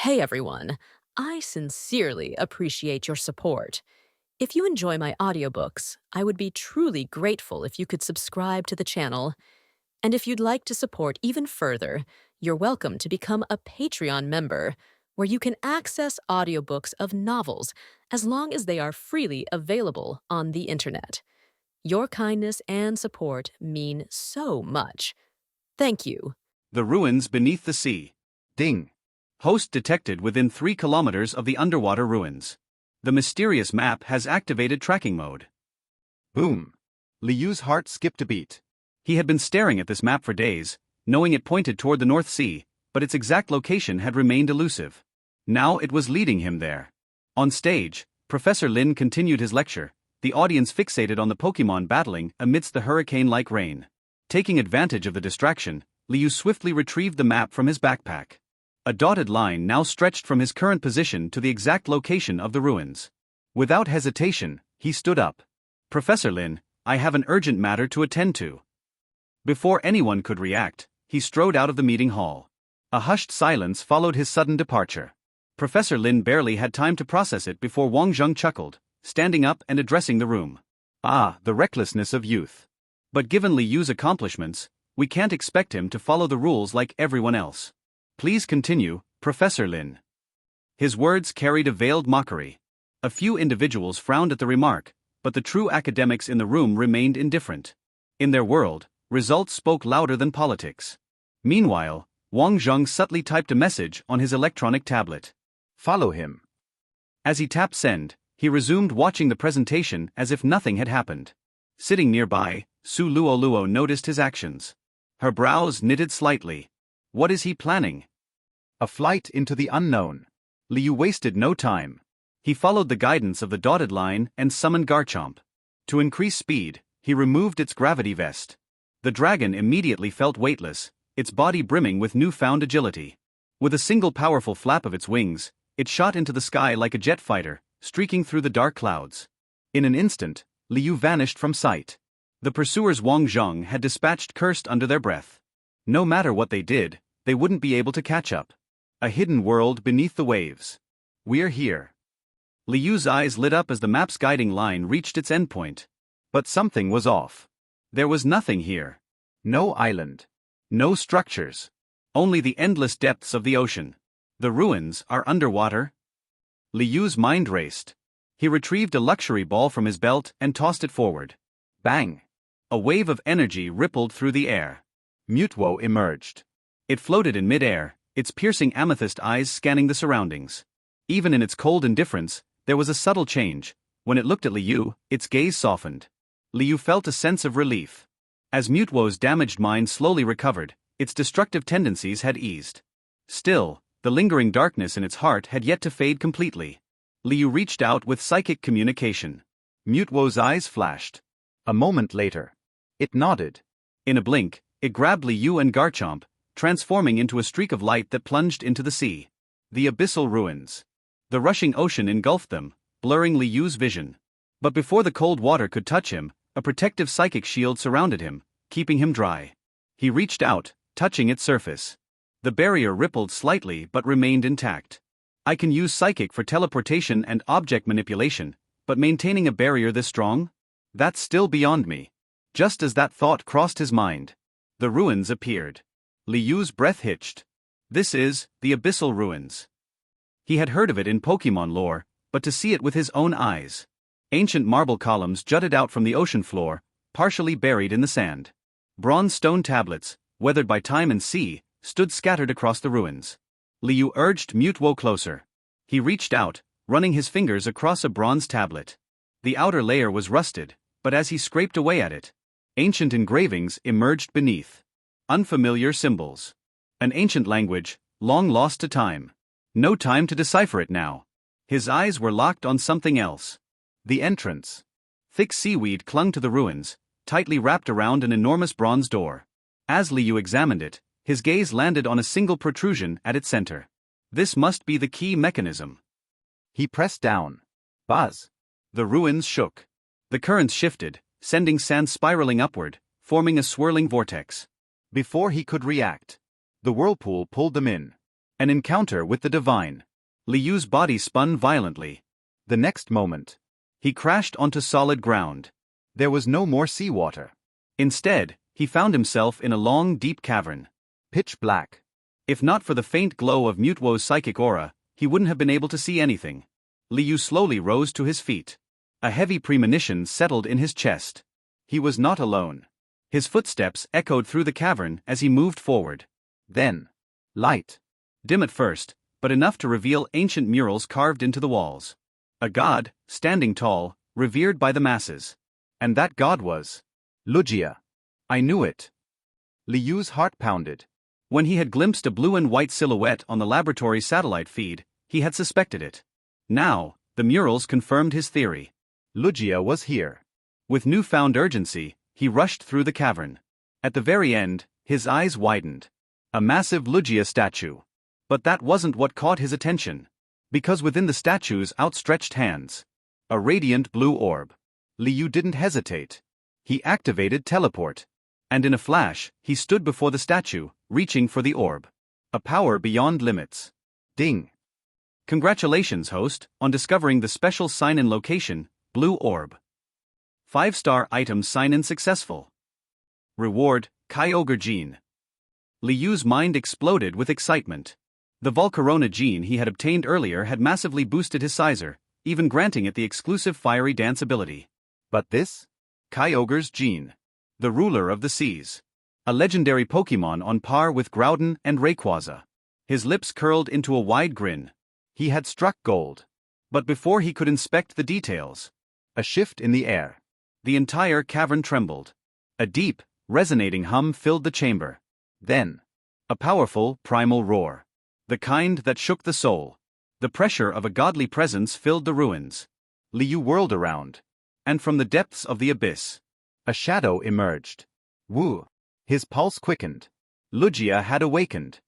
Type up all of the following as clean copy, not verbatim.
Hey everyone, I sincerely appreciate your support. If you enjoy my audiobooks, I would be truly grateful if you could subscribe to the channel. And if you'd like to support even further, you're welcome to become a Patreon member, where you can access audiobooks of novels as long as they are freely available on the internet. Your kindness and support mean so much. Thank you. The ruins beneath the sea. Ding. Host detected within 3 kilometers of the underwater ruins. The mysterious map has activated tracking mode. Boom. Liu's heart skipped a beat. He had been staring at this map for days, knowing it pointed toward the North Sea, but its exact location had remained elusive. Now it was leading him there. On stage, Professor Lin continued his lecture, the audience fixated on the Pokémon battling amidst the hurricane-like rain. Taking advantage of the distraction, Liu swiftly retrieved the map from his backpack. A dotted line now stretched from his current position to the exact location of the ruins. Without hesitation, he stood up. "Professor Lin, I have an urgent matter to attend to." Before anyone could react, he strode out of the meeting hall. A hushed silence followed his sudden departure. Professor Lin barely had time to process it before Wang Zheng chuckled, standing up and addressing the room. "Ah, the recklessness of youth. But given Liu's accomplishments, we can't expect him to follow the rules like everyone else. Please continue, Professor Lin." His words carried a veiled mockery. A few individuals frowned at the remark, but the true academics in the room remained indifferent. In their world, results spoke louder than politics. Meanwhile, Wang Zheng subtly typed a message on his electronic tablet. Follow him. As he tapped send, he resumed watching the presentation as if nothing had happened. Sitting nearby, Su Luoluo noticed his actions. Her brows knitted slightly. What is he planning? A flight into the unknown. Liu wasted no time. He followed the guidance of the dotted line and summoned Garchomp. To increase speed, he removed its gravity vest. The dragon immediately felt weightless, its body brimming with newfound agility. With a single powerful flap of its wings, it shot into the sky like a jet fighter, streaking through the dark clouds. In an instant, Liu vanished from sight. The pursuers Wang Zheng had dispatched cursed under their breath. No matter what they did, they wouldn't be able to catch up. A hidden world beneath the waves. We're here. Liu's eyes lit up as the map's guiding line reached its endpoint. But something was off. There was nothing here. No island. No structures. Only the endless depths of the ocean. The ruins are underwater. Liu's mind raced. He retrieved a luxury ball from his belt and tossed it forward. Bang! A wave of energy rippled through the air. Mewtwo emerged. It floated in midair, its piercing amethyst eyes scanning the surroundings. Even in its cold indifference, there was a subtle change. When it looked at Liu, its gaze softened. Liu felt a sense of relief. As Mewtwo's damaged mind slowly recovered, its destructive tendencies had eased. Still, the lingering darkness in its heart had yet to fade completely. Liu reached out with psychic communication. Mewtwo's eyes flashed. A moment later, it nodded. In a blink, it grabbed Liu and Garchomp, transforming into a streak of light that plunged into the sea. The abyssal ruins. The rushing ocean engulfed them, blurring Liu's vision. But before the cold water could touch him, a protective psychic shield surrounded him, keeping him dry. He reached out, touching its surface. The barrier rippled slightly but remained intact. I can use psychic for teleportation and object manipulation, but maintaining a barrier this strong? That's still beyond me. Just as that thought crossed his mind, the ruins appeared. Liu's breath hitched. This is the abyssal ruins. He had heard of it in Pokémon lore, but to see it with his own eyes. Ancient marble columns jutted out from the ocean floor, partially buried in the sand. Bronze stone tablets, weathered by time and sea, stood scattered across the ruins. Liu urged Mewtwo closer. He reached out, running his fingers across a bronze tablet. The outer layer was rusted, but as he scraped away at it, ancient engravings emerged beneath. Unfamiliar symbols. An ancient language, long lost to time. No time to decipher it now. His eyes were locked on something else. The entrance. Thick seaweed clung to the ruins, tightly wrapped around an enormous bronze door. As Liu examined it, his gaze landed on a single protrusion at its center. This must be the key mechanism. He pressed down. Buzz. The ruins shook. The currents shifted, sending sand spiraling upward, forming a swirling vortex. Before he could react, the whirlpool pulled them in. An encounter with the divine. Liyu's body spun violently. The next moment, He crashed onto solid ground. there was no more seawater. Instead, he found himself in a long, deep cavern. Pitch black. If not for the faint glow of Mewtwo's psychic aura, he wouldn't have been able to see anything. Liu slowly rose to his feet. A heavy premonition settled in his chest. He was not alone. His footsteps echoed through the cavern as he moved forward. Then, light. Dim at first, but enough to reveal ancient murals carved into the walls. A god, standing tall, revered by the masses. And that god was Lugia. I knew it. Liyu's heart pounded. When he had glimpsed a blue and white silhouette on the laboratory satellite feed, he had suspected it. Now, the murals confirmed his theory. Lugia was here. With newfound urgency, he rushed through the cavern. At the very end, his eyes widened. A massive Lugia statue. But that wasn't what caught his attention. Because within the statue's outstretched hands, a radiant blue orb. Liu didn't hesitate. He activated teleport. And in a flash, he stood before the statue, reaching for the orb. A power beyond limits. Ding. Congratulations, host, on discovering the special sign-in location, Blue Orb. 5-star item sign-in successful. Reward, Kyogre gene. Liyu's mind exploded with excitement. The Volcarona gene he had obtained earlier had massively boosted his sizer, even granting it the exclusive Fiery Dance ability. But this? Kyogre's gene. The ruler of the seas. A legendary Pokémon on par with Groudon and Rayquaza. His lips curled into a wide grin. He had struck gold. But before he could inspect the details, A shift in the air. the entire cavern trembled. A deep, resonating hum filled the chamber. Then, A powerful, primal roar. The kind that shook the soul. The pressure of a godly presence filled the ruins. Liu whirled around. And from the depths of the abyss, A shadow emerged. Woo. His pulse quickened. Lugia had awakened.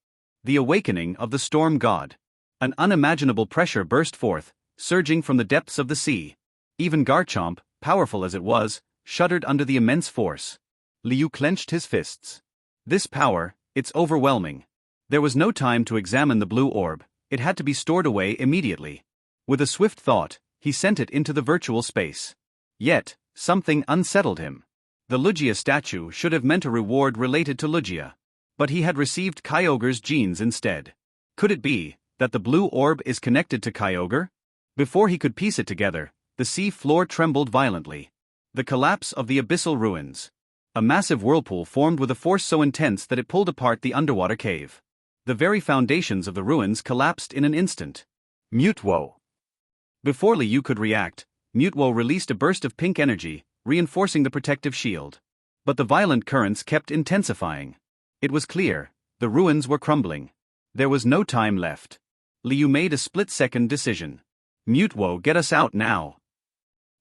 The awakening of the storm god. An unimaginable pressure burst forth, surging from the depths of the sea. Even Garchomp, powerful as it was, shuddered under the immense force. Liu clenched his fists. This power, it's overwhelming. There was no time to examine the blue orb, it had to be stored away immediately. With a swift thought, he sent it into the virtual space. Yet, something unsettled him. The Lugia statue should have meant a reward related to Lugia. But he had received Kyogre's genes instead. Could it be that the blue orb is connected to Kyogre? Before he could piece it together, the sea floor trembled violently. The collapse of the abyssal ruins. A massive whirlpool formed with a force so intense that it pulled apart the underwater cave. The very foundations of the ruins collapsed in an instant. Mewtwo. Before Liu could react, Mewtwo released a burst of pink energy, reinforcing the protective shield. But the violent currents kept intensifying. It was clear, the ruins were crumbling. There was no time left. Liu made a split-second decision. Mewtwo, get us out now.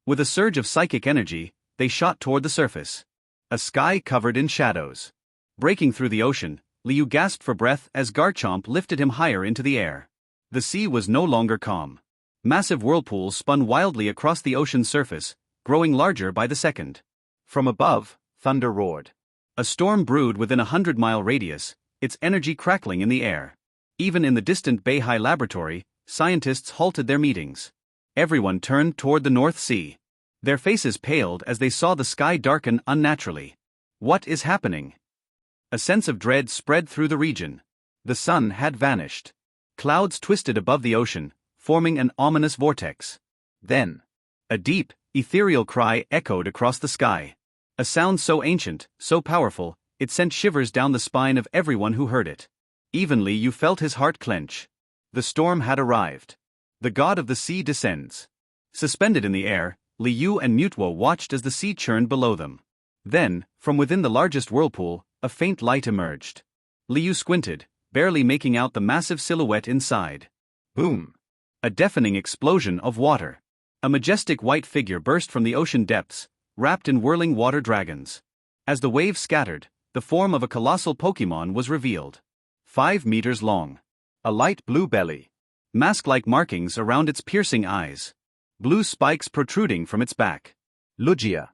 With a surge of psychic energy, they shot toward the surface. A sky covered in shadows. Breaking through the ocean, Liu gasped for breath as Garchomp lifted him higher into the air. The sea was no longer calm. Massive whirlpools spun wildly across the ocean's surface, growing larger by the second. From above, thunder roared. A storm brewed within a 100-mile radius, its energy crackling in the air. Even in the distant Beihai laboratory, scientists halted their meetings. Everyone turned toward the North Sea. Their faces paled as they saw the sky darken unnaturally. What is happening? A sense of dread spread through the region. The sun had vanished. Clouds twisted above the ocean, forming an ominous vortex. Then, a deep, ethereal cry echoed across the sky. A sound so ancient, so powerful, it sent shivers down the spine of everyone who heard it. Evenly you felt his heart clench. The storm had arrived. The god of the sea descends. Suspended in the air, Liu and Mewtwo watched as the sea churned below them. Then, from within the largest whirlpool, a faint light emerged. Liu squinted, barely making out the massive silhouette inside. Boom. A deafening explosion of water. A majestic white figure burst from the ocean depths, wrapped in whirling water dragons. As the waves scattered, the form of a colossal Pokémon was revealed. 5 meters long. A light blue belly. Mask-like markings around its piercing eyes. Blue spikes protruding from its back. Lugia.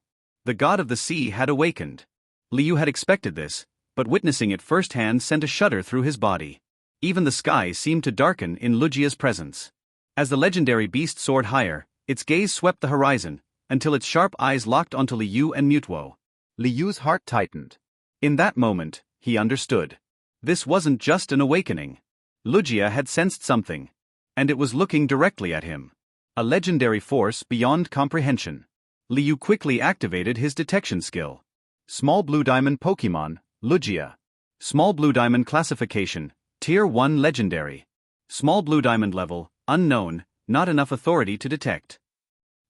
The god of the sea had awakened. Liu had expected this, but witnessing it firsthand sent a shudder through his body. Even the sky seemed to darken in Lugia's presence. As the legendary beast soared higher, its gaze swept the horizon, until its sharp eyes locked onto Liu and Mewtwo. Liu's heart tightened. In that moment, he understood. This wasn't just an awakening. Lugia had sensed something. And it was looking directly at him. A legendary force beyond comprehension. Liu quickly activated his detection skill. Small blue diamond Pokémon, Lugia. Small blue diamond classification, Tier 1 legendary. Small blue diamond level, unknown, not enough authority to detect.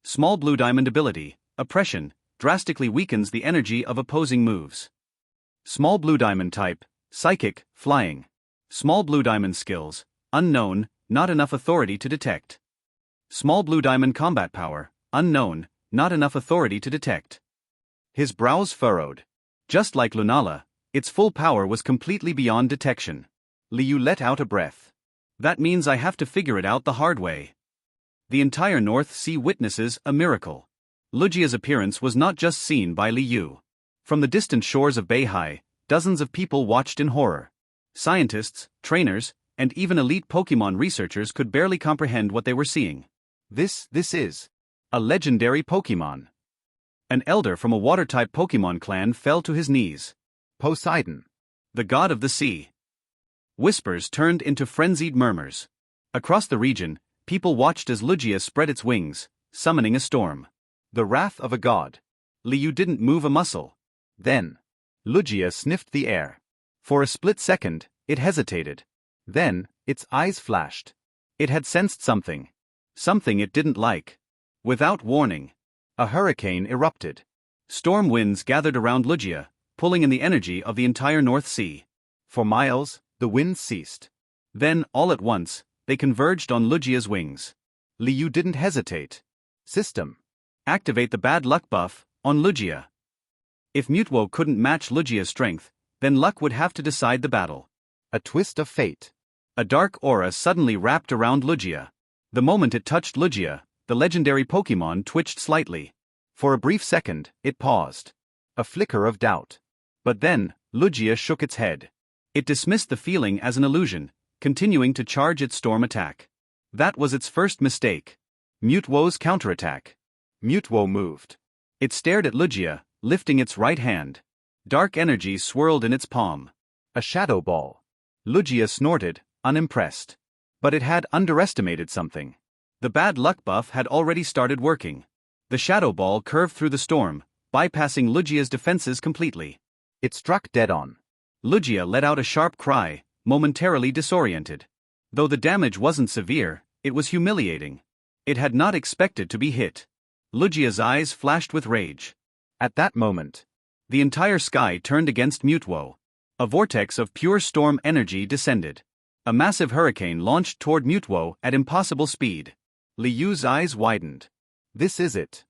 Small blue diamond ability, oppression, drastically weakens the energy of opposing moves. Small blue diamond type, psychic, flying. Small blue diamond skills, unknown, not enough authority to detect. Small blue diamond combat power, unknown, not enough authority to detect. His brows furrowed. Just like Lunala, its full power was completely beyond detection. Liu let out a breath. That means I have to figure it out the hard way. The entire North Sea witnesses a miracle. Lugia's appearance was not just seen by Liu. From the distant shores of Beihai, dozens of people watched in horror. Scientists, trainers, and even elite Pokémon researchers could barely comprehend what they were seeing. This is a legendary Pokémon. An elder from a water-type Pokémon clan fell to his knees. Poseidon, the god of the sea. Whispers turned into frenzied murmurs. Across the region, people watched as Lugia spread its wings, summoning a storm. The wrath of a god. Liu didn't move a muscle. Then, Lugia sniffed the air. For a split second, it hesitated. Then, its eyes flashed. It had sensed something. Something it didn't like. Without warning, a hurricane erupted. Storm winds gathered around Lugia, pulling in the energy of the entire North Sea. For miles, the winds ceased. Then, all at once, they converged on Lugia's wings. Liu didn't hesitate. System. Activate the bad luck buff on Lugia. If Mewtwo couldn't match Lugia's strength, then luck would have to decide the battle. A twist of fate. A dark aura suddenly wrapped around Lugia. The moment it touched Lugia, the legendary Pokémon twitched slightly. For a brief second, it paused. A flicker of doubt. But then, Lugia shook its head. It dismissed the feeling as an illusion, continuing to charge its storm attack. That was its first mistake. Mewtwo's counterattack. Mewtwo moved. It stared at Lugia, lifting its right hand. Dark energy swirled in its palm. A shadow ball. Lugia snorted, unimpressed. But it had underestimated something. The bad luck buff had already started working. The shadow ball curved through the storm, bypassing Lugia's defenses completely. It struck dead on. Lugia let out a sharp cry, momentarily disoriented. Though the damage wasn't severe, it was humiliating. It had not expected to be hit. Lugia's eyes flashed with rage. At that moment, the entire sky turned against Mewtwo. A vortex of pure storm energy descended. A massive hurricane launched toward Mewtwo at impossible speed. Liu's eyes widened. This is it.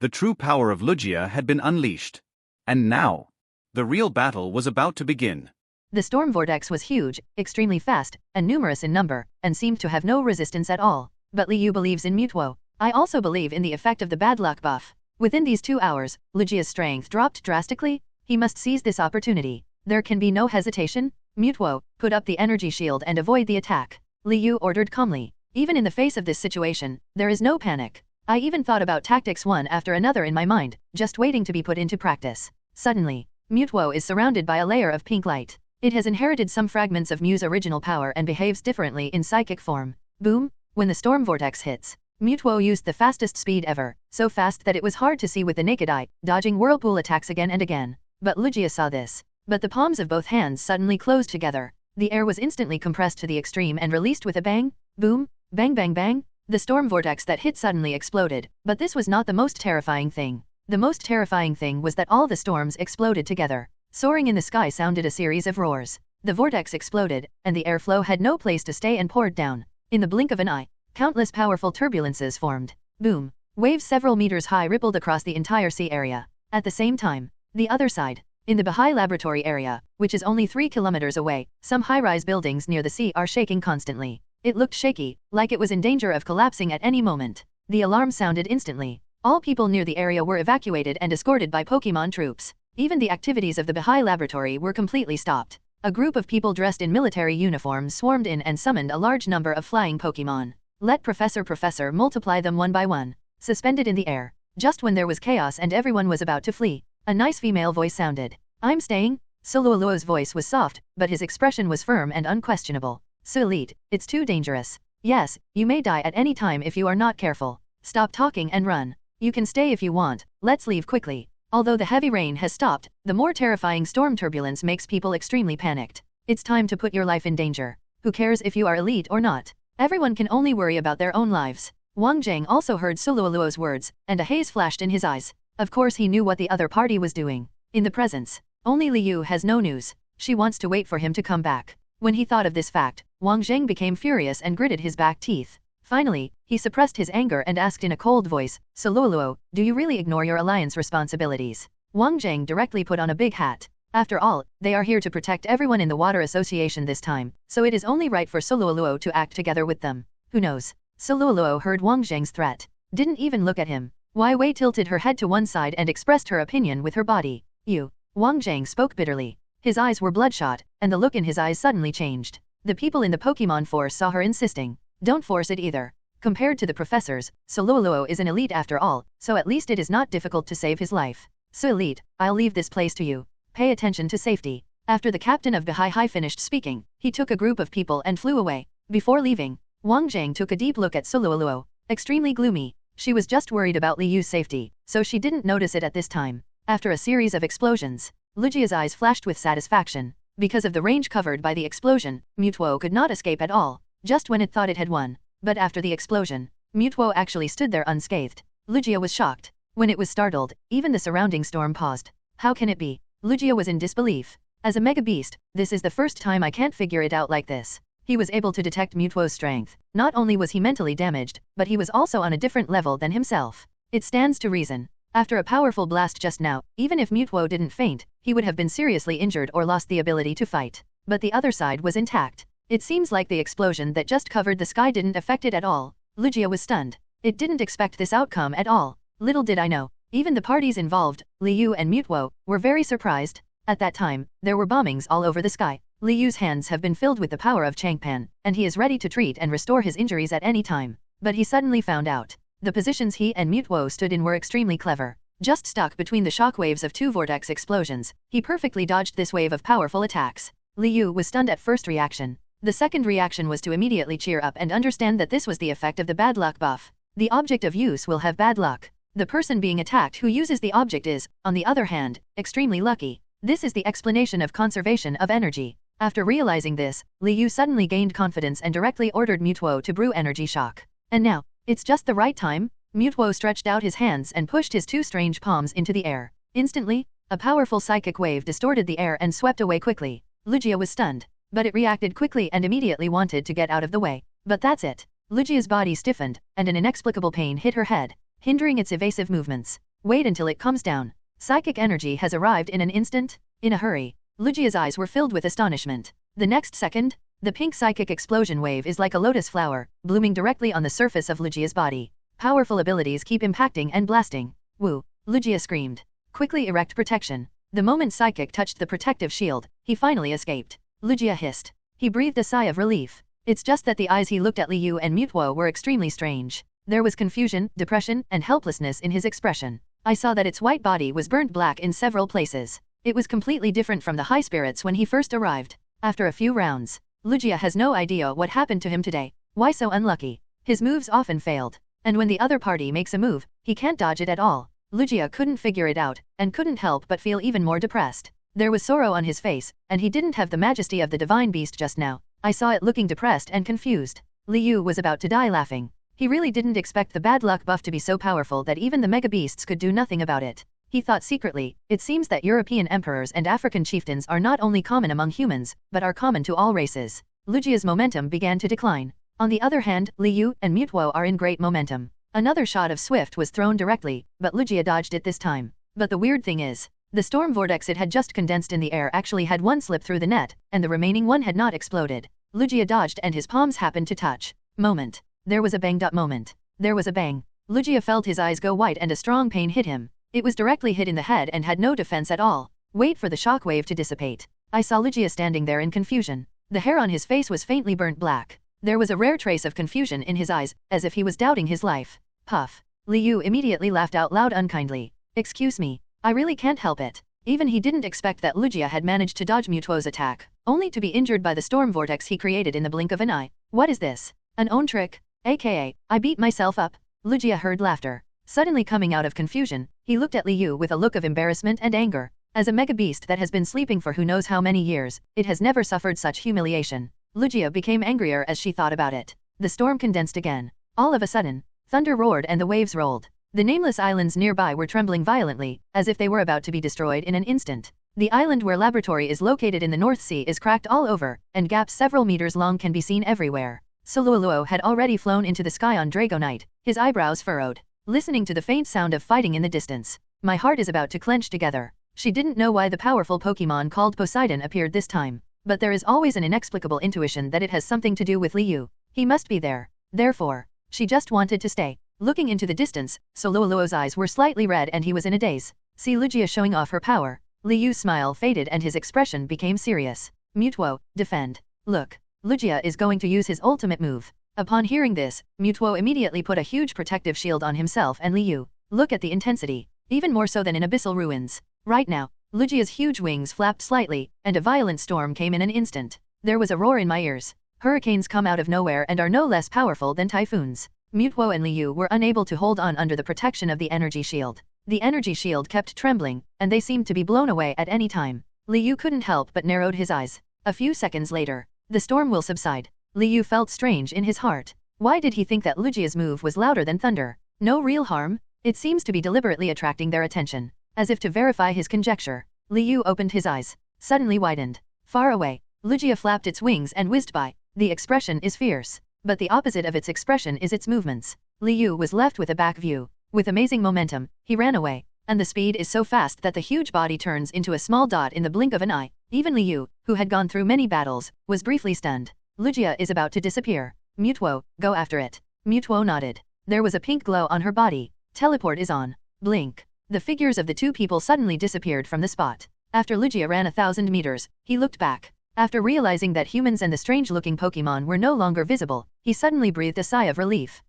The true power of Lugia had been unleashed. And now, the real battle was about to begin. The storm vortex was huge, extremely fast, and numerous in number, and seemed to have no resistance at all. But Liu believes in Mewtwo. I also believe in the effect of the bad luck buff. Within these 2 hours, Lugia's strength dropped drastically. He must seize this opportunity. There can be no hesitation. Mewtwo, put up the energy shield and avoid the attack. Liu ordered calmly. Even in the face of this situation, there is no panic. I even thought about tactics one after another in my mind, just waiting to be put into practice. Suddenly, Mewtwo is surrounded by a layer of pink light. It has inherited some fragments of Mew's original power and behaves differently in psychic form. Boom! When the storm vortex hits, Mewtwo used the fastest speed ever, so fast that it was hard to see with the naked eye, dodging whirlpool attacks again and again. But Lugia saw this. But the palms of both hands suddenly closed together. The air was instantly compressed to the extreme and released with a bang. Boom! Bang bang bang! The storm vortex that hit suddenly exploded. But this was not the most terrifying thing. The most terrifying thing was that all the storms exploded together. Soaring in the sky sounded a series of roars. The vortex exploded, and the airflow had no place to stay and poured down. In the blink of an eye, countless powerful turbulences formed. Boom! Waves several meters high rippled across the entire sea area. At the same time, the other side, in the Beihai laboratory area, which is only 3 kilometers away, some high-rise buildings near the sea are shaking constantly. It looked shaky, like it was in danger of collapsing at any moment. The alarm sounded instantly. All people near the area were evacuated and escorted by Pokémon troops. Even the activities of the Beihai laboratory were completely stopped. A group of people dressed in military uniforms swarmed in and summoned a large number of flying Pokémon. Let Professor multiply them one by one. Suspended in the air. Just when there was chaos and everyone was about to flee, a nice female voice sounded. I'm staying. Sulualuo's voice was soft, but his expression was firm and unquestionable. Elite, it's too dangerous. Yes, you may die at any time if you are not careful. Stop talking and run. You can stay if you want, let's leave quickly. Although the heavy rain has stopped, the more terrifying storm turbulence makes people extremely panicked. It's time to put your life in danger. Who cares if you are elite or not? Everyone can only worry about their own lives. Wang Zhang also heard Sulualuo's words, and a haze flashed in his eyes. Of course he knew what the other party was doing. In the presence, only Liu has no news. She wants to wait for him to come back. When he thought of this fact, Wang Zhang became furious and gritted his back teeth. Finally, he suppressed his anger and asked in a cold voice, Sulualuo, do you really ignore your alliance responsibilities? Wang Zhang directly put on a big hat. After all, they are here to protect everyone in the Water Association this time, so it is only right for Sulualuo to act together with them. Who knows? Sulualuo heard Wang Zhang's threat. Didn't even look at him. Wai Wei tilted her head to one side and expressed her opinion with her body. You. Wang Zhang spoke bitterly. His eyes were bloodshot, and the look in his eyes suddenly changed. The people in the Pokémon force saw her insisting. Don't force it either. Compared to the professors, Sulualuo is an elite after all, so at least it is not difficult to save his life. So elite, I'll leave this place to you. Pay attention to safety. After the captain of Bahai finished speaking, he took a group of people and flew away. Before leaving, Wang Zhang took a deep look at Sulualuo. Extremely gloomy. She was just worried about Liu's safety, so she didn't notice it at this time. After a series of explosions, Lugia's eyes flashed with satisfaction. Because of the range covered by the explosion, Mewtwo could not escape at all, just when it thought it had won. But after the explosion, Mewtwo actually stood there unscathed. Lugia was shocked. When it was startled, even the surrounding storm paused. How can it be? Lugia was in disbelief. As a mega beast, this is the first time I can't figure it out like this. He was able to detect Mewtwo's strength. Not only was he mentally damaged, but he was also on a different level than himself. It stands to reason. After a powerful blast just now, even if Mewtwo didn't faint, he would have been seriously injured or lost the ability to fight. But the other side was intact. It seems like the explosion that just covered the sky didn't affect it at all. Lugia was stunned. It didn't expect this outcome at all. Little did I know. Even the parties involved, Liu and Mewtwo, were very surprised. At that time, there were bombings all over the sky. Liu's hands have been filled with the power of Changpan, and he is ready to treat and restore his injuries at any time. But he suddenly found out. The positions he and Mewtwo stood in were extremely clever. Just stuck between the shockwaves of two vortex explosions, he perfectly dodged this wave of powerful attacks. Liu was stunned at first reaction. The second reaction was to immediately cheer up and understand that this was the effect of the bad luck buff. The object of use will have bad luck. The person being attacked who uses the object is, on the other hand, extremely lucky. This is the explanation of conservation of energy. After realizing this, Liu suddenly gained confidence and directly ordered Mewtwo to brew energy shock. And now, it's just the right time? Mewtwo stretched out his hands and pushed his two strange palms into the air. Instantly, a powerful psychic wave distorted the air and swept away quickly. Lugia was stunned, but it reacted quickly and immediately wanted to get out of the way. But that's it. Lugia's body stiffened, and an inexplicable pain hit her head, hindering its evasive movements. Wait until it comes down. Psychic energy has arrived in an instant. In a hurry, Lugia's eyes were filled with astonishment. The next second, the pink psychic explosion wave is like a lotus flower, blooming directly on the surface of Lugia's body. Powerful abilities keep impacting and blasting. Woo! Lugia screamed. Quickly erect protection. The moment Psychic touched the protective shield, he finally escaped. Lugia hissed. He breathed a sigh of relief. It's just that the eyes he looked at Liu and Mewtwo were extremely strange. There was confusion, depression, and helplessness in his expression. I saw that its white body was burnt black in several places. It was completely different from the high spirits when he first arrived. After a few rounds, Lugia has no idea what happened to him today. Why so unlucky? His moves often failed. And when the other party makes a move, he can't dodge it at all. Lugia couldn't figure it out, and couldn't help but feel even more depressed. There was sorrow on his face, and he didn't have the majesty of the Divine Beast just now. I saw it looking depressed and confused. Liu was about to die laughing. He really didn't expect the bad luck buff to be so powerful that even the mega beasts could do nothing about it. He thought secretly, it seems that European emperors and African chieftains are not only common among humans, but are common to all races. Lugia's momentum began to decline. On the other hand, Liu and Mewtwo are in great momentum. Another shot of Swift was thrown directly, but Lugia dodged it this time. But the weird thing is, the storm vortex it had just condensed in the air actually had one slip through the net, and the remaining one had not exploded. Lugia dodged and his palms happened to touch. Moment. There was a banged up moment. There was a bang. Lugia felt his eyes go white and a strong pain hit him. It was directly hit in the head and had no defense at all. Wait for the shockwave to dissipate. I saw Lugia standing there in confusion. The hair on his face was faintly burnt black. There was a rare trace of confusion in his eyes, as if he was doubting his life. Puff. Liu immediately laughed out loud unkindly. Excuse me. I really can't help it. Even he didn't expect that Lugia had managed to dodge Mewtwo's attack, only to be injured by the storm vortex he created in the blink of an eye. What is this? An own trick? AKA, I beat myself up? Lugia heard laughter. Suddenly coming out of confusion, he looked at Liu with a look of embarrassment and anger. As a mega beast that has been sleeping for who knows how many years, it has never suffered such humiliation. Lugia became angrier as she thought about it. The storm condensed again. All of a sudden, thunder roared and the waves rolled. The nameless islands nearby were trembling violently, as if they were about to be destroyed in an instant. The island where laboratory is located in the North Sea is cracked all over, and gaps several meters long can be seen everywhere. Suluoluo had already flown into the sky on Dragonite, his eyebrows furrowed, listening to the faint sound of fighting in the distance. My heart is about to clench together. She didn't know why the powerful Pokémon called Poseidon appeared this time, but there is always an inexplicable intuition that it has something to do with Liu. He must be there. Therefore, she just wanted to stay. Looking into the distance, Suluoluo's eyes were slightly red and he was in a daze. See Lugia showing off her power. Liu's smile faded and his expression became serious. Mewtwo, defend. Look, Lugia is going to use his ultimate move. Upon hearing this, Mewtwo immediately put a huge protective shield on himself and Liu. Look at the intensity, even more so than in abyssal ruins. Right now, Lugia's huge wings flapped slightly, and a violent storm came in an instant. There was a roar in my ears. Hurricanes come out of nowhere and are no less powerful than typhoons. Mewtwo and Liu were unable to hold on under the protection of the energy shield. The energy shield kept trembling, and they seemed to be blown away at any time. Liu couldn't help but narrowed his eyes. A few seconds later, the storm will subside. Liu felt strange in his heart. Why did he think that Lugia's move was louder than thunder? No real harm? It seems to be deliberately attracting their attention. As if to verify his conjecture, Liu opened his eyes, suddenly widened. Far away, Lugia flapped its wings and whizzed by. The expression is fierce, but the opposite of its expression is its movements. Liu was left with a back view. With amazing momentum, he ran away, and the speed is so fast that the huge body turns into a small dot in the blink of an eye. Even Liu, who had gone through many battles, was briefly stunned. Lugia is about to disappear. Mewtwo, go after it. Mewtwo nodded. There was a pink glow on her body. Teleport is on. Blink. The figures of the two people suddenly disappeared from the spot. After Lugia ran 1,000 meters, he looked back. After realizing that humans and the strange-looking Pokémon were no longer visible, he suddenly breathed a sigh of relief.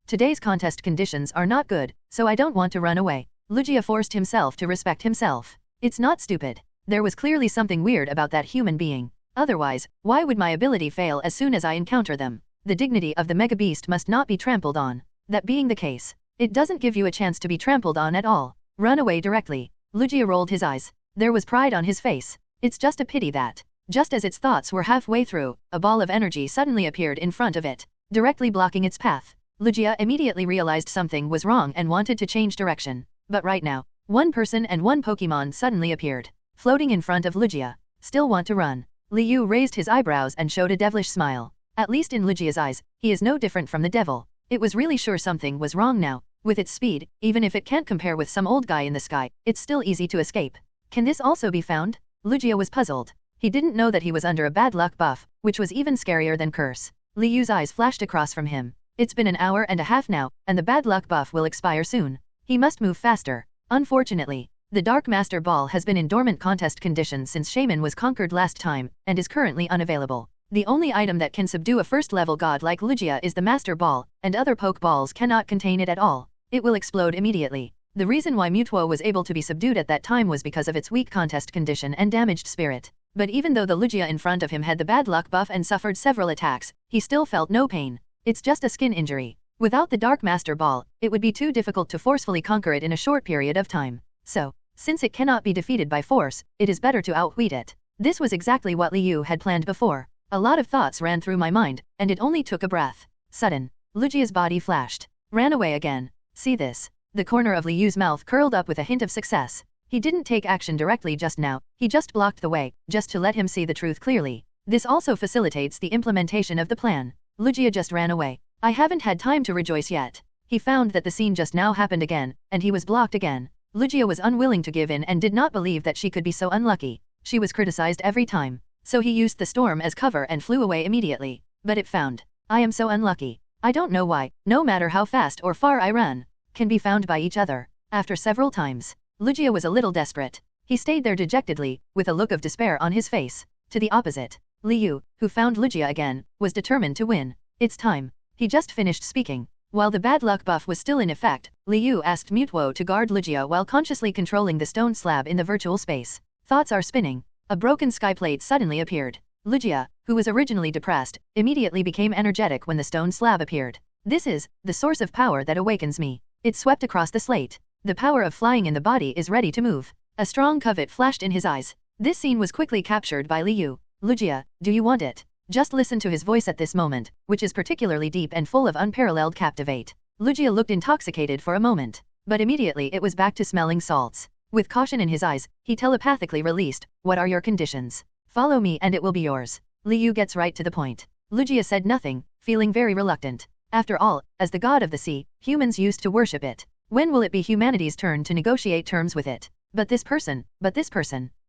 Today's contest conditions are not good, so I don't want to run away. Lugia forced himself to respect himself. It's not stupid. There was clearly something weird about that human being. Otherwise, why would my ability fail as soon as I encounter them? The dignity of the Mega Beast must not be trampled on. That being the case, it doesn't give you a chance to be trampled on at all. Run away directly. Lugia rolled his eyes. There was pride on his face. It's just a pity that, just as its thoughts were halfway through, a ball of energy suddenly appeared in front of it, directly blocking its path. Lugia immediately realized something was wrong and wanted to change direction. But right now, one person and one Pokémon suddenly appeared, floating in front of Lugia. Still want to run? Liu raised his eyebrows and showed a devilish smile. At least in Lugia's eyes, he is no different from the devil. It was really sure something was wrong now. With its speed, even if it can't compare with some old guy in the sky, it's still easy to escape. Can this also be found? Lugia was puzzled. He didn't know that he was under a bad luck buff, which was even scarier than curse. Liu's eyes flashed across from him. It's been an hour and a half now, and the bad luck buff will expire soon. He must move faster. Unfortunately, the Dark Master Ball has been in dormant contest condition since Shaman was conquered last time, and is currently unavailable. The only item that can subdue a first-level god like Lugia is the Master Ball, and other Pokeballs cannot contain it at all. It will explode immediately. The reason why Mewtwo was able to be subdued at that time was because of its weak contest condition and damaged spirit. But even though the Lugia in front of him had the bad luck buff and suffered several attacks, he still felt no pain. It's just a skin injury. Without the Dark Master Ball, it would be too difficult to forcefully conquer it in a short period of time. So, since it cannot be defeated by force, it is better to outwit it. This was exactly what Liu had planned before. A lot of thoughts ran through my mind, and it only took a breath. Sudden, Lugia's body flashed. Ran away again. See this? The corner of Liu's mouth curled up with a hint of success. He didn't take action directly just now, he just blocked the way, just to let him see the truth clearly. This also facilitates the implementation of the plan. Lugia just ran away. I haven't had time to rejoice yet. He found that the scene just now happened again, and he was blocked again. Lugia was unwilling to give in and did not believe that she could be so unlucky. She was criticized every time. So he used the storm as cover and flew away immediately. But it found. I am so unlucky. I don't know why, no matter how fast or far I run, can be found by each other. After several times, Lugia was a little desperate. He stayed there dejectedly, with a look of despair on his face. To the opposite, Liu, who found Lugia again, was determined to win. It's time. He just finished speaking. While the bad luck buff was still in effect, Liu asked Mewtwo to guard Lugia while consciously controlling the stone slab in the virtual space. Thoughts are spinning. A broken skyplate suddenly appeared. Lugia, who was originally depressed, immediately became energetic when the stone slab appeared. This is the source of power that awakens me. It swept across the slate. The power of flying in the body is ready to move. A strong covet flashed in his eyes. This scene was quickly captured by Liu. Lugia, do you want it? Just listen to his voice at this moment, which is particularly deep and full of unparalleled captivate. Lugia looked intoxicated for a moment, but immediately it was back to smelling salts. With caution in his eyes, he telepathically released, what are your conditions? Follow me and it will be yours. Liu gets right to the point. Lugia said nothing, feeling very reluctant. After all, as the god of the sea, humans used to worship it. When will it be humanity's turn to negotiate terms with it? But this person.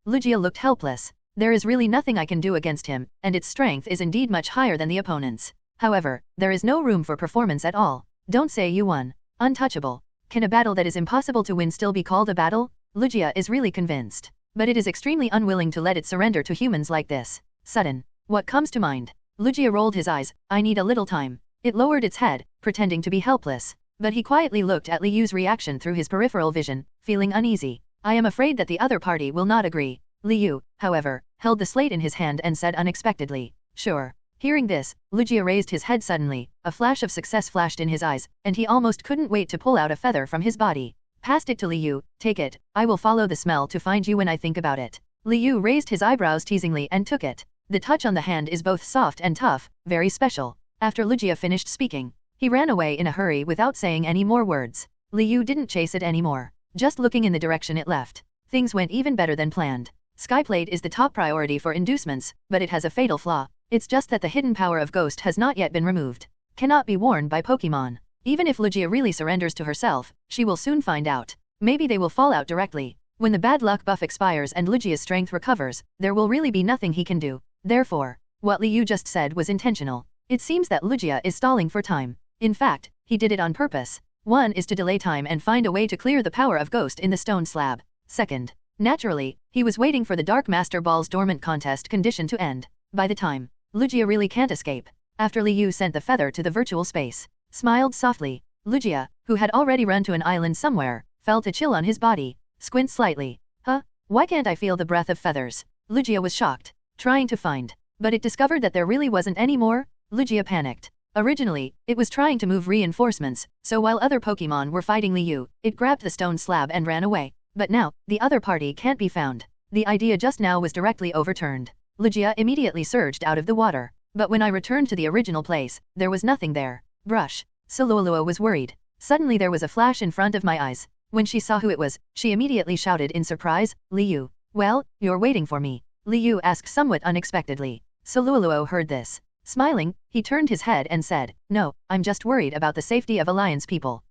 Lugia looked helpless. There is really nothing I can do against him, and its strength is indeed much higher than the opponent's. However, there is no room for performance at all. Don't say you won. Untouchable. Can a battle that is impossible to win still be called a battle? Lugia is really convinced. But it is extremely unwilling to let it surrender to humans like this. Sudden. What comes to mind? Lugia rolled his eyes. I need a little time. It lowered its head, pretending to be helpless. But he quietly looked at Liu's reaction through his peripheral vision, feeling uneasy. I am afraid that the other party will not agree. Liu, however, held the slate in his hand and said unexpectedly, sure. Hearing this, Lugia raised his head suddenly, a flash of success flashed in his eyes, and he almost couldn't wait to pull out a feather from his body. Passed it to Liu, take it, I will follow the smell to find you when I think about it. Liu raised his eyebrows teasingly and took it. The touch on the hand is both soft and tough, very special. After Lugia finished speaking, he ran away in a hurry without saying any more words. Liu didn't chase it anymore. Just looking in the direction it left. Things went even better than planned. Skyplate is the top priority for inducements, but it has a fatal flaw. It's just that the hidden power of Ghost has not yet been removed. Cannot be worn by Pokémon. Even if Lugia really surrenders to herself, she will soon find out. Maybe they will fall out directly. When the bad luck buff expires and Lugia's strength recovers, there will really be nothing he can do. Therefore, what Liu just said was intentional. It seems that Lugia is stalling for time. In fact, he did it on purpose. One is to delay time and find a way to clear the power of Ghost in the stone slab. Second, naturally, he was waiting for the Dark Master Ball's dormant contest condition to end. By the time, Lugia really can't escape. After Liu sent the feather to the virtual space, smiled softly, Lugia, who had already run to an island somewhere, felt a chill on his body, squint slightly. Huh? Why can't I feel the breath of feathers? Lugia was shocked, trying to find, but it discovered that there really wasn't any more. Lugia panicked. Originally, it was trying to move reinforcements, so while other Pokémon were fighting Liu, it grabbed the stone slab and ran away. But now, the other party can't be found. The idea just now was directly overturned. Lugia immediately surged out of the water. But when I returned to the original place, there was nothing there. Brush. Sulualua was worried. Suddenly there was a flash in front of my eyes. When she saw who it was, she immediately shouted in surprise, Liu. Well, you're waiting for me. Liu asked somewhat unexpectedly. Sulualua heard this. Smiling, he turned his head and said, no, I'm just worried about the safety of Alliance people.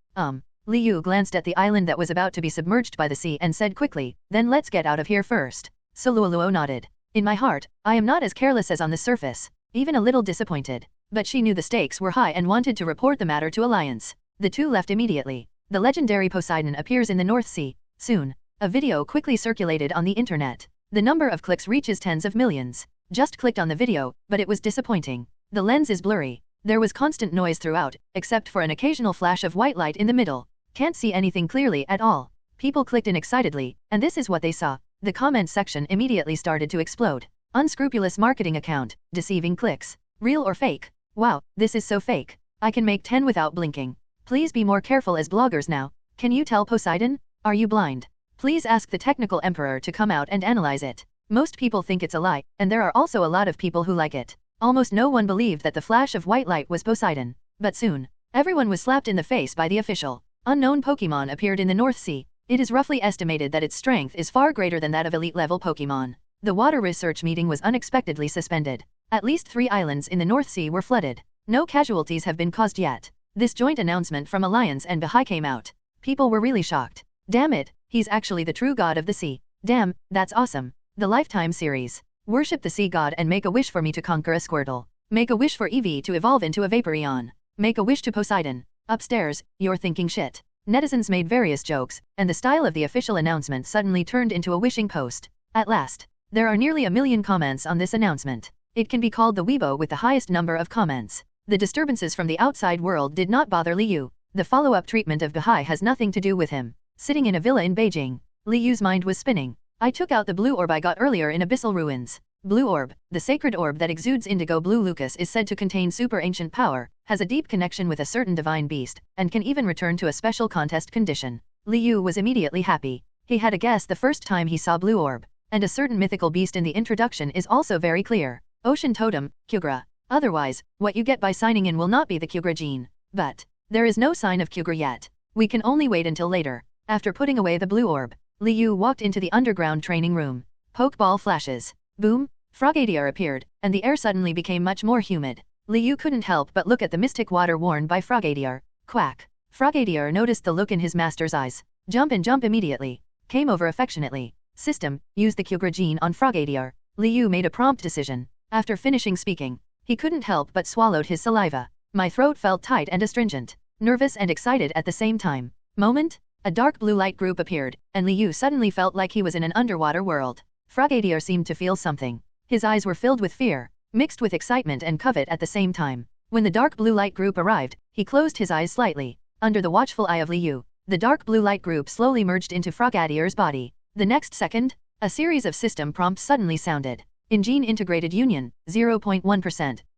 Liu glanced at the island that was about to be submerged by the sea and said quickly, then let's get out of here first. Sulualua nodded. In my heart, I am not as careless as on the surface, even a little disappointed. But she knew the stakes were high and wanted to report the matter to Alliance. The two left immediately. The legendary Poseidon appears in the North Sea. Soon, a video quickly circulated on the internet. The number of clicks reaches tens of millions. Just clicked on the video, but it was disappointing. The lens is blurry. There was constant noise throughout, except for an occasional flash of white light in the middle. Can't see anything clearly at all. People clicked in excitedly, and this is what they saw. The comment section immediately started to explode. Unscrupulous marketing account, deceiving clicks. Real or fake? Wow, this is so fake. I can make 10 without blinking. Please be more careful as bloggers now. Can you tell Poseidon? Are you blind? Please ask the technical emperor to come out and analyze it. Most people think it's a lie, and there are also a lot of people who like it. Almost no one believed that the flash of white light was Poseidon. But soon, everyone was slapped in the face by the official. Unknown Pokémon appeared in the North Sea. It is roughly estimated that its strength is far greater than that of elite-level Pokémon. The water research meeting was unexpectedly suspended. At least 3 islands in the North Sea were flooded. No casualties have been caused yet. This joint announcement from Alliance and Bahai came out. People were really shocked. Damn it, he's actually the true god of the sea. Damn, that's awesome. The Lifetime series. Worship the sea god and make a wish for me to conquer a Squirtle. Make a wish for Eevee to evolve into a Vaporeon. Make a wish to Poseidon. Upstairs, you're thinking shit. Netizens made various jokes, and the style of the official announcement suddenly turned into a wishing post. At last, there are nearly 1 million comments on this announcement. It can be called the Weibo with the highest number of comments. The disturbances from the outside world did not bother Liu. The follow-up treatment of Bahai has nothing to do with him. Sitting in a villa in Beijing, Liu's mind was spinning. I took out the blue orb I got earlier in Abyssal Ruins. Blue orb, the sacred orb that exudes indigo blue Lucas is said to contain super ancient power, has a deep connection with a certain divine beast, and can even return to a special contest condition. Liu was immediately happy. He had a guess the first time he saw blue orb, and a certain mythical beast in the introduction is also very clear. Ocean totem, Kyugra. Otherwise, what you get by signing in will not be the Kyugra gene. But there is no sign of Kyugra yet. We can only wait until later. After putting away the blue orb, Liu walked into the underground training room. Pokeball flashes. Boom! Frogadier appeared, and the air suddenly became much more humid. Liu couldn't help but look at the mystic water worn by Frogadier. Quack! Frogadier noticed the look in his master's eyes. Jump immediately. Came over affectionately. System, use the Kyugra gene on Frogadier. Liu made a prompt decision. After finishing speaking, he couldn't help but swallowed his saliva. My throat felt tight and astringent, nervous and excited at the same time. Moment? A dark blue light group appeared, and Liu suddenly felt like he was in an underwater world. Frogadier seemed to feel something. His eyes were filled with fear, mixed with excitement and covet at the same time. When the dark blue light group arrived, he closed his eyes slightly. Under the watchful eye of Liu, the dark blue light group slowly merged into Frogadier's body. The next second, a series of system prompts suddenly sounded. In gene integrated union, 0.1%,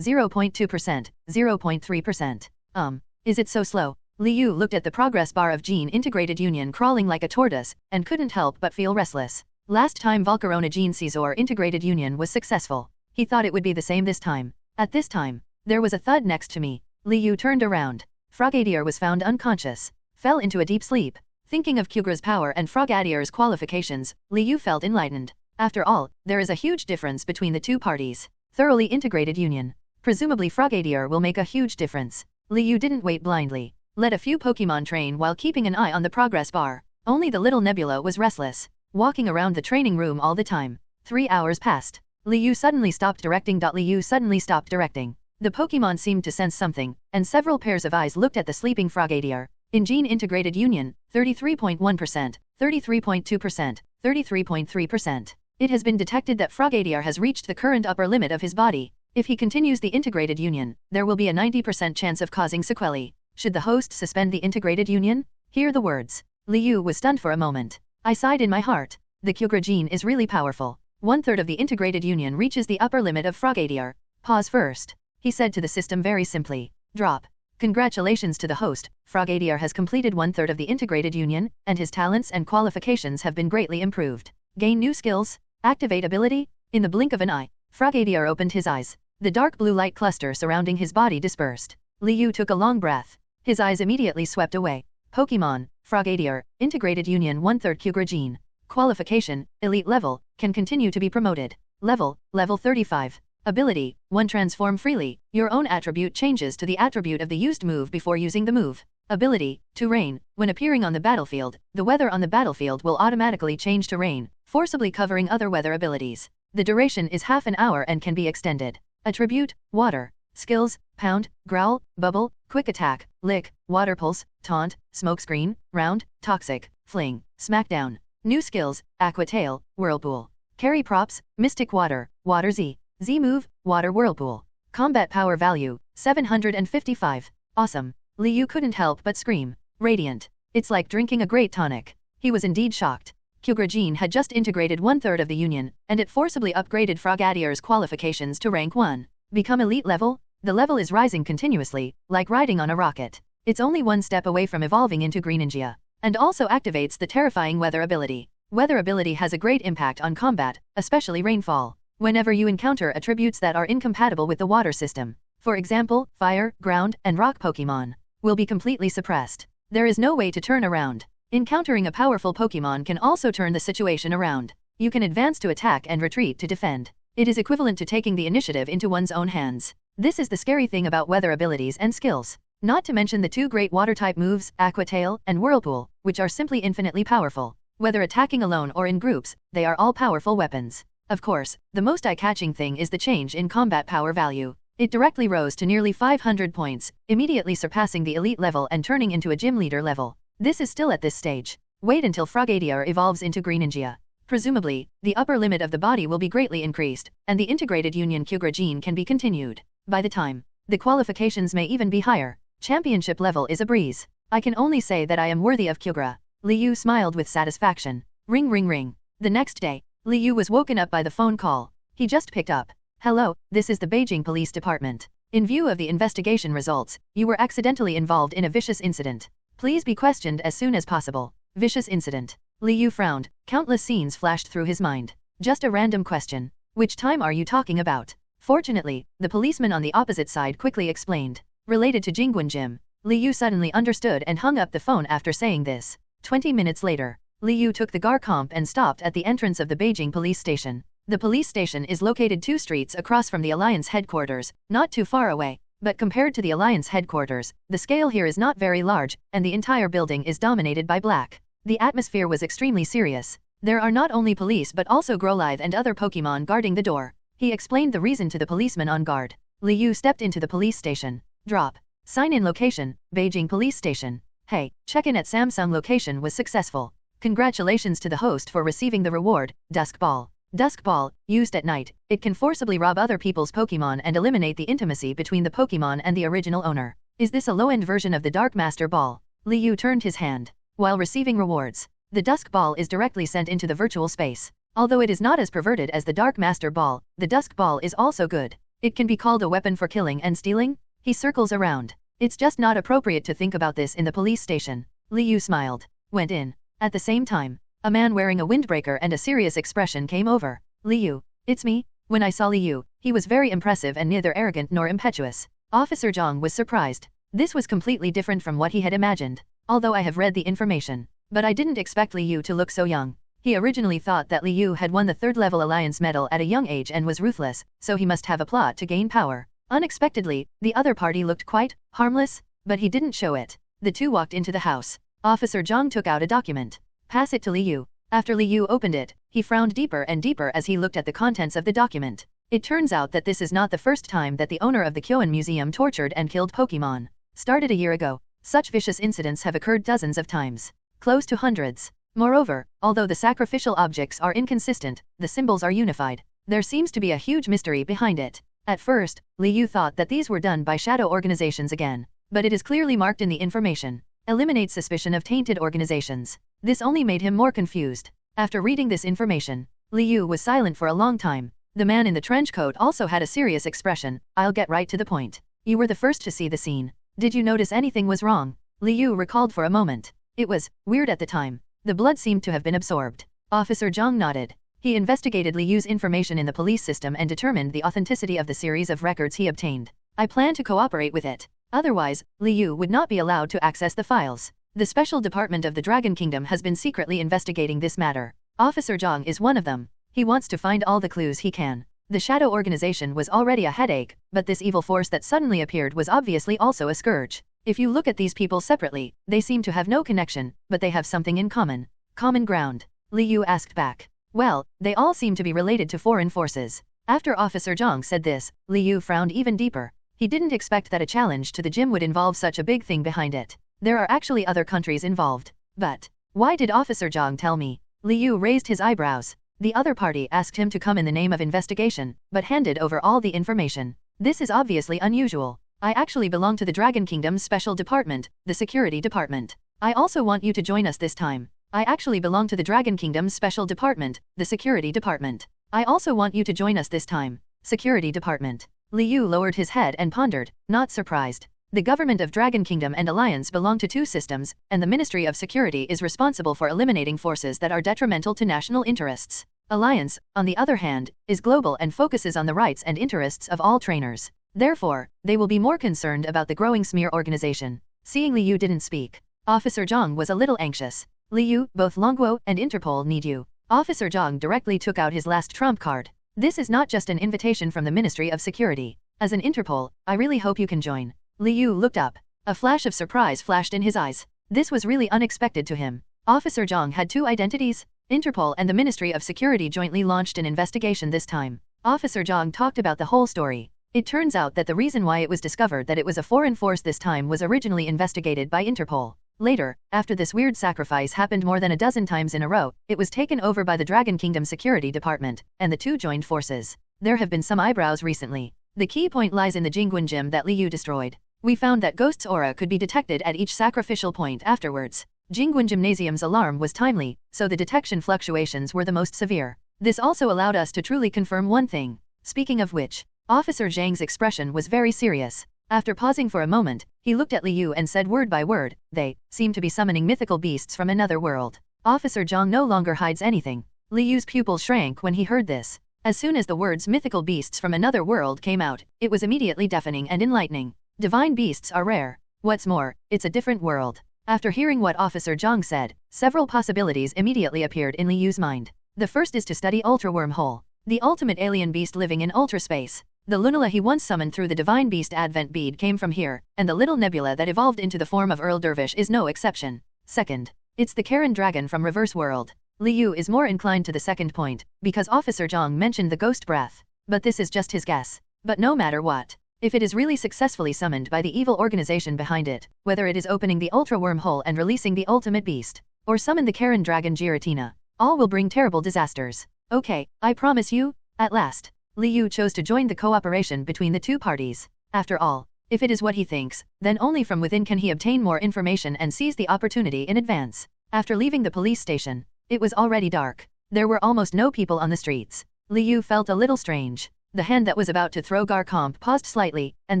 0.2%, 0.3%. Is it so slow? Liu looked at the progress bar of gene integrated union crawling like a tortoise, and couldn't help but feel restless. Last time Volcarona gene Caesar integrated union was successful. He thought it would be the same this time. At this time, there was a thud next to me. Liu turned around. Frogadier was found unconscious. Fell into a deep sleep. Thinking of Kyugra's power and Frogadier's qualifications, Liu felt enlightened. After all, there is a huge difference between the two parties. Thoroughly integrated union. Presumably Frogadier will make a huge difference. Liu didn't wait blindly. Let a few Pokémon train while keeping an eye on the progress bar. Only the little Nebula was restless, walking around the training room all the time. 3 hours passed. Liu suddenly stopped directing. The Pokémon seemed to sense something, and several pairs of eyes looked at the sleeping Frogadier. In gene integrated union, 33.1%, 33.2%, 33.3%. It has been detected that Frogadier has reached the current upper limit of his body. If he continues the integrated union, there will be a 90% chance of causing sequelae. Should the host suspend the integrated union? Hear the words. Liu was stunned for a moment. I sighed in my heart. The Kyugra gene is really powerful. 1/3 of the integrated union reaches the upper limit of Frogadier. Pause first. He said to the system very simply. Drop. Congratulations to the host. Frogadier has completed 1/3 of the integrated union, and his talents and qualifications have been greatly improved. Gain new skills. Activate ability. In the blink of an eye, Frogadier opened his eyes. The dark blue light cluster surrounding his body dispersed. Liu took a long breath. His eyes immediately swept away. Pokémon, Frogadier, integrated union 1/3 Kyugra gene. Qualification, elite level, can continue to be promoted. Level 35. Ability, 1 transform freely. Your own attribute changes to the attribute of the used move before using the move. Ability, to rain. When appearing on the battlefield, the weather on the battlefield will automatically change to rain, forcibly covering other weather abilities. The duration is half an hour and can be extended. Attribute, water. Skills, pound, growl, bubble, quick attack, lick, water pulse, taunt, smokescreen, round, toxic, fling, smackdown. New skills, aqua tail, whirlpool. Carry props, mystic water, water Z. Z move, water whirlpool. Combat power value, 755. Awesome. Liu couldn't help but scream. Radiant. It's like drinking a great tonic. He was indeed shocked. Kyugra gene had just integrated 1/3 of the union, and it forcibly upgraded Frogadier's qualifications to rank 1. Become elite level? The level is rising continuously, like riding on a rocket. It's only one step away from evolving into Greninja, and also activates the terrifying weather ability. Weather ability has a great impact on combat, especially rainfall. Whenever you encounter attributes that are incompatible with the water system, for example, fire, ground, and rock Pokémon, will be completely suppressed. There is no way to turn around. Encountering a powerful Pokémon can also turn the situation around. You can advance to attack and retreat to defend. It is equivalent to taking the initiative into one's own hands. This is the scary thing about weather abilities and skills. Not to mention the 2 great water-type moves, Aqua Tail and Whirlpool, which are simply infinitely powerful. Whether attacking alone or in groups, they are all powerful weapons. Of course, the most eye-catching thing is the change in combat power value. It directly rose to nearly 500 points, immediately surpassing the elite level and turning into a gym leader level. This is still at this stage. Wait until Frogadier evolves into Greninja. Presumably, the upper limit of the body will be greatly increased, and the integrated Union Kyogre gene can be continued. By the time, the qualifications may even be higher. Championship level is a breeze. I can only say that I am worthy of Kyogre. Liu smiled with satisfaction. Ring ring ring. The next day, Liu was woken up by the phone call. He just picked up. Hello, this is the Beijing Police Department. In view of the investigation results, you were accidentally involved in a vicious incident. Please be questioned as soon as possible. Vicious incident. Liu frowned. Countless scenes flashed through his mind. Just a random question. Which time are you talking about? Fortunately, the policeman on the opposite side quickly explained. Related to Jingguan Gym. Liu suddenly understood and hung up the phone after saying this. 20 minutes later, Liu took the GAR comp and stopped at the entrance of the Beijing police station. The police station is located 2 streets across from the Alliance headquarters, not too far away. But compared to the Alliance headquarters, the scale here is not very large, and the entire building is dominated by black. The atmosphere was extremely serious. There are not only police but also Growlithe and other Pokémon guarding the door. He explained the reason to the policeman on guard. Liu stepped into the police station. Drop. Sign-in location, Beijing Police Station. Hey, check-in at Samsung location was successful. Congratulations to the host for receiving the reward, Dusk Ball. Dusk Ball, used at night, it can forcibly rob other people's Pokémon and eliminate the intimacy between the Pokémon and the original owner. Is this a low-end version of the Dark Master Ball? Liu turned his hand. While receiving rewards, the Dusk Ball is directly sent into the virtual space. Although it is not as perverted as the Dark Master Ball, the Dusk Ball is also good. It can be called a weapon for killing and stealing? He circles around. It's just not appropriate to think about this in the police station. Liu smiled. Went in. At the same time, a man wearing a windbreaker and a serious expression came over. Liu. It's me. When I saw Liu, he was very impressive and neither arrogant nor impetuous. Officer Zhang was surprised. This was completely different from what he had imagined. Although I have read the information, but I didn't expect Liu to look so young. He originally thought that Liu had won the 3rd level Alliance medal at a young age and was ruthless, so he must have a plot to gain power. Unexpectedly, the other party looked quite harmless, but he didn't show it. The two walked into the house. Officer Zhang took out a document. Pass it to Liu. After Liu opened it, he frowned deeper and deeper as he looked at the contents of the document. It turns out that this is not the first time that the owner of the Kyoan Museum tortured and killed Pokémon. Started a year ago. Such vicious incidents have occurred dozens of times. Close to hundreds. Moreover, although the sacrificial objects are inconsistent, the symbols are unified. There seems to be a huge mystery behind it. At first, Liu thought that these were done by shadow organizations again, but it is clearly marked in the information. Eliminate suspicion of tainted organizations. This only made him more confused. After reading this information, Liu was silent for a long time. The man in the trench coat also had a serious expression. I'll get right to the point. You were the first to see the scene. Did you notice anything was wrong? Liu recalled for a moment. It was weird at the time. The blood seemed to have been absorbed. Officer Zhang nodded. He investigated Liu's information in the police system and determined the authenticity of the series of records he obtained. I plan to cooperate with it. Otherwise, Liu would not be allowed to access the files. The special department of the Dragon Kingdom has been secretly investigating this matter. Officer Zhang is one of them. He wants to find all the clues he can. The shadow organization was already a headache, but this evil force that suddenly appeared was obviously also a scourge. If you look at these people separately, they seem to have no connection, but they have something in common. Common ground? Liu asked back. Well, they all seem to be related to foreign forces. After Officer Zhang said this, Liu frowned even deeper. He didn't expect that a challenge to the gym would involve such a big thing behind it. There are actually other countries involved. But why did Officer Zhang tell me? Liu raised his eyebrows. The other party asked him to come in the name of investigation, but handed over all the information. This is obviously unusual. I actually belong to the Dragon Kingdom's special department, the security department. I also want you to join us this time. I actually belong to the Dragon Kingdom's special department, the security department. I also want you to join us this time. Security department. Liu lowered his head and pondered, not surprised. The government of Dragon Kingdom and Alliance belong to two systems, and the Ministry of Security is responsible for eliminating forces that are detrimental to national interests. Alliance, on the other hand, is global and focuses on the rights and interests of all trainers. Therefore, they will be more concerned about the growing smear organization. Seeing Liu didn't speak, Officer Zhang was a little anxious. Liu, both Longguo and Interpol need you. Officer Zhang directly took out his last trump card. This is not just an invitation from the Ministry of Security. As an Interpol, I really hope you can join. Liu looked up. A flash of surprise flashed in his eyes. This was really unexpected to him. Officer Zhang had two identities? Interpol and the Ministry of Security jointly launched an investigation this time. Officer Zhang talked about the whole story. It turns out that the reason why it was discovered that it was a foreign force this time was originally investigated by Interpol. Later, after this weird sacrifice happened more than a dozen times in a row, it was taken over by the Dragon Kingdom Security Department, and the two joined forces. There have been some eyebrows recently. The key point lies in the Jingguan gem that Liu destroyed. We found that Ghost's aura could be detected at each sacrificial point afterwards. Jingguan Gymnasium's alarm was timely, so the detection fluctuations were the most severe. This also allowed us to truly confirm one thing. Speaking of which, Officer Zhang's expression was very serious. After pausing for a moment, he looked at Liu and said word by word, "They seem to be summoning mythical beasts from another world." Officer Zhang no longer hides anything. Liu's pupils shrank when he heard this. As soon as the words mythical beasts from another world came out, it was immediately deafening and enlightening. Divine beasts are rare. What's more, it's a different world. After hearing what Officer Zhang said, several possibilities immediately appeared in Liu's mind. The first is to study Ultra Wormhole, the ultimate alien beast living in ultra space. The Lunala he once summoned through the Divine Beast Advent Bead came from here, and the little nebula that evolved into the form of Earl Dervish is no exception. Second, it's the Karen Dragon from Reverse World. Liu is more inclined to the second point, because Officer Zhang mentioned the ghost breath. But this is just his guess. But no matter what, if it is really successfully summoned by the evil organization behind it, whether it is opening the Ultra Wormhole and releasing the ultimate beast, or summon the Karen Dragon Giratina, all will bring terrible disasters. Okay, I promise you. At last, Liu chose to join the cooperation between the two parties. After all, if it is what he thinks, then only from within can he obtain more information and seize the opportunity in advance. After leaving the police station, it was already dark. There were almost no people on the streets. Liu felt a little strange. The hand that was about to throw Garcomp paused slightly, and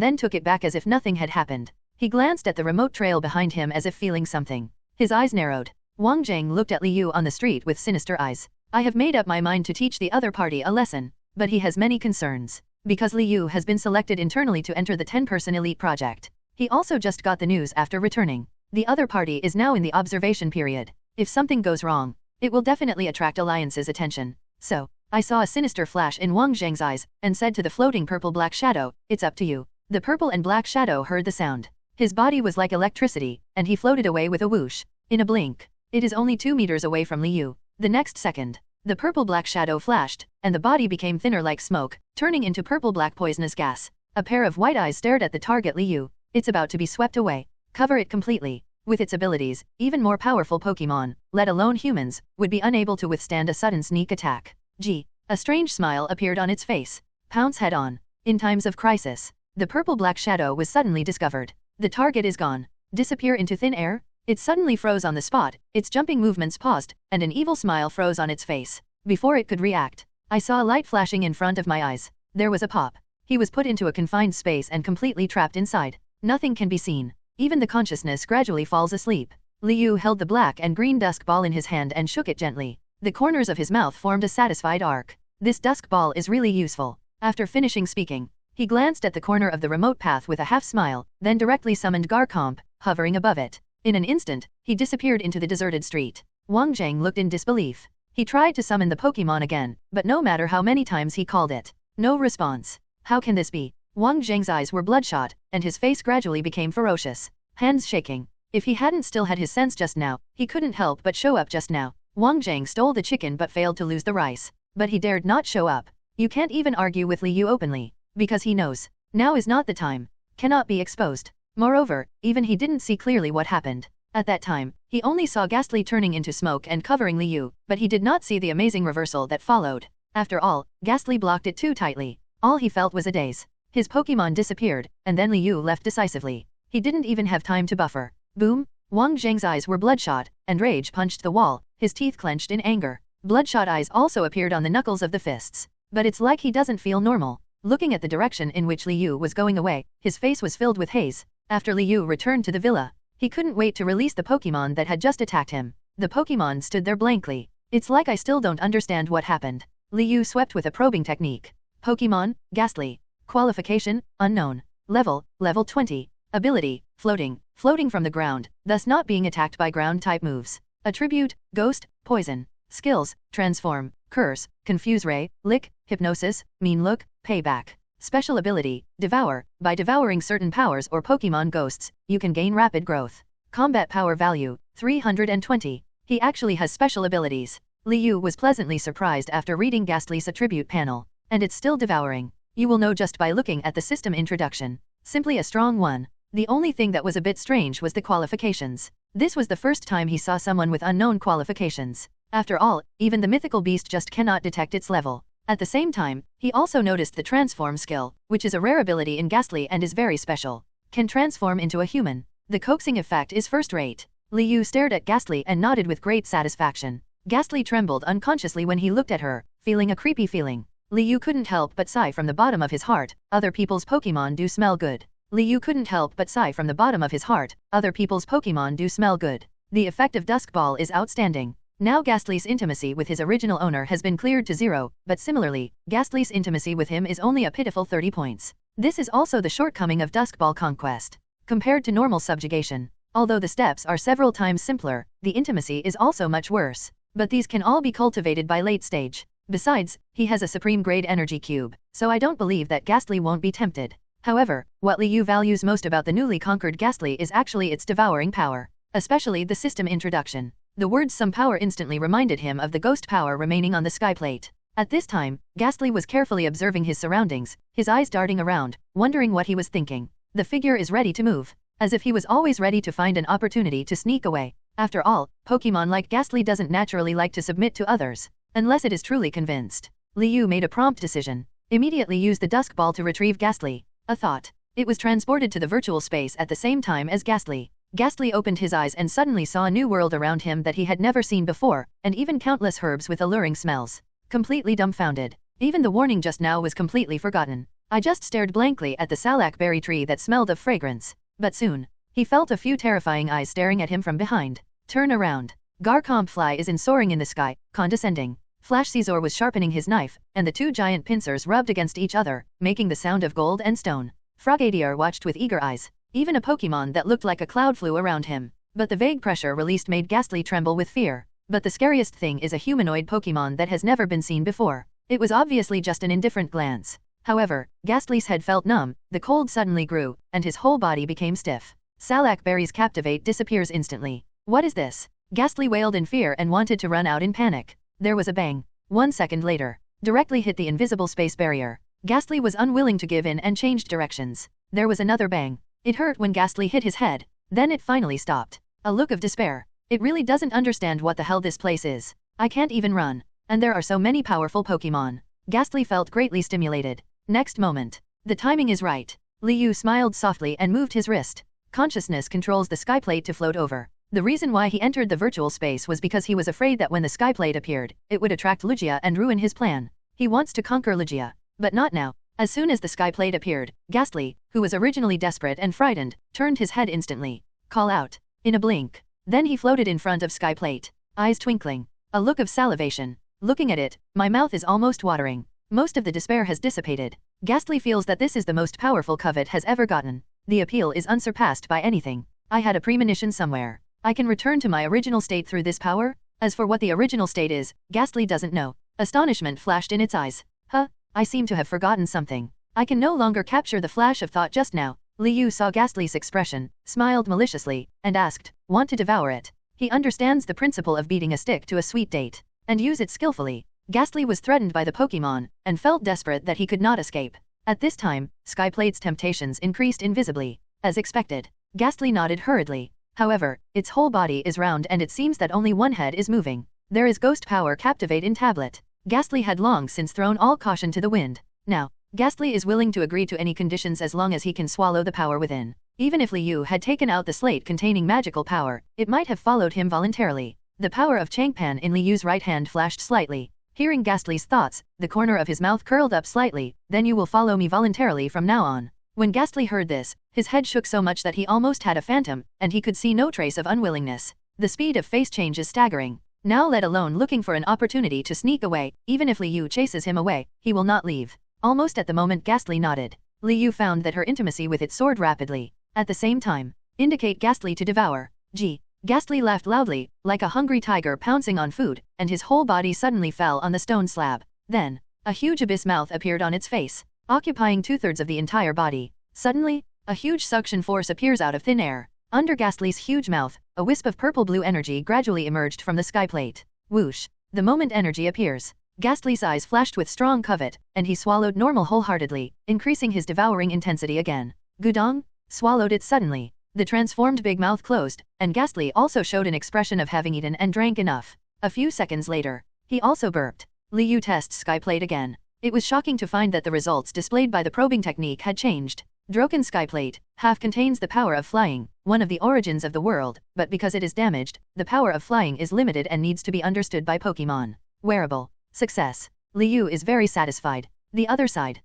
then took it back as if nothing had happened. He glanced at the remote trail behind him as if feeling something. His eyes narrowed. Wang Zheng looked at Liu on the street with sinister eyes. I have made up my mind to teach the other party a lesson. But he has many concerns. Because Liu has been selected internally to enter the 10-person elite project. He also just got the news after returning. The other party is now in the observation period. If something goes wrong, it will definitely attract Alliance's attention. So, I saw a sinister flash in Wang Zheng's eyes, and said to the floating purple-black shadow, "It's up to you." The purple and black shadow heard the sound. His body was like electricity, and he floated away with a whoosh. In a blink. It is only 2 meters away from Liu. The next second, the purple-black shadow flashed, and the body became thinner like smoke, turning into purple-black poisonous gas. A pair of white eyes stared at the target Liu. It's about to be swept away. Cover it completely. With its abilities, even more powerful Pokémon, let alone humans, would be unable to withstand a sudden sneak attack. Gee. A strange smile appeared on its face. Pounce head on. In times of crisis, the purple-black shadow was suddenly discovered. The target is gone. Disappear into thin air? It suddenly froze on the spot, its jumping movements paused, and an evil smile froze on its face. Before it could react, I saw a light flashing in front of my eyes. There was a pop. He was put into a confined space and completely trapped inside. Nothing can be seen. Even the consciousness gradually falls asleep. Liu held the black and green dusk ball in his hand and shook it gently. The corners of his mouth formed a satisfied arc. This dusk ball is really useful. After finishing speaking, he glanced at the corner of the remote path with a half smile, then directly summoned Garcomp, hovering above it. In an instant, he disappeared into the deserted street. Wang Zheng looked in disbelief. He tried to summon the Pokémon again, but no matter how many times he called it, no response. How can this be? Wang Zheng's eyes were bloodshot, and his face gradually became ferocious. Hands shaking. If he hadn't still had his sense just now, he couldn't help but show up just now. Wang Zheng stole the chicken but failed to lose the rice. But he dared not show up. You can't even argue with Liu openly. Because he knows. Now is not the time. Cannot be exposed. Moreover, even he didn't see clearly what happened. At that time, he only saw Ghastly turning into smoke and covering Liu, but he did not see the amazing reversal that followed. After all, Ghastly blocked it too tightly. All he felt was a daze. His Pokémon disappeared, and then Liu left decisively. He didn't even have time to buffer. Boom! Wang Zheng's eyes were bloodshot, and rage punched the wall, his teeth clenched in anger. Bloodshot eyes also appeared on the knuckles of the fists. But it's like he doesn't feel normal. Looking at the direction in which Liu was going away, his face was filled with haze. After Liu returned to the villa, he couldn't wait to release the Pokémon that had just attacked him. The Pokémon stood there blankly. It's like I still don't understand what happened. Liu swept with a probing technique. Pokémon, Ghastly. Qualification, unknown. Level 20. Ability, floating from the ground, thus not being attacked by ground-type moves. Attribute, ghost, poison. Skills, transform, curse, confuse ray, lick, hypnosis, mean look, payback. Special ability, devour. By devouring certain powers or Pokémon ghosts, you can gain rapid growth. Combat power value, 320. He actually has special abilities. Liu was pleasantly surprised after reading Ghastly's attribute panel. And it's still devouring. You will know just by looking at the system introduction. Simply a strong one. The only thing that was a bit strange was the qualifications. This was the first time he saw someone with unknown qualifications. After all, even the mythical beast just cannot detect its level. At the same time, he also noticed the transform skill, which is a rare ability in Ghastly and is very special. Can transform into a human. The coaxing effect is first-rate. Liu stared at Ghastly and nodded with great satisfaction. Ghastly trembled unconsciously when he looked at her, feeling a creepy feeling. Liu couldn't help but sigh from the bottom of his heart, other people's Pokémon do smell good. Liu couldn't help but sigh from the bottom of his heart, other people's Pokémon do smell good. The effect of Dusk Ball is outstanding. Now Ghastly's intimacy with his original owner has been cleared to 0, but similarly, Ghastly's intimacy with him is only a pitiful 30 points. This is also the shortcoming of Dusk Ball conquest. Compared to normal subjugation, although the steps are several times simpler, the intimacy is also much worse. But these can all be cultivated by late stage. Besides, he has a supreme grade energy cube, so I don't believe that Ghastly won't be tempted. However, what Liu values most about the newly conquered Ghastly is actually its devouring power, especially the system introduction. The words some power instantly reminded him of the ghost power remaining on the sky plate. At this time, Ghastly was carefully observing his surroundings, his eyes darting around, wondering what he was thinking. The figure is ready to move, as if he was always ready to find an opportunity to sneak away. After all, Pokémon like Ghastly doesn't naturally like to submit to others, unless it is truly convinced. Liu made a prompt decision. Immediately used the Dusk Ball to retrieve Ghastly. A thought. It was transported to the virtual space at the same time as Ghastly. Ghastly opened his eyes and suddenly saw a new world around him that he had never seen before, and even countless herbs with alluring smells. Completely dumbfounded. Even the warning just now was completely forgotten. I just stared blankly at the Salak berry tree that smelled of fragrance. But soon, he felt a few terrifying eyes staring at him from behind. Turn around. Garchomp Fly is soaring in the sky, condescending. Flash Caesar was sharpening his knife, and the two giant pincers rubbed against each other, making the sound of gold and stone. Frogadier watched with eager eyes. Even a Pokémon that looked like a cloud flew around him. But the vague pressure released made Ghastly tremble with fear. But the scariest thing is a humanoid Pokémon that has never been seen before. It was obviously just an indifferent glance. However, Ghastly's head felt numb, the cold suddenly grew, and his whole body became stiff. Salak Berry's Captivate disappears instantly. What is this? Ghastly wailed in fear and wanted to run out in panic. There was a bang. 1 second later, directly hit the invisible space barrier. Ghastly was unwilling to give in and changed directions. There was another bang. It hurt when Ghastly hit his head. Then it finally stopped. A look of despair. It really doesn't understand what the hell this place is. I can't even run. And there are so many powerful Pokémon. Ghastly felt greatly stimulated. Next moment. The timing is right. Liu smiled softly and moved his wrist. Consciousness controls the skyplate to float over. The reason why he entered the virtual space was because he was afraid that when the skyplate appeared, it would attract Lugia and ruin his plan. He wants to conquer Lugia. But not now. As soon as the skyplate appeared, Ghastly, who was originally desperate and frightened, turned his head instantly. Call out. In a blink. Then he floated in front of skyplate. Eyes twinkling. A look of salivation. Looking at it, my mouth is almost watering. Most of the despair has dissipated. Ghastly feels that this is the most powerful Covet has ever gotten. The appeal is unsurpassed by anything. I had a premonition somewhere. I can return to my original state through this power? As for what the original state is, Ghastly doesn't know. Astonishment flashed in its eyes. Huh? I seem to have forgotten something. I can no longer capture the flash of thought just now. Liu saw Ghastly's expression, smiled maliciously, and asked, want to devour it? He understands the principle of beating a stick to a sweet date, and use it skillfully. Ghastly was threatened by the Pokémon, and felt desperate that he could not escape. At this time, Skyplate's temptations increased invisibly. As expected, Ghastly nodded hurriedly. However, its whole body is round and it seems that only one head is moving. There is ghost power Captivate in tablet. Ghastly had long since thrown all caution to the wind. Now, Ghastly is willing to agree to any conditions as long as he can swallow the power within. Even if Liu had taken out the slate containing magical power, it might have followed him voluntarily. The power of Changpan in Liu's right hand flashed slightly. Hearing Ghastly's thoughts, the corner of his mouth curled up slightly. Then you will follow me voluntarily from now on. When Ghastly heard this, his head shook so much that he almost had a phantom, and he could see no trace of unwillingness. The speed of face change is staggering. Now let alone looking for an opportunity to sneak away, even if Liu chases him away, he will not leave. Almost at the moment Ghastly nodded. Liu found that her intimacy with it soared rapidly. At the same time, indicate Ghastly to devour. Gee. Ghastly laughed loudly, like a hungry tiger pouncing on food, and his whole body suddenly fell on the stone slab. Then, a huge abyss mouth appeared on its face, occupying 2/3 of the entire body. Suddenly, a huge suction force appears out of thin air. Under Ghastly's huge mouth, a wisp of purple-blue energy gradually emerged from the skyplate. Whoosh. The moment energy appears, Ghastly's eyes flashed with strong covet, and he swallowed normal wholeheartedly, increasing his devouring intensity again. Gudong swallowed it suddenly. The transformed big mouth closed, and Ghastly also showed an expression of having eaten and drank enough. A few seconds later, he also burped. Liu tests Skyplate again. It was shocking to find that the results displayed by the probing technique had changed. Droken Skyplate half contains the power of flying, one of the origins of the world, but because it is damaged, the power of flying is limited and needs to be understood by Pokémon. Wearable. Success. Liu is very satisfied. The other side.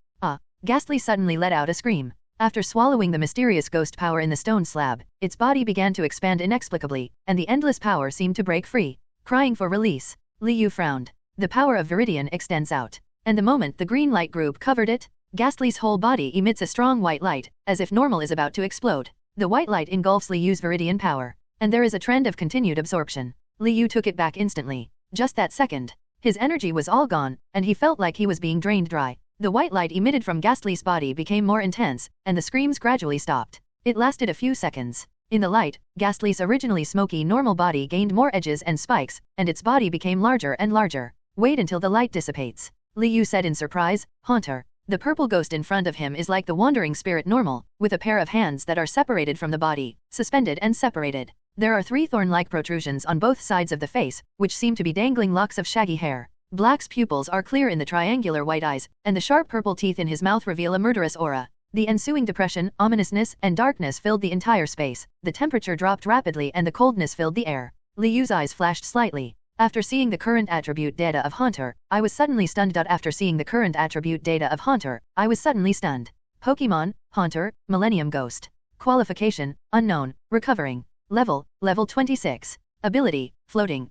Ghastly suddenly let out a scream. After swallowing the mysterious ghost power in the stone slab, its body began to expand inexplicably, and the endless power seemed to break free. Crying for release, Liu frowned. The power of Viridian extends out. And the moment the green light group covered it, Ghastly's whole body emits a strong white light, as if normal is about to explode. The white light engulfs Liu's Viridian power, and there is a trend of continued absorption. Liu took it back instantly. Just that second. His energy was all gone, and he felt like he was being drained dry. The white light emitted from Ghastly's body became more intense, and the screams gradually stopped. It lasted a few seconds. In the light, Ghastly's originally smoky normal body gained more edges and spikes, and its body became larger and larger. Wait until the light dissipates, Liu said in surprise. Haunter. The purple ghost in front of him is like the wandering spirit normal, with a pair of hands that are separated from the body, suspended and separated. There are 3 thorn-like protrusions on both sides of the face, which seem to be dangling locks of shaggy hair. Black's pupils are clear in the triangular white eyes, and the sharp purple teeth in his mouth reveal a murderous aura. The ensuing depression, ominousness, and darkness filled the entire space. The temperature dropped rapidly and the coldness filled the air. Liu's eyes flashed slightly. After seeing the current attribute data of Haunter, I was suddenly stunned. After seeing the current attribute data of Haunter, I was suddenly stunned. Pokémon, Haunter, Millennium Ghost. Qualification, unknown, recovering. Level 26. Ability, floating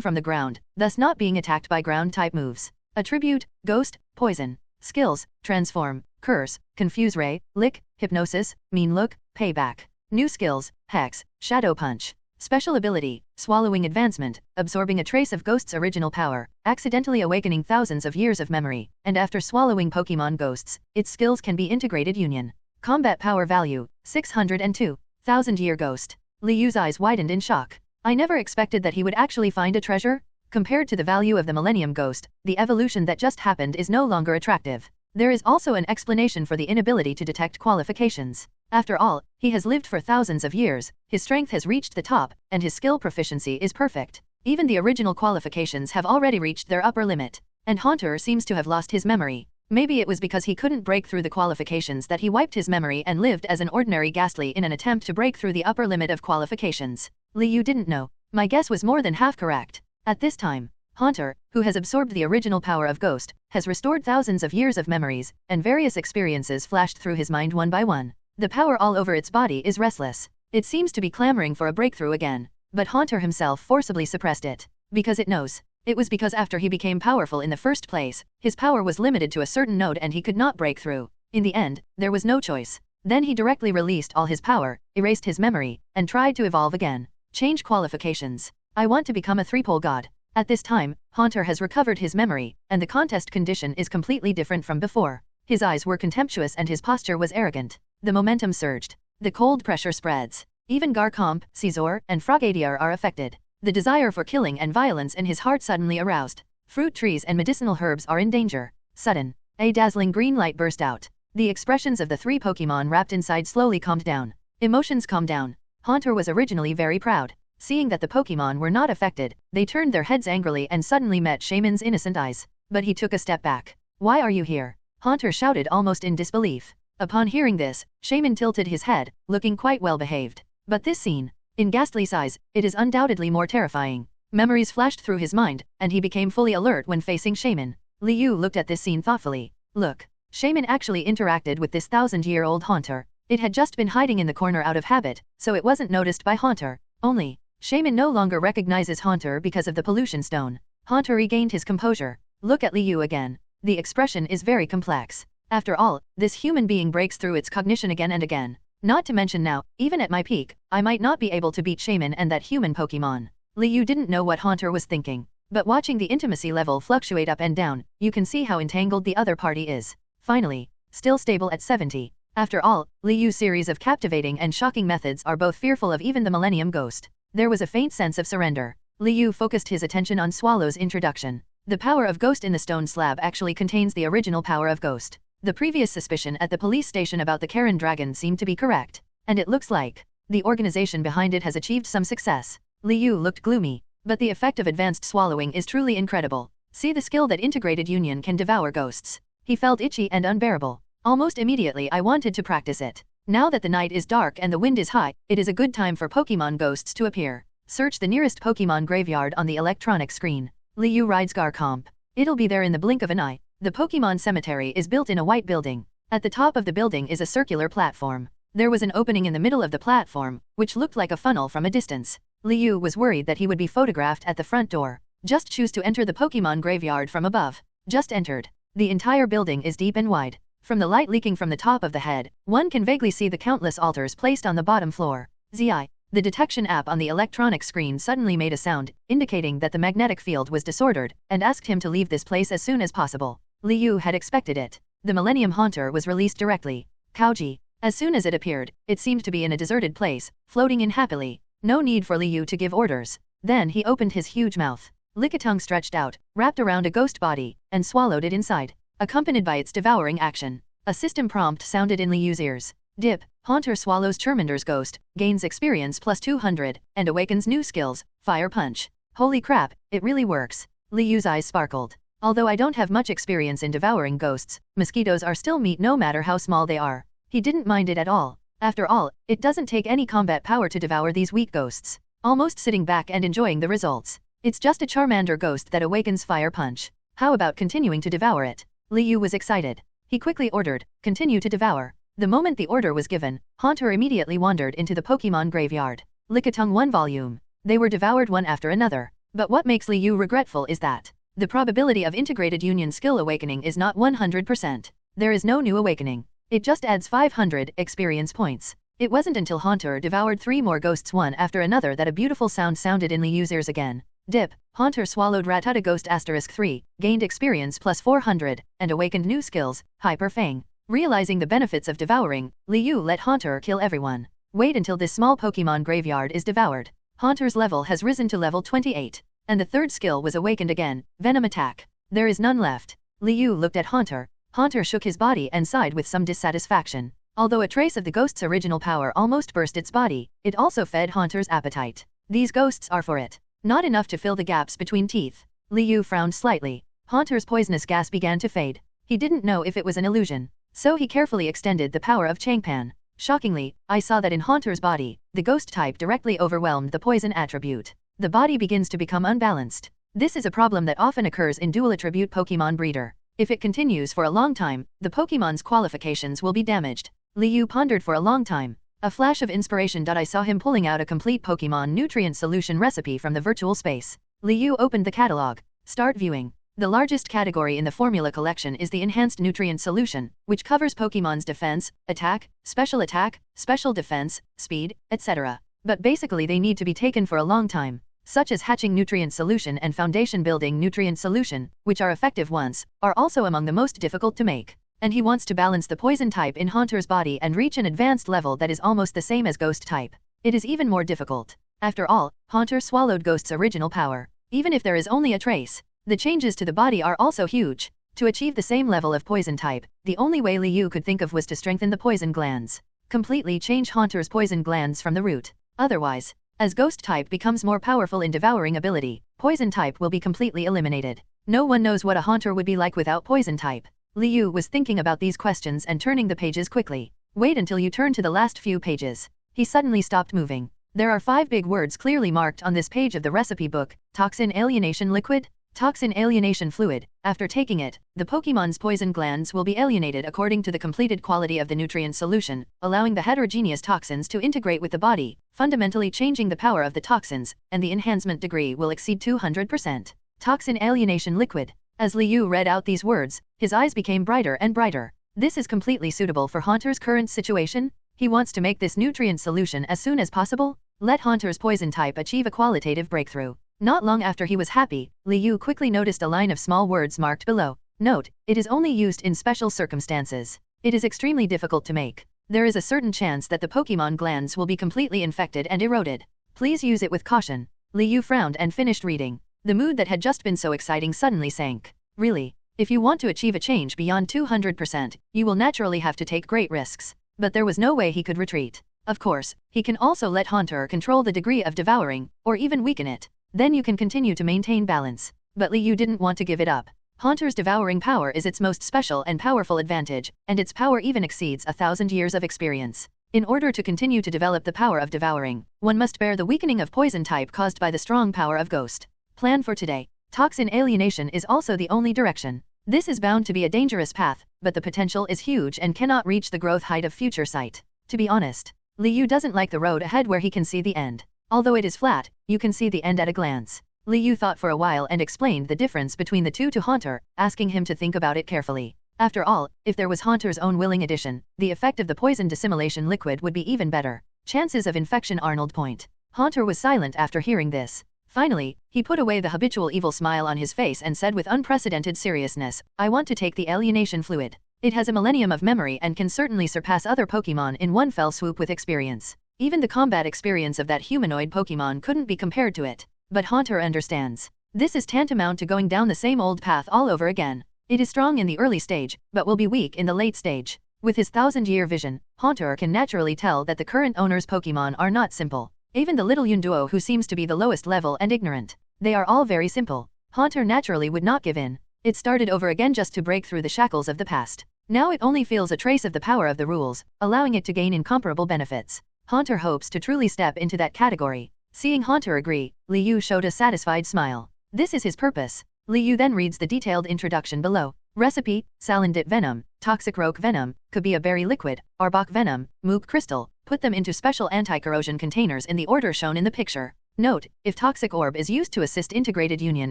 from the ground, thus not being attacked by ground-type moves. Attribute, ghost, poison. Skills, transform, curse, confuse ray, lick, hypnosis, mean look, payback. New skills, hex, shadow punch. Special ability, swallowing advancement, absorbing a trace of Ghost's original power, accidentally awakening thousands of years of memory, and after swallowing Pokémon Ghosts, its skills can be integrated union. Combat power value, 602. 1000-year Ghost. Liu's eyes widened in shock. I never expected that he would actually find a treasure. Compared to the value of the Millennium Ghost, the evolution that just happened is no longer attractive. There is also an explanation for the inability to detect qualifications. After all, he has lived for thousands of years, his strength has reached the top, and his skill proficiency is perfect. Even the original qualifications have already reached their upper limit. And Haunter seems to have lost his memory. Maybe it was because he couldn't break through the qualifications that he wiped his memory and lived as an ordinary Ghastly in an attempt to break through the upper limit of qualifications. Liu didn't know. My guess was more than half correct. At this time, Haunter, who has absorbed the original power of Ghost, has restored thousands of years of memories, and various experiences flashed through his mind one by one. The power all over its body is restless. It seems to be clamoring for a breakthrough again. But Haunter himself forcibly suppressed it. Because it knows. It was because after he became powerful in the first place, his power was limited to a certain node and he could not break through. In the end, there was no choice. Then he directly released all his power, erased his memory, and tried to evolve again. Change qualifications. I want to become a 3-pole god. At this time, Haunter has recovered his memory, and the contest condition is completely different from before. His eyes were contemptuous and his posture was arrogant. The momentum surged. The cold pressure spreads. Even Garchomp, Caesar, and Frogadier are affected. The desire for killing and violence in his heart suddenly aroused. Fruit trees and medicinal herbs are in danger. Sudden. A dazzling green light burst out. The expressions of the 3 Pokémon wrapped inside slowly calmed down. Emotions calmed down. Haunter was originally very proud. Seeing that the Pokémon were not affected, they turned their heads angrily and suddenly met Shaman's innocent eyes. But he took a step back. Why are you here? Haunter shouted almost in disbelief. Upon hearing this, Shaman tilted his head, looking quite well behaved. But this scene, in Ghastly's eyes, it is undoubtedly more terrifying. Memories flashed through his mind, and he became fully alert when facing Shaman. Liu looked at this scene thoughtfully. Look, Shaman actually interacted with this 1000-year-old Haunter. It had just been hiding in the corner out of habit, so it wasn't noticed by Haunter. Only, Shaman no longer recognizes Haunter because of the pollution stone. Haunter regained his composure. Look at Liu again. The expression is very complex. After all, this human being breaks through its cognition again and again. Not to mention now, even at my peak, I might not be able to beat Shaman and that human Pokémon. Liu didn't know what Haunter was thinking. But watching the intimacy level fluctuate up and down, you can see how entangled the other party is. Finally, still stable at 70. After all, Liu's series of captivating and shocking methods are both fearful of even the Millennium Ghost. There was a faint sense of surrender. Liu focused his attention on Swallow's introduction. The power of Ghost in the stone slab actually contains the original power of Ghost. The previous suspicion at the police station about the Karen dragon seemed to be correct. And it looks like The organization behind it has achieved some success. Liu looked gloomy. But the effect of advanced swallowing is truly incredible. See the skill that integrated union can devour ghosts. He felt itchy and unbearable. Almost immediately I wanted to practice it. Now that the night is dark and the wind is high, it is a good time for Pokémon ghosts to appear. Search the nearest Pokémon graveyard on the electronic screen. Liu rides Garchomp. It'll be there in the blink of an eye. The Pokémon cemetery is built in a white building. At the top of the building is a circular platform. There was an opening in the middle of the platform, which looked like a funnel from a distance. Liu was worried that he would be photographed at the front door. Just choose to enter the Pokémon graveyard from above. Just entered. The entire building is deep and wide. From the light leaking from the top of the head, one can vaguely see the countless altars placed on the bottom floor. ZI. The detection app on the electronic screen suddenly made a sound, indicating that the magnetic field was disordered, and asked him to leave this place as soon as possible. Liu had expected it. The Millennium Haunter was released directly. Kaoji. As soon as it appeared, it seemed to be in a deserted place, floating in happily. No need for Liu to give orders. Then he opened his huge mouth. Lickitung stretched out, wrapped around a ghost body, and swallowed it inside. Accompanied by its devouring action, a system prompt sounded in Liu's ears. Dip. Haunter swallows Charmander's ghost, gains experience plus 200, and awakens new skills, Fire Punch. Holy crap, it really works. Liu's eyes sparkled. Although I don't have much experience in devouring ghosts, mosquitoes are still meat no matter how small they are. He didn't mind it at all. After all, it doesn't take any combat power to devour these weak ghosts. Almost sitting back and enjoying the results. It's just a Charmander ghost that awakens Fire Punch. How about continuing to devour it? Liu was excited. He quickly ordered, continue to devour. The moment the order was given, Haunter immediately wandered into the Pokémon graveyard. Lickitung 1 volume. They were devoured one after another. But what makes Liu regretful is that the probability of integrated union skill awakening is not 100%. There is no new awakening. It just adds 500 experience points. It wasn't until Haunter devoured 3 more ghosts one after another that a beautiful sound sounded in Liu's ears again. Dip. Haunter swallowed Rattata Ghost *3, gained experience plus 400, and awakened new skills, Hyper Fang. Realizing the benefits of devouring, Liu let Haunter kill everyone. Wait until this small Pokémon graveyard is devoured. Haunter's level has risen to level 28. And the third skill was awakened again, Venom Attack. There is none left. Liu looked at Haunter. Haunter shook his body and sighed with some dissatisfaction. Although a trace of the ghost's original power almost burst its body, it also fed Haunter's appetite. These ghosts are for it. Not enough to fill the gaps between teeth. Liu frowned slightly. Haunter's poisonous gas began to fade. He didn't know if it was an illusion. So he carefully extended the power of Changpan. Shockingly, I saw that in Haunter's body, the ghost type directly overwhelmed the poison attribute. The body begins to become unbalanced. This is a problem that often occurs in dual attribute Pokémon breeder. If it continues for a long time, the Pokémon's qualifications will be damaged. Liu pondered for a long time. A flash of inspiration. I saw him pulling out a complete Pokémon nutrient solution recipe from the virtual space. Liu opened the catalog. Start viewing. The largest category in the formula collection is the enhanced nutrient solution, which covers Pokémon's defense, attack, special defense, speed, etc. But basically they need to be taken for a long time, such as hatching nutrient solution and foundation building nutrient solution, which are effective once, are also among the most difficult to make. And he wants to balance the poison type in Haunter's body and reach an advanced level that is almost the same as ghost type. It is even more difficult. After all, Haunter swallowed Ghost's original power. Even if there is only a trace, the changes to the body are also huge. To achieve the same level of poison type, the only way Liu could think of was to strengthen the poison glands. Completely change Haunter's poison glands from the root. Otherwise, as ghost type becomes more powerful in devouring ability, poison type will be completely eliminated. No one knows what a Haunter would be like without poison type. Liu was thinking about these questions and turning the pages quickly. Wait until you turn to the last few pages. He suddenly stopped moving. There are 5 big words clearly marked on this page of the recipe book: Toxin Alienation Liquid, Toxin Alienation Fluid. After taking it, the Pokémon's poison glands will be alienated according to the completed quality of the nutrient solution, allowing the heterogeneous toxins to integrate with the body, fundamentally changing the power of the toxins, and the enhancement degree will exceed 200%. Toxin Alienation Liquid. As Liu read out these words, his eyes became brighter and brighter. This is completely suitable for Haunter's current situation. He wants to make this nutrient solution as soon as possible. Let Haunter's poison type achieve a qualitative breakthrough. Not long after he was happy, Liu quickly noticed a line of small words marked below. Note, it is only used in special circumstances. It is extremely difficult to make. There is a certain chance that the Pokémon glands will be completely infected and eroded. Please use it with caution. Liu frowned and finished reading. The mood that had just been so exciting suddenly sank. Really, if you want to achieve a change beyond 200%, you will naturally have to take great risks. But there was no way he could retreat. Of course, he can also let Haunter control the degree of devouring, or even weaken it. Then you can continue to maintain balance. But Liu didn't want to give it up. Haunter's devouring power is its most special and powerful advantage, and its power even exceeds 1,000 years of experience. In order to continue to develop the power of devouring, one must bear the weakening of poison type caused by the strong power of ghost. Plan for today. Toxin alienation is also the only direction. This is bound to be a dangerous path, but the potential is huge and cannot reach the growth height of future sight. To be honest, Liu doesn't like the road ahead where he can see the end. Although it is flat, you can see the end at a glance. Liu thought for a while and explained the difference between the two to Haunter, asking him to think about it carefully. After all, if there was Haunter's own willing addition, the effect of the poison dissimulation liquid would be even better. Chances of infection Arnold point. Haunter was silent after hearing this. Finally, he put away the habitual evil smile on his face and said with unprecedented seriousness, I want to take the alienation fluid. It has a millennium of memory and can certainly surpass other Pokémon in one fell swoop with experience. Even the combat experience of that humanoid Pokémon couldn't be compared to it. But Haunter understands. This is tantamount to going down the same old path all over again. It is strong in the early stage, but will be weak in the late stage. With his 1,000-year vision, Haunter can naturally tell that the current owner's Pokémon are not simple. Even the little Yunduo who seems to be the lowest level and ignorant. They are all very simple. Haunter naturally would not give in. It started over again just to break through the shackles of the past. Now it only feels a trace of the power of the rules, allowing it to gain incomparable benefits. Haunter hopes to truly step into that category. Seeing Haunter agree, Liu showed a satisfied smile. This is his purpose. Liu then reads the detailed introduction below. Recipe: Salandit venom, toxic roque venom, Kabia berry liquid, Arbok venom, Mook crystal. Put them into special anti-corrosion containers in the order shown in the picture. Note, if toxic orb is used to assist integrated union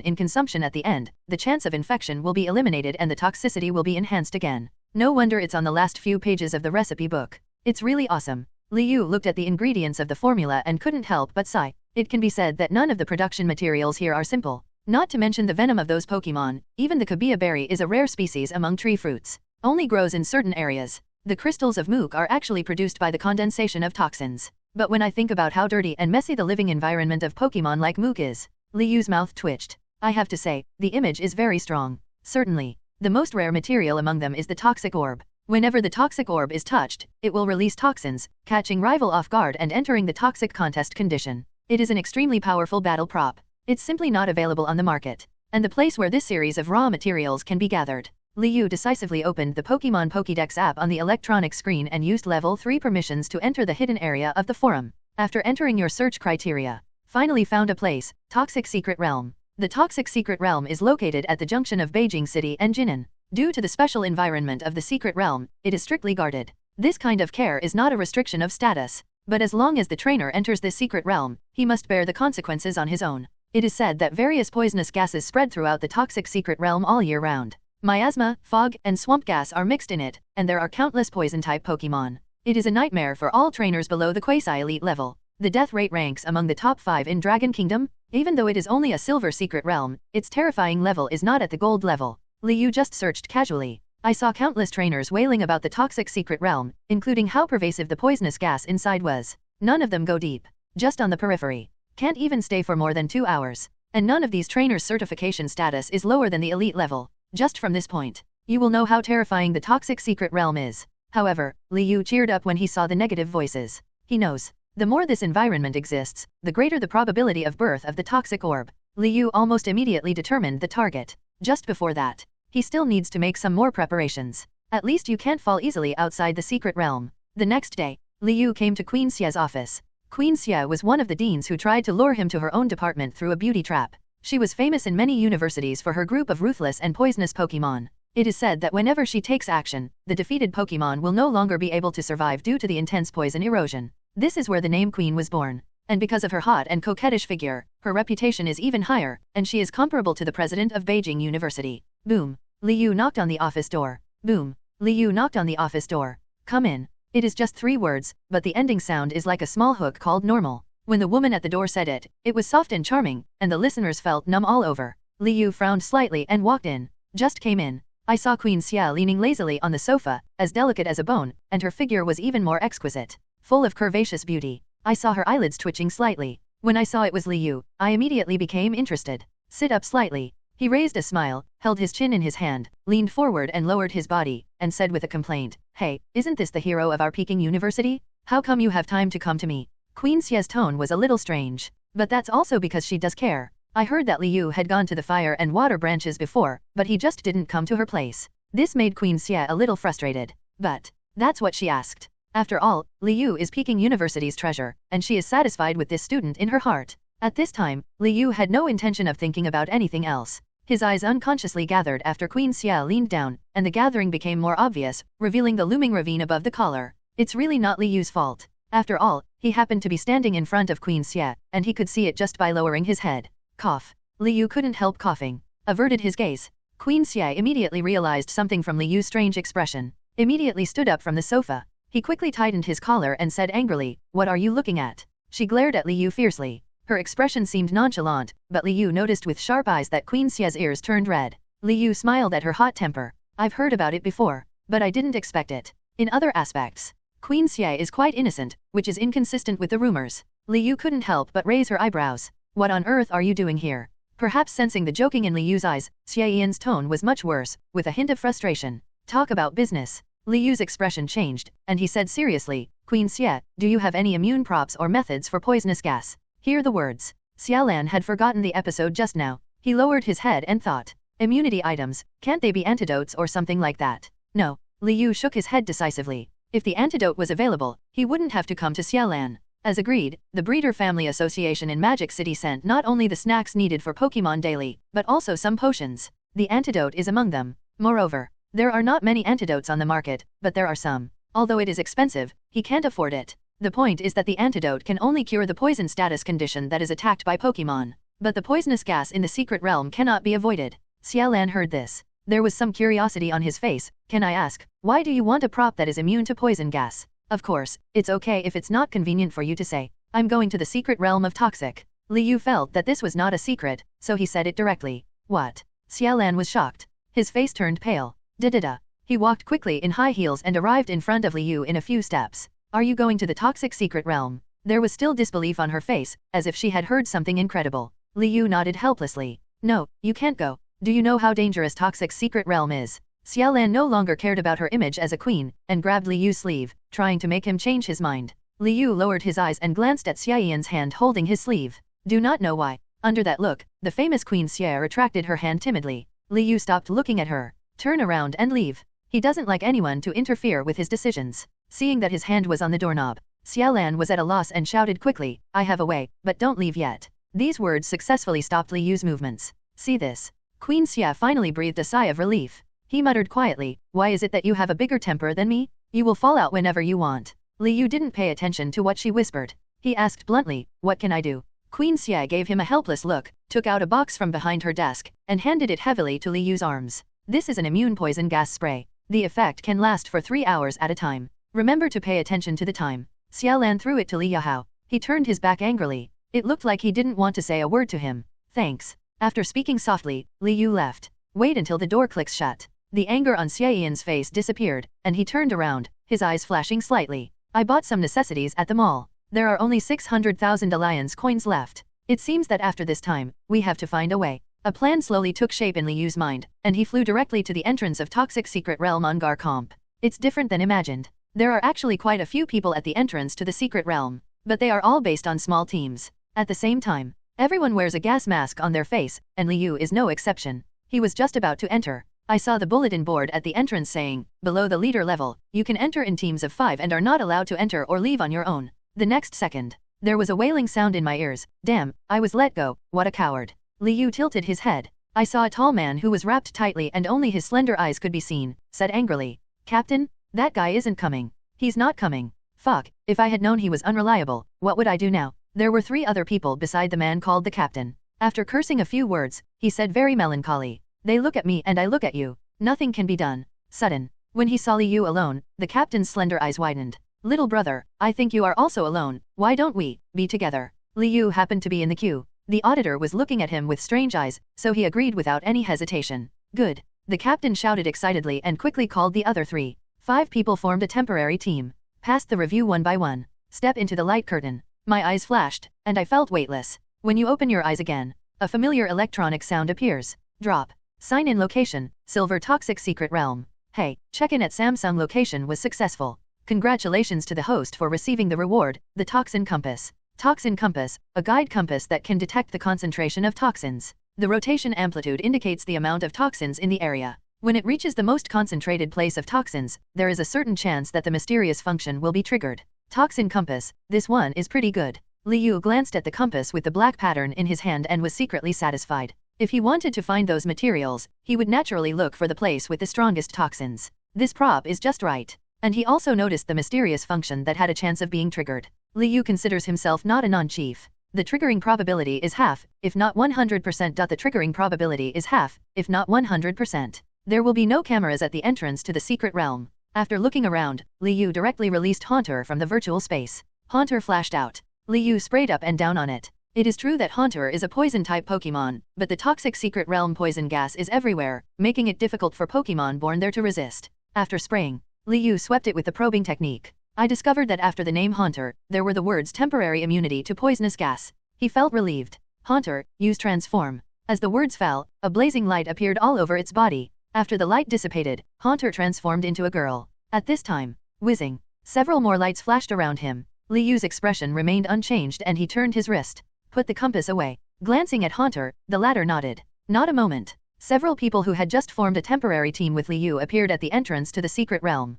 in consumption at the end, the chance of infection will be eliminated and the toxicity will be enhanced again. No wonder it's on the last few pages of the recipe book. It's really awesome. Liu looked at the ingredients of the formula and couldn't help but sigh. It can be said that none of the production materials here are simple. Not to mention the venom of those Pokémon, even the Kabia berry is a rare species among tree fruits. Only grows in certain areas. The crystals of Mook are actually produced by the condensation of toxins. But when I think about how dirty and messy the living environment of Pokémon like Mook is, Liu's mouth twitched. I have to say, the image is very strong. Certainly, the most rare material among them is the toxic orb. Whenever the toxic orb is touched, it will release toxins, catching rival off guard and entering the toxic contest condition. It is an extremely powerful battle prop. It's simply not available on the market. And the place where this series of raw materials can be gathered. Liu decisively opened the Pokémon Pokédex app on the electronic screen and used level 3 permissions to enter the hidden area of the forum. After entering your search criteria, finally found a place, Toxic Secret Realm. The Toxic Secret Realm is located at the junction of Beijing City and Jinan. Due to the special environment of the Secret Realm, it is strictly guarded. This kind of care is not a restriction of status, but as long as the trainer enters this secret realm, he must bear the consequences on his own. It is said that various poisonous gases spread throughout the Toxic Secret Realm all year round. Miasma, fog, and swamp gas are mixed in it, and there are countless poison-type Pokémon. It is a nightmare for all trainers below the quasi-elite level. The death rate ranks among the top 5 in Dragon Kingdom. Even though it is only a silver secret realm, its terrifying level is not at the gold level. Liu just searched casually. I saw countless trainers wailing about the Toxic Secret Realm, including how pervasive the poisonous gas inside was. None of them go deep. Just on the periphery. Can't even stay for more than 2 hours. And none of these trainers' certification status is lower than the elite level. Just from this point, you will know how terrifying the Toxic Secret Realm is. However, Liu cheered up when he saw the negative voices. He knows. The more this environment exists, the greater the probability of birth of the toxic orb. Liu almost immediately determined the target. Just before that, he still needs to make some more preparations. At least you can't fall easily outside the secret realm. The next day, Liu came to Queen Xia's office. Queen Xia was one of the deans who tried to lure him to her own department through a beauty trap. She was famous in many universities for her group of ruthless and poisonous Pokémon. It is said that whenever she takes action, the defeated Pokémon will no longer be able to survive due to the intense poison erosion. This is where the name Queen was born. And because of her hot and coquettish figure, her reputation is even higher, and she is comparable to the president of Beijing University. Boom. Liu knocked on the office door. Boom. Liu knocked on the office door. Come in. It is just 3 words, but the ending sound is like a small hook called normal. When the woman at the door said it, it was soft and charming, and the listeners felt numb all over. Liu frowned slightly and walked in. Just came in. I saw Queen Xia leaning lazily on the sofa, as delicate as a bone, and her figure was even more exquisite. Full of curvaceous beauty. I saw her eyelids twitching slightly. When I saw it was Liu, I immediately became interested. Sit up slightly. He raised a smile, held his chin in his hand, leaned forward and lowered his body, and said with a complaint, Hey, isn't this the hero of our Peking University? How come you have time to come to me? Queen Xia's tone was a little strange. But that's also because she does care. I heard that Liu had gone to the fire and water branches before, but he just didn't come to her place. This made Queen Xia a little frustrated. But that's what she asked. After all, Liu is Peking University's treasure, and she is satisfied with this student in her heart. At this time, Liu had no intention of thinking about anything else. His eyes unconsciously gathered after Queen Xia leaned down, and the gathering became more obvious, revealing the looming ravine above the collar. It's really not Liu's fault. After all, he happened to be standing in front of Queen Xia, and he could see it just by lowering his head. Cough. Liu couldn't help coughing. Averted his gaze. Queen Xia immediately realized something from Liu's strange expression. Immediately stood up from the sofa. He quickly tightened his collar and said angrily, "What are you looking at?" She glared at Liu fiercely. Her expression seemed nonchalant, but Liu noticed with sharp eyes that Queen Xia's ears turned red. Liu smiled at her hot temper. "I've heard about it before, but I didn't expect it. In other aspects, Queen Xia is quite innocent, which is inconsistent with the rumors." Liu couldn't help but raise her eyebrows. "What on earth are you doing here?" Perhaps sensing the joking in Liu's eyes, Xia Yan's tone was much worse, with a hint of frustration. "Talk about business." Liu's expression changed, and he said seriously, "Queen Xia, do you have any immune props or methods for poisonous gas?" Hear the words. Xiaolan had forgotten the episode just now. He lowered his head and thought, "Immunity items, can't they be antidotes or something like that?" No. Liu shook his head decisively. If the antidote was available, he wouldn't have to come to Xiaolan. As agreed, the Breeder Family Association in Magic City sent not only the snacks needed for Pokémon daily, but also some potions. The antidote is among them. Moreover, there are not many antidotes on the market, but there are some. Although it is expensive, he can't afford it. The point is that the antidote can only cure the poison status condition that is attacked by Pokémon. But the poisonous gas in the secret realm cannot be avoided. Xiaolan heard this. There was some curiosity on his face. "Can I ask, why do you want a prop that is immune to poison gas?" "Of course, it's okay if it's not convenient for you to say. I'm going to the secret realm of toxic." Liu felt that this was not a secret, so he said it directly. "What?" Xiaolan was shocked. His face turned pale. Da-da-da. He walked quickly in high heels and arrived in front of Liu in a few steps. "Are you going to the toxic secret realm?" There was still disbelief on her face, as if she had heard something incredible. Liu nodded helplessly. "No, you can't go. Do you know how dangerous toxic secret realm is?" Xiaolan no longer cared about her image as a queen, and grabbed Liu's sleeve, trying to make him change his mind. Liu lowered his eyes and glanced at Xia Yan's hand holding his sleeve. Do not know why. Under that look, the famous Queen Xia retracted her hand timidly. Liu stopped looking at her. "Turn around and leave." He doesn't like anyone to interfere with his decisions. Seeing that his hand was on the doorknob, Xiaolan was at a loss and shouted quickly, "I have a way, but don't leave yet." These words successfully stopped Liu's movements. "See this?" Queen Xia finally breathed a sigh of relief. He muttered quietly, "Why is it that you have a bigger temper than me? You will fall out whenever you want." Liu didn't pay attention to what she whispered. He asked bluntly, "What can I do?" Queen Xia gave him a helpless look, took out a box from behind her desk, and handed it heavily to Liu's arms. "This is an immune poison gas spray. The effect can last for 3 hours at a time. Remember to pay attention to the time." Xiaolan threw it to Li Yahao. He turned his back angrily. It looked like he didn't want to say a word to him. "Thanks." After speaking softly, Liu left. "Wait until the door clicks shut." The anger on Xia Yan's face disappeared, and he turned around, his eyes flashing slightly. "I bought some necessities at the mall. There are only 600,000 alliance coins left. It seems that after this time, we have to find a way." A plan slowly took shape in Liu's mind, and he flew directly to the entrance of Toxic Secret Realm on Garcomp. It's different than imagined. There are actually quite a few people at the entrance to the secret realm, but they are all based on small teams. At the same time, everyone wears a gas mask on their face, and Liu is no exception. He was just about to enter. I saw the bulletin board at the entrance saying, "Below the leader level, you can enter in teams of 5 and are not allowed to enter or leave on your own." The next second, there was a wailing sound in my ears. Damn, I was let go, what a coward. Liu tilted his head. "I saw a tall man who was wrapped tightly and only his slender eyes could be seen," said angrily. "Captain? That guy isn't coming. He's not coming. Fuck, if I had known he was unreliable, what would I do now?" There were 3 other people beside the man called the captain. After cursing a few words, he said very melancholy, "They look at me and I look at you. Nothing can be done." Sudden. When he saw Liu alone, the captain's slender eyes widened. "Little brother, I think you are also alone. Why don't we be together?" Liu happened to be in the queue. The auditor was looking at him with strange eyes, so he agreed without any hesitation. "Good." The captain shouted excitedly and quickly called the other 3. 5 people formed a temporary team. Passed the review one by one. Step into the light curtain. My eyes flashed, and I felt weightless. When you open your eyes again, a familiar electronic sound appears. Drop. Sign in location, Silver Toxic Secret Realm. Hey, check-in at Samsung location was successful. Congratulations to the host for receiving the reward, the Toxin Compass. Toxin Compass, a guide compass that can detect the concentration of toxins. The rotation amplitude indicates the amount of toxins in the area. When it reaches the most concentrated place of toxins, there is a certain chance that the mysterious function will be triggered. Toxin Compass, this one is pretty good. Liu glanced at the compass with the black pattern in his hand and was secretly satisfied. If he wanted to find those materials, he would naturally look for the place with the strongest toxins. This prop is just right. And he also noticed the mysterious function that had a chance of being triggered. Liu considers himself not a non-chief. The triggering probability is half, if not 100%. The triggering probability is half, if not 100%. There will be no cameras at the entrance to the secret realm. After looking around, Liu directly released Haunter from the virtual space. Haunter flashed out. Liu sprayed up and down on it. It is true that Haunter is a poison-type Pokémon, but the toxic secret realm poison gas is everywhere, making it difficult for Pokémon born there to resist. After spraying, Liu swept it with the probing technique. I discovered that after the name Haunter, there were the words temporary immunity to poisonous gas. He felt relieved. Haunter, use transform. As the words fell, a blazing light appeared all over its body. After the light dissipated, Haunter transformed into a girl. At this time, whizzing, several more lights flashed around him. Liu's expression remained unchanged and he turned his wrist. Put the compass away. Glancing at Haunter, the latter nodded. Not a moment. Several people who had just formed a temporary team with Liu appeared at the entrance to the secret realm.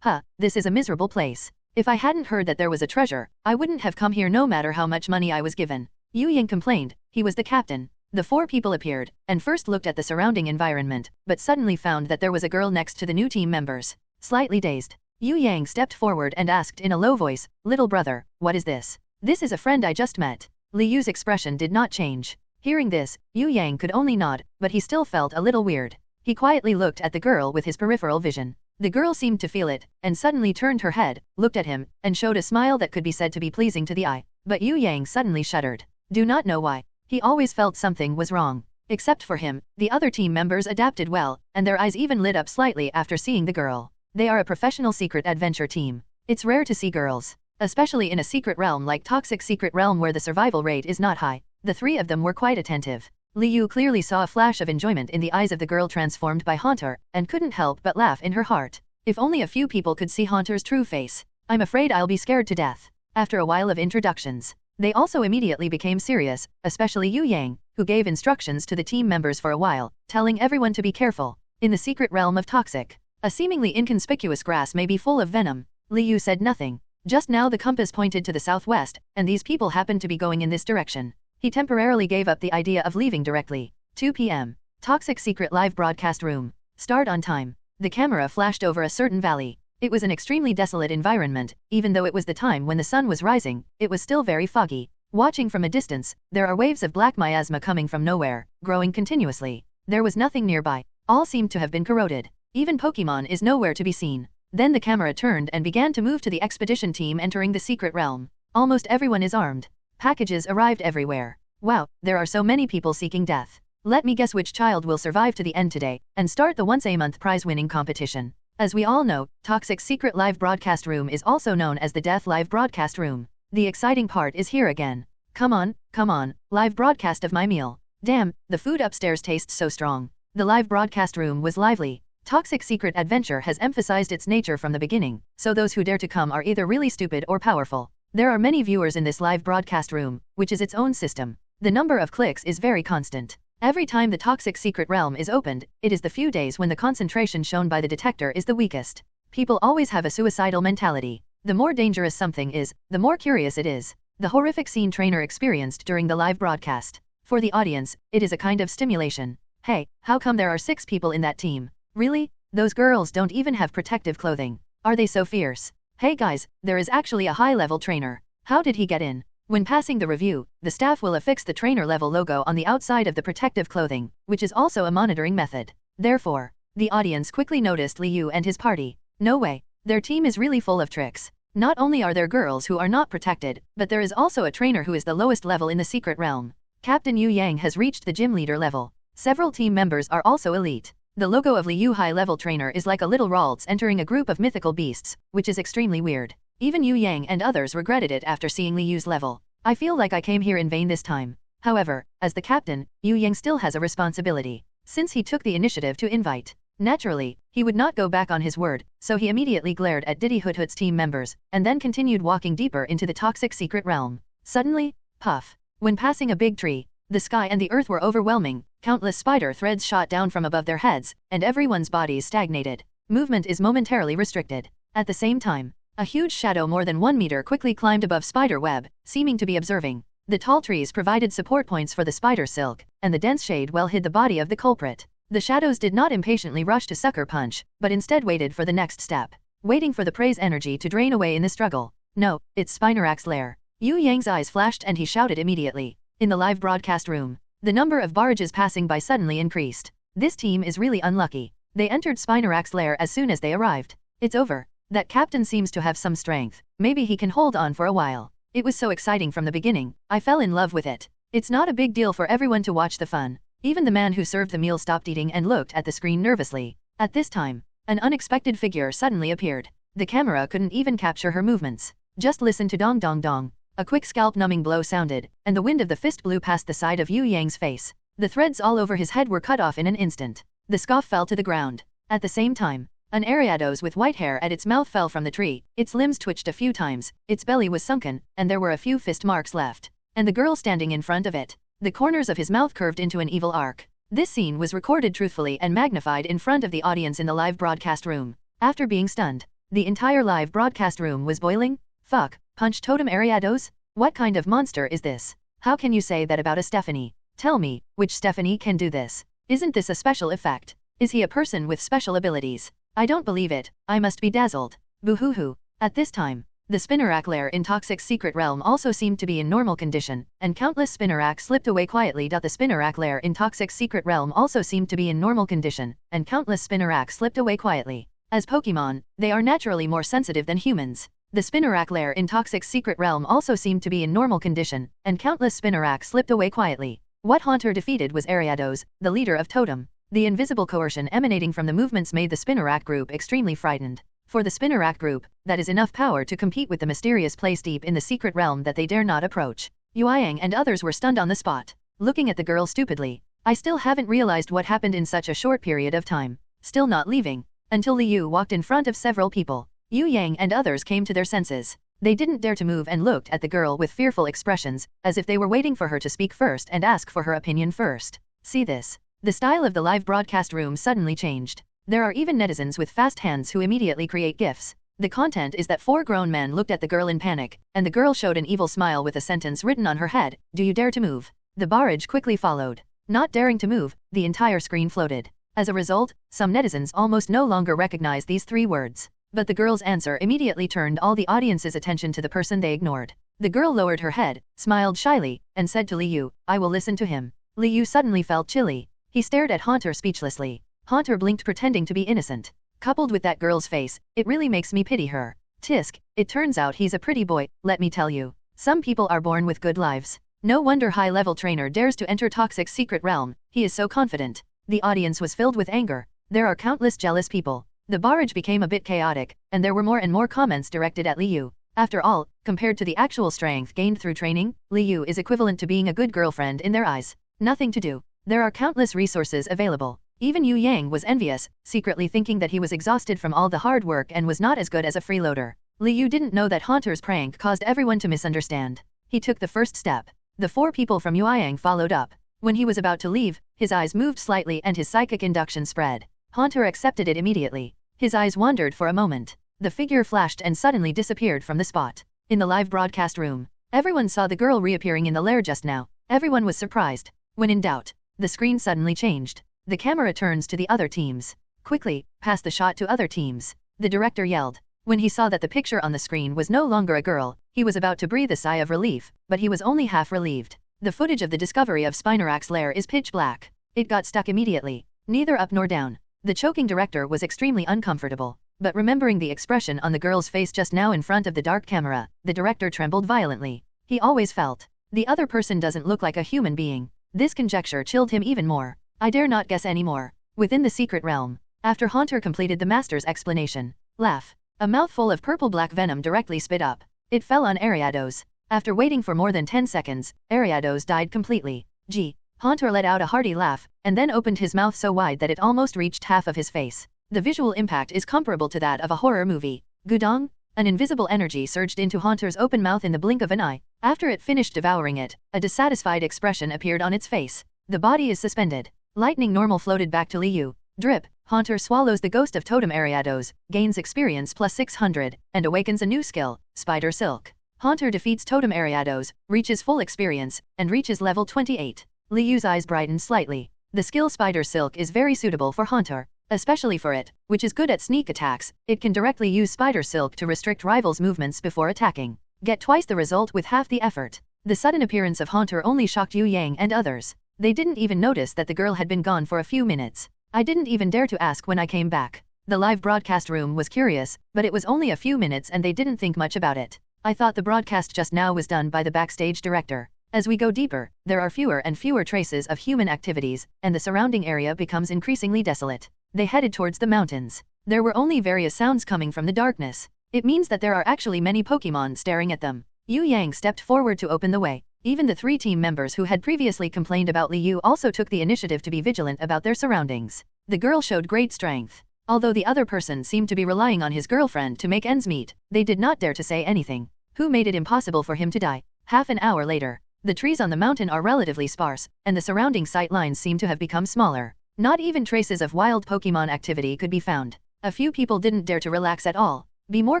This is a miserable place. If I hadn't heard that there was a treasure, I wouldn't have come here no matter how much money I was given. Yu Yang complained. He was the captain. The four people appeared, and first looked at the surrounding environment, but suddenly found that there was a girl next to the new team members. Slightly dazed, Yu Yang stepped forward and asked in a low voice, "Little brother, what is this?" "This is a friend I just met." Liu's expression did not change. Hearing this, Yu Yang could only nod, but he still felt a little weird. He quietly looked at the girl with his peripheral vision. The girl seemed to feel it, and suddenly turned her head, looked at him, and showed a smile that could be said to be pleasing to the eye. But Yu Yang suddenly shuddered. Do not know why. He always felt something was wrong. Except for him, the other team members adapted well, and their eyes even lit up slightly after seeing the girl. They are a professional secret adventure team. It's rare to see girls, especially in a secret realm like Toxic Secret Realm where the survival rate is not high. The three of them were quite attentive. Liu clearly saw a flash of enjoyment in the eyes of the girl transformed by Haunter, and couldn't help but laugh in her heart. If only a few people could see Haunter's true face. I'm afraid I'll be scared to death. After a while of introductions, they also immediately became serious, especially Yu Yang, who gave instructions to the team members for a while, telling everyone to be careful. In the secret realm of Toxic, a seemingly inconspicuous grass may be full of venom. Liu said nothing. Just now the compass pointed to the southwest, and these people happened to be going in this direction. He temporarily gave up the idea of leaving directly. 2 p.m. Toxic Secret Live Broadcast Room. Start on time. The camera flashed over a certain valley. It was an extremely desolate environment. Even though it was the time when the sun was rising, it was still very foggy. Watching from a distance, there are waves of black miasma coming from nowhere, growing continuously. There was nothing nearby. All seemed to have been corroded. Even Pokémon is nowhere to be seen. Then the camera turned and began to move to the expedition team entering the secret realm. Almost everyone is armed. Packages arrived everywhere. Wow, there are so many people seeking death. Let me guess which child will survive to the end today, and start the once-a-month prize-winning competition. As we all know, Toxic Secret Live Broadcast Room is also known as the Death Live Broadcast Room. The exciting part is here again. Come on, live broadcast of my meal. Damn, the food upstairs tastes so strong. The live broadcast room was lively. Toxic Secret Adventure has emphasized its nature from the beginning, so those who dare to come are either really stupid or powerful. There are many viewers in this live broadcast room, which is its own system. The number of clicks is very constant. Every time the Toxic Secret Realm is opened, it is the few days when the concentration shown by the detector is the weakest. People always have a suicidal mentality. The more dangerous something is, the more curious it is. The horrific scene trainer experienced during the live broadcast. For the audience, it is a kind of stimulation. Hey, how come there are 6 people in that team? Really? Those girls don't even have protective clothing. Are they so fierce? Hey guys, there is actually a high-level trainer. How did he get in? When passing the review, the staff will affix the trainer level logo on the outside of the protective clothing, which is also a monitoring method. Therefore, the audience quickly noticed Liu and his party. No way. Their team is really full of tricks. Not only are there girls who are not protected, but there is also a trainer who is the lowest level in the secret realm. Captain Yu Yang has reached the gym leader level. Several team members are also elite. The logo of Liu high-level trainer is like a little Ralts entering a group of mythical beasts, which is extremely weird. Even Yu Yang and others regretted it after seeing Liu's level. I feel like I came here in vain this time. However, as the captain, Yu Yang still has a responsibility. Since he took the initiative to invite Naturally, he would not go back on his word, so he immediately glared at Diddy Hoothoot's team members, and then continued walking deeper into the toxic secret realm. Suddenly, puff. When passing a big tree, the sky and the earth were overwhelming, countless spider threads shot down from above their heads, and everyone's bodies stagnated. Movement is momentarily restricted. At the same time, a huge shadow more than 1 meter quickly climbed above spider web, seeming to be observing. The tall trees provided support points for the spider silk, and the dense shade well hid the body of the culprit. The shadows did not impatiently rush to sucker punch, but instead waited for the next step, waiting for the prey's energy to drain away in the struggle. No, it's Spinarak's lair. Yu Yang's eyes flashed and he shouted immediately. In the live broadcast room, the number of barrages passing by suddenly increased. This team is really unlucky. They entered Spinarak's lair as soon as they arrived. It's over. That captain seems to have some strength. Maybe he can hold on for a while. It was so exciting from the beginning. I fell in love with it. It's not a big deal for everyone to watch the fun. Even the man who served the meal stopped eating and looked at the screen nervously. At this time, an unexpected figure suddenly appeared. The camera couldn't even capture her movements. Just listen to dong dong dong. A quick scalp-numbing blow sounded, and the wind of the fist blew past the side of Yu Yang's face. The threads all over his head were cut off in an instant. The scarf fell to the ground. At the same time, an Ariados with white hair at its mouth fell from the tree. Its limbs twitched a few times, its belly was sunken, and there were a few fist marks left. And the girl standing in front of it. The corners of his mouth curved into an evil arc. This scene was recorded truthfully and magnified in front of the audience in the live broadcast room. After being stunned, the entire live broadcast room was boiling. Fuck, punch totem Ariados? What kind of monster is this? How can you say that about a Stephanie? Tell me, which Stephanie can do this? Isn't this a special effect? Is he a person with special abilities? I don't believe it. I must be dazzled. Boo-hoo-hoo. At this time, the Spinarak lair in Toxic Secret Realm also seemed to be in normal condition, and countless Spinarak slipped away quietly. The Spinarak lair in Toxic Secret Realm also seemed to be in normal condition, and countless Spinarak slipped away quietly. As Pokémon, they are naturally more sensitive than humans. The Spinarak lair in Toxic Secret Realm also seemed to be in normal condition, and countless Spinarak slipped away quietly. What Haunter defeated was Ariados, the leader of Totem. The invisible coercion emanating from the movements made the Spinarak group extremely frightened. For the Spinarak group, that is enough power to compete with the mysterious place deep in the secret realm that they dare not approach. Yueyang and others were stunned on the spot, looking at the girl stupidly. I still haven't realized what happened in such a short period of time. Still not leaving, until Liu walked in front of several people. Yu Yang and others came to their senses. They didn't dare to move and looked at the girl with fearful expressions, as if they were waiting for her to speak first and ask for her opinion first. See this. The style of the live broadcast room suddenly changed. There are even netizens with fast hands who immediately create GIFs. The content is that 4 grown men looked at the girl in panic, and the girl showed an evil smile with a sentence written on her head, "Do you dare to move?" The barrage quickly followed. Not daring to move, the entire screen floated. As a result, some netizens almost no longer recognize these 3 words. But the girl's answer immediately turned all the audience's attention to the person they ignored. The girl lowered her head, smiled shyly, and said to Liu, "I will listen to him." Liu suddenly felt chilly. He stared at Haunter speechlessly. Haunter blinked pretending to be innocent. Coupled with that girl's face, it really makes me pity her. Tisk, it turns out he's a pretty boy, let me tell you. Some people are born with good lives. No wonder high-level trainer dares to enter Toxic Secret Realm, he is so confident. The audience was filled with anger. There are countless jealous people. The barrage became a bit chaotic, and there were more and more comments directed at Liu. After all, compared to the actual strength gained through training, Liu is equivalent to being a good girlfriend in their eyes. Nothing to do. There are countless resources available. Even Yu Yang was envious, secretly thinking that he was exhausted from all the hard work and was not as good as a freeloader. Liu didn't know that Haunter's prank caused everyone to misunderstand. He took the first step. The 4 people from Yueyang followed up. When he was about to leave, his eyes moved slightly and his psychic induction spread. Haunter accepted it immediately. His eyes wandered for a moment. The figure flashed and suddenly disappeared from the spot. In the live broadcast room, everyone saw the girl reappearing in the lair just now. Everyone was surprised. When in doubt, the screen suddenly changed. The camera turns to the other teams. Quickly, pass the shot to other teams. The director yelled. When he saw that the picture on the screen was no longer a girl, he was about to breathe a sigh of relief, but he was only half relieved. The footage of the discovery of Spinarak's lair is pitch black. It got stuck immediately. Neither up nor down. The choking director was extremely uncomfortable, but remembering the expression on the girl's face just now in front of the dark camera, the director trembled violently. He always felt, the other person doesn't look like a human being. This conjecture chilled him even more. I dare not guess any more. Within the secret realm, after Haunter completed the master's explanation, laugh. A mouthful of purple-black venom directly spit up. It fell on Ariados. After waiting for more than 10 seconds, Ariados died completely. Gee. Haunter let out a hearty laugh, and then opened his mouth so wide that it almost reached half of his face. The visual impact is comparable to that of a horror movie. Gudong? An invisible energy surged into Haunter's open mouth in the blink of an eye. After it finished devouring it, a dissatisfied expression appeared on its face. The body is suspended. Lightning normal floated back to Liu. Drip. Haunter swallows the ghost of Totem Ariados, gains experience plus 600, and awakens a new skill, Spider Silk. Haunter defeats Totem Ariados, reaches full experience, and reaches level 28. Liu's eyes brighten slightly. The skill Spider Silk is very suitable for Haunter, especially for it, which is good at sneak attacks. It can directly use Spider Silk to restrict rivals' movements before attacking. Get twice the result with half the effort. The sudden appearance of Haunter only shocked Yu Yang and others. They didn't even notice that the girl had been gone for a few minutes. I didn't even dare to ask when I came back. The live broadcast room was curious, but it was only a few minutes and they didn't think much about it. I thought the broadcast just now was done by the backstage director. As we go deeper, there are fewer and fewer traces of human activities, and the surrounding area becomes increasingly desolate. They headed towards the mountains. There were only various sounds coming from the darkness. It means that there are actually many Pokémon staring at them. Yu Yang stepped forward to open the way. Even the 3 team members who had previously complained about Liu also took the initiative to be vigilant about their surroundings. The girl showed great strength. Although the other person seemed to be relying on his girlfriend to make ends meet, they did not dare to say anything. Who made it impossible for him to die? Half an hour later. The trees on the mountain are relatively sparse, and the surrounding sight lines seem to have become smaller. Not even traces of wild Pokémon activity could be found. A few people didn't dare to relax at all. Be more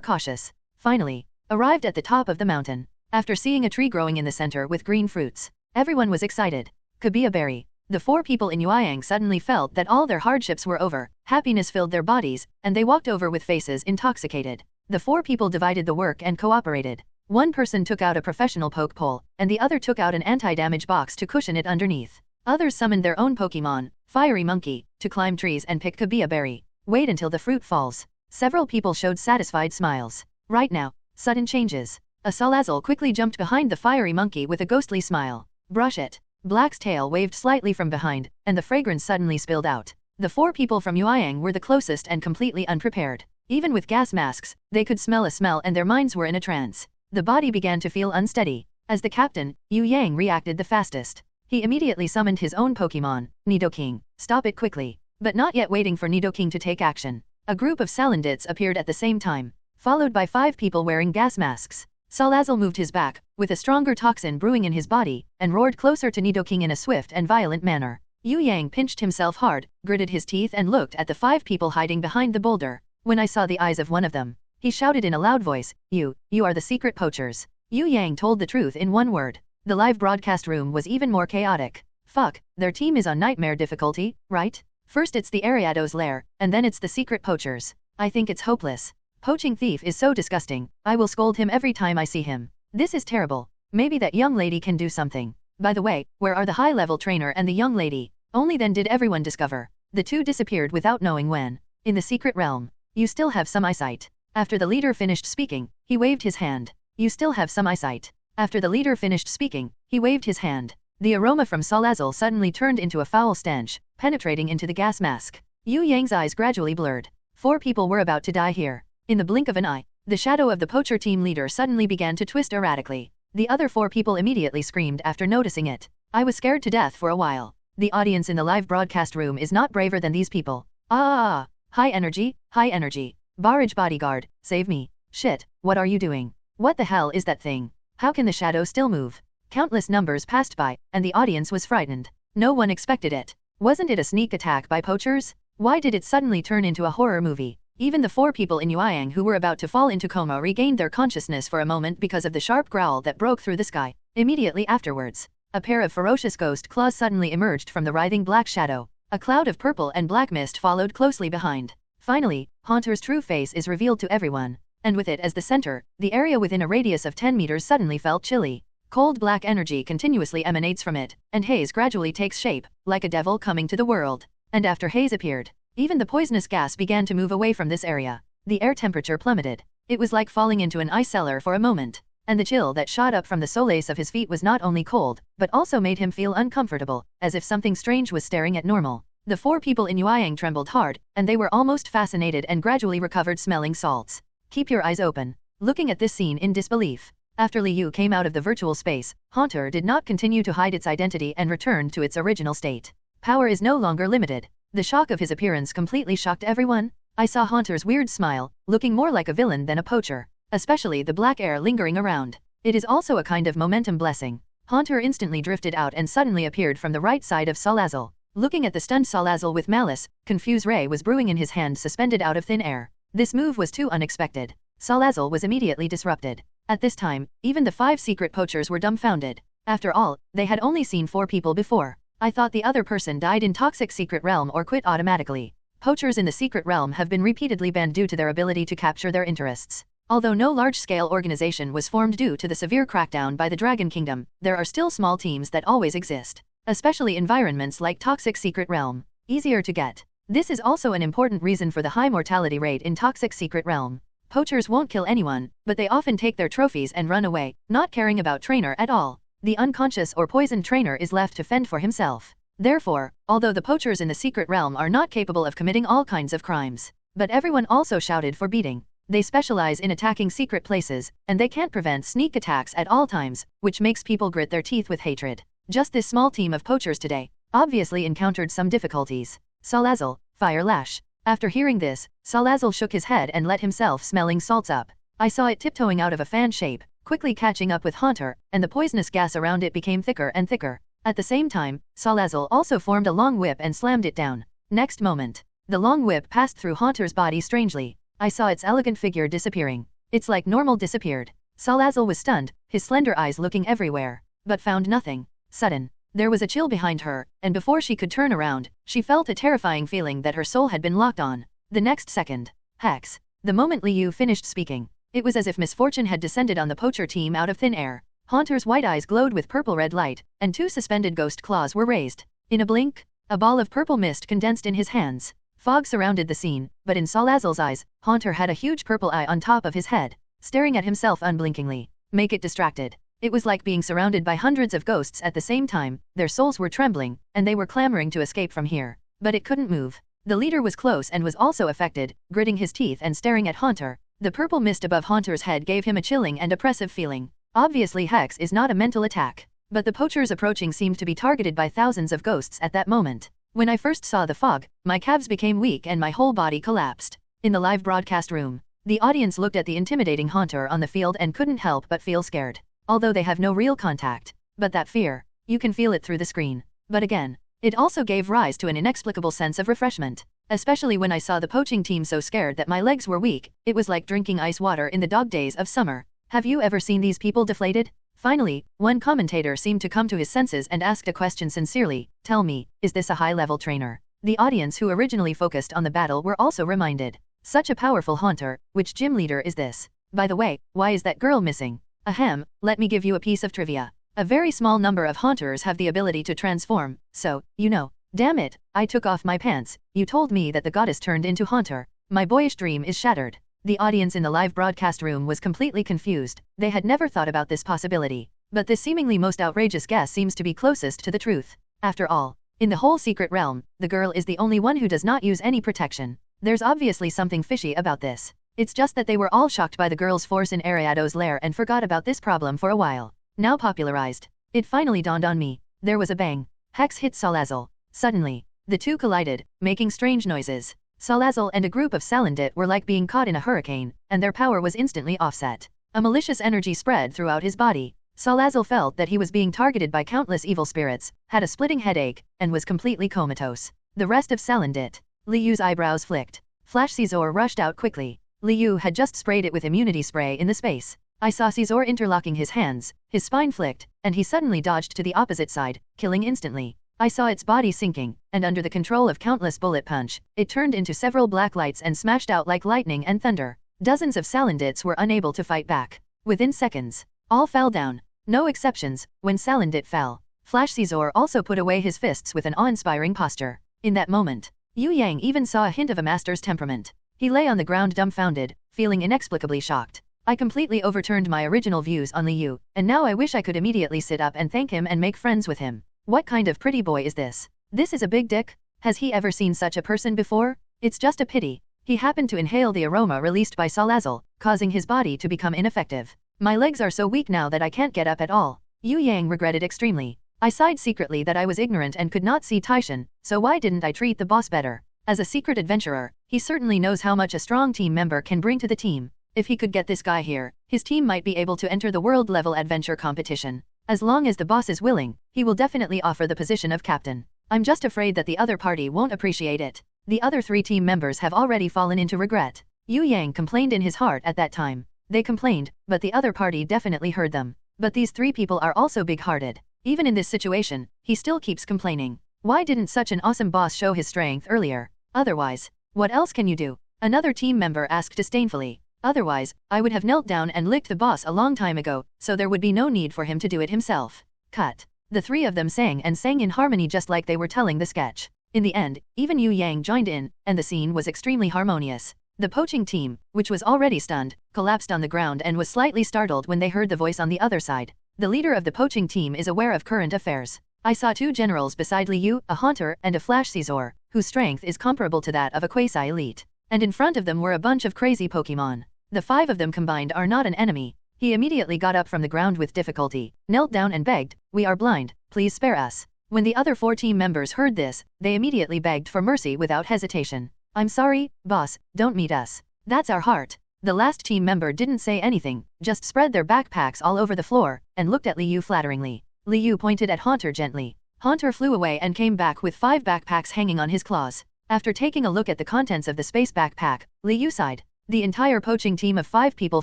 cautious. Finally, arrived at the top of the mountain. After seeing a tree growing in the center with green fruits, everyone was excited. Could be a berry. The 4 people in Yueyang suddenly felt that all their hardships were over, happiness filled their bodies, and they walked over with faces intoxicated. The 4 people divided the work and cooperated. One person took out a professional poke pole, and the other took out an anti-damage box to cushion it underneath. Others summoned their own Pokémon, Fiery Monkey, to climb trees and pick Kabia berry. Wait until the fruit falls. Several people showed satisfied smiles. Right now, sudden changes. A Salazzle quickly jumped behind the Fiery Monkey with a ghostly smile. Brush it. Black's tail waved slightly from behind, and the fragrance suddenly spilled out. The 4 people from Yueyang were the closest and completely unprepared. Even with gas masks, they could smell a smell and their minds were in a trance. The body began to feel unsteady. As the captain, Yu Yang reacted the fastest. He immediately summoned his own Pokémon, Nidoking. Stop it quickly. But not yet waiting for Nidoking to take action. A group of Salandits appeared at the same time, followed by 5 people wearing gas masks. Salazzle moved his back, with a stronger toxin brewing in his body, and roared closer to Nidoking in a swift and violent manner. Yu Yang pinched himself hard, gritted his teeth and looked at the 5 people hiding behind the boulder. When I saw the eyes of one of them, he shouted in a loud voice, You are the secret poachers. Yu Yang told the truth in one word. The live broadcast room was even more chaotic. Fuck, their team is on nightmare difficulty, right? First it's the Ariados lair, and then it's the secret poachers. I think it's hopeless. Poaching thief is so disgusting, I will scold him every time I see him. This is terrible. Maybe that young lady can do something. By the way, where are the high-level trainer and the young lady? Only then did everyone discover. The 2 disappeared without knowing when. In the secret realm. You still have some eyesight. After the leader finished speaking, he waved his hand. You still have some eyesight. After the leader finished speaking, he waved his hand. The aroma from Salazzle suddenly turned into a foul stench, penetrating into the gas mask. Yu Yang's eyes gradually blurred. 4 people were about to die here. In the blink of an eye, the shadow of the poacher team leader suddenly began to twist erratically. The other 4 people immediately screamed after noticing it. I was scared to death for a while. The audience in the live broadcast room is not braver than these people. High energy, high energy. Barrage bodyguard, save me. Shit, what are you doing? What the hell is that thing? How can the shadow still move? Countless numbers passed by, and the audience was frightened. No one expected it. Wasn't it a sneak attack by poachers? Why did it suddenly turn into a horror movie? Even the 4 people in Yueyang who were about to fall into coma regained their consciousness for a moment because of the sharp growl that broke through the sky. Immediately afterwards, a pair of ferocious ghost claws suddenly emerged from the writhing black shadow. A cloud of purple and black mist followed closely behind. Finally, Haunter's true face is revealed to everyone, and with it as the center, the area within a radius of 10 meters suddenly felt chilly. Cold black energy continuously emanates from it, and haze gradually takes shape, like a devil coming to the world. And after haze appeared, even the poisonous gas began to move away from this area. The air temperature plummeted. It was like falling into an ice cellar for a moment, and the chill that shot up from the soles of his feet was not only cold, but also made him feel uncomfortable, as if something strange was staring at normal. The 4 people in Yueyang trembled hard, and they were almost fascinated and gradually recovered smelling salts. Keep your eyes open, looking at this scene in disbelief. After Liu came out of the virtual space, Haunter did not continue to hide its identity and returned to its original state. Power is no longer limited. The shock of his appearance completely shocked everyone. I saw Haunter's weird smile, looking more like a villain than a poacher, especially the black air lingering around. It is also a kind of momentum blessing. Haunter instantly drifted out and suddenly appeared from the right side of Salazzle. Looking at the stunned Salazzle with malice, Confuse Ray was brewing in his hand suspended out of thin air. This move was too unexpected. Salazzle was immediately disrupted. At this time, even the 5 secret poachers were dumbfounded. After all, they had only seen 4 people before. I thought the other person died in toxic secret realm or quit automatically. Poachers in the secret realm have been repeatedly banned due to their ability to capture their interests. Although no large-scale organization was formed due to the severe crackdown by the Dragon Kingdom, there are still small teams that always exist. Especially environments like toxic secret realm. Easier to get. This is also an important reason for the high mortality rate in toxic secret realm. Poachers won't kill anyone, but they often take their trophies and run away, not caring about trainer at all. The unconscious or poisoned trainer is left to fend for himself. Therefore, although the poachers in the secret realm are not capable of committing all kinds of crimes, but everyone also shouted for beating. They specialize in attacking secret places, and they can't prevent sneak attacks at all times, which makes people grit their teeth with hatred. Just this small team of poachers today obviously encountered some difficulties. Salazzle, Fire Lash. After hearing this, Salazzle shook his head and let himself smelling salts up. I saw it tiptoeing out of a fan shape, quickly catching up with Haunter, and the poisonous gas around it became thicker and thicker. At the same time, Salazzle also formed a long whip and slammed it down. Next moment, the long whip passed through Haunter's body strangely. I saw its elegant figure disappearing. It's like normal disappeared. Salazzle was stunned, his slender eyes looking everywhere, but found nothing. Sudden, there was a chill behind her, and before she could turn around, she felt a terrifying feeling that her soul had been locked on. The next second, Hex. The moment Liu finished speaking, it was as if misfortune had descended on the poacher team out of thin air. Haunter's white eyes glowed with purple-red light, and 2 suspended ghost claws were raised. In a blink, a ball of purple mist condensed in his hands. Fog surrounded the scene, but in Salazzle's eyes, Haunter had a huge purple eye on top of his head, staring at himself unblinkingly. Make it distracted. It was like being surrounded by hundreds of ghosts at the same time. Their souls were trembling, and they were clamoring to escape from here. But it couldn't move. The leader was close and was also affected, gritting his teeth and staring at Haunter. The purple mist above Haunter's head gave him a chilling and oppressive feeling. Obviously Hex is not a mental attack, but the poachers approaching seemed to be targeted by thousands of ghosts at that moment. When I first saw the fog, my calves became weak and my whole body collapsed. In the live broadcast room, the audience looked at the intimidating Haunter on the field and couldn't help but feel scared. Although they have no real contact, but that fear, you can feel it through the screen. But again, it also gave rise to an inexplicable sense of refreshment. Especially when I saw the poaching team so scared that my legs were weak, it was like drinking ice water in the dog days of summer. Have you ever seen these people deflated? Finally, one commentator seemed to come to his senses and asked a question sincerely. Tell me, is this a high-level trainer? The audience who originally focused on the battle were also reminded. Such a powerful Haunter, which gym leader is this? By the way, why is that girl missing? Ahem, let me give you a piece of trivia. A very small number of Haunters have the ability to transform, so, you know. Damn it, I took off my pants. You told me that the goddess turned into Haunter. My boyish dream is shattered. The audience in the live broadcast room was completely confused. They had never thought about this possibility. But this seemingly most outrageous guess seems to be closest to the truth. After all, in the whole secret realm, the girl is the only one who does not use any protection. There's obviously something fishy about this. It's just that they were all shocked by the girl's force in Ariado's lair and forgot about this problem for a while. Now popularized. It finally dawned on me. There was a bang. Hex hit Salazzle. Suddenly, the two collided, making strange noises. Salazzle and a group of Salandit were like being caught in a hurricane, and their power was instantly offset. A malicious energy spread throughout his body. Salazzle felt that he was being targeted by countless evil spirits, had a splitting headache, and was completely comatose. The rest of Salandit. Liyu's eyebrows flicked. Flash Caesar rushed out quickly. Liu had just sprayed it with immunity spray in the space. I saw Caesar interlocking his hands, his spine flicked, and he suddenly dodged to the opposite side, killing instantly. I saw its body sinking, and under the control of countless bullet punch, it turned into several black lights and smashed out like lightning and thunder. Dozens of Salandits were unable to fight back. Within seconds, all fell down. No exceptions. When Salandit fell, Flash Caesar also put away his fists with an awe-inspiring posture. In that moment, Yu Yang even saw a hint of a master's temperament. He lay on the ground dumbfounded, feeling inexplicably shocked. I completely overturned my original views on Liu, and now I wish I could immediately sit up and thank him and make friends with him. What kind of pretty boy is this? This is a big dick? Has he ever seen such a person before? It's just a pity. He happened to inhale the aroma released by Salazzle, causing his body to become ineffective. My legs are so weak now that I can't get up at all. Yu Yang regretted extremely. I sighed secretly that I was ignorant and could not see Taishan, so why didn't I treat the boss better? As a secret adventurer, he certainly knows how much a strong team member can bring to the team. If he could get this guy here, his team might be able to enter the world-level adventure competition. As long as the boss is willing, he will definitely offer the position of captain. I'm just afraid that the other party won't appreciate it. The other 3 team members have already fallen into regret. Yu Yang complained in his heart at that time. They complained, but the other party definitely heard them. But these 3 people are also big-hearted. Even in this situation, he still keeps complaining. Why didn't such an awesome boss show his strength earlier? Otherwise, what else can you do? Another team member asked disdainfully. Otherwise, I would have knelt down and licked the boss a long time ago, so there would be no need for him to do it himself. Cut. The 3 of them sang in harmony just like they were telling the sketch. In the end, even Yu Yang joined in, and the scene was extremely harmonious. The poaching team, which was already stunned, collapsed on the ground and was slightly startled when they heard the voice on the other side. The leader of the poaching team is aware of current affairs. I saw 2 generals beside Liu, a haunter and a flash Caesar, whose strength is comparable to that of a quasi-elite. And in front of them were a bunch of crazy Pokémon. The 5 of them combined are not an enemy. He immediately got up from the ground with difficulty, knelt down and begged, "We are blind, please spare us." When the other 4 team members heard this, they immediately begged for mercy without hesitation. "I'm sorry, boss, don't meet us. That's our heart." The last team member didn't say anything, just spread their backpacks all over the floor, and looked at Liu flatteringly. Liu pointed at Haunter gently. Haunter flew away and came back with 5 backpacks hanging on his claws. After taking a look at the contents of the space backpack, Liu sighed. The entire poaching team of 5 people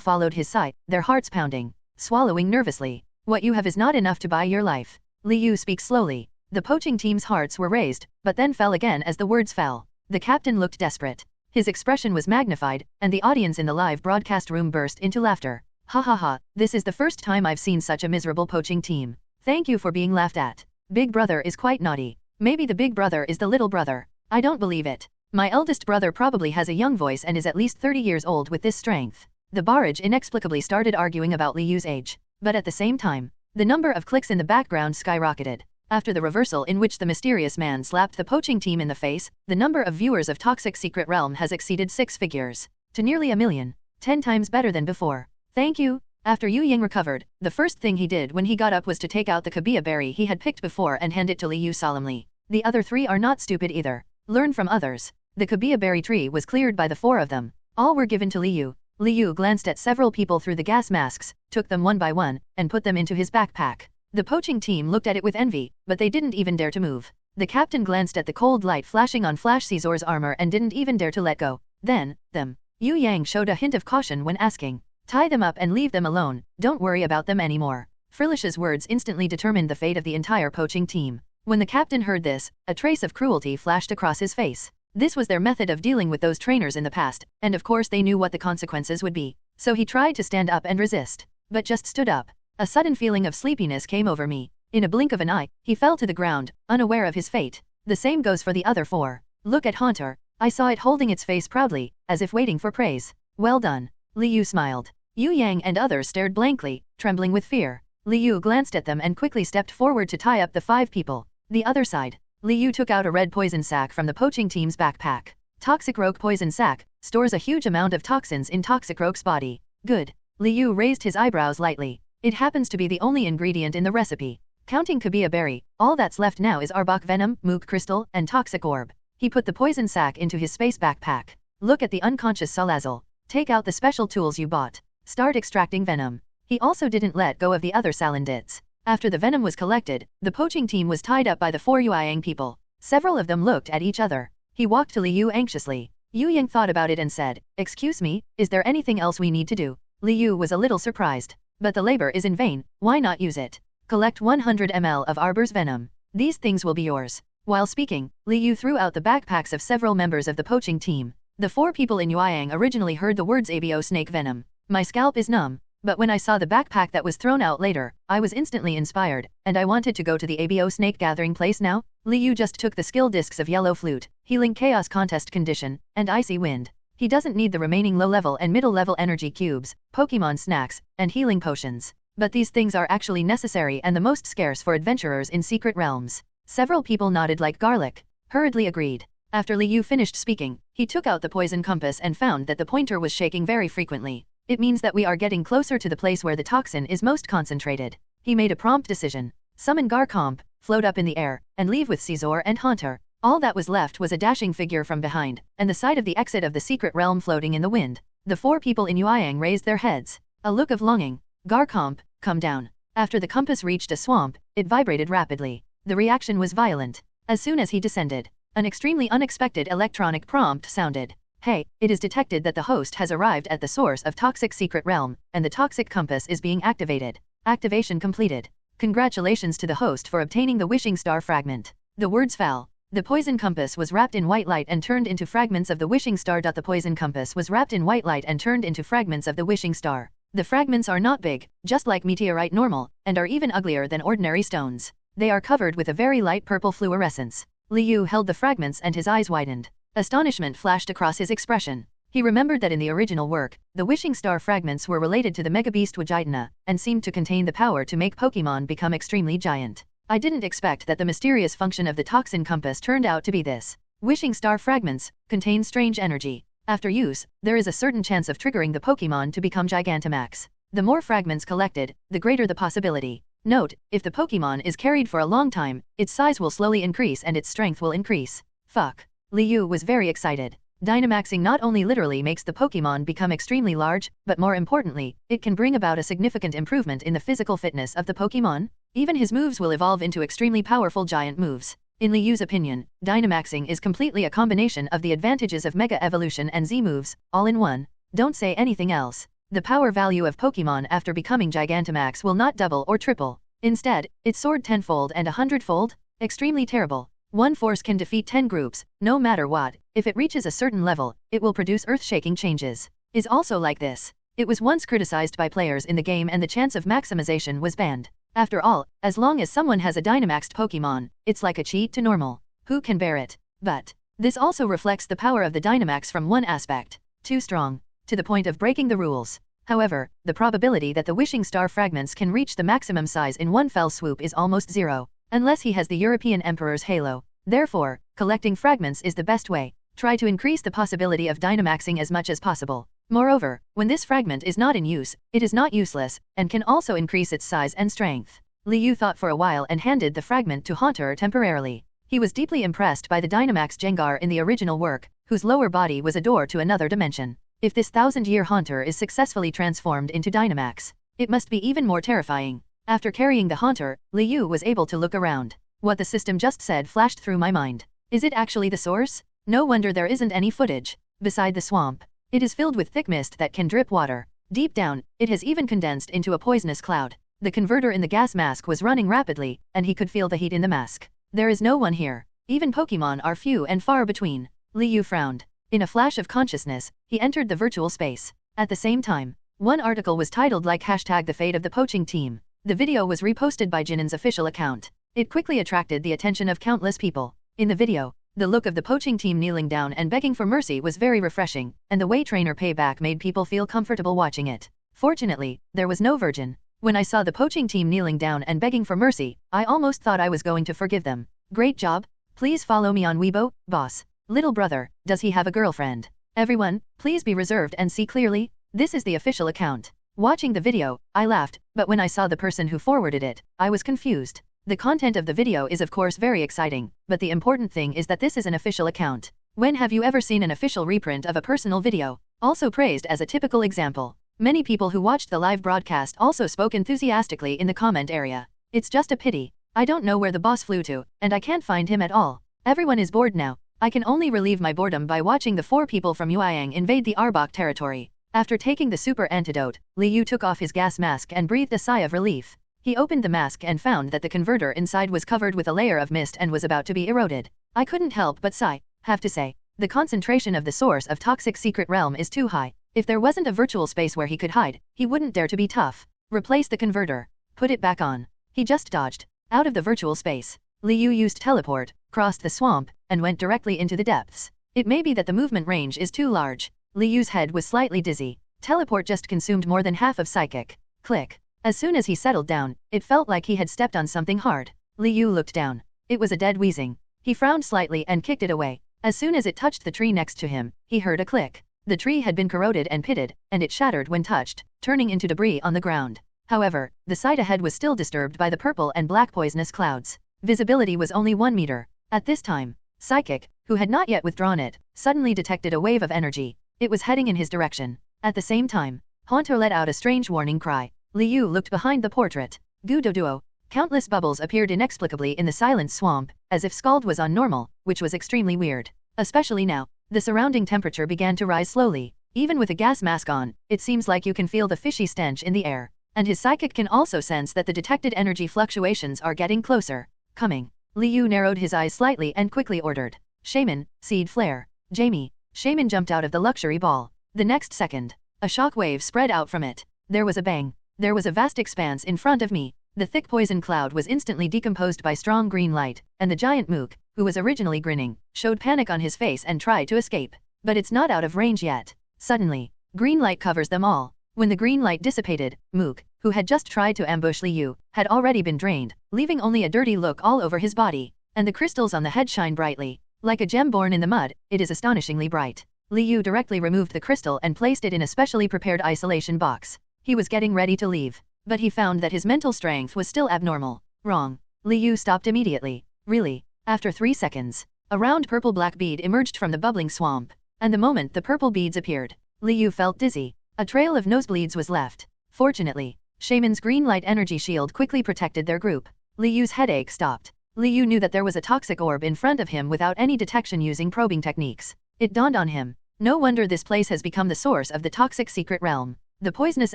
followed his sight, their hearts pounding. Swallowing nervously. "What you have is not enough to buy your life." Liu speaks slowly. The poaching team's hearts were raised, but then fell again as the words fell. The captain looked desperate. His expression was magnified, and the audience in the live broadcast room burst into laughter. "Ha ha ha, this is the first time I've seen such a miserable poaching team. Thank you for being laughed at. Big brother is quite naughty. Maybe the big brother is the little brother. I don't believe it. My eldest brother probably has a young voice and is at least 30 years old with this strength." The barrage inexplicably started arguing about Liu's age. But at the same time, the number of clicks in the background skyrocketed. After the reversal in which the mysterious man slapped the poaching team in the face, the number of viewers of Toxic Secret Realm has exceeded 6 figures. To nearly 1 million. 10 times better than before. "Thank you." After Yu Yang recovered, the first thing he did when he got up was to take out the kabia berry he had picked before and hand it to Liu solemnly. The other 3 are not stupid either. Learn from others. The kabia berry tree was cleared by the 4 of them. All were given to Liu. Liu glanced at several people through the gas masks, took them one by one, and put them into his backpack. The poaching team looked at it with envy, but they didn't even dare to move. The captain glanced at the cold light flashing on Flash Caesar's armor and didn't even dare to let go. Then, them. Yu Yang showed a hint of caution when asking. "Tie them up and leave them alone, don't worry about them anymore." Frilish's words instantly determined the fate of the entire poaching team. When the captain heard this, a trace of cruelty flashed across his face. This was their method of dealing with those trainers in the past, and of course they knew what the consequences would be. So he tried to stand up and resist, but just stood up. A sudden feeling of sleepiness came over me. In a blink of an eye, he fell to the ground, unaware of his fate. The same goes for the other 4. Look at Haunter. I saw it holding its face proudly, as if waiting for praise. "Well done." Liu smiled. Yu Yang and others stared blankly, trembling with fear. Liu glanced at them and quickly stepped forward to tie up the 5 people. The other side. Liu took out a red poison sac from the poaching team's backpack. Toxic Rogue poison sac stores a huge amount of toxins in Toxic Rogue's body. Good. Liu raised his eyebrows lightly. It happens to be the only ingredient in the recipe. Counting kabia berry, all that's left now is Arbok venom, Mook crystal, and Toxic orb. He put the poison sac into his space backpack. "Look at the unconscious Salazzle. Take out the special tools you bought. Start extracting venom." He also didn't let go of the other Salandits. After the venom was collected, the poaching team was tied up by the 4 Yueyang people. Several of them looked at each other. He walked to Liu anxiously. Yu Yang thought about it and said, "Excuse me, is there anything else we need to do?" Liu was a little surprised. "But the labor is in vain, why not use it? Collect 100 ml of Arbor's venom. These things will be yours." While speaking, Liu threw out the backpacks of several members of the poaching team. The 4 people in Yueyang originally heard the words ABO snake venom. My scalp is numb. But when I saw the backpack that was thrown out later, I was instantly inspired, and I wanted to go to the ABO snake gathering place now. Liu just took the skill discs of Yellow Flute, Healing Chaos Contest Condition, and Icy Wind. He doesn't need the remaining low-level and middle-level energy cubes, Pokemon snacks, and healing potions. But these things are actually necessary and the most scarce for adventurers in secret realms. Several people nodded like garlic. Hurriedly agreed. After Liu finished speaking, he took out the poison compass and found that the pointer was shaking very frequently. It means that we are getting closer to the place where the toxin is most concentrated. He made a prompt decision. Summon Garchomp, float up in the air, and leave with Caesar and Haunter. All that was left was a dashing figure from behind, and the sight of the exit of the secret realm floating in the wind. The 4 people in Yueyang raised their heads. A look of longing. Garchomp, come down. After the compass reached a swamp, it vibrated rapidly. The reaction was violent. As soon as he descended, an extremely unexpected electronic prompt sounded. Hey, it is detected that the host has arrived at the source of toxic secret realm, and the toxic compass is being activated. Activation completed. Congratulations to the host for obtaining the wishing star fragment. The words fell. The poison compass was wrapped in white light and turned into fragments of the wishing star. The poison compass was wrapped in white light and turned into fragments of the wishing star. The fragments are not big, just like meteorite normal, and are even uglier than ordinary stones. They are covered with a very light purple fluorescence. Liu held the fragments and his eyes widened. Astonishment flashed across his expression. He remembered that in the original work, the wishing star fragments were related to the Mega Beast Advent, and seemed to contain the power to make Pokémon become extremely giant. I didn't expect that the mysterious function of the toxin compass turned out to be this. Wishing star fragments contain strange energy. After use, there is a certain chance of triggering the Pokémon to become Gigantamax. The more fragments collected, the greater the possibility. Note, if the Pokémon is carried for a long time, its size will slowly increase and its strength will increase. Fuck. Liu was very excited. Dynamaxing not only literally makes the Pokémon become extremely large, but more importantly, it can bring about a significant improvement in the physical fitness of the Pokémon. Even his moves will evolve into extremely powerful giant moves. In Liu's opinion, Dynamaxing is completely a combination of the advantages of Mega Evolution and Z moves, all in one. Don't say anything else. The power value of Pokémon after becoming Gigantamax will not double or triple. Instead, it soared 10-fold and 100-fold? Extremely terrible. One force can defeat 10 groups, no matter what. If it reaches a certain level, it will produce earth-shaking changes. Is also like this. It was once criticized by players in the game and the chance of maximization was banned. After all, as long as someone has a Dynamaxed Pokémon, it's like a cheat to normal. Who can bear it? But this also reflects the power of the Dynamax from one aspect. Too strong. To the point of breaking the rules. However, the probability that the wishing star fragments can reach the maximum size in one fell swoop is almost zero. Unless he has the European Emperor's halo. Therefore, collecting fragments is the best way. Try to increase the possibility of Dynamaxing as much as possible. Moreover, when this fragment is not in use, it is not useless, and can also increase its size and strength. Liu thought for a while and handed the fragment to Haunter temporarily. He was deeply impressed by the Dynamax Gengar in the original work, whose lower body was a door to another dimension. If this 1000-year Haunter is successfully transformed into Dynamax, it must be even more terrifying. After carrying the Haunter, Liu was able to look around. What the system just said flashed through my mind. Is it actually the source? No wonder there isn't any footage. Beside the swamp, it is filled with thick mist that can drip water. Deep down, it has even condensed into a poisonous cloud. The converter in the gas mask was running rapidly, and he could feel the heat in the mask. There is no one here. Even Pokémon are few and far between. Liu frowned. In a flash of consciousness, he entered the virtual space. At the same time, one article was titled like #The Fate of the Poaching Team. The video was reposted by Jinin's official account. It quickly attracted the attention of countless people. In the video, the look of the poaching team kneeling down and begging for mercy was very refreshing, and the way trainer payback made people feel comfortable watching it. Fortunately, there was no virgin. When I saw the poaching team kneeling down and begging for mercy, I almost thought I was going to forgive them. Great job. Please follow me on Weibo, boss. Little brother, does he have a girlfriend? Everyone, please be reserved and see clearly. This is the official account. Watching the video, I laughed, but when I saw the person who forwarded it, I was confused. The content of the video is of course very exciting, but the important thing is that this is an official account. When have you ever seen an official reprint of a personal video? Also praised as a typical example. Many people who watched the live broadcast also spoke enthusiastically in the comment area. It's just a pity. I don't know where the boss flew to, and I can't find him at all. Everyone is bored now. I can only relieve my boredom by watching the 4 people from Yueyang invade the Arbok territory. After taking the super antidote, Liu took off his gas mask and breathed a sigh of relief. He opened the mask and found that the converter inside was covered with a layer of mist and was about to be eroded. I couldn't help but sigh. Have to say, the concentration of the source of toxic secret realm is too high. If there wasn't a virtual space where he could hide, he wouldn't dare to be tough. Replace the converter. Put it back on. He just dodged out of the virtual space. Liu used teleport, crossed the swamp, and went directly into the depths. It may be that the movement range is too large. Liu's head was slightly dizzy. Teleport just consumed more than half of psychic. Click. As soon as he settled down, it felt like he had stepped on something hard. Liu looked down. It was a dead weezing. He frowned slightly and kicked it away. As soon as it touched the tree next to him, he heard a click. The tree had been corroded and pitted, and it shattered when touched, turning into debris on the ground. However, the sight ahead was still disturbed by the purple and black poisonous clouds. Visibility was only 1 meter. At this time, Psychic, who had not yet withdrawn it, suddenly detected a wave of energy. It was heading in his direction. At the same time, Haunter let out a strange warning cry. Liu looked behind the portrait. Gudoduo. Countless bubbles appeared inexplicably in the silent swamp, as if Scald was on normal, which was extremely weird. Especially now, the surrounding temperature began to rise slowly. Even with a gas mask on, it seems like you can feel the fishy stench in the air. And his psychic can also sense that the detected energy fluctuations are getting closer. Coming. Liu narrowed his eyes slightly and quickly ordered. Shaman, Seed Flare. Jamie. Shaman jumped out of the luxury ball. The next second, a shock wave spread out from it. There was a bang. There was a vast expanse in front of me. The thick poison cloud was instantly decomposed by strong green light, and the giant Mook, who was originally grinning, showed panic on his face and tried to escape. But it's not out of range yet. Suddenly, green light covers them all. When the green light dissipated, Mook, who had just tried to ambush Liu, had already been drained, leaving only a dirty look all over his body. And the crystals on the head shine brightly. Like a gem born in the mud, it is astonishingly bright. Liu directly removed the crystal and placed it in a specially prepared isolation box. He was getting ready to leave, but he found that his mental strength was still abnormal. Wrong. Liu stopped immediately. Really? After 3 seconds, a round purple-black bead emerged from the bubbling swamp, and the moment the purple beads appeared, Liu felt dizzy. A trail of nosebleeds was left. Fortunately, Shaman's green light energy shield quickly protected their group. Liu's headache stopped. Liu knew that there was a toxic orb in front of him without any detection using probing techniques. It dawned on him. No wonder this place has become the source of the toxic secret realm. The poisonous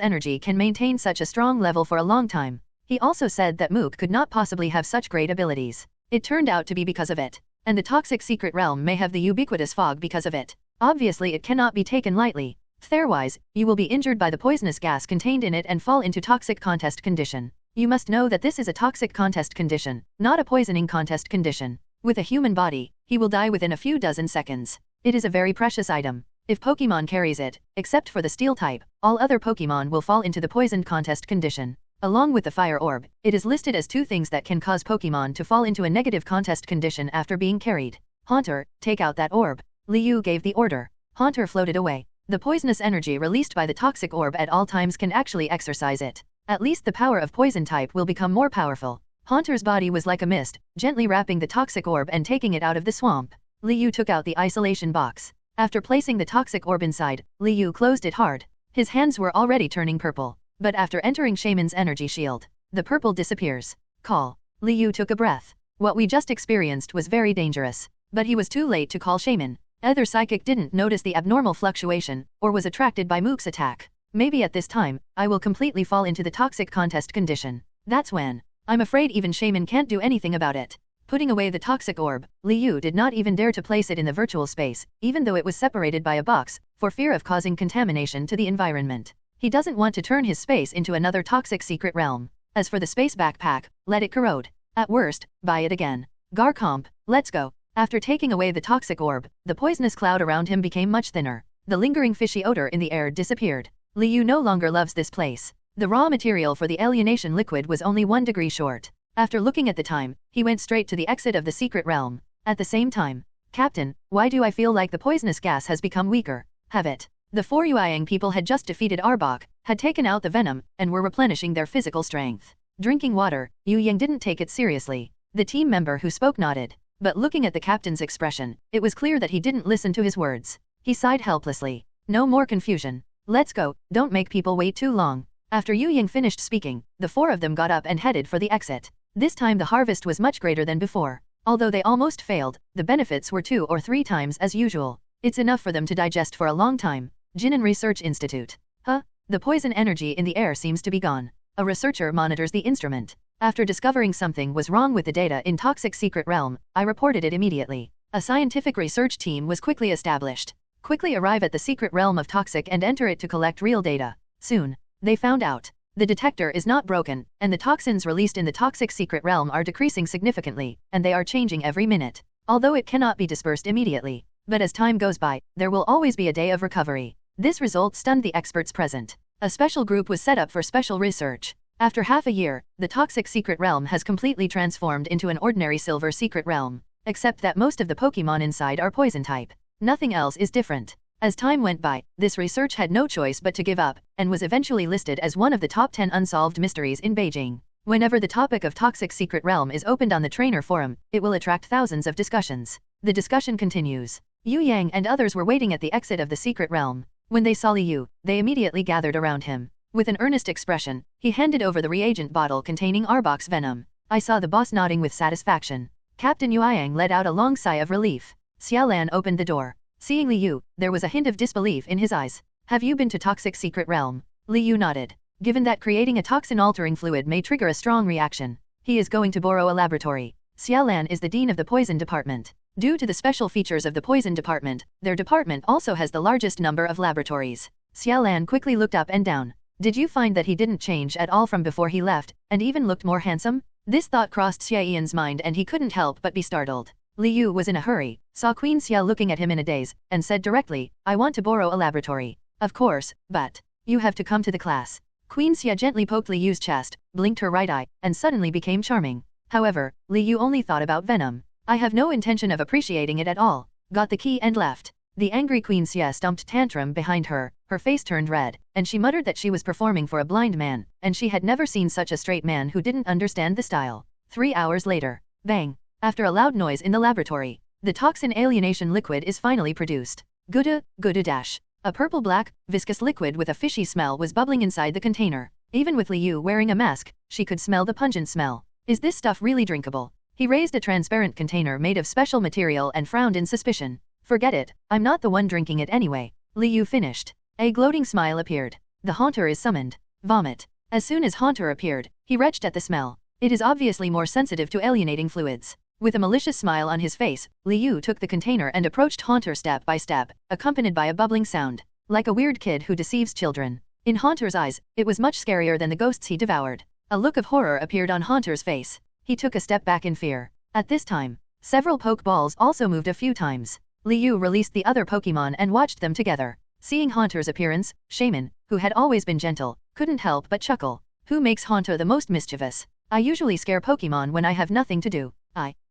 energy can maintain such a strong level for a long time. He also said that Mook could not possibly have such great abilities. It turned out to be because of it. And the toxic secret realm may have the ubiquitous fog because of it. Obviously it cannot be taken lightly. Otherwise, you will be injured by the poisonous gas contained in it and fall into toxic contest condition. You must know that this is a toxic contest condition, not a poisoning contest condition. With a human body, he will die within a few dozen seconds. It is a very precious item. If Pokémon carries it, except for the steel type, all other Pokémon will fall into the poisoned contest condition. Along with the fire orb, it is listed as 2 things that can cause Pokémon to fall into a negative contest condition after being carried. Haunter, take out that orb. Liu gave the order. Haunter floated away. The poisonous energy released by the toxic orb at all times can actually exorcise it. At least the power of poison type will become more powerful. Haunter's body was like a mist, gently wrapping the toxic orb and taking it out of the swamp. Liu took out the isolation box. After placing the toxic orb inside, Liu closed it hard. His hands were already turning purple. But after entering Shaman's energy shield, the purple disappears. Call. Liu took a breath. What we just experienced was very dangerous. But he was too late to call Shaman. Either Psychic didn't notice the abnormal fluctuation, or was attracted by Mook's attack. Maybe at this time, I will completely fall into the toxic contest condition. That's when. I'm afraid even Shaman can't do anything about it. Putting away the toxic orb, Liu did not even dare to place it in the virtual space, even though it was separated by a box, for fear of causing contamination to the environment. He doesn't want to turn his space into another toxic secret realm. As for the space backpack, let it corrode. At worst, buy it again. Garcomp, let's go. After taking away the toxic orb, the poisonous cloud around him became much thinner. The lingering fishy odor in the air disappeared. Liu no longer loves this place. The raw material for the alienation liquid was only 1 degree short. After looking at the time, he went straight to the exit of the secret realm. At the same time, Captain, why do I feel like the poisonous gas has become weaker? Have it. The 4 Yueyang people had just defeated Arbok, had taken out the venom, and were replenishing their physical strength. Drinking water, Yu Yang didn't take it seriously. The team member who spoke nodded. But looking at the captain's expression, it was clear that he didn't listen to his words. He sighed helplessly. No more confusion. Let's go, don't make people wait too long. After Yu Yang finished speaking, the 4 of them got up and headed for the exit. This time the harvest was much greater than before. Although they almost failed, the benefits were 2 or 3 times as usual. It's enough for them to digest for a long time. Jinan Research Institute. Huh? The poison energy in the air seems to be gone. A researcher monitors the instrument. After discovering something was wrong with the data in Toxic Secret Realm, I reported it immediately. A scientific research team was quickly established. Quickly arrive at the secret realm of Toxic and enter it to collect real data. Soon, they found out. The detector is not broken, and the toxins released in the Toxic Secret Realm are decreasing significantly, and they are changing every minute. Although it cannot be dispersed immediately. But as time goes by, there will always be a day of recovery. This result stunned the experts present. A special group was set up for special research. After half a year, the Toxic Secret Realm has completely transformed into an ordinary Silver Secret Realm, except that most of the Pokémon inside are poison type. Nothing else is different. As time went by, this research had no choice but to give up, and was eventually listed as one of the top 10 unsolved mysteries in Beijing. Whenever the topic of toxic secret realm is opened on the trainer forum, it will attract thousands of discussions. The discussion continues. Yu Yang and others were waiting at the exit of the secret realm. When they saw Li Yu, they immediately gathered around him. With an earnest expression, he handed over the reagent bottle containing Arbok's venom. I saw the boss nodding with satisfaction. Captain Yu Yang let out a long sigh of relief. Xiaolan opened the door. Seeing Li Yu, there was a hint of disbelief in his eyes. Have you been to toxic secret realm? Li Yu nodded. Given that creating a toxin-altering fluid may trigger a strong reaction, he is going to borrow a laboratory. Xiaolan is the dean of the poison department. Due to the special features of the poison department, their department also has the largest number of laboratories. Xiaolan quickly looked up and down. Did you find that he didn't change at all from before he left, and even looked more handsome? This thought crossed Xia Yan's mind and he couldn't help but be startled. Li Yu was in a hurry, saw Queen Xia looking at him in a daze, and said directly, I want to borrow a laboratory. Of course, but you have to come to the class. Queen Xia gently poked Li Yu's chest, blinked her right eye, and suddenly became charming. However, Li Yu only thought about venom. I have no intention of appreciating it at all. Got the key and left. The angry Queen Xia stomped tantrum behind her, her face turned red, and she muttered that she was performing for a blind man, and she had never seen such a straight man who didn't understand the style. 3 hours later. Bang! After a loud noise in the laboratory, the toxin alienation liquid is finally produced. Gudu dash. A purple-black, viscous liquid with a fishy smell was bubbling inside the container. Even with Li Yu wearing a mask, she could smell the pungent smell. Is this stuff really drinkable? He raised a transparent container made of special material and frowned in suspicion. Forget it, I'm not the one drinking it anyway. Li Yu finished. A gloating smile appeared. The haunter is summoned. Vomit. As soon as haunter appeared, he retched at the smell. It is obviously more sensitive to alienating fluids. With a malicious smile on his face, Li Yu took the container and approached haunter step by step, accompanied by a bubbling sound. Like a weird kid who deceives children. In haunter's eyes, it was much scarier than the ghosts he devoured. A look of horror appeared on haunter's face. He took a step back in fear. At this time, several Pokeballs also moved a few times. Li Yu released the other Pokemon and watched them together. Seeing Haunter's appearance, Shaman, who had always been gentle, couldn't help but chuckle. Who makes Haunter the most mischievous? I usually scare Pokemon when I have nothing to do.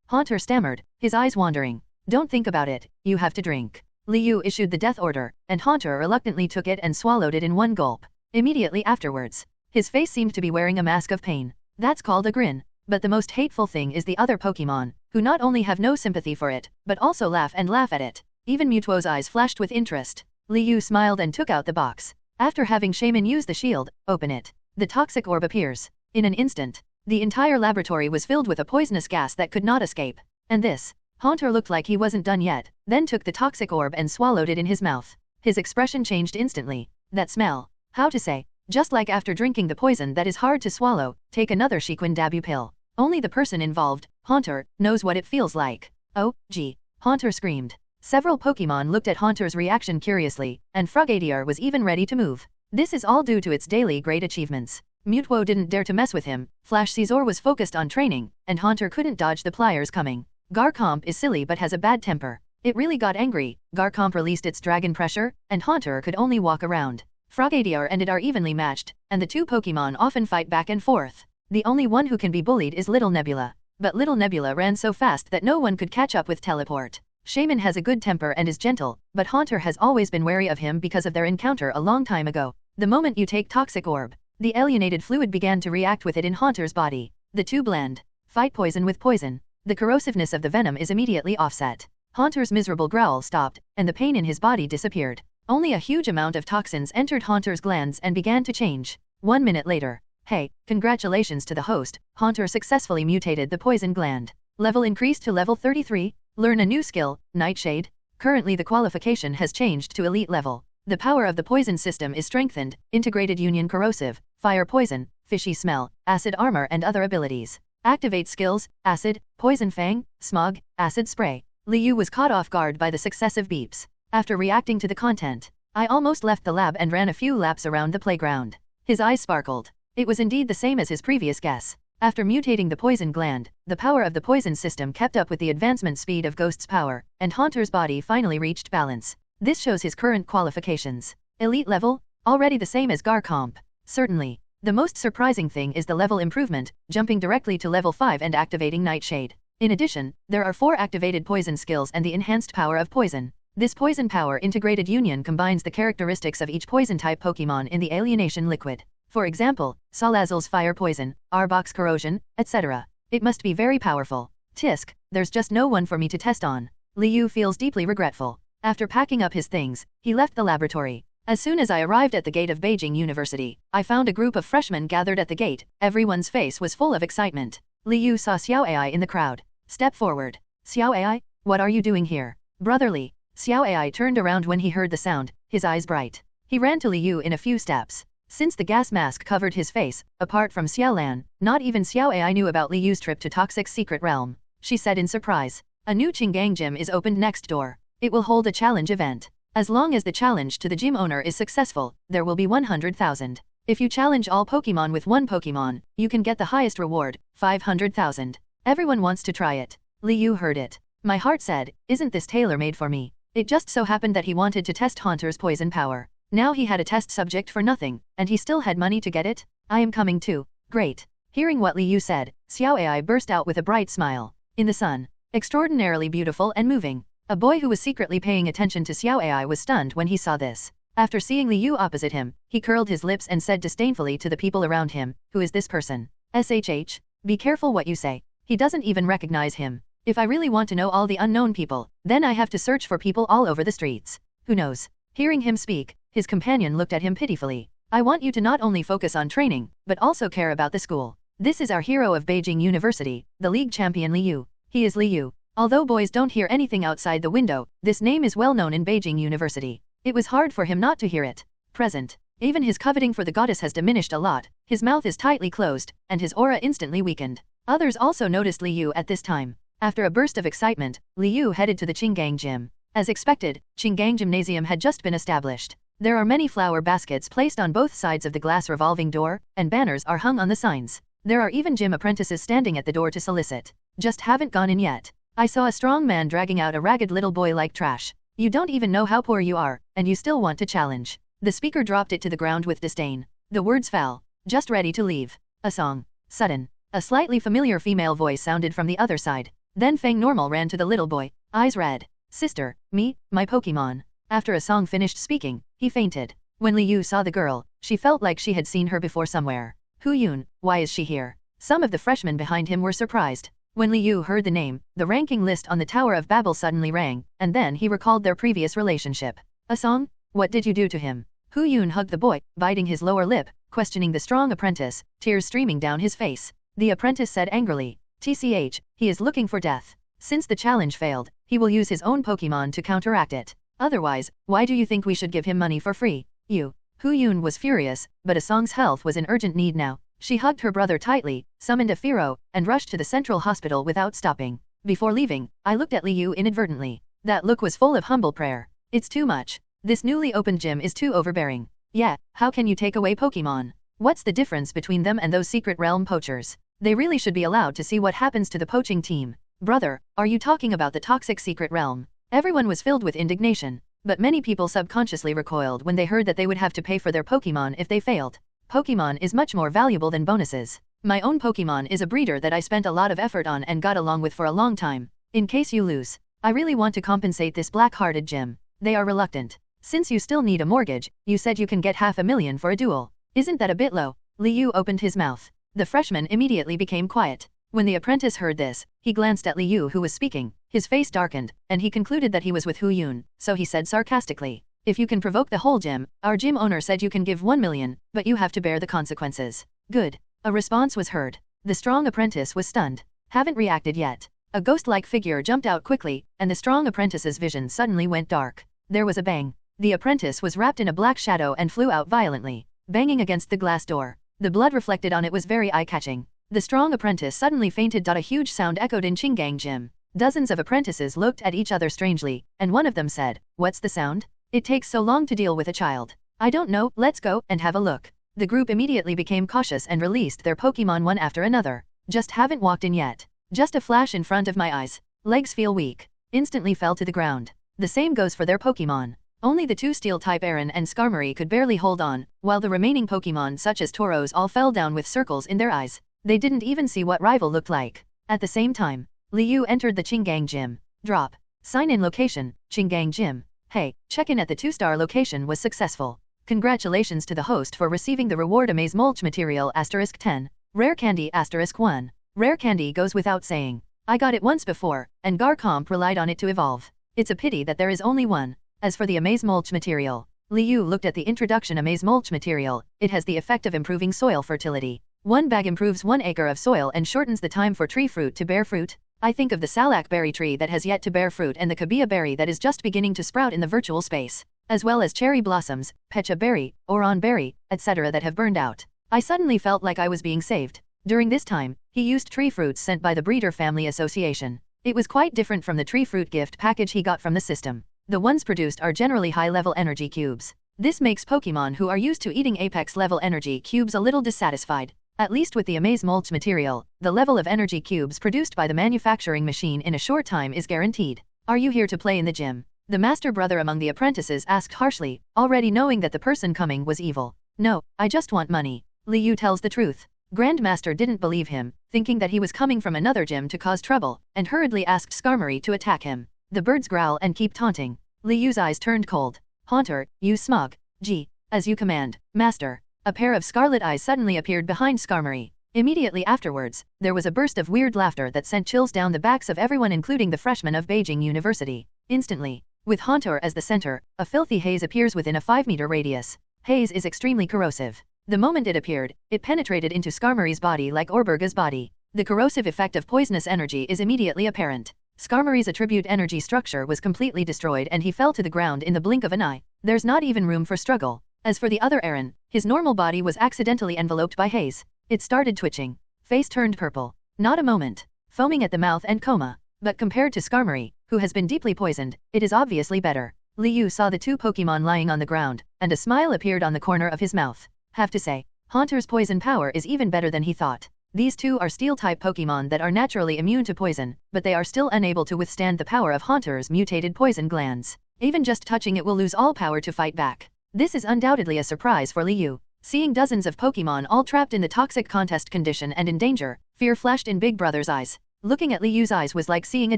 Haunter stammered, his eyes wandering. Don't think about it, you have to drink. Li Yu issued the death order, and Haunter reluctantly took it and swallowed it in one gulp. Immediately afterwards, his face seemed to be wearing a mask of pain. That's called a grin. But the most hateful thing is the other Pokemon, who not only have no sympathy for it, but also laugh at it. Even Mewtwo's eyes flashed with interest. Li Yu smiled and took out the box. After having Shaman use the shield, open it. The toxic orb appears. In an instant, the entire laboratory was filled with a poisonous gas that could not escape. And this, Haunter looked like he wasn't done yet, then took the toxic orb and swallowed it in his mouth. His expression changed instantly. That smell. How to say? Just like after drinking the poison that is hard to swallow, take another Shiquin Dabu pill. Only the person involved, Haunter, knows what it feels like. Oh, gee. Haunter screamed. Several Pokemon looked at Haunter's reaction curiously, and Frogadier was even ready to move. This is all due to its daily great achievements. Mewtwo didn't dare to mess with him, Flash Caesar was focused on training, and Haunter couldn't dodge the pliers coming. Garchomp is silly but has a bad temper. It really got angry. Garchomp released its dragon pressure, and Haunter could only walk around. Frogadier and it are evenly matched, and the two Pokemon often fight back and forth. The only one who can be bullied is Little Nebula. But Little Nebula ran so fast that no one could catch up with teleport. Shaman has a good temper and is gentle, but Haunter has always been wary of him because of their encounter a long time ago. The moment you take Toxic Orb, the alienated fluid began to react with it in Haunter's body. The two blend. Fight poison with poison. The corrosiveness of the venom is immediately offset. Haunter's miserable growl stopped, and the pain in his body disappeared. Only a huge amount of toxins entered Haunter's glands and began to change. 1 minute later. Hey, congratulations to the host, Haunter successfully mutated the poison gland. Level increased to level 33, learn a new skill, Nightshade. Currently the qualification has changed to elite level. The power of the poison system is strengthened, integrated union corrosive, fire poison, fishy smell, acid armor and other abilities. Activate skills, acid, poison fang, smog, acid spray. Li Yu was caught off guard by the successive beeps. After reacting to the content, I almost left the lab and ran a few laps around the playground. His eyes sparkled. It was indeed the same as his previous guess. After mutating the poison gland, the power of the poison system kept up with the advancement speed of Ghost's power, and Haunter's body finally reached balance. This shows his current qualifications. Elite level, already the same as Garchomp. Certainly. The most surprising thing is the level improvement, jumping directly to level 5 and activating Nightshade. In addition, there are 4 activated poison skills and the enhanced power of poison. This poison power integrated union combines the characteristics of each poison-type Pokémon in the alienation liquid. For example, Salazzle's fire poison, Arbok's corrosion, etc. It must be very powerful. Tisk, there's just no one for me to test on. Liu feels deeply regretful. After packing up his things, he left the laboratory. As soon as I arrived at the gate of Beijing University, I found a group of freshmen gathered at the gate. Everyone's face was full of excitement. Liu saw Xiao Ai in the crowd. Step forward. Xiao Ai, what are you doing here? Brotherly. Xiao Ai turned around when he heard the sound, his eyes bright. He ran to Liu in a few steps. Since the gas mask covered his face, apart from Xiaolan, not even Xiao Ai knew about Liu's trip to Toxic's secret realm. She said in surprise. A new Qinggang gym is opened next door. It will hold a challenge event. As long as the challenge to the gym owner is successful, there will be 100,000. If you challenge all Pokemon with one Pokemon, you can get the highest reward, 500,000. Everyone wants to try it. Liu heard it. My heart said, isn't this tailor-made for me? It just so happened that he wanted to test Haunter's poison power. Now he had a test subject for nothing, and he still had money to get it? I am coming too. Great. Hearing what Liu said, Xiao Ai burst out with a bright smile. In the sun. Extraordinarily beautiful and moving. A boy who was secretly paying attention to Xiao Ai was stunned when he saw this. After seeing Liu opposite him, he curled his lips and said disdainfully to the people around him, who is this person? SHH? Be careful what you say. He doesn't even recognize him. If I really want to know all the unknown people, then I have to search for people all over the streets. Who knows? Hearing him speak, his companion looked at him pitifully. I want you to not only focus on training, but also care about the school. This is our hero of Beijing University, the league champion Liu. He is Liu. Although boys don't hear anything outside the window, this name is well known in Beijing University. It was hard for him not to hear it. Present. Even his coveting for the goddess has diminished a lot, his mouth is tightly closed, and his aura instantly weakened. Others also noticed Liu at this time. After a burst of excitement, Liu headed to the Qinggang gym. As expected, Qinggang Gymnasium had just been established. There are many flower baskets placed on both sides of the glass revolving door, and banners are hung on the signs. There are even gym apprentices standing at the door to solicit. Just haven't gone in yet. I saw a strong man dragging out a ragged little boy like trash. You don't even know how poor you are, and you still want to challenge. The speaker dropped it to the ground with disdain. The words fell. Just ready to leave. A song. Sudden. A slightly familiar female voice sounded from the other side. Then Feng Normal ran to the little boy, eyes red. Sister, me, my Pokemon. After a song finished speaking, he fainted. When Liu saw the girl, she felt like she had seen her before somewhere. Hu Yun, why is she here? Some of the freshmen behind him were surprised. When Liu heard the name, the ranking list on the Tower of Babel suddenly rang, and then he recalled their previous relationship. A song? What did you do to him? Hu Yun hugged the boy, biting his lower lip, questioning the strong apprentice, tears streaming down his face. The apprentice said angrily, TCH, he is looking for death. Since the challenge failed, he will use his own Pokemon to counteract it. Otherwise, why do you think we should give him money for free? You. Hu Yun was furious, but Asong's health was in urgent need now. She hugged her brother tightly, summoned a Firo, and rushed to the central hospital without stopping. Before leaving, I looked at Liu inadvertently. That look was full of humble prayer. It's too much. This newly opened gym is too overbearing. Yeah, how can you take away Pokemon? What's the difference between them and those secret realm poachers? They really should be allowed to see what happens to the poaching team. Brother, are you talking about the toxic secret realm? Everyone was filled with indignation, but many people subconsciously recoiled when they heard that they would have to pay for their Pokemon if they failed. Pokemon is much more valuable than bonuses. My own Pokemon is a breeder that I spent a lot of effort on and got along with for a long time. In case you lose, I really want to compensate this black-hearted gym. They are reluctant. Since you still need a mortgage, you said you can get $500,000 for a duel. Isn't that a bit low? Liu opened his mouth. The freshman immediately became quiet. When the apprentice heard this, he glanced at Liu who was speaking. His face darkened, and he concluded that he was with Hu Yun, so he said sarcastically, if you can provoke the whole gym, our gym owner said you can give 1 million, but you have to bear the consequences. Good. A response was heard. The strong apprentice was stunned. Haven't reacted yet. A ghost-like figure jumped out quickly, and the strong apprentice's vision suddenly went dark. There was a bang. The apprentice was wrapped in a black shadow and flew out violently, banging against the glass door. The blood reflected on it was very eye-catching. The strong apprentice suddenly fainted. A huge sound echoed in Qinggang Gym. Dozens of apprentices looked at each other strangely, and one of them said, "What's the sound? It takes so long to deal with a child." "I don't know, let's go and have a look." The group immediately became cautious and released their Pokemon one after another. Just haven't walked in yet. Just a flash in front of my eyes. Legs feel weak. Instantly fell to the ground. The same goes for their Pokemon. Only the two Steel-type Aaron and Skarmory could barely hold on, while the remaining Pokemon such as Tauros all fell down with circles in their eyes. They didn't even see what rival looked like. At the same time, Liu entered the Qinggang Gym. Drop. Sign-in location, Qinggang Gym. Hey, check-in at the 2-star location was successful. Congratulations to the host for receiving the reward Amaze Mulch Material *10. Rare Candy *1. Rare Candy goes without saying. I got it once before, and Garcomp relied on it to evolve. It's a pity that there is only one. As for the Amaze Mulch Material, Liu looked at the introduction Amaze Mulch Material. It has the effect of improving soil fertility. 1 bag improves 1 acre of soil and shortens the time for tree fruit to bear fruit. I think of the Salak berry tree that has yet to bear fruit and the Kabia berry that is just beginning to sprout in the virtual space, as well as cherry blossoms, pecha berry, oran berry, etc. that have burned out. I suddenly felt like I was being saved. During this time, he used tree fruits sent by the Breeder Family Association. It was quite different from the tree fruit gift package he got from the system. The ones produced are generally high-level energy cubes. This makes Pokémon who are used to eating apex-level energy cubes a little dissatisfied. At least with the Amaze Mulch Material, the level of energy cubes produced by the manufacturing machine in a short time is guaranteed. Are you here to play in the gym? The master brother among the apprentices asked harshly, already knowing that the person coming was evil. No, I just want money. Liu tells the truth. Grandmaster didn't believe him, thinking that he was coming from another gym to cause trouble, and hurriedly asked Skarmory to attack him. The birds growl and keep taunting. Liu's eyes turned cold. Haunter, use smog. Gee, as you command, master. A pair of scarlet eyes suddenly appeared behind Skarmory. Immediately afterwards, there was a burst of weird laughter that sent chills down the backs of everyone including the freshmen of Beijing University. Instantly, with Haunter as the center, a filthy haze appears within a 5-meter radius. Haze is extremely corrosive. The moment it appeared, it penetrated into Skarmory's body like Orberga's body. The corrosive effect of poisonous energy is immediately apparent. Skarmory's attribute energy structure was completely destroyed and he fell to the ground in the blink of an eye. There's not even room for struggle. As for the other Aaron, his normal body was accidentally enveloped by haze. It started twitching. Face turned purple. Not a moment. Foaming at the mouth and coma. But compared to Skarmory, who has been deeply poisoned, it is obviously better. Liu saw the 2 Pokémon lying on the ground, and a smile appeared on the corner of his mouth. Have to say, Haunter's poison power is even better than he thought. These 2 are Steel-type Pokémon that are naturally immune to poison, but they are still unable to withstand the power of Haunter's mutated poison glands. Even just touching it will lose all power to fight back. This is undoubtedly a surprise for Liu. Seeing dozens of Pokémon all trapped in the toxic contest condition and in danger, fear flashed in Big Brother's eyes. Looking at Liu's eyes was like seeing a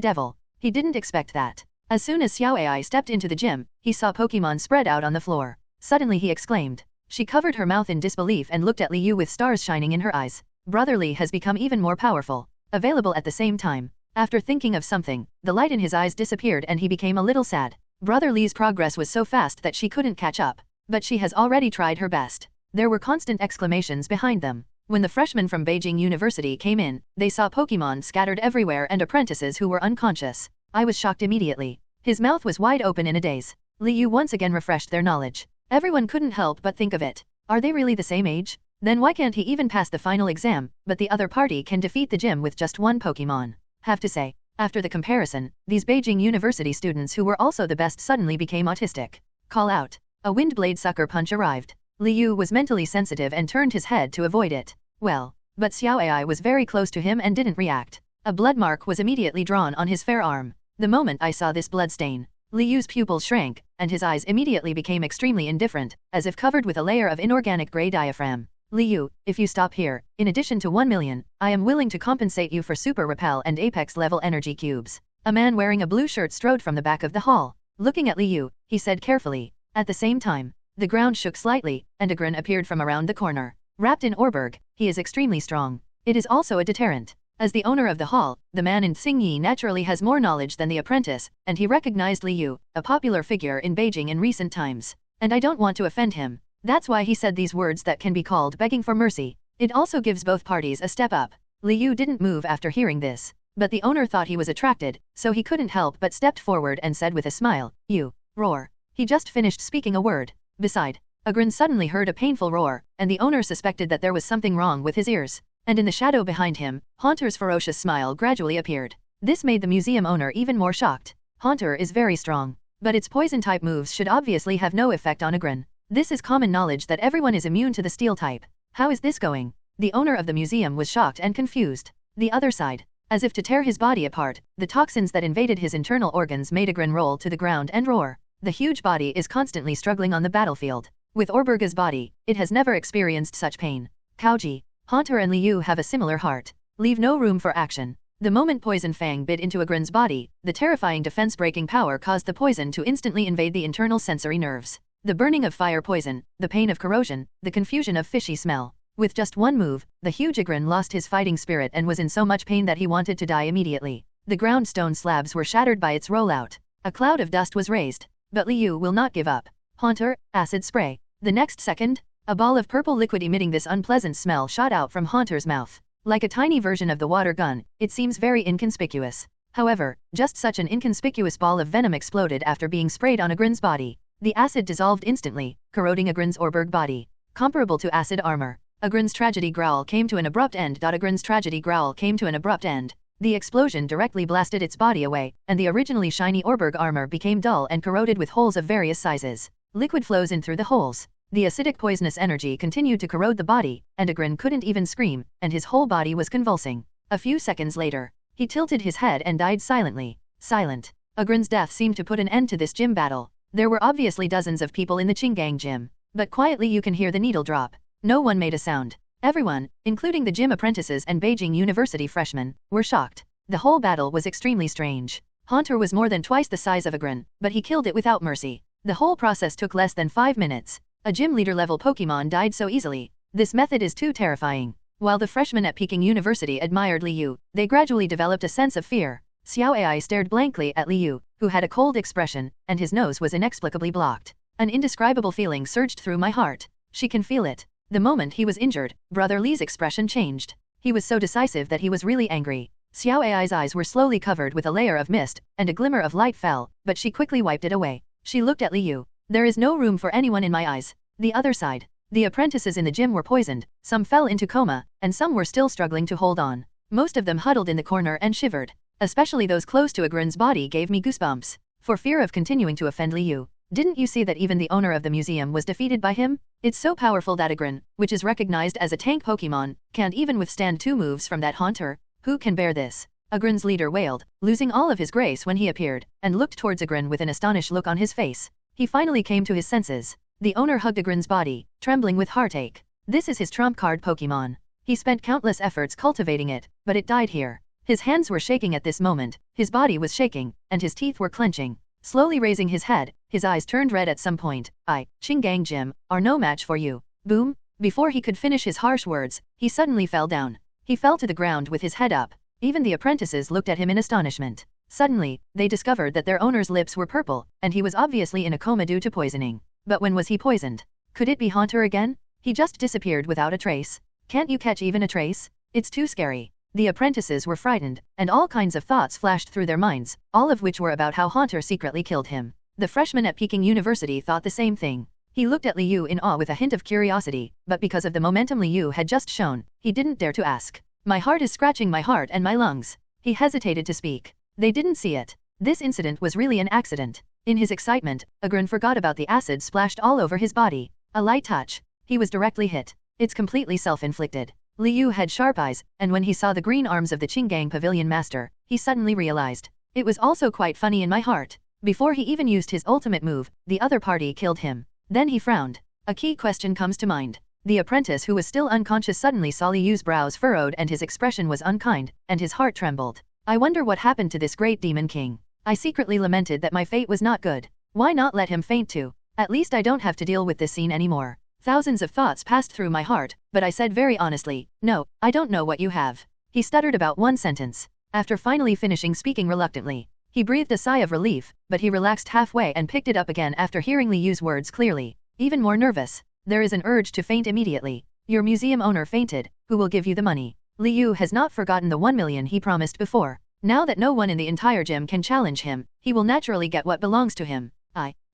devil. He didn't expect that. As soon as Xiao Ai stepped into the gym, he saw Pokémon spread out on the floor. Suddenly he exclaimed. She covered her mouth in disbelief and looked at Liu with stars shining in her eyes. Brother Li has become even more powerful. Available at the same time. After thinking of something, the light in his eyes disappeared and he became a little sad. Brother Li's progress was so fast that she couldn't catch up. But she has already tried her best. There were constant exclamations behind them. When the freshmen from Beijing University came in, they saw Pokémon scattered everywhere and apprentices who were unconscious. I was shocked immediately. His mouth was wide open in a daze. Liu once again refreshed their knowledge. Everyone couldn't help but think of it. Are they really the same age? Then why can't he even pass the final exam, but the other party can defeat the gym with just 1 Pokémon? Have to say, after the comparison, these Beijing University students who were also the best suddenly became autistic. Call out. A wind blade sucker punch arrived. Liu was mentally sensitive and turned his head to avoid it. Well, but Xiao Ai was very close to him and didn't react. A blood mark was immediately drawn on his fair arm. The moment I saw this blood stain, Liu's pupils shrank, and his eyes immediately became extremely indifferent, as if covered with a layer of inorganic gray diaphragm. Liu, if you stop here, in addition to 1 million, I am willing to compensate you for Super Repel and Apex level energy cubes. A man wearing a blue shirt strode from the back of the hall. Looking at Liu, he said carefully. At the same time, the ground shook slightly, and a grin appeared from around the corner. Wrapped in Orberg, he is extremely strong. It is also a deterrent. As the owner of the hall, the man in Xingyi naturally has more knowledge than the apprentice, and he recognized Liu, a popular figure in Beijing in recent times. And I don't want to offend him. That's why he said these words that can be called begging for mercy. It also gives both parties a step up. Liu didn't move after hearing this, but the owner thought he was attracted, so he couldn't help but stepped forward and said with a smile, "You, roar." He just finished speaking a word. Beside, a grin suddenly heard a painful roar, and the owner suspected that there was something wrong with his ears. And in the shadow behind him, Haunter's ferocious smile gradually appeared. This made the museum owner even more shocked. Haunter is very strong, but its poison-type moves should obviously have no effect on a grin. This is common knowledge that everyone is immune to the steel type. How is this going? The owner of the museum was shocked and confused. The other side, as if to tear his body apart, the toxins that invaded his internal organs made a grin roll to the ground and roar. The huge body is constantly struggling on the battlefield. With Orberga's body, it has never experienced such pain. Kaoji, Haunter and Liu have a similar heart. Leave no room for action. The moment Poison Fang bit into Agrin's body, the terrifying defense-breaking power caused the poison to instantly invade the internal sensory nerves. The burning of fire poison, the pain of corrosion, the confusion of fishy smell. With just one move, the huge Agrin lost his fighting spirit and was in so much pain that he wanted to die immediately. The ground stone slabs were shattered by its rollout. A cloud of dust was raised. But Liu will not give up. Haunter, acid spray. The next second, a ball of purple liquid emitting this unpleasant smell shot out from Haunter's mouth. Like a tiny version of the water gun, it seems very inconspicuous. However, just such an inconspicuous ball of venom exploded after being sprayed on Agrin's body. The acid dissolved instantly, corroding Agrin's Orberg body. Comparable to acid armor. Agrin's tragedy growl came to an abrupt end. Agrin's tragedy growl came to an abrupt end. The explosion directly blasted its body away, and the originally shiny Orberg armor became dull and corroded with holes of various sizes. Liquid flows in through the holes. The acidic poisonous energy continued to corrode the body, and Agrin couldn't even scream, and his whole body was convulsing. A few seconds later, he tilted his head and died silently. Silent. Agrin's death seemed to put an end to this gym battle. There were obviously dozens of people in the Qinggang gym, but quietly you can hear the needle drop. No one made a sound. Everyone, including the gym apprentices and Beijing University freshmen, were shocked. The whole battle was extremely strange. Haunter was more than twice the size of Agrin, but he killed it without mercy. The whole process took less than 5 minutes. A gym leader level Pokémon died so easily. This method is too terrifying. While the freshmen at Peking University admired Liu, they gradually developed a sense of fear. Xiao Ai stared blankly at Liu, who had a cold expression, and his nose was inexplicably blocked. An indescribable feeling surged through my heart. She can feel it. The moment he was injured, Brother Li's expression changed. He was so decisive that he was really angry. Xiao Ai's eyes were slowly covered with a layer of mist, and a glimmer of light fell, but she quickly wiped it away. She looked at Liu. There is no room for anyone in my eyes. The other side. The apprentices in the gym were poisoned, some fell into coma, and some were still struggling to hold on. Most of them huddled in the corner and shivered. Especially those close to Agrin's body gave me goosebumps. For fear of continuing to offend Liu. Didn't you see that even the owner of the museum was defeated by him? It's so powerful that Agrin, which is recognized as a tank Pokémon, can't even withstand 2 moves from that Haunter. Who can bear this? Agrin's leader wailed, losing all of his grace when he appeared, and looked towards Agrin with an astonished look on his face. He finally came to his senses. The owner hugged Agrin's body, trembling with heartache. This is his trump card Pokémon. He spent countless efforts cultivating it, but it died here. His hands were shaking at this moment, his body was shaking, and his teeth were clenching. Slowly raising his head, his eyes turned red at some point. Qinggang Gym, are no match for you. Boom! Before he could finish his harsh words, he suddenly fell down. He fell to the ground with his head up. Even the apprentices looked at him in astonishment. Suddenly, they discovered that their owner's lips were purple, and he was obviously in a coma due to poisoning. But when was he poisoned? Could it be Haunter again? He just disappeared without a trace. Can't you catch even a trace? It's too scary. The apprentices were frightened, and all kinds of thoughts flashed through their minds, all of which were about how Haunter secretly killed him. The freshman at Peking University thought the same thing. He looked at Liu in awe with a hint of curiosity, but because of the momentum Liu had just shown, he didn't dare to ask. My heart is scratching my heart and my lungs. He hesitated to speak. They didn't see it. This incident was really an accident. In his excitement, Agrin forgot about the acid splashed all over his body. A light touch. He was directly hit. It's completely self-inflicted. Liu had sharp eyes, and when he saw the green arms of the Qinggang Pavilion Master, he suddenly realized. It was also quite funny in my heart. Before he even used his ultimate move, the other party killed him. Then he frowned. A key question comes to mind. The apprentice who was still unconscious suddenly saw Liu's brows furrowed and his expression was unkind, and his heart trembled. I wonder what happened to this great demon king. I secretly lamented that my fate was not good. Why not let him faint too? At least I don't have to deal with this scene anymore. Thousands of thoughts passed through my heart, but I said very honestly, no, I don't know what you have. He stuttered about one sentence. After finally finishing speaking reluctantly, he breathed a sigh of relief, but he relaxed halfway and picked it up again after hearing Liu's words clearly. Even more nervous. There is an urge to faint immediately. Your museum owner fainted. Who will give you the money? Liu has not forgotten the 1 million he promised before. Now that no one in the entire gym can challenge him, he will naturally get what belongs to him.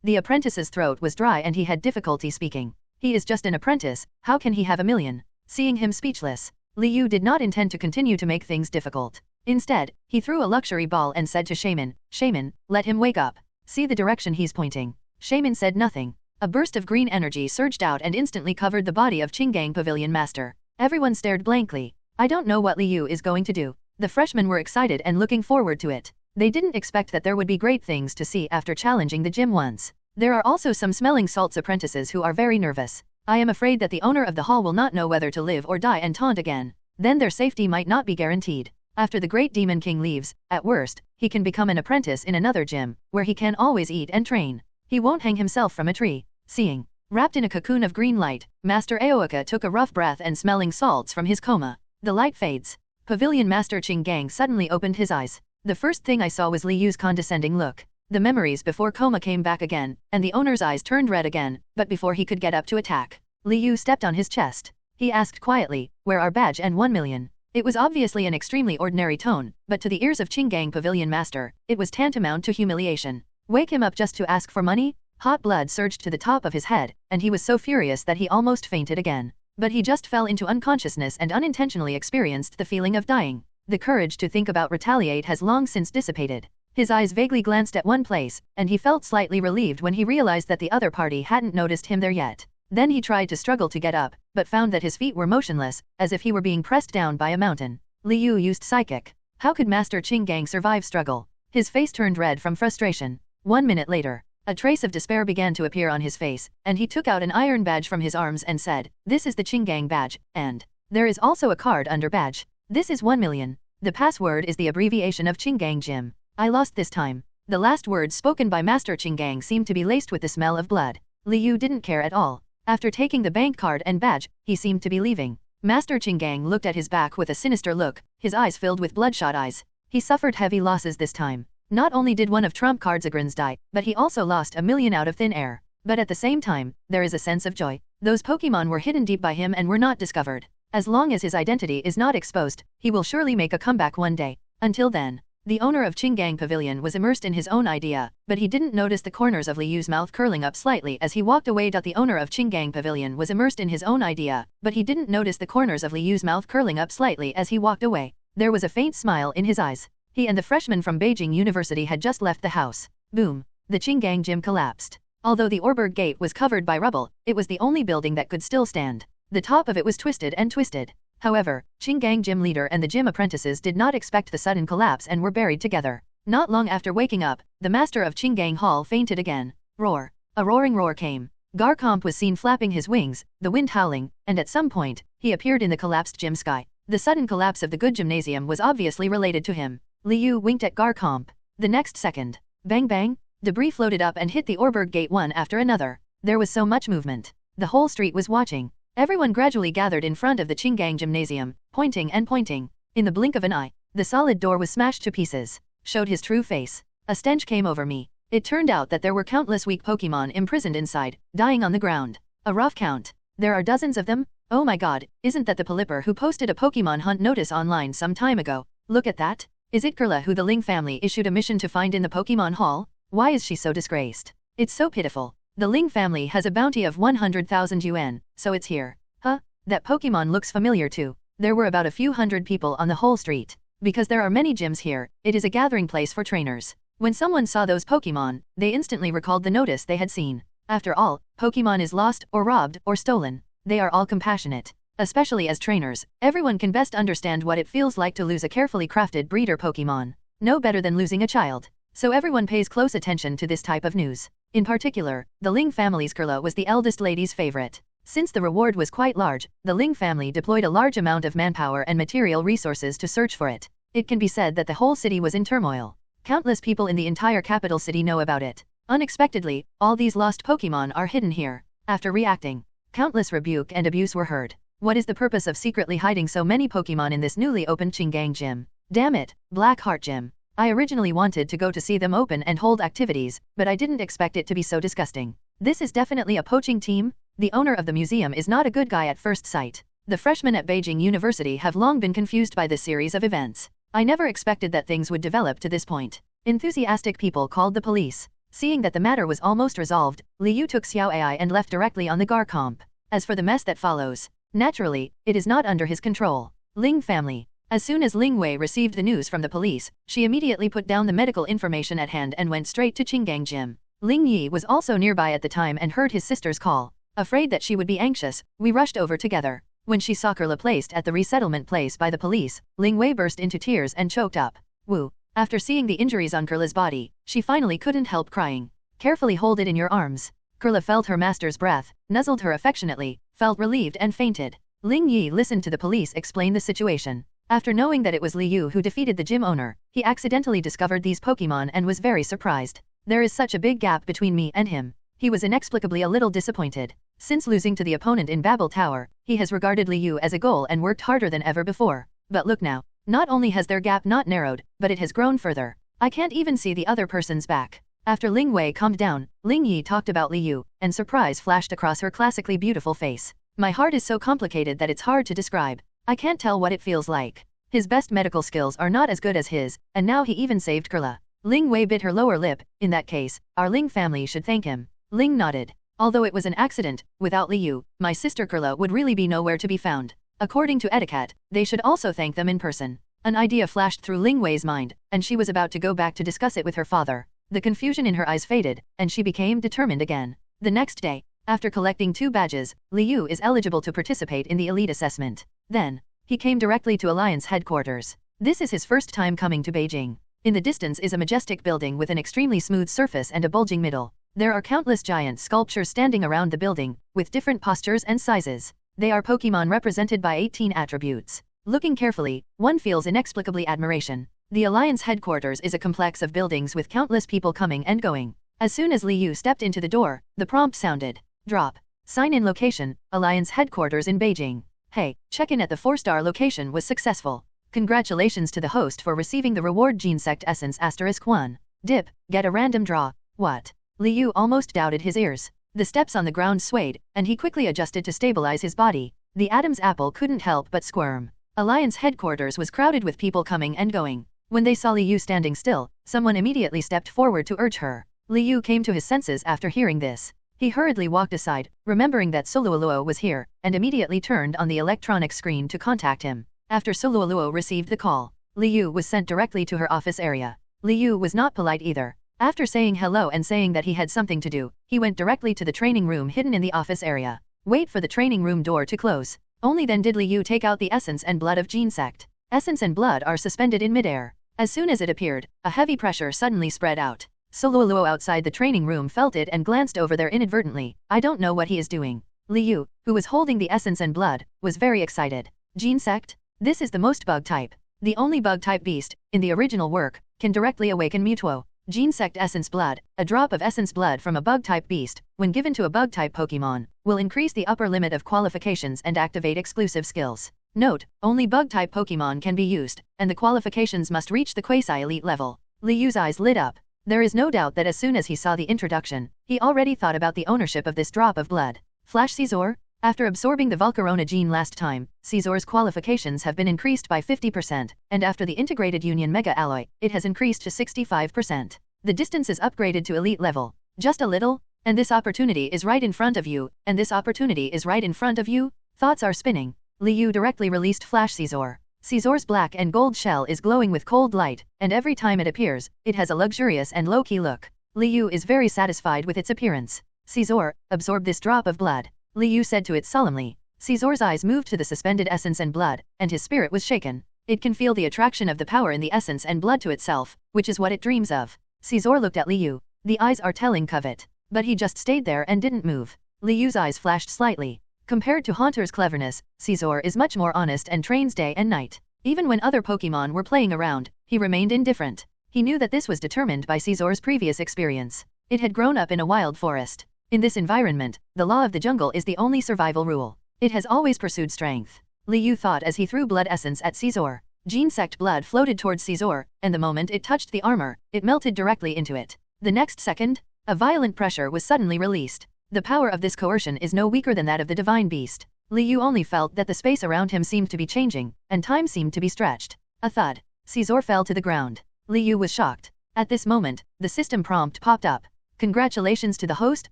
The apprentice's throat was dry and he had difficulty speaking. He is just an apprentice, how can he have 1 million? Seeing him speechless, Liu did not intend to continue to make things difficult. Instead, he threw a luxury ball and said to Shaman, Shaman, let him wake up. See the direction he's pointing. Shaman said nothing. A burst of green energy surged out and instantly covered the body of Qinggang Pavilion Master. Everyone stared blankly. I don't know what Liu is going to do. The freshmen were excited and looking forward to it. They didn't expect that there would be great things to see after challenging the gym once. There are also some smelling salts apprentices who are very nervous. I am afraid that the owner of the hall will not know whether to live or die and taunt again. Then their safety might not be guaranteed. After the Great Demon King leaves, at worst, he can become an apprentice in another gym, where he can always eat and train. He won't hang himself from a tree. Seeing, wrapped in a cocoon of green light, Master Aoka took a rough breath and smelling salts from his coma. The light fades. Pavilion Master Qinggang suddenly opened his eyes. The first thing I saw was Li Yu's condescending look. The memories before coma came back again, and the owner's eyes turned red again, but before he could get up to attack, Li Yu stepped on his chest. He asked quietly, "Where are badge and 1 million?" It was obviously an extremely ordinary tone, but to the ears of Qinggang Pavilion Master, it was tantamount to humiliation. Wake him up just to ask for money? Hot blood surged to the top of his head, and he was so furious that he almost fainted again. But he just fell into unconsciousness and unintentionally experienced the feeling of dying. The courage to think about retaliate has long since dissipated. His eyes vaguely glanced at one place, and he felt slightly relieved when he realized that the other party hadn't noticed him there yet. Then he tried to struggle to get up, but found that his feet were motionless, as if he were being pressed down by a mountain. Li Yu used psychic. How could Master Qinggang survive struggle? His face turned red from frustration. 1 minute later, a trace of despair began to appear on his face, and he took out an iron badge from his arms and said, "This is the Qinggang badge, and there is also a card under badge. This is 1 million. The password is the abbreviation of Qinggang Gym. I lost this time." The last words spoken by Master Qinggang seemed to be laced with the smell of blood. Li Yu didn't care at all. After taking the bank card and badge, he seemed to be leaving. Master Qinggang looked at his back with a sinister look, his eyes filled with bloodshot eyes. He suffered heavy losses this time. Not only did one of Trump Card's Agrons die, but he also lost 1 million out of thin air. But at the same time, there is a sense of joy. Those Pokémon were hidden deep by him and were not discovered. As long as his identity is not exposed, he will surely make a comeback one day. Until then, the owner of Qinggang Pavilion was immersed in his own idea, but he didn't notice the corners of Li Yu's mouth curling up slightly as he walked away. The owner of Qinggang Pavilion was immersed in his own idea, but he didn't notice the corners of Li Yu's mouth curling up slightly as he walked away. There was a faint smile in his eyes. He and the freshman from Beijing University had just left the house. Boom! The Qinggang Gym collapsed. Although the Orberg Gate was covered by rubble, it was the only building that could still stand. The top of it was twisted and twisted. However, Qinggang Gym leader and the gym apprentices did not expect the sudden collapse and were buried together. Not long after waking up, the master of Qinggang Hall fainted again. Roar! A roaring roar came. Garchomp was seen flapping his wings, the wind howling, and at some point, he appeared in the collapsed gym sky. The sudden collapse of the good gymnasium was obviously related to him. Li Yu winked at Garchomp. The next second, bang bang, debris floated up and hit the Orberg Gate one after another. There was so much movement. The whole street was watching. Everyone gradually gathered in front of the Qinggang Gymnasium, pointing and pointing. In the blink of an eye, the solid door was smashed to pieces. Showed his true face. A stench came over me. It turned out that there were countless weak Pokémon imprisoned inside, dying on the ground. A rough count. There are dozens of them? Oh my god, isn't that the Pelipper who posted a Pokémon hunt notice online some time ago? Look at that. Is it Kurla who the Ling family issued a mission to find in the Pokémon Hall? Why is she so disgraced? It's so pitiful. The Ling family has a bounty of 100,000 yuan, so it's here. Huh? That Pokémon looks familiar too. There were about a few hundred people on the whole street. Because there are many gyms here, it is a gathering place for trainers. When someone saw those Pokémon, they instantly recalled the notice they had seen. After all, Pokémon is lost, or robbed, or stolen. They are all compassionate. Especially as trainers, everyone can best understand what it feels like to lose a carefully crafted breeder Pokémon. No better than losing a child. So everyone pays close attention to this type of news. In particular, the Ling family's Kurla was the eldest lady's favorite. Since the reward was quite large, the Ling family deployed a large amount of manpower and material resources to search for it. It can be said that the whole city was in turmoil. Countless people in the entire capital city know about it. Unexpectedly, all these lost Pokémon are hidden here. After reacting, countless rebuke and abuse were heard. What is the purpose of secretly hiding so many Pokémon in this newly opened Qinggang Gym? Damn it, Black Heart Gym. I originally wanted to go to see them open and hold activities, but I didn't expect it to be so disgusting. This is definitely a poaching team. The owner of the museum is not a good guy at first sight. The freshmen at Beijing University have long been confused by this series of events. I never expected that things would develop to this point. Enthusiastic people called the police. Seeing that the matter was almost resolved, Li Yu took Xiao Ai and left directly on the Garchomp. As for the mess that follows, naturally, it is not under his control. Ling family. As soon as Ling Wei received the news from the police, she immediately put down the medical information at hand and went straight to Qinggang Gym. Ling Yi was also nearby at the time and heard his sister's call. Afraid that she would be anxious, we rushed over together. When she saw Kurla placed at the resettlement place by the police, Ling Wei burst into tears and choked up. Woo. After seeing the injuries on Kurla's body, she finally couldn't help crying. Carefully hold it in your arms. Kurla felt her master's breath, nuzzled her affectionately, felt relieved and fainted. Ling Yi listened to the police explain the situation. After knowing that it was Liu who defeated the gym owner, he accidentally discovered these Pokémon and was very surprised. There is such a big gap between me and him. He was inexplicably a little disappointed. Since losing to the opponent in Babel Tower, he has regarded Liu as a goal and worked harder than ever before. But look now. Not only has their gap not narrowed, but it has grown further. I can't even see the other person's back. After Ling Wei calmed down, Ling Yi talked about Liu, and surprise flashed across her classically beautiful face. My heart is so complicated that it's hard to describe. I can't tell what it feels like. His best medical skills are not as good as his, and now he even saved Kurla. Ling Wei bit her lower lip. In that case, our Ling family should thank him. Ling nodded. Although it was an accident, without Liu, my sister Kurla would really be nowhere to be found. According to etiquette, they should also thank them in person. An idea flashed through Ling Wei's mind, and she was about to go back to discuss it with her father. The confusion in her eyes faded, and she became determined again. The next day, after collecting 2 badges, Liu is eligible to participate in the elite assessment. Then, he came directly to Alliance headquarters. This is his first time coming to Beijing. In the distance is a majestic building with an extremely smooth surface and a bulging middle. There are countless giant sculptures standing around the building, with different postures and sizes. They are Pokémon represented by 18 attributes. Looking carefully, one feels inexplicably admiration. The Alliance headquarters is a complex of buildings with countless people coming and going. As soon as Liu stepped into the door, the prompt sounded. Drop. Sign-in location, Alliance headquarters in Beijing. Hey, check-in at the 4-star location was successful. Congratulations to the host for receiving the reward Gene-Sect Essence *1. Dip, get a random draw. What? Liu almost doubted his ears. The steps on the ground swayed, and he quickly adjusted to stabilize his body. The Adam's apple couldn't help but squirm. Alliance headquarters was crowded with people coming and going. When they saw Liu standing still, someone immediately stepped forward to urge her. Liu came to his senses after hearing this. He hurriedly walked aside, remembering that Soluoluo was here, and immediately turned on the electronic screen to contact him. After Soluoluo received the call, Liu was sent directly to her office area. Liu was not polite either. After saying hello and saying that he had something to do, he went directly to the training room hidden in the office area. Wait for the training room door to close. Only then did Liu take out the essence and blood of Gene-Sect. Essence and blood are suspended in midair. As soon as it appeared, a heavy pressure suddenly spread out. Soluoluo outside the training room felt it and glanced over there inadvertently. I don't know what he is doing. Liu, who was holding the essence and blood, was very excited. Gene-Sect? This is the most bug type. The only bug type beast, in the original work, can directly awaken Mewtwo. Gene-Sect Essence Blood, a drop of Essence Blood from a bug-type beast, when given to a bug-type Pokémon, will increase the upper limit of qualifications and activate exclusive skills. Note, only bug-type Pokémon can be used, and the qualifications must reach the quasi-elite level. Liu's eyes lit up. There is no doubt that as soon as he saw the introduction, he already thought about the ownership of this drop of blood. Flash Scizor? After absorbing the Volcarona gene last time, Scizor's qualifications have been increased by 50%, and after the integrated Union Mega Alloy, it has increased to 65%. The distance is upgraded to elite level. Just a little? And this opportunity is right in front of you, and this opportunity is right in front of you? Thoughts are spinning. Liu directly released Flash Scizor. Scizor's black and gold shell is glowing with cold light, and every time it appears, it has a luxurious and low-key look. Liu is very satisfied with its appearance. Scizor, absorb this drop of blood. Liu said to it solemnly. Scizor's eyes moved to the suspended essence and blood, and his spirit was shaken. It can feel the attraction of the power in the essence and blood to itself, which is what it dreams of. Scizor looked at Liu. The eyes are telling covet. But he just stayed there and didn't move. Liu's eyes flashed slightly. Compared to Haunter's cleverness, Scizor is much more honest and trains day and night. Even when other Pokémon were playing around, he remained indifferent. He knew that this was determined by Scizor's previous experience. It had grown up in a wild forest. In this environment, the law of the jungle is the only survival rule. It has always pursued strength. Liu thought as he threw blood essence at Scizor. Gene-Sect blood floated towards Scizor, and the moment it touched the armor, it melted directly into it. The next second, a violent pressure was suddenly released. The power of this coercion is no weaker than that of the Divine Beast. Liu only felt that the space around him seemed to be changing, and time seemed to be stretched. A thud. Scizor fell to the ground. Liu was shocked. At this moment, the system prompt popped up. Congratulations to the host,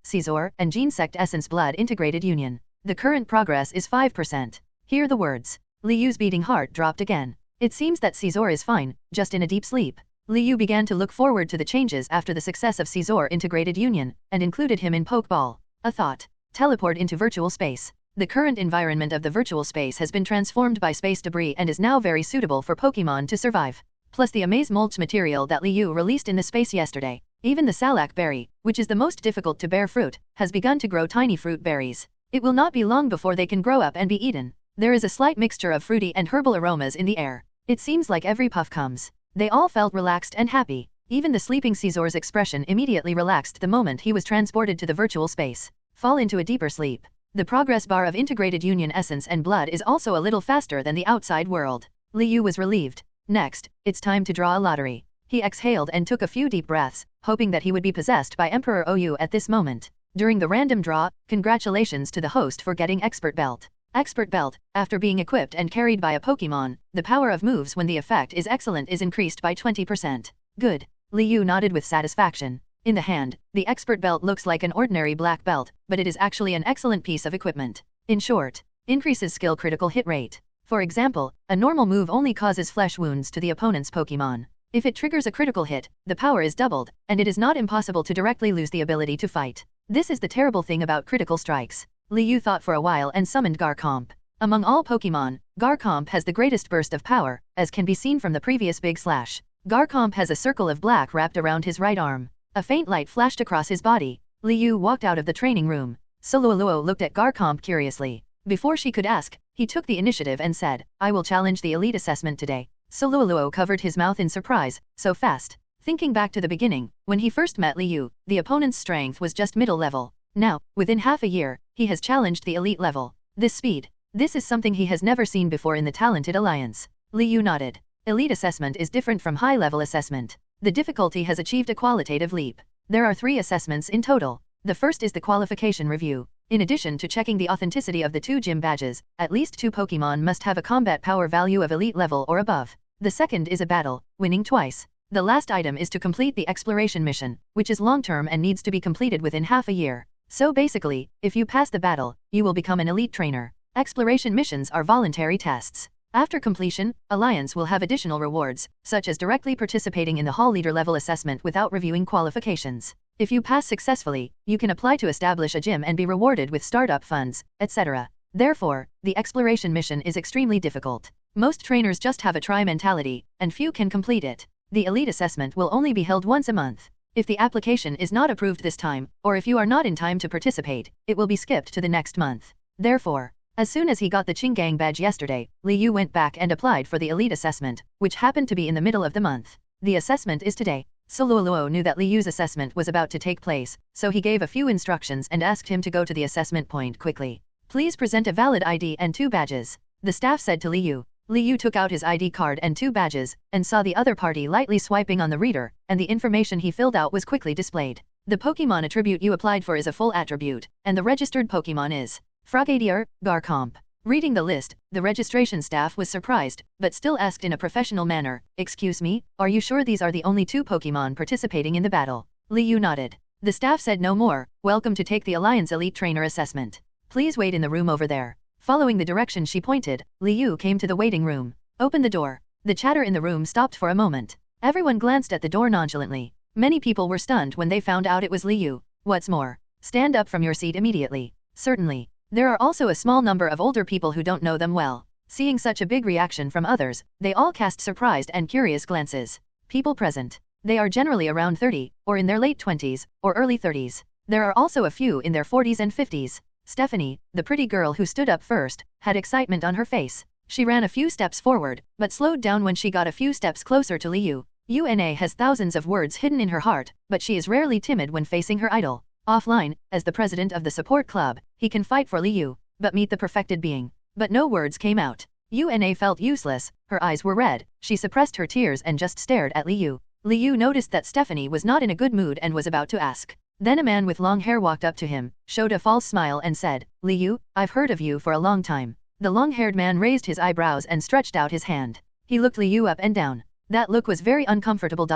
Scizor, and Gene-Sect Essence Blood Integrated Union. The current progress is 5%. Hear the words. Liu's beating heart dropped again. It seems that Scizor is fine, just in a deep sleep. Liu began to look forward to the changes after the success of Scizor Integrated Union, and included him in Pokeball. A thought. Teleport into virtual space. The current environment of the virtual space has been transformed by space debris and is now very suitable for Pokémon to survive. Plus the Amaze Mulch material that Liu released in the space yesterday. Even the Salak berry, which is the most difficult to bear fruit, has begun to grow tiny fruit berries. It will not be long before they can grow up and be eaten. There is a slight mixture of fruity and herbal aromas in the air. It seems like every puff comes. They all felt relaxed and happy. Even the sleeping Caesar's expression immediately relaxed the moment he was transported to the virtual space. Fall into a deeper sleep. The progress bar of integrated union essence and blood is also a little faster than the outside world. Liu was relieved. Next, it's time to draw a lottery. He exhaled and took a few deep breaths, hoping that he would be possessed by Emperor Ou at this moment. During the random draw, congratulations to the host for getting Expert Belt. Expert Belt, after being equipped and carried by a Pokémon, the power of moves when the effect is excellent is increased by 20%. Good. Liu nodded with satisfaction. In the hand, the Expert Belt looks like an ordinary black belt, but it is actually an excellent piece of equipment. In short, increases skill critical hit rate. For example, a normal move only causes flesh wounds to the opponent's Pokémon. If it triggers a critical hit, the power is doubled, and it is not impossible to directly lose the ability to fight. This is the terrible thing about critical strikes. Liu thought for a while and summoned Garchomp. Among all Pokémon, Garchomp has the greatest burst of power, as can be seen from the previous Big Slash. Garchomp has a circle of black wrapped around his right arm. A faint light flashed across his body. Liu walked out of the training room. Suluoluo looked at Garchomp curiously. Before she could ask, he took the initiative and said, "I will challenge the elite assessment today." Suluoluo covered his mouth in surprise, so fast. Thinking back to the beginning, when he first met Liu, the opponent's strength was just middle level. Now, within half a year, he has challenged the elite level. This speed. This is something he has never seen before in the Talented Alliance. Liu nodded. Elite assessment is different from high-level assessment. The difficulty has achieved a qualitative leap. There are 3 assessments in total. The first is the qualification review. In addition to checking the authenticity of the 2 gym badges, at least 2 Pokémon must have a combat power value of elite level or above. The second is a battle, winning twice. The last item is to complete the exploration mission, which is long-term and needs to be completed within half a year. So basically, if you pass the battle, you will become an elite trainer. Exploration missions are voluntary tests. After completion, Alliance will have additional rewards, such as directly participating in the Hall Leader level assessment without reviewing qualifications. If you pass successfully, you can apply to establish a gym and be rewarded with startup funds, etc. Therefore, the exploration mission is extremely difficult. Most trainers just have a try mentality, and few can complete it. The elite assessment will only be held once a month. If the application is not approved this time, or if you are not in time to participate, it will be skipped to the next month. Therefore, as soon as he got the Qinggang badge yesterday, Liu went back and applied for the elite assessment, which happened to be in the middle of the month. The assessment is today. Suluoluo knew that Liu's assessment was about to take place, so he gave a few instructions and asked him to go to the assessment point quickly. Please present a valid ID and 2 badges. The staff said to Liu. Liu took out his ID card and 2 badges, and saw the other party lightly swiping on the reader, and the information he filled out was quickly displayed. The Pokémon attribute you applied for is a full attribute, and the registered Pokémon is Frogadier, Garchomp. Reading the list, the registration staff was surprised, but still asked in a professional manner, "Excuse me, are you sure these are the only 2 Pokémon participating in the battle?" Liu nodded. The staff said no more. "Welcome to take the Alliance Elite Trainer Assessment. Please wait in the room over there." Following the direction she pointed, Liu came to the waiting room. Open the door. The chatter in the room stopped for a moment. Everyone glanced at the door nonchalantly. Many people were stunned when they found out it was Liu. What's more, stand up from your seat immediately. Certainly. There are also a small number of older people who don't know them well. Seeing such a big reaction from others, they all cast surprised and curious glances. People present. They are generally around 30, or in their late 20s, or early 30s. There are also a few in their 40s and 50s. Stephanie, the pretty girl who stood up first, had excitement on her face. She ran a few steps forward, but slowed down when she got a few steps closer to Liu. Una has thousands of words hidden in her heart, but she is rarely timid when facing her idol. Offline, as the president of the support club, he can fight for Liu, but meet the perfected being. But no words came out. Una felt useless, her eyes were red, she suppressed her tears and just stared at Liu. Liu noticed that Stephanie was not in a good mood and was about to ask. Then a man with long hair walked up to him, showed a false smile and said, "Liu, I've heard of you for a long time." The long-haired man raised his eyebrows and stretched out his hand. He looked Liu up and down. That look was very uncomfortable.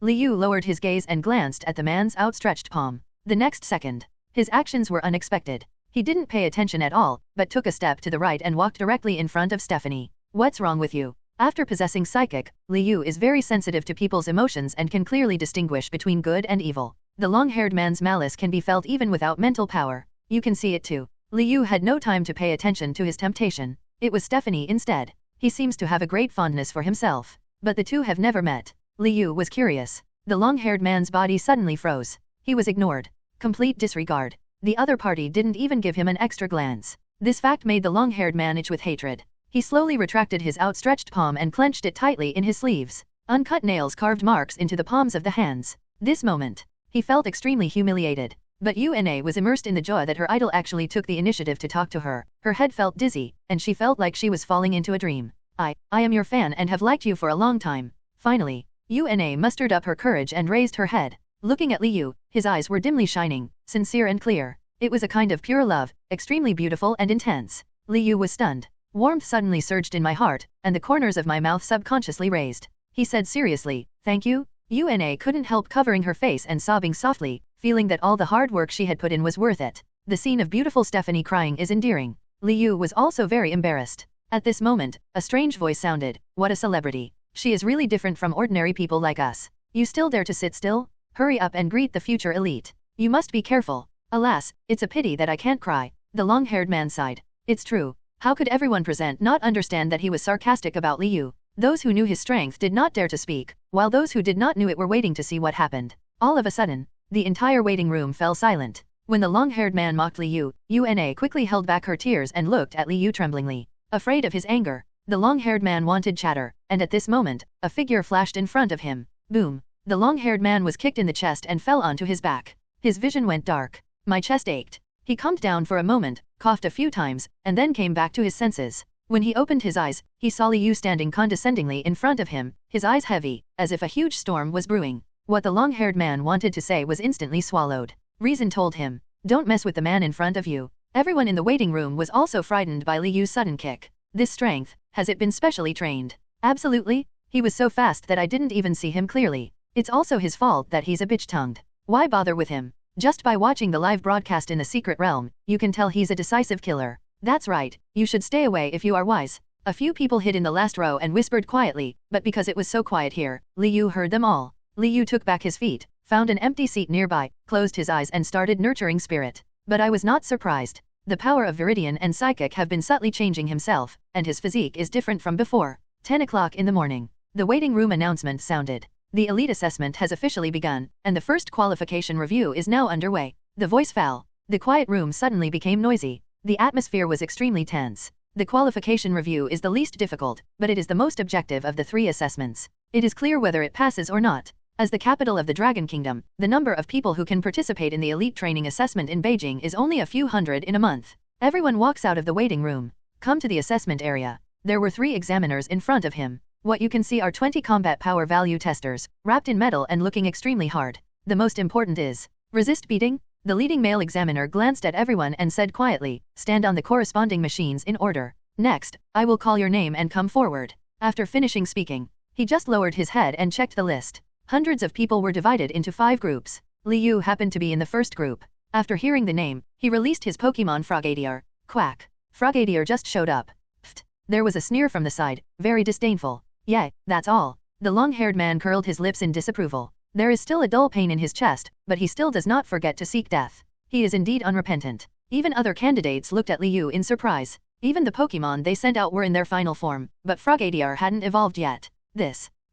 Liu lowered his gaze and glanced at the man's outstretched palm. The next second, his actions were unexpected. He didn't pay attention at all, but took a step to the right and walked directly in front of Stephanie. "What's wrong with you?" After possessing Psychic, Liu is very sensitive to people's emotions and can clearly distinguish between good and evil. The long-haired man's malice can be felt even without mental power. You can see it too. Liu had no time to pay attention to his temptation. It was Stephanie instead. He seems to have a great fondness for himself. But the two have never met. Liu was curious. The long-haired man's body suddenly froze. He was ignored. Complete disregard. The other party didn't even give him an extra glance. This fact made the long-haired man itch with hatred. He slowly retracted his outstretched palm and clenched it tightly in his sleeves. Uncut nails carved marks into the palms of the hands. This moment, he felt extremely humiliated. But Una was immersed in the joy that her idol actually took the initiative to talk to her. Her head felt dizzy, and she felt like she was falling into a dream. I am your fan and have liked you for a long time. Finally, Una mustered up her courage and raised her head. Looking at Liu, his eyes were dimly shining, sincere and clear. It was a kind of pure love, extremely beautiful and intense. Liu was stunned. Warmth suddenly surged in my heart, and the corners of my mouth subconsciously raised. He said seriously, "Thank you?" Una couldn't help covering her face and sobbing softly, feeling that all the hard work she had put in was worth it. The scene of beautiful Stephanie crying is endearing. Liu was also very embarrassed. At this moment, a strange voice sounded. "What a celebrity. She is really different from ordinary people like us. You still dare to sit still? Hurry up and greet the future elite. You must be careful." Alas, it's a pity that I can't cry. The long-haired man sighed. It's true. How could everyone present not understand that he was sarcastic about Liu? Those who knew his strength did not dare to speak, while those who did not knew it were waiting to see what happened. All of a sudden, the entire waiting room fell silent. When the long-haired man mocked Liu, Una quickly held back her tears and looked at Liu tremblingly. Afraid of his anger, the long-haired man wanted chatter, and at this moment, a figure flashed in front of him. Boom! The long-haired man was kicked in the chest and fell onto his back. His vision went dark. My chest ached. He calmed down for a moment, coughed a few times, and then came back to his senses. When he opened his eyes, he saw Liu standing condescendingly in front of him, his eyes heavy, as if a huge storm was brewing. What the long-haired man wanted to say was instantly swallowed. Reason told him, "Don't mess with the man in front of you." Everyone in the waiting room was also frightened by Liu's sudden kick. This strength, has it been specially trained? Absolutely. He was so fast that I didn't even see him clearly. It's also his fault that he's a bitch-tongued. Why bother with him? Just by watching the live broadcast in the secret realm, you can tell he's a decisive killer. That's right, you should stay away if you are wise. A few people hid in the last row and whispered quietly, but because it was so quiet here, Liu heard them all. Liu took back his feet, found an empty seat nearby, closed his eyes and started nurturing spirit. But I was not surprised. The power of Viridian and Psychic have been subtly changing himself, and his physique is different from before. 10 o'clock in the morning. The waiting room announcement sounded. The elite assessment has officially begun, and the first qualification review is now underway. The voice fell. The quiet room suddenly became noisy. The atmosphere was extremely tense. The qualification review is the least difficult, but it is the most objective of the 3 assessments. It is clear whether it passes or not. As the capital of the Dragon Kingdom, the number of people who can participate in the elite training assessment in Beijing is only a few hundred in a month. Everyone walks out of the waiting room. Come to the assessment area. There were 3 examiners in front of him. What you can see are 20 combat power value testers, wrapped in metal and looking extremely hard. The most important is, resist beating? The leading male examiner glanced at everyone and said quietly, stand on the corresponding machines in order. Next, I will call your name and come forward. After finishing speaking, he just lowered his head and checked the list. Hundreds of people were divided into 5 groups. Liu happened to be in the first group. After hearing the name, he released his Pokémon Frogadier. Quack. Frogadier just showed up. Pfft. There was a sneer from the side, very disdainful. Yeah, that's all. The long-haired man curled his lips in disapproval. There is still a dull pain in his chest, but he still does not forget to seek death. He is indeed unrepentant. Even other candidates looked at Liu in surprise. Even the Pokémon they sent out were in their final form, but Frogadier hadn't evolved yet.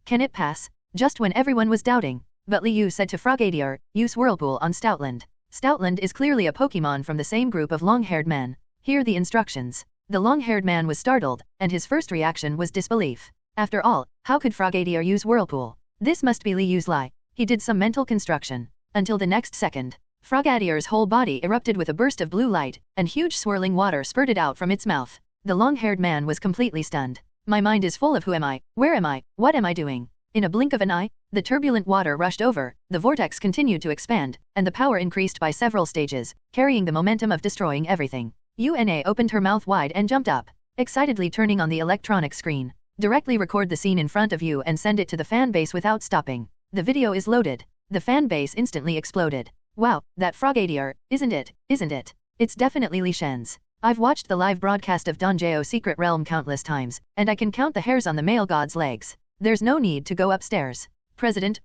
Can it pass? Just when everyone was doubting. But Liu said to Frogadier, use Whirlpool on Stoutland. Stoutland is clearly a Pokémon from the same group of long-haired men. Hear the instructions. The long-haired man was startled, and his first reaction was disbelief. After all, how could Frogadier use Whirlpool? This must be Liu's lie. He did some mental construction. Until the next second, Frogadier's whole body erupted with a burst of blue light, and huge swirling water spurted out from its mouth. The long-haired man was completely stunned. My mind is full of who am I, where am I, what am I doing? In a blink of an eye, the turbulent water rushed over, the vortex continued to expand, and the power increased by several stages, carrying the momentum of destroying everything. Una opened her mouth wide and jumped up, excitedly turning on the electronic screen. Directly record the scene in front of you and send it to the fan base without stopping. The video is loaded. The fan base instantly exploded. Wow, that Frogadier, isn't it? It's definitely Li Shen's. I've watched the live broadcast of Donjao Secret Realm countless times, and I can count the hairs on the male god's legs. There's no need to go upstairs. President,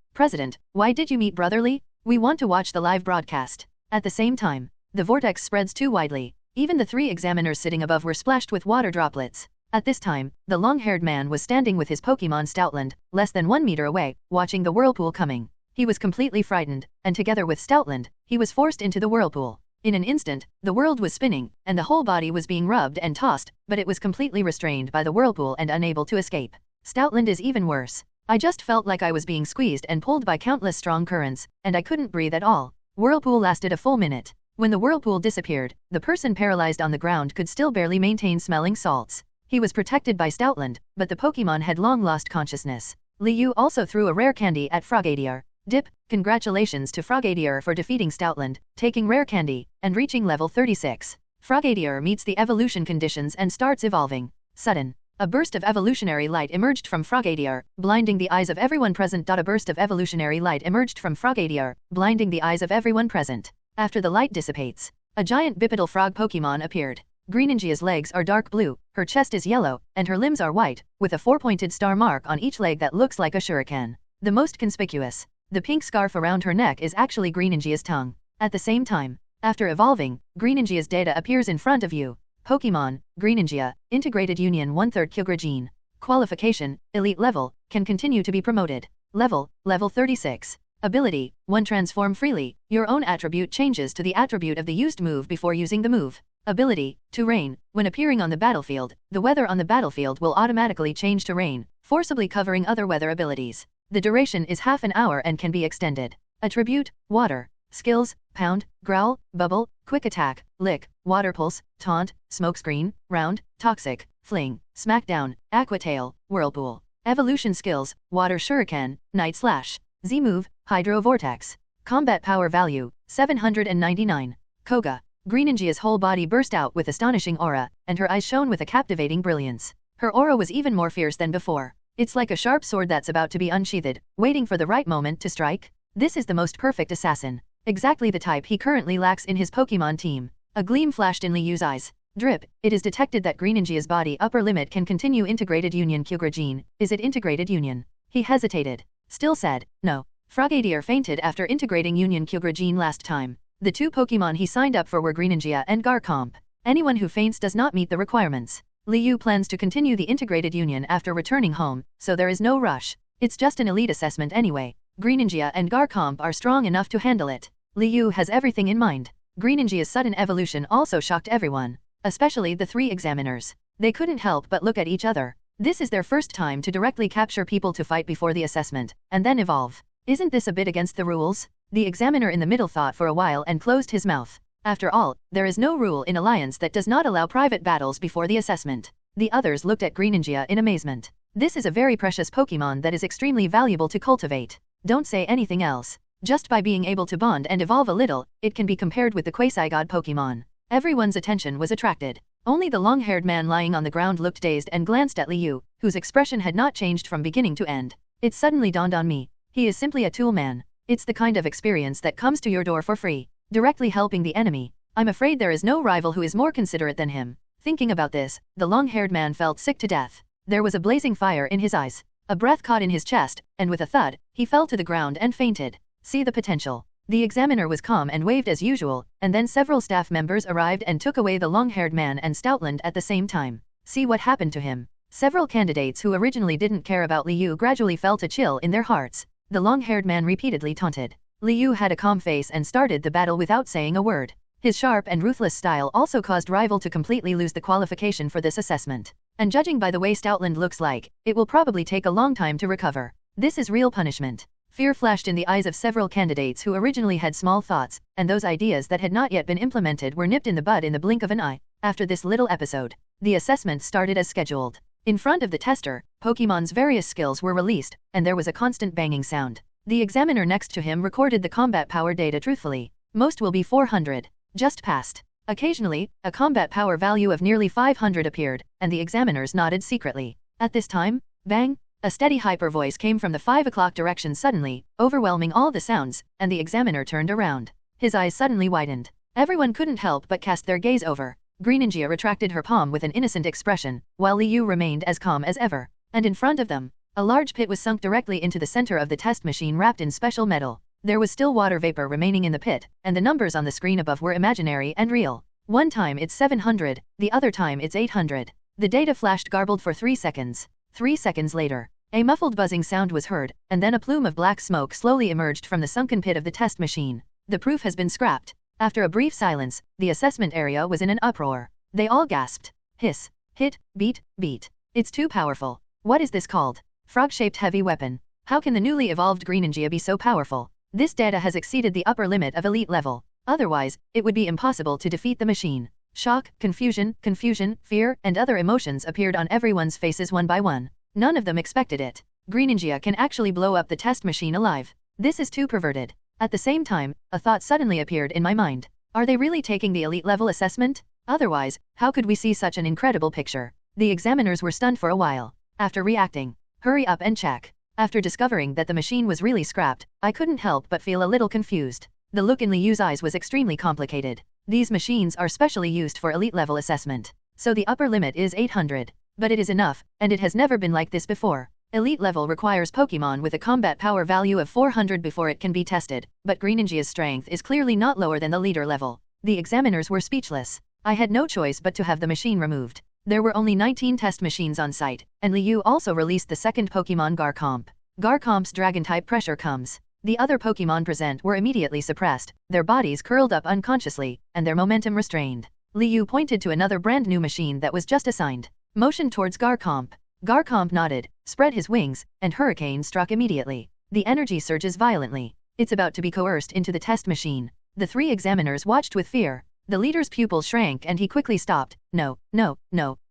why did you meet Brother Li? We want to watch the live broadcast. At the same time, the vortex spreads too widely. Even the 3 examiners sitting above were splashed with water droplets. At this time, the long-haired man was standing with his Pokémon Stoutland, less than 1 meter away, watching the whirlpool coming. He was completely frightened, and together with Stoutland, he was forced into the whirlpool. In an instant, the world was spinning, and the whole body was being rubbed and tossed, but it was completely restrained by the whirlpool and unable to escape. Stoutland is even worse. I just felt like I was being squeezed and pulled by countless strong currents, and I couldn't breathe at all. Whirlpool lasted a full minute. When the whirlpool disappeared, the person paralyzed on the ground could still barely maintain smelling salts. He was protected by Stoutland, but the Pokémon had long lost consciousness. Liu also threw a rare candy at Frogadier. Dip, congratulations to Frogadier for defeating Stoutland, taking rare candy, and reaching level 36. Frogadier meets the evolution conditions and starts evolving. Sudden. A burst of evolutionary light emerged from Frogadier, blinding the eyes of everyone present. A burst of evolutionary light emerged from Frogadier, blinding the eyes of everyone present. After the light dissipates, a giant bipedal frog Pokémon appeared. Greninja's legs are dark blue, her chest is yellow, and her limbs are white, with a 4-pointed star mark on each leg that looks like a shuriken. The most conspicuous. The pink scarf around her neck is actually Greninja's tongue. At the same time, after evolving, Greninja's data appears in front of you. Pokémon, Greninja, Integrated Union 1/3 Kyogre. Qualification, Elite level, can continue to be promoted. Level 36. Ability, 1 Transform freely, your own attribute changes to the attribute of the used move before using the move. Ability, 2 Rain, when appearing on the battlefield, the weather on the battlefield will automatically change to rain, forcibly covering other weather abilities. The duration is half an hour and can be extended. Attribute, Water. Skills, Pound, Growl, Bubble, Quick Attack, Lick, Water Pulse, Taunt, Smokescreen, Round, Toxic, Fling, Smackdown, Aqua Tail, Whirlpool. Evolution skills, Water Shuriken, Night Slash. Z-Move, Hydro Vortex. Combat Power Value, 799. Koga. Greninja's whole body burst out with astonishing aura, and her eyes shone with a captivating brilliance. Her aura was even more fierce than before. It's like a sharp sword that's about to be unsheathed, waiting for the right moment to strike. This is the most perfect assassin. Exactly the type he currently lacks in his Pokémon team. A gleam flashed in Liu's eyes. Drip, it is detected that Greninja's body upper limit can continue Integrated Union Kyogre. Is it Integrated Union? He hesitated. Still said, no. Frogadier fainted after integrating Union Kyogre last time. The 2 Pokémon he signed up for were Greninja and Garchomp. Anyone who faints does not meet the requirements. Liu plans to continue the Integrated Union after returning home, so there is no rush. It's just an elite assessment anyway. Greninja and Garchomp are strong enough to handle it. Liu has everything in mind. Greninja's sudden evolution also shocked everyone, especially the 3 examiners. They couldn't help but look at each other. This is their first time to directly capture people to fight before the assessment, and then evolve. Isn't this a bit against the rules? The examiner in the middle thought for a while and closed his mouth. After all, there is no rule in Alliance that does not allow private battles before the assessment. The others looked at Greninja in amazement. This is a very precious Pokémon that is extremely valuable to cultivate. Don't say anything else. Just by being able to bond and evolve a little, it can be compared with the Quasi-God Pokémon. Everyone's attention was attracted. Only the long-haired man lying on the ground looked dazed and glanced at Liu, whose expression had not changed from beginning to end. It suddenly dawned on me. He is simply a tool man. It's the kind of experience that comes to your door for free, directly helping the enemy. I'm afraid there is no rival who is more considerate than him. Thinking about this, the long-haired man felt sick to death. There was a blazing fire in his eyes. A breath caught in his chest, and with a thud, he fell to the ground and fainted. See the potential. The examiner was calm and waved as usual, and then several staff members arrived and took away the long-haired man and Stoutland at the same time. See what happened to him. Several candidates who originally didn't care about Liu gradually felt a chill in their hearts. The long-haired man repeatedly taunted. Liu had a calm face and started the battle without saying a word. His sharp and ruthless style also caused rival to completely lose the qualification for this assessment. And judging by the way Stoutland looks like, it will probably take a long time to recover. This is real punishment. Fear flashed in the eyes of several candidates who originally had small thoughts, and those ideas that had not yet been implemented were nipped in the bud in the blink of an eye. After this little episode, the assessment started as scheduled. In front of the tester, Pokémon's various skills were released, and there was a constant banging sound. The examiner next to him recorded the combat power data truthfully. Most will be 400. Just passed. Occasionally, a combat power value of nearly 500 appeared, and the examiners nodded secretly. At this time, bang! A steady hyper voice came from the 5 o'clock direction suddenly, overwhelming all the sounds, and the examiner turned around. His eyes suddenly widened. Everyone couldn't help but cast their gaze over. Greninja retracted her palm with an innocent expression, while Liu remained as calm as ever. And in front of them, a large pit was sunk directly into the center of the test machine wrapped in special metal. There was still water vapor remaining in the pit, and the numbers on the screen above were imaginary and real. One time it's 700, the other time it's 800. The data flashed garbled for 3 seconds. 3 seconds later, a muffled buzzing sound was heard, and then a plume of black smoke slowly emerged from the sunken pit of the test machine. The proof has been scrapped. After a brief silence, the assessment area was in an uproar. They all gasped. Hiss. Hit. Beat. Beat. It's too powerful. What is this called? Frog-shaped heavy weapon. How can the newly evolved Greninja be so powerful? This data has exceeded the upper limit of elite level. Otherwise, it would be impossible to defeat the machine. Shock, confusion, fear, and other emotions appeared on everyone's faces one by one. None of them expected it. Greninja can actually blow up the test machine alive. This is too perverted. At the same time, a thought suddenly appeared in my mind. Are they really taking the elite level assessment? Otherwise, how could we see such an incredible picture? The examiners were stunned for a while. After reacting, hurry up and check. After discovering that the machine was really scrapped, I couldn't help but feel a little confused. The look in Liu's eyes was extremely complicated. These machines are specially used for elite level assessment. So the upper limit is 800. But it is enough, and it has never been like this before. Elite level requires Pokémon with a combat power value of 400 before it can be tested, but Greninja's strength is clearly not lower than the leader level. The examiners were speechless. I had no choice but to have the machine removed. There were only 19 test machines on site, and Liu also released the second Pokémon Garchomp. Garchomp's Dragon-type pressure comes. The other Pokémon present were immediately suppressed, their bodies curled up unconsciously, and their momentum restrained. Liu pointed to another brand-new machine that was just assigned. Motioned towards Garchomp. Garchomp nodded, spread his wings, and Hurricane struck immediately. The energy surges violently. It's about to be coerced into the test machine. The three examiners watched with fear. The leader's pupil shrank and he quickly stopped. No,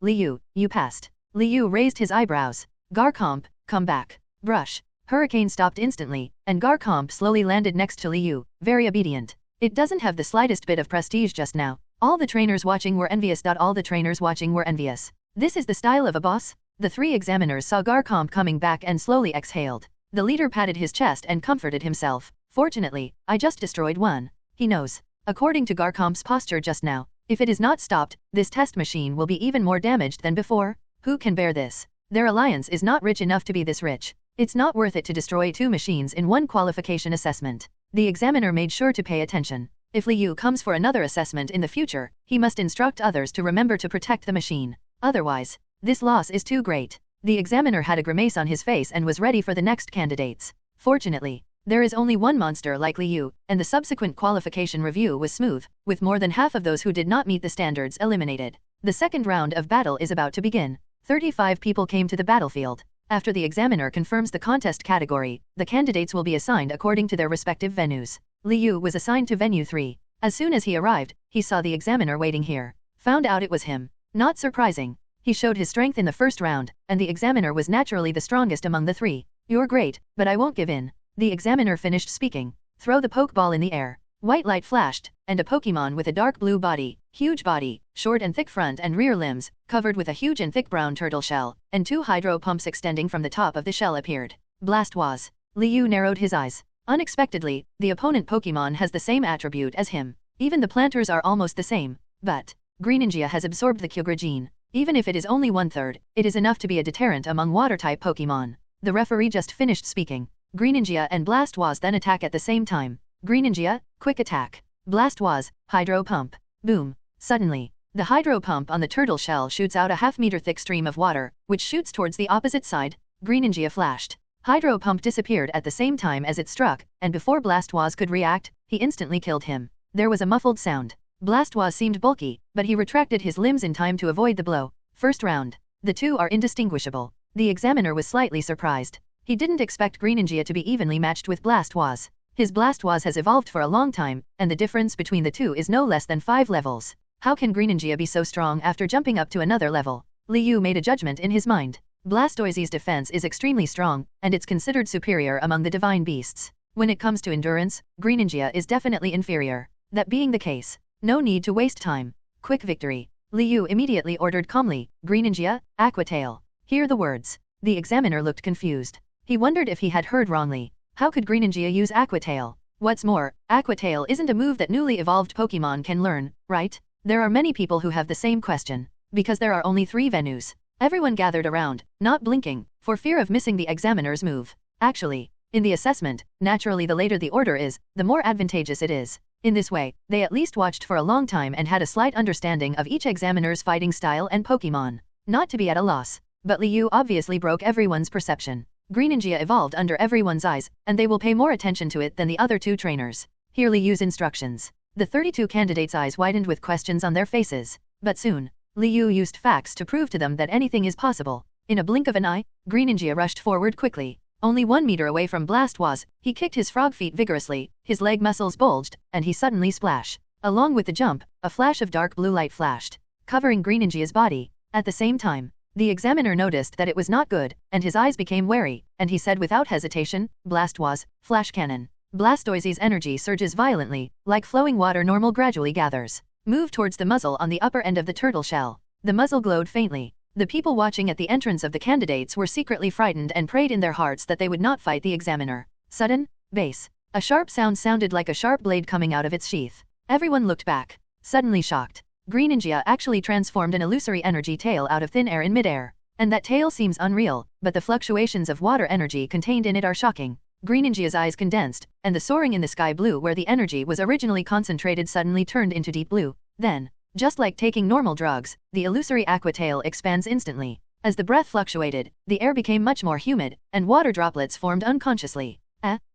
Liu, you passed. Liu raised his eyebrows. Garchomp, come back. Brush. Hurricane stopped instantly, and Garchomp slowly landed next to Liu, very obedient. It doesn't have the slightest bit of prestige just now. All the trainers watching were envious. All the trainers watching were envious. This is the style of a boss? The three examiners saw Garchomp coming back and slowly exhaled. The leader patted his chest and comforted himself. Fortunately, I just destroyed one. He knows. According to Garchomp's posture just now, if it is not stopped, this test machine will be even more damaged than before. Who can bear this? Their alliance is not rich enough to be this rich. It's not worth it to destroy two machines in one qualification assessment. The examiner made sure to pay attention. If Liu comes for another assessment in the future, he must instruct others to remember to protect the machine. Otherwise, this loss is too great. The examiner had a grimace on his face and was ready for the next candidates. Fortunately, there is only one monster like Liu, and the subsequent qualification review was smooth, with more than half of those who did not meet the standards eliminated. The second round of battle is about to begin. 35 people came to the battlefield. After the examiner confirms the contest category, the candidates will be assigned according to their respective venues. Liu was assigned to venue 3. As soon as he arrived, he saw the examiner waiting here. Found out it was him. Not surprising. He showed his strength in the first round, and the examiner was naturally the strongest among the three. You're great, but I won't give in. The examiner finished speaking. Throw the Pokeball in the air. White light flashed, and a Pokemon with a dark blue body, huge body, short and thick front and rear limbs, covered with a huge and thick brown turtle shell, and 2 hydro pumps extending from the top of the shell appeared. Blastoise. Liu narrowed his eyes. Unexpectedly, the opponent Pokemon has the same attribute as him. Even the planters are almost the same. But Greninja has absorbed the Kyogre gene. Even if it is only 1/3, it is enough to be a deterrent among water-type Pokemon. The referee just finished speaking. Greninja and Blastoise then attack at the same time. Greninja, quick attack. Blastoise, hydro pump. Boom. Suddenly, the hydro pump on the turtle shell shoots out a half-meter thick stream of water, which shoots towards the opposite side. Greninja flashed. Hydro pump disappeared at the same time as it struck, and before Blastoise could react, he instantly killed him. There was a muffled sound. Blastoise seemed bulky, but he retracted his limbs in time to avoid the blow. First round. The two are indistinguishable. The examiner was slightly surprised. He didn't expect Greninja to be evenly matched with Blastoise. His Blastoise has evolved for a long time, and the difference between the two is no less than 5 levels. How can Greninja be so strong after jumping up to another level? Liu made a judgment in his mind. Blastoise's defense is extremely strong, and it's considered superior among the divine beasts. When it comes to endurance, Greninja is definitely inferior. That being the case, no need to waste time. Quick victory. Liu immediately ordered calmly, Greninja, Aqua Tail. Hear the words. The examiner looked confused. He wondered if he had heard wrongly. How could Greninja use Aqua Tail? What's more, Aqua Tail isn't a move that newly evolved Pokemon can learn, right? There are many people who have the same question. Because there are only 3 venues. Everyone gathered around, not blinking, for fear of missing the examiner's move. Actually, in the assessment, naturally the later the order is, the more advantageous it is. In this way, they at least watched for a long time and had a slight understanding of each examiner's fighting style and Pokemon. Not to be at a loss. But Liu obviously broke everyone's perception. Greninja evolved under everyone's eyes, and they will pay more attention to it than the other 2 trainers. Hear Liu's instructions. The 32 candidates' eyes widened with questions on their faces. But soon, Liu used facts to prove to them that anything is possible. In a blink of an eye, Greninja rushed forward quickly. Only 1 meter away from Blastoise, he kicked his frog feet vigorously, his leg muscles bulged, and he suddenly splash. Along with the jump, a flash of dark blue light flashed, covering Greninja's body. At the same time, the examiner noticed that it was not good, and his eyes became wary, and he said without hesitation, Blastoise, flash cannon. Blastoise's energy surges violently, like flowing water normal gradually gathers. Move towards the muzzle on the upper end of the turtle shell. The muzzle glowed faintly. The people watching at the entrance of the candidates were secretly frightened and prayed in their hearts that they would not fight the examiner. Sudden, bass. A sharp sound sounded like a sharp blade coming out of its sheath. Everyone looked back, suddenly shocked. Greninja actually transformed an illusory energy tail out of thin air in midair. And that tail seems unreal, but the fluctuations of water energy contained in it are shocking. Greninja's eyes condensed, and the soaring in the sky blue where the energy was originally concentrated suddenly turned into deep blue. Then, just like taking normal drugs, the illusory aqua tail expands instantly. As the breath fluctuated, the air became much more humid, and water droplets formed unconsciously.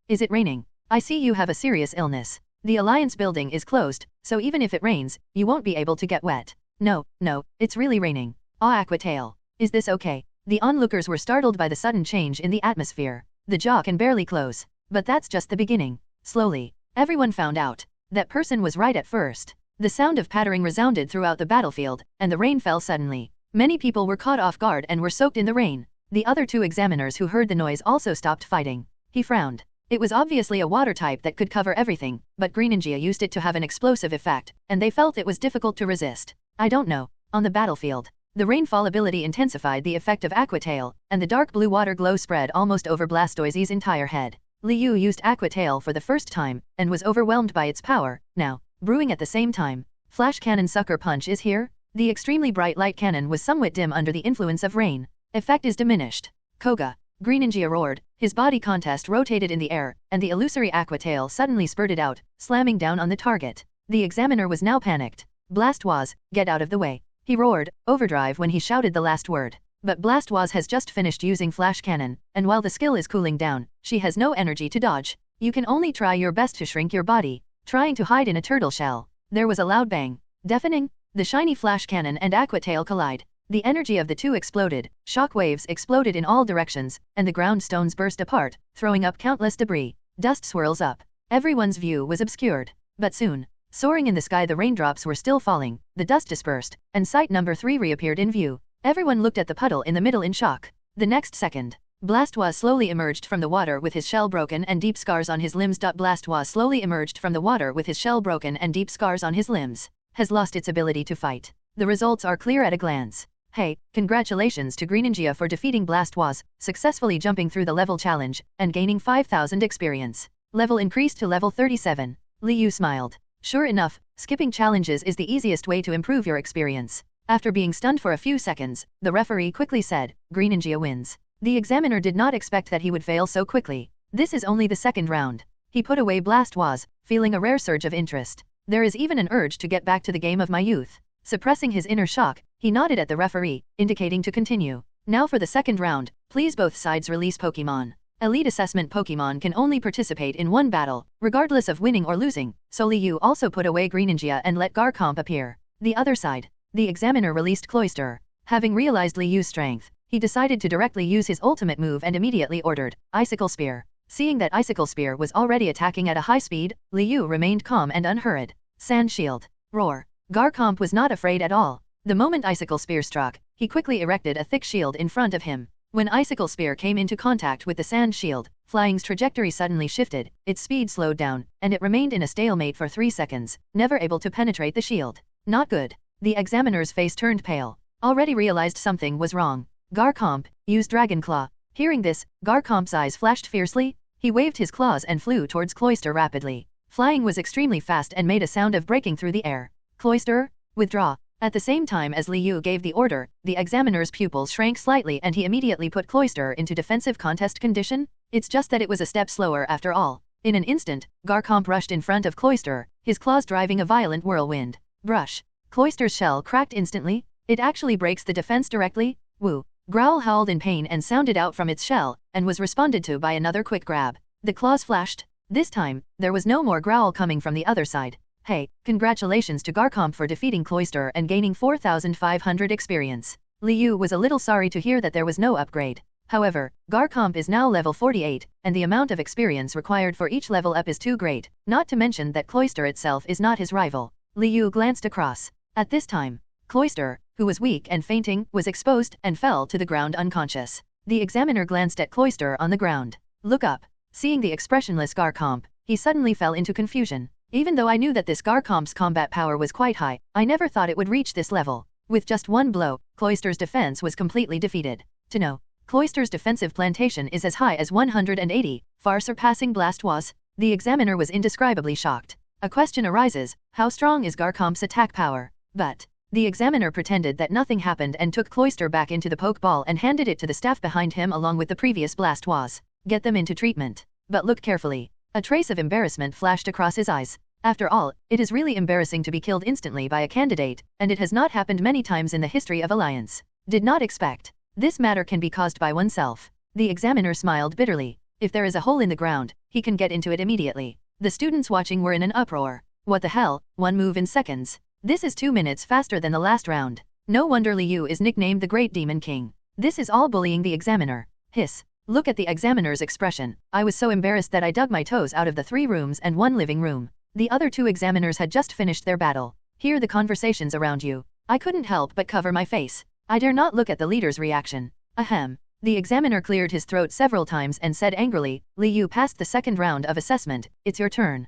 Is it raining? I see you have a serious illness. The Alliance building is closed, so even if it rains, you won't be able to get wet. No, it's really raining. Aqua tail. Is this okay? The onlookers were startled by the sudden change in the atmosphere. The jaw can barely close. But that's just the beginning. Slowly, everyone found out. That person was right at first. The sound of pattering resounded throughout the battlefield, and the rain fell suddenly. Many people were caught off guard and were soaked in the rain. The other 2 examiners who heard the noise also stopped fighting. He frowned. It was obviously a water type that could cover everything, but Greninja used it to have an explosive effect, and they felt it was difficult to resist. I don't know. On the battlefield, the rainfall ability intensified the effect of Aqua Tail, and the dark blue water glow spread almost over Blastoise's entire head. Liu used Aqua Tail for the first time, and was overwhelmed by its power. Now, brewing at the same time, Flash Cannon Sucker Punch is here. The extremely bright light cannon was somewhat dim under the influence of rain. Effect is diminished. Koga. Greninja roared, his body contest rotated in the air, and the illusory Aqua Tail suddenly spurted out, slamming down on the target. The examiner was now panicked. Blastoise, get out of the way. He roared, overdrive when he shouted the last word. But Blastoise has just finished using Flash Cannon, and while the skill is cooling down, she has no energy to dodge. You can only try your best to shrink your body, trying to hide in a turtle shell. There was a loud bang. Deafening. The shiny Flash Cannon and Aqua Tail collide. The energy of the 2 exploded, shock waves exploded in all directions, and the ground stones burst apart, throwing up countless debris. Dust swirls up. Everyone's view was obscured. But soon, soaring in the sky the raindrops were still falling, the dust dispersed, and site number 3 reappeared in view. Everyone looked at the puddle in the middle in shock. The next second, Blastoise slowly emerged from the water with his shell broken and deep scars on his limbs. Blastoise slowly emerged from the water with his shell broken and deep scars on his limbs. Has lost its ability to fight. The results are clear at a glance. Hey, congratulations to Greninja for defeating Blastoise, successfully jumping through the level challenge, and gaining 5,000 experience. Level increased to level 37. Liu smiled. Sure enough, skipping challenges is the easiest way to improve your experience. After being stunned for a few seconds, the referee quickly said, Greninja wins. The examiner did not expect that he would fail so quickly. This is only the second round. He put away Blastoise, feeling a rare surge of interest. There is even an urge to get back to the game of my youth. Suppressing his inner shock, he nodded at the referee, indicating to continue. Now for the second round, please both sides release Pokémon. Elite Assessment Pokémon can only participate in one battle, regardless of winning or losing, so Liu also put away Greninja and let Garchomp appear. The other side. The examiner released Cloyster. Having realized Liu's strength, he decided to directly use his ultimate move and immediately ordered, Icicle Spear. Seeing that Icicle Spear was already attacking at a high speed, Liu remained calm and unhurried. Sand Shield. Roar. Garchomp was not afraid at all. The moment Icicle Spear struck, he quickly erected a thick shield in front of him. When Icicle Spear came into contact with the sand shield, Flying's trajectory suddenly shifted, its speed slowed down, and it remained in a stalemate for 3 seconds, never able to penetrate the shield. Not good. The examiner's face turned pale. Already realized something was wrong. Garchomp, use Dragon Claw. Hearing this, Garchomp's eyes flashed fiercely. He waved his claws and flew towards Cloyster rapidly. Flying was extremely fast and made a sound of breaking through the air. Cloyster, withdraw. At the same time as Liu gave the order, the examiner's pupils shrank slightly and he immediately put Cloyster into defensive contest condition. It's just that it was a step slower after all. In an instant, Garchomp rushed in front of Cloyster, his claws driving a violent whirlwind. Brush. Cloyster's shell cracked instantly. It actually breaks the defense directly. Woo. Growl howled in pain and sounded out from its shell, and was responded to by another quick grab. The claws flashed. This time, there was no more growl coming from the other side. Hey, congratulations to Garcomp for defeating Cloyster and gaining 4,500 experience. Liu was a little sorry to hear that there was no upgrade. However, Garcomp is now level 48, and the amount of experience required for each level up is too great, not to mention that Cloyster itself is not his rival. Liu glanced across. At this time, Cloyster, who was weak and fainting, was exposed and fell to the ground unconscious. The examiner glanced at Cloyster on the ground. Look up. Seeing the expressionless Garcomp, he suddenly fell into confusion. Even though I knew that this Garcomp's combat power was quite high, I never thought it would reach this level. With just one blow, Cloyster's defense was completely defeated. To know, Cloyster's defensive plantation is as high as 180, far surpassing Blastwas. The examiner was indescribably shocked. A question arises, how strong is Garcomp's attack power? But the examiner pretended that nothing happened and took Cloyster back into the Pokeball and handed it to the staff behind him along with the previous Blastwas. Get them into treatment. But look carefully. A trace of embarrassment flashed across his eyes. After all, it is really embarrassing to be killed instantly by a candidate, and it has not happened many times in the history of Alliance. Did not expect. This matter can be caused by oneself. The examiner smiled bitterly. If there is a hole in the ground, he can get into it immediately. The students watching were in an uproar. What the hell, one move in seconds. This is 2 minutes faster than the last round. No wonder Liu is nicknamed the Great Demon King. This is all bullying the examiner. Hiss. Look at the examiner's expression. I was so embarrassed that I dug my toes out of the 3 rooms and 1 living room. The other 2 examiners had just finished their battle. Hear the conversations around you. I couldn't help but cover my face. I dare not look at the leader's reaction. Ahem. The examiner cleared his throat several times and said angrily, Liu passed the second round of assessment, it's your turn.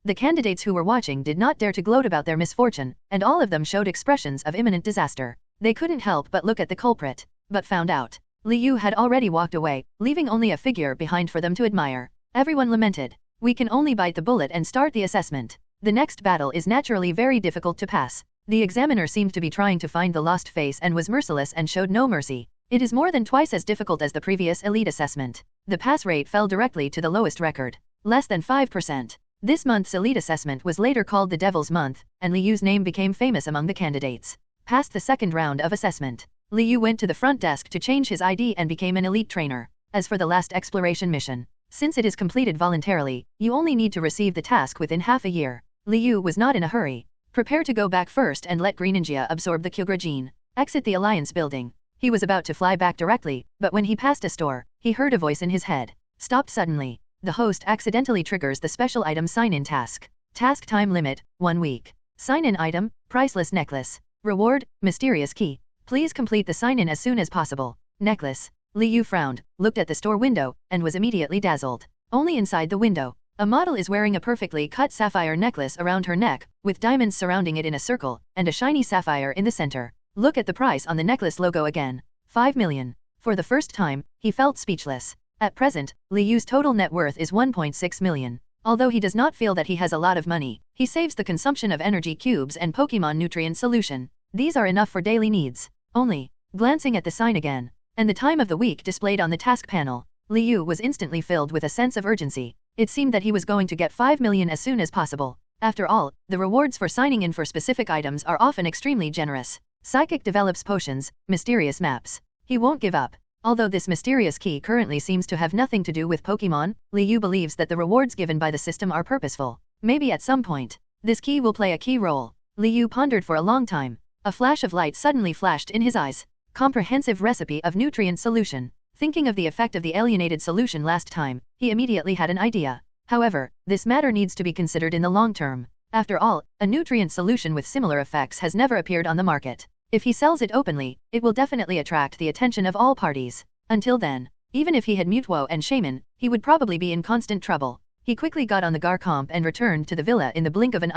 The candidates who were watching did not dare to gloat about their misfortune, and all of them showed expressions of imminent disaster. They couldn't help but look at the culprit, but found out. Liu had already walked away, leaving only a figure behind for them to admire. Everyone lamented. We can only bite the bullet and start the assessment. The next battle is naturally very difficult to pass. The examiner seemed to be trying to find the lost face and was merciless and showed no mercy. It is more than twice as difficult as the previous elite assessment. The pass rate fell directly to the lowest record. Less than 5%. This month's elite assessment was later called the Devil's Month, and Liu's name became famous among the candidates. Past the second round of assessment, Liu went to the front desk to change his ID and became an elite trainer. As for the last exploration mission, since it is completed voluntarily, you only need to receive the task within half a year. Liu was not in a hurry. Prepare to go back first and let Greninja absorb the Kyogre gene. Exit the Alliance building. He was about to fly back directly, but when he passed a store, he heard a voice in his head. Stopped suddenly. The host accidentally triggers the special item sign-in task. Task time limit, 1 week. Sign-in item, priceless necklace. Reward, mysterious key. Please complete the sign-in as soon as possible. Necklace. Liu frowned, looked at the store window, and was immediately dazzled. Only inside the window, a model is wearing a perfectly cut sapphire necklace around her neck, with diamonds surrounding it in a circle, and a shiny sapphire in the center. Look at the price on the necklace logo again. 5 million. For the first time, he felt speechless. At present, Liu's total net worth is 1.6 million. Although he does not feel that he has a lot of money, he saves the consumption of energy cubes and Pokémon nutrient solution. These are enough for daily needs. Only, glancing at the sign again, and the time of the week displayed on the task panel, Liu was instantly filled with a sense of urgency. It seemed that he was going to get 5 million as soon as possible. After all, the rewards for signing in for specific items are often extremely generous. Psychic develops potions, mysterious maps. He won't give up. Although this mysterious key currently seems to have nothing to do with Pokémon, Liu believes that the rewards given by the system are purposeful. Maybe at some point, this key will play a key role. Liu pondered for a long time. A flash of light suddenly flashed in his eyes. Comprehensive recipe of nutrient solution. Thinking of the effect of the alienated solution last time, he immediately had an idea. However, this matter needs to be considered in the long term. After all, a nutrient solution with similar effects has never appeared on the market. If he sells it openly, it will definitely attract the attention of all parties. Until then, even if he had Mewtwo and Shaman, he would probably be in constant trouble. He quickly got on the Garcomp and returned to the villa in the blink of an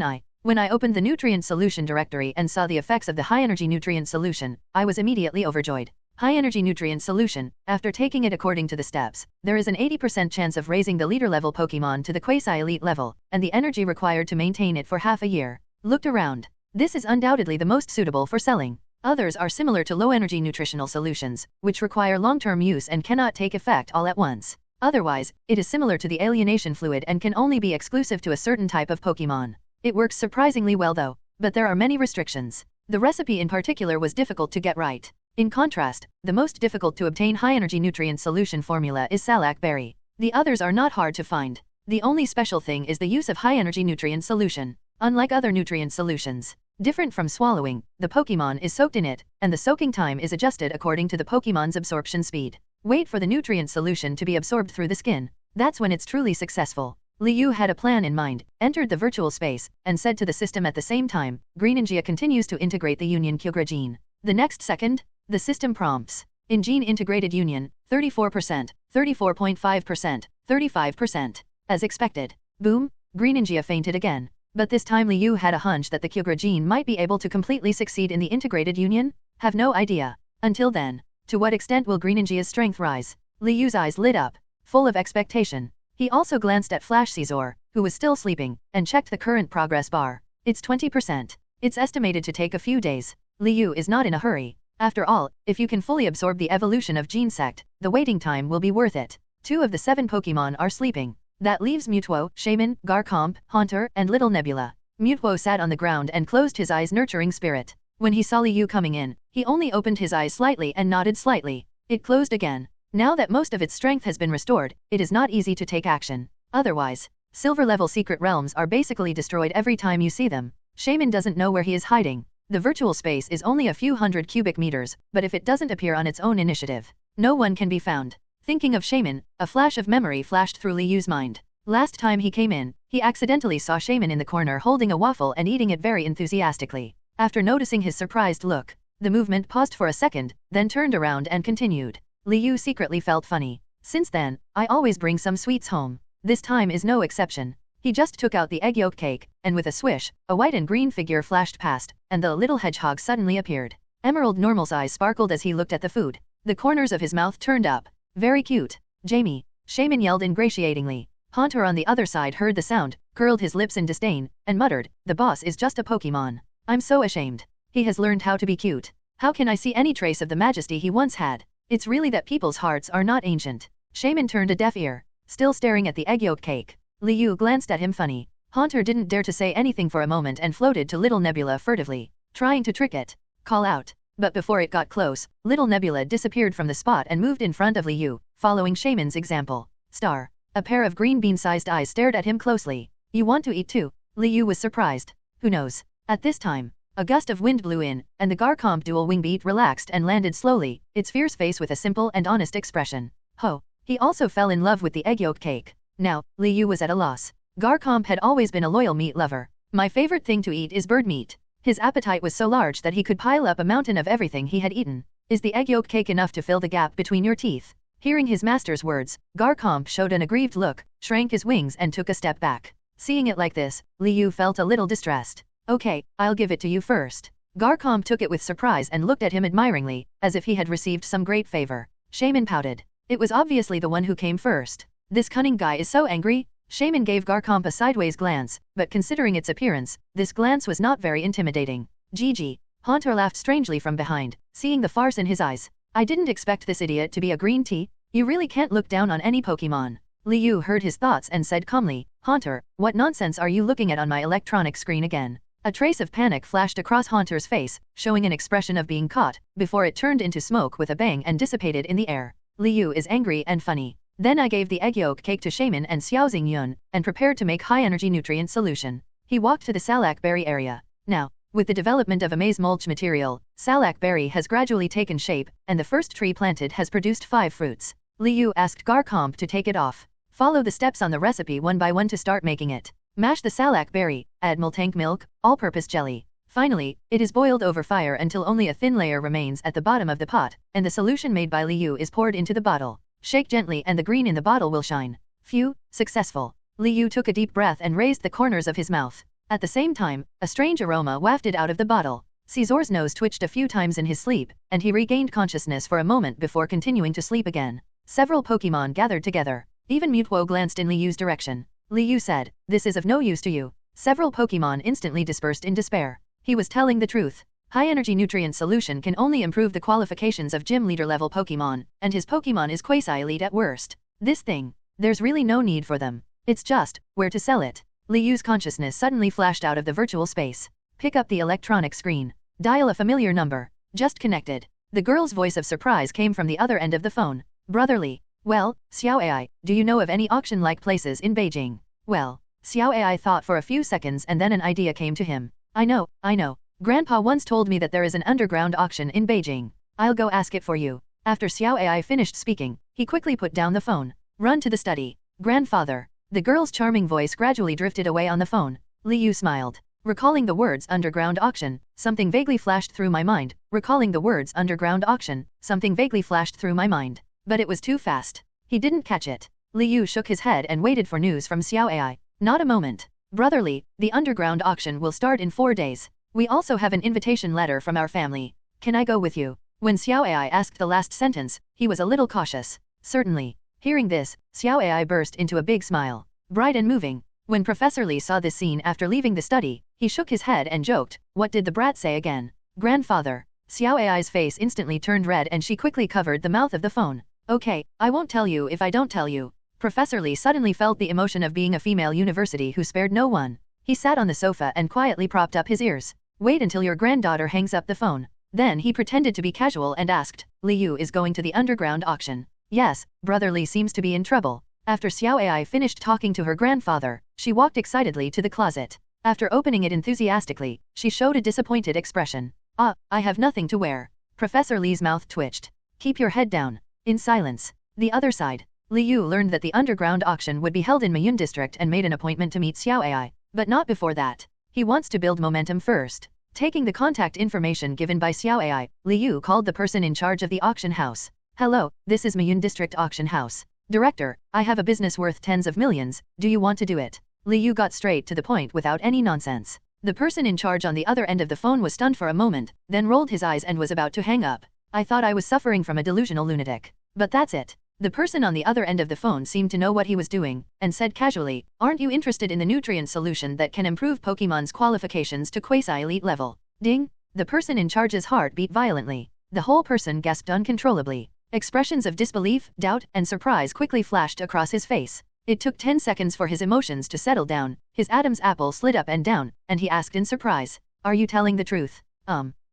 eye. When I opened the nutrient solution directory and saw the effects of the high energy nutrient solution, I was immediately overjoyed. High energy nutrient solution, after taking it according to the steps, there is an 80% chance of raising the leader level Pokemon to the quasi-elite level, and the energy required to maintain it for half a year. Looked around. This is undoubtedly the most suitable for selling. Others are similar to low-energy nutritional solutions, which require long-term use and cannot take effect all at once. Otherwise, it is similar to the alienation fluid and can only be exclusive to a certain type of Pokémon. It works surprisingly well though, but there are many restrictions. The recipe in particular was difficult to get right. In contrast, the most difficult to obtain high-energy nutrient solution formula is Salak Berry. The others are not hard to find. The only special thing is the use of high-energy nutrient solution. Unlike other nutrient solutions, different from swallowing, the Pokémon is soaked in it, and the soaking time is adjusted according to the Pokémon's absorption speed. Wait for the nutrient solution to be absorbed through the skin. That's when it's truly successful. Liu had a plan in mind, entered the virtual space, and said to the system at the same time, Greninja continues to integrate the Union Kyogre gene. The next second, the system prompts. In gene integrated union, 34%, 34.5%, 35%. As expected. Boom, Greninja fainted again. But this time Liu had a hunch that the Kyogre gene might be able to completely succeed in the integrated union? Have no idea. Until then, to what extent will Greninja's strength rise? Liu's eyes lit up, full of expectation. He also glanced at Flash Caesar, who was still sleeping, and checked the current progress bar. It's 20%. It's estimated to take a few days. Liu is not in a hurry. After all, if you can fully absorb the evolution of Gene Sect, the waiting time will be worth it. 2 of the 7 Pokémon are sleeping. That leaves Mewtwo, Shaman, Garchomp, Haunter, and Little Nebula. Mewtwo sat on the ground and closed his eyes, nurturing spirit. When he saw Liu coming in, he only opened his eyes slightly and nodded slightly. It closed again. Now that most of its strength has been restored, it is not easy to take action. Otherwise, silver-level secret realms are basically destroyed every time you see them. Shaman doesn't know where he is hiding. The virtual space is only a few hundred cubic meters, but if it doesn't appear on its own initiative, no one can be found. Thinking of Shaman, a flash of memory flashed through Liu's mind. Last time he came in, he accidentally saw Shaman in the corner holding a waffle and eating it very enthusiastically. After noticing his surprised look, the movement paused for a second, then turned around and continued. Liu secretly felt funny. Since then, I always bring some sweets home. This time is no exception. He just took out the egg yolk cake, and with a swish, a white and green figure flashed past, and the little hedgehog suddenly appeared. Emerald Normal's eyes sparkled as he looked at the food. The corners of his mouth turned up. Very cute. Jamie, Shaman yelled ingratiatingly. Haunter on the other side heard the sound, curled his lips in disdain, and muttered, the boss is just a Pokémon. I'm so ashamed. He has learned how to be cute. How can I see any trace of the majesty he once had? It's really that people's hearts are not ancient. Shaman turned a deaf ear, still staring at the egg yolk cake. Liu glanced at him funny. Haunter didn't dare to say anything for a moment and floated to Little Nebula furtively, trying to trick it. Call out. But before it got close, Little Nebula disappeared from the spot and moved in front of Liu, following Shaman's example. Star. A pair of green bean-sized eyes stared at him closely. You want to eat too? Liu was surprised. Who knows? At this time, a gust of wind blew in, and the Garchomp dual wing beat relaxed and landed slowly, its fierce face with a simple and honest expression. Ho! He also fell in love with the egg yolk cake. Now, Liu was at a loss. Garchomp had always been a loyal meat lover. My favorite thing to eat is bird meat. His appetite was so large that he could pile up a mountain of everything he had eaten. Is the egg yolk cake enough to fill the gap between your teeth? Hearing his master's words, Garchomp showed an aggrieved look, shrank his wings and took a step back. Seeing it like this, Liu felt a little distressed. Okay, I'll give it to you first. Garchomp took it with surprise and looked at him admiringly, as if he had received some great favor. Shaman pouted. It was obviously the one who came first. This cunning guy is so angry. Shaman gave Garchomp a sideways glance, but considering its appearance, this glance was not very intimidating. Gigi. Haunter laughed strangely from behind, seeing the farce in his eyes. I didn't expect this idiot to be a green tea. You really can't look down on any Pokémon. Liu heard his thoughts and said calmly, Haunter, what nonsense are you looking at on my electronic screen again? A trace of panic flashed across Haunter's face, showing an expression of being caught, before it turned into smoke with a bang and dissipated in the air. Liu is angry and funny. Then I gave the egg yolk cake to Shaman and Xiaoxing Yun, and prepared to make high-energy nutrient solution. He walked to the Salak Berry area. Now, with the development of a maize mulch material, Salak Berry has gradually taken shape, and the first tree planted has produced 5 fruits. Liu asked Garchomp to take it off. Follow the steps on the recipe one by one to start making it. Mash the Salak Berry, add Multank milk, all-purpose jelly. Finally, it is boiled over fire until only a thin layer remains at the bottom of the pot, and the solution made by Liu is poured into the bottle. Shake gently and the green in the bottle will shine. Phew, successful. Liu took a deep breath and raised the corners of his mouth. At the same time, a strange aroma wafted out of the bottle. Caesar's nose twitched a few times in his sleep, and he regained consciousness for a moment before continuing to sleep again. Several Pokémon gathered together. Even Mewtwo glanced in Liu's direction. Liu said, this is of no use to you. Several Pokémon instantly dispersed in despair. He was telling the truth. High-energy nutrient solution can only improve the qualifications of gym leader-level Pokémon, and his Pokémon is quasi-elite at worst. This thing, there's really no need for them. It's just, where to sell it. Liu's consciousness suddenly flashed out of the virtual space. Pick up the electronic screen. Dial a familiar number. Just connected. The girl's voice of surprise came from the other end of the phone. Brotherly. Well, Xiao AI, do you know of any auction-like places in Beijing? Well, Xiao AI thought for a few seconds and then an idea came to him. I know. Grandpa once told me that there is an underground auction in Beijing. I'll go ask it for you. After Xiao AI finished speaking, he quickly put down the phone. Run to the study. Grandfather. The girl's charming voice gradually drifted away on the phone. Li Yu smiled. Recalling the words underground auction, something vaguely flashed through my mind. Recalling the words underground auction, something vaguely flashed through my mind. But it was too fast. He didn't catch it. Li Yu shook his head and waited for news from Xiao AI. Not a moment. Brotherly, the underground auction will start in 4 days. We also have an invitation letter from our family. Can I go with you? When Xiao AI asked the last sentence, he was a little cautious. Certainly. Hearing this, Xiao AI burst into a big smile. Bright and moving. When Professor Li saw this scene after leaving the study, he shook his head and joked, "What did the brat say again?" Grandfather. Xiao AI's face instantly turned red and she quickly covered the mouth of the phone. Okay, I won't tell you if I don't tell you. Professor Li suddenly felt the emotion of being a female university who spared no one. He sat on the sofa and quietly propped up his ears. Wait until your granddaughter hangs up the phone. Then he pretended to be casual and asked, Li Yu is going to the underground auction. Yes, Brother Li seems to be in trouble. After Xiao AI finished talking to her grandfather, she walked excitedly to the closet. After opening it enthusiastically, she showed a disappointed expression. I have nothing to wear. Professor Li's mouth twitched. Keep your head down. In silence. The other side. Li Yu learned that the underground auction would be held in Mayun district and made an appointment to meet Xiao AI, but not before that. He wants to build momentum first. Taking the contact information given by Xiao AI, Li Yu called the person in charge of the auction house. Hello, this is Mayun District Auction House. Director, I have a business worth tens of millions, do you want to do it? Li Yu got straight to the point without any nonsense. The person in charge on the other end of the phone was stunned for a moment, then rolled his eyes and was about to hang up. I thought I was suffering from a delusional lunatic. But that's it. The person on the other end of the phone seemed to know what he was doing, and said casually, aren't you interested in the nutrient solution that can improve Pokémon's qualifications to quasi-elite level? Ding! The person in charge's heart beat violently. The whole person gasped uncontrollably. Expressions of disbelief, doubt, and surprise quickly flashed across his face. It took 10 seconds for his emotions to settle down, his Adam's apple slid up and down, and he asked in surprise, are you telling the truth?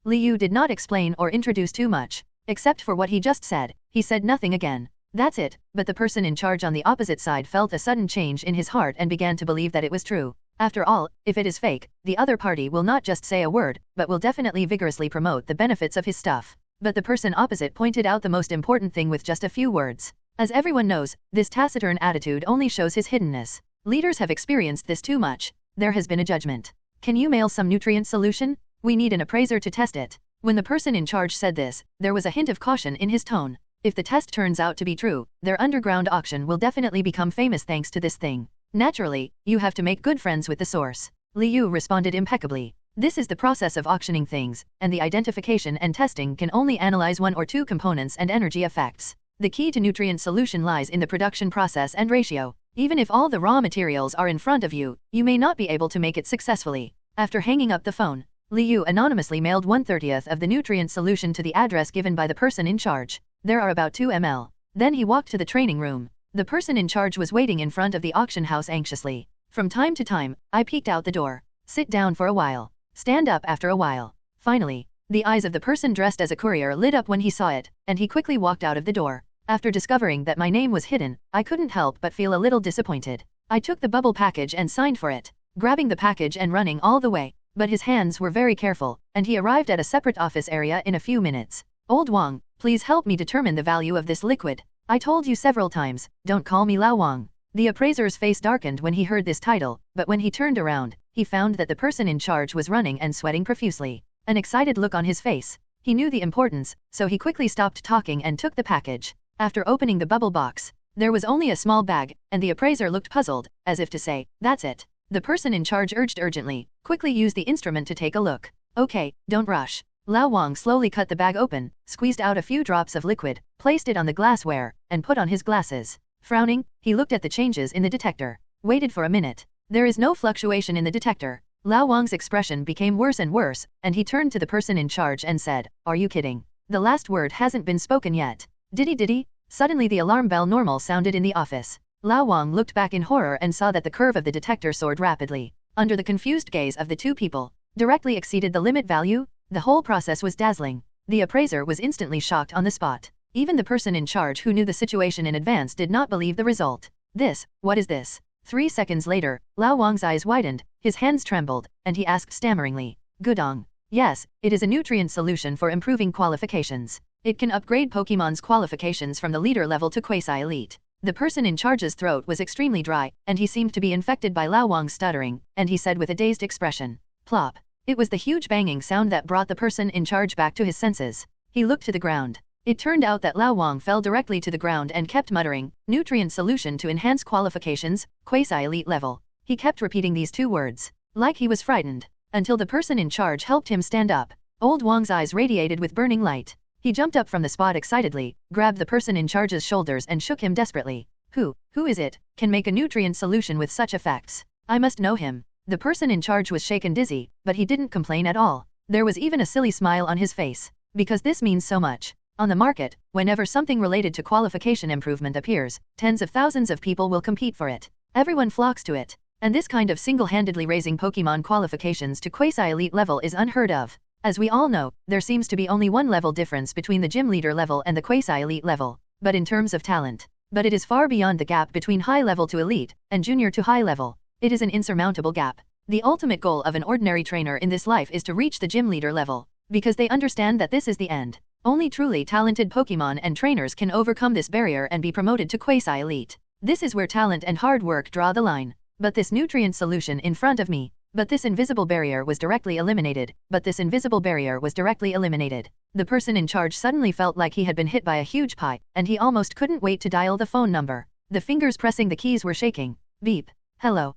Li Yu did not explain or introduce too much. Except for what he just said, he said nothing again. That's it, but the person in charge on the opposite side felt a sudden change in his heart and began to believe that it was true. After all, if it is fake, the other party will not just say a word, but will definitely vigorously promote the benefits of his stuff. But the person opposite pointed out the most important thing with just a few words. As everyone knows, this taciturn attitude only shows his hiddenness. Leaders have experienced this too much. There has been a judgment. Can you mail some nutrient solution? We need an appraiser to test it. When the person in charge said this, there was a hint of caution in his tone. If the test turns out to be true, their underground auction will definitely become famous thanks to this thing. Naturally, you have to make good friends with the source. Li Yu responded impeccably. This is the process of auctioning things, and the identification and testing can only analyze 1 or 2 components and energy effects. The key to nutrient solution lies in the production process and ratio. Even if all the raw materials are in front of you, you may not be able to make it successfully. After hanging up the phone, Li Yu anonymously mailed 1/30th of the nutrient solution to the address given by the person in charge. There are about 2 ml. Then he walked to the training room. The person in charge was waiting in front of the auction house anxiously. From time to time, I peeked out the door. Sit down for a while. Stand up after a while. Finally, the eyes of the person dressed as a courier lit up when he saw it, and he quickly walked out of the door. After discovering that my name was hidden, I couldn't help but feel a little disappointed. I took the bubble package and signed for it, grabbing the package and running all the way. But his hands were very careful, and he arrived at a separate office area in a few minutes. Old Wang, please help me determine the value of this liquid. I told you several times, don't call me Lao Wang. The appraiser's face darkened when he heard this title, but when he turned around, he found that the person in charge was running and sweating profusely. An excited look on his face. He knew the importance, so he quickly stopped talking and took the package. After opening the bubble box, there was only a small bag, and the appraiser looked puzzled, as if to say, that's it. The person in charge urged urgently, quickly use the instrument to take a look. Okay, don't rush. Lao Wang slowly cut the bag open, squeezed out a few drops of liquid, placed it on the glassware, and put on his glasses. Frowning, he looked at the changes in the detector. Waited for a minute. There is no fluctuation in the detector. Lao Wang's expression became worse and worse, and he turned to the person in charge and said, are you kidding? The last word hasn't been spoken yet. Diddy? Suddenly the alarm bell normal sounded in the office. Lao Wang looked back in horror and saw that the curve of the detector soared rapidly. Under the confused gaze of the 2 people, directly exceeded the limit value. The whole process was dazzling. The appraiser was instantly shocked on the spot. Even the person in charge who knew the situation in advance did not believe the result. What is this? 3 seconds later, Lao Wang's eyes widened, his hands trembled, and he asked stammeringly, Gudong. Yes, it is a nutrient solution for improving qualifications. It can upgrade Pokémon's qualifications from the leader level to quasi-elite. The person in charge's throat was extremely dry, and he seemed to be infected by Lao Wang's stuttering, and he said with a dazed expression, Plop. It was the huge banging sound that brought the person in charge back to his senses. He looked to the ground. It turned out that Lao Wang fell directly to the ground and kept muttering, nutrient solution to enhance qualifications, quasi-elite level. He kept repeating these 2 words, like he was frightened, until the person in charge helped him stand up. Old Wang's eyes radiated with burning light. He jumped up from the spot excitedly, grabbed the person in charge's shoulders and shook him desperately. Who is it, can make a nutrient solution with such effects? I must know him. The person in charge was shaken dizzy, but he didn't complain at all. There was even a silly smile on his face. Because this means so much. On the market, whenever something related to qualification improvement appears, tens of thousands of people will compete for it. Everyone flocks to it. And this kind of single-handedly raising Pokémon qualifications to quasi-elite level is unheard of. As we all know, there seems to be only 1 level difference between the gym leader level and the quasi-elite level, but in terms of talent. But it is far beyond the gap between high level to elite, and junior to high level. It is an insurmountable gap. The ultimate goal of an ordinary trainer in this life is to reach the gym leader level, because they understand that this is the end. Only truly talented Pokémon and trainers can overcome this barrier and be promoted to quasi-elite. This is where talent and hard work draw the line. But this nutrient solution in front of me. But this invisible barrier was directly eliminated. The person in charge suddenly felt like he had been hit by a huge pie, and he almost couldn't wait to dial the phone number. The fingers pressing the keys were shaking. Beep. Hello.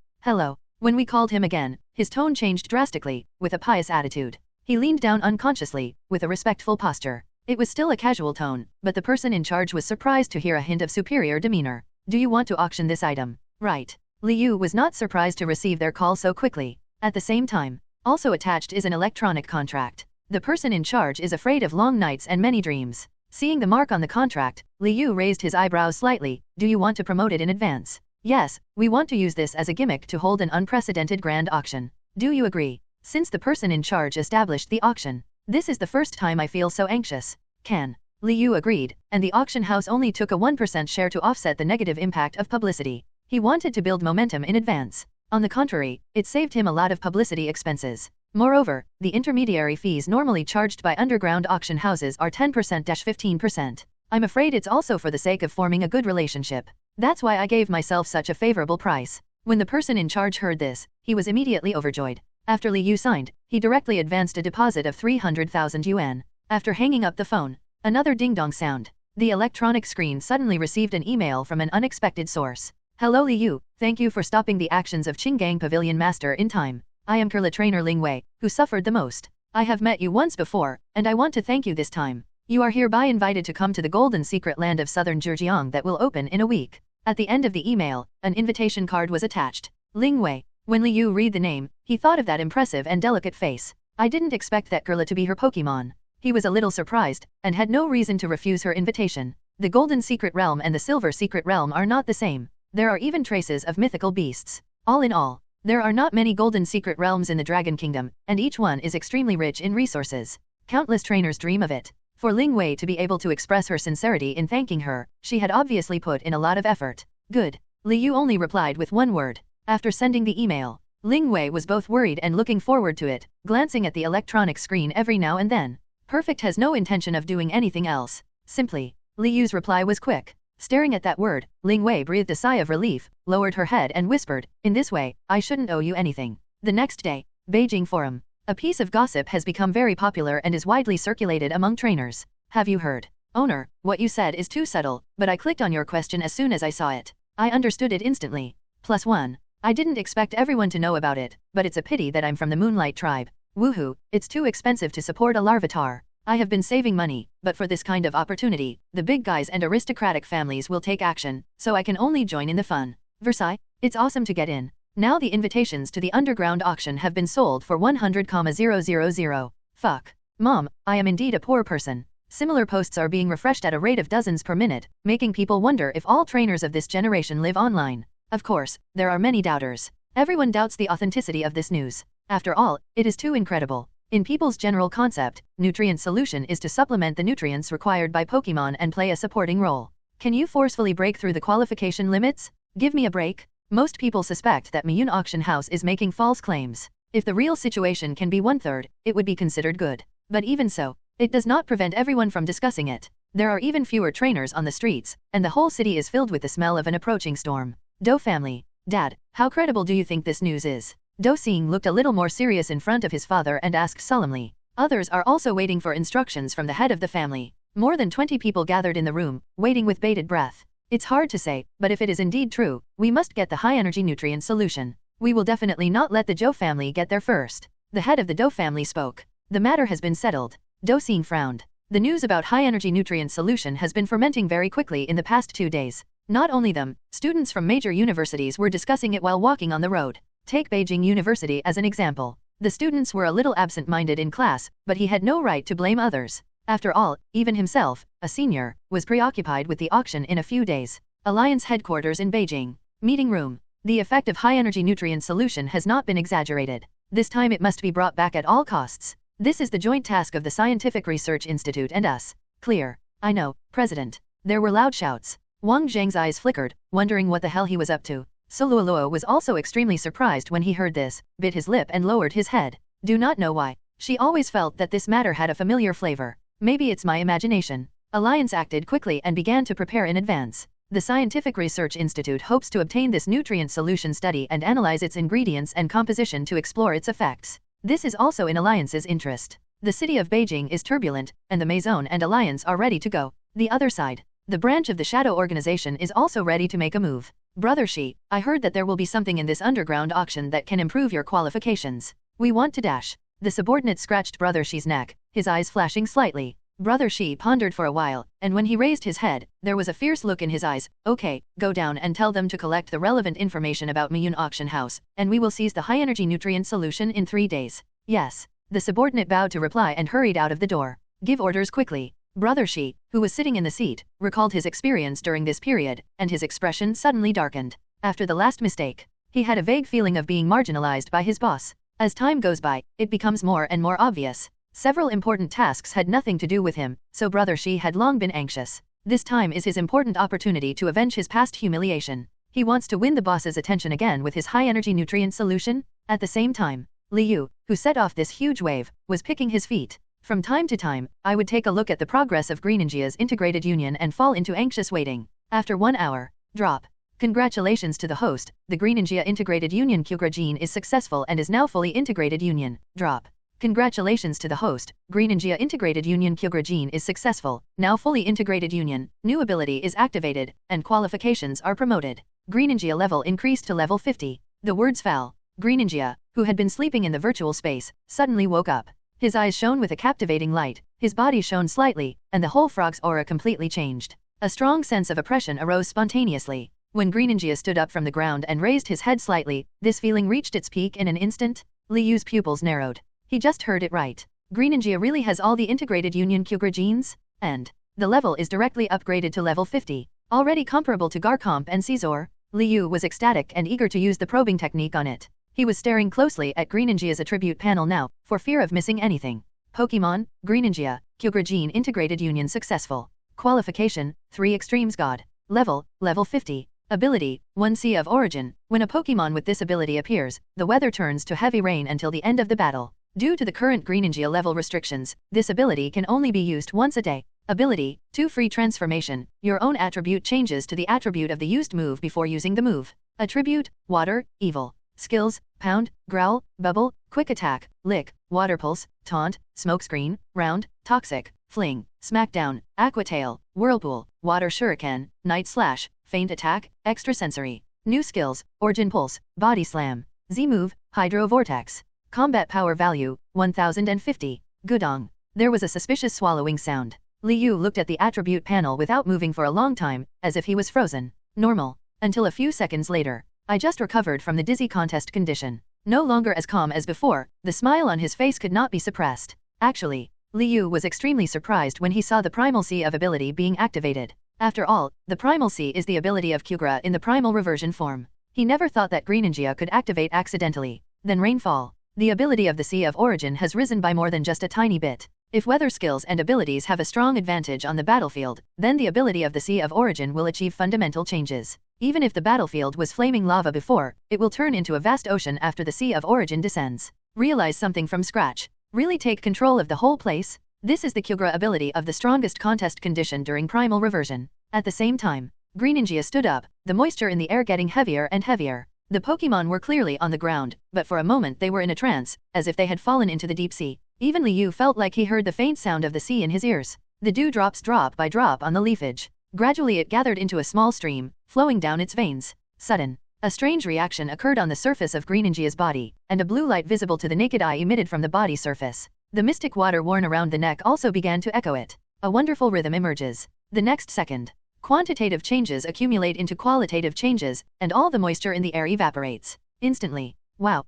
When we called him again, his tone changed drastically, with a pious attitude. He leaned down unconsciously, with a respectful posture. It was still a casual tone, but the person in charge was surprised to hear a hint of superior demeanor. Do you want to auction this item? Right. Liu was not surprised to receive their call so quickly. At the same time, also attached is an electronic contract. The person in charge is afraid of long nights and many dreams. Seeing the mark on the contract, Liu raised his eyebrows slightly. Do you want to promote it in advance? Yes, we want to use this as a gimmick to hold an unprecedented grand auction. Do you agree? Since the person in charge established the auction, this is the first time I feel so anxious. Can. Liu agreed, and the auction house only took a 1% share to offset the negative impact of publicity. He wanted to build momentum in advance. On the contrary, it saved him a lot of publicity expenses. Moreover, the intermediary fees normally charged by underground auction houses are 10%-15%. I'm afraid it's also for the sake of forming a good relationship. That's why I gave myself such a favorable price. When the person in charge heard this, he was immediately overjoyed. After Liu signed, he directly advanced a deposit of 300,000 yuan. After hanging up the phone, another ding-dong sound. The electronic screen suddenly received an email from an unexpected source. Hello Liu, thank you for stopping the actions of Qinggang Pavilion Master in time. I am Kurla trainer Ling Wei, who suffered the most. I have met you once before, and I want to thank you this time. You are hereby invited to come to the golden secret land of southern Zhejiang that will open in a week. At the end of the email, an invitation card was attached. Ling Wei. When Liu read the name, he thought of that impressive and delicate face. I didn't expect that Kurla to be her Pokémon. He was a little surprised, and had no reason to refuse her invitation. The Golden Secret Realm and the Silver Secret Realm are not the same. There are even traces of mythical beasts. All in all, there are not many Golden Secret Realms in the Dragon Kingdom, and each one is extremely rich in resources. Countless trainers dream of it. For Ling Wei to be able to express her sincerity in thanking her, she had obviously put in a lot of effort. Good. Liu only replied with one word. After sending the email, Ling Wei was both worried and looking forward to it, glancing at the electronic screen every now and then. Perfect has no intention of doing anything else. Simply. Liu's reply was quick. Staring at that word, Ling Wei breathed a sigh of relief, lowered her head and whispered, in this way, I shouldn't owe you anything. The next day, Beijing Forum. A piece of gossip has become very popular and is widely circulated among trainers. Have you heard? Owner, what you said is too subtle, but I clicked on your question as soon as I saw it. I understood it instantly. +1. I didn't expect everyone to know about it, but it's a pity that I'm from the Moonlight Tribe. Woohoo, it's too expensive to support a Larvitar. I have been saving money, but for this kind of opportunity, the big guys and aristocratic families will take action, so I can only join in the fun. Versailles, it's awesome to get in. Now the invitations to the underground auction have been sold for 100,000. Fuck. Mom, I am indeed a poor person. Similar posts are being refreshed at a rate of dozens per minute, making people wonder if all trainers of this generation live online. Of course, there are many doubters. Everyone doubts the authenticity of this news. After all, it is too incredible. In people's general concept, nutrient solution is to supplement the nutrients required by Pokémon and play a supporting role. Can you forcefully break through the qualification limits? Give me a break. Most people suspect that Mewtwo auction house is making false claims. If the real situation can be 1/3, it would be considered good. But even so, it does not prevent everyone from discussing it. There are even fewer trainers on the streets, and the whole city is filled with the smell of an approaching storm. Do family. Dad, how credible do you think this news is? Do Seeing looked a little more serious in front of his father and asked solemnly. Others are also waiting for instructions from the head of the family. More than 20 people gathered in the room, waiting with bated breath. It's hard to say, but if it is indeed true, we must get the high-energy nutrient solution. We will definitely not let the Joe family get there first. The head of the Do family spoke. The matter has been settled. Do Seeing frowned. The news about high-energy nutrient solution has been fermenting very quickly in the past 2 days. Not only them, students from major universities were discussing it while walking on the road. Take Beijing University as an example. The students were a little absent-minded in class, but he had no right to blame others. After all, even himself, a senior, was preoccupied with the auction in a few days. Alliance headquarters in Beijing. Meeting room. The effect of high-energy nutrient solution has not been exaggerated. This time it must be brought back at all costs. This is the joint task of the Scientific Research Institute and us. Clear. I know, President. There were loud shouts. Wang Zheng's eyes flickered, wondering what the hell he was up to. Suluoluo was also extremely surprised when he heard this, bit his lip and lowered his head. Do not know why. She always felt that this matter had a familiar flavor. Maybe it's my imagination. Alliance acted quickly and began to prepare in advance. The Scientific Research Institute hopes to obtain this nutrient solution study and analyze its ingredients and composition to explore its effects. This is also in Alliance's interest. The city of Beijing is turbulent, and the Maison and Alliance are ready to go. The other side. The branch of the Shadow Organization is also ready to make a move. Brother Shi, I heard that there will be something in this underground auction that can improve your qualifications. We want to dash. The subordinate scratched Brother Shi's neck, his eyes flashing slightly. Brother Shi pondered for a while, and when he raised his head, there was a fierce look in his eyes. Okay, go down and tell them to collect the relevant information about Miyun Auction House, and we will seize the high-energy nutrient solution in 3 days. Yes. The subordinate bowed to reply and hurried out of the door. Give orders quickly. Brother Shi, who was sitting in the seat, recalled his experience during this period, and his expression suddenly darkened. After the last mistake, he had a vague feeling of being marginalized by his boss. As time goes by, it becomes more and more obvious. Several important tasks had nothing to do with him, so Brother Shi had long been anxious. This time is his important opportunity to avenge his past humiliation. He wants to win the boss's attention again with his high-energy nutrient solution. At the same time, Liu, who set off this huge wave, was picking his feet. From time to time, I would take a look at the progress of Greninja's integrated union and fall into anxious waiting. After 1 hour, drop. Congratulations to the host, the Greninja integrated union Kyugra gene is successful and is now fully integrated union. Drop. Congratulations to the host, Greninja integrated union Kyugra gene is successful, now fully integrated union, new ability is activated, and qualifications are promoted. Greninja level increased to level 50. The words fell. Greninja, who had been sleeping in the virtual space, suddenly woke up. His eyes shone with a captivating light, his body shone slightly, and the whole frog's aura completely changed. A strong sense of oppression arose spontaneously. When Greninja stood up from the ground and raised his head slightly, this feeling reached its peak in an instant. Liu's pupils narrowed. He just heard it right. Greninja really has all the integrated union Kyugra genes? And the level is directly upgraded to level 50, already comparable to Garchomp and Caesar. Liu was ecstatic and eager to use the probing technique on it. He was staring closely at Greninja's attribute panel now, for fear of missing anything. Pokémon, Greninja, Kyugra gene integrated union successful. Qualification, 3 extremes God. Level 50. Ability, 1 Sea of Origin. When a Pokémon with this ability appears, the weather turns to heavy rain until the end of the battle. Due to the current Greninja level restrictions, this ability can only be used once a day. Ability, 2 Free Transformation. Your own attribute changes to the attribute of the used move before using the move. Attribute, Water, Evil. Skills, Pound, Growl, Bubble, Quick Attack, Lick, Water Pulse, Taunt, Smokescreen, Round, Toxic, Fling, Smackdown, Aqua Tail, Whirlpool, Water Shuriken, Night Slash, Feint Attack, Extrasensory. New skills, Origin Pulse, Body Slam. Z-Move, Hydro Vortex. Combat Power Value, 1050. Gudong. There was a suspicious swallowing sound. Liu looked at the attribute panel without moving for a long time, as if he was frozen. Normal. Until a few seconds later. I just recovered from the dizzy contest condition. No longer as calm as before, the smile on his face could not be suppressed. Actually, Liu was extremely surprised when he saw the Primal Sea of ability being activated. After all, the Primal Sea is the ability of Kyugra in the primal reversion form. He never thought that Greninja could activate accidentally. Then rainfall. The ability of the Sea of Origin has risen by more than just a tiny bit. If weather skills and abilities have a strong advantage on the battlefield, then the ability of the Sea of Origin will achieve fundamental changes. Even if the battlefield was flaming lava before, it will turn into a vast ocean after the Sea of Origin descends. Realize something from scratch. Really take control of the whole place? This is the Kyogre ability of the strongest contest condition during primal reversion. At the same time, Greninja stood up, the moisture in the air getting heavier and heavier. The Pokémon were clearly on the ground, but for a moment they were in a trance, as if they had fallen into the deep sea. Even Liu felt like he heard the faint sound of the sea in his ears. The dewdrops drop by drop on the leafage. Gradually it gathered into a small stream, flowing down its veins. Sudden, a strange reaction occurred on the surface of Greninja's body, and a blue light visible to the naked eye emitted from the body surface. The mystic water worn around the neck also began to echo it. A wonderful rhythm emerges. The next second, quantitative changes accumulate into qualitative changes, and all the moisture in the air evaporates. Instantly. Wow,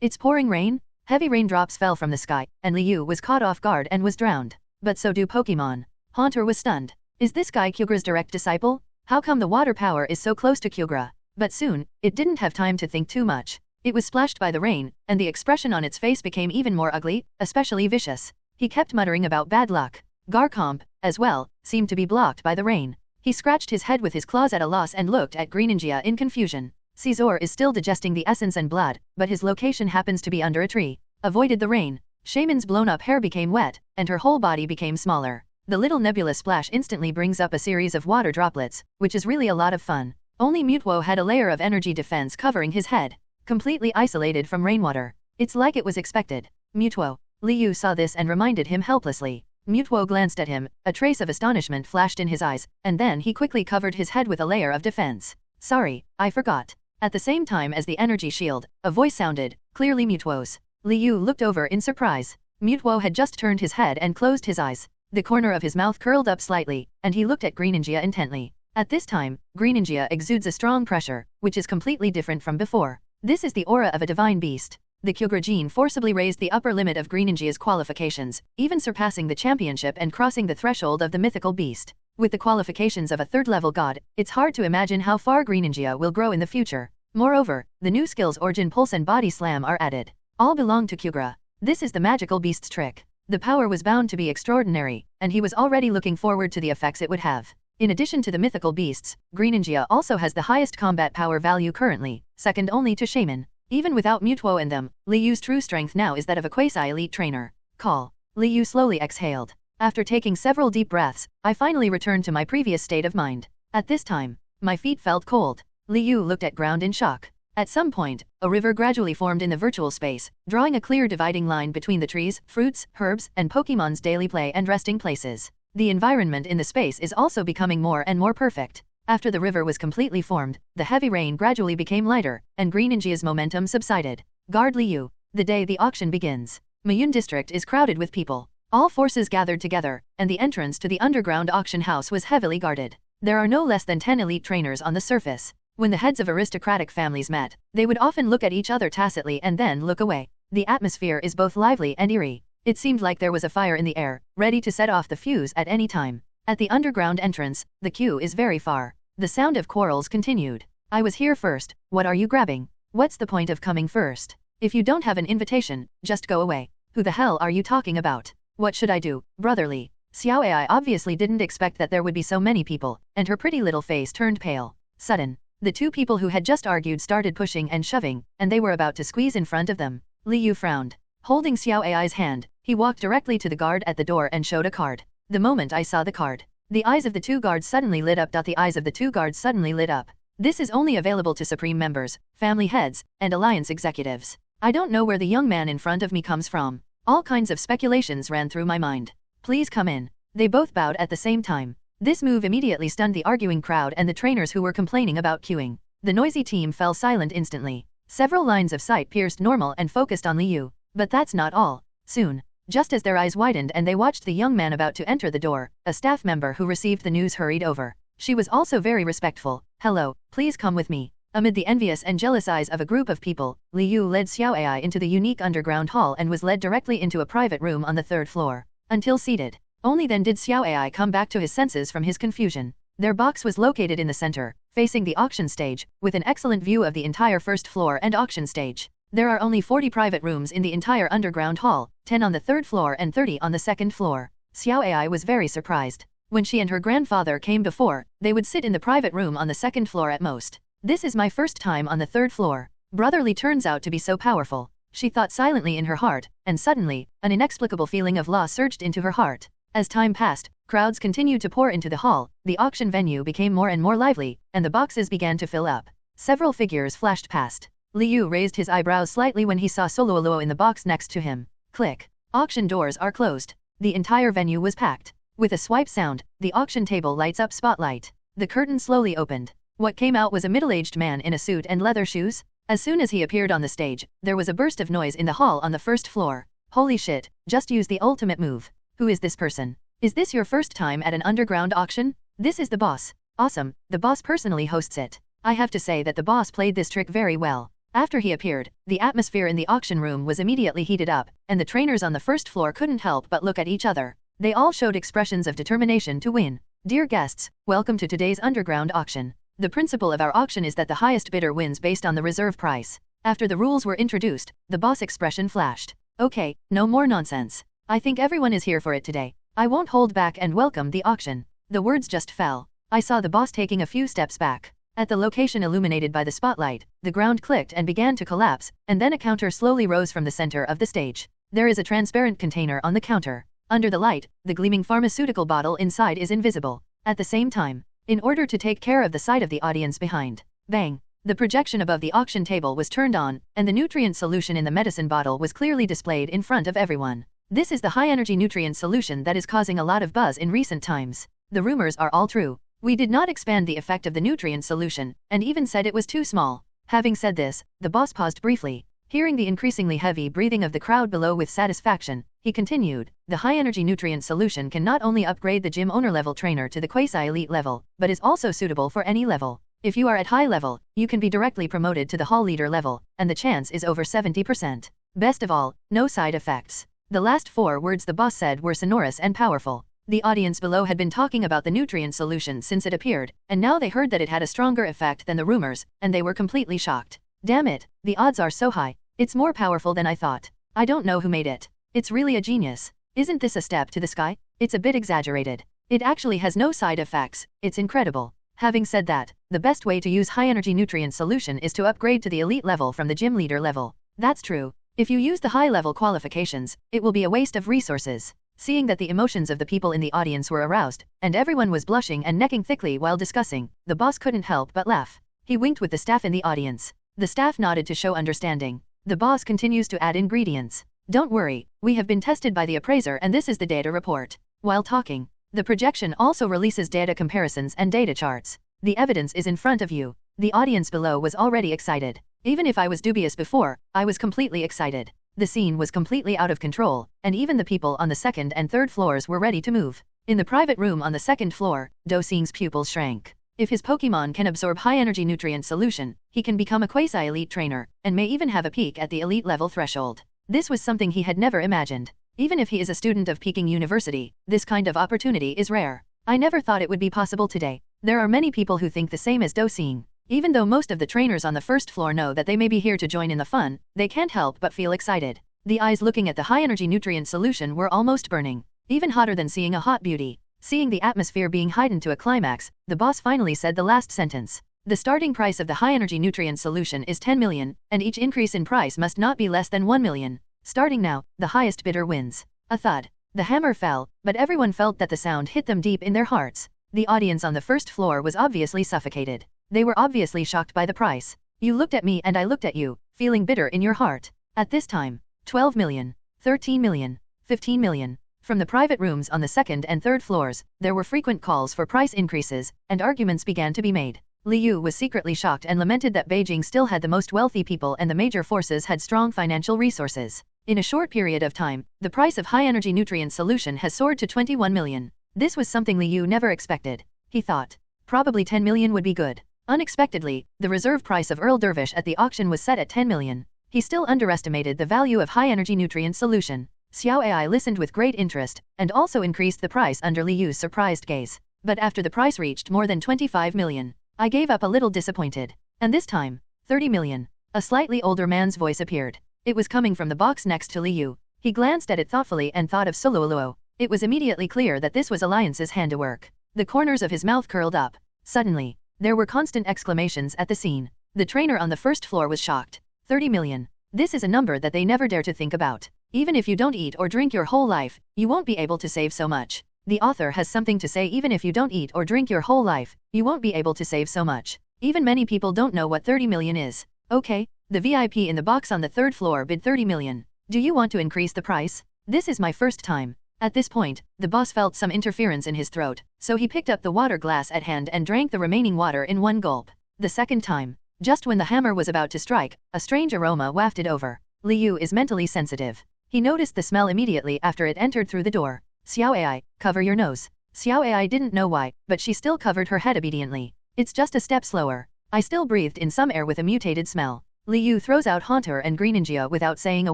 it's pouring rain? Heavy raindrops fell from the sky, and Liu was caught off guard and was drowned. But so do Pokémon. Haunter was stunned. Is this guy Kyogre's direct disciple? How come the water power is so close to Kyogre? But soon, it didn't have time to think too much. It was splashed by the rain, and the expression on its face became even more ugly, especially vicious. He kept muttering about bad luck. Garchomp, as well, seemed to be blocked by the rain. He scratched his head with his claws at a loss and looked at Greninja in confusion. Caesar is still digesting the essence and blood, but his location happens to be under a tree. Avoided the rain. Shaman's blown-up hair became wet, and her whole body became smaller. The little nebula splash instantly brings up a series of water droplets, which is really a lot of fun. Only Mewtwo had a layer of energy defense covering his head, completely isolated from rainwater. It's like it was expected. Mewtwo. Liu saw this and reminded him helplessly. Mewtwo glanced at him, a trace of astonishment flashed in his eyes, and then he quickly covered his head with a layer of defense. Sorry, I forgot. At the same time as the energy shield, a voice sounded, clearly Mewtwo's. Liu looked over in surprise. Mewtwo had just turned his head and closed his eyes. The corner of his mouth curled up slightly, and he looked at Greninja intently. At this time, Greninja exudes a strong pressure, which is completely different from before. This is the aura of a divine beast. The Kyogre gene forcibly raised the upper limit of Greninja's qualifications, even surpassing the championship and crossing the threshold of the mythical beast. With the qualifications of a third-level god, it's hard to imagine how far Greninja will grow in the future. Moreover, the new skills Origin Pulse and Body Slam are added. All belong to Kyogre. This is the magical beast's trick. The power was bound to be extraordinary, and he was already looking forward to the effects it would have. In addition to the mythical beasts, Greninja also has the highest combat power value currently, second only to Shaman. Even without Mewtwo in them, Liu's true strength now is that of a quasi-elite trainer. Call. Liu slowly exhaled. After taking several deep breaths, I finally returned to my previous state of mind. At this time, my feet felt cold. Liu looked at ground in shock. At some point, a river gradually formed in the virtual space, drawing a clear dividing line between the trees, fruits, herbs, and Pokémon's daily play and resting places. The environment in the space is also becoming more and more perfect. After the river was completely formed, the heavy rain gradually became lighter, and Greninja's momentum subsided. Guard Liu. The day the auction begins. Mayun district is crowded with people. All forces gathered together, and the entrance to the underground auction house was heavily guarded. There are no less than 10 elite trainers on the surface. When the heads of aristocratic families met, they would often look at each other tacitly and then look away. The atmosphere is both lively and eerie. It seemed like there was a fire in the air, ready to set off the fuse at any time. At the underground entrance, the queue is very far. The sound of quarrels continued. I was here first, what are you grabbing? What's the point of coming first? If you don't have an invitation, just go away. Who the hell are you talking about? What should I do, brotherly? Xiao Ai obviously didn't expect that there would be so many people, and her pretty little face turned pale. Sudden. The two people who had just argued started pushing and shoving, and they were about to squeeze in front of them. Liu frowned. Holding Xiao Ai's hand, he walked directly to the guard at the door and showed a card. The moment I saw the card, the eyes of the two guards suddenly lit up. The eyes of the two guards suddenly lit up. This is only available to supreme members, family heads, and alliance executives. I don't know where the young man in front of me comes from. All kinds of speculations ran through my mind. Please come in. They both bowed at the same time. This move immediately stunned the arguing crowd and the trainers who were complaining about queuing. The noisy team fell silent instantly. Several lines of sight pierced normal and focused on Liu. But that's not all. Soon, just as their eyes widened and they watched the young man about to enter the door, a staff member who received the news hurried over. She was also very respectful. Hello, please come with me. Amid the envious and jealous eyes of a group of people, Liu led Xiao Ai into the unique underground hall and was led directly into a private room on the 3rd floor. Until seated. Only then did Xiao Ai come back to his senses from his confusion. Their box was located in the center, facing the auction stage, with an excellent view of the entire 1st floor and auction stage. There are only 40 private rooms in the entire underground hall, 10 on the 3rd floor and 30 on the 2nd floor. Xiao Ai was very surprised. When she and her grandfather came before, they would sit in the private room on the 2nd floor at most. This is my first time on the 3rd floor. Brotherly turns out to be so powerful. She thought silently in her heart, and suddenly, an inexplicable feeling of awe surged into her heart. As time passed, crowds continued to pour into the hall, the auction venue became more and more lively, and the boxes began to fill up. Several figures flashed past. Liu raised his eyebrows slightly when he saw Soluoluo in the box next to him. Click. Auction doors are closed. The entire venue was packed. With a swipe sound, the auction table lights up spotlight. The curtain slowly opened. What came out was a middle-aged man in a suit and leather shoes. As soon as he appeared on the stage, there was a burst of noise in the hall on the 1st floor. Holy shit, just use the ultimate move. Who is this person? Is this your first time at an underground auction? This is the boss. Awesome, the boss personally hosts it. I have to say that the boss played this trick very well. After he appeared, the atmosphere in the auction room was immediately heated up, and the trainers on the 1st floor couldn't help but look at each other. They all showed expressions of determination to win. Dear guests, welcome to today's underground auction. The principle of our auction is that the highest bidder wins based on the reserve price. After the rules were introduced, the boss expression flashed. Okay, no more nonsense. I think everyone is here for it today. I won't hold back and welcome the auction. The words just fell. I saw the boss taking a few steps back. At the location illuminated by the spotlight, the ground clicked and began to collapse, and then a counter slowly rose from the center of the stage. There is a transparent container on the counter. Under the light, the gleaming pharmaceutical bottle inside is invisible. At the same time, in order to take care of the sight of the audience behind, bang! The projection above the auction table was turned on, and the nutrient solution in the medicine bottle was clearly displayed in front of everyone. This is the high-energy nutrient solution that is causing a lot of buzz in recent times. The rumors are all true. We did not expand the effect of the nutrient solution, and even said it was too small. Having said this, the boss paused briefly. Hearing the increasingly heavy breathing of the crowd below with satisfaction, he continued, the high-energy nutrient solution can not only upgrade the gym owner-level trainer to the quasi-elite level, but is also suitable for any level. If you are at high level, you can be directly promoted to the hall leader level, and the chance is over 70%. Best of all, no side effects. The last 4 words the boss said were sonorous and powerful. The audience below had been talking about the nutrient solution since it appeared, and now they heard that it had a stronger effect than the rumors, and they were completely shocked. Damn it, the odds are so high. It's more powerful than I thought. I don't know who made it. It's really a genius. Isn't this a step to the sky? It's a bit exaggerated. It actually has no side effects. It's incredible. Having said that, the best way to use high-energy nutrient solution is to upgrade to the elite level from the gym leader level. That's true. If you use the high-level qualifications, it will be a waste of resources. Seeing that the emotions of the people in the audience were aroused, and everyone was blushing and necking thickly while discussing, the boss couldn't help but laugh. He winked with the staff in the audience. The staff nodded to show understanding. The boss continues to add ingredients. Don't worry, we have been tested by the appraiser and this is the data report. While talking, the projection also releases data comparisons and data charts. The evidence is in front of you. The audience below was already excited. Even if I was dubious before, I was completely excited. The scene was completely out of control, and even the people on the 2nd and 3rd floors were ready to move. In the private room on the 2nd floor, Do Xing's pupils shrank. If his Pokémon can absorb high-energy nutrient solution, he can become a quasi-elite trainer, and may even have a peak at the elite level threshold. This was something he had never imagined. Even if he is a student of Peking University, this kind of opportunity is rare. I never thought it would be possible today. There are many people who think the same as Do Xing. Even though most of the trainers on the 1st floor know that they may be here to join in the fun, they can't help but feel excited. The eyes looking at the high-energy nutrient solution were almost burning. Even hotter than seeing a hot beauty. Seeing the atmosphere being heightened to a climax, the boss finally said the last sentence. The starting price of the high-energy nutrient solution is 10 million, and each increase in price must not be less than 1 million. Starting now, the highest bidder wins. A thud. The hammer fell, but everyone felt that the sound hit them deep in their hearts. The audience on the 1st floor was obviously suffocated. They were obviously shocked by the price. You looked at me and I looked at you, feeling bitter in your heart. At this time, 12 million, 13 million, 15 million. From the private rooms on the 2nd and 3rd floors, there were frequent calls for price increases, and arguments began to be made. Liu was secretly shocked and lamented that Beijing still had the most wealthy people and the major forces had strong financial resources. In a short period of time, the price of high-energy nutrient solution has soared to 21 million. This was something Liu never expected. He thought, probably 10 million would be good. Unexpectedly, the reserve price of Earl Dervish at the auction was set at 10 million. He still underestimated the value of high-energy nutrient solution. Xiao Ai listened with great interest, and also increased the price under Liu's surprised gaze. But after the price reached more than 25 million, I gave up a little disappointed. And this time, 30 million. A slightly older man's voice appeared. It was coming from the box next to Liu. He glanced at it thoughtfully and thought of Suluoluo. It was immediately clear that this was Alliance's handiwork. The corners of his mouth curled up. Suddenly, there were constant exclamations at the scene. The trainer on the first floor was shocked. 30 million. This is a number that they never dare to think about. Even if you don't eat or drink your whole life, you won't be able to save so much. The author has something to say. Even if you don't eat or drink your whole life, you won't be able to save so much. Even many people don't know what 30 million is. Okay, the VIP in the box on the third floor bid 30 million. Do you want to increase the price? This is my first time. At this point, the boss felt some interference in his throat, so he picked up the water glass at hand and drank the remaining water in one gulp. The second time, just when the hammer was about to strike, a strange aroma wafted over. Liu is mentally sensitive. He noticed the smell immediately after it entered through the door. Xiao Ai, cover your nose. Xiao Ai didn't know why, but she still covered her head obediently. It's just a step slower. I still breathed in some air with a mutated smell. Liu throws out Haunter and Greninja without saying a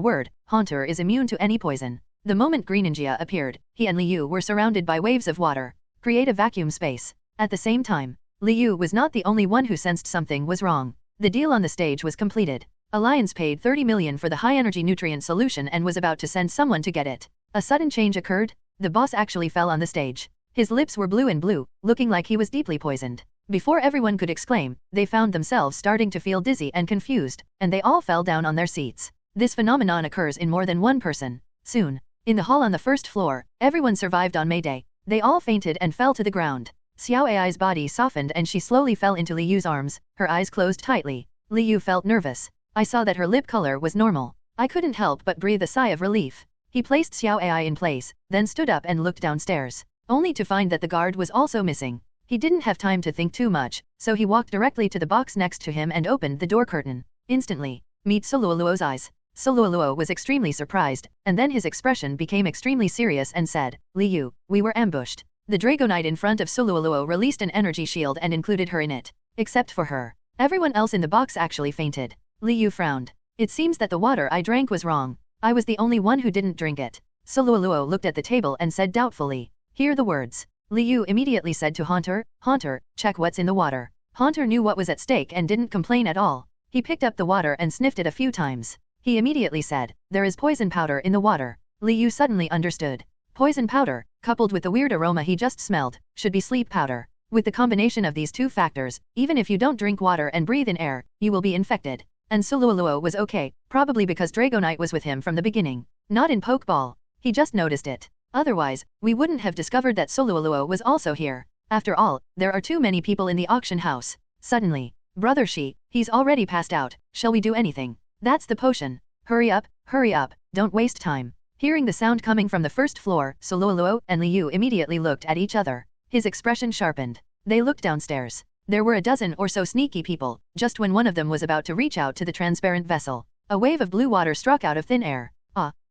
word. Haunter is immune to any poison. The moment Greninja appeared, he and Liu were surrounded by waves of water. Create a vacuum space. At the same time, Liu was not the only one who sensed something was wrong. The deal on the stage was completed. Alliance paid 30 million for the high-energy nutrient solution and was about to send someone to get it. A sudden change occurred. The boss actually fell on the stage. His lips were blue, looking like he was deeply poisoned. Before everyone could exclaim, they found themselves starting to feel dizzy and confused, and they all fell down on their seats. This phenomenon occurs in more than one person. Soon, in the hall on the first floor, everyone survived on May Day. They all fainted and fell to the ground. Xiao Ai's body softened and she slowly fell into Liu's arms, her eyes closed tightly. Liu felt nervous. I saw that her lip color was normal. I couldn't help but breathe a sigh of relief. He placed Xiao Ai in place, then stood up and looked downstairs, only to find that the guard was also missing. He didn't have time to think too much, so he walked directly to the box next to him and opened the door curtain. Instantly, meet Suluoluo's eyes. Suluoluo was extremely surprised, and then his expression became extremely serious and said, Liu, we were ambushed. The Dragonite in front of Suluoluo released an energy shield and included her in it. Except for her, everyone else in the box actually fainted. Liu frowned. It seems that the water I drank was wrong. I was the only one who didn't drink it. Suluoluo looked at the table and said doubtfully, hear the words. Liu immediately said to Haunter, Haunter, check what's in the water. Haunter knew what was at stake and didn't complain at all. He picked up the water and sniffed it a few times. He immediately said, there is poison powder in the water. Liu suddenly understood. Poison powder, coupled with the weird aroma he just smelled, should be sleep powder. With the combination of these two factors, even if you don't drink water and breathe in air, you will be infected. And Suluoluo was okay, probably because Dragonite was with him from the beginning. Not in Pokeball. He just noticed it. Otherwise, we wouldn't have discovered that Suluoluo was also here. After all, there are too many people in the auction house. Suddenly, Brother Shi, he's already passed out. Shall we do anything? That's the potion. Hurry up, don't waste time. Hearing the sound coming from the first floor, Suluoluo and Liu immediately looked at each other. His expression sharpened. They looked downstairs. There were a dozen or so sneaky people, just when one of them was about to reach out to the transparent vessel. A wave of blue water struck out of thin air.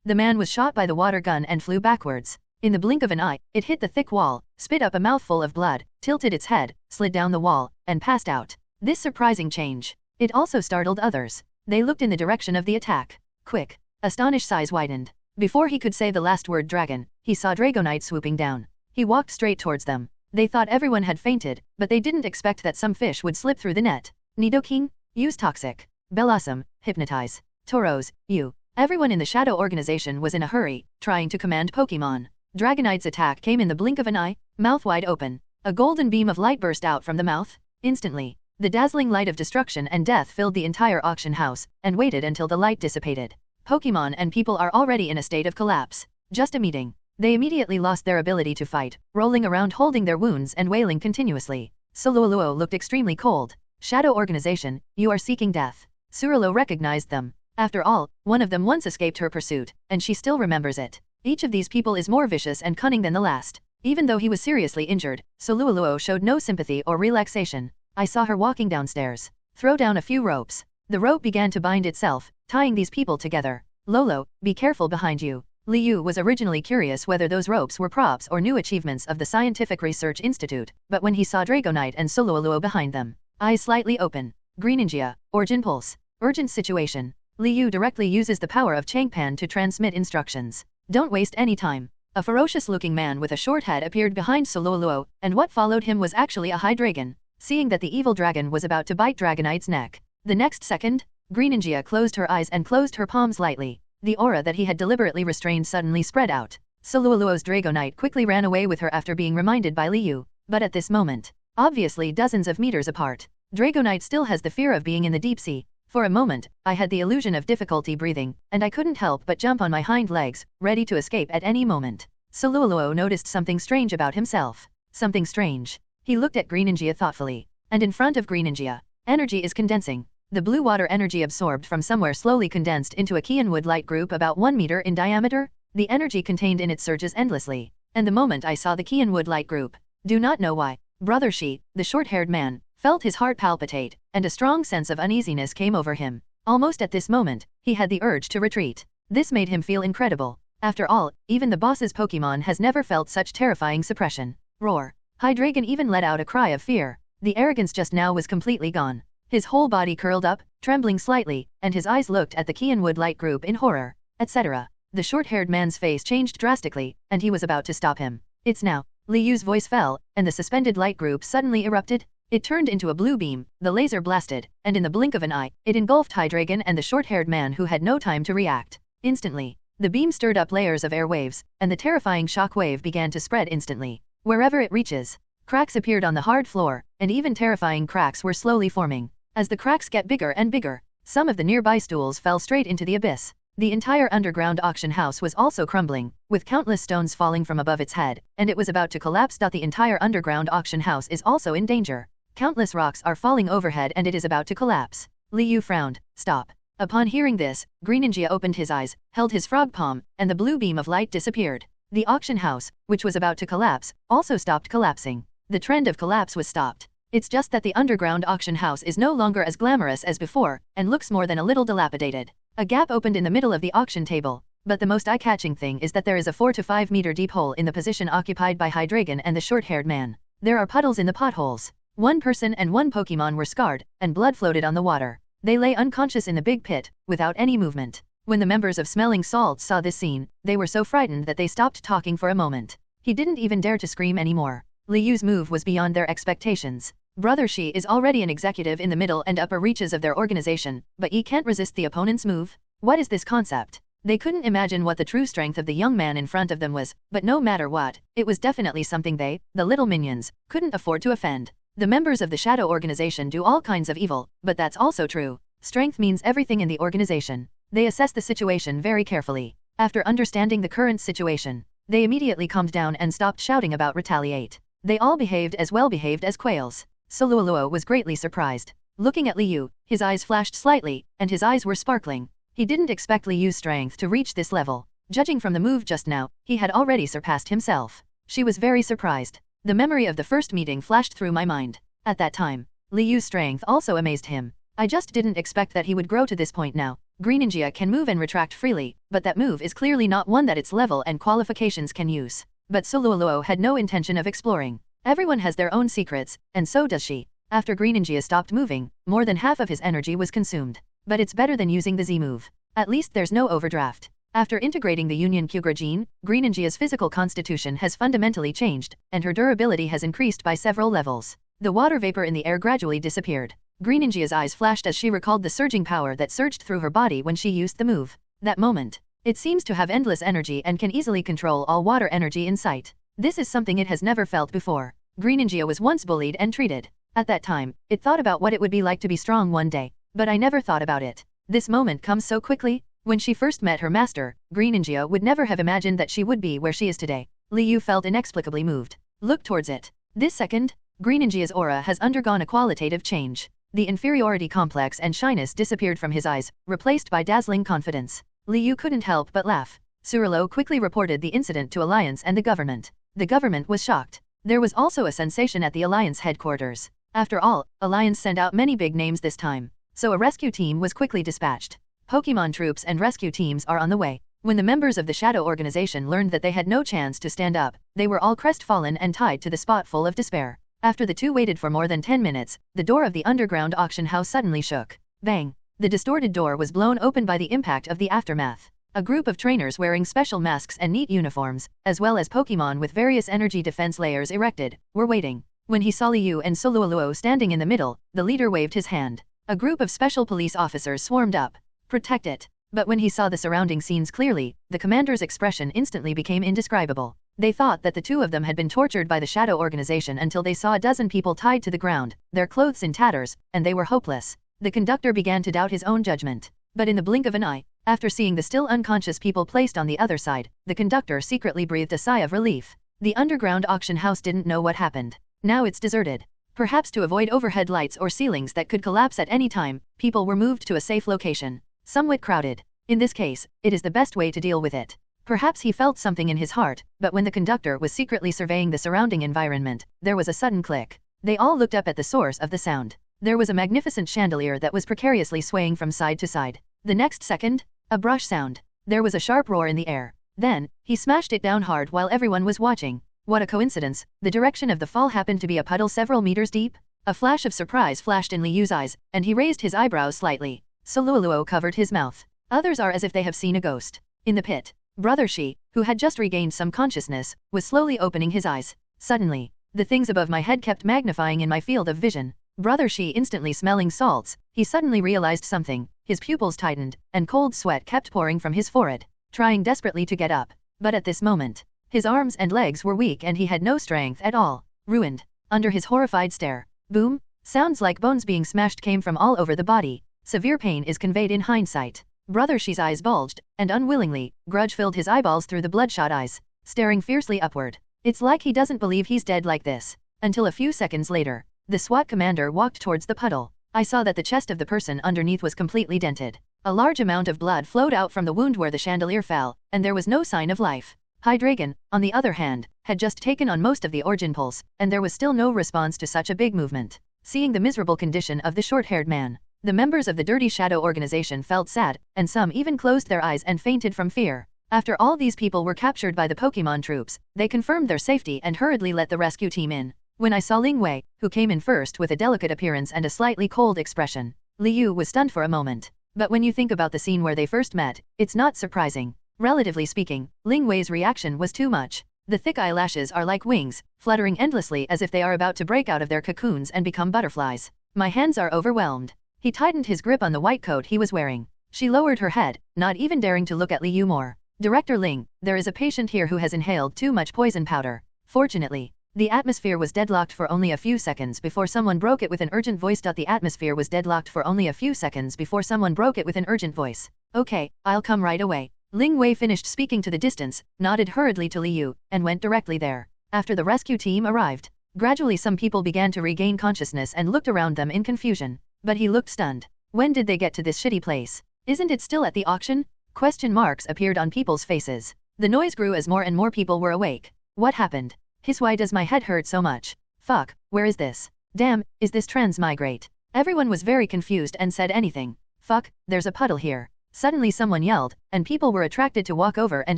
The man was shot by the water gun and flew backwards. In the blink of an eye, it hit the thick wall, spit up a mouthful of blood, tilted its head, slid down the wall, and passed out. This surprising change. It also startled others. They looked in the direction of the attack. Quick. Astonished size widened. Before he could say the last word dragon, he saw Dragonite swooping down. He walked straight towards them. They thought everyone had fainted, but they didn't expect that some fish would slip through the net. Nidoking, use toxic. Bellossom, hypnotize. Tauros, you. Everyone in the Shadow Organization was in a hurry, trying to command Pokémon. Dragonite's attack came in the blink of an eye, mouth wide open. A golden beam of light burst out from the mouth. Instantly, the dazzling light of destruction and death filled the entire auction house, and waited until the light dissipated. Pokémon and people are already in a state of collapse. Just a meeting. They immediately lost their ability to fight, rolling around holding their wounds and wailing continuously. Suluoluo looked extremely cold. Shadow Organization, you are seeking death. Surilo recognized them. After all, one of them once escaped her pursuit, and she still remembers it. Each of these people is more vicious and cunning than the last. Even though he was seriously injured, Suluoluo showed no sympathy or relaxation. I saw her walking downstairs. Throw down a few ropes. The rope began to bind itself, tying these people together. Lolo, be careful behind you. Liu was originally curious whether those ropes were props or new achievements of the Scientific Research Institute, but when he saw Dragonite and Suluoluo behind them, eyes slightly open. Greninja, Origin Pulse. Urgent situation. Liu directly uses the power of Changpan to transmit instructions. Don't waste any time. A ferocious-looking man with a short head appeared behind Suluoluo, and what followed him was actually a high dragon. Seeing that the evil dragon was about to bite Dragonite's neck, the next second, Greninja closed her eyes and closed her palms lightly. The aura that he had deliberately restrained suddenly spread out. Suluoluo's Dragonite quickly ran away with her after being reminded by Liu, but at this moment, obviously dozens of meters apart, Dragonite still has the fear of being in the deep sea. For a moment, I had the illusion of difficulty breathing, and I couldn't help but jump on my hind legs, ready to escape at any moment. Suluoluo noticed something strange about himself. Something strange. He looked at Greninja thoughtfully, and in front of Greninja, energy is condensing. The blue water energy absorbed from somewhere slowly condensed into a Kianwood light group about 1 meter in diameter. The energy contained in it surges endlessly. And the moment I saw the Kianwood light group, do not know why, Brother Shi, the short-haired man, felt his heart palpitate, and a strong sense of uneasiness came over him. Almost at this moment, he had the urge to retreat. This made him feel incredible. After all, even the boss's Pokémon has never felt such terrifying suppression. Roar. Hydreigon even let out a cry of fear. The arrogance just now was completely gone. His whole body curled up, trembling slightly, and his eyes looked at the Kianwood light group in horror, etc. The short-haired man's face changed drastically, and he was about to stop him. It's now. Liu's voice fell, and the suspended light group suddenly erupted. It turned into a blue beam, the laser blasted, and in the blink of an eye, it engulfed Hydreigon and the short-haired man who had no time to react. Instantly, the beam stirred up layers of air waves, and the terrifying shock wave began to spread instantly. Wherever it reaches, cracks appeared on the hard floor, and even terrifying cracks were slowly forming. As the cracks get bigger and bigger, some of the nearby stools fell straight into the abyss. The entire underground auction house was also crumbling, with countless stones falling from above its head, and it was about to collapse. The entire underground auction house is also in danger. Countless rocks are falling overhead and it is about to collapse. Liu frowned. Stop. Upon hearing this, Greninja opened his eyes, held his frog palm, and the blue beam of light disappeared. The auction house, which was about to collapse, also stopped collapsing. The trend of collapse was stopped. It's just that the underground auction house is no longer as glamorous as before, and looks more than a little dilapidated. A gap opened in the middle of the auction table, but the most eye-catching thing is that there is a 4 to 5 meter deep hole in the position occupied by Hydreigon and the short-haired man. There are puddles in the potholes. One person and one Pokémon were scarred, and blood floated on the water. They lay unconscious in the big pit, without any movement. When the members of Smelling Salts saw this scene, they were so frightened that they stopped talking for a moment. He didn't even dare to scream anymore. Liu's move was beyond their expectations. Brother Shi is already an executive in the middle and upper reaches of their organization, but he can't resist the opponent's move? What is this concept? They couldn't imagine what the true strength of the young man in front of them was, but no matter what, it was definitely something they, the little minions, couldn't afford to offend. The members of the Shadow Organization do all kinds of evil, but that's also true. Strength means everything in the organization. They assess the situation very carefully. After understanding the current situation, they immediately calmed down and stopped shouting about retaliate. They all behaved as well behaved as quails. Suluoluo was greatly surprised. Looking at Liu, his eyes flashed slightly, and his eyes were sparkling. He didn't expect Liu's strength to reach this level. Judging from the move just now, he had already surpassed himself. She was very surprised. The memory of the first meeting flashed through my mind. At that time, Liu's strength also amazed him. I just didn't expect that he would grow to this point now. Greninja can move and retract freely, but that move is clearly not one that its level and qualifications can use. But Suluoluo had no intention of exploring. Everyone has their own secrets, and so does she. After Greninja stopped moving, more than half of his energy was consumed. But it's better than using the Z move. At least there's no overdraft. After integrating the Union Kyugra gene, Greninja's physical constitution has fundamentally changed, and her durability has increased by several levels. The water vapor in the air gradually disappeared. Greninja's eyes flashed as she recalled the surging power that surged through her body when she used the move. That moment. It seems to have endless energy and can easily control all water energy in sight. This is something it has never felt before. Greninja was once bullied and treated. At that time, it thought about what it would be like to be strong one day. But I never thought about it. This moment comes so quickly. When she first met her master, Greninja would never have imagined that she would be where she is today. Liu felt inexplicably moved. Look towards it. This second, Greninja's aura has undergone a qualitative change. The inferiority complex and shyness disappeared from his eyes, replaced by dazzling confidence. Liu couldn't help but laugh. Surilo quickly reported the incident to Alliance and the government. The government was shocked. There was also a sensation at the Alliance headquarters. After all, Alliance sent out many big names this time. So a rescue team was quickly dispatched. Pokémon troops and rescue teams are on the way. When the members of the Shadow Organization learned that they had no chance to stand up, they were all crestfallen and tied to the spot full of despair. After the two waited for more than 10 minutes, the door of the underground auction house suddenly shook. Bang! The distorted door was blown open by the impact of the aftermath. A group of trainers wearing special masks and neat uniforms, as well as Pokémon with various energy defense layers erected, were waiting. When he saw Liu and Suluoluo standing in the middle, the leader waved his hand. A group of special police officers swarmed up. Protect it. But when he saw the surrounding scenes clearly, the commander's expression instantly became indescribable. They thought that the two of them had been tortured by the Shadow Organization until they saw a dozen people tied to the ground, their clothes in tatters, and they were hopeless. The conductor began to doubt his own judgment. But in the blink of an eye, after seeing the still unconscious people placed on the other side, the conductor secretly breathed a sigh of relief. The underground auction house didn't know what happened. Now it's deserted. Perhaps to avoid overhead lights or ceilings that could collapse at any time, people were moved to a safe location. Somewhat crowded. In this case, it is the best way to deal with it. Perhaps he felt something in his heart, but when the conductor was secretly surveying the surrounding environment, there was a sudden click. They all looked up at the source of the sound. There was a magnificent chandelier that was precariously swaying from side to side. The next second, a brush sound. There was a sharp roar in the air. Then, he smashed it down hard while everyone was watching. What a coincidence, the direction of the fall happened to be a puddle several meters deep. A flash of surprise flashed in Liyu's eyes, and he raised his eyebrows slightly. Soluoluo covered his mouth. Others are as if they have seen a ghost. In the pit, Brother Shi, who had just regained some consciousness, was slowly opening his eyes. Suddenly, the things above my head kept magnifying in my field of vision. Brother Shi instantly smelling salts, he suddenly realized something. His pupils tightened, and cold sweat kept pouring from his forehead, trying desperately to get up. But at this moment, his arms and legs were weak and he had no strength at all. Ruined. Under his horrified stare. Boom! Sounds like bones being smashed came from all over the body. Severe pain is conveyed in hindsight. Brother Shi's eyes bulged, and unwillingly, grudge filled his eyeballs through the bloodshot eyes, staring fiercely upward. It's like he doesn't believe he's dead like this. Until a few seconds later, the SWAT commander walked towards the puddle. I saw that the chest of the person underneath was completely dented. A large amount of blood flowed out from the wound where the chandelier fell, and there was no sign of life. Hydreigon, on the other hand, had just taken on most of the origin pulse, and there was still no response to such a big movement. Seeing the miserable condition of the short-haired man, the members of the Dirty Shadow Organization felt sad, and some even closed their eyes and fainted from fear. After all these people were captured by the Pokémon troops, they confirmed their safety and hurriedly let the rescue team in. When I saw Ling Wei, who came in first with a delicate appearance and a slightly cold expression, Liu was stunned for a moment. But when you think about the scene where they first met, it's not surprising. Relatively speaking, Ling Wei's reaction was too much. The thick eyelashes are like wings, fluttering endlessly as if they are about to break out of their cocoons and become butterflies. My hands are overwhelmed. He tightened his grip on the white coat he was wearing. She lowered her head, not even daring to look at Liu more. Director Ling, there is a patient here who has inhaled too much poison powder. Fortunately, the atmosphere was deadlocked for only a few seconds before someone broke it with an urgent voice. The atmosphere was deadlocked for only a few seconds before someone broke it with an urgent voice. Okay, I'll come right away. Ling Wei finished speaking to the distance, nodded hurriedly to Liu, and went directly there. After the rescue team arrived, gradually some people began to regain consciousness and looked around them in confusion. But he looked stunned. When did they get to this shitty place? Isn't it still at the auction? Question marks appeared on people's faces. The noise grew as more and more people were awake. What happened? Why does my head hurt so much? Fuck, where is this? Damn, is this transmigrate? Everyone was very confused and said anything. Fuck, there's a puddle here. Suddenly someone yelled, and people were attracted to walk over and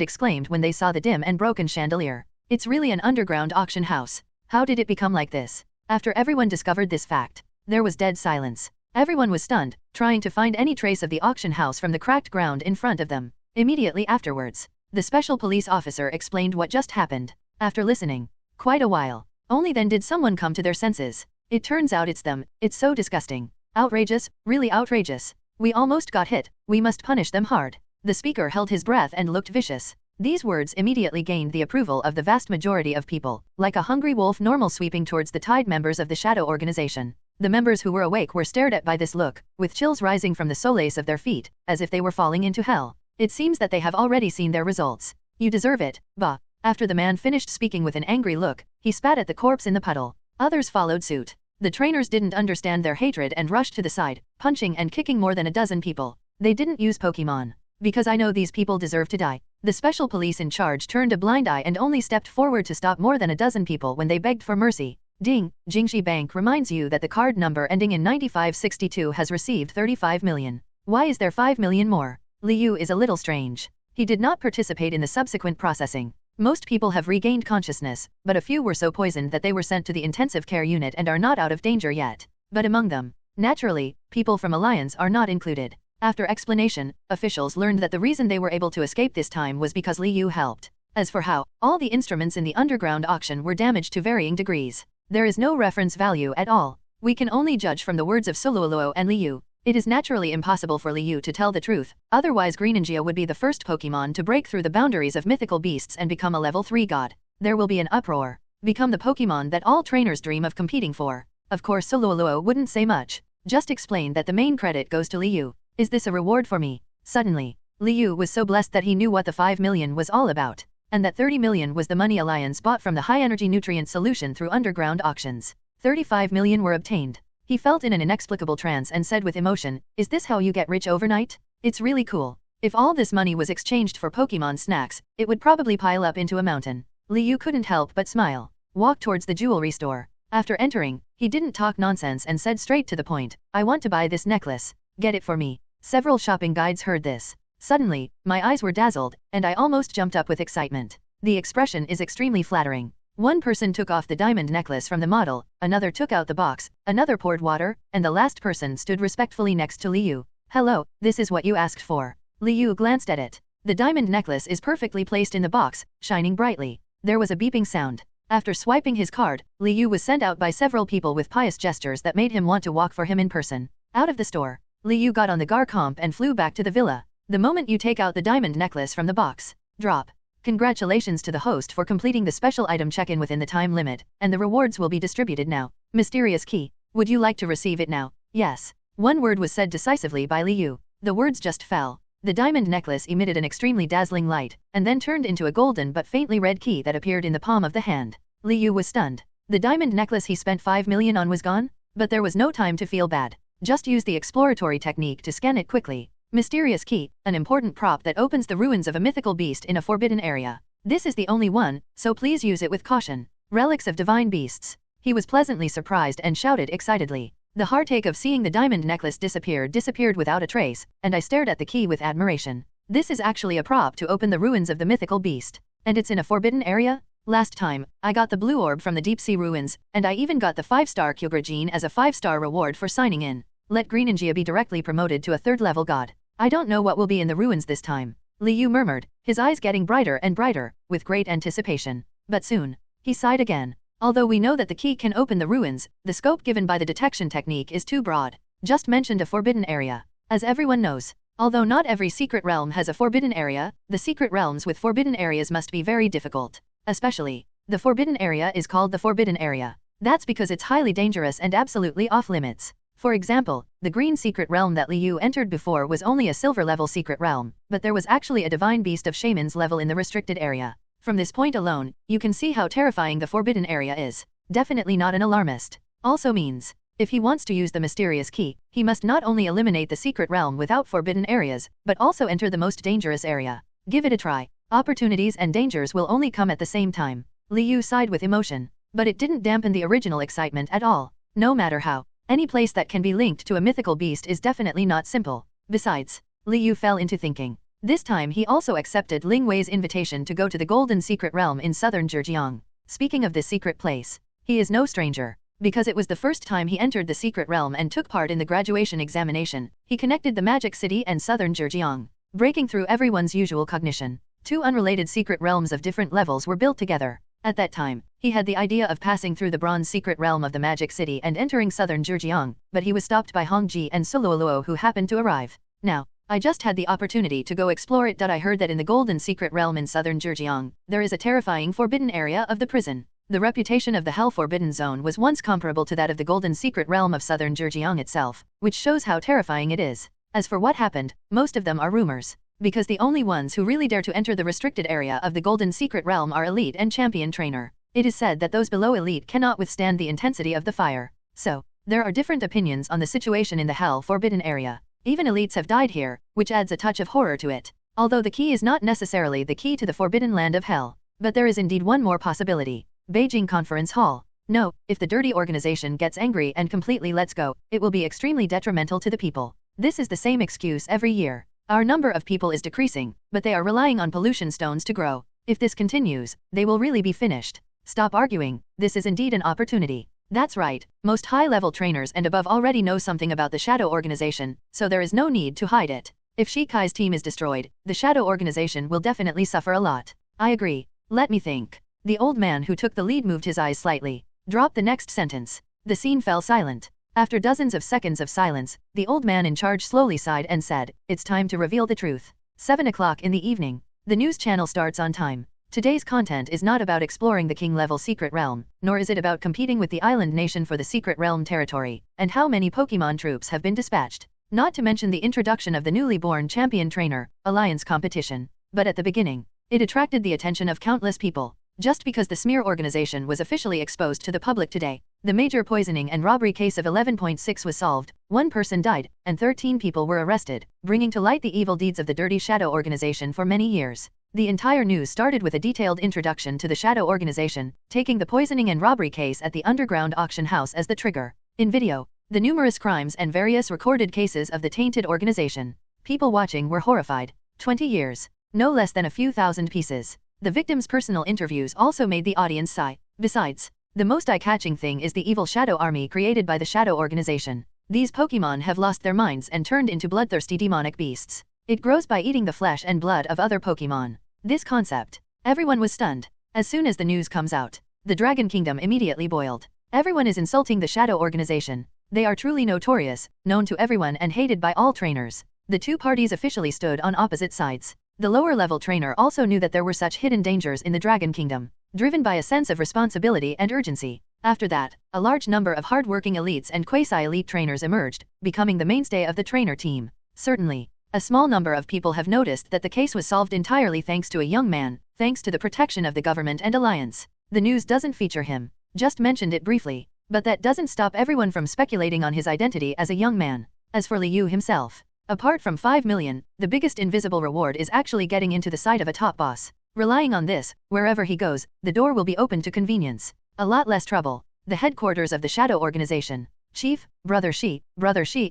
exclaimed when they saw the dim and broken chandelier. It's really an underground auction house. How did it become like this? After everyone discovered this fact, there was dead silence. Everyone was stunned, trying to find any trace of the auction house from the cracked ground in front of them. Immediately afterwards, the special police officer explained what just happened. After listening quite a while, only then did someone come to their senses. It turns out it's them. It's so disgusting. Outrageous, really outrageous. We almost got hit. We must punish them hard. The speaker held his breath and looked vicious. These words immediately gained the approval of the vast majority of people, like a hungry wolf normal sweeping towards the tied members of the Shadow Organization. The members who were awake were stared at by this look, with chills rising from the soles of their feet, as if they were falling into hell. It seems that they have already seen their results. You deserve it, bah. After the man finished speaking with an angry look, he spat at the corpse in the puddle. Others followed suit. The trainers didn't understand their hatred and rushed to the side, punching and kicking more than a dozen people. They didn't use Pokémon. Because I know these people deserve to die. The special police in charge turned a blind eye and only stepped forward to stop more than a dozen people when they begged for mercy. Ding, Jingxi Bank reminds you that the card number ending in 9562 has received 35 million. Why is there 5 million more? Liu is a little strange. He did not participate in the subsequent processing. Most people have regained consciousness, but a few were so poisoned that they were sent to the intensive care unit and are not out of danger yet. But among them, naturally, people from Alliance are not included. After explanation, officials learned that the reason they were able to escape this time was because Liu helped. As for how, all the instruments in the underground auction were damaged to varying degrees. There is no reference value at all. We can only judge from the words of Suluoluo and Liu. It is naturally impossible for Liu to tell the truth, otherwise Greninja would be the first Pokémon to break through the boundaries of mythical beasts and become a level 3 god. There will be an uproar. Become the Pokémon that all trainers dream of competing for. Of course Suluoluo wouldn't say much, just explain that the main credit goes to Liu. Is this a reward for me? Suddenly, Liu was so blessed that he knew what the 5 million was all about, and that 30 million was the money Alliance bought from the high-energy nutrient solution through underground auctions. 35 million were obtained. He felt in an inexplicable trance and said with emotion, "Is this how you get rich overnight? It's really cool. If all this money was exchanged for Pokémon snacks, it would probably pile up into a mountain." Liu couldn't help but smile. Walked towards the jewelry store. After entering, he didn't talk nonsense and said straight to the point, "I want to buy this necklace. Get it for me." Several shopping guides heard this. Suddenly, my eyes were dazzled, and I almost jumped up with excitement. The expression is extremely flattering. One person took off the diamond necklace from the model, another took out the box, another poured water, and the last person stood respectfully next to Liu. "Hello, this is what you asked for." Liu glanced at it. The diamond necklace is perfectly placed in the box, shining brightly. There was a beeping sound. After swiping his card, Liu was sent out by several people with pious gestures that made him want to walk for him in person. Out of the store, Liu got on the Gar comp and flew back to the villa. The moment you take out the diamond necklace from the box, drop. Congratulations to the host for completing the special item check-in within the time limit, and the rewards will be distributed now. Mysterious key. Would you like to receive it now? Yes. One word was said decisively by Liu. The words just fell. The diamond necklace emitted an extremely dazzling light, and then turned into a golden but faintly red key that appeared in the palm of the hand. Liu was stunned. The diamond necklace he spent 5 million on was gone? But there was no time to feel bad. Just use the exploratory technique to scan it quickly. Mysterious key, an important prop that opens the ruins of a mythical beast in a forbidden area. This is the only one, so please use it with caution. Relics of divine beasts. He was pleasantly surprised and shouted excitedly. The heartache of seeing the diamond necklace disappeared without a trace, and I stared at the key with admiration. This is actually a prop to open the ruins of the mythical beast. And it's in a forbidden area? Last time, I got the blue orb from the deep sea ruins, and I even got the 5-star Kyogre gene as a 5-star reward for signing in. Let Greninja be directly promoted to a 3rd-level god. I don't know what will be in the ruins this time. Liu murmured, his eyes getting brighter and brighter, with great anticipation. But soon, he sighed again. Although we know that the key can open the ruins, the scope given by the detection technique is too broad. Just mentioned a forbidden area. As everyone knows, although not every secret realm has a forbidden area, the secret realms with forbidden areas must be very difficult. Especially, the forbidden area is called the forbidden area. That's because it's highly dangerous and absolutely off-limits. For example, the green secret realm that Liu entered before was only a silver-level secret realm, but there was actually a divine beast of shamans level in the restricted area. From this point alone, you can see how terrifying the forbidden area is. Definitely not an alarmist. Also means, if he wants to use the mysterious key, he must not only eliminate the secret realm without forbidden areas, but also enter the most dangerous area. Give it a try. Opportunities and dangers will only come at the same time. Liu sighed with emotion, but it didn't dampen the original excitement at all. No matter how, any place that can be linked to a mythical beast is definitely not simple. Besides, Liu fell into thinking. This time he also accepted Ling Wei's invitation to go to the Golden Secret Realm in southern Zhejiang. Speaking of this secret place, he is no stranger. Because it was the first time he entered the secret realm and took part in the graduation examination, he connected the Magic City and southern Zhejiang, breaking through everyone's usual cognition. 2 unrelated secret realms of different levels were built together. At that time, he had the idea of passing through the bronze secret realm of the Magic City and entering southern Zhejiang, but he was stopped by Hongji and Suluoluo who happened to arrive. Now, I just had the opportunity to go explore it. I heard that in the golden secret realm in southern Zhejiang, there is a terrifying forbidden area of the prison. The reputation of the Hell Forbidden Zone was once comparable to that of the golden secret realm of southern Zhejiang itself, which shows how terrifying it is. As for what happened, most of them are rumors. Because the only ones who really dare to enter the restricted area of the Golden Secret Realm are Elite and Champion Trainer. It is said that those below Elite cannot withstand the intensity of the fire. So, there are different opinions on the situation in the Hell Forbidden area. Even Elites have died here, which adds a touch of horror to it. Although the key is not necessarily the key to the Forbidden Land of Hell. But there is indeed one more possibility. Beijing Conference Hall. No, if the dirty organization gets angry and completely lets go, it will be extremely detrimental to the people. This is the same excuse every year. Our number of people is decreasing, but they are relying on pollution stones to grow. If this continues, they will really be finished. Stop arguing, this is indeed an opportunity. That's right, most high-level trainers and above already know something about the Shadow Organization, so there is no need to hide it. If Shikai's team is destroyed, the Shadow Organization will definitely suffer a lot. I agree. Let me think. The old man who took the lead moved his eyes slightly. Drop the next sentence. The scene fell silent. After dozens of seconds of silence, the old man in charge slowly sighed and said, "It's time to reveal the truth." 7 o'clock in the evening. The news channel starts on time. Today's content is not about exploring the king-level secret realm, nor is it about competing with the island nation for the secret realm territory, and how many Pokémon troops have been dispatched. Not to mention the introduction of the newly born champion trainer, alliance competition. But at the beginning, it attracted the attention of countless people. Just because the smear organization was officially exposed to the public today, the major poisoning and robbery case of 11.6 was solved, 1 person died, and 13 people were arrested, bringing to light the evil deeds of the Dirty Shadow organization for many years. The entire news started with a detailed introduction to the Shadow organization, taking the poisoning and robbery case at the underground auction house as the trigger. In video, the numerous crimes and various recorded cases of the tainted organization. People watching were horrified. 20 years. No less than a few thousand pieces. The victims' personal interviews also made the audience sigh. Besides, the most eye-catching thing is the evil shadow army created by the Shadow organization. These Pokémon have lost their minds and turned into bloodthirsty demonic beasts. It grows by eating the flesh and blood of other Pokémon. This concept. Everyone was stunned. As soon as the news comes out, the Dragon Kingdom immediately boiled. Everyone is insulting the Shadow organization. They are truly notorious, known to everyone and hated by all trainers. The two parties officially stood on opposite sides. The lower-level trainer also knew that there were such hidden dangers in the Dragon Kingdom, driven by a sense of responsibility and urgency. After that, a large number of hard-working elites and quasi-elite trainers emerged, becoming the mainstay of the trainer team. Certainly, a small number of people have noticed that the case was solved entirely thanks to a young man, thanks to the protection of the government and alliance. The news doesn't feature him, just mentioned it briefly, but that doesn't stop everyone from speculating on his identity as a young man. As for Liu himself, apart from 5 million, the biggest invisible reward is actually getting into the sight of a top boss. Relying on this, wherever he goes, the door will be open to convenience. A lot less trouble. The headquarters of the Shadow organization. Chief, Brother Shi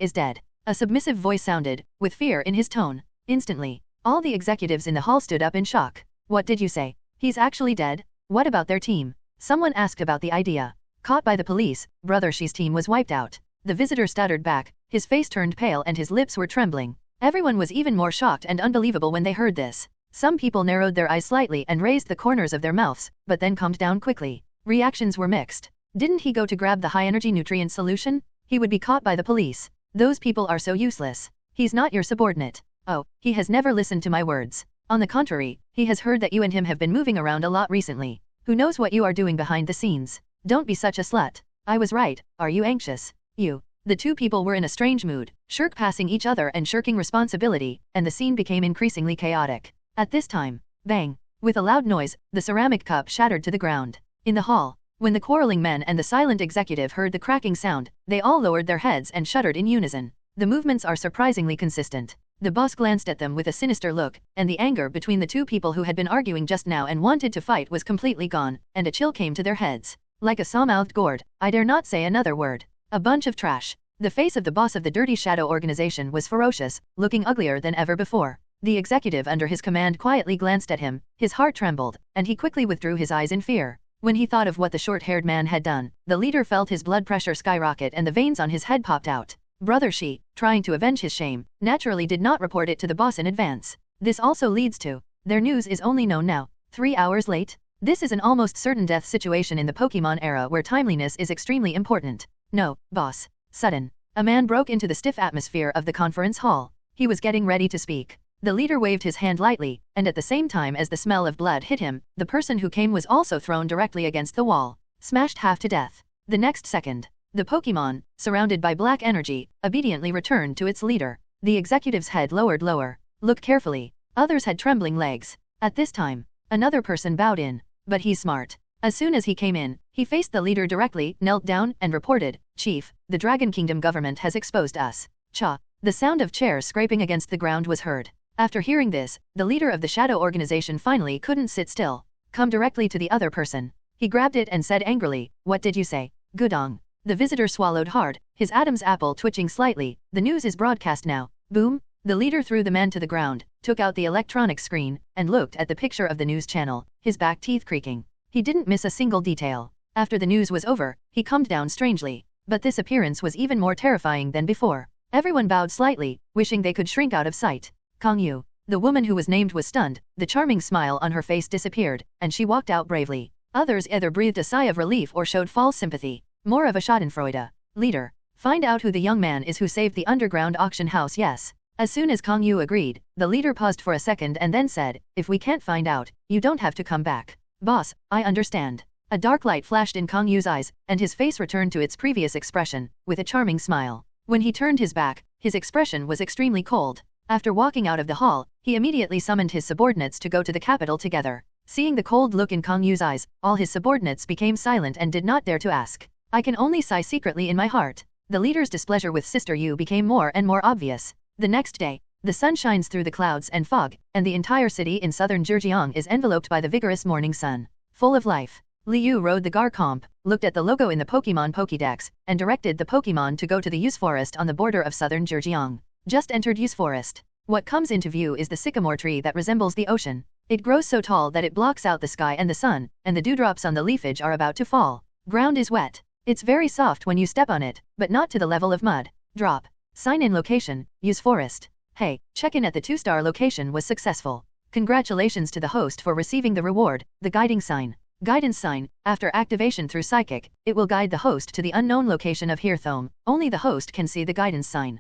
is dead. A submissive voice sounded, with fear in his tone. Instantly, all the executives in the hall stood up in shock. What did you say? He's actually dead? What about their team? Someone asked about the idea. Caught by the police, Brother Shi's team was wiped out. The visitor stuttered back, his face turned pale and his lips were trembling. Everyone was even more shocked and unbelievable when they heard this. Some people narrowed their eyes slightly and raised the corners of their mouths, but then calmed down quickly. Reactions were mixed. Didn't he go to grab the high-energy nutrient solution? He would be caught by the police. Those people are so useless. He's not your subordinate. Oh, he has never listened to my words. On the contrary, he has heard that you and him have been moving around a lot recently. Who knows what you are doing behind the scenes? Don't be such a slut. I was right. Are you anxious? You. The two people were in a strange mood, passing each other and shirking responsibility, and the scene became increasingly chaotic. At this time, bang! With a loud noise, the ceramic cup shattered to the ground. In the hall, when the quarreling men and the silent executive heard the cracking sound, they all lowered their heads and shuddered in unison. The movements are surprisingly consistent. The boss glanced at them with a sinister look, and the anger between the two people who had been arguing just now and wanted to fight was completely gone, and a chill came to their heads. Like a saw-mouthed gourd, I dare not say another word. A bunch of trash. The face of the boss of the Dirty Shadow organization was ferocious, looking uglier than ever before. The executive under his command quietly glanced at him, his heart trembled, and he quickly withdrew his eyes in fear. When he thought of what the short-haired man had done, the leader felt his blood pressure skyrocket and the veins on his head popped out. Brother Shi, trying to avenge his shame, naturally did not report it to the boss in advance. This also leads to, their news is only known now, 3 hours late. This is an almost certain death situation in the Pokémon era where timeliness is extremely important. No, boss. Sudden. A man broke into the stiff atmosphere of the conference hall. He was getting ready to speak. The leader waved his hand lightly, and at the same time as the smell of blood hit him, the person who came was also thrown directly against the wall, smashed half to death. The next second, the Pokémon, surrounded by black energy, obediently returned to its leader. The executive's head lowered lower. Look carefully. Others had trembling legs. At this time, another person bowed in. But he's smart. As soon as he came in, he faced the leader directly, knelt down, and reported, "Chief, the Dragon Kingdom government has exposed us." Cha. The sound of chairs scraping against the ground was heard. After hearing this, the leader of the Shadow organization finally couldn't sit still. Come directly to the other person. He grabbed it and said angrily, "What did you say?" Gudong. The visitor swallowed hard, his Adam's apple twitching slightly. The news is broadcast now. Boom. The leader threw the man to the ground, took out the electronic screen, and looked at the picture of the news channel, his back teeth creaking. He didn't miss a single detail. After the news was over, he calmed down strangely. But this appearance was even more terrifying than before. Everyone bowed slightly, wishing they could shrink out of sight. Kang Yu, the woman who was named, was stunned. The charming smile on her face disappeared, and she walked out bravely. Others either breathed a sigh of relief or showed false sympathy. More of a schadenfreude. Leader. Find out who the young man is who saved the underground auction house. Yes. As soon as Kong Yu agreed, the leader paused for a second and then said, if we can't find out, you don't have to come back. Boss, I understand. A dark light flashed in Kong Yu's eyes, and his face returned to its previous expression, with a charming smile. When he turned his back, his expression was extremely cold. After walking out of the hall, he immediately summoned his subordinates to go to the capital together. Seeing the cold look in Kong Yu's eyes, all his subordinates became silent and did not dare to ask. I can only sigh secretly in my heart. The leader's displeasure with Sister Yu became more and more obvious. The next day, the sun shines through the clouds and fog, and the entire city in southern Zhejiang is enveloped by the vigorous morning sun. Full of life. Liu rode the Garchomp, looked at the logo in the Pokémon Pokédex, and directed the Pokémon to go to the Yews Forest on the border of southern Zhejiang. Just entered Yews Forest. What comes into view is the sycamore tree that resembles the ocean. It grows so tall that it blocks out the sky and the sun, and the dewdrops on the leafage are about to fall. Ground is wet. It's very soft when you step on it, but not to the level of mud. Drop. Sign in location, Yews Forest. Hey, check-in at the 2-star location was successful. Congratulations to the host for receiving the reward, the guiding sign. Guidance sign. After activation through psychic, it will guide the host to the unknown location of Hearthome. Only the host can see the guidance sign.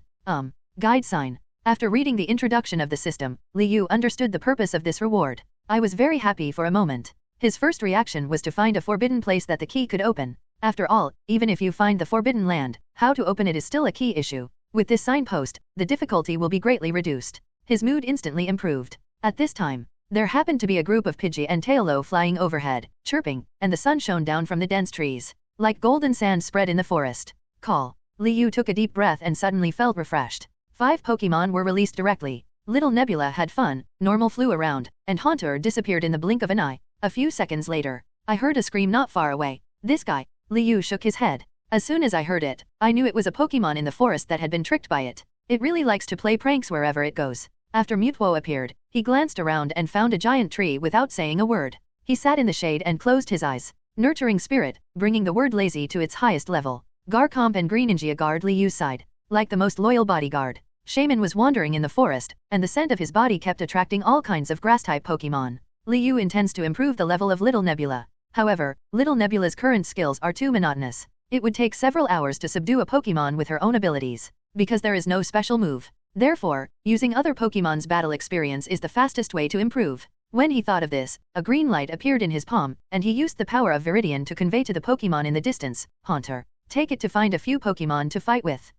Guide sign. After reading the introduction of the system, Liu understood the purpose of this reward. I was very happy for a moment. His first reaction was to find a forbidden place that the key could open. After all, even if you find the forbidden land, how to open it is still a key issue. With this signpost, the difficulty will be greatly reduced. His mood instantly improved. At this time, there happened to be a group of Pidgey and Tailo flying overhead, chirping, and the sun shone down from the dense trees. Like golden sand spread in the forest. Call. Liu took a deep breath and suddenly felt refreshed. 5 Pokémon were released directly. Little Nebula had fun, Normal flew around, and Haunter disappeared in the blink of an eye. A few seconds later, I heard a scream not far away. This guy. Liu shook his head. As soon as I heard it, I knew it was a Pokémon in the forest that had been tricked by it. It really likes to play pranks wherever it goes. After Mewtwo appeared, he glanced around and found a giant tree without saying a word. He sat in the shade and closed his eyes. Nurturing spirit, bringing the word lazy to its highest level. Garchomp and Greninja guard Liu's side. Like the most loyal bodyguard, Shaman was wandering in the forest, and the scent of his body kept attracting all kinds of grass-type Pokémon. Liu intends to improve the level of Little Nebula. However, Little Nebula's current skills are too monotonous. It would take several hours to subdue a Pokémon with her own abilities, because there is no special move. Therefore, using other Pokémon's battle experience is the fastest way to improve. When he thought of this, a green light appeared in his palm, and he used the power of Viridian to convey to the Pokémon in the distance, Haunter. Take it to find a few Pokémon to fight with.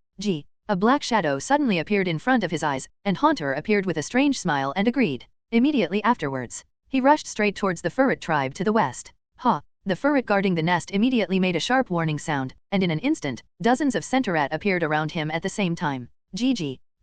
A black shadow suddenly appeared in front of his eyes, and Haunter appeared with a strange smile and agreed. Immediately afterwards, he rushed straight towards the Furret tribe to the west. The Furret guarding the nest immediately made a sharp warning sound, and in an instant, dozens of Centaurate appeared around him at the same time.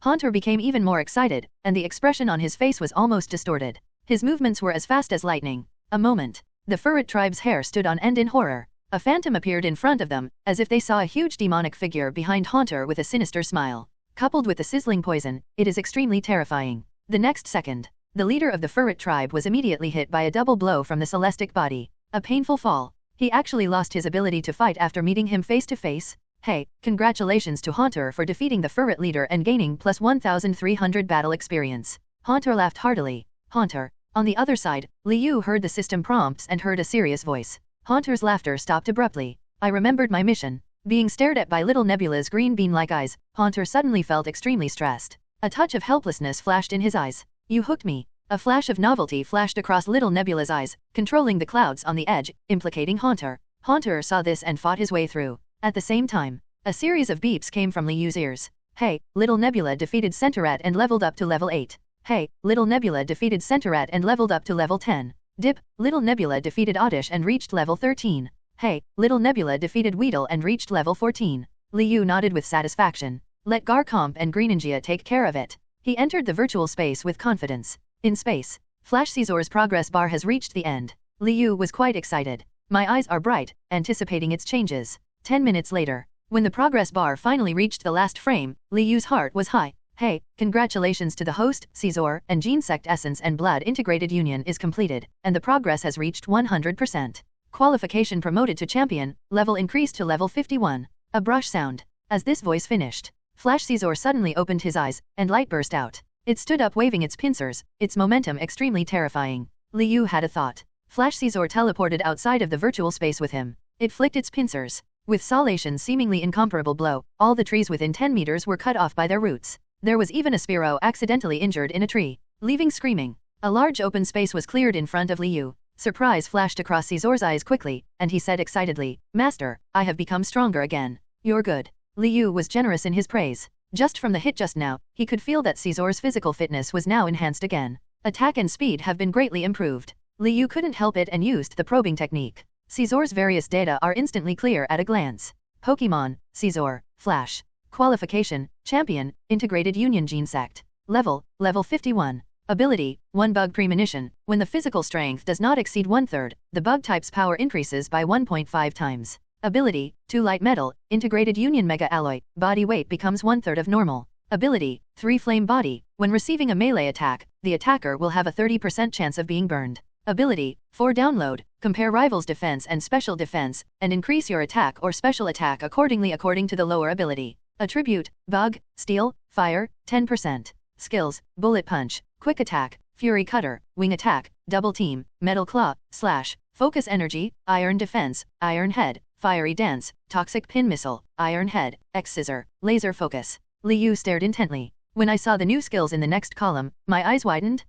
Haunter became even more excited, and the expression on his face was almost distorted. His movements were as fast as lightning. A moment. The Furret tribe's hair stood on end in horror. A phantom appeared in front of them, as if they saw a huge demonic figure behind Haunter with a sinister smile. Coupled with the sizzling poison, it is extremely terrifying. The next second, the leader of the Furret tribe was immediately hit by a double blow from the Celestic body. A painful fall. He actually lost his ability to fight after meeting him face to face. Hey, congratulations to Haunter for defeating the Furret leader and gaining plus 1,300 battle experience. Haunter laughed heartily. Haunter. On the other side, Liu heard the system prompts and heard a serious voice. Haunter's laughter stopped abruptly. I remembered my mission. Being stared at by Little Nebula's green bean-like eyes, Haunter suddenly felt extremely stressed. A touch of helplessness flashed in his eyes. You hooked me. A flash of novelty flashed across Little Nebula's eyes, controlling the clouds on the edge, implicating Haunter. Haunter saw this and fought his way through. At the same time, a series of beeps came from Liu's ears. Hey, Little Nebula defeated Centaurate and leveled up to level 8. Hey, Little Nebula defeated Centaurate and leveled up to level 10. Dip, Little Nebula defeated Oddish and reached level 13. Hey, Little Nebula defeated Weedle and reached level 14. Liu nodded with satisfaction. Let Garchomp and Greninja take care of it. He entered the virtual space with confidence. In space, Flash Caesar's progress bar has reached the end. Liu was quite excited. My eyes are bright, anticipating its changes. 10 minutes later, when the progress bar finally reached the last frame, Liu's heart was high. Hey, congratulations to the host, Caesar, and Genesect Essence and Blood Integrated Union is completed, and the progress has reached 100%. Qualification promoted to champion, level increased to level 51. A brush sound. As this voice finished, Flash Caesar suddenly opened his eyes, and light burst out. It stood up waving its pincers, its momentum extremely terrifying. Liu had a thought. Flash Caesar teleported outside of the virtual space with him. It flicked its pincers. With Salation's seemingly incomparable blow, all the trees within 10 meters were cut off by their roots. There was even a Spearow accidentally injured in a tree, leaving screaming. A large open space was cleared in front of Liu. Surprise flashed across Caesar's eyes quickly, and he said excitedly, "Master, I have become stronger again. You're good." Liu was generous in his praise. Just from the hit just now, he could feel that Caesar's physical fitness was now enhanced again. Attack and speed have been greatly improved. Liu couldn't help it and used the probing technique. Caesar's various data are instantly clear at a glance. Pokémon, Caesar, Flash. Qualification, Champion, Integrated Union Gene Sect. Level 51. Ability, 1 bug premonition. When the physical strength does not exceed 1/3, the bug type's power increases by 1.5 times. Ability, 2 light metal, integrated union mega alloy, body weight becomes 1/3 of normal. Ability, 3 flame body. When receiving a melee attack, the attacker will have a 30% chance of being burned. Ability, 4 download, compare rivals' defense and special defense, and increase your attack or special attack accordingly according to the lower ability. Attribute, bug, steel, fire, 10%. Skills, bullet punch, quick attack, fury cutter, wing attack, double team, metal claw, slash, focus energy, iron defense, iron head, fiery dance, toxic pin missile, iron head, X scissor, laser focus. Liu stared intently. When I saw the new skills in the next column, my eyes widened.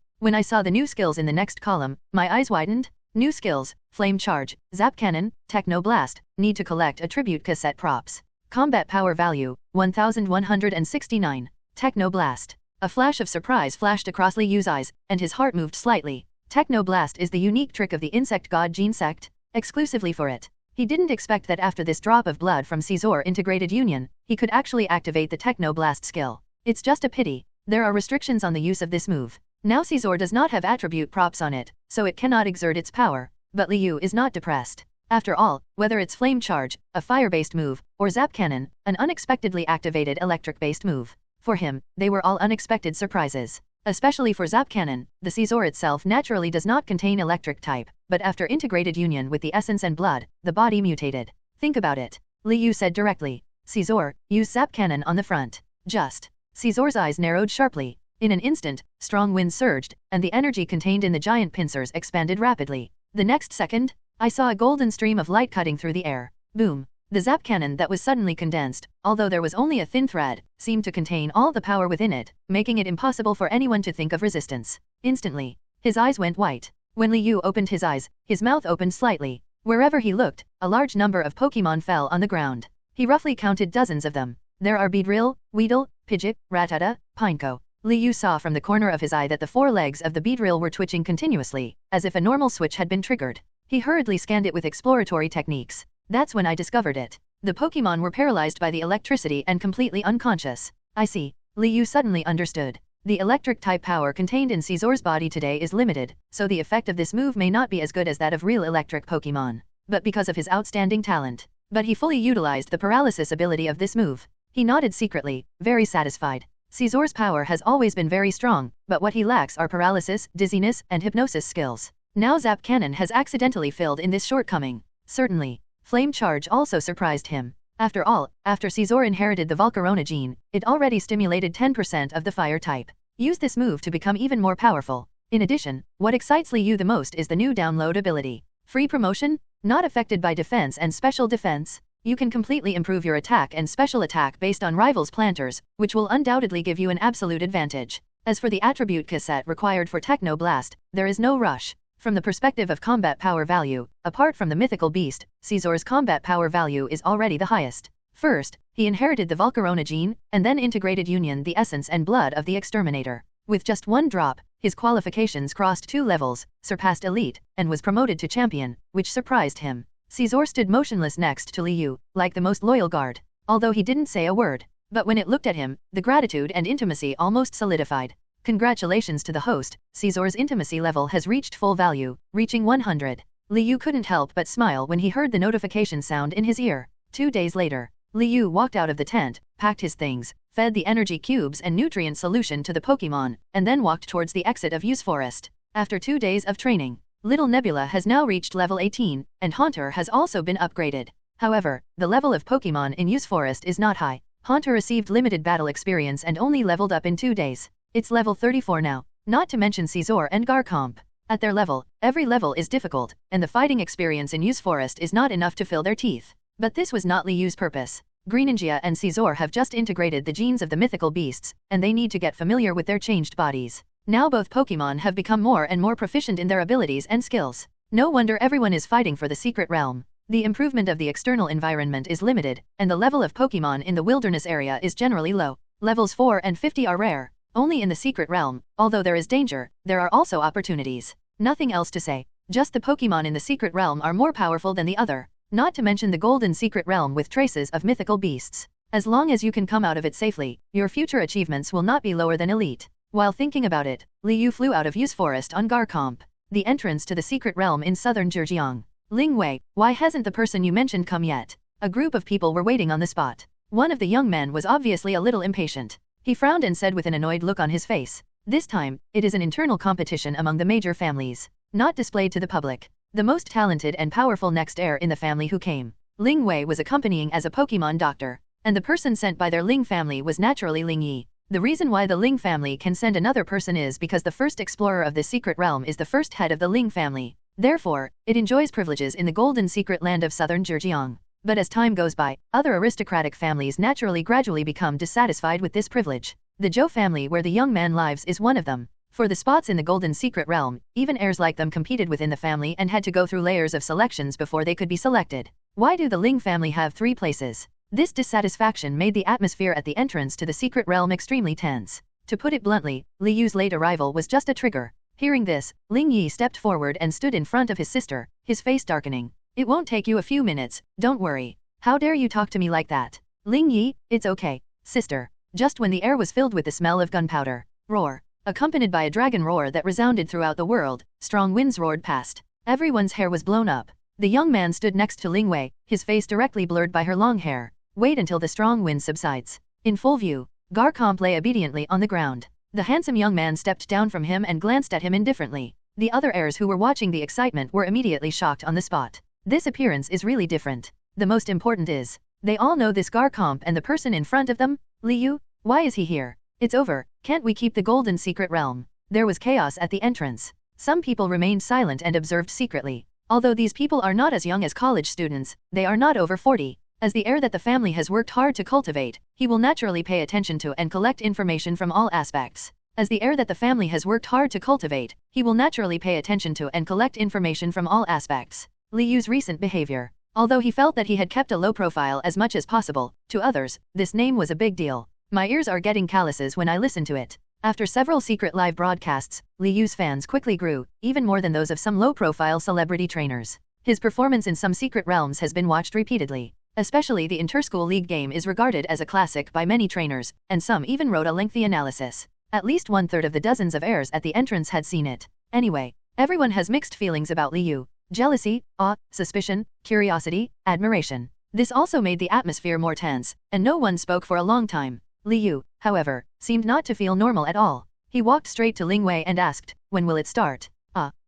New skills, flame charge, zap cannon, techno blast, need to collect attribute cassette props. Combat power value, 1169. Techno blast. A flash of surprise flashed across Liu's eyes, and his heart moved slightly. Techno blast is the unique trick of the insect god gene sect, exclusively for it. He didn't expect that after this drop of blood from Caesar integrated union, he could actually activate the techno blast skill. It's just a pity. There are restrictions on the use of this move. Now Caesar does not have attribute props on it, so it cannot exert its power. But Liu is not depressed. After all, whether it's flame charge, a fire-based move, or zap cannon, an unexpectedly activated electric-based move. For him, they were all unexpected surprises. Especially for zap cannon, the Caesar itself naturally does not contain electric type, but after integrated union with the essence and blood, the body mutated. Think about it. Liu said directly. Caesar, use zap cannon on the front. Just. Caesar's eyes narrowed sharply. In an instant, strong wind surged, and the energy contained in the giant pincers expanded rapidly. The next second, I saw a golden stream of light cutting through the air. Boom. The zap cannon that was suddenly condensed, although there was only a thin thread, seemed to contain all the power within it, making it impossible for anyone to think of resistance. Instantly, his eyes went white. When Liu opened his eyes, his mouth opened slightly. Wherever he looked, a large number of Pokémon fell on the ground. He roughly counted dozens of them. There are Beedrill, Weedle, Pidgeot, Rattata, Pineco. Liu saw from the corner of his eye that the 4 legs of the Beedrill were twitching continuously, as if a normal switch had been triggered. He hurriedly scanned it with exploratory techniques. That's when I discovered it. The Pokémon were paralyzed by the electricity and completely unconscious. I see. Liu suddenly understood. The electric type power contained in Caesar's body today is limited, so the effect of this move may not be as good as that of real electric Pokémon. But because of his outstanding talent. But he fully utilized the paralysis ability of this move. He nodded secretly, very satisfied. Caesar's power has always been very strong, but what he lacks are paralysis, dizziness, and hypnosis skills. Now Zap Cannon has accidentally filled in this shortcoming. Certainly. Flame Charge also surprised him. After all, after Caesar inherited the Volcarona gene, it already stimulated 10% of the fire type. Use this move to become even more powerful. In addition, what excites Liu the most is the new download ability. Free promotion? Not affected by defense and special defense. You can completely improve your attack and special attack based on rivals' planters, which will undoubtedly give you an absolute advantage. As for the attribute cassette required for Techno Blast, there is no rush. From the perspective of combat power value, apart from the mythical beast, Caesar's combat power value is already the highest. First, he inherited the Volcarona gene, and then integrated union the essence and blood of the exterminator. With just one drop, his qualifications crossed 2 levels, surpassed elite, and was promoted to champion, which surprised him. Caesar stood motionless next to Liu, like the most loyal guard, although he didn't say a word. But when it looked at him, the gratitude and intimacy almost solidified. Congratulations to the host, Caesar's intimacy level has reached full value, reaching 100. Liu couldn't help but smile when he heard the notification sound in his ear. 2 days later, Liu walked out of the tent, packed his things, fed the energy cubes and nutrient solution to the Pokémon, and then walked towards the exit of Use Forest. After 2 days of training, Little Nebula has now reached level 18, and Haunter has also been upgraded. However, the level of Pokémon in Use Forest is not high. Haunter received limited battle experience and only leveled up in 2 days. It's level 34 now, not to mention Caesar and Garchomp. At their level, every level is difficult, and the fighting experience in Use Forest is not enough to fill their teeth. But this was not Li Yu's purpose. Greninja and Caesar have just integrated the genes of the mythical beasts, and they need to get familiar with their changed bodies. Now both Pokémon have become more and more proficient in their abilities and skills. No wonder everyone is fighting for the secret realm. The improvement of the external environment is limited, and the level of Pokémon in the wilderness area is generally low. Levels 4 and 50 are rare. Only in the secret realm, although there is danger, there are also opportunities. Nothing else to say. Just the Pokémon in the secret realm are more powerful than the other. Not to mention the golden secret realm with traces of mythical beasts. As long as you can come out of it safely, your future achievements will not be lower than elite. While thinking about it, Li Yu flew out of Yu's forest on Garchomp, the entrance to the secret realm in southern Zhejiang. Ling Wei, why hasn't the person you mentioned come yet? A group of people were waiting on the spot. One of the young men was obviously a little impatient. He frowned and said with an annoyed look on his face, "This time, it is an internal competition among the major families, not displayed to the public. The most talented and powerful next heir in the family who came." Ling Wei was accompanying as a Pokémon doctor, and the person sent by their Ling family was naturally Ling Yi. The reason why the Ling family can send another person is because the first explorer of the secret realm is the first head of the Ling family. Therefore, it enjoys privileges in the golden secret land of southern Zhejiang. But as time goes by, other aristocratic families naturally gradually become dissatisfied with this privilege. The Zhou family where the young man lives is one of them. For the spots in the golden secret realm, even heirs like them competed within the family and had to go through layers of selections before they could be selected. Why do the Ling family have 3 places? This dissatisfaction made the atmosphere at the entrance to the secret realm extremely tense. To put it bluntly, Li Yu's late arrival was just a trigger. Hearing this, Ling Yi stepped forward and stood in front of his sister, his face darkening. "It won't take you a few minutes, don't worry. How dare you talk to me like that?" "Ling Yi, it's okay, sister." Just when the air was filled with the smell of gunpowder, roar, accompanied by a dragon roar that resounded throughout the world, strong winds roared past. Everyone's hair was blown up. The young man stood next to Ling Wei, his face directly blurred by her long hair. Wait until the strong wind subsides. In full view, Garchomp lay obediently on the ground. The handsome young man stepped down from him and glanced at him indifferently. The other heirs who were watching the excitement were immediately shocked on the spot. This appearance is really different. The most important is, they all know this Garchomp and the person in front of them. Li Yu, why is he here? It's over, can't we keep the golden secret realm? There was chaos at the entrance. Some people remained silent and observed secretly. Although these people are not as young as college students, they are not over 40. As the heir that the family has worked hard to cultivate, he will naturally pay attention to and collect information from all aspects. As the heir that the family has worked hard to cultivate, he will naturally pay attention to and collect information from all aspects. Li Yu's recent behavior. Although he felt that he had kept a low profile as much as possible, to others, this name was a big deal. My ears are getting calluses when I listen to it. After several secret live broadcasts, Li Yu's fans quickly grew, even more than those of some low-profile celebrity trainers. His performance in some secret realms has been watched repeatedly. Especially the Interschool League game is regarded as a classic by many trainers, and some even wrote a lengthy analysis. At least 1/3 of the dozens of heirs at the entrance had seen it. Anyway, everyone has mixed feelings about Li Yu. Jealousy, awe, suspicion, curiosity, admiration. This also made the atmosphere more tense, and no one spoke for a long time. Li Yu, however, seemed not to feel normal at all. He walked straight to Ling Wei and asked, "When will it start?"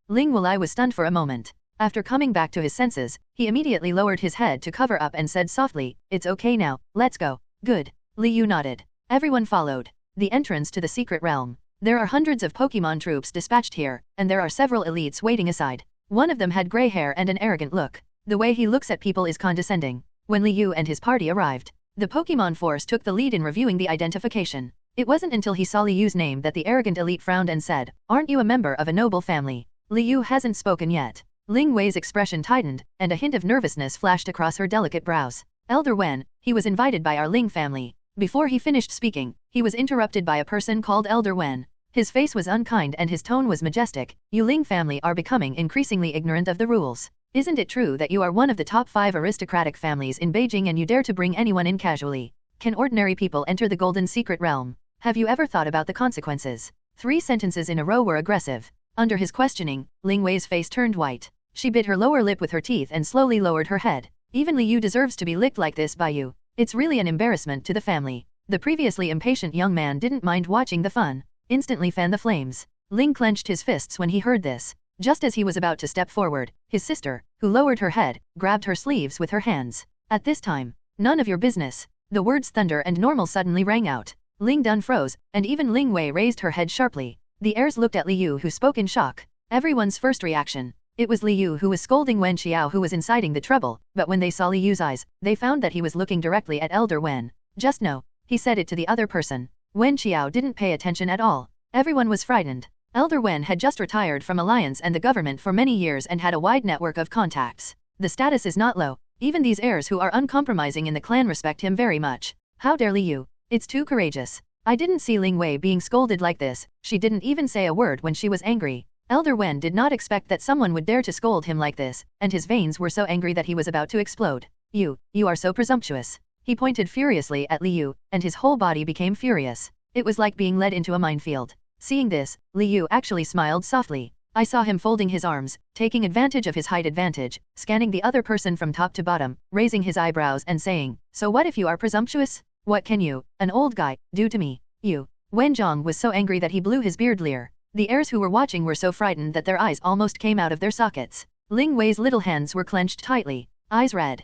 Ling Wei was stunned for a moment. After coming back to his senses, he immediately lowered his head to cover up and said softly, "It's okay now, let's go." "Good." Li Yu nodded. Everyone followed. The entrance to the secret realm. There are hundreds of Pokémon troops dispatched here, and there are several elites waiting aside. One of them had gray hair and an arrogant look. The way he looks at people is condescending. When Li Yu and his party arrived, the Pokémon force took the lead in reviewing the identification. It wasn't until he saw Li Yu's name that the arrogant elite frowned and said, "Aren't you a member of a noble family?" Li Yu hasn't spoken yet. Ling Wei's expression tightened, and a hint of nervousness flashed across her delicate brows. "Elder Wen, he was invited by our Ling family." Before he finished speaking, he was interrupted by a person called Elder Wen. His face was unkind and his tone was majestic. "You Ling family are becoming increasingly ignorant of the rules. Isn't it true that you are one of the top 5 aristocratic families in Beijing and you dare to bring anyone in casually? Can ordinary people enter the golden secret realm? Have you ever thought about the consequences?" 3 sentences in a row were aggressive. Under his questioning, Ling Wei's face turned white. She bit her lower lip with her teeth and slowly lowered her head. "Even Li Yu deserves to be licked like this by you. It's really an embarrassment to the family." The previously impatient young man didn't mind watching the fun. Instantly fan the flames. Ling clenched his fists when he heard this. Just as he was about to step forward, his sister, who lowered her head, grabbed her sleeves with her hands. At this time, "None of your business." The words thunder and normal suddenly rang out. Ling Dun froze, and even Ling Wei raised her head sharply. The heirs looked at Li Yu who spoke in shock. Everyone's first reaction. It was Liu who was scolding Wen Xiao who was inciting the trouble, but when they saw Liu's eyes, they found that he was looking directly at Elder Wen. Just no. He said it to the other person. Wen Xiao didn't pay attention at all. Everyone was frightened. Elder Wen had just retired from Alliance and the government for many years and had a wide network of contacts. The status is not low. Even these heirs who are uncompromising in the clan respect him very much. How dare Liu? It's too courageous. I didn't see Ling Wei being scolded like this. She didn't even say a word when she was angry. Elder Wen did not expect that someone would dare to scold him like this, and his veins were so angry that he was about to explode. You are so presumptuous. He pointed furiously at Liu, and his whole body became furious. It was like being led into a minefield. Seeing this, Liu actually smiled softly. I saw him folding his arms, taking advantage of his height advantage, scanning the other person from top to bottom, raising his eyebrows and saying, "So what if you are presumptuous? What can you, an old guy, do to me? You." Wen Zhong was so angry that he blew his beard leer. The heirs who were watching were so frightened that their eyes almost came out of their sockets. Ling Wei's little hands were clenched tightly, eyes red.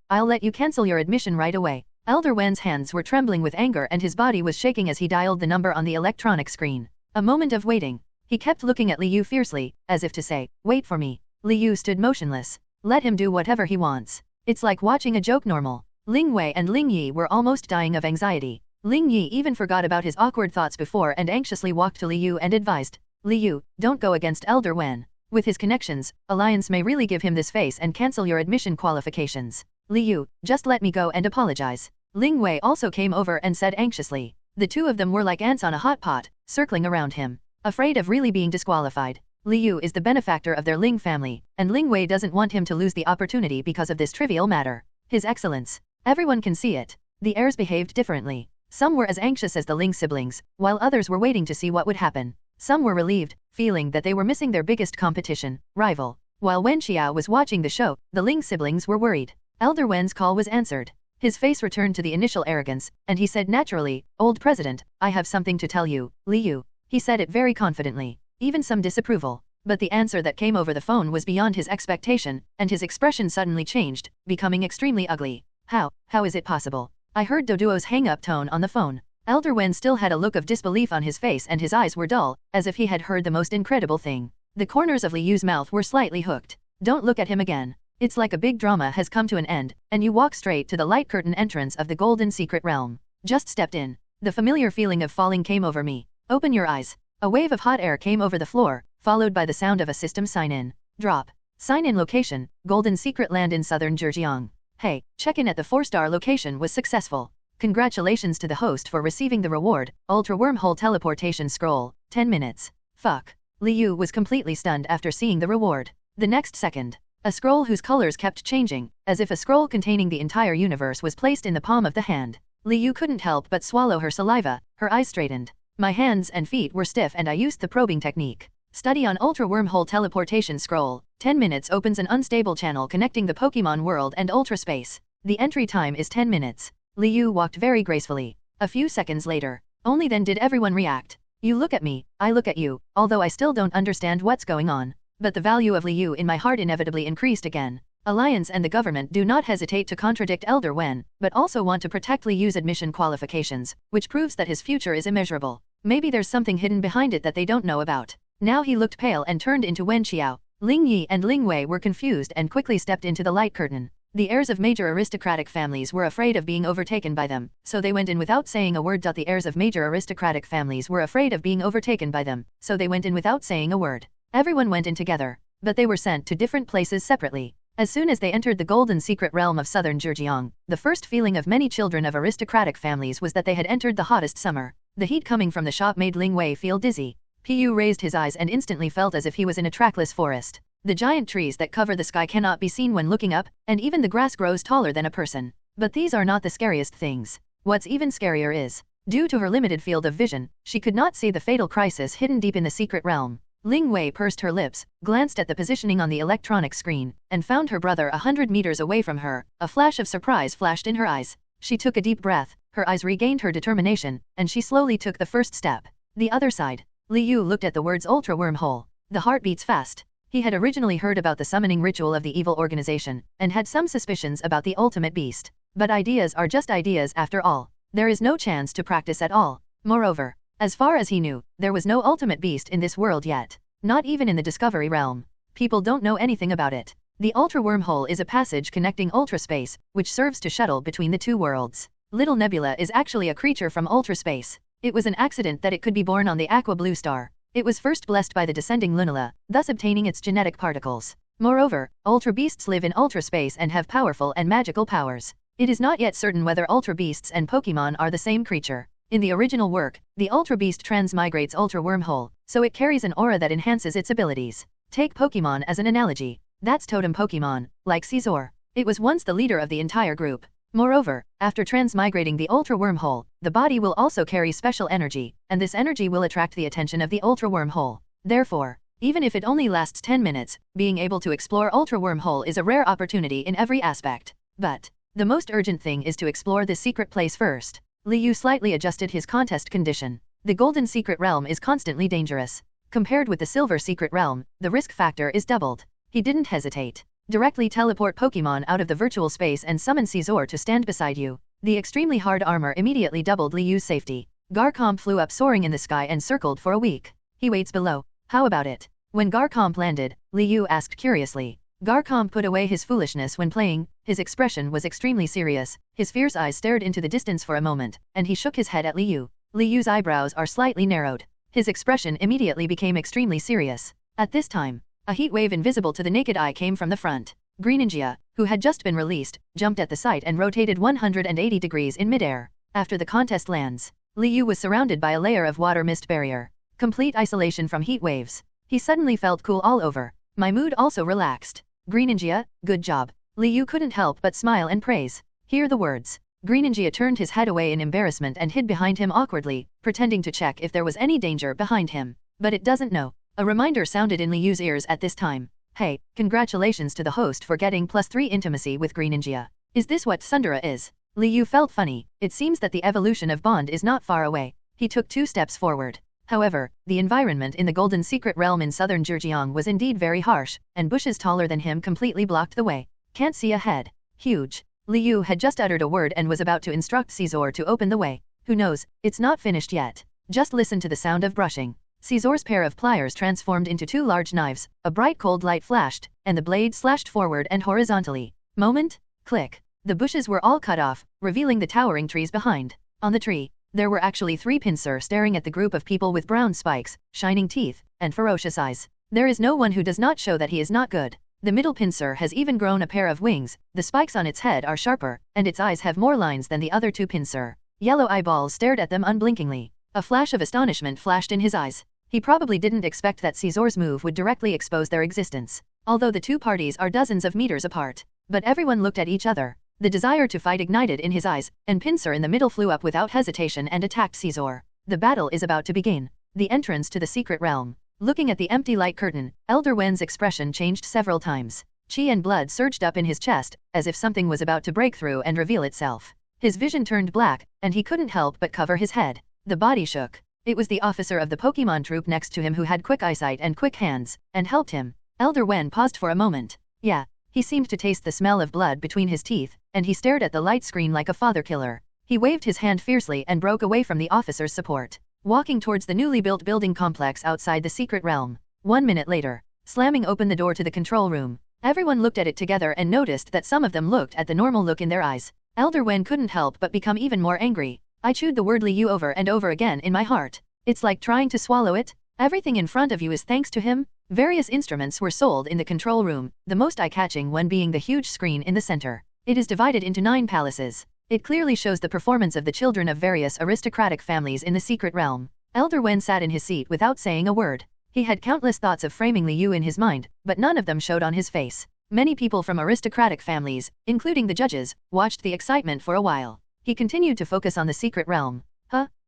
I'll let you cancel your admission right away." Elder Wen's hands were trembling with anger and his body was shaking as he dialed the number on the electronic screen. A moment of waiting. He kept looking at Liu fiercely, as if to say, "Wait for me." Liu stood motionless. Let him do whatever he wants. It's like watching a joke normal. Ling Wei and Ling Yi were almost dying of anxiety. Ling Yi even forgot about his awkward thoughts before and anxiously walked to Liu and advised, "Liu, don't go against Elder Wen. With his connections, Alliance may really give him this face and cancel your admission qualifications. Liu, just let me go and apologize." Ling Wei also came over and said anxiously. The two of them were like ants on a hot pot, circling around him, afraid of really being disqualified. Liu is the benefactor of their Ling family, and Ling Wei doesn't want him to lose the opportunity because of this trivial matter. His excellence. Everyone can see it. The heirs behaved differently. Some were as anxious as the Ling siblings, while others were waiting to see what would happen. Some were relieved, feeling that they were missing their biggest competition, rival. While Wen Xiao was watching the show, the Ling siblings were worried. Elder Wen's call was answered. His face returned to the initial arrogance, and he said naturally, "Old President, I have something to tell you, Liu." He said it very confidently, even some disapproval. But the answer that came over the phone was beyond his expectation, and his expression suddenly changed, becoming extremely ugly. How is it possible? I heard Doduo's hang-up tone on the phone. Elder Wen still had a look of disbelief on his face and his eyes were dull, as if he had heard the most incredible thing. The corners of Liu's mouth were slightly hooked. Don't look at him again. It's like a big drama has come to an end, and you walk straight to the light curtain entrance of the golden secret realm. Just stepped in. The familiar feeling of falling came over me. Open your eyes. A wave of hot air came over the floor, followed by the sound of a system sign-in. Drop. Sign-in location, Golden Secret Land in southern Zhejiang. Hey, check-in at the 4-star location was successful. Congratulations to the host for receiving the reward, Ultra Wormhole Teleportation Scroll, 10 minutes. Fuck. Liu was completely stunned after seeing the reward. The next second, a scroll whose colors kept changing, as if a scroll containing the entire universe was placed in the palm of the hand. Liu couldn't help but swallow her saliva, her eyes straightened. My hands and feet were stiff and I used the probing technique. Study on Ultra Wormhole Teleportation Scroll. 10 minutes opens an unstable channel connecting the Pokémon world and Ultra Space. The entry time is 10 minutes. Liu walked very gracefully. A few seconds later, only then did everyone react. You look at me, I look at you, although I still don't understand what's going on. But the value of Liu in my heart inevitably increased again. Alliance and the government do not hesitate to contradict Elder Wen, but also want to protect Liu's admission qualifications, which proves that his future is immeasurable. Maybe there's something hidden behind it that they don't know about. Now he looked pale and turned into Wen Xiao. Ling Yi and Ling Wei were confused and quickly stepped into the light curtain. The heirs of major aristocratic families were afraid of being overtaken by them, so they went in without saying a word. The heirs of major aristocratic families were afraid of being overtaken by them, so they went in without saying a word. Everyone went in together, but they were sent to different places separately. As soon as they entered the golden secret realm of southern Zhejiang, the first feeling of many children of aristocratic families was that they had entered the hottest summer. The heat coming from the shop made Ling Wei feel dizzy. Pu raised his eyes and instantly felt as if he was in a trackless forest. The giant trees that cover the sky cannot be seen when looking up, and even the grass grows taller than a person. But these are not the scariest things. What's even scarier is, due to her limited field of vision, she could not see the fatal crisis hidden deep in the secret realm. Ling Wei pursed her lips, glanced at the positioning on the electronic screen, and found her brother 100 meters away from her. A flash of surprise flashed in her eyes. She took a deep breath, her eyes regained her determination, and she slowly took the first step. The other side. Liu looked at the words Ultra Wormhole. The heart beats fast. He had originally heard about the summoning ritual of the evil organization, and had some suspicions about the ultimate beast. But ideas are just ideas after all. There is no chance to practice at all. Moreover, as far as he knew, there was no ultimate beast in this world yet. Not even in the Discovery realm. People don't know anything about it. The Ultra Wormhole is a passage connecting Ultra Space, which serves to shuttle between the two worlds. Little Nebula is actually a creature from Ultra Space. It was an accident that it could be born on the Aqua Blue star. It was first blessed by the descending Lunala, thus obtaining its genetic particles. Moreover, Ultra Beasts live in Ultra Space and have powerful and magical powers. It is not yet certain whether Ultra Beasts and Pokémon are the same creature. In the original work, the Ultra Beast transmigrates Ultra Wormhole, so it carries an aura that enhances its abilities. Take Pokémon as an analogy. That's Totem Pokémon, like Scizor. It was once the leader of the entire group. Moreover, after transmigrating the Ultra Wormhole, the body will also carry special energy, and this energy will attract the attention of the Ultra Wormhole. Therefore, even if it only lasts 10 minutes, being able to explore Ultra Wormhole is a rare opportunity in every aspect. But the most urgent thing is to explore this secret place first. Liu slightly adjusted his contest condition. The Golden Secret Realm is constantly dangerous. Compared with the Silver Secret Realm, the risk factor is doubled. He didn't hesitate. Directly teleport Pokémon out of the virtual space and summon Scizor to stand beside you. The extremely hard armor immediately doubled Liu's safety. Garchomp flew up soaring in the sky and circled for a week. He waits below. How about it? When Garchomp landed, Liu asked curiously. Garchomp put away his foolishness when playing. His expression was extremely serious. His fierce eyes stared into the distance for a moment, and he shook his head at Liu. Liu's eyebrows are slightly narrowed. His expression immediately became extremely serious. At this time, a heat wave invisible to the naked eye came from the front. Greninja, who had just been released, jumped at the sight and rotated 180 degrees in midair. After the contest lands, Liu was surrounded by a layer of water mist barrier. Complete isolation from heat waves. He suddenly felt cool all over. My mood also relaxed. Greninja, good job. Liu couldn't help but smile and praise. Hear the words. Greninja turned his head away in embarrassment and hid behind him awkwardly, pretending to check if there was any danger behind him. But it doesn't know. A reminder sounded in Liu's ears at this time. Hey, congratulations to the host for getting +3 intimacy with Greninja. Is this what Sundara is? Liu felt funny. It seems that the evolution of Bond is not far away. He took 2 steps forward. However, the environment in the Golden Secret Realm in southern Zhejiang was indeed very harsh, and bushes taller than him completely blocked the way. Can't see ahead. Huge. Liu had just uttered a word and was about to instruct Scizor to open the way. Who knows, it's not finished yet. Just listen to the sound of brushing. Scizor's pair of pliers transformed into 2 large knives, a bright cold light flashed, and the blade slashed forward and horizontally. Moment, click. The bushes were all cut off, revealing the towering trees behind. On the tree, there were actually 3 pinsir staring at the group of people with brown spikes, shining teeth, and ferocious eyes. There is no one who does not show that he is not good. The middle pinsir has even grown a pair of wings, the spikes on its head are sharper, and its eyes have more lines than the other 2 pinsir. Yellow eyeballs stared at them unblinkingly. A flash of astonishment flashed in his eyes. He probably didn't expect that Scizor's move would directly expose their existence, although the 2 parties are dozens of meters apart. But everyone looked at each other. The desire to fight ignited in his eyes, and Pinsir in the middle flew up without hesitation and attacked Scizor. The battle is about to begin. The entrance to the secret realm. Looking at the empty light curtain, Elder Wen's expression changed several times. Chi and blood surged up in his chest, as if something was about to break through and reveal itself. His vision turned black, and he couldn't help but cover his head. The body shook. It was the officer of the Pokémon troop next to him who had quick eyesight and quick hands, and helped him. Elder Wen paused for a moment. Yeah. He seemed to taste the smell of blood between his teeth, and he stared at the light screen like a father killer. He waved his hand fiercely and broke away from the officer's support, walking towards the newly built building complex outside the secret realm. 1 minute later, slamming open the door to the control room, everyone looked at it together and noticed that some of them looked at the normal look in their eyes. Elder Wen couldn't help but become even more angry. I chewed the word Liu over and over again in my heart. It's like trying to swallow it. Everything in front of you is thanks to him. Various instruments were sold in the control room, the most eye-catching one being the huge screen in the center. It is divided into 9 palaces. It clearly shows the performance of the children of various aristocratic families in the secret realm. Elder Wen sat in his seat without saying a word. He had countless thoughts of framing Liu in his mind, but none of them showed on his face. Many people from aristocratic families, including the judges, watched the excitement for a while. He continued to focus on the secret realm.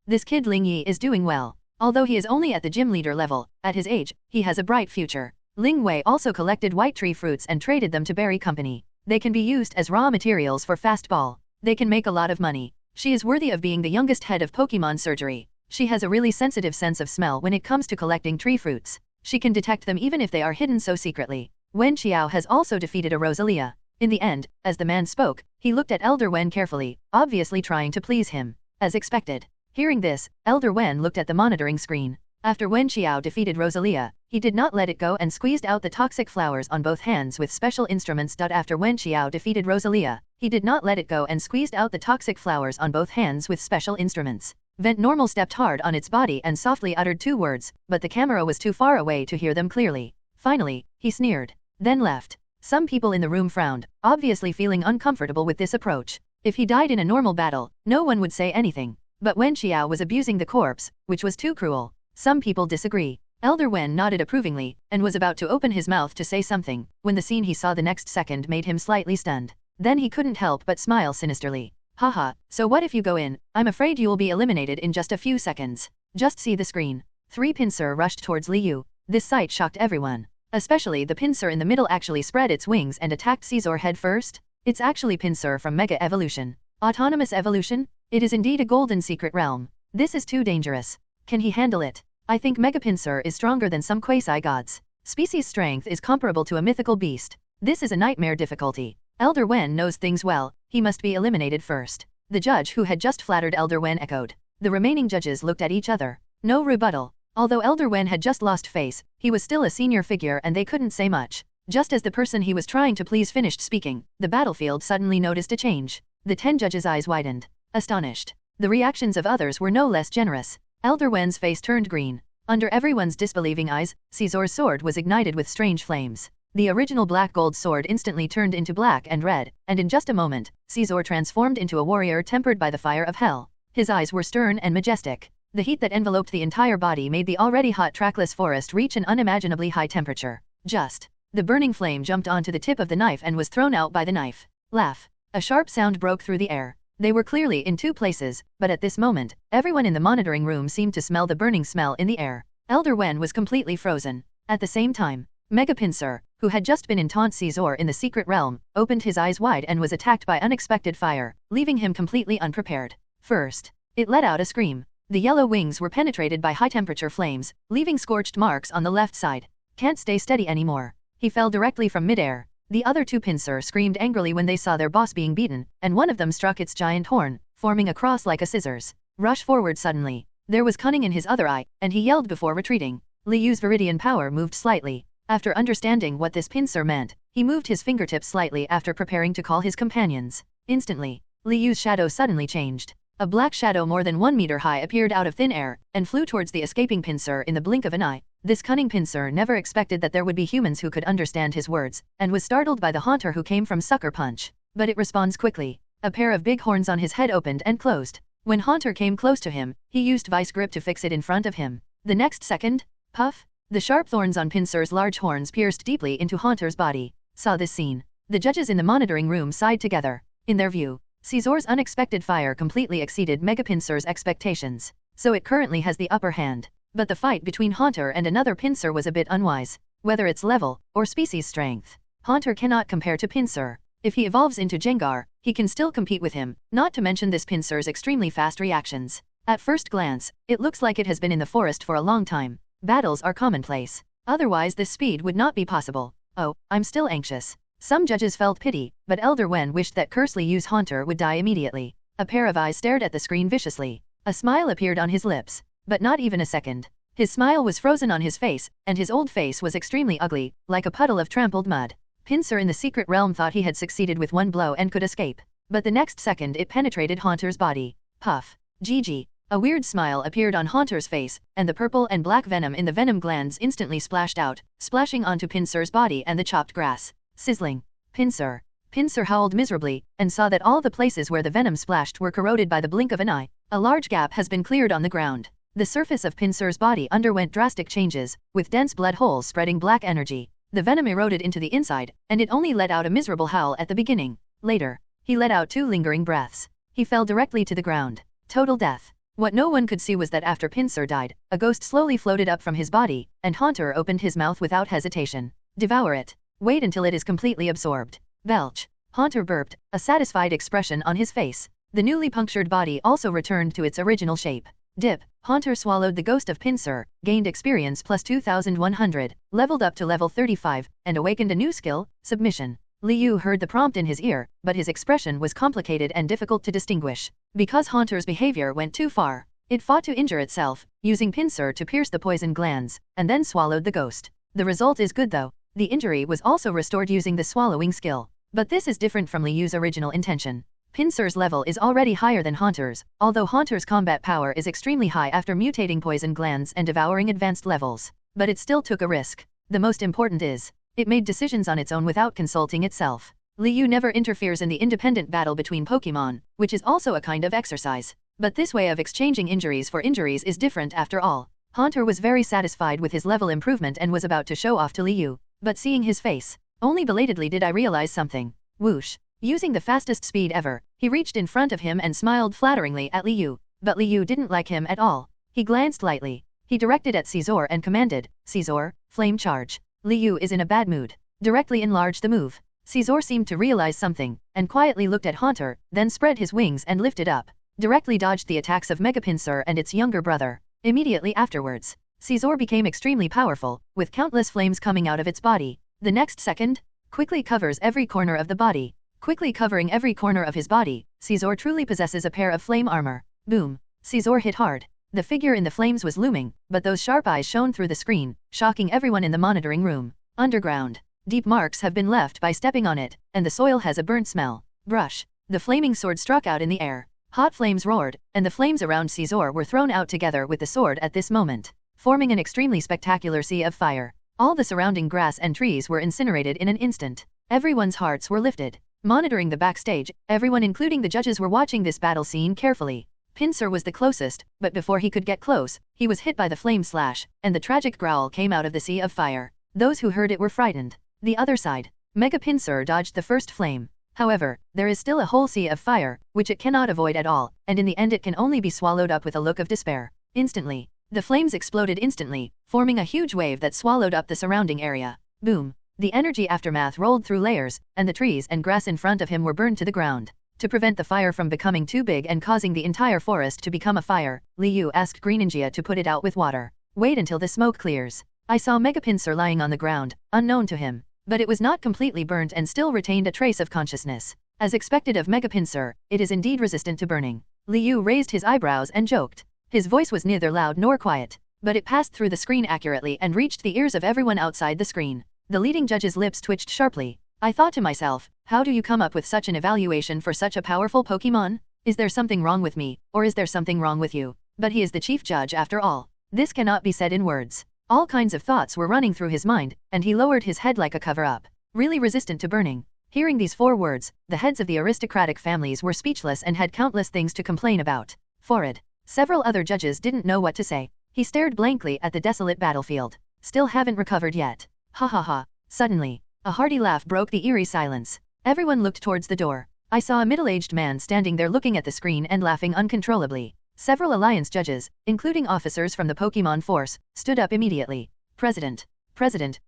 This kid Ling Yi is doing well. Although he is only at the gym leader level, at his age, he has a bright future. Ling Wei also collected white tree fruits and traded them to Berry Company. They can be used as raw materials for fastball. They can make a lot of money. She is worthy of being the youngest head of Pokémon surgery. She has a really sensitive sense of smell when it comes to collecting tree fruits. She can detect them even if they are hidden so secretly. Wen Qiao has also defeated a Rosalia. In the end, as the man spoke, he looked at Elder Wen carefully, obviously trying to please him. As expected. Hearing this, Elder Wen looked at the monitoring screen. After Wen Xiao defeated Rosalia, he did not let it go and squeezed out the toxic flowers on both hands with special instruments. After Wen Xiao defeated Rosalia, he did not let it go and squeezed out the toxic flowers on both hands with special instruments. Vent Normal stepped hard on its body and softly uttered 2 words, but the camera was too far away to hear them clearly. Finally, he sneered, then left. Some people in the room frowned, obviously feeling uncomfortable with this approach. If he died in a normal battle, no one would say anything. But Wen Xiao was abusing the corpse, which was too cruel. Some people disagree. Elder Wen nodded approvingly, and was about to open his mouth to say something, when the scene he saw the next second made him slightly stunned. Then he couldn't help but smile sinisterly. Haha, so what if you go in? I'm afraid you will be eliminated in just a few seconds. Just see the screen. 3 pincer rushed towards Liu. This sight shocked everyone. Especially the pincer in the middle actually spread its wings and attacked Caesar head first. It's actually pincer from Mega Evolution. Autonomous Evolution? It is indeed a golden secret realm. This is too dangerous. Can he handle it? I think Mega Pincer is stronger than some quasi-gods. Species strength is comparable to a mythical beast. This is a nightmare difficulty. Elder Wen knows things well, he must be eliminated first. The judge who had just flattered Elder Wen echoed. The remaining judges looked at each other. No rebuttal. Although Elder Wen had just lost face, he was still a senior figure and they couldn't say much. Just as the person he was trying to please finished speaking, the battlefield suddenly noticed a change. The 10 judges' eyes widened. Astonished. The reactions of others were no less generous. Elder Wen's face turned green. Under everyone's disbelieving eyes, Caesar's sword was ignited with strange flames. The original black gold sword instantly turned into black and red, and in just a moment, Caesar transformed into a warrior tempered by the fire of hell. His eyes were stern and majestic. The heat that enveloped the entire body made the already hot trackless forest reach an unimaginably high temperature. The burning flame jumped onto the tip of the knife and was thrown out by the knife. Laugh. A sharp sound broke through the air. They were clearly in 2 places, but at this moment, everyone in the monitoring room seemed to smell the burning smell in the air. Elder Wen was completely frozen. At the same time, Mega Pincer, who had just been in Taunt Caesar in the secret realm, opened his eyes wide and was attacked by unexpected fire, leaving him completely unprepared. First, it let out a scream. The yellow wings were penetrated by high-temperature flames, leaving scorched marks on the left side. Can't stay steady anymore. He fell directly from midair. The other 2 pincer screamed angrily when they saw their boss being beaten, and one of them struck its giant horn, forming a cross like a scissors. Rush forward suddenly. There was cunning in his other eye, and he yelled before retreating. Liu's Viridian power moved slightly. After understanding what this pincer meant, he moved his fingertips slightly after preparing to call his companions. Instantly, Liu's shadow suddenly changed. A black shadow more than 1 meter high appeared out of thin air, and flew towards the escaping pincer in the blink of an eye. This cunning pincer never expected that there would be humans who could understand his words, and was startled by the haunter who came from Sucker Punch. But it responds quickly. A pair of big horns on his head opened and closed. When Haunter came close to him, he used Vice Grip to fix it in front of him. The next second, puff! The sharp thorns on Pincer's large horns pierced deeply into Haunter's body. Saw this scene. The judges in the monitoring room sighed together. In their view, Caesar's unexpected fire completely exceeded Mega Pincer's expectations, so it currently has the upper hand. But the fight between Haunter and another Pincer was a bit unwise. Whether it's level, or species strength, Haunter cannot compare to Pincer. If he evolves into Jengar, he can still compete with him, not to mention this Pincer's extremely fast reactions. At first glance, it looks like it has been in the forest for a long time. Battles are commonplace. Otherwise this speed would not be possible. Oh, I'm still anxious. Some judges felt pity, but Elder Wen wished that Curse Liu's Haunter would die immediately. A pair of eyes stared at the screen viciously. A smile appeared on his lips, but not even a second. His smile was frozen on his face, and his old face was extremely ugly, like a puddle of trampled mud. Pincer in the secret realm thought he had succeeded with one blow and could escape. But the next second it penetrated Haunter's body. Puff. GG. A weird smile appeared on Haunter's face, and the purple and black venom in the venom glands instantly splashed out, splashing onto Pincer's body and the chopped grass. Sizzling. Pincer. Pincer howled miserably, and saw that all the places where the venom splashed were corroded by the blink of an eye. A large gap has been cleared on the ground. The surface of Pincer's body underwent drastic changes, with dense blood holes spreading black energy. The venom eroded into the inside, and it only let out a miserable howl at the beginning. Later, he let out 2 lingering breaths. He fell directly to the ground. Total death. What no one could see was that after Pincer died, a ghost slowly floated up from his body, and Haunter opened his mouth without hesitation. Devour it. Wait until it is completely absorbed. Belch. Haunter burped, a satisfied expression on his face. The newly punctured body also returned to its original shape. Dip. Haunter swallowed the ghost of Pincer, gained experience plus 2100, leveled up to level 35, and awakened a new skill, Submission. Liu heard the prompt in his ear, but his expression was complicated and difficult to distinguish. Because Haunter's behavior went too far. It fought to injure itself, using pincer to pierce the poison glands, and then swallowed the ghost. The result is good though. The injury was also restored using the swallowing skill. But this is different from Liu's original intention. Pincer's level is already higher than Haunter's, although Haunter's combat power is extremely high after mutating poison glands and devouring advanced levels. But it still took a risk. The most important is, it made decisions on its own without consulting itself. Liu never interferes in the independent battle between Pokémon, which is also a kind of exercise. But this way of exchanging injuries for injuries is different after all. Haunter was very satisfied with his level improvement and was about to show off to Liu. But seeing his face, only belatedly did I realize something. Whoosh. Using the fastest speed ever, he reached in front of him and smiled flatteringly at Liu. But Liu didn't like him at all. He glanced lightly. He directed at Caesar and commanded, Caesar, flame charge. Liu is in a bad mood. Directly enlarged the move. Caesar seemed to realize something, and quietly looked at Haunter, then spread his wings and lifted up. Directly dodged the attacks of Megapincer and its younger brother. Immediately afterwards, Caesar became extremely powerful, with countless flames coming out of its body. The next second, quickly covers every corner of the body. Quickly covering every corner of his body, Caesar truly possesses a pair of flame armor. Boom. Caesar hit hard. The figure in the flames was looming, but those sharp eyes shone through the screen, shocking everyone in the monitoring room. Underground. Deep marks have been left by stepping on it, and the soil has a burnt smell. Brush. The flaming sword struck out in the air. Hot flames roared, and the flames around Caesar were thrown out together with the sword at this moment, forming an extremely spectacular sea of fire. All the surrounding grass and trees were incinerated in an instant. Everyone's hearts were lifted. Monitoring the backstage, everyone including the judges were watching this battle scene carefully. Pincer was the closest, but before he could get close, he was hit by the flame slash, and the tragic growl came out of the sea of fire. Those who heard it were frightened. The other side. Mega Pincer dodged the first flame. However, there is still a whole sea of fire, which it cannot avoid at all, and in the end it can only be swallowed up with a look of despair. Instantly. The flames exploded instantly, forming a huge wave that swallowed up the surrounding area. Boom. The energy aftermath rolled through layers, and the trees and grass in front of him were burned to the ground. To prevent the fire from becoming too big and causing the entire forest to become a fire, Liu asked Greninja to put it out with water. Wait until the smoke clears. I saw Megapincer lying on the ground, unknown to him. But it was not completely burnt and still retained a trace of consciousness. As expected of Megapincer, it is indeed resistant to burning. Liu raised his eyebrows and joked. His voice was neither loud nor quiet, but it passed through the screen accurately and reached the ears of everyone outside the screen. The leading judge's lips twitched sharply. I thought to myself, how do you come up with such an evaluation for such a powerful Pokémon? Is there something wrong with me, or is there something wrong with you? But he is the chief judge after all. This cannot be said in words. All kinds of thoughts were running through his mind, and he lowered his head like a cover-up. Really resistant to burning. Hearing these 4 words, the heads of the aristocratic families were speechless and had countless things to complain about. Forrid. Several other judges didn't know what to say. He stared blankly at the desolate battlefield. Still haven't recovered yet. Ha ha ha. Suddenly, a hearty laugh broke the eerie silence. Everyone looked towards the door. I saw a middle-aged man standing there looking at the screen and laughing uncontrollably. Several Alliance judges, including officers from the Pokémon Force, stood up immediately. President,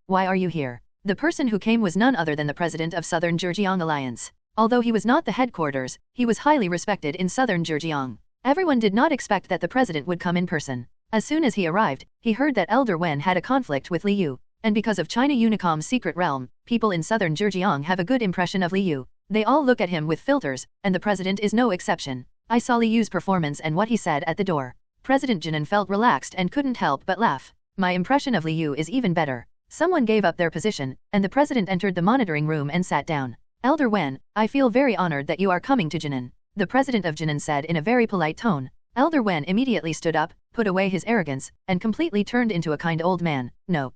why are you here? The person who came was none other than the president of Southern Zhejiang Alliance. Although he was not the headquarters, he was highly respected in Southern Zhejiang. Everyone did not expect that the president would come in person. As soon as he arrived, he heard that Elder Wen had a conflict with Liu. And because of China Unicom's secret realm, people in Southern Zhejiang have a good impression of Liu. They all look at him with filters, and the president is no exception. I saw Liu's performance and what he said at the door. President Jinan felt relaxed and couldn't help but laugh. My impression of Liu is even better. Someone gave up their position, and the president entered the monitoring room and sat down. Elder Wen, I feel very honored that you are coming to Jinan. The president of Jinan said in a very polite tone. Elder Wen immediately stood up, put away his arrogance, and completely turned into a kind old man. No,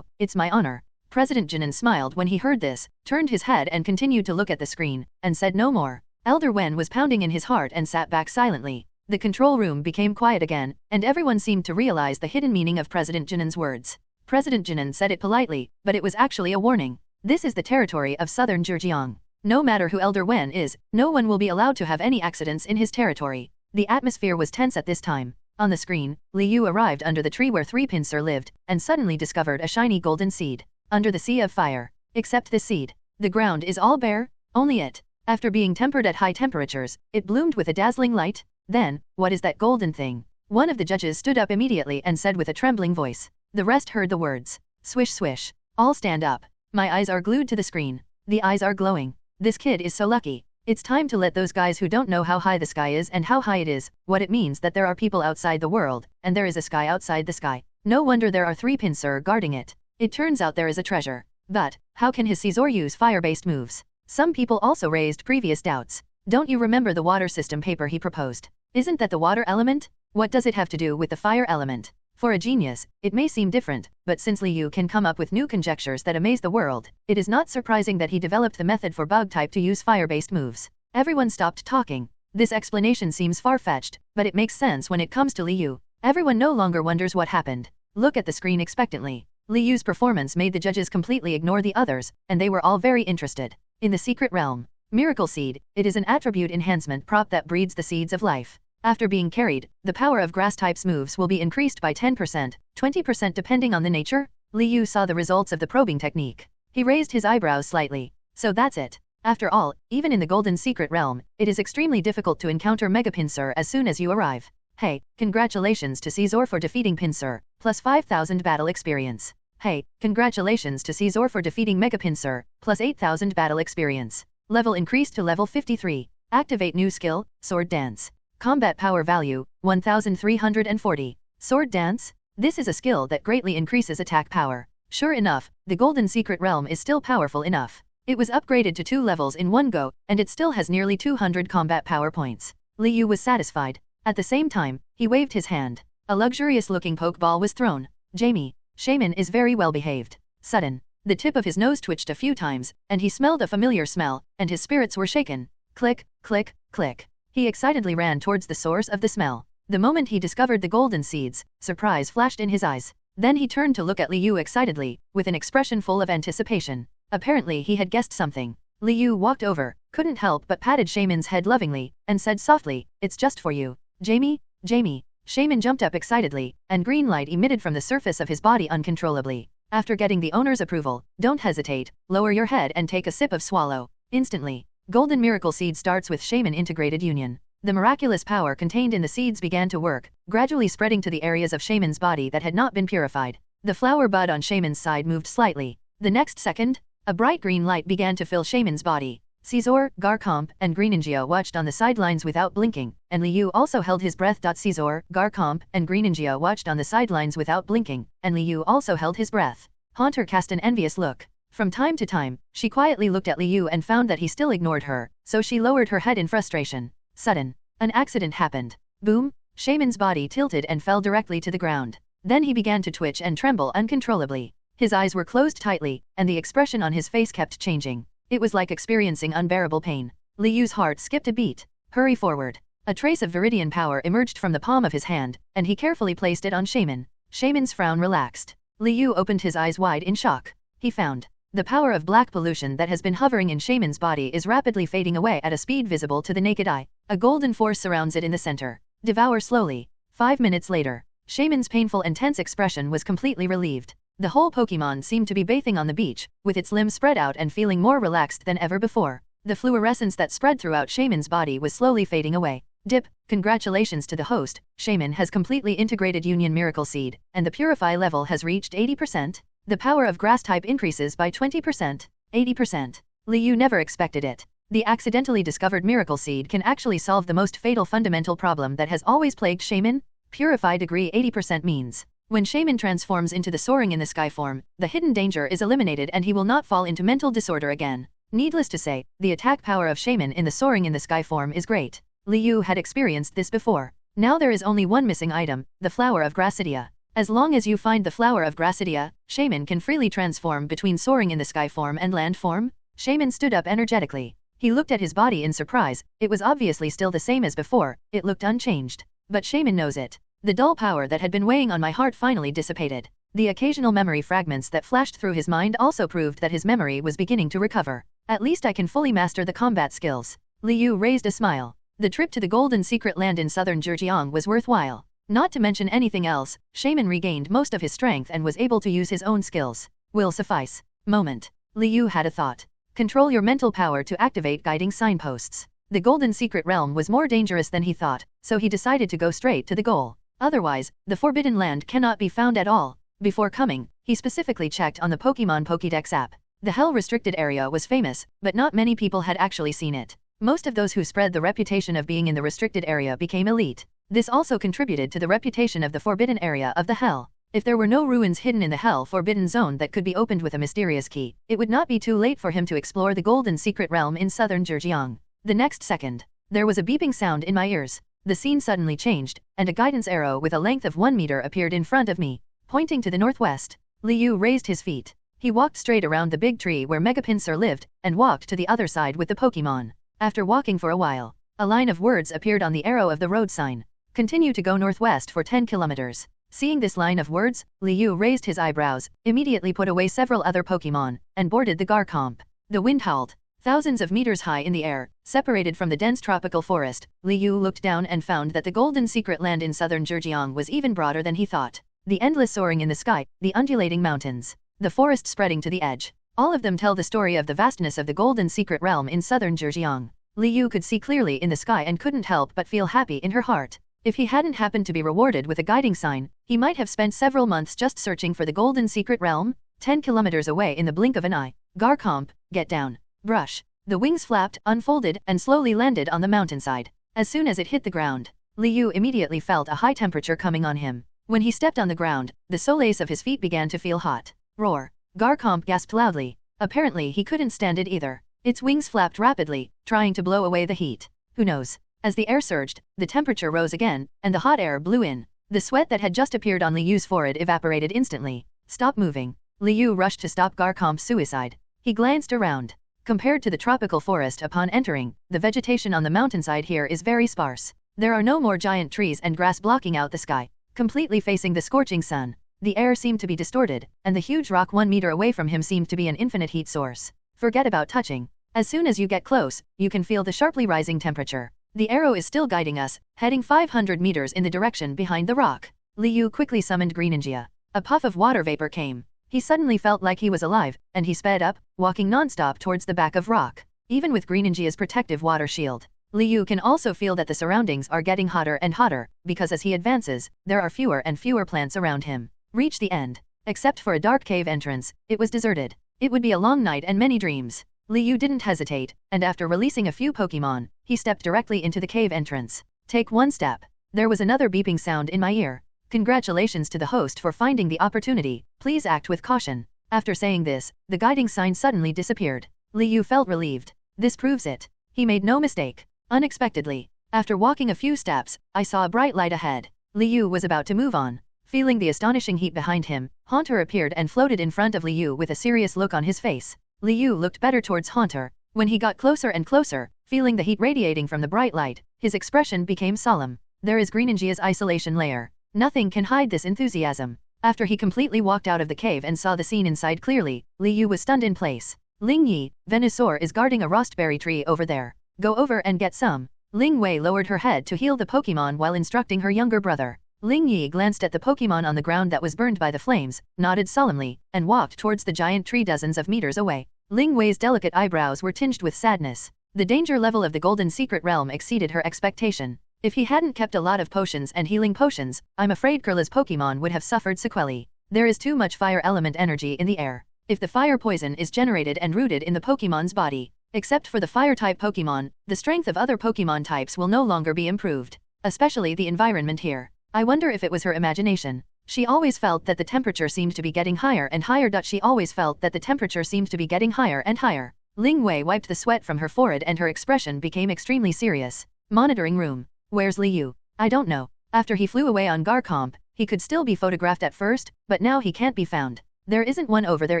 it's my honor. President Jinan smiled when he heard this, turned his head and continued to look at the screen, and said no more. Elder Wen was pounding in his heart and sat back silently. The control room became quiet again, and everyone seemed to realize the hidden meaning of President Jinan's words. President Jinan said it politely, but it was actually a warning. This is the territory of Southern Zhejiang. No matter who Elder Wen is, no one will be allowed to have any accidents in his territory. The atmosphere was tense at this time. On the screen, Liu arrived under the tree where 3 Pinsir lived, and suddenly discovered a shiny golden seed. Under the sea of fire. Except this seed. The ground is all bare, only it. After being tempered at high temperatures, it bloomed with a dazzling light. Then, what is that golden thing? One of the judges stood up immediately and said with a trembling voice. The rest heard the words. Swish swish. All stand up. My eyes are glued to the screen. The eyes are glowing. This kid is so lucky. It's time to let those guys who don't know how high the sky is and how high it is, what it means that there are people outside the world, and there is a sky outside the sky. No wonder there are 3 pinsir guarding it. It turns out there is a treasure. But, how can his Caesar use fire-based moves? Some people also raised previous doubts. Don't you remember the water system paper he proposed? Isn't that the water element? What does it have to do with the fire element? For a genius, it may seem different, but since Liu can come up with new conjectures that amaze the world, it is not surprising that he developed the method for bug type to use fire-based moves. Everyone stopped talking. This explanation seems far-fetched, but it makes sense when it comes to Liu. Everyone no longer wonders what happened. Look at the screen expectantly. Liu's performance made the judges completely ignore the others, and they were all very interested. In the secret realm, Miracle Seed, it is an attribute enhancement prop that breeds the seeds of life. After being carried, the power of grass types moves will be increased by 10%, 20% depending on the nature. Liu saw the results of the probing technique. He raised his eyebrows slightly. So that's it. After all, even in the Golden Secret Realm, it is extremely difficult to encounter Mega Pinsir as soon as you arrive. Hey, congratulations to Caesar for defeating Pinsir, plus 5,000 battle experience. Hey, congratulations to Caesar for defeating Mega Pinsir, plus 8,000 battle experience. Level increased to level 53. Activate new skill, Sword Dance. Combat power value, 1340. Sword Dance? This is a skill that greatly increases attack power. Sure enough, the Golden Secret Realm is still powerful enough. It was upgraded to 2 levels in one go, and it still has nearly 200 combat power points. Liu was satisfied. At the same time, he waved his hand. A luxurious-looking pokeball was thrown. Jamie, Shaman is very well behaved. Sudden, the tip of his nose twitched a few times, and he smelled a familiar smell, and his spirits were shaken. Click, click, click. He excitedly ran towards the source of the smell. The moment he discovered the golden seeds, surprise flashed in his eyes. Then he turned to look at Liu excitedly, with an expression full of anticipation. Apparently he had guessed something. Liu walked over, couldn't help but patted Shaman's head lovingly, and said softly, "It's just for you. Jamie, Jamie." Shaman jumped up excitedly, and green light emitted from the surface of his body uncontrollably. After getting the owner's approval, don't hesitate, lower your head and take a sip of swallow. Instantly, Golden Miracle Seed starts with Shaman Integrated Union. The miraculous power contained in the seeds began to work, gradually spreading to the areas of Shaman's body that had not been purified. The flower bud on Shaman's side moved slightly. The next second, a bright green light began to fill Shaman's body. Caesar, Garcomp, and Greeningia watched on the sidelines without blinking, and Liu also held his breath. Caesar, Garcomp, and Greeningia watched on the sidelines without blinking, and Liu also held his breath. Haunter cast an envious look. From time to time, she quietly looked at Liu and found that he still ignored her, so she lowered her head in frustration. Sudden, an accident happened. Boom! Shaman's body tilted and fell directly to the ground. Then he began to twitch and tremble uncontrollably. His eyes were closed tightly, and the expression on his face kept changing. It was like experiencing unbearable pain. Liu's heart skipped a beat. Hurry forward. A trace of Viridian power emerged from the palm of his hand, and he carefully placed it on Shaman. Shaman's frown relaxed. Liu opened his eyes wide in shock. He found the power of black pollution that has been hovering in Shaman's body is rapidly fading away at a speed visible to the naked eye. A golden force surrounds it in the center. Devour slowly. 5 minutes later, Shaman's painful and tense expression was completely relieved. The whole Pokémon seemed to be bathing on the beach, with its limbs spread out and feeling more relaxed than ever before. The fluorescence that spread throughout Shaman's body was slowly fading away. Dip, congratulations to the host, Shaman has completely integrated Union Miracle Seed, and the Purify level has reached 80%. The power of grass type increases by 20%, 80%. Liu never expected it. The accidentally discovered Miracle Seed can actually solve the most fatal fundamental problem that has always plagued Shaman. Purify degree 80% means, when Shaman transforms into the soaring in the sky form, the hidden danger is eliminated and he will not fall into mental disorder again. Needless to say, the attack power of Shaman in the soaring in the sky form is great. Liu had experienced this before. Now there is only one missing item, the Flower of Grassidia. As long as you find the Flower of Grassidia, Shaman can freely transform between soaring in the sky form and land form. Shaman stood up energetically. He looked at his body in surprise. It was obviously still the same as before, it looked unchanged. But Shaman knows it. The dull power that had been weighing on my heart finally dissipated. The occasional memory fragments that flashed through his mind also proved that his memory was beginning to recover. At least I can fully master the combat skills. Liu raised a smile. The trip to the Golden Secret Land in southern Zhejiang was worthwhile. Not to mention anything else, Shaman regained most of his strength and was able to use his own skills. Will suffice. Moment. Liu had a thought. Control your mental power to activate guiding signposts. The Golden Secret Realm was more dangerous than he thought, so he decided to go straight to the goal. Otherwise, the Forbidden Land cannot be found at all. Before coming, he specifically checked on the Pokémon Pokédex app. The Hell Restricted Area was famous, but not many people had actually seen it. Most of those who spread the reputation of being in the restricted area became elite. This also contributed to the reputation of the forbidden area of the Hell. If there were no ruins hidden in the Hell Forbidden Zone that could be opened with a mysterious key, it would not be too late for him to explore the golden secret realm in southern Zhejiang. The next second, there was a beeping sound in my ears. The scene suddenly changed, and a guidance arrow with a length of 1 meter appeared in front of me, pointing to the northwest. Liu raised his feet. He walked straight around the big tree where Megapinsir lived, and walked to the other side with the Pokémon. After walking for a while, a line of words appeared on the arrow of the road sign. Continue to go northwest for 10 kilometers. Seeing this line of words, Liu raised his eyebrows, immediately put away several other Pokémon, and boarded the Garchomp. The wind howled. Thousands of meters high in the air, separated from the dense tropical forest, Liu looked down and found that the golden secret land in southern Zhejiang was even broader than he thought. The endless soaring in the sky, the undulating mountains, the forest spreading to the edge. All of them tell the story of the vastness of the golden secret realm in southern Zhejiang. Liu could see clearly in the sky and couldn't help but feel happy in her heart. If he hadn't happened to be rewarded with a guiding sign, he might have spent several months just searching for the golden secret realm, 10 kilometers away in the blink of an eye. Garchomp, get down. Brush. The wings flapped, unfolded, and slowly landed on the mountainside. As soon as it hit the ground, Liu immediately felt a high temperature coming on him. When he stepped on the ground, the soles of his feet began to feel hot. Roar. Garchomp gasped loudly. Apparently he couldn't stand it either. Its wings flapped rapidly, trying to blow away the heat. Who knows? As the air surged, the temperature rose again, and the hot air blew in. The sweat that had just appeared on Liu's forehead evaporated instantly. Stop moving. Liu rushed to stop Garchomp's suicide. He glanced around. Compared to the tropical forest upon entering, the vegetation on the mountainside here is very sparse. There are no more giant trees and grass blocking out the sky, completely facing the scorching sun. The air seemed to be distorted, and the huge rock 1 meter away from him seemed to be an infinite heat source. Forget about touching. As soon as you get close, you can feel the sharply rising temperature. The arrow is still guiding us, heading 500 meters in the direction behind the rock. Liu quickly summoned Greninja. A puff of water vapor came. He suddenly felt like he was alive, and he sped up, walking non-stop towards the back of rock. Even with Greninja's protective water shield, Liu can also feel that the surroundings are getting hotter and hotter, because as he advances, there are fewer and fewer plants around him. Reach the end. Except for a dark cave entrance, it was deserted. It would be a long night and many dreams. Liu didn't hesitate, and after releasing a few Pokémon, he stepped directly into the cave entrance. Take one step. There was another beeping sound in my ear. Congratulations to the host for finding the opportunity. Please act with caution. After saying this, the guiding sign suddenly disappeared. Liu felt relieved. This proves it. He made no mistake. Unexpectedly, after walking a few steps, I saw a bright light ahead. Liu was about to move on. Feeling the astonishing heat behind him, Haunter appeared and floated in front of Liu with a serious look on his face. Liu looked better towards Haunter. When he got closer and closer, feeling the heat radiating from the bright light, his expression became solemn. There is Greninja's isolation layer. Nothing can hide this enthusiasm. After he completely walked out of the cave and saw the scene inside clearly, Liu was stunned in place. Ling Yi, Venusaur is guarding a rostberry tree over there. Go over and get some. Ling Wei lowered her head to heal the Pokémon while instructing her younger brother. Ling Yi glanced at the Pokémon on the ground that was burned by the flames, nodded solemnly, and walked towards the giant tree dozens of meters away. Ling Wei's delicate eyebrows were tinged with sadness. The danger level of the Golden Secret Realm exceeded her expectation. If he hadn't kept a lot of potions and healing potions, I'm afraid Kurla's Pokémon would have suffered sequelae. There is too much fire element energy in the air. If the fire poison is generated and rooted in the Pokémon's body, except for the fire-type Pokémon, the strength of other Pokémon types will no longer be improved. Especially the environment here. I wonder if it was her imagination. She always felt that the temperature seemed to be getting higher and higher. She always felt that the temperature seemed to be getting higher and higher. Ling Wei wiped the sweat from her forehead and her expression became extremely serious. Monitoring room. Where's Liu? I don't know. After he flew away on Garchomp, he could still be photographed at first, but now he can't be found. There isn't one over there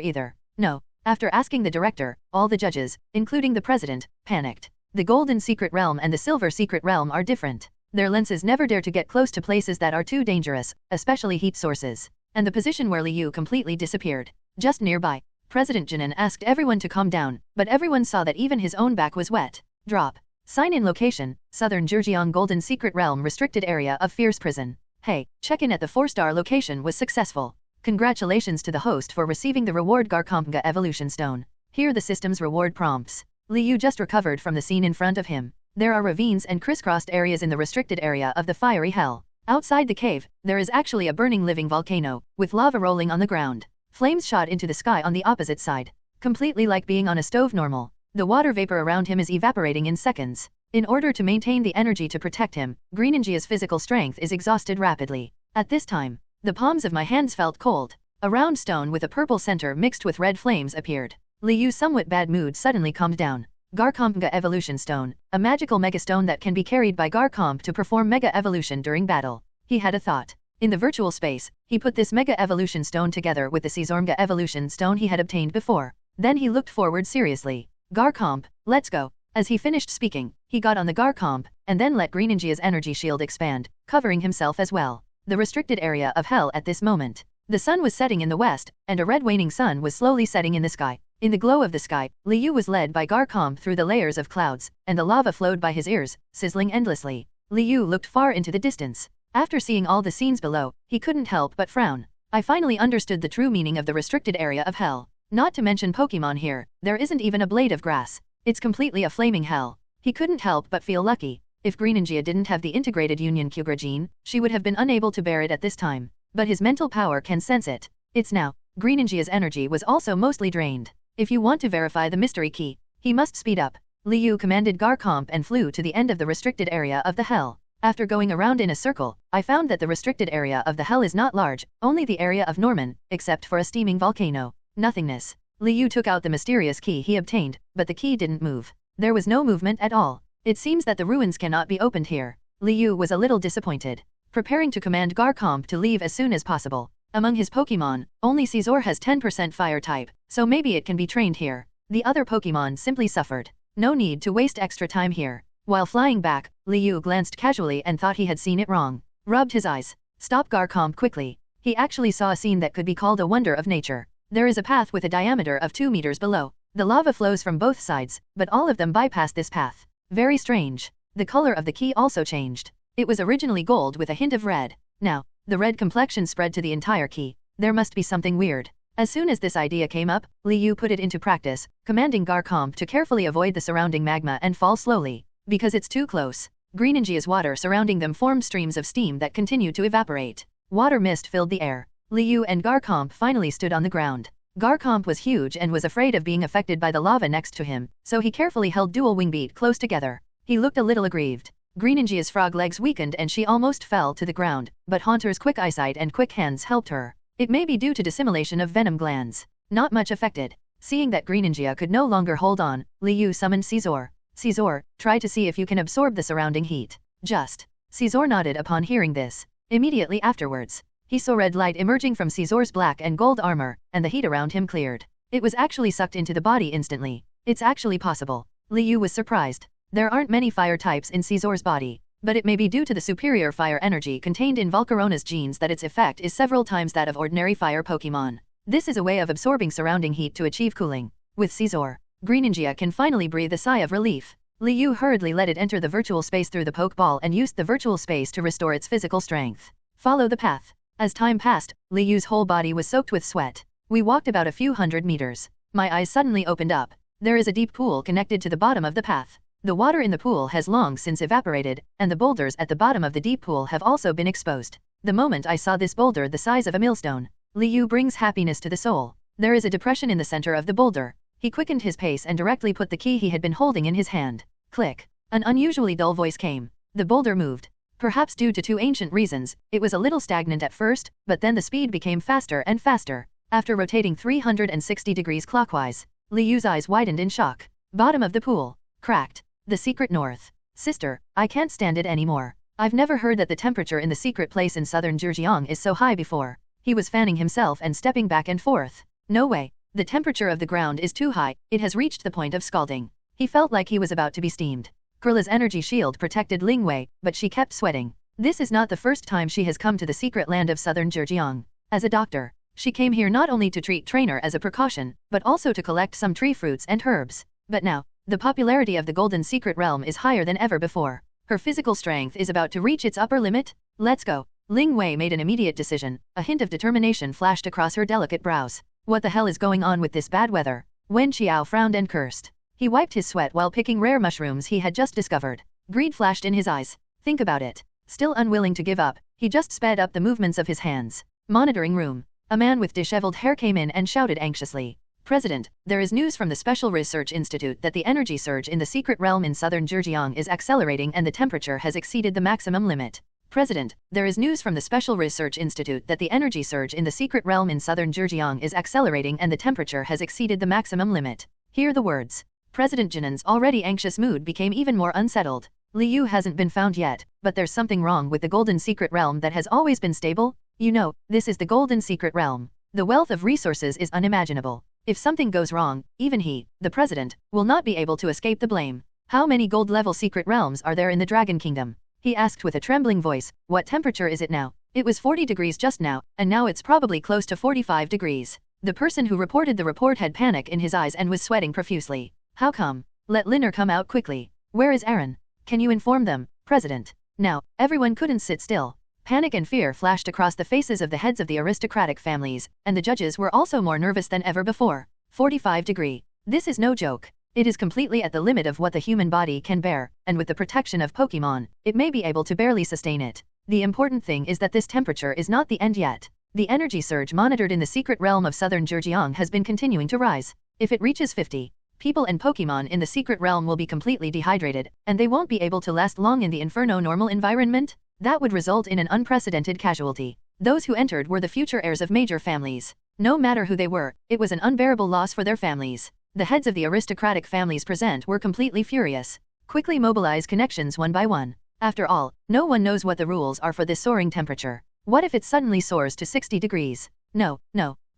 either. No. After asking the director, all the judges, including the president, panicked. The Golden Secret Realm and the Silver Secret Realm are different. Their lenses never dare to get close to places that are too dangerous, especially heat sources. And the position where Liu completely disappeared. Just nearby, President Jinan asked everyone to calm down, but everyone saw that even his own back was wet. Drop. Sign in location, Southern Zhejiang Golden Secret Realm Restricted Area of Fierce Prison. Hey, check-in at the 4-star location was successful. Congratulations to the host for receiving the reward Garchompga Evolution Stone. Here are the system's reward prompts. Liu just recovered from the scene in front of him. There are ravines and crisscrossed areas in the restricted area of the fiery hell. Outside the cave, there is actually a burning living volcano, with lava rolling on the ground. Flames shot into the sky on the opposite side. Completely like being on a stove normal. The water vapor around him is evaporating in seconds. In order to maintain the energy to protect him, Greninja's physical strength is exhausted rapidly. At this time, the palms of my hands felt cold. A round stone with a purple center mixed with red flames appeared. Liyu's somewhat bad mood suddenly calmed down. Garchomp Mega Evolution Stone, a magical Mega Stone that can be carried by Garchomp to perform Mega Evolution during battle. He had a thought. In the virtual space, he put this Mega Evolution Stone together with the Scizor Mega Evolution Stone he had obtained before. Then he looked forward seriously. Garchomp, let's go. As he finished speaking, he got on the Garchomp, and then let Greninja's energy shield expand, covering himself as well. The restricted area of hell at this moment. The sun was setting in the west, and a red waning sun was slowly setting in the sky. In the glow of the sky, Liu was led by Garchomp through the layers of clouds, and the lava flowed by his ears, sizzling endlessly. Liu looked far into the distance. After seeing all the scenes below, he couldn't help but frown. I finally understood the true meaning of the restricted area of hell. Not to mention Pokémon here, there isn't even a blade of grass. It's completely a flaming hell. He couldn't help but feel lucky. If Greninja didn't have the integrated Union Kyogre gene, she would have been unable to bear it at this time. But his mental power can sense it. It's now. Greninja's energy was also mostly drained. If you want to verify the mystery key, he must speed up. Liu commanded Garchomp and flew to the end of the restricted area of the hell. After going around in a circle, I found that the restricted area of the hell is not large, only the area of Norman, except for a steaming volcano. Nothingness. Liu took out the mysterious key he obtained, but the key didn't move. There was no movement at all. It seems that the ruins cannot be opened here. Liu was a little disappointed. Preparing to command Garchomp to leave as soon as possible. Among his Pokémon, only Scizor has 10% fire type, so maybe it can be trained here. The other Pokémon simply suffered. No need to waste extra time here. While flying back, Liu glanced casually and thought he had seen it wrong. Rubbed his eyes. Stop Garchomp quickly. He actually saw a scene that could be called a wonder of nature. There is a path with a diameter of 2 meters below. The lava flows from both sides, but all of them bypass this path. Very strange. The color of the key also changed. It was originally gold with a hint of red. Now, the red complexion spread to the entire key. There must be something weird. As soon as this idea came up, Liu put it into practice, commanding Garchomp to carefully avoid the surrounding magma and fall slowly. Because it's too close. Greninja's water surrounding them formed streams of steam that continued to evaporate. Water mist filled the air. Liu and Garchomp finally stood on the ground. Garchomp was huge and was afraid of being affected by the lava next to him, so he carefully held dual wing beat close together. He looked a little aggrieved. Greninja's frog legs weakened and she almost fell to the ground, but Haunter's quick eyesight and quick hands helped her. It may be due to dissimulation of venom glands. Not much affected. Seeing that Greninja could no longer hold on, Liu summoned Scizor. Scizor, try to see if you can absorb the surrounding heat. Just. Scizor nodded upon hearing this. Immediately afterwards, he saw red light emerging from Scizor's black and gold armor, and the heat around him cleared. It was actually sucked into the body instantly. It's actually possible. Liu was surprised. There aren't many fire types in Scizor's body, but it may be due to the superior fire energy contained in Volcarona's genes that its effect is several times that of ordinary fire Pokémon. This is a way of absorbing surrounding heat to achieve cooling. With Scizor, Greninja can finally breathe a sigh of relief. Liu hurriedly let it enter the virtual space through the Pokeball and used the virtual space to restore its physical strength. Follow the path. As time passed, Liu's whole body was soaked with sweat. We walked about a few hundred meters. My eyes suddenly opened up. There is a deep pool connected to the bottom of the path. The water in the pool has long since evaporated, and the boulders at the bottom of the deep pool have also been exposed. The moment I saw this boulder the size of a millstone, Liu brings happiness to the soul. There is a depression in the center of the boulder. He quickened his pace and directly put the key he had been holding in his hand. Click. An unusually dull voice came. The boulder moved. Perhaps due to two ancient reasons, it was a little stagnant at first, but then the speed became faster and faster. After rotating 360 degrees clockwise, Liu's eyes widened in shock. Bottom of the pool. Cracked. The secret north. Sister, I can't stand it anymore. I've never heard that the temperature in the secret place in southern Zhejiang is so high before. He was fanning himself and stepping back and forth. No way. The temperature of the ground is too high, it has reached the point of scalding. He felt like he was about to be steamed. Krilla's energy shield protected Ling Wei, but she kept sweating. This is not the first time she has come to the secret land of southern Zhejiang. As a doctor, she came here not only to treat Trainer as a precaution, but also to collect some tree fruits and herbs. But now, the popularity of the Golden Secret Realm is higher than ever before. Her physical strength is about to reach its upper limit. Let's go. Ling Wei made an immediate decision. A hint of determination flashed across her delicate brows. What the hell is going on with this bad weather? Wen Qiao frowned and cursed. He wiped his sweat while picking rare mushrooms he had just discovered. Greed flashed in his eyes. Think about it. Still unwilling to give up, he just sped up the movements of his hands. Monitoring room. A man with disheveled hair came in and shouted anxiously. President, there is news from the Special Research Institute that the energy surge in the secret realm in southern Zhejiang is accelerating and the temperature has exceeded the maximum limit. President, there is news from the Special Research Institute that the energy surge in the secret realm in southern Zhejiang is accelerating and the temperature has exceeded the maximum limit. Hear the words. President Jinan's already anxious mood became even more unsettled. Liu hasn't been found yet, but there's something wrong with the golden secret realm that has always been stable. You know, this is the golden secret realm. The wealth of resources is unimaginable. If something goes wrong, even he, the president, will not be able to escape the blame. How many gold-level secret realms are there in the Dragon Kingdom? He asked with a trembling voice. What temperature is it now? It was 40 degrees just now, and now it's probably close to 45 degrees. The person who reported the report had panic in his eyes and was sweating profusely. How come? Let Linner come out quickly. Where is Aaron? Can you inform them, President? Now, everyone couldn't sit still. Panic and fear flashed across the faces of the heads of the aristocratic families, and the judges were also more nervous than ever before. 45 degree. This is no joke. It is completely at the limit of what the human body can bear, and with the protection of Pokémon, it may be able to barely sustain it. The important thing is that this temperature is not the end yet. The energy surge monitored in the secret realm of southern Zhejiang has been continuing to rise. If it reaches 50, people and Pokémon in the secret realm will be completely dehydrated, and they won't be able to last long in the Inferno normal environment. That would result in an unprecedented casualty. Those who entered were the future heirs of major families. No matter who they were, it was an unbearable loss for their families. The heads of the aristocratic families present were completely furious. Quickly mobilize connections one by one. After all, no one knows what the rules are for this soaring temperature. What if it suddenly soars to 60 degrees? No.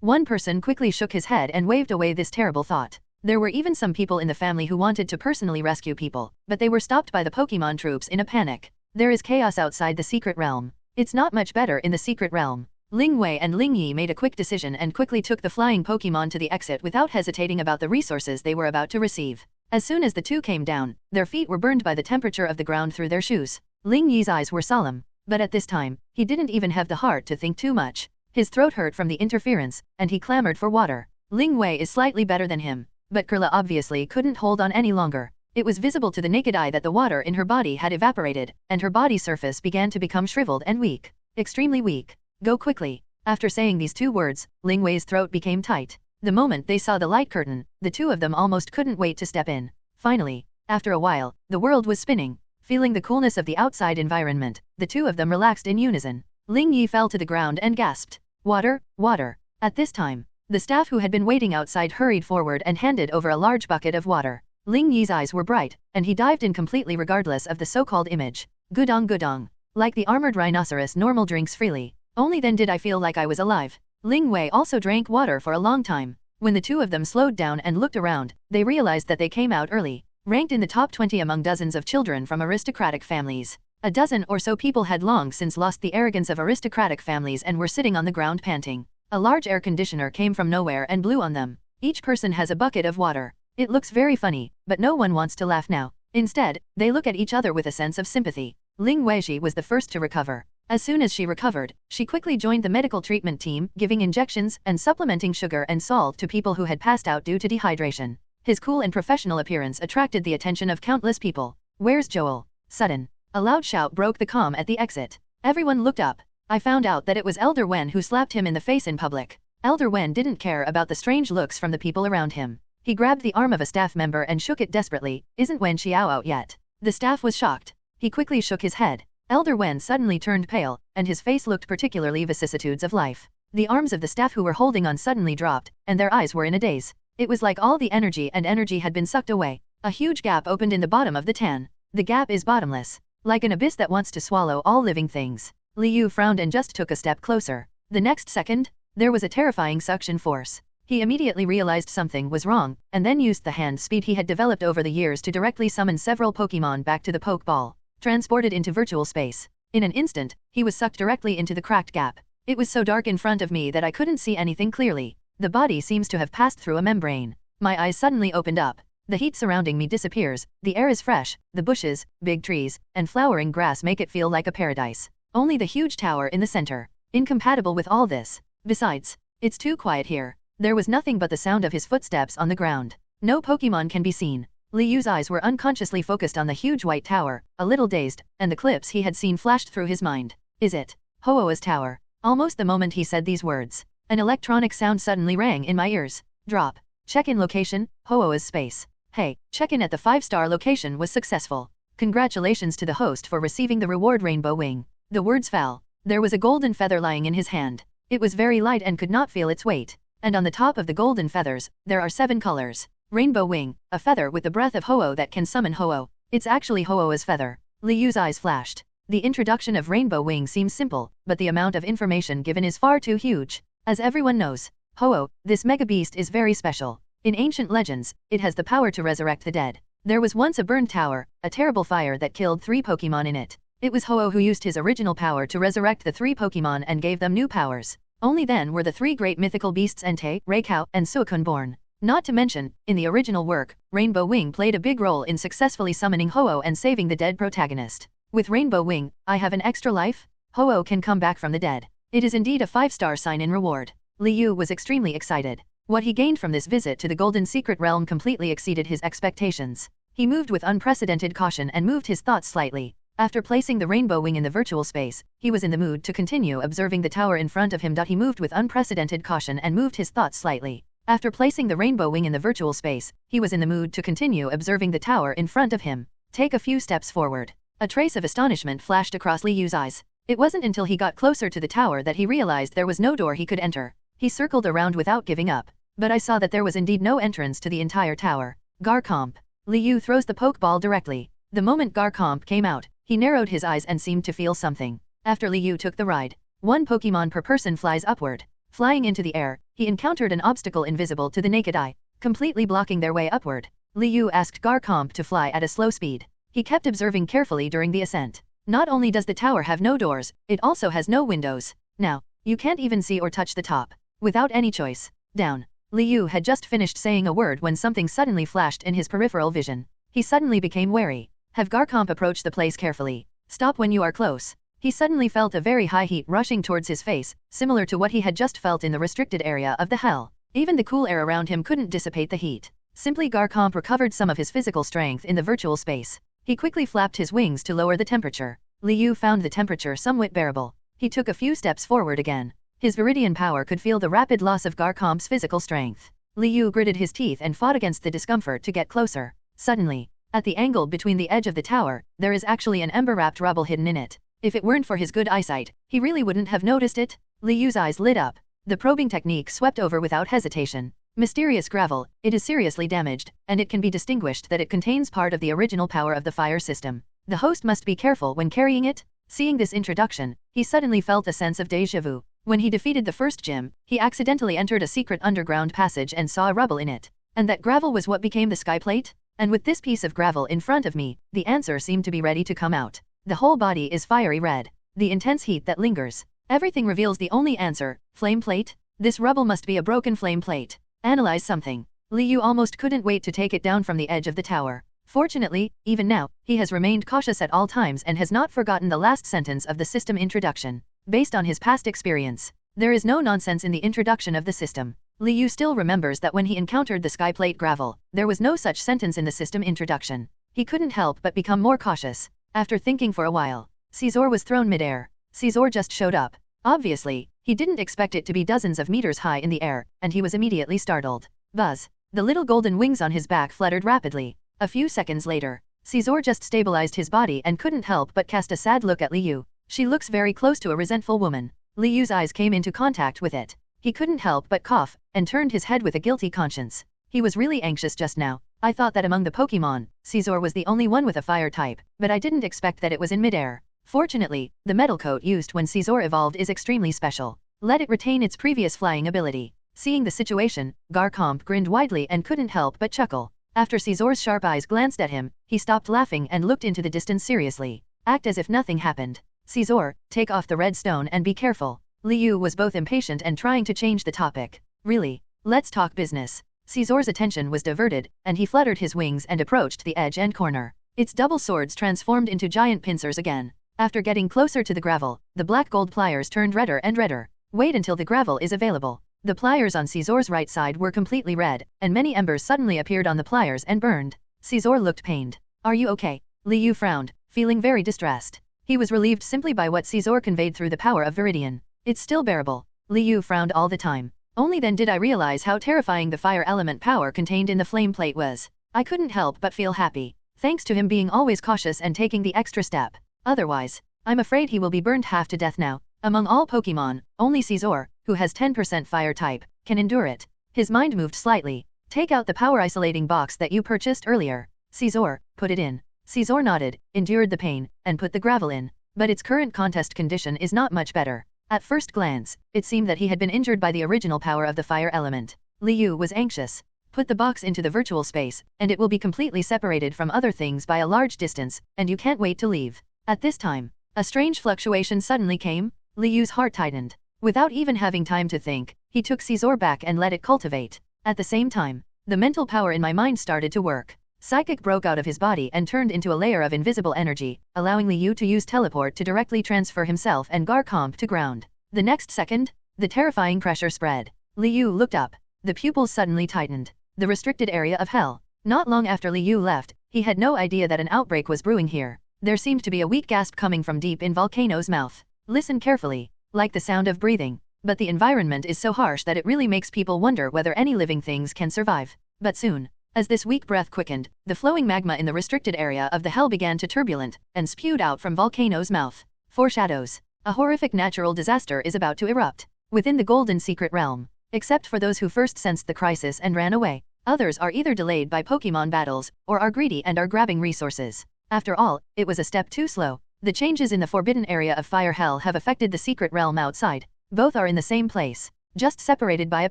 One person quickly shook his head and waved away this terrible thought. There were even some people in the family who wanted to personally rescue people, but they were stopped by the Pokémon troops in a panic. There is chaos outside the secret realm. It's not much better in the secret realm. Ling Wei and Ling Yi made a quick decision and quickly took the flying Pokémon to the exit without hesitating about the resources they were about to receive. As soon as the two came down, their feet were burned by the temperature of the ground through their shoes. Ling Yi's eyes were solemn, but at this time, he didn't even have the heart to think too much. His throat hurt from the interference, and he clamored for water. Ling Wei is slightly better than him, but Kurla obviously couldn't hold on any longer. It was visible to the naked eye that the water in her body had evaporated, and her body surface began to become shriveled and weak. Extremely weak. Go quickly. After saying these two words, Ling Wei's throat became tight. The moment they saw the light curtain, the two of them almost couldn't wait to step in. Finally, after a while, the world was spinning. Feeling the coolness of the outside environment, the two of them relaxed in unison. Ling Yi fell to the ground and gasped. Water, water. At this time, the staff who had been waiting outside hurried forward and handed over a large bucket of water. Ling Yi's eyes were bright, and he dived in completely regardless of the so-called image. Gudong gudong. Like the armored rhinoceros normal drinks freely. Only then did I feel like I was alive. Ling Wei also drank water for a long time. When the two of them slowed down and looked around, they realized that they came out early. Ranked in the top 20 among dozens of children from aristocratic families. A dozen or so people had long since lost the arrogance of aristocratic families and were sitting on the ground panting. A large air conditioner came from nowhere and blew on them. Each person has a bucket of water. It looks very funny, but no one wants to laugh now. Instead, they look at each other with a sense of sympathy. Ling Weiji was the first to recover. As soon as she recovered, she quickly joined the medical treatment team, giving injections and supplementing sugar and salt to people who had passed out due to dehydration. His cool and professional appearance attracted the attention of countless people. Where's Joel? Sudden. A loud shout broke the calm at the exit. Everyone looked up. I found out that it was Elder Wen who slapped him in the face in public. Elder Wen didn't care about the strange looks from the people around him. He grabbed the arm of a staff member and shook it desperately. Isn't Wen Xiao out yet? The staff was shocked. He quickly shook his head. Elder Wen suddenly turned pale, and his face looked particularly vicissitudes of life. The arms of the staff who were holding on suddenly dropped, and their eyes were in a daze. It was like all the energy had been sucked away. A huge gap opened in the bottom of the tan. The gap is bottomless. Like an abyss that wants to swallow all living things. Liu frowned and just took a step closer. The next second, there was a terrifying suction force. He immediately realized something was wrong, and then used the hand speed he had developed over the years to directly summon several Pokémon back to the Pokeball. Transported into virtual space. In an instant, he was sucked directly into the cracked gap. It was so dark in front of me that I couldn't see anything clearly. The body seems to have passed through a membrane. My eyes suddenly opened up. The heat surrounding me disappears, the air is fresh, the bushes, big trees, and flowering grass make it feel like a paradise. Only the huge tower in the center. Incompatible with all this. Besides, it's too quiet here. There was nothing but the sound of his footsteps on the ground. No Pokémon can be seen. Liu's eyes were unconsciously focused on the huge white tower, a little dazed, and the clips he had seen flashed through his mind. Is it Hoa's tower? Almost the moment he said these words, an electronic sound suddenly rang in my ears. Drop. Check-in location, Ho-Oh's space. Hey, check-in at the 5-star location was successful. Congratulations to the host for receiving the reward Rainbow Wing. The words fell. There was a golden feather lying in his hand. It was very light and could not feel its weight. And on the top of the golden feathers, there are 7 colors. Rainbow Wing, a feather with the breath of Ho-Oh that can summon Ho-Oh. It's actually Ho-Oh's feather. Liyu's eyes flashed. The introduction of Rainbow Wing seems simple, but the amount of information given is far too huge. As everyone knows, Ho-Oh, this mega beast is very special. In ancient legends, it has the power to resurrect the dead. There was once a burned tower, a terrible fire that killed 3 Pokémon in it. It was Ho-Oh who used his original power to resurrect the 3 Pokémon and gave them new powers. Only then were the 3 great mythical beasts Entei, Raikou, and Suicune born. Not to mention, in the original work, Rainbow Wing played a big role in successfully summoning Ho-Oh and saving the dead protagonist. With Rainbow Wing, I have an extra life? Ho-Oh can come back from the dead. It is indeed a 5-star sign in reward. Liyu was extremely excited. What he gained from this visit to the Golden Secret Realm completely exceeded his expectations. He moved with unprecedented caution and moved his thoughts slightly. After placing the Rainbow Wing in the virtual space, he was in the mood to continue observing the tower in front of him. He moved with unprecedented caution and moved his thoughts slightly. After placing the Rainbow Wing in the virtual space, he was in the mood to continue observing the tower in front of him. Take a few steps forward. A trace of astonishment flashed across Liyu's eyes. It wasn't until he got closer to the tower that he realized there was no door he could enter. He circled around without giving up. But I saw that there was indeed no entrance to the entire tower. Garchomp. Liyu throws the Pokeball directly. The moment Garchomp came out, he narrowed his eyes and seemed to feel something. After Liyu took the ride, 1 Pokemon per person flies upward. Flying into the air, he encountered an obstacle invisible to the naked eye, completely blocking their way upward. Liyu asked Garchomp to fly at a slow speed. He kept observing carefully during the ascent. Not only does the tower have no doors, it also has no windows. Now, you can't even see or touch the top. Without any choice. Down. Liyu had just finished saying a word when something suddenly flashed in his peripheral vision. He suddenly became wary. Have Garchomp approach the place carefully. Stop when you are close. He suddenly felt a very high heat rushing towards his face, similar to what he had just felt in the restricted area of the hell. Even the cool air around him couldn't dissipate the heat. Simply Garchomp recovered some of his physical strength in the virtual space. He quickly flapped his wings to lower the temperature. Liyu found the temperature somewhat bearable. He took a few steps forward again. His Viridian power could feel the rapid loss of Garchomp's physical strength. Liyu gritted his teeth and fought against the discomfort to get closer. Suddenly, at the angle between the edge of the tower, there is actually an ember-wrapped rubble hidden in it. If it weren't for his good eyesight, he really wouldn't have noticed it. Liyu's eyes lit up. The probing technique swept over without hesitation. Mysterious gravel, it is seriously damaged, and it can be distinguished that it contains part of the original power of the fire system. The host must be careful when carrying it. Seeing this introduction, he suddenly felt a sense of déjà vu. When he defeated the first gym, he accidentally entered a secret underground passage and saw a rubble in it. And that gravel was what became the sky plate? And with this piece of gravel in front of me, the answer seemed to be ready to come out. The whole body is fiery red. The intense heat that lingers. Everything reveals the only answer, flame plate? This rubble must be a broken flame plate. Analyze something. Liyu almost couldn't wait to take it down from the edge of the tower. Fortunately, even now, he has remained cautious at all times and has not forgotten the last sentence of the system introduction. Based on his past experience, there is no nonsense in the introduction of the system. Liyu still remembers that when he encountered the skyplate gravel, there was no such sentence in the system introduction. He couldn't help but become more cautious. After thinking for a while, Caesar was thrown mid-air. Caesar just showed up. Obviously, he didn't expect it to be dozens of meters high in the air, and he was immediately startled. Buzz. The little golden wings on his back fluttered rapidly. A few seconds later, Caesar just stabilized his body and couldn't help but cast a sad look at Liyu. She looks very close to a resentful woman. Liyu's eyes came into contact with it. He couldn't help but cough, and turned his head with a guilty conscience. He was really anxious just now. I thought that among the Pokémon, Caesar was the only one with a fire type, but I didn't expect that it was in midair. Fortunately, the metal coat used when Caesar evolved is extremely special. Let it retain its previous flying ability. Seeing the situation, Garchomp grinned widely and couldn't help but chuckle. After Caesar's sharp eyes glanced at him, he stopped laughing and looked into the distance seriously. Act as if nothing happened. Caesar, take off the red stone and be careful. Liyu was both impatient and trying to change the topic. Really? Let's talk business. Caesar's attention was diverted, and he fluttered his wings and approached the edge and corner. Its double swords transformed into giant pincers again. After getting closer to the gravel, the black gold pliers turned redder and redder. Wait until the gravel is available. The pliers on Caesar's right side were completely red, and many embers suddenly appeared on the pliers and burned. Caesar looked pained. Are you okay? Liyu frowned, feeling very distressed. He was relieved simply by what Caesar conveyed through the power of Viridian. It's still bearable. Liyu frowned all the time. Only then did I realize how terrifying the fire element power contained in the flame plate was. I couldn't help but feel happy, thanks to him being always cautious and taking the extra step. Otherwise, I'm afraid he will be burned half to death now. Among all Pokémon, only Scizor, who has 10% fire type, can endure it. His mind moved slightly. Take out the power isolating box that you purchased earlier. Scizor, put it in. Scizor nodded, endured the pain, and put the gravel in. But its current contest condition is not much better. At first glance, it seemed that he had been injured by the original power of the fire element. Liu was anxious. Put the box into the virtual space, and it will be completely separated from other things by a large distance, and you can't wait to leave. At this time, a strange fluctuation suddenly came. Liu's heart tightened. Without even having time to think, he took Scizor back and let it cultivate. At the same time, the mental power in my mind started to work. Psychic broke out of his body and turned into a layer of invisible energy, allowing Liu to use teleport to directly transfer himself and Garchomp to ground. The next second, the terrifying pressure spread. Liu looked up. The pupils suddenly tightened. The restricted area of hell. Not long after Liu left, he had no idea that an outbreak was brewing here. There seemed to be a weak gasp coming from deep in Volcano's mouth. Listen carefully, like the sound of breathing. But the environment is so harsh that it really makes people wonder whether any living things can survive. But soon, as this weak breath quickened, the flowing magma in the restricted area of the hell began to turbulent and spewed out from Volcano's mouth. Foreshadows. A horrific natural disaster is about to erupt within the Golden Secret Realm. Except for those who first sensed the crisis and ran away. Others are either delayed by Pokémon battles, or are greedy and are grabbing resources. After all, it was a step too slow. The changes in the forbidden area of Fire Hell have affected the secret realm outside. Both are in the same place, just separated by a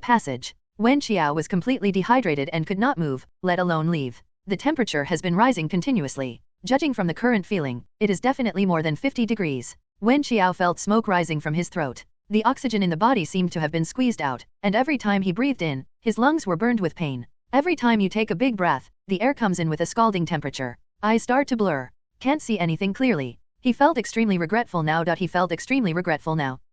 passage. Wen Xiao was completely dehydrated and could not move, let alone leave. The temperature has been rising continuously. Judging from the current feeling, it is definitely more than 50 degrees. Wen Xiao felt smoke rising from his throat. The oxygen in the body seemed to have been squeezed out, and every time he breathed in, his lungs were burned with pain. Every time you take a big breath, the air comes in with a scalding temperature. Eyes start to blur. Can't see anything clearly. He felt extremely regretful now.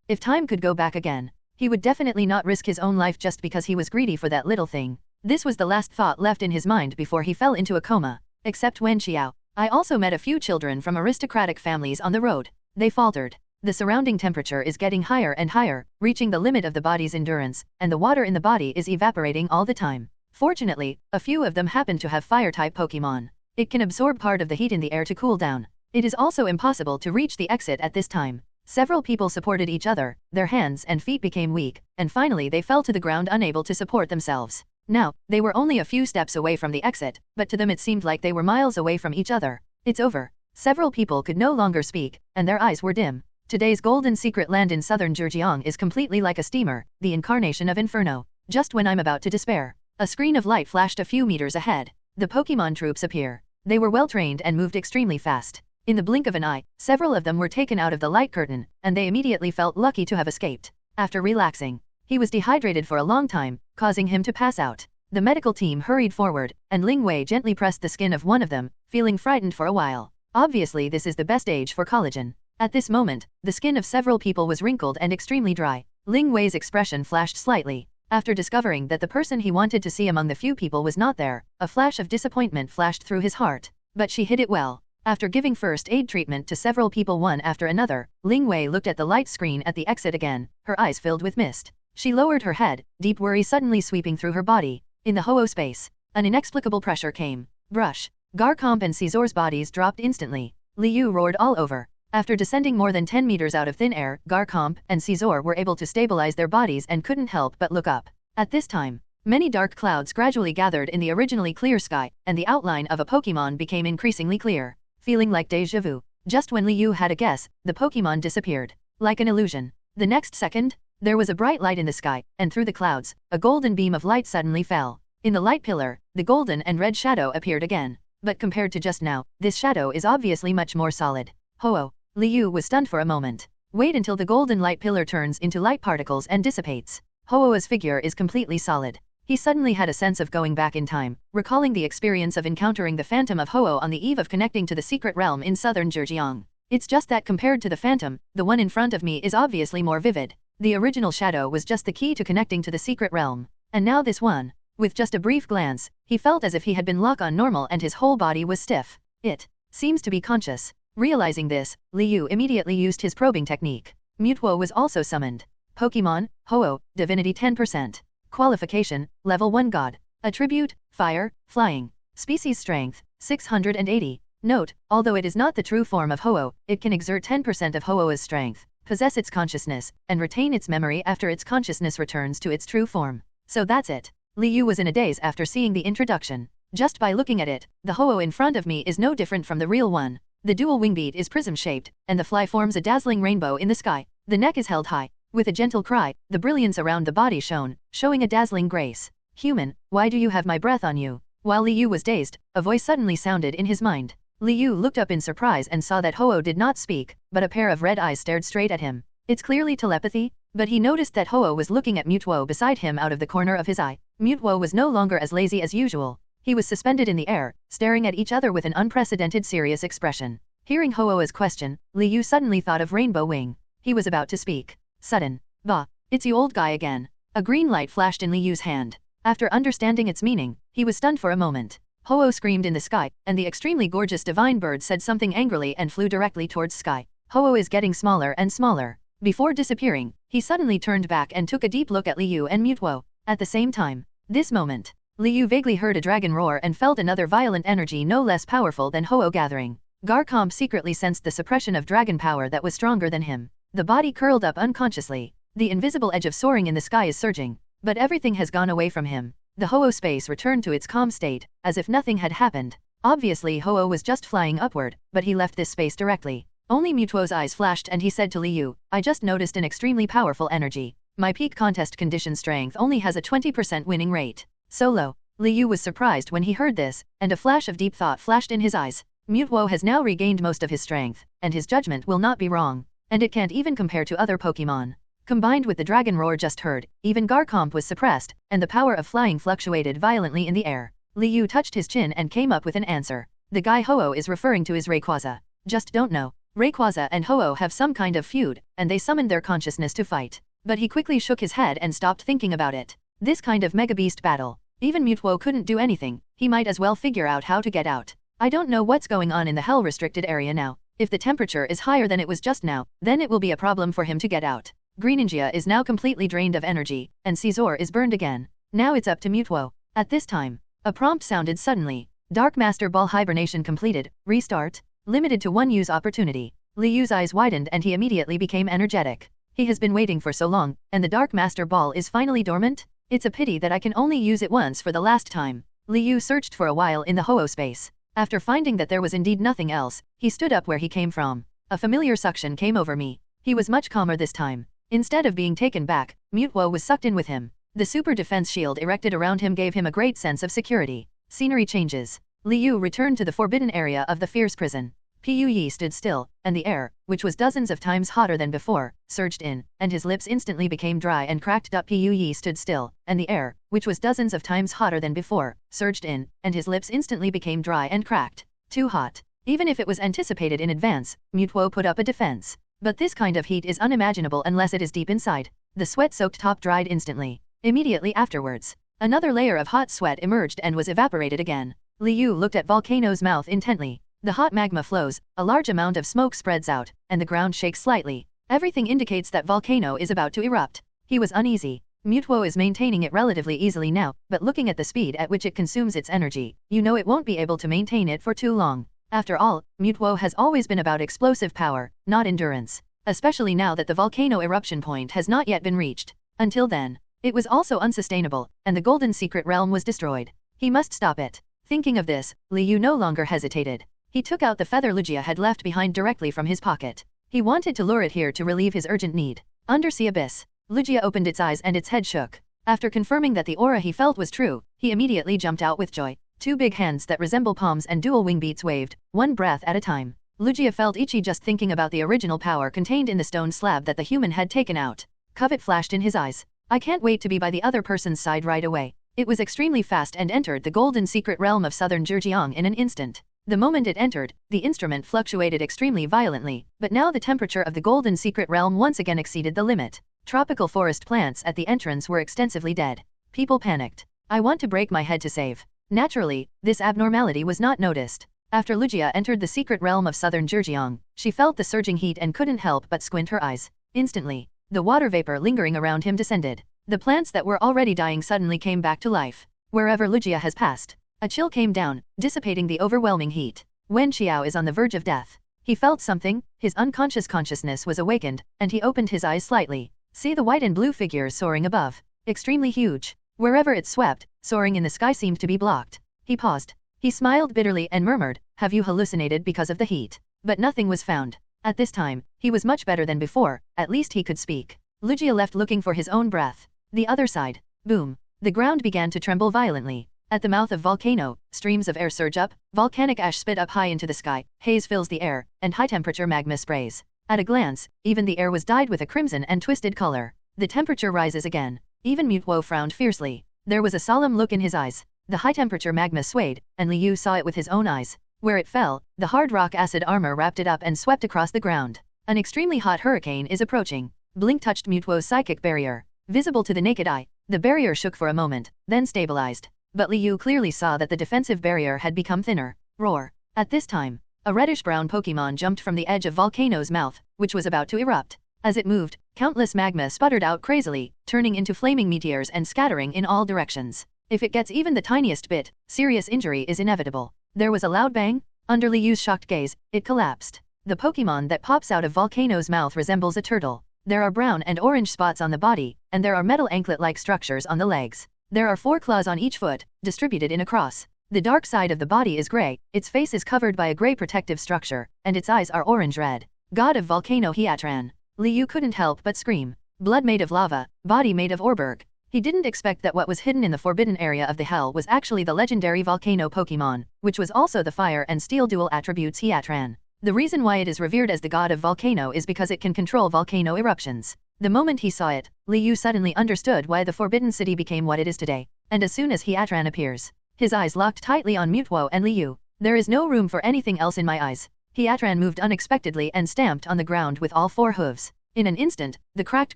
If time could go back again, he would definitely not risk his own life just because he was greedy for that little thing. This was the last thought left in his mind before he fell into a coma. Except Wen Xiao. I also met a few children from aristocratic families on the road. They faltered. The surrounding temperature is getting higher and higher, reaching the limit of the body's endurance, and the water in the body is evaporating all the time. Fortunately, a few of them happen to have fire-type Pokémon. It can absorb part of the heat in the air to cool down. It is also impossible to reach the exit at this time. Several people supported each other, their hands and feet became weak, and finally they fell to the ground unable to support themselves. Now, they were only a few steps away from the exit, but to them it seemed like they were miles away from each other. It's over. Several people could no longer speak, and their eyes were dim. Today's golden secret land in southern Zhejiang is completely like a steamer, the incarnation of Inferno. Just when I'm about to despair, a screen of light flashed a few meters ahead. The Pokémon troops appear. They were well trained and moved extremely fast. In the blink of an eye, several of them were taken out of the light curtain, and they immediately felt lucky to have escaped. After relaxing, he was dehydrated for a long time, causing him to pass out. The medical team hurried forward, and Ling Wei gently pressed the skin of one of them, feeling frightened for a while. Obviously this is the best age for collagen. At this moment, the skin of several people was wrinkled and extremely dry. Ling Wei's expression flashed slightly. After discovering that the person he wanted to see among the few people was not there, a flash of disappointment flashed through his heart. But she hid it well. After giving first aid treatment to several people one after another, Ling Wei looked at the light screen at the exit again, her eyes filled with mist. She lowered her head, deep worry suddenly sweeping through her body. In the Ho-Oh space, an inexplicable pressure came. Brush. Garchomp and Scizor's bodies dropped instantly. Liu roared all over. After descending more than 10 meters out of thin air, Garchomp and Scizor were able to stabilize their bodies and couldn't help but look up. At this time, many dark clouds gradually gathered in the originally clear sky, and the outline of a Pokémon became increasingly clear. Feeling like déjà vu, just when Liu had a guess, the Pokémon disappeared. Like an illusion. The next second, there was a bright light in the sky, and through the clouds, a golden beam of light suddenly fell. In the light pillar, the golden and red shadow appeared again. But compared to just now, this shadow is obviously much more solid. Ho-Oh. Liu was stunned for a moment. Wait until the golden light pillar turns into light particles and dissipates. Ho-Oh's figure is completely solid. He suddenly had a sense of going back in time, recalling the experience of encountering the Phantom of Ho-Oh on the eve of connecting to the secret realm in southern Zhejiang. It's just that compared to the Phantom, the one in front of me is obviously more vivid. The original shadow was just the key to connecting to the secret realm. And now this one. With just a brief glance, he felt as if he had been locked on normal and his whole body was stiff. It seems to be conscious. Realizing this, Liu immediately used his probing technique. Mewtwo was also summoned. Pokémon, Ho-Oh, Divinity 10%. Qualification, Level 1 God. Attribute, Fire, Flying. Species Strength, 680. Note, although it is not the true form of Ho-Oh, it can exert 10% of Ho-Oh's strength, possess its consciousness, and retain its memory after its consciousness returns to its true form. So that's it. Liu was in a daze after seeing the introduction. Just by looking at it, the Ho-Oh in front of me is no different from the real one. The dual wing bead is prism-shaped, and the fly forms a dazzling rainbow in the sky. The neck is held high. With a gentle cry, the brilliance around the body shone, showing a dazzling grace. Human, why do you have my breath on you? While Liu was dazed, a voice suddenly sounded in his mind. Liu looked up in surprise and saw that Ho-Oh did not speak, but a pair of red eyes stared straight at him. It's clearly telepathy, but he noticed that Ho-Oh was looking at Mewtwo beside him out of the corner of his eye. Mewtwo was no longer as lazy as usual. He was suspended in the air, staring at each other with an unprecedented serious expression. Hearing Ho-Oh's question, Liu suddenly thought of Rainbow Wing. He was about to speak. Sudden. Bah, it's you old guy again. A green light flashed in Liu's hand. After understanding its meaning, he was stunned for a moment. Ho-Oh screamed in the sky, and the extremely gorgeous divine bird said something angrily and flew directly towards sky. Ho-Oh is getting smaller and smaller. Before disappearing, he suddenly turned back and took a deep look at Liu and Mewtwo. At the same time, this moment, Liu vaguely heard a dragon roar and felt another violent energy no less powerful than Ho-Oh gathering. Garchomp secretly sensed the suppression of dragon power that was stronger than him. The body curled up unconsciously. The invisible edge of soaring in the sky is surging, but everything has gone away from him. The Ho-Oh space returned to its calm state, as if nothing had happened. Obviously Ho-Oh was just flying upward, but he left this space directly. Only Mewtwo's eyes flashed and he said to Liu, I just noticed an extremely powerful energy. My peak contest condition strength only has a 20% winning rate. So low. Liu was surprised when he heard this, and a flash of deep thought flashed in his eyes. Mewtwo has now regained most of his strength, and his judgment will not be wrong. And it can't even compare to other Pokémon. Combined with the dragon roar just heard, even Garchomp was suppressed, and the power of flying fluctuated violently in the air. Liu touched his chin and came up with an answer. The guy Ho-Oh is referring to is Rayquaza. Just don't know. Rayquaza and Ho-Oh have some kind of feud, and they summoned their consciousness to fight. But he quickly shook his head and stopped thinking about it. This kind of mega beast battle. Even Mewtwo couldn't do anything, he might as well figure out how to get out. I don't know what's going on in the hell-restricted area now. If the temperature is higher than it was just now, then it will be a problem for him to get out. Greninja is now completely drained of energy, and Scizor is burned again. Now it's up to Mewtwo. At this time, a prompt sounded suddenly. Dark Master Ball hibernation completed. Restart. Limited to one use opportunity. Liu's eyes widened and he immediately became energetic. He has been waiting for so long, and the Dark Master Ball is finally dormant? It's a pity that I can only use it once for the last time. Liu searched for a while in the Ho-Oh space. After finding that there was indeed nothing else, he stood up where he came from. A familiar suction came over me. He was much calmer this time. Instead of being taken back, Mewtwo was sucked in with him. The super defense shield erected around him gave him a great sense of security. Scenery changes. Liu returned to the forbidden area of the fierce prison. Puyi stood still, and the air, which was dozens of times hotter than before, surged in, and his lips instantly became dry and cracked. Puyi stood still, and the air, which was dozens of times hotter than before, surged in, and his lips instantly became dry and cracked. Too hot. Even if it was anticipated in advance, Mewtwo put up a defense. But this kind of heat is unimaginable unless it is deep inside. The sweat-soaked top dried instantly. Immediately afterwards, another layer of hot sweat emerged and was evaporated again. Liu looked at Volcano's mouth intently. The hot magma flows, a large amount of smoke spreads out, and the ground shakes slightly. Everything indicates that Volcano is about to erupt. He was uneasy. Mewtwo is maintaining it relatively easily now, but looking at the speed at which it consumes its energy, you know it won't be able to maintain it for too long. After all, Mewtwo has always been about explosive power, not endurance. Especially now that the volcano eruption point has not yet been reached. Until then, it was also unsustainable, and the golden secret realm was destroyed. He must stop it. Thinking of this, Liu no longer hesitated. He took out the feather Lugia had left behind directly from his pocket. He wanted to lure it here to relieve his urgent need. Undersea abyss. Lugia opened its eyes and its head shook. After confirming that the aura he felt was true, he immediately jumped out with joy. Two big hands that resemble palms and dual wing beats waved, one breath at a time. Lugia felt itchy just thinking about the original power contained in the stone slab that the human had taken out. Covet flashed in his eyes. I can't wait to be by the other person's side right away. It was extremely fast and entered the golden secret realm of southern Zhejiang in an instant. The moment it entered, the instrument fluctuated extremely violently, but now the temperature of the golden secret realm once again exceeded the limit. Tropical forest plants at the entrance were extensively dead. People panicked. I want to break my head to save. Naturally, this abnormality was not noticed. After Lugia entered the secret realm of southern Zhejiang, she felt the surging heat and couldn't help but squint her eyes. Instantly, The water vapor lingering around him descended. The plants that were already dying suddenly came back to life. Wherever Lugia has passed, a chill came down, dissipating the overwhelming heat. Wen Xiao is on the verge of death. He felt something, his unconscious consciousness was awakened, and he opened his eyes slightly. See the white and blue figures soaring above. Extremely huge. Wherever it swept, soaring in the sky seemed to be blocked. He paused. He smiled bitterly and murmured, "Have you hallucinated because of the heat?" But nothing was found. At this time, he was much better than before, at least he could speak. Lugia left looking for his own breath. The other side. Boom. The ground began to tremble violently. At the mouth of volcano, streams of air surge up, volcanic ash spit up high into the sky, haze fills the air, and high-temperature magma sprays. At a glance, even the air was dyed with a crimson and twisted color. The temperature rises again. Even Mewtwo frowned fiercely. There was a solemn look in his eyes. The high-temperature magma swayed, and Liu saw it with his own eyes. Where it fell, the hard rock acid armor wrapped it up and swept across the ground. An extremely hot hurricane is approaching. Blink touched Mewtwo's psychic barrier. Visible to the naked eye, the barrier shook for a moment, then stabilized. But Liu clearly saw that the defensive barrier had become thinner. Roar. At this time, a reddish-brown Pokémon jumped from the edge of Volcano's mouth, which was about to erupt. As it moved, countless magma sputtered out crazily, turning into flaming meteors and scattering in all directions. If it gets even the tiniest bit, serious injury is inevitable. There was a loud bang. Under Liu's shocked gaze, it collapsed. The Pokémon that pops out of Volcano's mouth resembles a turtle. There are brown and orange spots on the body, and there are metal anklet-like structures on the legs. There are 4 claws on each foot, distributed in a cross. The dark side of the body is gray, its face is covered by a gray protective structure, and its eyes are orange-red. God of Volcano Hiatran. Liu couldn't help but scream. Blood made of lava, body made of Orberg. He didn't expect that what was hidden in the forbidden area of the hell was actually the legendary volcano Pokémon, which was also the fire and steel dual attributes Hiatran. The reason why it is revered as the god of volcano is because it can control volcano eruptions. The moment he saw it, Liu suddenly understood why the Forbidden City became what it is today, and as soon as Hiatran appears, his eyes locked tightly on Mewtwo and Liu. There is no room for anything else in my eyes. Hiatran moved unexpectedly and stamped on the ground with all 4 hooves. In an instant, the cracked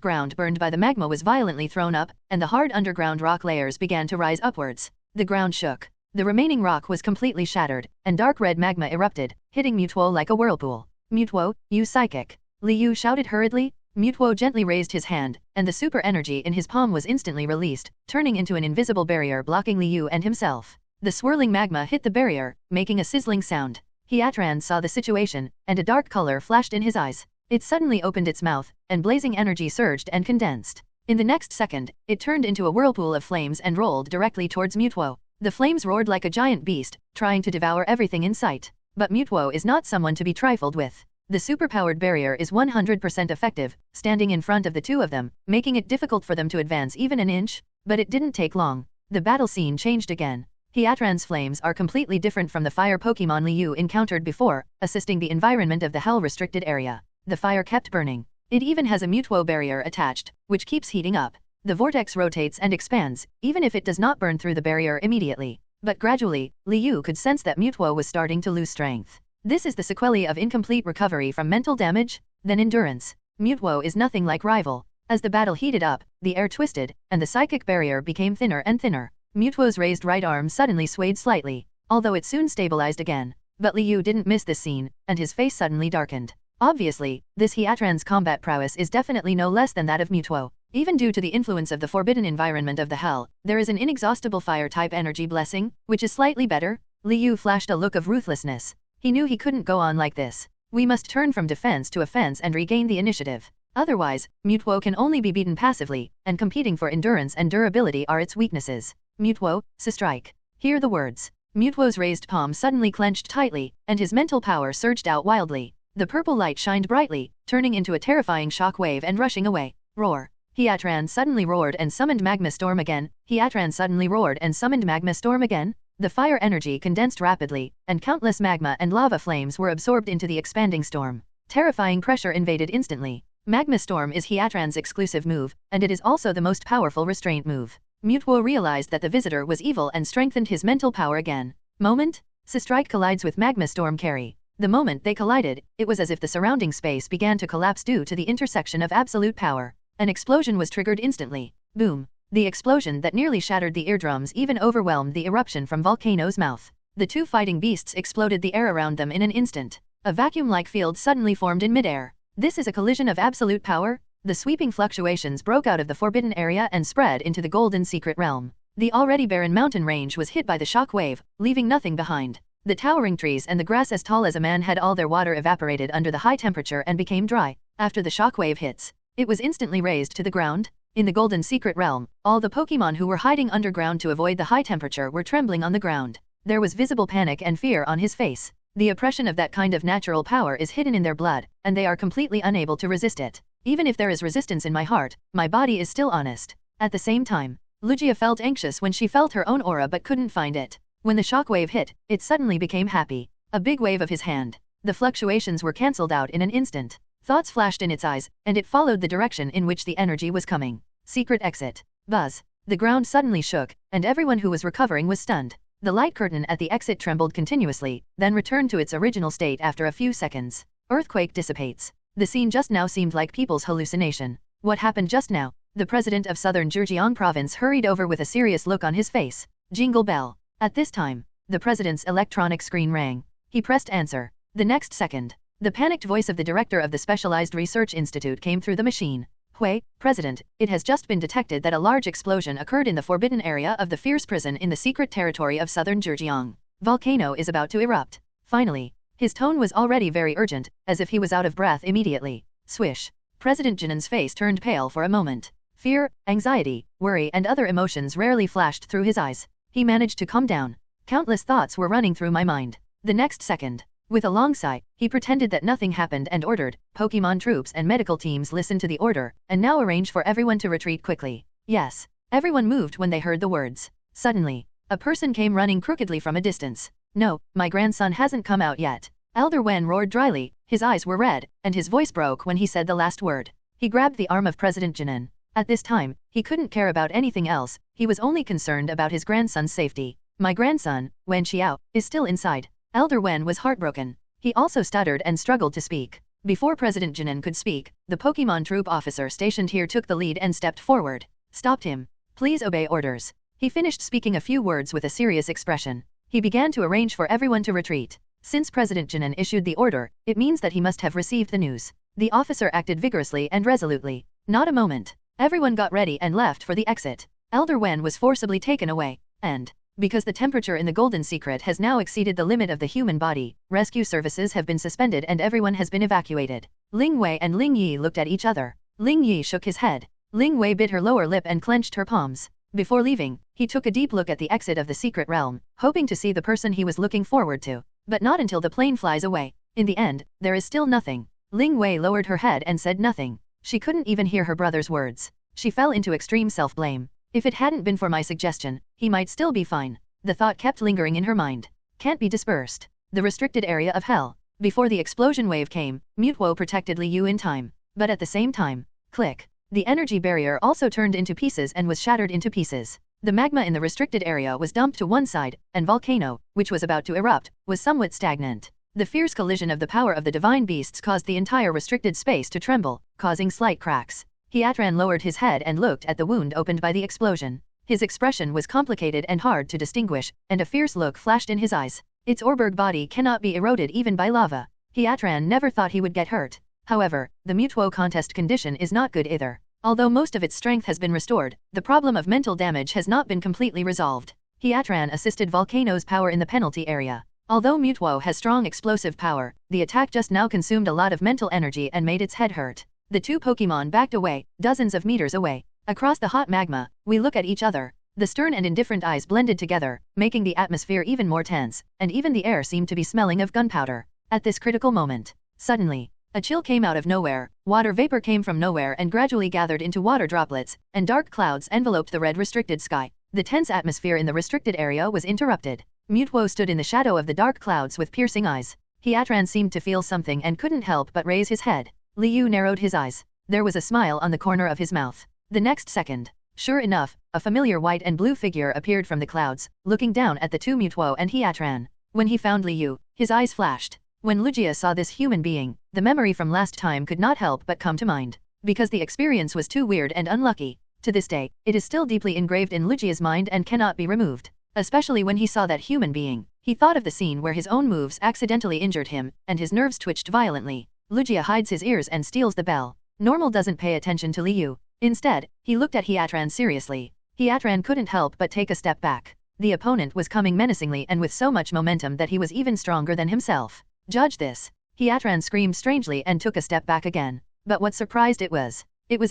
ground burned by the magma was violently thrown up, and the hard underground rock layers began to rise upwards. The ground shook. The remaining rock was completely shattered, and dark red magma erupted, hitting Mewtwo like a whirlpool. "Mewtwo, use Psychic!" Liu shouted hurriedly. Mewtwo gently raised his hand, and the super energy in his palm was instantly released, turning into an invisible barrier blocking Liu and himself. The swirling magma hit the barrier, making a sizzling sound. Hiatran saw the situation, and a dark color flashed in his eyes. It suddenly opened its mouth, and blazing energy surged and condensed. In the next second, it turned into a whirlpool of flames and rolled directly towards Mewtwo. The flames roared like a giant beast, trying to devour everything in sight. But Mewtwo is not someone to be trifled with. The superpowered barrier is 100% effective, standing in front of the 2 of them, making it difficult for them to advance even an inch. But it didn't take long. The battle scene changed again. Hiatran's flames are completely different from the fire Pokémon Liu encountered before, assisting the environment of the hell-restricted area. The fire kept burning. It even has a Mewtwo barrier attached, which keeps heating up. The vortex rotates and expands, even if it does not burn through the barrier immediately. But gradually, Liu could sense that Mewtwo was starting to lose strength. This is the sequelae of incomplete recovery from mental damage, then endurance. Mewtwo is nothing like rival. As the battle heated up, the air twisted, and the psychic barrier became thinner and thinner. Mewtwo's raised right arm suddenly swayed slightly, although it soon stabilized again. But Liu didn't miss this scene, and his face suddenly darkened. Obviously, this Hiatran's combat prowess is definitely no less than that of Mewtwo. Even due to the influence of the forbidden environment of the hell, there is an inexhaustible fire-type energy blessing, which is slightly better. Liu flashed a look of ruthlessness. He knew he couldn't go on like this. We must turn from defense to offense and regain the initiative. Otherwise, Mewtwo can only be beaten passively, and competing for endurance and durability are its weaknesses. Mewtwo, strike. Hear the words. Mewtwo's raised palm suddenly clenched tightly, and his mental power surged out wildly. The purple light shined brightly, turning into a terrifying shock wave and rushing away. Roar. Hiatran suddenly roared and summoned Magma Storm again. Hiatran suddenly roared and summoned Magma Storm again. The fire energy condensed rapidly, and countless magma and lava flames were absorbed into the expanding storm. Terrifying pressure invaded instantly. Magma Storm is Hiatran's exclusive move, and it is also the most powerful restraint move. Mewtwo realized that the visitor was evil and strengthened his mental power again. Moment? Strike collides with Magma Storm carry. The moment they collided, it was as if the surrounding space began to collapse due to the intersection of absolute power. An explosion was triggered instantly. Boom. The explosion that nearly shattered the eardrums even overwhelmed the eruption from Volcano's mouth. The 2 fighting beasts exploded the air around them in an instant. A vacuum-like field suddenly formed in midair. This is a collision of absolute power? The sweeping fluctuations broke out of the forbidden area and spread into the golden secret realm. The already barren mountain range was hit by the shock wave, leaving nothing behind. The towering trees and the grass as tall as a man had all their water evaporated under the high temperature and became dry. After the shock wave hits, it was instantly razed to the ground. In the golden secret realm, all the Pokémon who were hiding underground to avoid the high temperature were trembling on the ground. There was visible panic and fear on his face. The oppression of that kind of natural power is hidden in their blood, and they are completely unable to resist it. Even if there is resistance in my heart, my body is still honest. At the same time, Lugia felt anxious when she felt her own aura but couldn't find it. When the shock wave hit, it suddenly became happy. A big wave of his hand. The fluctuations were cancelled out in an instant. Thoughts flashed in its eyes, and it followed the direction in which the energy was coming. Secret exit. Buzz. The ground suddenly shook, and everyone who was recovering was stunned. The light curtain at the exit trembled continuously, then returned to its original state after a few seconds. Earthquake dissipates. The scene just now seemed like people's hallucination. What happened just now? The president of Southern Zhejiang province hurried over with a serious look on his face. Jingle bell. At this time, the president's electronic screen rang. He pressed answer. The next second, the panicked voice of the director of the Specialized Research Institute came through the machine. Hui, President, it has just been detected that a large explosion occurred in the forbidden area of the Fierce Prison in the secret territory of Southern Zhejiang. Volcano is about to erupt. Finally, his tone was already very urgent, as if he was out of breath immediately. Swish. President Jinan's face turned pale for a moment. Fear, anxiety, worry and other emotions rarely flashed through his eyes. He managed to calm down. Countless thoughts were running through my mind. The next second, with a long sigh, he pretended that nothing happened and ordered, Pokémon troops and medical teams listen to the order, and now arrange for everyone to retreat quickly. Yes. Everyone moved when they heard the words. Suddenly, a person came running crookedly from a distance. No, my grandson hasn't come out yet. Elder Wen roared dryly, his eyes were red, and his voice broke when he said the last word. He grabbed the arm of President Jinan. At this time, he couldn't care about anything else, he was only concerned about his grandson's safety. My grandson, Wen Xiao, is still inside. Elder Wen was heartbroken. He also stuttered and struggled to speak. Before President Jinan could speak, the Pokémon troop officer stationed here took the lead and stepped forward. Stopped him. Please obey orders. He finished speaking a few words with a serious expression. He began to arrange for everyone to retreat. Since President Jinan issued the order, it means that he must have received the news. The officer acted vigorously and resolutely. Not a moment. Everyone got ready and left for the exit. Elder Wen was forcibly taken away, and, because the temperature in the Golden Secret has now exceeded the limit of the human body, rescue services have been suspended and everyone has been evacuated. Ling Wei and Ling Yi looked at each other. Ling Yi shook his head. Ling Wei bit her lower lip and clenched her palms. Before leaving, he took a deep look at the exit of the secret realm, hoping to see the person he was looking forward to. But not until the plane flies away. In the end, there is still nothing. Ling Wei lowered her head and said nothing. She couldn't even hear her brother's words. She fell into extreme self-blame. If it hadn't been for my suggestion, he might still be fine. The thought kept lingering in her mind. Can't be dispersed. The restricted area of hell. Before the explosion wave came, Mewtwo protected Liu in time. But at the same time, click. The energy barrier also turned into pieces and was shattered into pieces. The magma in the restricted area was dumped to one side, and Volcano, which was about to erupt, was somewhat stagnant. The fierce collision of the power of the divine beasts caused the entire restricted space to tremble, causing slight cracks. Hiatran lowered his head and looked at the wound opened by the explosion. His expression was complicated and hard to distinguish, and a fierce look flashed in his eyes. Its Orberg body cannot be eroded even by lava. Hiatran never thought he would get hurt. However, the Mewtwo contest condition is not good either. Although most of its strength has been restored, the problem of mental damage has not been completely resolved. Hiatran assisted Volcano's power in the penalty area. Although Mewtwo has strong explosive power, the attack just now consumed a lot of mental energy and made its head hurt. The two Pokémon backed away, dozens of meters away. Across the hot magma, we look at each other. The stern and indifferent eyes blended together, making the atmosphere even more tense, and even the air seemed to be smelling of gunpowder. At this critical moment, suddenly, a chill came out of nowhere, water vapor came from nowhere and gradually gathered into water droplets, and dark clouds enveloped the red restricted sky. The tense atmosphere in the restricted area was interrupted. Mewtwo stood in the shadow of the dark clouds with piercing eyes. Hiatran seemed to feel something and couldn't help but raise his head. Liu narrowed his eyes. There was a smile on the corner of his mouth. The next second, sure enough, a familiar white and blue figure appeared from the clouds, looking down at the two Mewtwo and Hiatran. When he found Liu, his eyes flashed. When Lugia saw this human being, the memory from last time could not help but come to mind. Because the experience was too weird and unlucky. To this day, it is still deeply engraved in Lugia's mind and cannot be removed. Especially when he saw that human being, he thought of the scene where his own moves accidentally injured him, and his nerves twitched violently. Lugia hides his ears and steals the bell. Normal doesn't pay attention to Liu. Instead, he looked at Hiatran seriously. Hiatran couldn't help but take a step back. The opponent was coming menacingly and with so much momentum that he was even stronger than himself. Judge this. Hiatran screamed strangely and took a step back again. But what surprised it was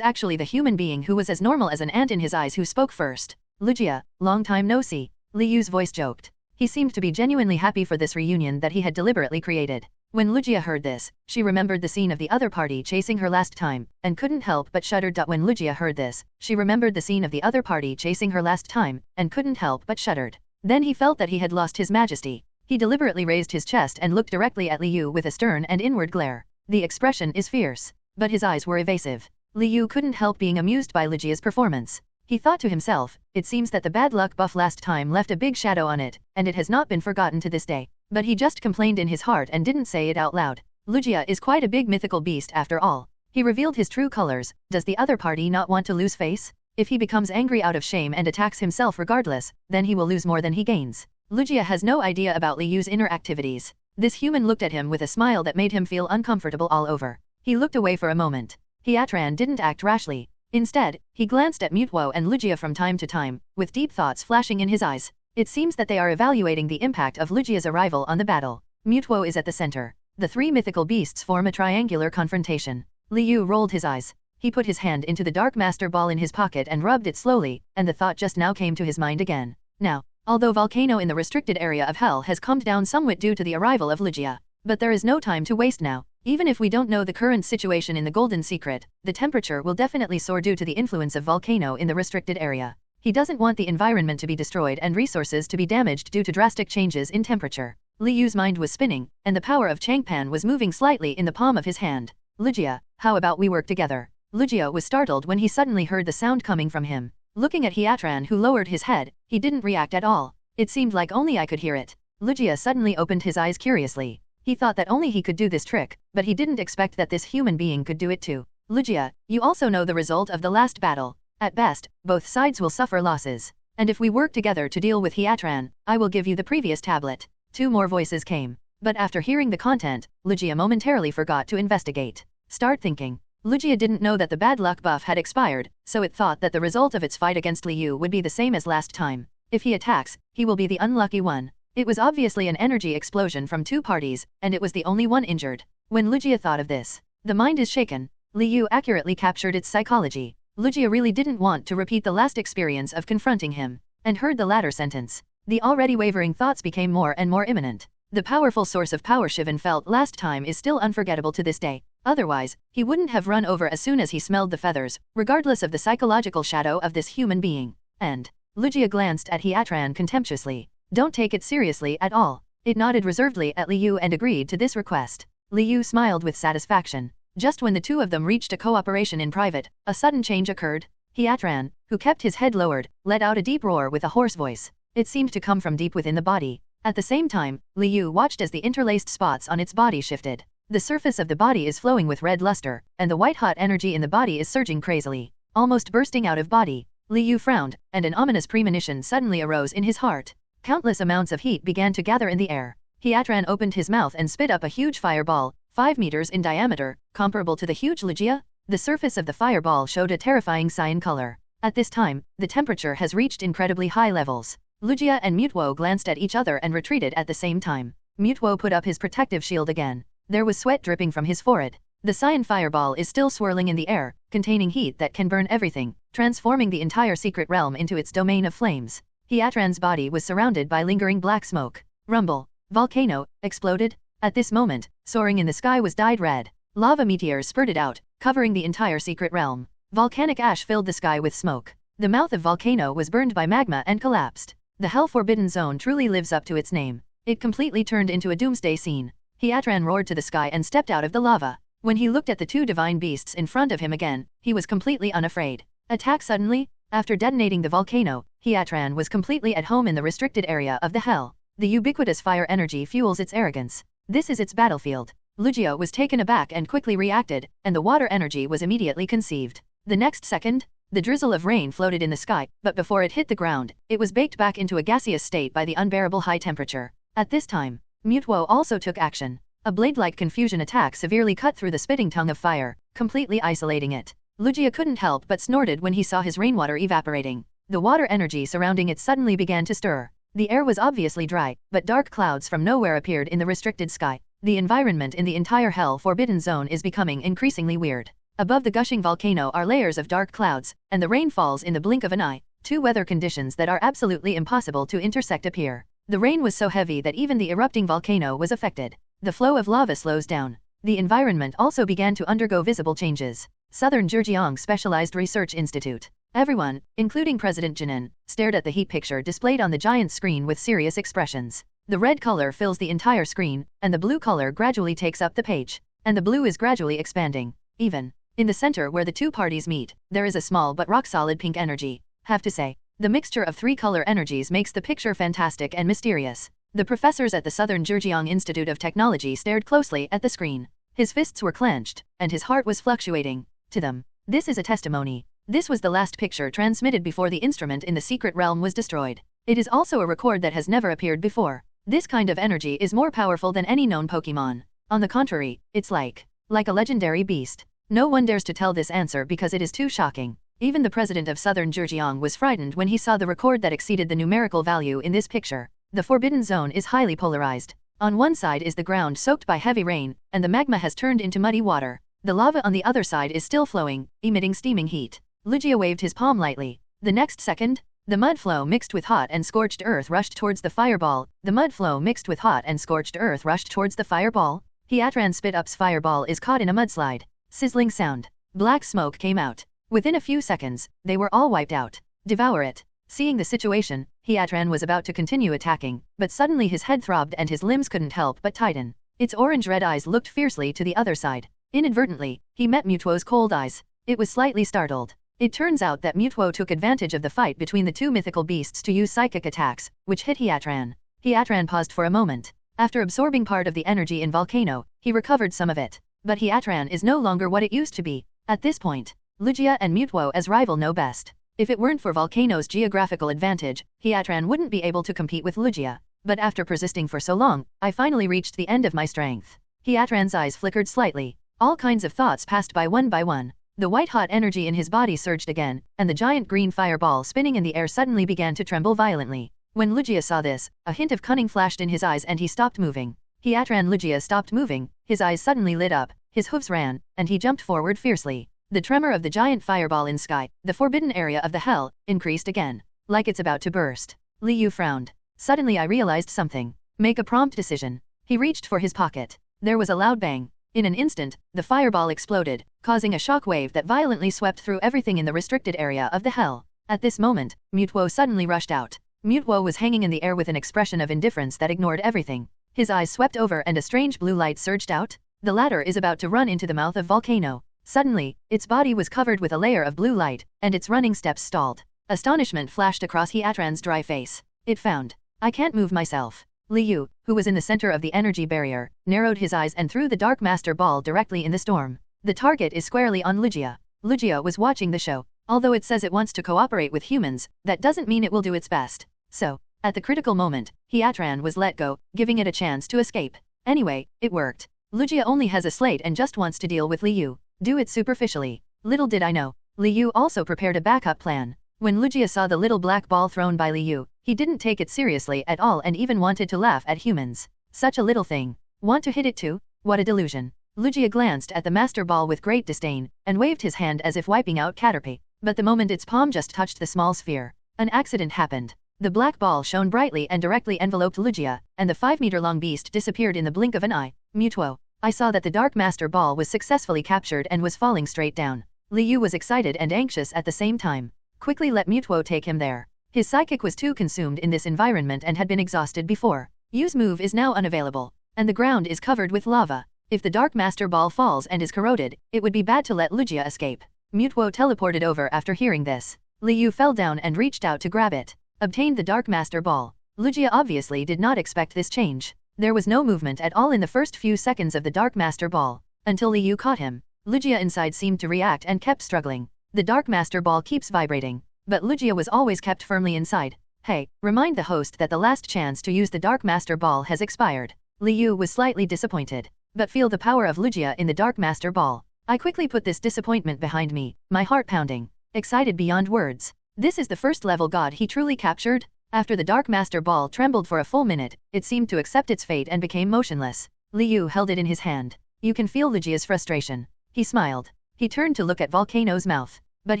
actually the human being who was as normal as an ant in his eyes who spoke first. Lugia, long time no see. Liu's voice joked. He seemed to be genuinely happy for this reunion that he had deliberately created. When Lugia heard this, she remembered the scene of the other party chasing her last time, and couldn't help but shuddered. When Lugia heard this, she remembered the scene of the other party chasing her last time, and couldn't help but shuddered. Then he felt that he had lost his majesty. He deliberately raised his chest and looked directly at Liu with a stern and inward glare. The expression is fierce, but his eyes were evasive. Liu couldn't help being amused by Lugia's performance. He thought to himself, it seems that the bad luck buff last time left a big shadow on it, and it has not been forgotten to this day. But he just complained in his heart and didn't say it out loud. Lugia is quite a big mythical beast after all. He revealed his true colors. Does the other party not want to lose face? If he becomes angry out of shame and attacks himself regardless, then he will lose more than he gains. Lugia has no idea about Liu's inner activities. This human looked at him with a smile that made him feel uncomfortable all over. He looked away for a moment. Hiatran didn't act rashly. Instead, he glanced at Mewtwo and Lugia from time to time, with deep thoughts flashing in his eyes. It seems that they are evaluating the impact of Lugia's arrival on the battle. Mewtwo is at the center. The three mythical beasts form a triangular confrontation. Liu rolled his eyes. He put his hand into the Dark Master Ball in his pocket and rubbed it slowly, and the thought just now came to his mind again. Now, although volcano in the restricted area of Hell has calmed down somewhat due to the arrival of Lugia, but there is no time to waste now. Even if we don't know the current situation in the Golden Secret, the temperature will definitely soar due to the influence of volcano in the restricted area. He doesn't want the environment to be destroyed and resources to be damaged due to drastic changes in temperature. Liu's mind was spinning, and the power of Changpan was moving slightly in the palm of his hand. Lugia, how about we work together? Lugia was startled when he suddenly heard the sound coming from him. Looking at Hiatran, who lowered his head, he didn't react at all. It seemed like only I could hear it. Lugia suddenly opened his eyes curiously. He thought that only he could do this trick, but he didn't expect that this human being could do it too. Lugia, you also know the result of the last battle. At best, both sides will suffer losses. And if we work together to deal with Hiatran, I will give you the previous tablet. Two more voices came. But after hearing the content, Lugia momentarily forgot to investigate. Start thinking. Lugia didn't know that the bad luck buff had expired, so it thought that the result of its fight against Liu would be the same as last time. If he attacks, he will be the unlucky one. It was obviously an energy explosion from two parties, and it was the only one injured. When Lugia thought of this, the mind is shaken. Liu accurately captured its psychology. Lugia really didn't want to repeat the last experience of confronting him, and heard the latter sentence. The already wavering thoughts became more and more imminent. The powerful source of power Shivan felt last time is still unforgettable to this day. Otherwise, he wouldn't have run over as soon as he smelled the feathers, regardless of the psychological shadow of this human being. And Lugia glanced at Hiatran contemptuously. Don't take it seriously at all. It nodded reservedly at Liu and agreed to this request. Liu smiled with satisfaction. Just when the two of them reached a cooperation in private, a sudden change occurred. Hiatran, who kept his head lowered, let out a deep roar with a hoarse voice. It seemed to come from deep within the body. At the same time, Liu watched as the interlaced spots on its body shifted. The surface of the body is flowing with red luster, and the white-hot energy in the body is surging crazily, almost bursting out of body. Liu frowned, and an ominous premonition suddenly arose in his heart. Countless amounts of heat began to gather in the air. Hiatran opened his mouth and spit up a huge fireball, 5 meters in diameter, comparable to the huge Lugia. The surface of the fireball showed a terrifying cyan color. At this time, the temperature has reached incredibly high levels. Lugia and Mewtwo glanced at each other and retreated at the same time. Mewtwo put up his protective shield again. There was sweat dripping from his forehead. The cyan fireball is still swirling in the air, containing heat that can burn everything, transforming the entire secret realm into its domain of flames. Hiatran's body was surrounded by lingering black smoke. Rumble. Volcano exploded. At this moment, soaring in the sky was dyed red. Lava meteors spurted out, covering the entire secret realm. Volcanic ash filled the sky with smoke. The mouth of volcano was burned by magma and collapsed. The Hell Forbidden Zone truly lives up to its name. It completely turned into a doomsday scene. Hiatran roared to the sky and stepped out of the lava. When he looked at the two divine beasts in front of him again, he was completely unafraid. Attack suddenly? After detonating the volcano, Hiatran was completely at home in the restricted area of the Hell. The ubiquitous fire energy fuels its arrogance. This is its battlefield. Lugia was taken aback and quickly reacted, and the water energy was immediately conceived. The next second, the drizzle of rain floated in the sky, but before it hit the ground, it was baked back into a gaseous state by the unbearable high temperature. At this time, Mewtwo also took action. A blade-like confusion attack severely cut through the spitting tongue of fire, completely isolating it. Lugia couldn't help but snorted when he saw his rainwater evaporating. The water energy surrounding it suddenly began to stir. The air was obviously dry, but dark clouds from nowhere appeared in the restricted sky. The environment in the entire Hell Forbidden Zone is becoming increasingly weird. Above the gushing volcano are layers of dark clouds, and the rain falls in the blink of an eye. Two weather conditions that are absolutely impossible to intersect appear. The rain was so heavy that even the erupting volcano was affected. The flow of lava slows down. The environment also began to undergo visible changes. Southern Zhejiang Specialized Research Institute. Everyone, including President Jinan, stared at the heat picture displayed on the giant screen with serious expressions. The red color fills the entire screen, and the blue color gradually takes up the page. And the blue is gradually expanding. Even in the center where the two parties meet, there is a small but rock-solid pink energy. Have to say, the mixture of three color energies makes the picture fantastic and mysterious. The professors at the Southern Zhejiang Institute of Technology stared closely at the screen. His fists were clenched, and his heart was fluctuating. To them, this is a testimony. This was the last picture transmitted before the instrument in the secret realm was destroyed. It is also a record that has never appeared before. This kind of energy is more powerful than any known Pokémon. On the contrary, it's like a legendary beast. No one dares to tell this answer because it is too shocking. Even the president of Southern Zhejiang was frightened when he saw the record that exceeded the numerical value in this picture. The Forbidden Zone is highly polarized. On one side is the ground soaked by heavy rain, and the magma has turned into muddy water. The lava on the other side is still flowing, emitting steaming heat. Lugia waved his palm lightly. The next second, the mud flow mixed with hot and scorched earth rushed towards the fireball. The mud flow mixed with hot and scorched earth rushed towards the fireball. Hiatran spit up's fireball is caught in a mudslide. Sizzling sound. Black smoke came out. Within a few seconds, they were all wiped out. Devour it. Seeing the situation, Hiatran was about to continue attacking, but suddenly his head throbbed and his limbs couldn't help but tighten. Its orange-red eyes looked fiercely to the other side. Inadvertently, he met Mewtwo's cold eyes. It was slightly startled. It turns out that Mewtwo took advantage of the fight between the two mythical beasts to use psychic attacks, which hit Hiatran. Hiatran paused for a moment. After absorbing part of the energy in Volcano, he recovered some of it. But Hiatran is no longer what it used to be. At this point, Lugia and Mewtwo as rival know best. If it weren't for Volcano's geographical advantage, Hiatran wouldn't be able to compete with Lugia. But after persisting for so long, I finally reached the end of my strength. Hiatran's eyes flickered slightly. All kinds of thoughts passed by one. The white-hot energy in his body surged again, and the giant green fireball spinning in the air suddenly began to tremble violently. When Lugia saw this, a hint of cunning flashed in his eyes and he stopped moving. Hiatran Lugia stopped moving, his eyes suddenly lit up, his hooves ran, and he jumped forward fiercely. The tremor of the giant fireball in sky, the forbidden area of the hell, increased again. Like it's about to burst. Liu frowned. Suddenly I realized something. Make a prompt decision. He reached for his pocket. There was a loud bang. In an instant, the fireball exploded, causing a shock wave that violently swept through everything in the restricted area of the hell. At this moment, Mewtwo suddenly rushed out. Mewtwo was hanging in the air with an expression of indifference that ignored everything. His eyes swept over and a strange blue light surged out. The latter is about to run into the mouth of Volcano. Suddenly, its body was covered with a layer of blue light, and its running steps stalled. Astonishment flashed across Hiatran's dry face. It found. I can't move myself. Liu, who was in the center of the energy barrier, narrowed his eyes and threw the Dark Master Ball directly in the storm. The target is squarely on Lugia. Lugia was watching the show. Although it says it wants to cooperate with humans, that doesn't mean it will do its best. So, at the critical moment, Hiatran was let go, giving it a chance to escape. Anyway, it worked. Lugia only has a slate and just wants to deal with Liu. Do it superficially. Little did I know. Liu also prepared a backup plan. When Lugia saw the little black ball thrown by Liu, he didn't take it seriously at all and even wanted to laugh at humans. Such a little thing. Want to hit it too? What a delusion. Lugia glanced at the master ball with great disdain, and waved his hand as if wiping out Caterpie. But the moment its palm just touched the small sphere, an accident happened. The black ball shone brightly and directly enveloped Lugia, and the 5-meter-long beast disappeared in the blink of an eye. Mewtwo. I saw that the Dark Master Ball was successfully captured and was falling straight down. Liu was excited and anxious at the same time. Quickly let Mewtwo take him there. His psychic was too consumed in this environment and had been exhausted before. Use move is now unavailable, and the ground is covered with lava. If the Dark Master Ball falls and is corroded, it would be bad to let Lugia escape. Mewtwo teleported over after hearing this. Liu fell down and reached out to grab it. Obtained the Dark Master Ball. Lugia obviously did not expect this change. There was no movement at all in the first few seconds of the Dark Master Ball, until Liu caught him. Lugia inside seemed to react and kept struggling. The Dark Master Ball keeps vibrating, but Lugia was always kept firmly inside. Hey, remind the host that the last chance to use the Dark Master Ball has expired. Liu was slightly disappointed, but feel the power of Lugia in the Dark Master Ball. I quickly put this disappointment behind me, my heart pounding, excited beyond words. This is the first level god he truly captured? After the Dark Master Ball trembled for a full minute, it seemed to accept its fate and became motionless. Liu held it in his hand. You can feel Lugia's frustration. He smiled. He turned to look at Volcano's mouth, but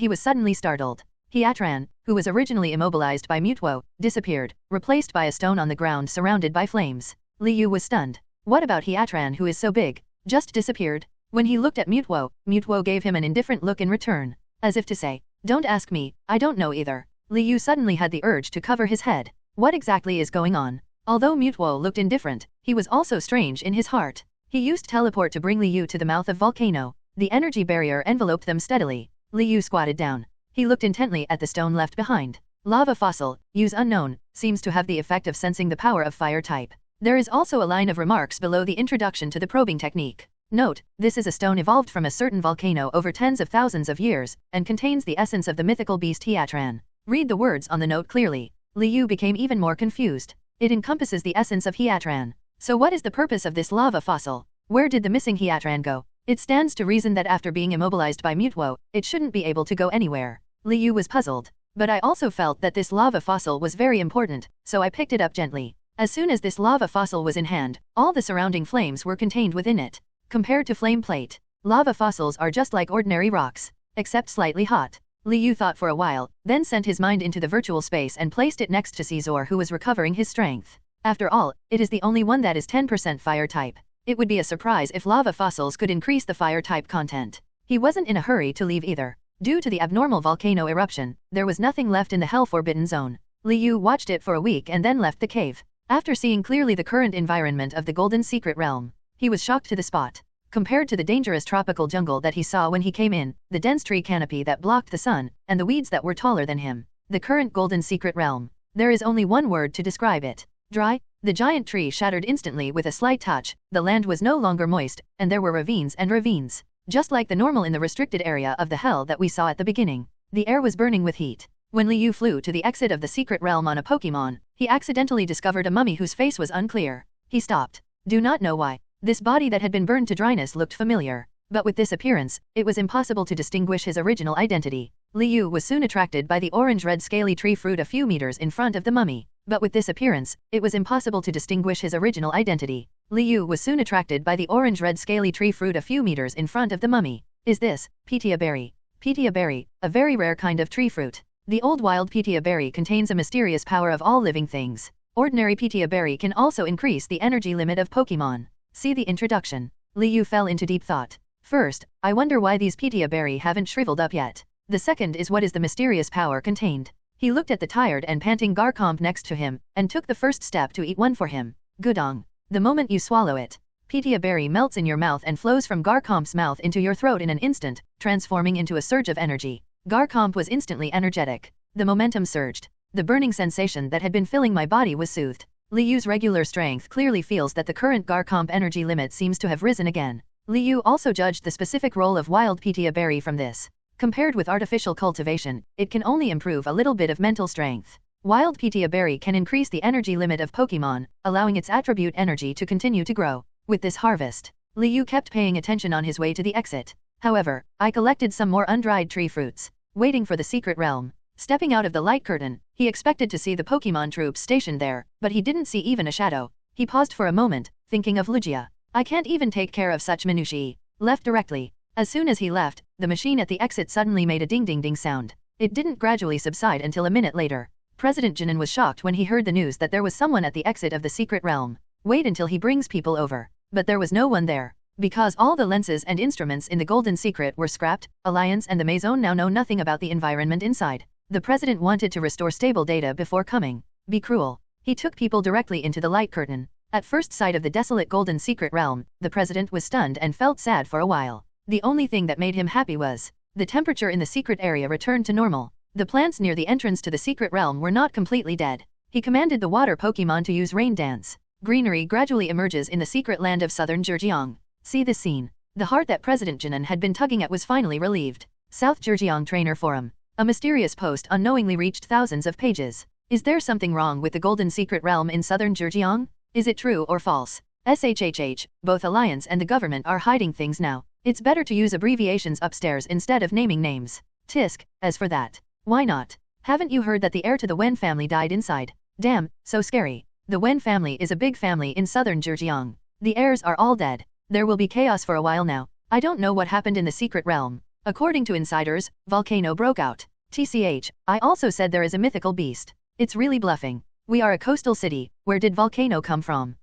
he was suddenly startled. Hiatran, who was originally immobilized by Mewtwo, disappeared, replaced by a stone on the ground surrounded by flames. Liu was stunned. What about Hiatran, who is so big? Just disappeared? When he looked at Mewtwo, Mewtwo gave him an indifferent look in return, as if to say, don't ask me, I don't know either. Liu suddenly had the urge to cover his head. What exactly is going on? Although Mewtwo looked indifferent, he was also strange in his heart. He used teleport to bring Liu to the mouth of Volcano. The energy barrier enveloped them steadily. Liu squatted down. He looked intently at the stone left behind. Lava fossil, use unknown, seems to have the effect of sensing the power of fire type. There is also a line of remarks below the introduction to the probing technique. Note, this is a stone evolved from a certain volcano over tens of thousands of years, and contains the essence of the mythical beast Hiatran. Read the words on the note clearly. Liu became even more confused. It encompasses the essence of Hiatran. So what is the purpose of this lava fossil? Where did the missing Hiatran go? It stands to reason that after being immobilized by Mewtwo, it shouldn't be able to go anywhere. Liu was puzzled. But I also felt that this lava fossil was very important, so I picked it up gently. As soon as this lava fossil was in hand, all the surrounding flames were contained within it. Compared to flame plate, lava fossils are just like ordinary rocks, except slightly hot. Liu thought for a while, then sent his mind into the virtual space and placed it next to Caesar, who was recovering his strength. After all, it is the only one that is 10% fire type. It would be a surprise if lava fossils could increase the fire type content. He wasn't in a hurry to leave either. Due to the abnormal volcano eruption, there was nothing left in the Hell Forbidden Zone. Liu watched it for a week and then left the cave. After seeing clearly the current environment of the Golden Secret Realm, he was shocked to the spot. Compared to the dangerous tropical jungle that he saw when he came in, the dense tree canopy that blocked the sun, and the weeds that were taller than him, the current Golden Secret Realm, there is only one word to describe it. Dry. The giant tree shattered instantly with a slight touch. The land was no longer moist, and there were ravines and ravines. Just like the normal in the restricted area of the hell that we saw at the beginning. The air was burning with heat. When Liu flew to the exit of the secret realm on a Pokémon, he accidentally discovered a mummy whose face was unclear. He stopped. Do not know why. This body that had been burned to dryness looked familiar. But with this appearance, it was impossible to distinguish his original identity. Liu was soon attracted by the orange-red scaly tree fruit a few meters in front of the mummy. But with this appearance, it was impossible to distinguish his original identity. Liu was soon attracted by the orange-red scaly tree fruit a few meters in front of the mummy. Is this Petia berry? Petia berry, a very rare kind of tree fruit. The old wild Petia berry contains a mysterious power of all living things. Ordinary Petia berry can also increase the energy limit of Pokémon. See the introduction. Liu fell into deep thought. First, I wonder why these Petia berry haven't shriveled up yet. The second is what is the mysterious power contained. He looked at the tired and panting Garchomp next to him, and took the first step to eat one for him. Gudong. The moment you swallow it, Petia berry melts in your mouth and flows from Garchomp's mouth into your throat in an instant, transforming into a surge of energy. Garchomp was instantly energetic. The momentum surged. The burning sensation that had been filling my body was soothed. Liu's regular strength clearly feels that the current Garchomp energy limit seems to have risen again. Liu also judged the specific role of wild Petia berry from this. Compared with artificial cultivation, it can only improve a little bit of mental strength. Wild Petia berry can increase the energy limit of Pokémon, allowing its attribute energy to continue to grow. With this harvest, Liu kept paying attention on his way to the exit. However, I collected some more undried tree fruits. Waiting for the secret realm. Stepping out of the light curtain, he expected to see the Pokémon troops stationed there, but he didn't see even a shadow. He paused for a moment, thinking of Lugia. I can't even take care of such minutiae. Left directly. As soon as he left, the machine at the exit suddenly made a ding-ding-ding sound. It didn't gradually subside until a minute later. President Jinan was shocked when he heard the news that there was someone at the exit of the secret realm. Wait until he brings people over. But there was no one there. Because all the lenses and instruments in the Golden Secret were scrapped, Alliance and the Maison now know nothing about the environment inside. The president wanted to restore stable data before coming. Be cruel. He took people directly into the light curtain. At first sight of the desolate Golden Secret realm, the president was stunned and felt sad for a while. The only thing that made him happy was the temperature in the secret area returned to normal. The plants near the entrance to the secret realm were not completely dead. He commanded the water Pokémon to use rain dance. Greenery gradually emerges in the secret land of southern Zhejiang. See this scene. The heart that President Jinan had been tugging at was finally relieved. South Zhejiang Trainer Forum. A mysterious post unknowingly reached thousands of pages. Is there something wrong with the Golden Secret Realm in southern Zhejiang? Is it true or false? SHHH, both Alliance and the government are hiding things now. It's better to use abbreviations upstairs instead of naming names. Tisk, as for that. Why not? Haven't you heard that the heir to the Wen family died inside? Damn, so scary. The Wen family is a big family in southern Zhejiang. The heirs are all dead. There will be chaos for a while now. I don't know what happened in the secret realm. According to insiders, volcano broke out. TCH, I also said there is a mythical beast. It's really bluffing. We are a coastal city, where did volcano come from?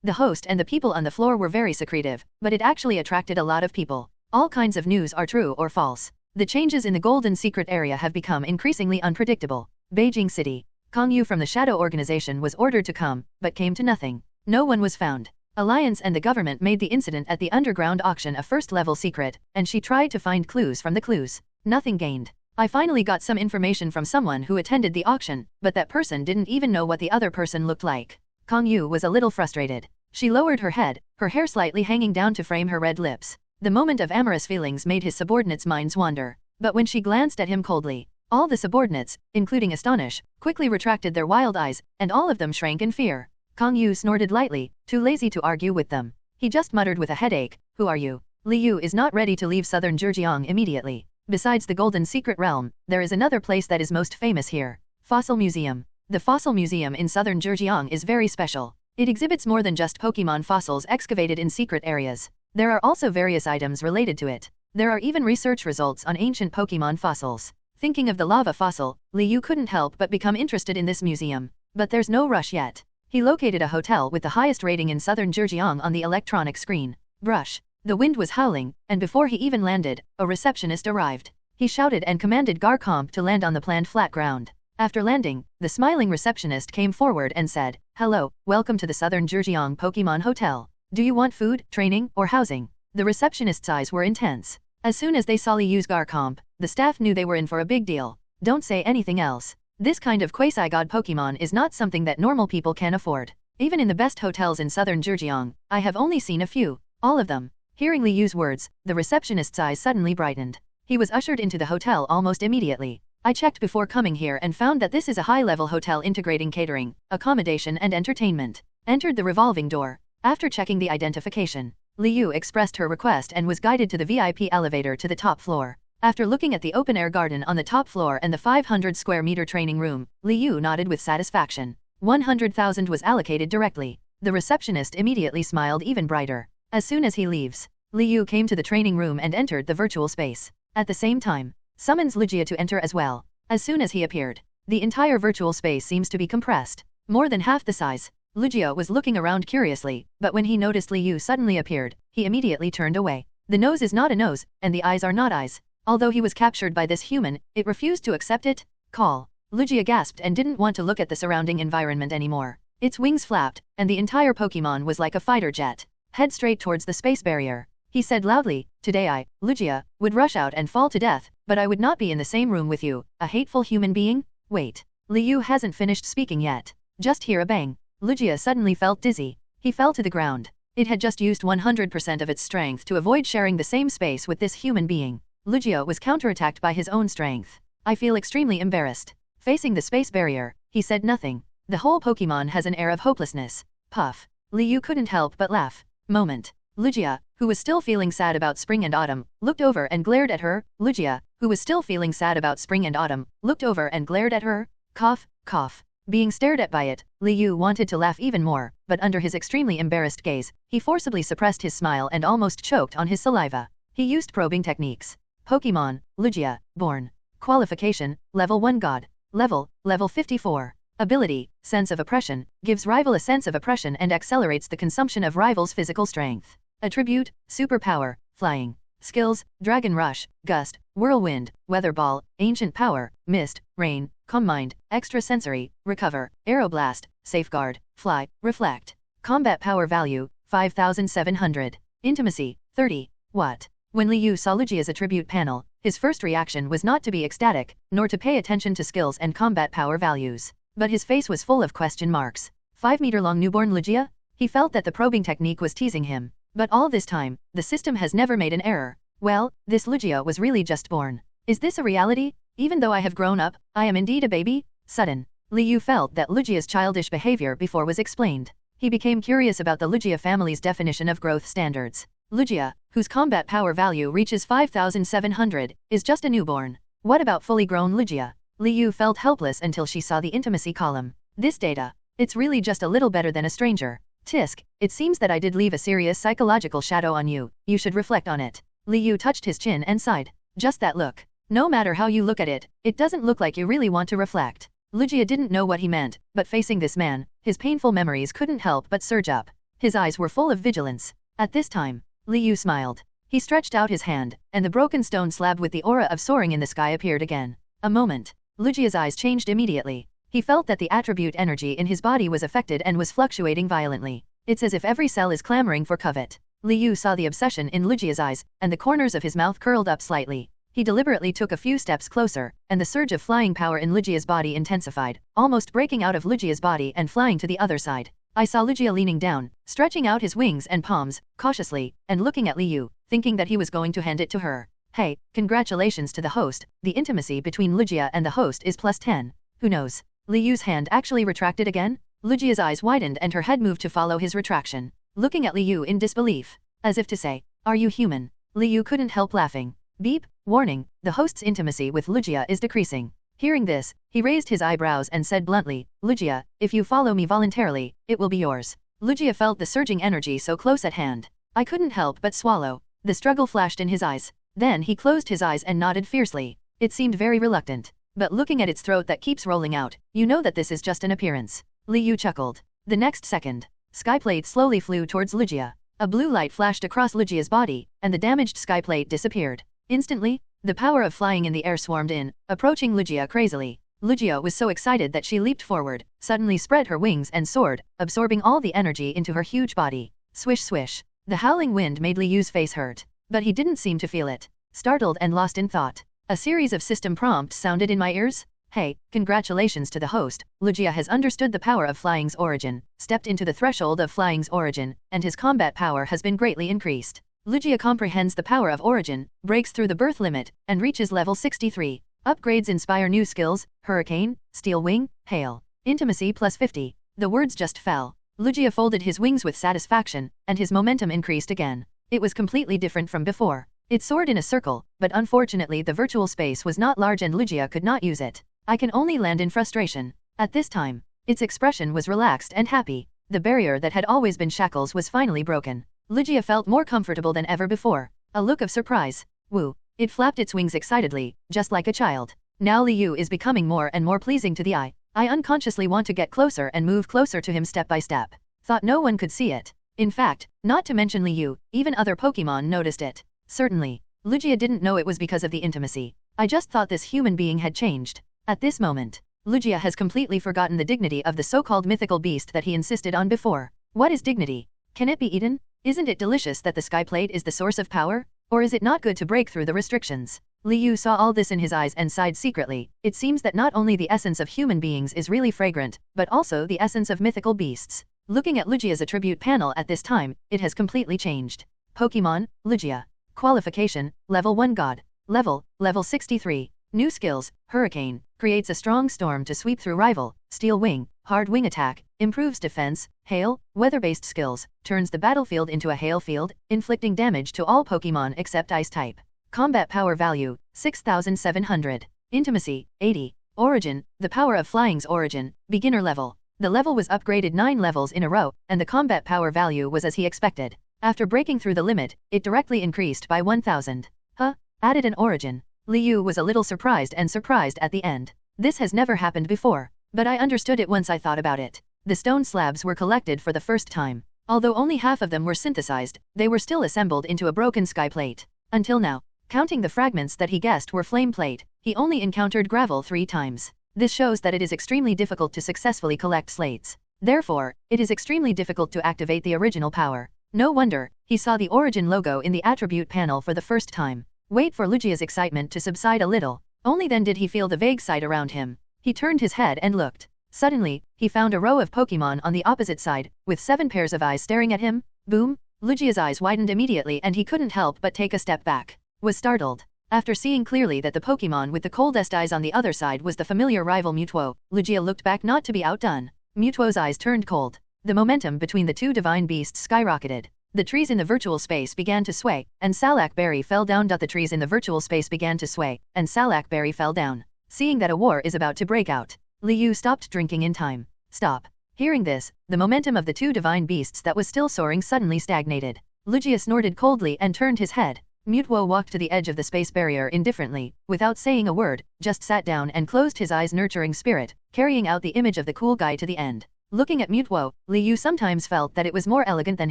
The host and the people on the floor were very secretive, but it actually attracted a lot of people. All kinds of news are true or false. The changes in the golden secret area have become increasingly unpredictable. Beijing City. Kong Yu from the Shadow Organization was ordered to come, but came to nothing. No one was found. Alliance and the government made the incident at the underground auction a first-level secret, and she tried to find clues from the clues. Nothing gained. I finally got some information from someone who attended the auction, but that person didn't even know what the other person looked like. Kong Yu was a little frustrated. She lowered her head, her hair slightly hanging down to frame her red lips. The moment of amorous feelings made his subordinates' minds wander. But when she glanced at him coldly, all the subordinates, including Astonish, quickly retracted their wild eyes, and all of them shrank in fear. Kong Yu snorted lightly, too lazy to argue with them. He just muttered with a headache, "Who are you?" Li Yu is not ready to leave southern Zhejiang immediately. Besides the Golden Secret Realm, there is another place that is most famous here. Fossil Museum. The Fossil Museum in southern Zhejiang is very special. It exhibits more than just Pokémon fossils excavated in secret areas. There are also various items related to it. There are even research results on ancient Pokémon fossils. Thinking of the lava fossil, Li Yu couldn't help but become interested in this museum. But there's no rush yet. He located a hotel with the highest rating in southern Zhejiang on the electronic screen. Brush. The wind was howling, and before he even landed, a receptionist arrived. He shouted and commanded Garcomp to land on the planned flat ground. After landing, the smiling receptionist came forward and said, "Hello, welcome to the southern Zhejiang Pokémon Hotel. Do you want food, training, or housing?" The receptionist's eyes were intense. As soon as they saw Li Yu's Garcomp, the staff knew they were in for a big deal. Don't say anything else. This kind of quasi-god Pokémon is not something that normal people can afford. Even in the best hotels in southern Zhejiang, I have only seen a few. All of them. Hearing Li Yu's words, the receptionist's eyes suddenly brightened. He was ushered into the hotel almost immediately. I checked before coming here and found that this is a high-level hotel integrating catering, accommodation and entertainment. Entered the revolving door. After checking the identification, Li Yu expressed her request and was guided to the VIP elevator to the top floor. After looking at the open-air garden on the top floor and the 500-square-meter training room, Li Yu nodded with satisfaction. 100,000 was allocated directly. The receptionist immediately smiled even brighter. As soon as he leaves, Li Yu came to the training room and entered the virtual space. At the same time, summons Lugia to enter as well. As soon as he appeared, the entire virtual space seems to be compressed. More than half the size. Lugia was looking around curiously, but when he noticed Li Yu suddenly appeared, he immediately turned away. The nose is not a nose, and the eyes are not eyes. Although he was captured by this human, it refused to accept it. Call. Lugia gasped and didn't want to look at the surrounding environment anymore. Its wings flapped, and the entire Pokémon was like a fighter jet. Head straight towards the space barrier. He said loudly, "Today I, Lugia, would rush out and fall to death, but I would not be in the same room with you, a hateful human being." Wait. Li Yu hasn't finished speaking yet. Just hear a bang. Lugia suddenly felt dizzy. He fell to the ground. It had just used 100% of its strength to avoid sharing the same space with this human being. Lugia was counterattacked by his own strength. "I feel extremely embarrassed." Facing the space barrier, he said nothing. The whole Pokémon has an air of hopelessness. Puff. Li Yu couldn't help but laugh. Moment. Lugia, who was still feeling sad about spring and autumn, looked over and glared at her. Lugia, who was still feeling sad about spring and autumn, looked over and glared at her. Cough, cough. Being stared at by it, Li Yu wanted to laugh even more, but under his extremely embarrassed gaze, he forcibly suppressed his smile and almost choked on his saliva. He used probing techniques. Pokémon, Lugia, born. Qualification, Level 1 God. Level 54. Ability, Sense of Oppression, gives rival a sense of oppression and accelerates the consumption of rival's physical strength. Attribute, Superpower, Flying. Skills, Dragon Rush, Gust, Whirlwind, Weather Ball, Ancient Power, Mist, Rain, Calm Mind, Extrasensory, Recover, Aeroblast, Safeguard, Fly, Reflect. Combat Power Value, 5,700. Intimacy, 30. What? When Li Yu saw Lugia's attribute panel, his first reaction was not to be ecstatic, nor to pay attention to skills and combat power values. But his face was full of question marks. 5-meter-long newborn Lugia? He felt that the probing technique was teasing him. But all this time, the system has never made an error. Well, this Lugia was really just born. Is this a reality? Even though I have grown up, I am indeed a baby? Sudden. Li Yu felt that Lugia's childish behavior before was explained. He became curious about the Lugia family's definition of growth standards. Lugia, whose combat power value reaches 5,700, is just a newborn. What about fully grown Lugia? Liu felt helpless until she saw the intimacy column. This data. It's really just a little better than a stranger. Tisk, it seems that I did leave a serious psychological shadow on you. You should reflect on it. Liu touched his chin and sighed. Just that look. No matter how you look at it, it doesn't look like you really want to reflect. Lugia didn't know what he meant, but facing this man, his painful memories couldn't help but surge up. His eyes were full of vigilance. At this time, Liu smiled. He stretched out his hand, and the broken stone slab with the aura of soaring in the sky appeared again. A moment. Lugia's eyes changed immediately. He felt that the attribute energy in his body was affected and was fluctuating violently. It's as if every cell is clamoring for covet. Liu saw the obsession in Lugia's eyes, and the corners of his mouth curled up slightly. He deliberately took a few steps closer, and the surge of flying power in Lugia's body intensified, almost breaking out of Lugia's body and flying to the other side. I saw Lugia leaning down, stretching out his wings and palms, cautiously, and looking at Liu, thinking that he was going to hand it to her. Hey, congratulations to the host, the intimacy between Lugia and the host is +10. Who knows? Liu's hand actually retracted again? Lugia's eyes widened and her head moved to follow his retraction, looking at Liu in disbelief. As if to say, are you human? Liu couldn't help laughing. Beep, warning, the host's intimacy with Lugia is decreasing. Hearing this, he raised his eyebrows and said bluntly, Lugia, if you follow me voluntarily, it will be yours. Lugia felt the surging energy so close at hand. I couldn't help but swallow. The struggle flashed in his eyes. Then he closed his eyes and nodded fiercely. It seemed very reluctant. But looking at its throat that keeps rolling out, you know that this is just an appearance. Liu chuckled. The next second, Skyplate slowly flew towards Lugia. A blue light flashed across Lugia's body, and the damaged Skyplate disappeared. Instantly, the power of flying in the air swarmed in, approaching Lugia crazily. Lugia was so excited that she leaped forward, suddenly spread her wings and soared, absorbing all the energy into her huge body. Swish swish. The howling wind made Liu's face hurt. But he didn't seem to feel it. Startled and lost in thought, a series of system prompts sounded in my ears. Hey, congratulations to the host. Lugia has understood the power of flying's origin, stepped into the threshold of flying's origin, and his combat power has been greatly increased. Lugia comprehends the power of origin, breaks through the birth limit, and reaches level 63. Upgrades inspire new skills, Hurricane, Steel Wing, Hail. Intimacy +50. The words just fell. Lugia folded his wings with satisfaction, and his momentum increased again. It was completely different from before. It soared in a circle, but unfortunately the virtual space was not large and Lugia could not use it. I can only land in frustration. At this time, its expression was relaxed and happy. The barrier that had always been shackles was finally broken. Lugia felt more comfortable than ever before. A look of surprise. Woo. It flapped its wings excitedly, just like a child. Now Liu is becoming more and more pleasing to the eye. I unconsciously want to get closer and move closer to him step by step. Thought no one could see it. In fact, not to mention Liu, even other Pokémon noticed it. Certainly, Lugia didn't know it was because of the intimacy. I just thought this human being had changed. At this moment, Lugia has completely forgotten the dignity of the so-called mythical beast that he insisted on before. What is dignity? Can it be eaten? Isn't it delicious that the Skyplate is the source of power? Or is it not good to break through the restrictions? Liu saw all this in his eyes and sighed secretly. It seems that not only the essence of human beings is really fragrant, but also the essence of mythical beasts. Looking at Lugia's attribute panel at this time, it has completely changed. Pokémon, Lugia. Qualification, Level 1 God. Level 63. New skills, Hurricane, creates a strong storm to sweep through rival. Steel Wing, hard wing attack, improves defense. Hail, weather-based skills, turns the battlefield into a hail field, inflicting damage to all Pokémon except Ice type. Combat power value, 6,700. Intimacy, 80. Origin, the power of flying's origin, beginner level. The level was upgraded 9 levels in a row, and the combat power value was as he expected. After breaking through the limit, it directly increased by 1,000. Huh? Added an origin. Liu was a little surprised at the end. This has never happened before, but I understood it once I thought about it. The stone slabs were collected for the first time. Although only half of them were synthesized, they were still assembled into a broken sky plate. Until now, counting the fragments that he guessed were flame plate, he only encountered gravel 3 times. This shows that it is extremely difficult to successfully collect slates. Therefore, it is extremely difficult to activate the original power. No wonder, he saw the origin logo in the attribute panel for the first time. Wait for Lugia's excitement to subside a little. Only then did he feel the vague sight around him. He turned his head and looked. Suddenly, he found a row of Pokémon on the opposite side, with 7 pairs of eyes staring at him. Boom! Lugia's eyes widened immediately and he couldn't help but take a step back. Was startled. After seeing clearly that the Pokémon with the coldest eyes on the other side was the familiar rival Mewtwo, Lugia looked back not to be outdone. Mewtwo's eyes turned cold. The momentum between the two divine beasts skyrocketed. The trees in the virtual space began to sway, and Salak Berry fell down. The trees in the virtual space began to sway, and Salak Berry fell down. Seeing that a war is about to break out, Liu stopped drinking in time. Stop. Hearing this, the momentum of the two divine beasts that was still soaring suddenly stagnated. Lugia snorted coldly and turned his head. Mewtwo walked to the edge of the space barrier indifferently, without saying a word, just sat down and closed his eyes. Nurturing spirit, carrying out the image of the cool guy to the end. Looking at Mewtwo, Liu sometimes felt that it was more elegant than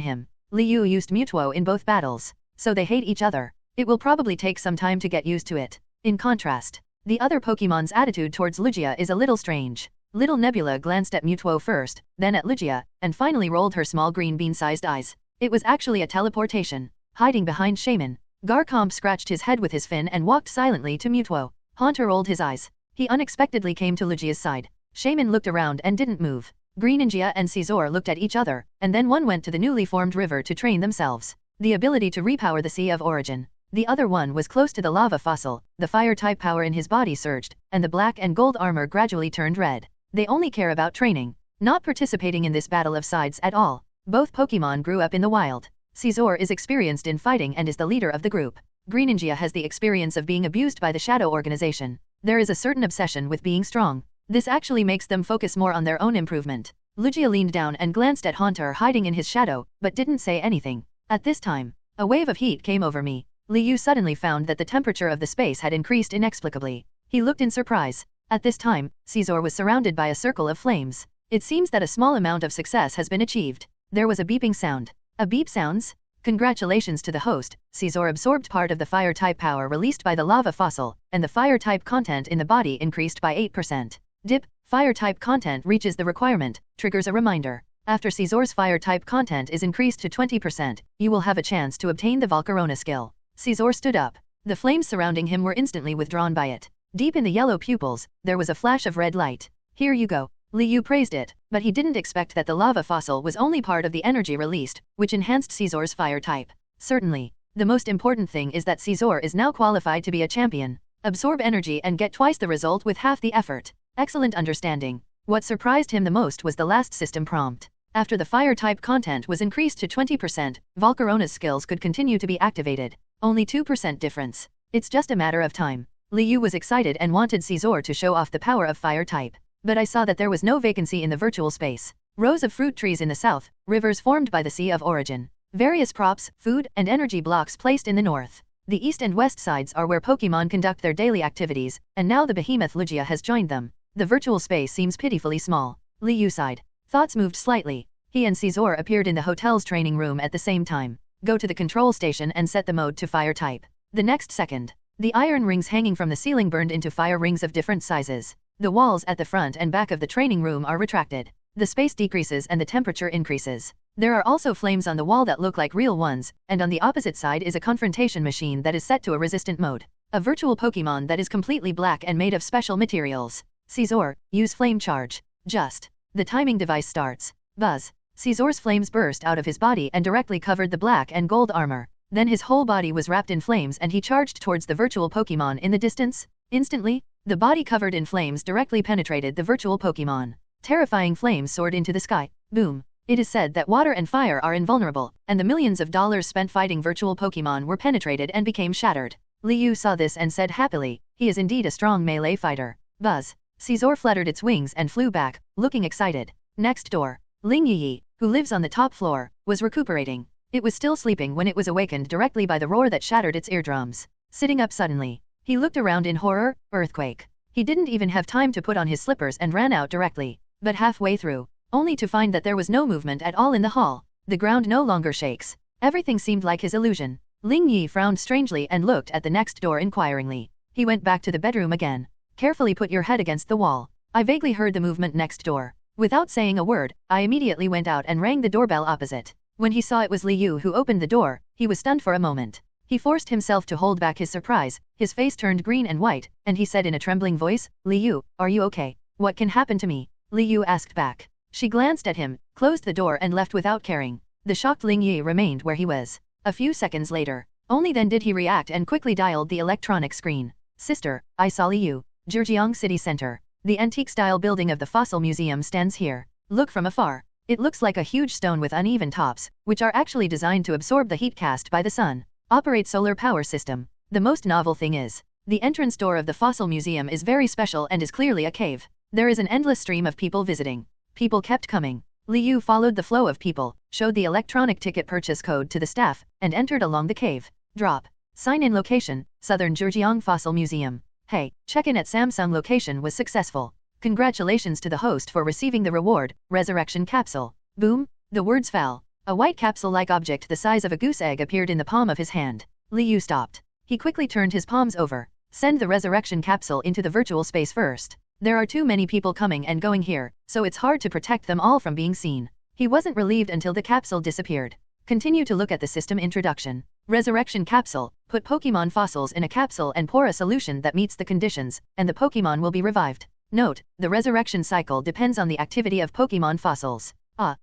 him. Liu used Mewtwo in both battles, so they hate each other. It will probably take some time to get used to it. In contrast, the other Pokemon's attitude towards Lugia is a little strange. Little Nebula glanced at Mewtwo first, then at Lugia, and finally rolled her small green bean-sized eyes. It was actually a teleportation. Hiding behind Shaman, Garchomp scratched his head with his fin and walked silently to Mewtwo. Haunter rolled his eyes. He unexpectedly came to Lugia's side. Shaman looked around and didn't move. Greninja and Caesar looked at each other, and then one went to the newly formed river to train themselves. The ability to repower the Sea of Origin. The other one was close to the lava fossil. The fire-type power in his body surged, and the black and gold armor gradually turned red. They only care about training, not participating in this battle of sides at all. Both Pokemon grew up in the wild. Caesar is experienced in fighting and is the leader of the group. Greninja has the experience of being abused by the Shadow Organization. There is a certain obsession with being strong. This actually makes them focus more on their own improvement. Lugia leaned down and glanced at Haunter hiding in his shadow, but didn't say anything. At this time, a wave of heat came over me. Liu suddenly found that the temperature of the space had increased inexplicably. He looked in surprise. At this time, Caesar was surrounded by a circle of flames. It seems that a small amount of success has been achieved. There was a beeping sound. A beep sounds? Congratulations to the host. Caesar absorbed part of the fire-type power released by the lava fossil, and the fire-type content in the body increased by 8%. Dip, fire-type content reaches the requirement, triggers a reminder. After Caesar's fire-type content is increased to 20%, you will have a chance to obtain the Volcarona skill. Caesar stood up. The flames surrounding him were instantly withdrawn by it. Deep in the yellow pupils, there was a flash of red light. Here you go. Liu praised it, but he didn't expect that the lava fossil was only part of the energy released, which enhanced Caesar's fire type. Certainly. The most important thing is that Caesar is now qualified to be a champion. Absorb energy and get twice the result with half the effort. Excellent understanding. What surprised him the most was the last system prompt. After the fire-type content was increased to 20%, Volcarona's skills could continue to be activated. Only 2% difference. It's just a matter of time. Liu was excited and wanted Caesar to show off the power of fire-type. But I saw that there was no vacancy in the virtual space. Rows of fruit trees in the south, rivers formed by the Sea of Origin. Various props, food, and energy blocks placed in the north. The east and west sides are where Pokemon conduct their daily activities, and now the behemoth Lugia has joined them. The virtual space seems pitifully small. Liu sighed. Thoughts moved slightly. He and Caesar appeared in the hotel's training room at the same time. Go to the control station and set the mode to fire type. The next second, the iron rings hanging from the ceiling burned into fire rings of different sizes. The walls at the front and back of the training room are retracted. The space decreases and the temperature increases. There are also flames on the wall that look like real ones, and on the opposite side is a confrontation machine that is set to a resistant mode. A virtual Pokemon that is completely black and made of special materials. Caesar, use flame charge. Just. The timing device starts. Buzz. Caesar's flames burst out of his body and directly covered the black and gold armor. Then his whole body was wrapped in flames and he charged towards the virtual Pokemon in the distance. Instantly, the body covered in flames directly penetrated the virtual Pokemon. Terrifying flames soared into the sky. Boom. It is said that water and fire are invulnerable, and the millions of dollars spent fighting virtual Pokemon were penetrated and became shattered. Liu saw this and said happily, he is indeed a strong melee fighter. Buzz. Caesar fluttered its wings and flew back, looking excited. Next door. Ling Yi, who lives on the top floor, was recuperating. It was still sleeping when it was awakened directly by the roar that shattered its eardrums. Sitting up suddenly, he looked around in horror. Earthquake. He didn't even have time to put on his slippers and ran out directly. But halfway through, only to find that there was no movement at all in the hall. The ground no longer shakes. Everything seemed like his illusion. Ling Yi frowned strangely and looked at the next door inquiringly. He went back to the bedroom again. Carefully put your head against the wall. I vaguely heard the movement next door. Without saying a word, I immediately went out and rang the doorbell opposite. When he saw it was Liu who opened the door, he was stunned for a moment. He forced himself to hold back his surprise, his face turned green and white, and he said in a trembling voice, Liu, are you okay? What can happen to me? Liu asked back. She glanced at him, closed the door and left without caring. The shocked Ling Yi remained where he was. A few seconds later, only then did he react and quickly dialed the electronic screen. Sister, I saw Liu. Zhejiang City Center. The antique-style building of the Fossil Museum stands here. Look from afar. It looks like a huge stone with uneven tops, which are actually designed to absorb the heat cast by the sun. Operate solar power system. The most novel thing is, the entrance door of the fossil museum is very special and is clearly a cave. There is an endless stream of people visiting. People kept coming. Liu followed the flow of people, showed the electronic ticket purchase code to the staff, and entered along the cave. Drop. Sign-in location, Southern Zhejiang Fossil Museum. Hey, check-in at Samsung location was successful. Congratulations to the host for receiving the reward, Resurrection Capsule. Boom, the words fell. A white capsule-like object the size of a goose egg appeared in the palm of his hand. Liu stopped. He quickly turned his palms over. Send the Resurrection Capsule into the virtual space first. There are too many people coming and going here, so it's hard to protect them all from being seen. He wasn't relieved until the capsule disappeared. Continue to look at the system introduction. Resurrection Capsule. Put Pokémon fossils in a capsule and pour a solution that meets the conditions, and the Pokémon will be revived. Note, the resurrection cycle depends on the activity of Pokémon fossils.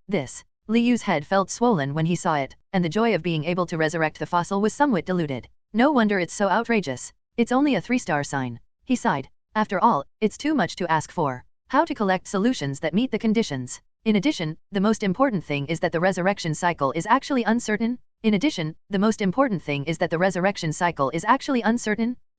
This. Liu's head felt swollen when he saw it, and the joy of being able to resurrect the fossil was somewhat diluted. No wonder it's so outrageous. It's only a 3-star sign. He sighed. After all, it's too much to ask for. How to collect solutions that meet the conditions. In addition, the most important thing is that the resurrection cycle is actually uncertain.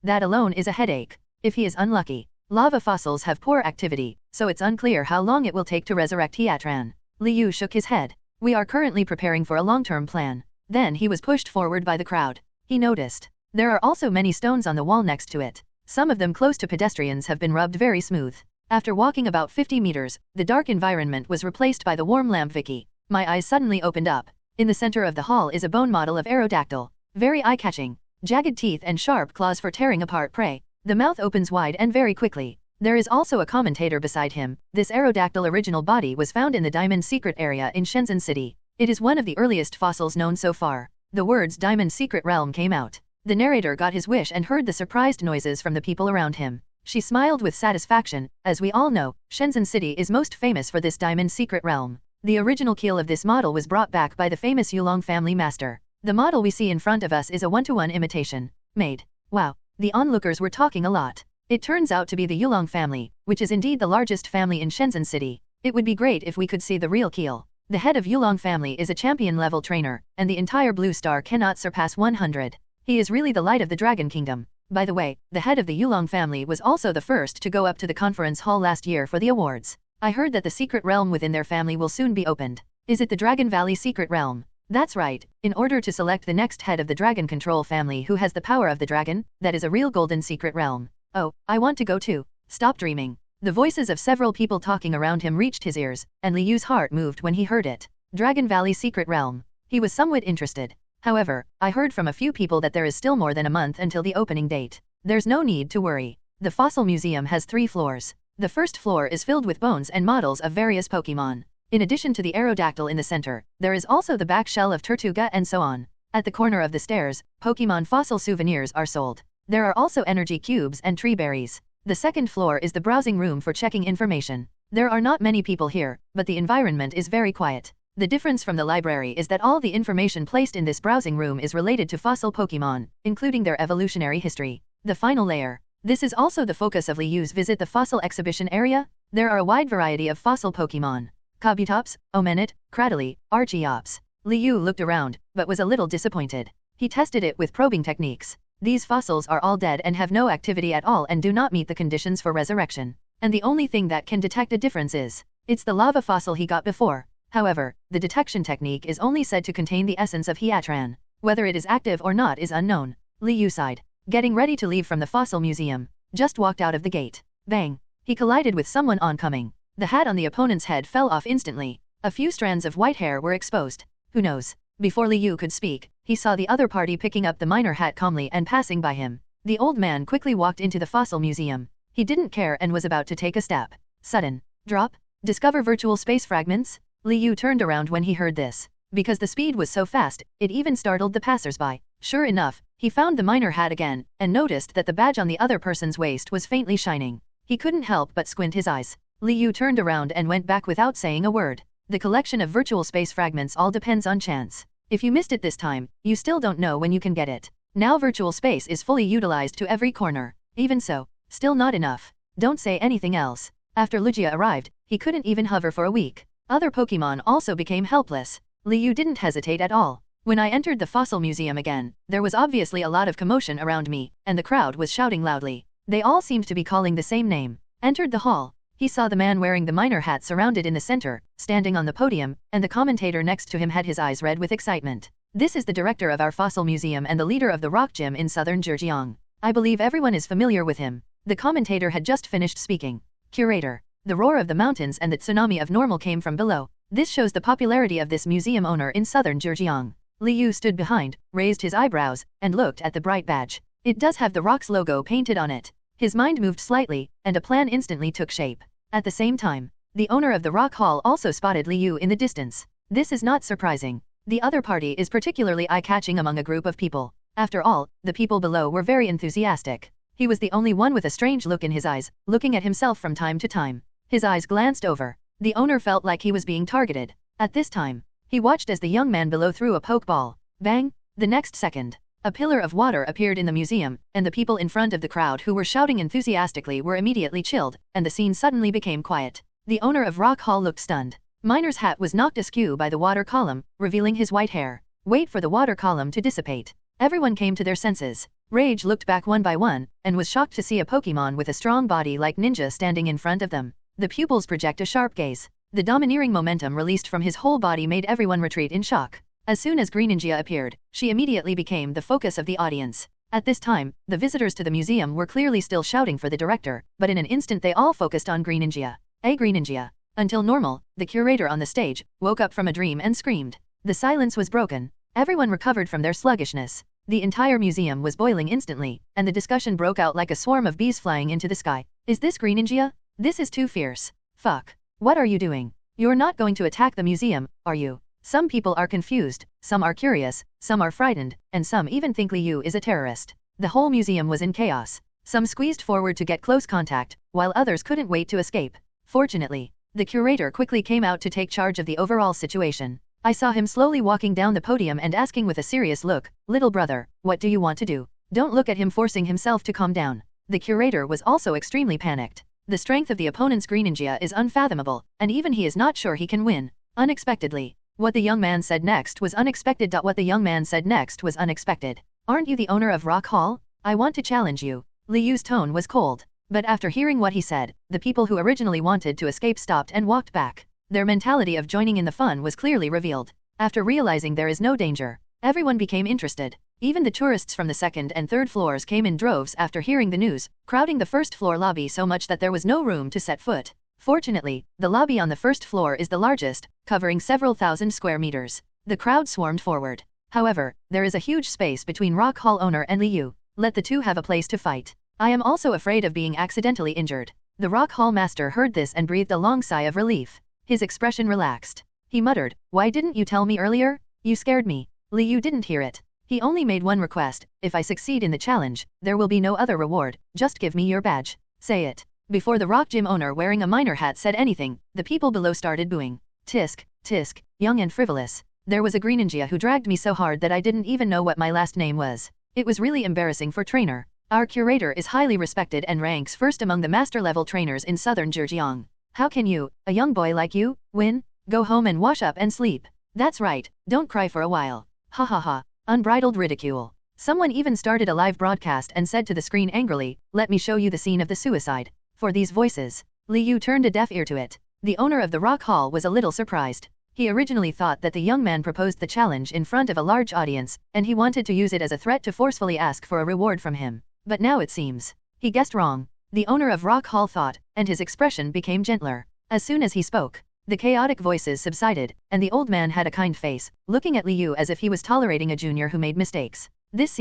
That alone is a headache. If he is unlucky. Lava fossils have poor activity, so it's unclear how long it will take to resurrect Hiatran. Liu shook his head. We are currently preparing for a long-term plan. Then he was pushed forward by the crowd. He noticed. There are also many stones on the wall next to it. Some of them close to pedestrians have been rubbed very smooth. After walking about 50 meters, the dark environment was replaced by the warm lamp Vicky. My eyes suddenly opened up. In the center of the hall is a bone model of Aerodactyl. Very eye-catching. Jagged teeth and sharp claws for tearing apart prey. The mouth opens wide and very quickly. There is also a commentator beside him. This Aerodactyl original body was found in the Diamond Secret area in Shenzhen City. It is one of the earliest fossils known so far. The words Diamond Secret Realm came out. The narrator got his wish and heard the surprised noises from the people around him. She smiled with satisfaction. As we all know, Shenzhen City is most famous for this Diamond Secret Realm. The original keel of this model was brought back by the famous Yulong family master. The model we see in front of us is a 1-to-1 imitation. Made. Wow. The onlookers were talking a lot. It turns out to be the Yulong family, which is indeed the largest family in Shenzhen City. It would be great if we could see the real keel. The head of Yulong family is a champion-level trainer, and the entire Blue Star cannot surpass 100. He is really the light of the Dragon Kingdom. By the way, the head of the Yulong family was also the first to go up to the conference hall last year for the awards. I heard that the secret realm within their family will soon be opened. Is it the Dragon Valley Secret Realm? That's right. In order to select the next head of the Dragon Control family who has the power of the dragon, that is a real golden secret realm. Oh, I want to go too. Stop dreaming. The voices of several people talking around him reached his ears, and Liu's heart moved when he heard it. Dragon Valley Secret Realm. He was somewhat interested. However, I heard from a few people that there is still more than a month until the opening date. There's no need to worry. The Fossil Museum has 3 floors. The first floor is filled with bones and models of various Pokémon. In addition to the Aerodactyl in the center, there is also the back shell of Tortuga and so on. At the corner of the stairs, Pokémon fossil souvenirs are sold. There are also energy cubes and tree berries. The second floor is the browsing room for checking information. There are not many people here, but the environment is very quiet. The difference from the library is that all the information placed in this browsing room is related to fossil Pokémon, including their evolutionary history. The final layer. This is also the focus of Liu's visit the fossil exhibition area. There are a wide variety of fossil Pokémon. Kabutops, Omenit, Cradily, Archeops. Liu looked around, but was a little disappointed. He tested it with probing techniques. These fossils are all dead and have no activity at all and do not meet the conditions for resurrection. And the only thing that can detect a difference is, it's the lava fossil he got before. However, the detection technique is only said to contain the essence of Hiatran. Whether it is active or not is unknown. Liu sighed. Getting ready to leave from the fossil museum. Just walked out of the gate. Bang. He collided with someone oncoming. The hat on the opponent's head fell off instantly. A few strands of white hair were exposed. Who knows? Before Liu could speak, he saw the other party picking up the minor hat calmly and passing by him. The old man quickly walked into the fossil museum. He didn't care and was about to take a step. Sudden. Drop. Discover virtual space fragments? Liu turned around when he heard this. Because the speed was so fast, it even startled the passersby. Sure enough, he found the minor hat again, and noticed that the badge on the other person's waist was faintly shining. He couldn't help but squint his eyes. Liu turned around and went back without saying a word. The collection of virtual space fragments all depends on chance. If you missed it this time, you still don't know when you can get it. Now virtual space is fully utilized to every corner. Even so, still not enough. Don't say anything else. After Lugia arrived, he couldn't even hover for a week. Other Pokémon also became helpless. Liu didn't hesitate at all. When I entered the fossil museum again, there was obviously a lot of commotion around me, and the crowd was shouting loudly. They all seemed to be calling the same name. Entered the hall. He saw the man wearing the miner hat surrounded in the center, standing on the podium, and the commentator next to him had his eyes red with excitement. This is the director of our fossil museum and the leader of the rock gym in southern Zhejiang. I believe everyone is familiar with him. The commentator had just finished speaking. Curator. The roar of the mountains and the tsunami of normal came from below. This shows the popularity of this museum owner in southern Zhejiang. Liu stood behind, raised his eyebrows, and looked at the bright badge. It does have the rock's logo painted on it. His mind moved slightly, and a plan instantly took shape. At the same time, the owner of the rock hall also spotted Liu in the distance. This is not surprising. The other party is particularly eye-catching among a group of people. After all, the people below were very enthusiastic. He was the only one with a strange look in his eyes, looking at himself from time to time. His eyes glanced over. The owner felt like he was being targeted. At this time, he watched as the young man below threw a pokeball. Bang! The next second, a pillar of water appeared in the museum, and the people in front of the crowd who were shouting enthusiastically were immediately chilled, and the scene suddenly became quiet. The owner of Rock Hall looked stunned. Miner's hat was knocked askew by the water column, revealing his white hair. Wait for the water column to dissipate. Everyone came to their senses. Rage looked back one by one, and was shocked to see a Pokémon with a strong body like Ninja standing in front of them. The pupils project a sharp gaze. The domineering momentum released from his whole body made everyone retreat in shock. As soon as Greninja appeared, she immediately became the focus of the audience. At this time, the visitors to the museum were clearly still shouting for the director, but in an instant they all focused on Greninja. Hey Greninja! Until normal, the curator on the stage, woke up from a dream and screamed. The silence was broken. Everyone recovered from their sluggishness. The entire museum was boiling instantly, and the discussion broke out like a swarm of bees flying into the sky. Is this Greninja? This is too fierce. Fuck. What are you doing? You're not going to attack the museum, are you? Some people are confused, some are curious, some are frightened, and some even think Liu is a terrorist. The whole museum was in chaos. Some squeezed forward to get close contact, while others couldn't wait to escape. Fortunately, the curator quickly came out to take charge of the overall situation. I saw him slowly walking down the podium and asking with a serious look, "Little brother, what do you want to do?" Don't look at him forcing himself to calm down. The curator was also extremely panicked. The strength of the opponent's Greninja is unfathomable, and even he is not sure he can win. Unexpectedly, what the young man said next was unexpected. What the young man said next was unexpected. Aren't you the owner of Rock Hall? I want to challenge you. Liu's tone was cold. But after hearing what he said, the people who originally wanted to escape stopped and walked back. Their mentality of joining in the fun was clearly revealed. After realizing there is no danger, everyone became interested. Even the tourists from the second and third floors came in droves after hearing the news, crowding the first floor lobby so much that there was no room to set foot. Fortunately, the lobby on the first floor is the largest, covering several thousand square meters. The crowd swarmed forward. However, there is a huge space between Rock Hall owner and Liu. Let the two have a place to fight. I am also afraid of being accidentally injured. The Rock Hall master heard this and breathed a long sigh of relief. His expression relaxed. He muttered, "Why didn't you tell me earlier? You scared me." Liu didn't hear it. He only made one request: if I succeed in the challenge, there will be no other reward, just give me your badge. Say it. Before the rock gym owner wearing a miner hat said anything, the people below started booing. Tisk, tisk, young and frivolous. There was a Greninja who dragged me so hard that I didn't even know what my last name was. It was really embarrassing for trainer. Our curator is highly respected and ranks first among the master-level trainers in southern Zhejiang. How can you, a young boy like you, win? Go home and wash up and sleep. That's right, don't cry for a while. Ha ha ha. Unbridled ridicule. Someone even started a live broadcast and said to the screen angrily, "Let me show you the scene of the suicide." For these voices, Liu turned a deaf ear to it. The owner of the Rock Hall was a little surprised. He originally thought that the young man proposed the challenge in front of a large audience, and he wanted to use it as a threat to forcefully ask for a reward from him. But now it seems he guessed wrong. The owner of Rock Hall thought, and his expression became gentler. As soon as he spoke, the chaotic voices subsided, and the old man had a kind face, looking at Liu as if he was tolerating a junior who made mistakes. This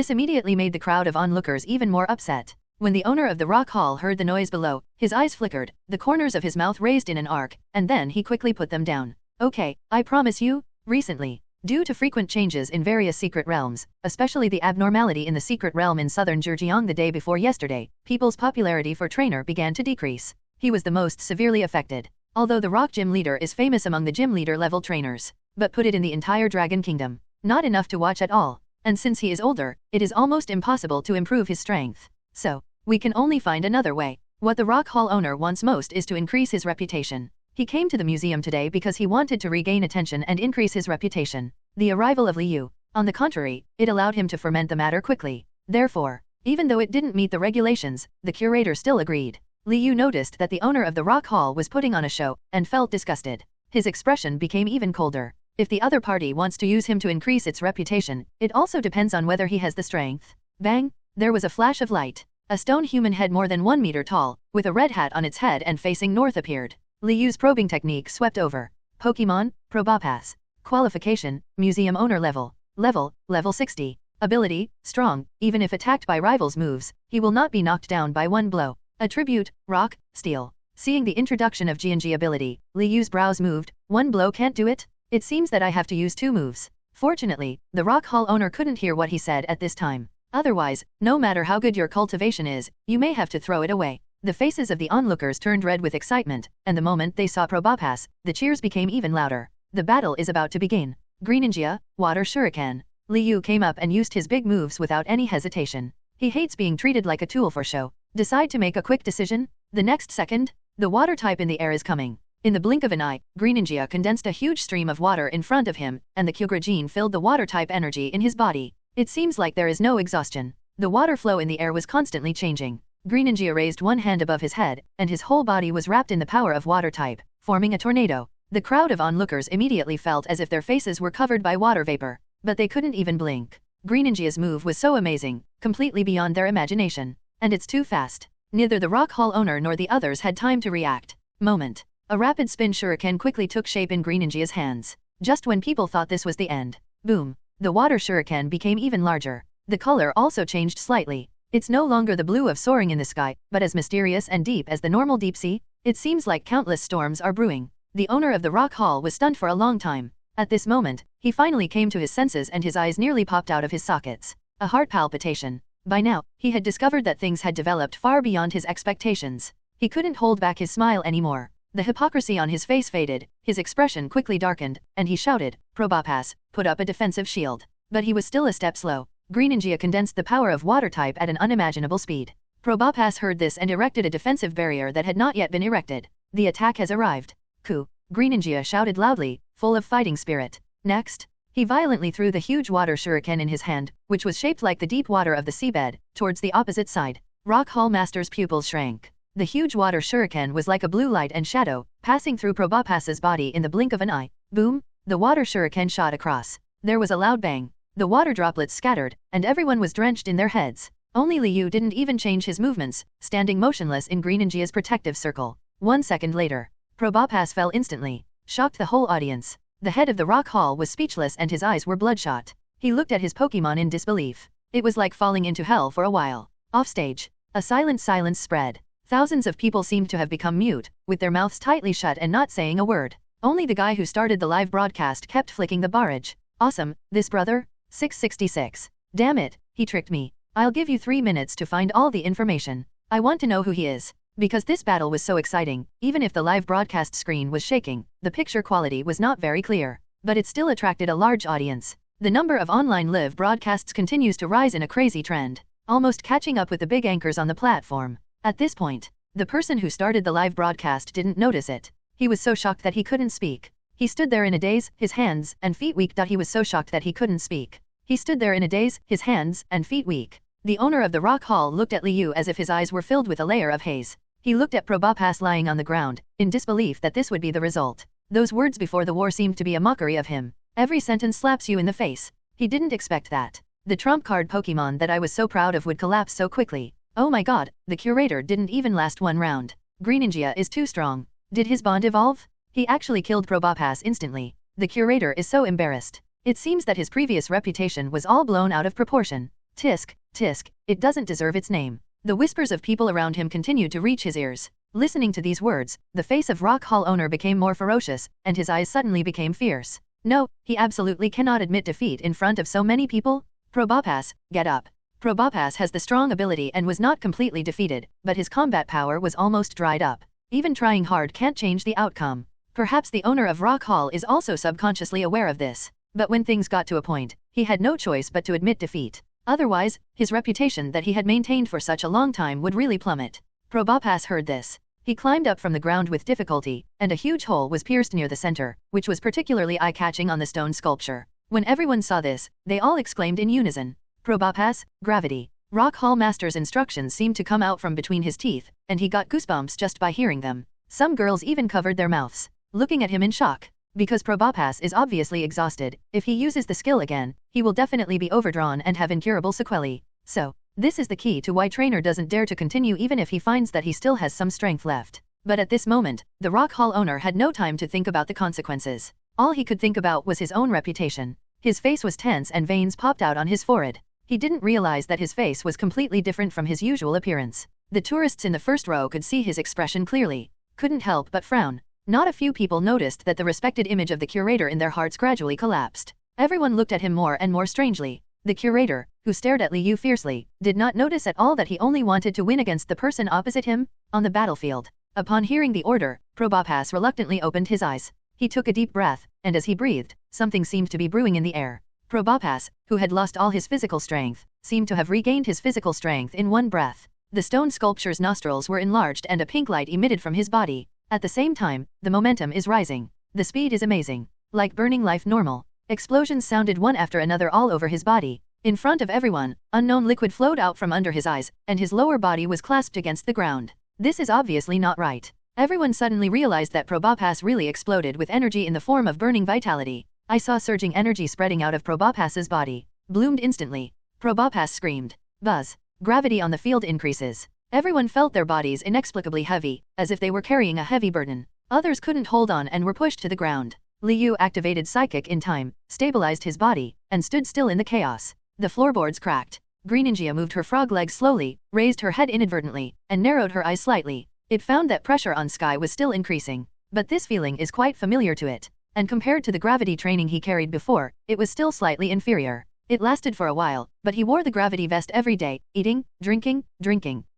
immediately made the crowd of onlookers even more upset. When the owner of the Rock Hall heard the noise below, his eyes flickered, the corners of his mouth raised in an arc, and then he quickly put them down. Okay, I promise you, recently, due to frequent changes in various secret realms, especially the abnormality in the secret realm in southern Zhejiang the day before yesterday, people's popularity for trainer began to decrease. He was the most severely affected. Although the rock gym leader is famous among the gym leader level trainers, but put it in the entire Dragon Kingdom, not enough to watch at all. And since he is older, it is almost impossible to improve his strength. So, we can only find another way. What the Rock Hall owner wants most is to increase his reputation. He came to the museum today because he wanted to regain attention and increase his reputation. The arrival of Liu, on the contrary, it allowed him to ferment the matter quickly. Therefore, even though it didn't meet the regulations, the curator still agreed. Liu noticed that the owner of the rock hall was putting on a show, and felt disgusted. His expression became even colder. If the other party wants to use him to increase its reputation, it also depends on whether he has the strength. Bang! There was a flash of light. A stone human head more than 1 meter tall, with a red hat on its head and facing north appeared. Liu's probing technique swept over. Pokémon, Probopass. Qualification, Museum Owner Level. Level 60. Ability, Strong, even if attacked by rivals' moves, he will not be knocked down by one blow. Attribute, Rock, Steel. Seeing the introduction of G&G ability, Liu's brows moved. One blow can't do it? It seems that I have to use 2 moves. Fortunately, the rock hall owner couldn't hear what he said at this time. Otherwise, no matter how good your cultivation is, you may have to throw it away. The faces of the onlookers turned red with excitement, and the moment they saw Probopass, the cheers became even louder. The battle is about to begin. Greninja, Water Shuriken. Liu came up and used his big moves without any hesitation. He hates being treated like a tool for show. Decide to make a quick decision? The next second, the water type in the air is coming. In the blink of an eye, Greninja condensed a huge stream of water in front of him, and the Kyogre gene filled the water type energy in his body. It seems like there is no exhaustion. The water flow in the air was constantly changing. Greninja raised one hand above his head, and his whole body was wrapped in the power of water type, forming a tornado. The crowd of onlookers immediately felt as if their faces were covered by water vapor, but they couldn't even blink. Greninja's move was so amazing, completely beyond their imagination. And it's too fast. Neither the rock hall owner nor the others had time to react. Moment. A rapid spin shuriken quickly took shape in Greninja's hands. Just when people thought this was the end. Boom. The water shuriken became even larger. The color also changed slightly. It's no longer the blue of soaring in the sky, but as mysterious and deep as the normal deep sea. It seems like countless storms are brewing. The owner of the rock hall was stunned for a long time. At this moment, he finally came to his senses and his eyes nearly popped out of his sockets. A heart palpitation. By now, he had discovered that things had developed far beyond his expectations. He couldn't hold back his smile anymore. The hypocrisy on his face faded, his expression quickly darkened, and he shouted, Probopass, put up a defensive shield. But he was still a step slow. Greninja condensed the power of water type at an unimaginable speed. Probopass heard this and erected a defensive barrier that had not yet been erected. The attack has arrived. Ku. Greninja shouted loudly, full of fighting spirit. Next, he violently threw the huge water shuriken in his hand, which was shaped like the deep water of the seabed, towards the opposite side. Rock Hall Master's pupils shrank. The huge water shuriken was like a blue light and shadow, passing through Probopass's body in the blink of an eye. Boom! The water shuriken shot across. There was a loud bang. The water droplets scattered, and everyone was drenched in their heads. Only Liu didn't even change his movements, standing motionless in Greninja's protective circle. 1 second later, Probopass fell instantly, shocked the whole audience. The head of the rock hall was speechless and his eyes were bloodshot. He looked at his Pokémon in disbelief. It was like falling into hell for a while. Offstage, a silent silence spread. Thousands of people seemed to have become mute, with their mouths tightly shut and not saying a word. Only the guy who started the live broadcast kept flicking the barrage. Awesome, this brother? 666. Damn it, he tricked me. I'll give you 3 minutes to find all the information. I want to know who he is. Because this battle was so exciting, even if the live broadcast screen was shaking, the picture quality was not very clear. But it still attracted a large audience. The number of online live broadcasts continues to rise in a crazy trend, almost catching up with the big anchors on the platform. At this point, the person who started the live broadcast didn't notice it. He was so shocked that he couldn't speak. He stood there in a daze, his hands and feet weak. He was so shocked that he couldn't speak. He stood there in a daze, his hands and feet weak. The owner of the rock hall looked at Liu as if his eyes were filled with a layer of haze. He looked at Probopass lying on the ground, in disbelief that this would be the result. Those words before the war seemed to be a mockery of him. Every sentence slaps you in the face. He didn't expect that. The trump card Pokémon that I was so proud of would collapse so quickly. Oh my god, the curator didn't even last 1 round. Greninja is too strong. Did his bond evolve? He actually killed Probopass instantly. The curator is so embarrassed. It seems that his previous reputation was all blown out of proportion. Tisk, tisk, it doesn't deserve its name. The whispers of people around him continued to reach his ears. Listening to these words, the face of Rock Hall owner became more ferocious, and his eyes suddenly became fierce. No, he absolutely cannot admit defeat in front of so many people. Probopass, get up. Probopass has the strong ability and was not completely defeated, but his combat power was almost dried up. Even trying hard can't change the outcome. Perhaps the owner of Rock Hall is also subconsciously aware of this. But when things got to a point, he had no choice but to admit defeat. Otherwise, his reputation that he had maintained for such a long time would really plummet. Probopass heard this. He climbed up from the ground with difficulty, and a huge hole was pierced near the center, which was particularly eye-catching on the stone sculpture. When everyone saw this, they all exclaimed in unison, "Probopass, gravity." Rock Hall Master's instructions seemed to come out from between his teeth, and he got goosebumps just by hearing them. Some girls even covered their mouths, looking at him in shock. Because Probopass is obviously exhausted, if he uses the skill again, he will definitely be overdrawn and have incurable sequelae. So, this is the key to why trainer doesn't dare to continue even if he finds that he still has some strength left. But at this moment, the Rock Hall owner had no time to think about the consequences. All he could think about was his own reputation. His face was tense and veins popped out on his forehead. He didn't realize that his face was completely different from his usual appearance. The tourists in the first row could see his expression clearly, couldn't help but frown. Not a few people noticed that the respected image of the curator in their hearts gradually collapsed. Everyone looked at him more and more strangely. The curator, who stared at Liu fiercely, did not notice at all that he only wanted to win against the person opposite him on the battlefield. Upon hearing the order, Probopass reluctantly opened his eyes. He took a deep breath, and as he breathed, something seemed to be brewing in the air. Probopass, who had lost all his physical strength, seemed to have regained his physical strength in one breath. The stone sculpture's nostrils were enlarged and a pink light emitted from his body. At the same time, the momentum is rising. The speed is amazing. Like burning life normal. Explosions sounded one after another all over his body. In front of everyone, unknown liquid flowed out from under his eyes, and his lower body was clasped against the ground. This is obviously not right. Everyone suddenly realized that Probopass really exploded with energy in the form of burning vitality. I saw surging energy spreading out of Probopass's body. Bloomed instantly. Probopass screamed. Buzz. Gravity on the field increases. Everyone felt their bodies inexplicably heavy, as if they were carrying a heavy burden. Others couldn't hold on and were pushed to the ground. Liu activated Psychic in time, stabilized his body, and stood still in the chaos. The floorboards cracked. Greninja moved her frog legs slowly, raised her head inadvertently, and narrowed her eyes slightly. It found that pressure on Sky was still increasing. But this feeling is quite familiar to it. And compared to the gravity training he carried before, it was still slightly inferior. It lasted for a while, but he wore the gravity vest every day, eating, drinking,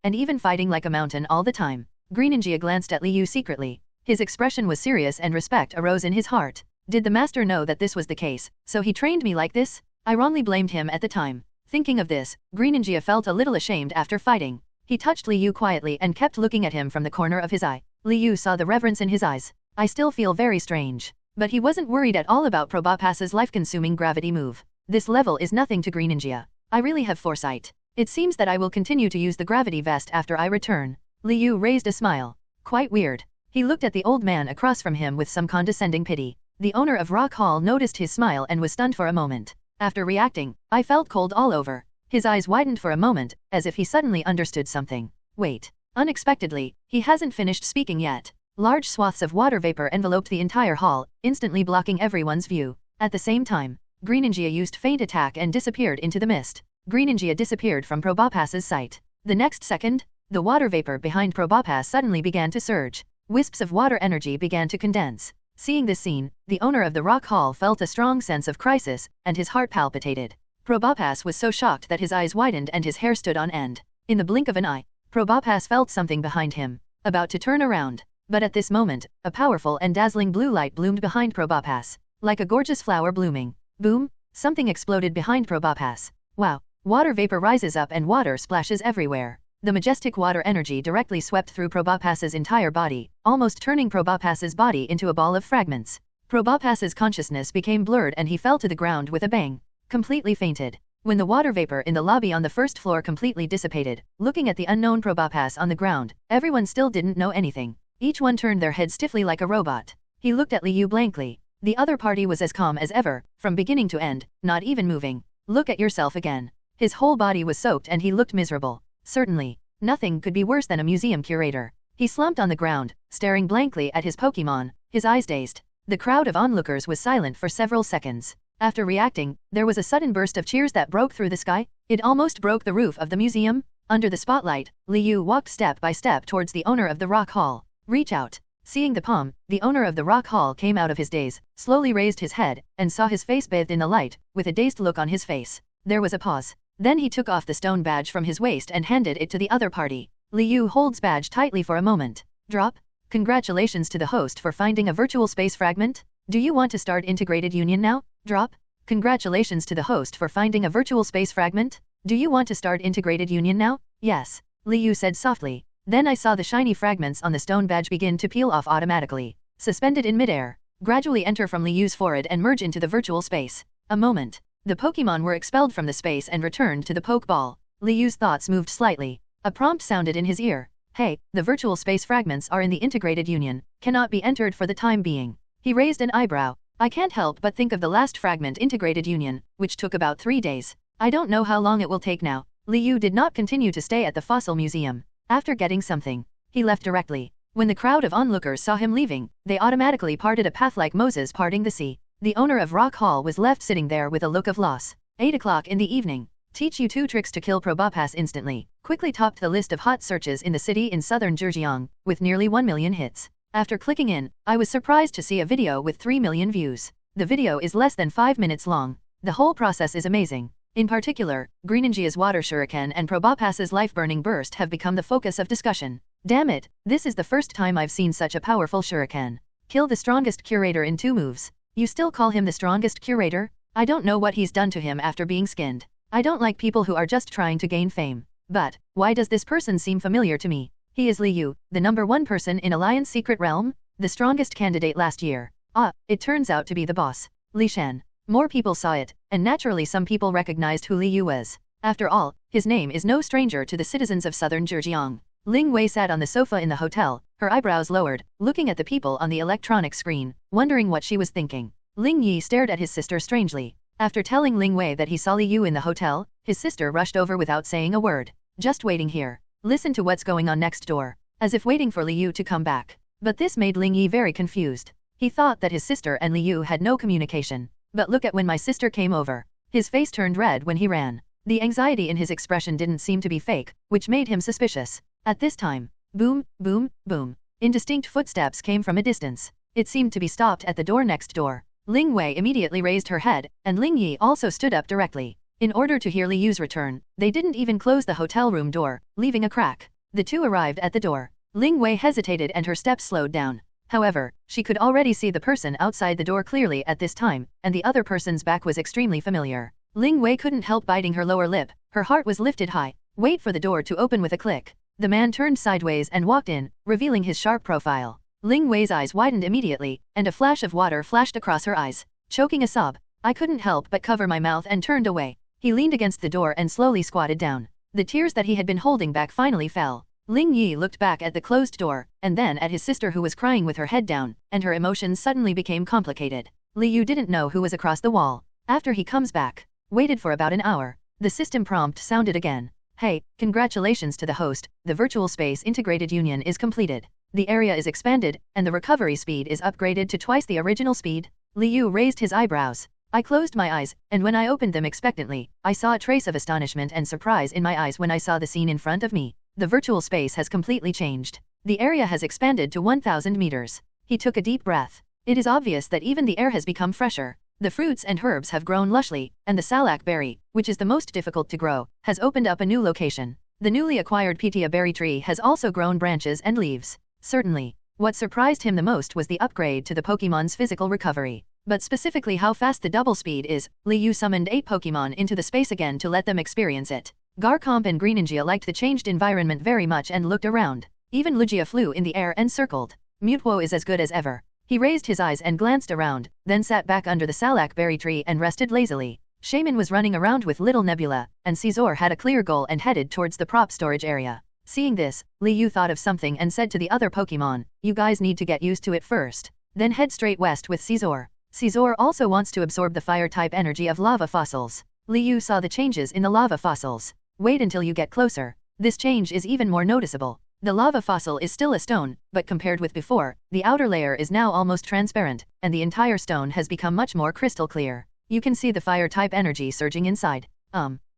and even fighting like a mountain all the time. Greninja glanced at Liu secretly. His expression was serious and respect arose in his heart. Did the master know that this was the case, so he trained me like this? I wrongly blamed him at the time. Thinking of this, Greninja felt a little ashamed after fighting. He touched Liu quietly and kept looking at him from the corner of his eye. Liu saw the reverence in his eyes. I still feel very strange. But he wasn't worried at all about Probopass's life-consuming gravity move. This level is nothing to Greninja. I really have foresight. It seems that I will continue to use the gravity vest after I return. Liu raised a smile. Quite weird. He looked at the old man across from him with some condescending pity. The owner of Rock Hall noticed his smile and was stunned for a moment. After reacting, I felt cold all over. His eyes widened for a moment, as if he suddenly understood something. Wait. Unexpectedly, he hasn't finished speaking yet. Large swaths of water vapor enveloped the entire hall, instantly blocking everyone's view. At the same time, Greninja used Feint Attack and disappeared into the mist. Greninja disappeared from Probopass's sight. The next second, the water vapor behind Probopass suddenly began to surge. Wisps of water energy began to condense. Seeing this scene, the owner of the Rock Hall felt a strong sense of crisis, and his heart palpitated. Probopass was so shocked that his eyes widened and his hair stood on end. In the blink of an eye, Probopass felt something behind him, about to turn around. But at this moment, a powerful and dazzling blue light bloomed behind Probopass, like a gorgeous flower blooming. Boom! Something exploded behind Probopass. Wow! Water vapor rises up and water splashes everywhere. The majestic water energy directly swept through Probopass's entire body, almost turning Probopass's body into a ball of fragments. Probopass's consciousness became blurred and he fell to the ground with a bang. Completely fainted. When the water vapor in the lobby on the first floor completely dissipated, looking at the unknown Probopass on the ground, everyone still didn't know anything. Each one turned their head stiffly like a robot. He looked at Liu blankly. The other party was as calm as ever, from beginning to end, not even moving. Look at yourself again. His whole body was soaked and he looked miserable. Certainly, nothing could be worse than a museum curator. He slumped on the ground, staring blankly at his Pokémon, his eyes dazed. The crowd of onlookers was silent for several seconds. After reacting, there was a sudden burst of cheers that broke through the sky. It almost broke the roof of the museum. Under the spotlight, Liu walked step by step towards the owner of the Rock Hall. Reach out. Seeing the palm, the owner of the Rock Hall came out of his daze, slowly raised his head, and saw his face bathed in the light, with a dazed look on his face. There was a pause. Then he took off the stone badge from his waist and handed it to the other party. Liu holds badge tightly for a moment. Drop. Congratulations to the host for finding a virtual space fragment. Do you want to start integrated union now? Drop. Congratulations to the host for finding a virtual space fragment. Do you want to start integrated union now? Yes. Liu said softly. Then I saw the shiny fragments on the stone badge begin to peel off automatically, suspended in midair, gradually enter from Liyu's forehead and merge into the virtual space. A moment. The Pokémon were expelled from the space and returned to the Pokeball. Liyu's thoughts moved slightly. A prompt sounded in his ear. Hey, the virtual space fragments are in the integrated union, cannot be entered for the time being. He raised an eyebrow. I can't help but think of the last fragment integrated union, which took about 3 days. I don't know how long it will take now. Liyu did not continue to stay at the fossil museum. After getting something, he left directly. When the crowd of onlookers saw him leaving, they automatically parted a path like Moses parting the sea. The owner of Rock Hall was left sitting there with a look of loss. 8 o'clock in the evening. Teach you 2 tricks to kill Probopass instantly. Quickly topped the list of hot searches in the city in southern Zhejiang, with nearly 1 million hits. After clicking in, I was surprised to see a video with 3 million views. The video is less than 5 minutes long. The whole process is amazing. In particular, Greninja's Water Shuriken and Probopass's Life-Burning Burst have become the focus of discussion. Damn it, this is the first time I've seen such a powerful Shuriken. Kill the strongest curator in 2 moves. You still call him the strongest curator? I don't know what he's done to him after being skinned. I don't like people who are just trying to gain fame. But, why does this person seem familiar to me? He is Liyu, the #1 person in Alliance Secret Realm? The strongest candidate last year. Ah, it turns out to be the boss, Li Shan. More people saw it, and naturally some people recognized who Liyu was. After all, his name is no stranger to the citizens of southern Zhejiang. Ling Wei sat on the sofa in the hotel, her eyebrows lowered, looking at the people on the electronic screen, wondering what she was thinking. Ling Yi stared at his sister strangely. After telling Ling Wei that he saw Liyu in the hotel, his sister rushed over without saying a word. Just waiting here. Listen to what's going on next door. As if waiting for Liyu to come back. But this made Ling Yi very confused. He thought that his sister and Liyu had no communication. But look at when my sister came over. His face turned red when he ran. The anxiety in his expression didn't seem to be fake, which made him suspicious. At this time, boom, boom, boom. Indistinct footsteps came from a distance. It seemed to be stopped at the door next door. Ling Wei immediately raised her head, and Ling Yi also stood up directly. In order to hear Liyu's return, they didn't even close the hotel room door, leaving a crack. The two arrived at the door. Ling Wei hesitated and her steps slowed down. However, she could already see the person outside the door clearly at this time, and the other person's back was extremely familiar. Ling Wei couldn't help biting her lower lip, her heart was lifted high. Wait for the door to open with a click. The man turned sideways and walked in, revealing his sharp profile. Ling Wei's eyes widened immediately, and a flash of water flashed across her eyes. Choking a sob, I couldn't help but cover my mouth and turned away. He leaned against the door and slowly squatted down. The tears that he had been holding back finally fell. Ling Yi looked back at the closed door, and then at his sister who was crying with her head down, and her emotions suddenly became complicated. Liyu didn't know who was across the wall. After he comes back. Waited for about an hour. The system prompt sounded again. Hey, congratulations to the host, the virtual space integrated union is completed. The area is expanded, and the recovery speed is upgraded to twice the original speed. Liyu raised his eyebrows. I closed my eyes, and when I opened them expectantly, I saw a trace of astonishment and surprise in my eyes when I saw the scene in front of me. The virtual space has completely changed. The area has expanded to 1,000 meters. He took a deep breath. It is obvious that even the air has become fresher. The fruits and herbs have grown lushly, and the salak berry, which is the most difficult to grow, has opened up a new location. The newly acquired Pitia berry tree has also grown branches and leaves. Certainly. What surprised him the most was the upgrade to the Pokémon's physical recovery. But specifically how fast the double speed is. Liyu summoned 8 Pokémon into the space again to let them experience it. Garchomp and Greninja liked the changed environment very much and looked around. Even Lugia flew in the air and circled. Mewtwo is as good as ever. He raised his eyes and glanced around, then sat back under the salak berry tree and rested lazily. Shaman was running around with little Nebula, and Caesar had a clear goal and headed towards the prop storage area. Seeing this, Liyu thought of something and said to the other Pokémon, you guys need to get used to it first. Then head straight west with Caesar. Caesar also wants to absorb the fire-type energy of lava fossils. Liyu saw the changes in the lava fossils. Wait until you get closer. This change is even more noticeable. The lava fossil is still a stone, but compared with before, the outer layer is now almost transparent, and the entire stone has become much more crystal clear. You can see the fire-type energy surging inside.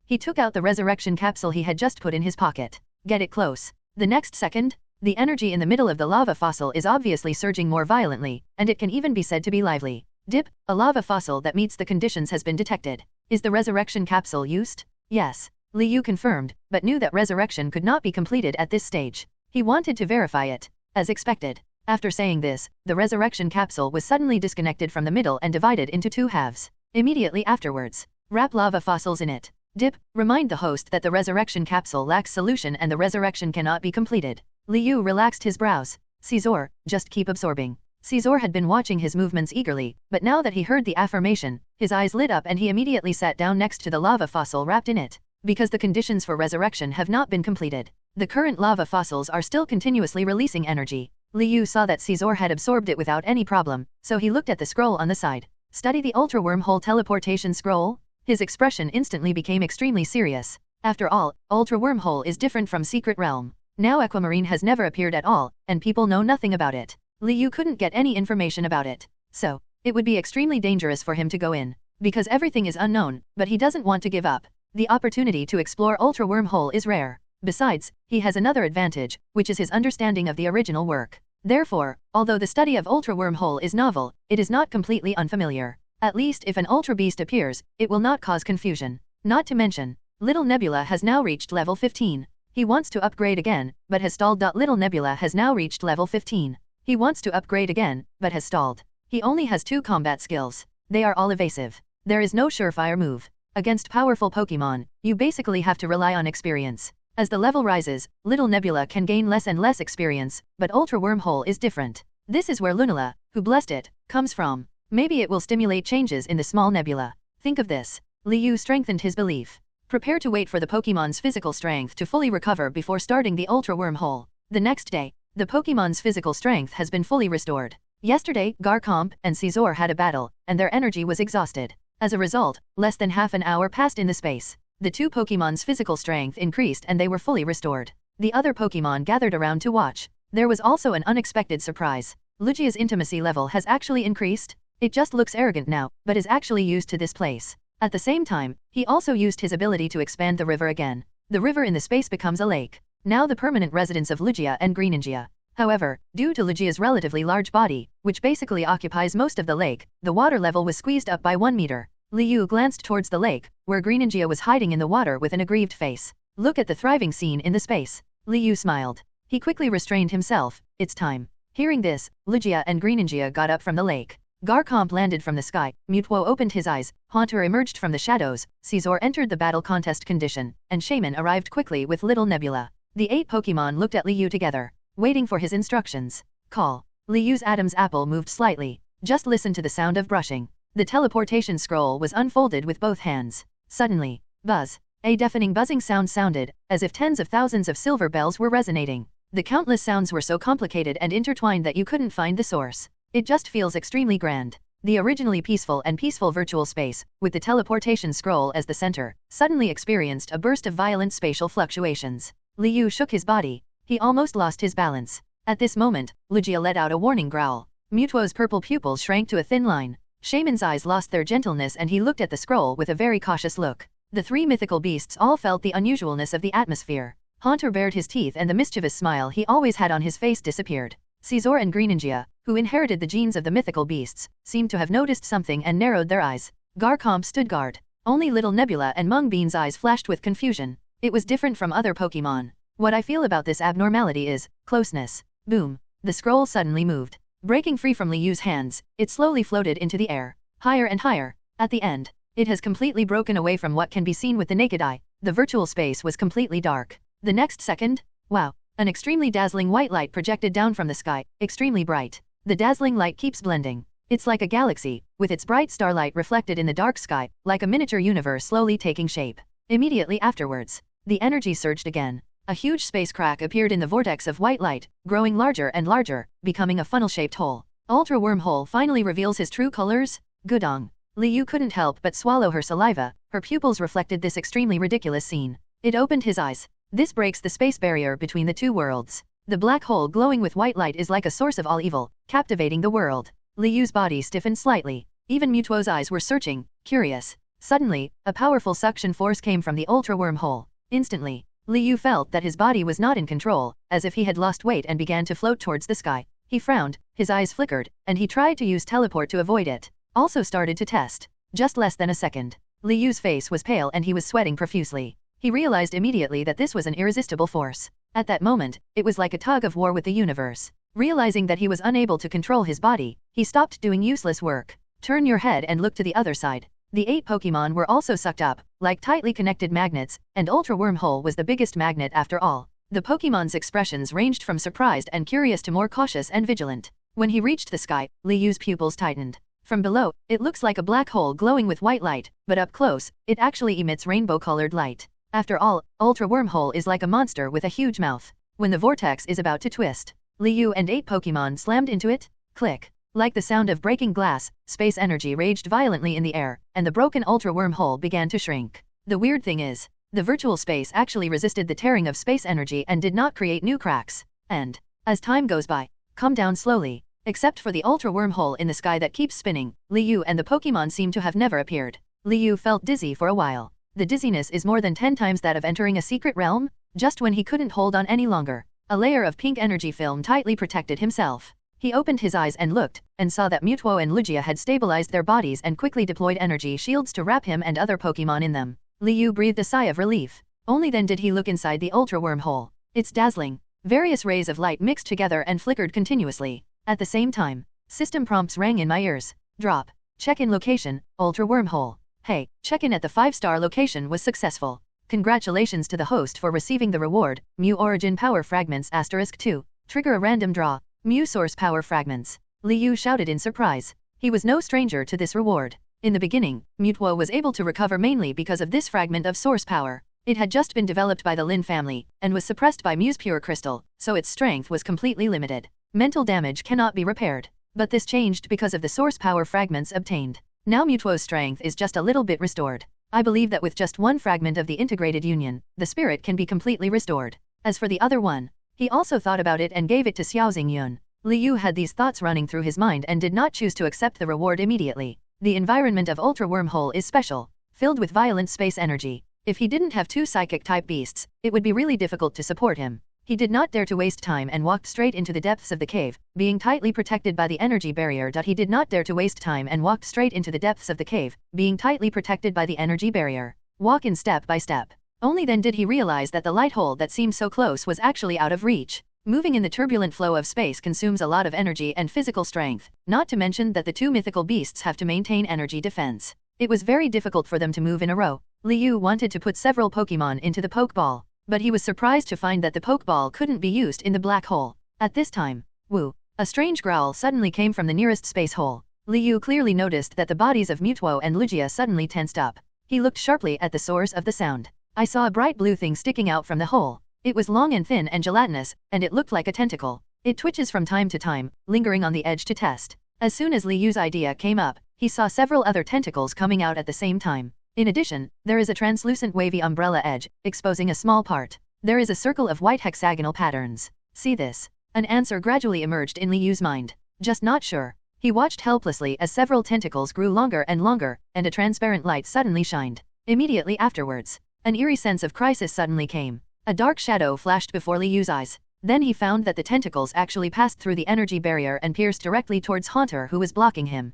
He took out the resurrection capsule he had just put in his pocket. Get it close. The next second, the energy in the middle of the lava fossil is obviously surging more violently, and it can even be said to be lively. Dip, a lava fossil that meets the conditions has been detected. Is the resurrection capsule used? Yes. Liyu confirmed, but knew that resurrection could not be completed at this stage. He wanted to verify it. As expected. After saying this, the resurrection capsule was suddenly disconnected from the middle and divided into 2 halves. Immediately afterwards, wrap lava fossils in it. Dip, remind the host that the resurrection capsule lacks solution and the resurrection cannot be completed. Liu relaxed his brows. Caesar, just keep absorbing. Caesar had been watching his movements eagerly, but now that he heard the affirmation, his eyes lit up and he immediately sat down next to the lava fossil wrapped in it. Because the conditions for resurrection have not been completed, the current lava fossils are still continuously releasing energy. Liu saw that Caesar had absorbed it without any problem, so he looked at the scroll on the side. Study the Ultra Wormhole Teleportation Scroll? His expression instantly became extremely serious. After all, Ultra Wormhole is different from Secret Realm. Now Aquamarine has never appeared at all, and people know nothing about it. Liu couldn't get any information about it. So, it would be extremely dangerous for him to go in. Because everything is unknown, but he doesn't want to give up. The opportunity to explore Ultra Wormhole is rare. Besides, he has another advantage, which is his understanding of the original work. Therefore, although the study of Ultra Wormhole is novel, it is not completely unfamiliar. At least if an Ultra Beast appears, it will not cause confusion. Not to mention, Little Nebula has now reached level 15. He wants to upgrade again, but has stalled. Little Nebula has now reached level 15. He wants to upgrade again, but has stalled. He only has 2 combat skills. They are all evasive. There is no surefire move. Against powerful Pokémon, you basically have to rely on experience. As the level rises, Little Nebula can gain less and less experience, but Ultra Wormhole is different. This is where Lunala, who blessed it, comes from. Maybe it will stimulate changes in the small nebula. Think of this. Liu strengthened his belief. Prepare to wait for the Pokémon's physical strength to fully recover before starting the Ultra Wormhole. The next day, the Pokémon's physical strength has been fully restored. Yesterday, Garchomp and Caesar had a battle, and their energy was exhausted. As a result, less than half an hour passed in the space. The 2 Pokémon's physical strength increased and they were fully restored. The other Pokémon gathered around to watch. There was also an unexpected surprise. Lugia's intimacy level has actually increased. It just looks arrogant now, but is actually used to this place. At the same time, he also used his ability to expand the river again. The river in the space becomes a lake. Now the permanent residence of Lugia and Greninja. However, due to Lugia's relatively large body, which basically occupies most of the lake, the water level was squeezed up by 1 meter. Liu glanced towards the lake, where Greninja was hiding in the water with an aggrieved face. Look at the thriving scene in the space. Liu smiled. He quickly restrained himself. It's time. Hearing this, Lugia and Greninja got up from the lake. Garchomp landed from the sky, Mewtwo opened his eyes, Haunter emerged from the shadows, Caesar entered the battle contest condition, and Shaman arrived quickly with Little Nebula. The 8 Pokémon looked at Liu together, waiting for his instructions. Call. Liu's Adam's apple moved slightly. Just listen to the sound of brushing. The teleportation scroll was unfolded with both hands. Suddenly, buzz. A deafening buzzing sound sounded, as if tens of thousands of silver bells were resonating. The countless sounds were so complicated and intertwined that you couldn't find the source. It just feels extremely grand. The originally peaceful virtual space, with the teleportation scroll as the center, suddenly experienced a burst of violent spatial fluctuations. Liu shook his body. He almost lost his balance. At this moment, Lugia let out a warning growl. Mewtwo's purple pupils shrank to a thin line. Shaman's eyes lost their gentleness and he looked at the scroll with a very cautious look. The 3 mythical beasts all felt the unusualness of the atmosphere. Haunter bared his teeth and the mischievous smile he always had on his face disappeared. Caesar and Greninja, who inherited the genes of the mythical beasts, seemed to have noticed something and narrowed their eyes. Garchomp stood guard. Only Little Nebula and Mungbean's eyes flashed with confusion. It was different from other Pokémon. What I feel about this abnormality is closeness. Boom. The scroll suddenly moved. Breaking free from Liu's hands, it slowly floated into the air. Higher and higher. At the end, it has completely broken away from what can be seen with the naked eye. The virtual space was completely dark. The next second, wow, an extremely dazzling white light projected down from the sky, extremely bright. The dazzling light keeps blending. It's like a galaxy, with its bright starlight reflected in the dark sky, like a miniature universe slowly taking shape. Immediately afterwards, the energy surged again. A huge space crack appeared in the vortex of white light, growing larger and larger, becoming a funnel-shaped hole. Ultra Wormhole finally reveals his true colors? Gudong. Liu couldn't help but swallow her saliva. Her pupils reflected this extremely ridiculous scene. It opened his eyes. This breaks the space barrier between the 2 worlds. The black hole glowing with white light is like a source of all evil, captivating the world. Liu's body stiffened slightly. Even Mewtwo's eyes were searching, curious. Suddenly, a powerful suction force came from the Ultra Wormhole. Instantly, Liu felt that his body was not in control, as if he had lost weight and began to float towards the sky. He frowned, his eyes flickered, and he tried to use teleport to avoid it. Also started to test. Just less than a second. Liu's face was pale and he was sweating profusely. He realized immediately that this was an irresistible force. At that moment, it was like a tug of war with the universe. Realizing that he was unable to control his body, he stopped doing useless work. Turn your head and look to the other side. The 8 Pokémon were also sucked up, like tightly connected magnets, and Ultra Wormhole was the biggest magnet after all. The Pokémon's expressions ranged from surprised and curious to more cautious and vigilant. When he reached the sky, Liyu's pupils tightened. From below, it looks like a black hole glowing with white light, but up close, it actually emits rainbow-colored light. After all, Ultra Wormhole is like a monster with a huge mouth. When the vortex is about to twist, Liyu and 8 Pokémon slammed into it. Click. Like the sound of breaking glass, space energy raged violently in the air, and the broken Ultra Wormhole began to shrink. The weird thing is, the virtual space actually resisted the tearing of space energy and did not create new cracks. And, as time goes by, come down slowly. Except for the Ultra Wormhole in the sky that keeps spinning, Liyu and the Pokémon seem to have never appeared. Liyu felt dizzy for a while. The dizziness is more than 10 times that of entering a secret realm. Just when he couldn't hold on any longer, a layer of pink energy film tightly protected himself. He opened his eyes and looked, and saw that Mewtwo and Lugia had stabilized their bodies and quickly deployed energy shields to wrap him and other Pokémon in them. Liyu breathed a sigh of relief. Only then did he look inside the Ultra Wormhole. It's dazzling. Various rays of light mixed together and flickered continuously. At the same time, system prompts rang in my ears. Drop. Check-in location, Ultra Wormhole. Hey, check-in at the 5-star location was successful. Congratulations to the host for receiving the reward, Mew Origin Power Fragments *2. Trigger a random draw. Mew Source Power Fragments. Liyu shouted in surprise. He was no stranger to this reward. In the beginning, Mewtwo was able to recover mainly because of this fragment of source power. It had just been developed by the Lin family, and was suppressed by Mew's pure crystal, so its strength was completely limited. Mental damage cannot be repaired. But this changed because of the source power fragments obtained. Now Mewtwo's strength is just a little bit restored. I believe that with just one fragment of the integrated union, the spirit can be completely restored. As for the other one, he also thought about it and gave it to Xiao Xingyun. Liyu had these thoughts running through his mind and did not choose to accept the reward immediately. The environment of Ultra Wormhole is special, filled with violent space energy. If he didn't have 2 psychic-type beasts, it would be really difficult to support him. He did not dare to waste time and walked straight into the depths of the cave, being tightly protected by the energy barrier. He did not dare to waste time and walked straight into the depths of the cave, being tightly protected by the energy barrier. Walk in step by step. Only then did he realize that the light hole that seemed so close was actually out of reach. Moving in the turbulent flow of space consumes a lot of energy and physical strength, not to mention that the 2 mythical beasts have to maintain energy defense. It was very difficult for them to move in a row. Liyu wanted to put several Pokemon into the Pokeball, but he was surprised to find that the Pokeball couldn't be used in the black hole. At this time, woo! A strange growl suddenly came from the nearest space hole. Liyu clearly noticed that the bodies of Mewtwo and Lugia suddenly tensed up. He looked sharply at the source of the sound. I saw a bright blue thing sticking out from the hole. It was long and thin and gelatinous, and it looked like a tentacle. It twitches from time to time, lingering on the edge to test. As soon as Liyu's idea came up, he saw several other tentacles coming out at the same time. In addition, there is a translucent wavy umbrella edge, exposing a small part. There is a circle of white hexagonal patterns. See this? An answer gradually emerged in Liyu's mind. Just not sure. He watched helplessly as several tentacles grew longer and longer, and a transparent light suddenly shined. Immediately afterwards, an eerie sense of crisis suddenly came. A dark shadow flashed before Liyu's eyes. Then he found that the tentacles actually passed through the energy barrier and pierced directly towards Haunter, who was blocking him.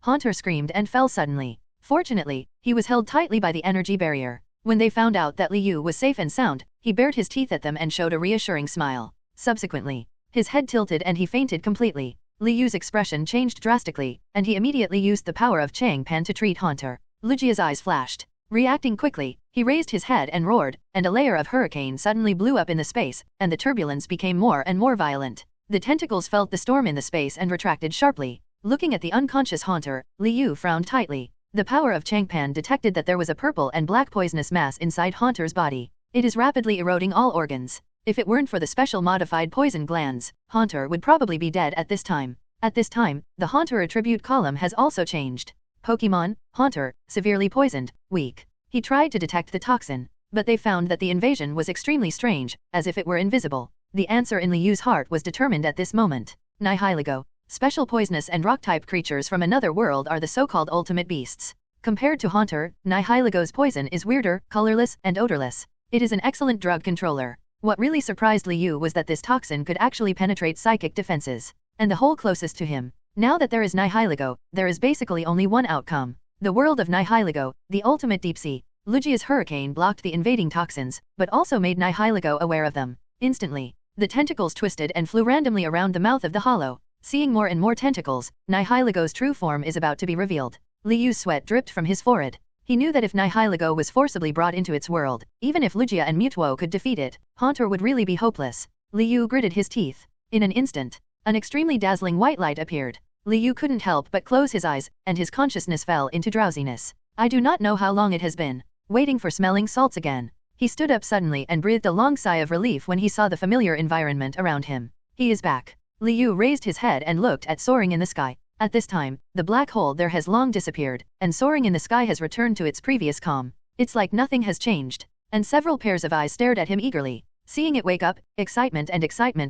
Haunter screamed and fell suddenly. Fortunately, he was held tightly by the energy barrier. When they found out that Liyu was safe and sound, he bared his teeth at them and showed a reassuring smile. Subsequently, his head tilted and he fainted completely. Liyu's expression changed drastically, and he immediately used the power of Changpan to treat Haunter. Lugia's eyes flashed. Reacting quickly, he raised his head and roared, and a layer of hurricane suddenly blew up in the space, and the turbulence became more and more violent. The tentacles felt the storm in the space and retracted sharply. Looking at the unconscious Haunter, Liyu frowned tightly. The power of Changpan detected that there was a purple and black poisonous mass inside Haunter's body. It is rapidly eroding all organs. If it weren't for the special modified poison glands, Haunter would probably be dead at this time. At this time, the Haunter attribute column has also changed. Pokemon, Haunter, severely poisoned, weak. He tried to detect the toxin, but they found that the invasion was extremely strange, as if it were invisible. The answer in Liyu's heart was determined at this moment. Nihiligo. Special poisonous and rock-type creatures from another world are the so-called ultimate beasts. Compared to Haunter, Nihiligo's poison is weirder, colorless, and odorless. It is an excellent drug controller. What really surprised Liyu was that this toxin could actually penetrate psychic defenses, and the hole closest to him. Now that there is Nihiligo, there is basically only one outcome. The world of Nihiligo, the ultimate deep sea. Lugia's hurricane blocked the invading toxins, but also made Nihiligo aware of them. Instantly, the tentacles twisted and flew randomly around the mouth of the hollow. Seeing more and more tentacles, Nihiligo's true form is about to be revealed. Liyu's sweat dripped from his forehead. He knew that if Nihilego was forcibly brought into its world, even if Lugia and Mewtwo could defeat it, Haunter would really be hopeless. Liu gritted his teeth. In an instant, an extremely dazzling white light appeared. Liu couldn't help but close his eyes, and his consciousness fell into drowsiness. I do not know how long it has been. Waiting for smelling salts again. He stood up suddenly and breathed a long sigh of relief when he saw the familiar environment around him. He is back. Liu raised his head and looked at soaring in the sky. At this time, the black hole there has long disappeared, and soaring in the sky has returned to its previous calm. It's like nothing has changed. And several pairs of eyes stared at him eagerly. Seeing it wake up, excitement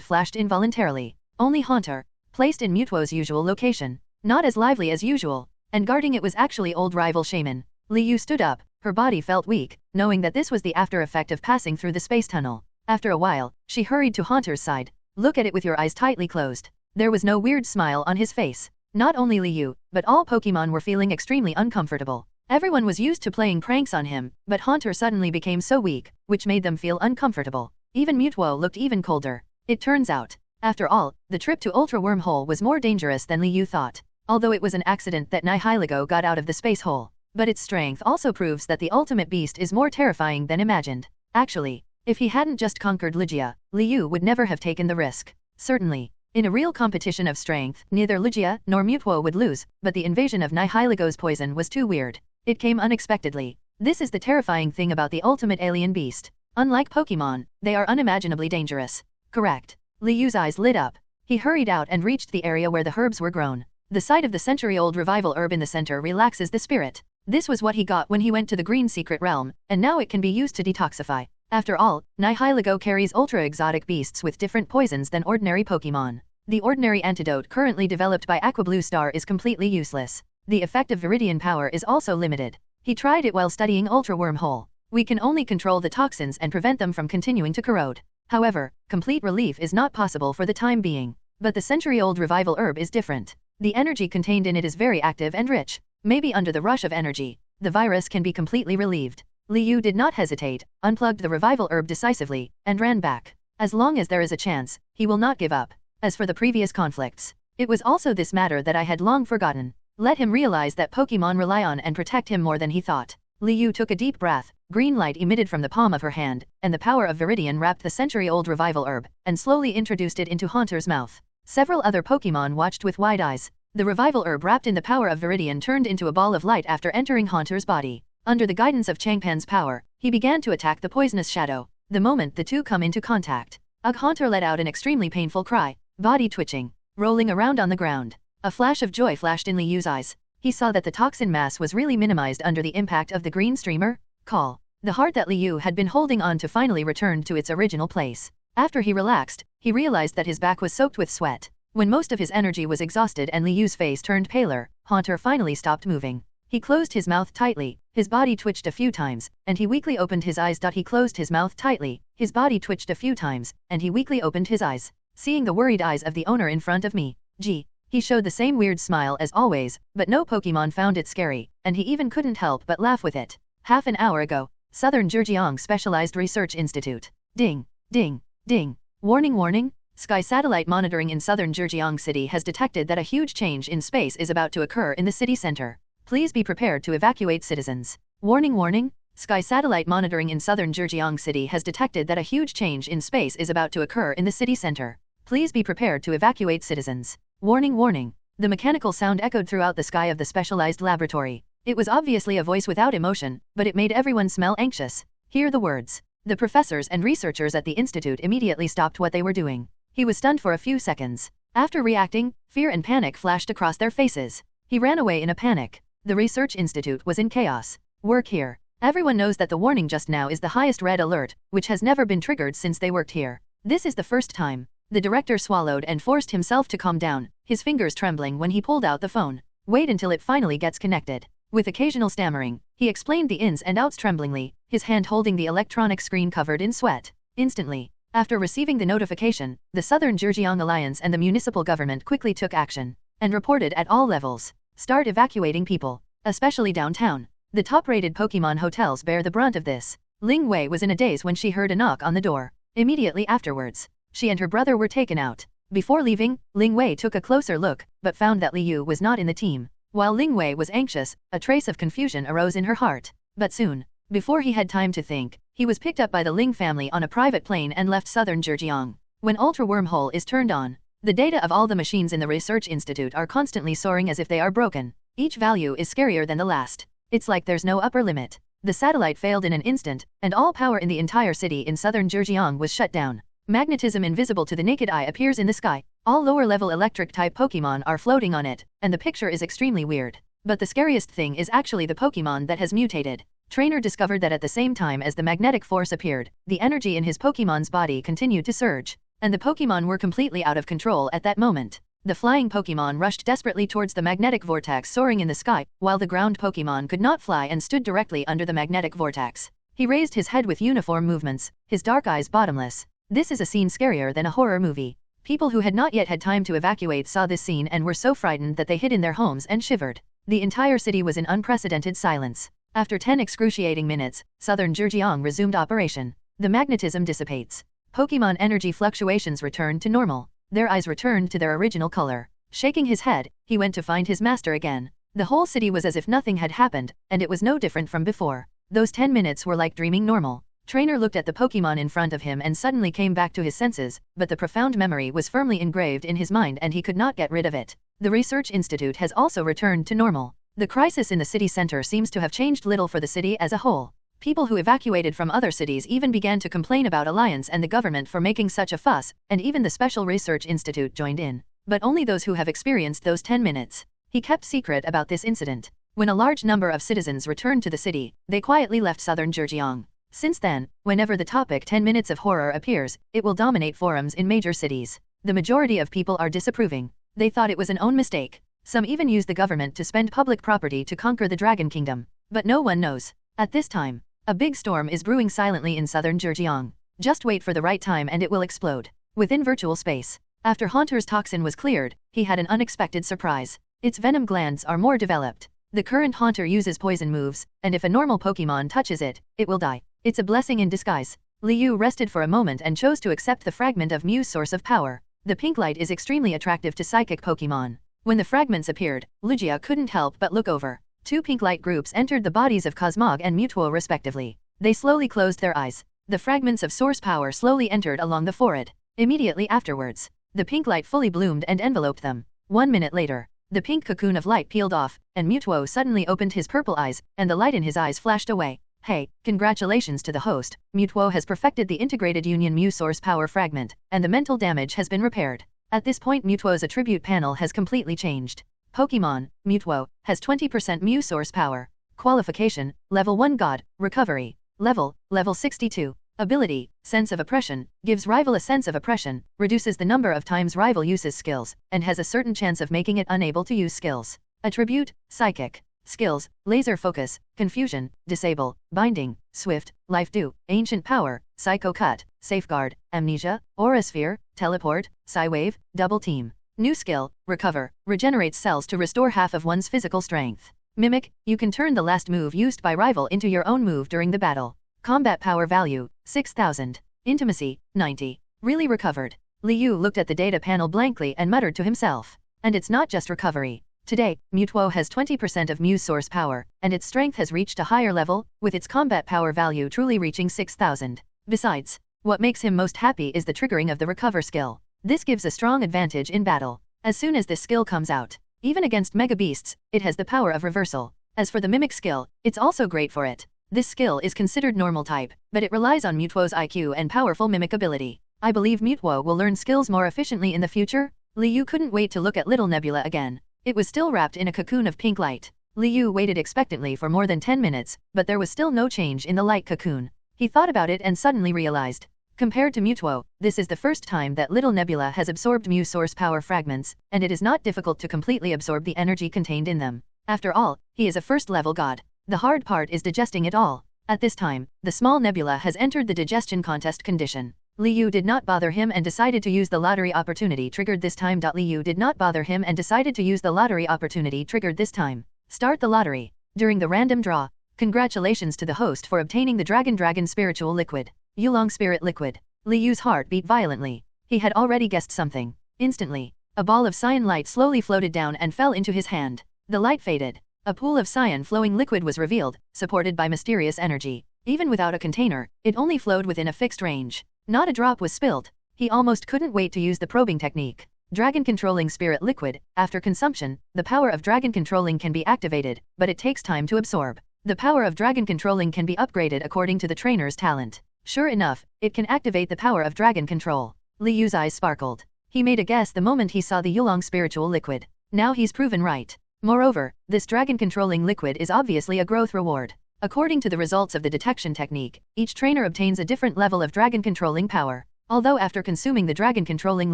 flashed involuntarily. Only Haunter, placed in Mewtwo's usual location, not as lively as usual, and guarding it was actually old rival Shaman. Liu stood up, her body felt weak, knowing that this was the after effect of passing through the space tunnel. After a while, she hurried to Haunter's side. Look at it with your eyes tightly closed. There was no weird smile on his face. Not only Liu, but all Pokémon were feeling extremely uncomfortable. Everyone was used to playing pranks on him, but Haunter suddenly became so weak, which made them feel uncomfortable. Even Mewtwo looked even colder. It turns out, after all, the trip to Ultra Wormhole was more dangerous than Liu thought. Although it was an accident that Nihilego got out of the space hole. But its strength also proves that the ultimate beast is more terrifying than imagined. Actually, if he hadn't just conquered Lugia, Liu would never have taken the risk. Certainly, in a real competition of strength, neither Lugia nor Mewtwo would lose, but the invasion of Nihilego's poison was too weird. It came unexpectedly. This is the terrifying thing about the ultimate alien beast. Unlike Pokémon, they are unimaginably dangerous. Correct. Liu's eyes lit up. He hurried out and reached the area where the herbs were grown. The sight of the century-old revival herb in the center relaxes the spirit. This was what he got when he went to the Green Secret Realm, and now it can be used to detoxify. After all, Nihilego carries ultra-exotic beasts with different poisons than ordinary Pokémon. The ordinary antidote currently developed by Aquablue Star is completely useless. The effect of Viridian power is also limited. He tried it while studying Ultra Wormhole. We can only control the toxins and prevent them from continuing to corrode. However, complete relief is not possible for the time being. But the century-old revival herb is different. The energy contained in it is very active and rich. Maybe under the rush of energy, the virus can be completely relieved. Liu did not hesitate, unplugged the revival herb decisively, and ran back. As long as there is a chance, he will not give up. As for the previous conflicts, it was also this matter that I had long forgotten. Let him realize that Pokémon rely on and protect him more than he thought. Liu took a deep breath, green light emitted from the palm of her hand, and the power of Viridian wrapped the century-old revival herb, and slowly introduced it into Haunter's mouth. Several other Pokémon watched with wide eyes. The revival herb wrapped in the power of Viridian turned into a ball of light after entering Haunter's body. Under the guidance of Changpan's power, he began to attack the poisonous shadow. The moment the two come into contact, Haunter let out an extremely painful cry, body twitching, rolling around on the ground. A flash of joy flashed in Liu's eyes. He saw that the toxin mass was really minimized under the impact of the green streamer. Call. The heart that Liu had been holding on to finally returned to its original place. After he relaxed, he realized that his back was soaked with sweat. When most of his energy was exhausted and Liu's face turned paler, Haunter finally stopped moving. He closed his mouth tightly, his body twitched a few times, and he weakly opened his eyes. He closed his mouth tightly, his body twitched a few times, and he weakly opened his eyes. Seeing the worried eyes of the owner in front of me, he showed the same weird smile as always, but no Pokémon found it scary, and he even couldn't help but laugh with it. Half an hour ago, Southern Zhejiang Specialized Research Institute. Ding, ding, ding. Warning, warning. Sky satellite monitoring in southern Zhejiang City has detected that a huge change in space is about to occur in the city center. Please be prepared to evacuate citizens. Warning, warning. Sky satellite monitoring in southern Zhejiang City has detected that a huge change in space is about to occur in the city center. Please be prepared to evacuate citizens. Warning, warning. The mechanical sound echoed throughout the sky of the specialized laboratory. It was obviously a voice without emotion, but it made everyone smell anxious. Hear the words. The professors and researchers at the institute immediately stopped what they were doing. He was stunned for a few seconds. After reacting, fear and panic flashed across their faces. He ran away in a panic. The research institute was in chaos. Work here. Everyone knows that the warning just now is the highest red alert, which has never been triggered since they worked here. This is the first time. The director swallowed and forced himself to calm down, his fingers trembling when he pulled out the phone. Wait until it finally gets connected. With occasional stammering, he explained the ins and outs tremblingly, his hand holding the electronic screen covered in sweat. Instantly, after receiving the notification, the Southern Zhejiang Alliance and the municipal government quickly took action, and reported at all levels. Start evacuating people, especially downtown. The top-rated Pokémon hotels bear the brunt of this. Ling Wei was in a daze when she heard a knock on the door. Immediately afterwards, she and her brother were taken out. Before leaving, Ling Wei took a closer look, but found that Liu was not in the team. While Ling Wei was anxious, a trace of confusion arose in her heart. But soon, before he had time to think, he was picked up by the Ling family on a private plane and left southern Zhejiang. When Ultra Wormhole is turned on, the data of all the machines in the research institute are constantly soaring as if they are broken. Each value is scarier than the last. It's like there's no upper limit. The satellite failed in an instant, and all power in the entire city in southern Zhejiang was shut down. Magnetism invisible to the naked eye appears in the sky. All lower-level electric-type Pokémon are floating on it, and the picture is extremely weird. But the scariest thing is actually the Pokémon that has mutated. Trainer discovered that at the same time as the magnetic force appeared, the energy in his Pokémon's body continued to surge, and the Pokémon were completely out of control at that moment. The flying Pokémon rushed desperately towards the magnetic vortex soaring in the sky, while the ground Pokémon could not fly and stood directly under the magnetic vortex. He raised his head with uniform movements, his dark eyes bottomless. This is a scene scarier than a horror movie. People who had not yet had time to evacuate saw this scene and were so frightened that they hid in their homes and shivered. The entire city was in unprecedented silence. After 10 excruciating minutes, southern Zhejiang resumed operation. The magnetism dissipates. Pokémon energy fluctuations returned to normal. Their eyes returned to their original color. Shaking his head, he went to find his master again. The whole city was as if nothing had happened, and it was no different from before. Those 10 minutes were like dreaming normal. Trainer looked at the Pokémon in front of him and suddenly came back to his senses, but the profound memory was firmly engraved in his mind and he could not get rid of it. The research institute has also returned to normal. The crisis in the city center seems to have changed little for the city as a whole. People who evacuated from other cities even began to complain about Alliance and the government for making such a fuss, and even the Special Research Institute joined in. But only those who have experienced those 10 minutes. He kept secret about this incident. When a large number of citizens returned to the city, they quietly left southern Zhejiang. Since then, whenever the topic 10 minutes of horror appears, it will dominate forums in major cities. The majority of people are disapproving. They thought it was an own mistake. Some even use the government to spend public property to conquer the Dragon Kingdom. But no one knows. At this time, a big storm is brewing silently in southern Zhejiang. Just wait for the right time and it will explode. Within virtual space, after Haunter's toxin was cleared, he had an unexpected surprise. Its venom glands are more developed. The current Haunter uses poison moves, and if a normal Pokémon touches it, it will die. It's a blessing in disguise. Liu rested for a moment and chose to accept the fragment of Mew's source of power. The pink light is extremely attractive to psychic Pokémon. When the fragments appeared, Lugia couldn't help but look over. 2 pink light groups entered the bodies of Cosmog and Mewtwo respectively. They slowly closed their eyes. The fragments of source power slowly entered along the forehead. Immediately afterwards, the pink light fully bloomed and enveloped them. 1 minute later, the pink cocoon of light peeled off, and Mewtwo suddenly opened his purple eyes, and the light in his eyes flashed away. Hey, congratulations to the host. Mewtwo has perfected the integrated Union Mew source power fragment, and the mental damage has been repaired. At this point Mewtwo's attribute panel has completely changed. Pokémon, Mewtwo, has 20% Mew source power. Qualification, Level 1 God, Recovery. Level 62. Ability, Sense of Oppression, gives rival a sense of oppression, reduces the number of times rival uses skills, and has a certain chance of making it unable to use skills. Attribute, Psychic. Skills, Laser Focus, Confusion, Disable, Binding, Swift, Life Dew, Ancient Power, Psycho Cut, Safeguard, Amnesia, Aura Sphere, Teleport, Psywave, Double Team. New skill, Recover, regenerates cells to restore half of one's physical strength. Mimic, you can turn the last move used by rival into your own move during the battle. Combat power value, 6000. Intimacy, 90. Really recovered. Liu looked at the data panel blankly and muttered to himself. And it's not just recovery. Today, Mewtwo has 20% of Mew's source power, and its strength has reached a higher level, with its combat power value truly reaching 6000. Besides, what makes him most happy is the triggering of the Recover skill. This gives a strong advantage in battle. As soon as this skill comes out, even against Mega Beasts, it has the power of reversal. As for the Mimic skill, it's also great for it. This skill is considered normal type, but it relies on Mewtwo's IQ and powerful Mimic ability. I believe Mewtwo will learn skills more efficiently in the future. Liu couldn't wait to look at Little Nebula again. It was still wrapped in a cocoon of pink light. Liu waited expectantly for more than 10 minutes, but there was still no change in the light cocoon. He thought about it and suddenly realized. Compared to Mewtwo, this is the first time that Little Nebula has absorbed Mew source power fragments, and it is not difficult to completely absorb the energy contained in them. After all, he is a first-level god. The hard part is digesting it all. At this time, the small nebula has entered the digestion contest condition. Liu did not bother him and decided to use the lottery opportunity triggered this time. Liu did not bother him and decided to use the lottery opportunity triggered this time. Start the lottery. During the random draw, congratulations to the host for obtaining the Dragon Spiritual Liquid. Yulong Spirit Liquid. Liu's heart beat violently. He had already guessed something. Instantly, a ball of cyan light slowly floated down and fell into his hand. The light faded. A pool of cyan flowing liquid was revealed, supported by mysterious energy. Even without a container, it only flowed within a fixed range. Not a drop was spilled. He almost couldn't wait to use the probing technique. Dragon controlling spirit liquid. After consumption, the power of dragon controlling can be activated, but it takes time to absorb. The power of dragon controlling can be upgraded according to the trainer's talent. Sure enough, it can activate the power of dragon control. Li Yu's eyes sparkled. He made a guess the moment he saw the Yulong spiritual liquid. Now he's proven right. Moreover, this dragon controlling liquid is obviously a growth reward. According to the results of the detection technique, each trainer obtains a different level of dragon controlling power. Although after consuming the dragon controlling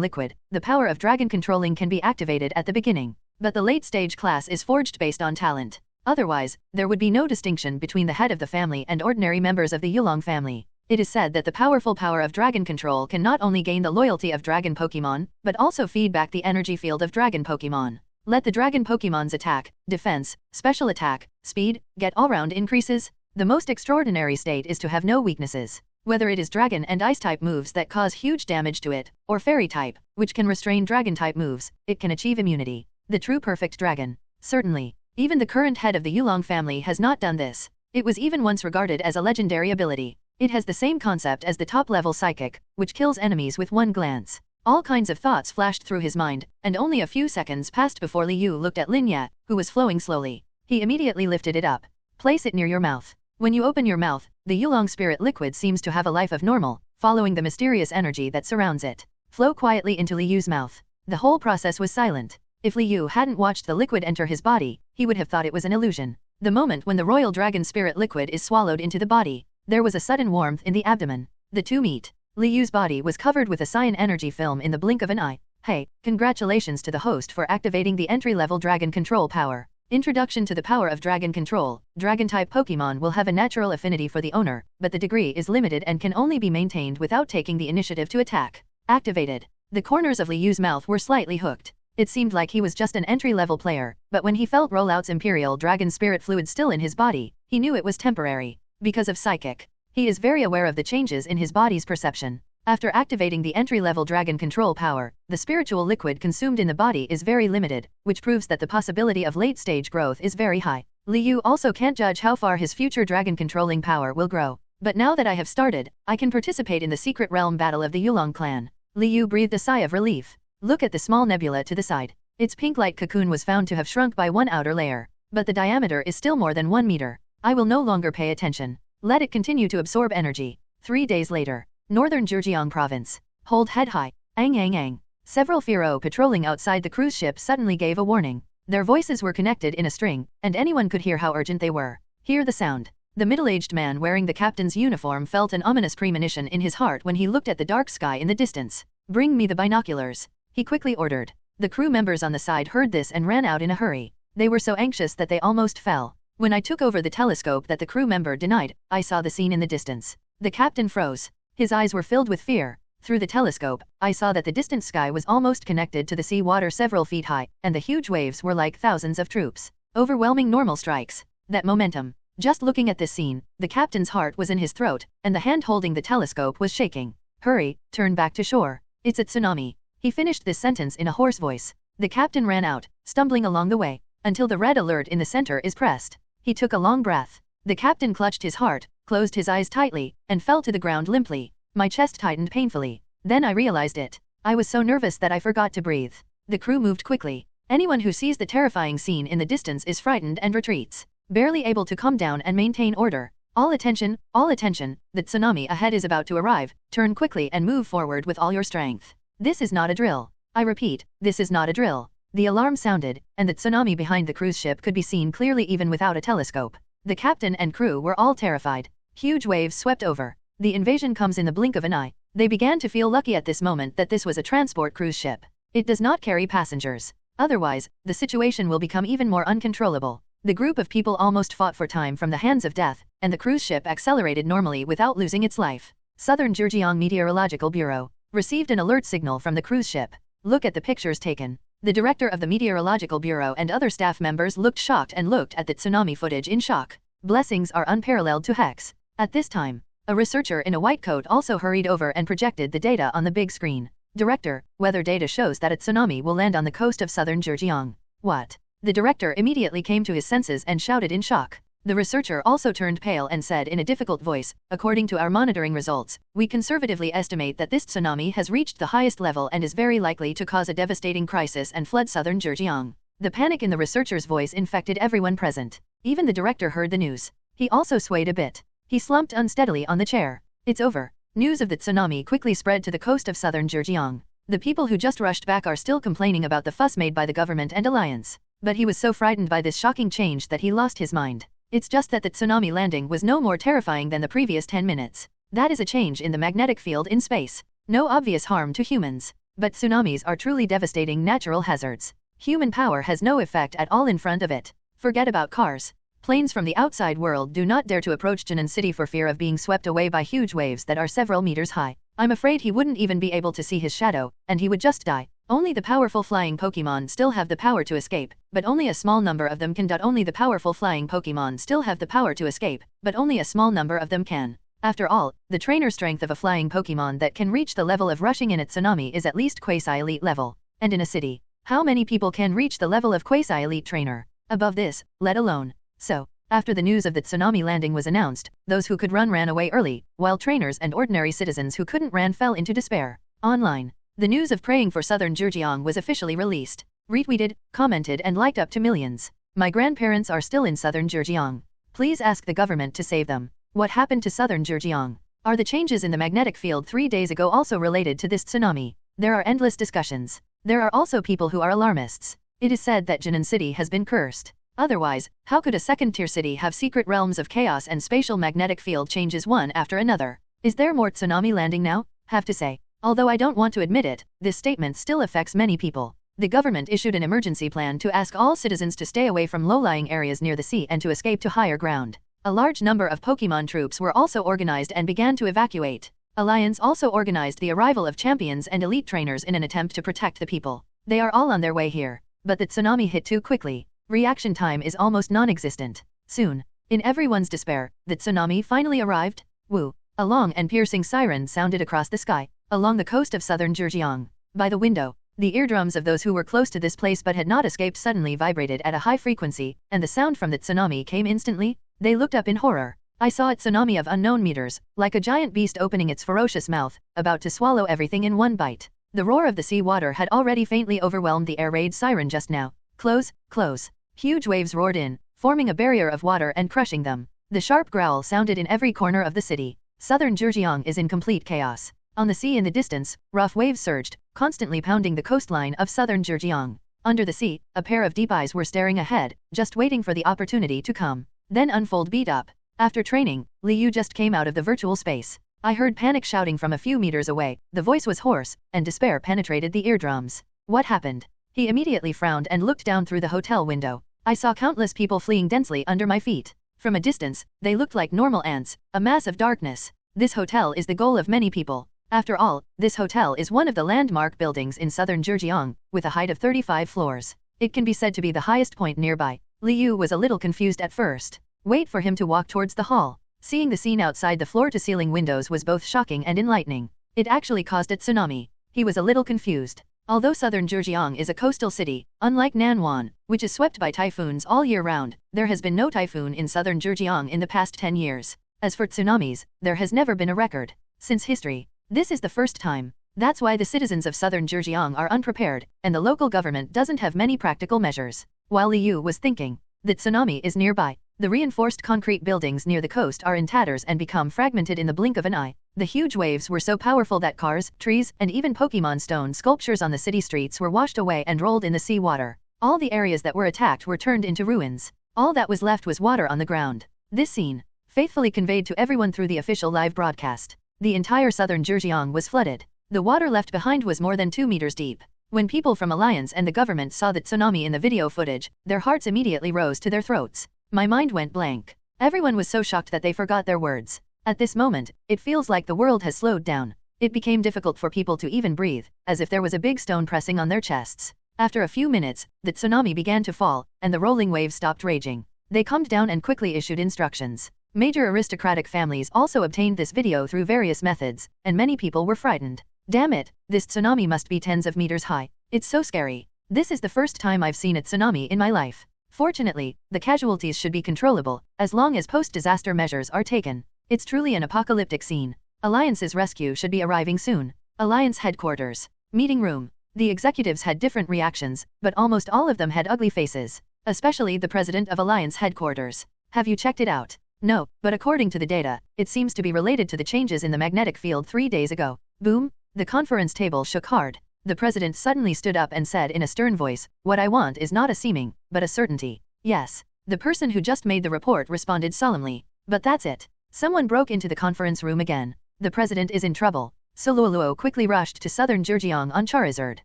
liquid, the power of dragon controlling can be activated at the beginning. But the late stage class is forged based on talent. Otherwise, there would be no distinction between the head of the family and ordinary members of the Yulong family. It is said that the powerful power of dragon control can not only gain the loyalty of dragon Pokémon, but also feed back the energy field of dragon Pokémon. Let the dragon Pokémon's attack, defense, special attack, speed, get all-round increases. The most extraordinary state is to have no weaknesses. Whether it is dragon and ice-type moves that cause huge damage to it, or fairy-type, which can restrain dragon-type moves, it can achieve immunity. The true perfect dragon. Certainly. Even the current head of the Yulong family has not done this. It was even once regarded as a legendary ability. It has the same concept as the top-level psychic, which kills enemies with one glance. All kinds of thoughts flashed through his mind, and only a few seconds passed before Li Yu looked at Lin Ye, who was flowing slowly. He immediately lifted it up. Place it near your mouth. When you open your mouth, the Yulong spirit liquid seems to have a life of normal, following the mysterious energy that surrounds it. Flow quietly into Li Yu's mouth. The whole process was silent. If Li Yu hadn't watched the liquid enter his body, he would have thought it was an illusion. The moment when the royal dragon spirit liquid is swallowed into the body, there was a sudden warmth in the abdomen. The two meet. Li Yu's body was covered with a cyan energy film in the blink of an eye. Hey, congratulations to the host for activating the entry-level dragon control power. Introduction to the power of dragon control. Dragon-type Pokémon will have a natural affinity for the owner, but the degree is limited and can only be maintained without taking the initiative to attack. Activated. The corners of Li Yu's mouth were slightly hooked. It seemed like he was just an entry-level player, but when he felt Rollout's Imperial Dragon Spirit fluid still in his body, he knew it was temporary. Because of Psychic. He is very aware of the changes in his body's perception. After activating the entry-level dragon control power, the spiritual liquid consumed in the body is very limited, which proves that the possibility of late-stage growth is very high. Li Yu also can't judge how far his future dragon controlling power will grow. But now that I have started, I can participate in the secret realm battle of the Yulong clan. Li Yu breathed a sigh of relief. Look at the small nebula to the side. Its pink light cocoon was found to have shrunk by one outer layer, but the diameter is still more than 1 meter. I will no longer pay attention. Let it continue to absorb energy. 3 days later. Northern Zhejiang province. Hold head high. Ang. Several Firo patrolling outside the cruise ship suddenly gave a warning. Their voices were connected in a string, and anyone could hear how urgent they were. Hear the sound. The middle-aged man wearing the captain's uniform felt an ominous premonition in his heart when he looked at the dark sky in the distance. Bring me the binoculars. He quickly ordered. The crew members on the side heard this and ran out in a hurry. They were so anxious that they almost fell. When I took over the telescope that the crew member denied, I saw the scene in the distance. The captain froze. His eyes were filled with fear. Through the telescope, I saw that the distant sky was almost connected to the sea water several feet high, and the huge waves were like thousands of troops. Overwhelming normal strikes. That momentum. Just looking at this scene, the captain's heart was in his throat, and the hand holding the telescope was shaking. Hurry, turn back to shore. It's a tsunami. He finished this sentence in a hoarse voice. The captain ran out, stumbling along the way, until the red alert in the center is pressed. He took a long breath. The captain clutched his heart, closed his eyes tightly, and fell to the ground limply. My chest tightened painfully. Then I realized it. I was so nervous that I forgot to breathe. The crew moved quickly. Anyone who sees the terrifying scene in the distance is frightened and retreats, barely able to calm down and maintain order. All attention, the tsunami ahead is about to arrive. Turn quickly and move forward with all your strength. This is not a drill. I repeat, this is not a drill. The alarm sounded, and the tsunami behind the cruise ship could be seen clearly even without a telescope. The captain and crew were all terrified. Huge waves swept over. The invasion comes in the blink of an eye. They began to feel lucky at this moment that this was a transport cruise ship. It does not carry passengers. Otherwise, the situation will become even more uncontrollable. The group of people almost fought for time from the hands of death, and the cruise ship accelerated normally without losing its life. Southern Zhejiang Meteorological Bureau received an alert signal from the cruise ship. Look at the pictures taken. The director of the Meteorological Bureau and other staff members looked shocked and looked at the tsunami footage in shock. Blessings are unparalleled to Hex. At this time, a researcher in a white coat also hurried over and projected the data on the big screen. Director, weather data shows that a tsunami will land on the coast of southern Zhejiang. What? The director immediately came to his senses and shouted in shock. The researcher also turned pale and said in a difficult voice, "According to our monitoring results, we conservatively estimate that this tsunami has reached the highest level and is very likely to cause a devastating crisis and flood southern Zhejiang." The panic in the researcher's voice infected everyone present. Even the director heard the news. He also swayed a bit. He slumped unsteadily on the chair. "It's over." News of the tsunami quickly spread to the coast of southern Zhejiang. The people who just rushed back are still complaining about the fuss made by the government and alliance. But he was so frightened by this shocking change that he lost his mind. It's just that the tsunami landing was no more terrifying than the previous 10 minutes. That is a change in the magnetic field in space. No obvious harm to humans. But tsunamis are truly devastating natural hazards. Human power has no effect at all in front of it. Forget about cars. Planes from the outside world do not dare to approach Jinan City for fear of being swept away by huge waves that are several meters high. I'm afraid he wouldn't even be able to see his shadow, and he would just die. Only the powerful flying Pokémon still have the power to escape, but only a small number of them can. Only the powerful flying Pokémon still have the power to escape, but only a small number of them can. After all, the trainer strength of a flying Pokémon that can reach the level of rushing in a tsunami is at least quasi-elite level. And in a city, how many people can reach the level of quasi-elite trainer? Above this, let alone. So, after the news of the tsunami landing was announced, those who could run ran away early, while trainers and ordinary citizens who couldn't ran fell into despair. Online, the news of praying for southern Zhejiang was officially released. Retweeted, commented and liked up to millions. "My grandparents are still in southern Zhejiang. Please ask the government to save them." What happened to southern Zhejiang? Are the changes in the magnetic field 3 days ago also related to this tsunami? There are endless discussions. There are also people who are alarmists. It is said that Jinan City has been cursed. Otherwise, how could a second-tier city have secret realms of chaos and spatial magnetic field changes one after another? Is there more tsunami landing now? Have to say, although I don't want to admit it, this statement still affects many people. The government issued an emergency plan to ask all citizens to stay away from low-lying areas near the sea and to escape to higher ground. A large number of Pokémon troops were also organized and began to evacuate. Alliance also organized the arrival of champions and elite trainers in an attempt to protect the people. They are all on their way here. But the tsunami hit too quickly. Reaction time is almost non-existent. Soon, in everyone's despair, the tsunami finally arrived. Woo! A long and piercing siren sounded across the sky, along the coast of southern Zhejiang. By the window, the eardrums of those who were close to this place but had not escaped suddenly vibrated at a high frequency, and the sound from the tsunami came instantly. They looked up in horror. I saw a tsunami of unknown meters, like a giant beast opening its ferocious mouth, about to swallow everything in one bite. The roar of the sea water had already faintly overwhelmed the air raid siren just now. Close, close. Huge waves roared in, forming a barrier of water and crushing them. The sharp growl sounded in every corner of the city. Southern Zhejiang is in complete chaos. On the sea in the distance, rough waves surged, constantly pounding the coastline of southern Zhejiang. Under the sea, a pair of deep eyes were staring ahead, just waiting for the opportunity to come. Then unfold beat up. After training, Liu just came out of the virtual space. I heard panic shouting from a few meters away. The voice was hoarse, and despair penetrated the eardrums. What happened? He immediately frowned and looked down through the hotel window. I saw countless people fleeing densely under my feet. From a distance, they looked like normal ants, a mass of darkness. This hotel is the goal of many people. After all, this hotel is one of the landmark buildings in southern Zhejiang, with a height of 35 floors. It can be said to be the highest point nearby. Liu was a little confused at first. Wait for him to walk towards the hall. Seeing the scene outside the floor-to-ceiling windows was both shocking and enlightening. It actually caused a tsunami. He was a little confused. Although southern Zhejiang is a coastal city, unlike Nanwan, which is swept by typhoons all year round, there has been no typhoon in southern Zhejiang in the past 10 years. As for tsunamis, there has never been a record. Since history, this is the first time. That's why the citizens of southern Zhejiang are unprepared, and the local government doesn't have many practical measures. While Liu was thinking, the tsunami is nearby. The reinforced concrete buildings near the coast are in tatters and become fragmented in the blink of an eye. The huge waves were so powerful that cars, trees, and even Pokémon stone sculptures on the city streets were washed away and rolled in the sea water. All the areas that were attacked were turned into ruins. All that was left was water on the ground. This scene, faithfully conveyed to everyone through the official live broadcast. The entire southern Zhejiang was flooded. The water left behind was more than 2 meters deep. When people from Alliance and the government saw the tsunami in the video footage, their hearts immediately rose to their throats. My mind went blank. Everyone was so shocked that they forgot their words. At this moment, it feels like the world has slowed down. It became difficult for people to even breathe, as if there was a big stone pressing on their chests. After a few minutes, the tsunami began to fall, and the rolling waves stopped raging. They calmed down and quickly issued instructions. Major aristocratic families also obtained this video through various methods, and many people were frightened. Damn it, this tsunami must be tens of meters high. It's so scary. This is the first time I've seen a tsunami in my life. Fortunately, the casualties should be controllable, as long as post-disaster measures are taken. It's truly an apocalyptic scene. Alliance's rescue should be arriving soon. Alliance headquarters. Meeting room. The executives had different reactions, but almost all of them had ugly faces. Especially the president of Alliance headquarters. Have you checked it out? No, but according to the data, it seems to be related to the changes in the magnetic field 3 days ago. Boom! The conference table shook hard. The president suddenly stood up and said in a stern voice, "What I want is not a seeming, but a certainty." Yes. The person who just made the report responded solemnly. But that's it. Someone broke into the conference room again. The president is in trouble. Sololuo quickly rushed to southern Zhejiang on Charizard.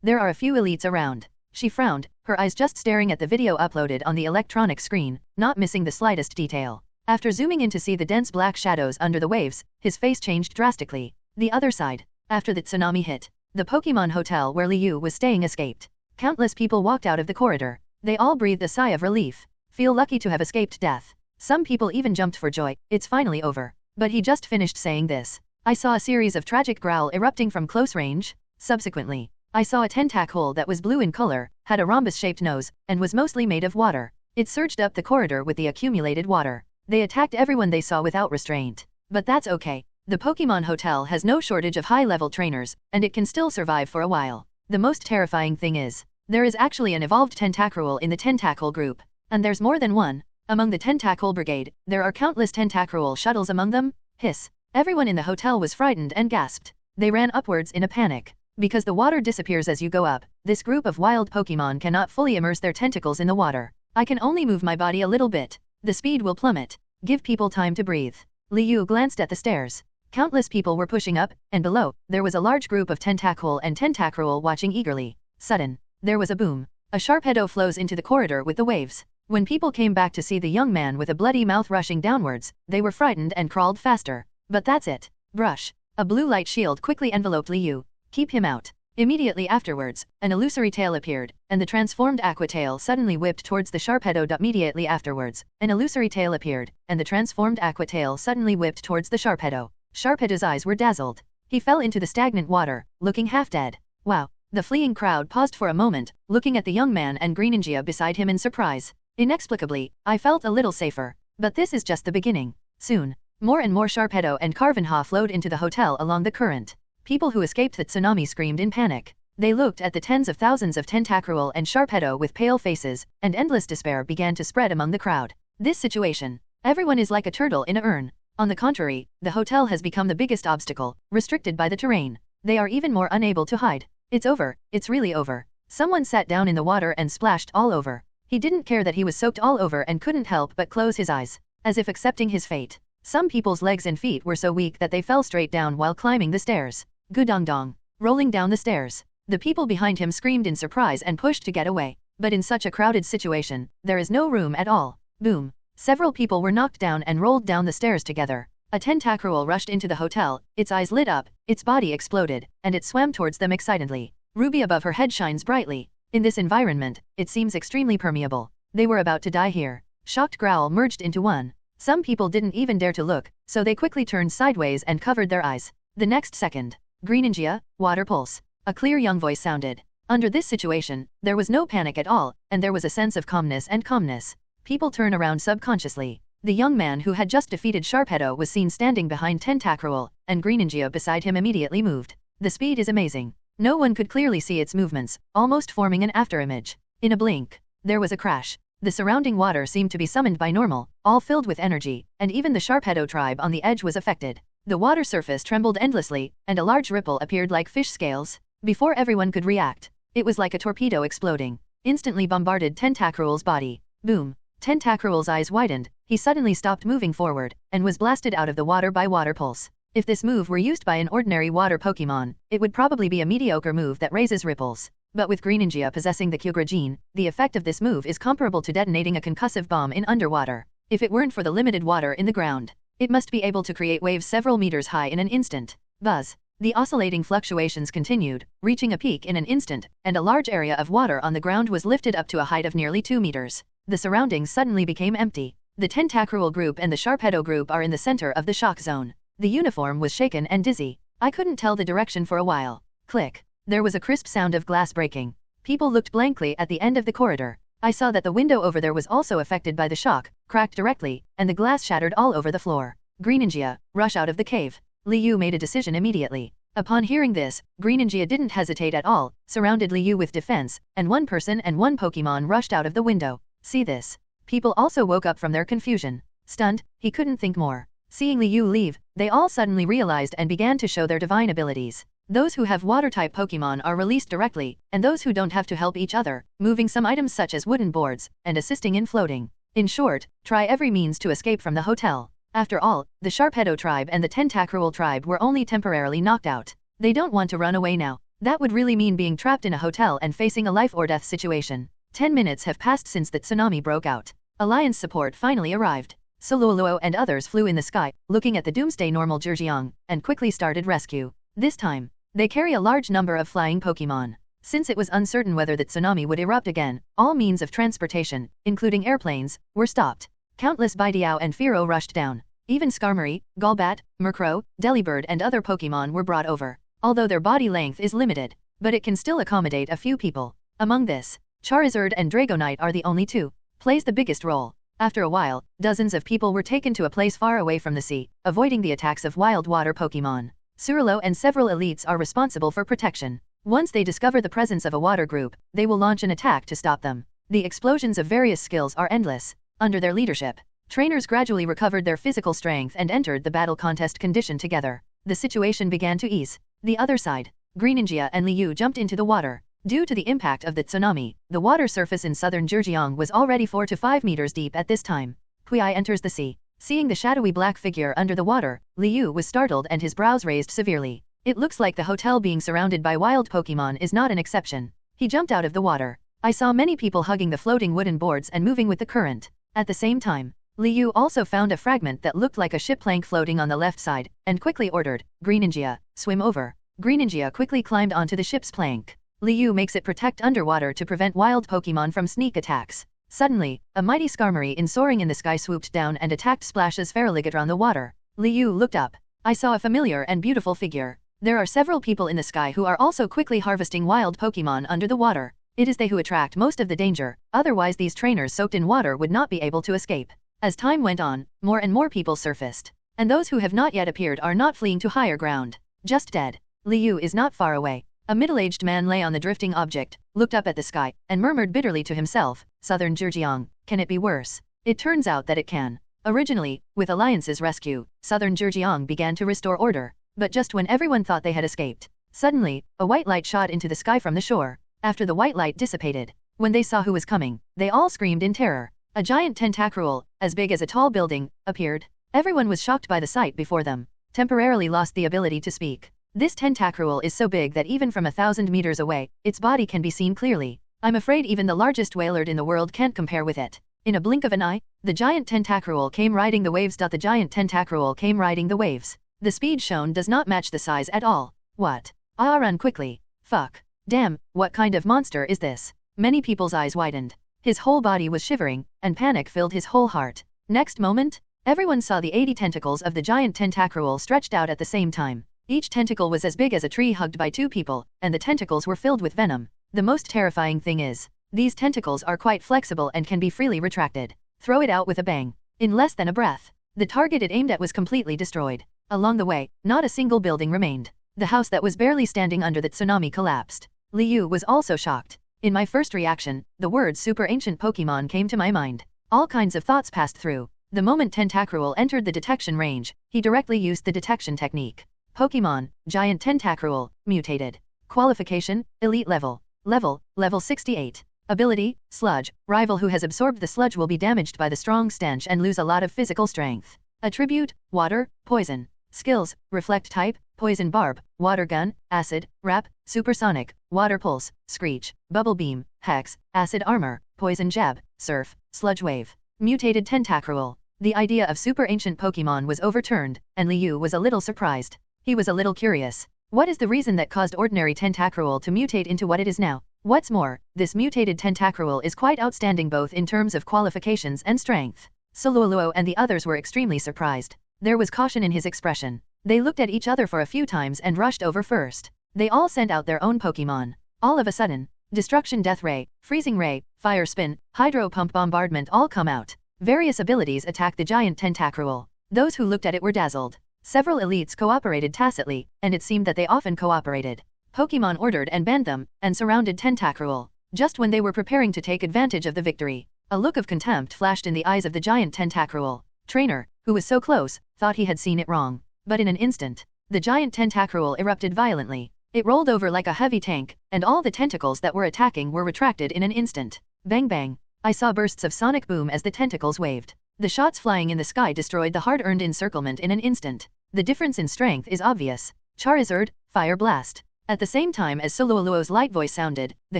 There are a few elites around. She frowned, her eyes just staring at the video uploaded on the electronic screen, not missing the slightest detail. After zooming in to see the dense black shadows under the waves, his face changed drastically. The other side. After the tsunami hit, the Pokémon hotel where Liu was staying escaped. Countless people walked out of the corridor. They all breathed a sigh of relief. Feel lucky to have escaped death. Some people even jumped for joy. It's finally over. But he just finished saying this. I saw a series of tragic growl erupting from close range. Subsequently, I saw a tentacle that was blue in color, had a rhombus-shaped nose, and was mostly made of water. It surged up the corridor with the accumulated water. They attacked everyone they saw without restraint. But that's okay. The Pokémon Hotel has no shortage of high-level trainers, and it can still survive for a while. The most terrifying thing is, there is actually an evolved Tentacruel in the Tentacle group. And there's more than one. Among the Tentacle Brigade, there are countless Tentacruel shuttles among them. Hiss. Everyone in the hotel was frightened and gasped. They ran upwards in a panic. Because the water disappears as you go up, this group of wild Pokémon cannot fully immerse their tentacles in the water. I can only move my body a little bit. The speed will plummet. Give people time to breathe. Liu glanced at the stairs. Countless people were pushing up, and below, there was a large group of Tentacle and Tentacruel watching eagerly. Sudden, there was a boom. A Sharpedo flows into the corridor with the waves. When people came back to see the young man with a bloody mouth rushing downwards, they were frightened and crawled faster. But that's it. Brush. A blue light shield quickly enveloped Liu. Keep him out. Immediately afterwards, an illusory tail appeared, and the transformed aqua tail suddenly whipped towards the Sharpedo. Immediately afterwards, an illusory tail appeared, and the transformed aqua tail suddenly whipped towards the Sharpedo. Sharpedo's eyes were dazzled. He fell into the stagnant water, looking half dead. Wow. The fleeing crowd paused for a moment, looking at the young man and Greninja beside him in surprise. Inexplicably, I felt a little safer. But this is just the beginning. Soon, more and more Sharpedo and Carvanha flowed into the hotel along the current. People who escaped the tsunami screamed in panic. They looked at the tens of thousands of Tentacruel and Sharpedo with pale faces, and endless despair began to spread among the crowd. This situation. Everyone is like a turtle in a urn. On the contrary, the hotel has become the biggest obstacle, restricted by the terrain. They are even more unable to hide. It's over. It's really over. Someone sat down in the water and splashed all over. He didn't care that he was soaked all over and couldn't help but close his eyes, as if accepting his fate. Some people's legs and feet were so weak that they fell straight down while climbing the stairs. Gudong-dong. Rolling down the stairs. The people behind him screamed in surprise and pushed to get away. But in such a crowded situation, there is no room at all. Boom. Several people were knocked down and rolled down the stairs together. A Tentacruel rushed into the hotel, its eyes lit up, its body exploded, and it swam towards them excitedly. Ruby above her head shines brightly. In this environment, it seems extremely permeable. They were about to die here. Shocked growl merged into one. Some people didn't even dare to look, so they quickly turned sideways and covered their eyes. The next second. Greninja, water pulse. A clear young voice sounded. Under this situation, there was no panic at all, and there was a sense of calmness and calmness. People turn around subconsciously. The young man who had just defeated Sharpedo was seen standing behind Tentacruel, and Greninja beside him immediately moved. The speed is amazing. No one could clearly see its movements, almost forming an afterimage. In a blink, there was a crash. The surrounding water seemed to be summoned by normal, all filled with energy, and even the Sharpedo tribe on the edge was affected. The water surface trembled endlessly, and a large ripple appeared like fish scales. Before everyone could react, it was like a torpedo exploding. Instantly bombarded Tentacruel's body. Boom. Tentacruel's eyes widened. He suddenly stopped moving forward, and was blasted out of the water by water pulse. If this move were used by an ordinary water Pokémon, it would probably be a mediocre move that raises ripples. But with Greninja possessing the Kyogre gene, the effect of this move is comparable to detonating a concussive bomb in underwater. If it weren't for the limited water in the ground, it must be able to create waves several meters high in an instant. Buzz. The oscillating fluctuations continued, reaching a peak in an instant, and a large area of water on the ground was lifted up to a height of nearly 2 meters. The surroundings suddenly became empty. The Tentacruel group and the Sharpedo group are in the center of the shock zone. The uniform was shaken and dizzy. I couldn't tell the direction for a while. Click. There was a crisp sound of glass breaking. People looked blankly at the end of the corridor. I saw that the window over there was also affected by the shock, cracked directly, and the glass shattered all over the floor. Greninja, rush out of the cave. Liu made a decision immediately. Upon hearing this, Greninja didn't hesitate at all, surrounded Liu with defense, and one person and one Pokémon rushed out of the window. See this. People also woke up from their confusion. Stunned, he couldn't think more. Seeing Liu leave, they all suddenly realized and began to show their divine abilities. Those who have water-type Pokémon are released directly, and those who don't have to help each other, moving some items such as wooden boards, and assisting in floating. In short, try every means to escape from the hotel. After all, the Sharpedo tribe and the Tentacruel tribe were only temporarily knocked out. They don't want to run away now. That would really mean being trapped in a hotel and facing a life or death situation. 10 minutes have passed since the tsunami broke out. Alliance support finally arrived. Soluluo and others flew in the sky, looking at the doomsday normal Zhejiang, and quickly started rescue. This time, they carry a large number of flying Pokémon. Since it was uncertain whether the tsunami would erupt again, all means of transportation, including airplanes, were stopped. Countless Bidiao and Fearow rushed down. Even Skarmory, Golbat, Murkrow, Delibird and other Pokémon were brought over. Although their body length is limited, but it can still accommodate a few people. Among this, Charizard and Dragonite are the only two. Plays the biggest role. After a while, dozens of people were taken to a place far away from the sea, avoiding the attacks of wild water Pokémon. Surilo and several elites are responsible for protection. Once they discover the presence of a water group, they will launch an attack to stop them. The explosions of various skills are endless. Under their leadership, trainers gradually recovered their physical strength and entered the battle contest condition together. The situation began to ease. The other side, Greninja and Liu jumped into the water. Due to the impact of the tsunami, the water surface in southern Zhejiang was already 4 to 5 meters deep at this time. Puyi enters the sea. Seeing the shadowy black figure under the water, Liu was startled and his brows raised severely. It looks like the hotel being surrounded by wild Pokémon is not an exception. He jumped out of the water. I saw many people hugging the floating wooden boards and moving with the current. At the same time, Liu also found a fragment that looked like a ship plank floating on the left side, and quickly ordered, Greninja, swim over. Greninja quickly climbed onto the ship's plank. Liu makes it protect underwater to prevent wild Pokémon from sneak attacks. Suddenly, a mighty Skarmory in soaring in the sky swooped down and attacked Splash's Feraligatr on the water. Liu looked up. I saw a familiar and beautiful figure. There are several people in the sky who are also quickly harvesting wild Pokémon under the water. It is they who attract most of the danger, otherwise these trainers soaked in water would not be able to escape. As time went on, more and more people surfaced. And those who have not yet appeared are not fleeing to higher ground. Just dead. Liu is not far away. A middle-aged man lay on the drifting object, looked up at the sky, and murmured bitterly to himself, Southern Zhejiang, can it be worse? It turns out that it can. Originally, with Alliance's rescue, Southern Zhejiang began to restore order, but just when everyone thought they had escaped, suddenly, a white light shot into the sky from the shore. After the white light dissipated, when they saw who was coming, they all screamed in terror. A giant Tentacruel, as big as a tall building, appeared. Everyone was shocked by the sight before them, temporarily lost the ability to speak. This Tentacruel is so big that even from 1,000 meters away, its body can be seen clearly. I'm afraid even the largest whalerd in the world can't compare with it. In a blink of an eye, the giant Tentacruel came riding the waves. The giant Tentacruel came riding the waves. The speed shown does not match the size at all. What? Run quickly. Fuck. Damn, what kind of monster is this? Many people's eyes widened. His whole body was shivering, and panic filled his whole heart. Next moment, everyone saw the 80 tentacles of the giant Tentacruel stretched out at the same time. Each tentacle was as big as a tree hugged by 2 people, and the tentacles were filled with venom. The most terrifying thing is, these tentacles are quite flexible and can be freely retracted. Throw it out with a bang. In less than a breath, the target it aimed at was completely destroyed. Along the way, not a single building remained. The house that was barely standing under the tsunami collapsed. Liu was also shocked. In my first reaction, the words super ancient Pokémon came to my mind. All kinds of thoughts passed through. The moment Tentacruel entered the detection range, he directly used the detection technique. Pokémon, Giant Tentacruel, mutated. Qualification, Elite level. Level 68. Ability, Sludge. Rival who has absorbed the sludge will be damaged by the strong stench and lose a lot of physical strength. Attribute, Water, Poison. Skills, Reflect type, Poison Barb, Water Gun, Acid, Wrap, Supersonic, Water Pulse, Screech, Bubble Beam, Hex, Acid Armor, Poison Jab, Surf, Sludge Wave. Mutated Tentacruel. The idea of super ancient Pokémon was overturned, and Liu was a little surprised. He was a little curious. What is the reason that caused ordinary Tentacruel to mutate into what it is now? What's more, this mutated Tentacruel is quite outstanding both in terms of qualifications and strength. Soluluo and the others were extremely surprised. There was caution in his expression. They looked at each other for a few times and rushed over first. They all sent out their own Pokémon. All of a sudden, Destruction Death Ray, Freezing Ray, Fire Spin, Hydro Pump Bombardment all come out. Various abilities attack the giant Tentacruel. Those who looked at it were dazzled. Several elites cooperated tacitly, and it seemed that they often cooperated. Pokémon ordered and banned them, and surrounded Tentacruel. Just when they were preparing to take advantage of the victory, a look of contempt flashed in the eyes of the giant Tentacruel. Trainer, who was so close, thought he had seen it wrong. But in an instant, the giant Tentacruel erupted violently. It rolled over like a heavy tank, and all the tentacles that were attacking were retracted in an instant. Bang bang. I saw bursts of sonic boom as the tentacles waved. The shots flying in the sky destroyed the hard-earned encirclement in an instant. The difference in strength is obvious. Charizard, Fire Blast. At the same time as Sulualuo's light voice sounded, the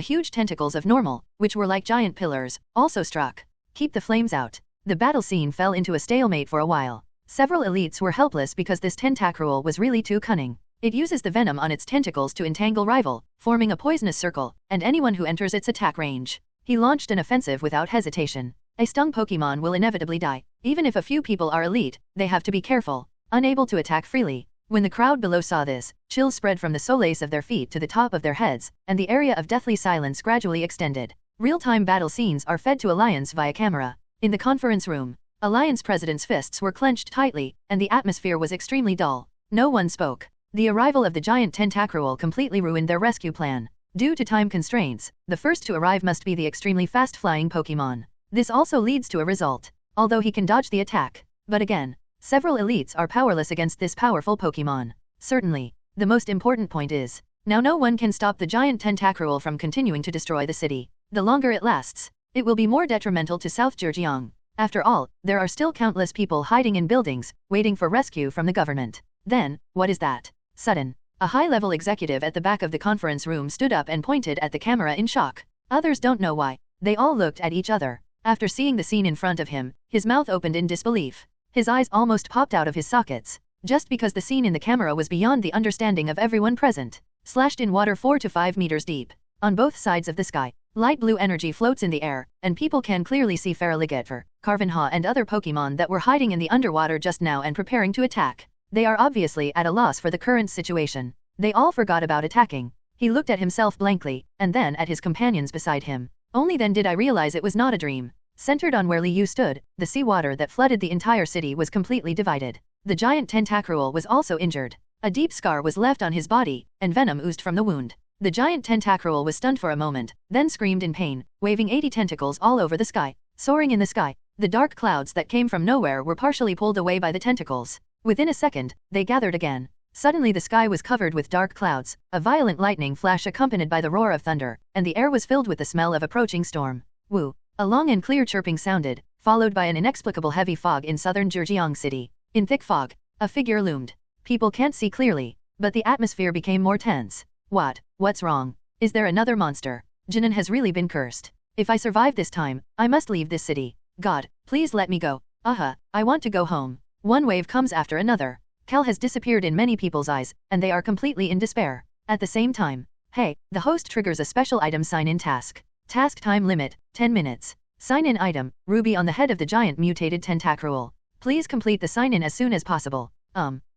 huge tentacles of Normal, which were like giant pillars, also struck. Keep the flames out. The battle scene fell into a stalemate for a while. Several elites were helpless because this Tentacruel was really too cunning. It uses the venom on its tentacles to entangle rival, forming a poisonous circle, and anyone who enters its attack range. He launched an offensive without hesitation. A stung Pokémon will inevitably die. Even if a few people are elite, they have to be careful, unable to attack freely. When the crowd below saw this, chills spread from the soles of their feet to the top of their heads, and the area of deathly silence gradually extended. Real-time battle scenes are fed to Alliance via camera. In the conference room, Alliance President's fists were clenched tightly, and the atmosphere was extremely dull. No one spoke. The arrival of the giant Tentacruel completely ruined their rescue plan. Due to time constraints, the first to arrive must be the extremely fast-flying Pokémon. This also leads to a result, although he can dodge the attack. But again, several elites are powerless against this powerful Pokémon. Certainly, the most important point is, now no one can stop the giant Tentacruel from continuing to destroy the city. The longer it lasts, it will be more detrimental to South Zhejiang. After all, there are still countless people hiding in buildings, waiting for rescue from the government. Then, what is that? Sudden. A high-level executive at the back of the conference room stood up and pointed at the camera in shock. Others don't know why. They all looked at each other. After seeing the scene in front of him, his mouth opened in disbelief. His eyes almost popped out of his sockets. Just because the scene in the camera was beyond the understanding of everyone present. Slashed in water 4 to 5 meters deep. On both sides of the sky, light blue energy floats in the air, and people can clearly see Feraligatr, Carvanha and other Pokémon that were hiding in the underwater just now and preparing to attack. They are obviously at a loss for the current situation. They all forgot about attacking. He looked at himself blankly, and then at his companions beside him. Only then did I realize it was not a dream. Centered on where Liu stood, the seawater that flooded the entire city was completely divided. The giant Tentacruel was also injured. A deep scar was left on his body, and venom oozed from the wound. The giant Tentacruel was stunned for a moment, then screamed in pain, waving 80 tentacles all over the sky. Soaring in the sky, the dark clouds that came from nowhere were partially pulled away by the tentacles. Within a second, they gathered again. Suddenly the sky was covered with dark clouds, a violent lightning flash accompanied by the roar of thunder, and the air was filled with the smell of approaching storm. Woo! A long and clear chirping sounded, followed by an inexplicable heavy fog in southern Zhejiang City. In thick fog, a figure loomed. People can't see clearly, but the atmosphere became more tense. What's wrong? Is there another monster? Jinan has really been cursed. If I survive this time, I must leave this city. God, please let me go. I want to go home. One wave comes after another. Cal has disappeared in many people's eyes, and they are completely in despair. At the same time, hey, the host triggers a special item sign-in task. Task time limit, 10 minutes. Sign-in item, ruby on the head of the giant mutated Tentacruel. Please complete the sign-in as soon as possible.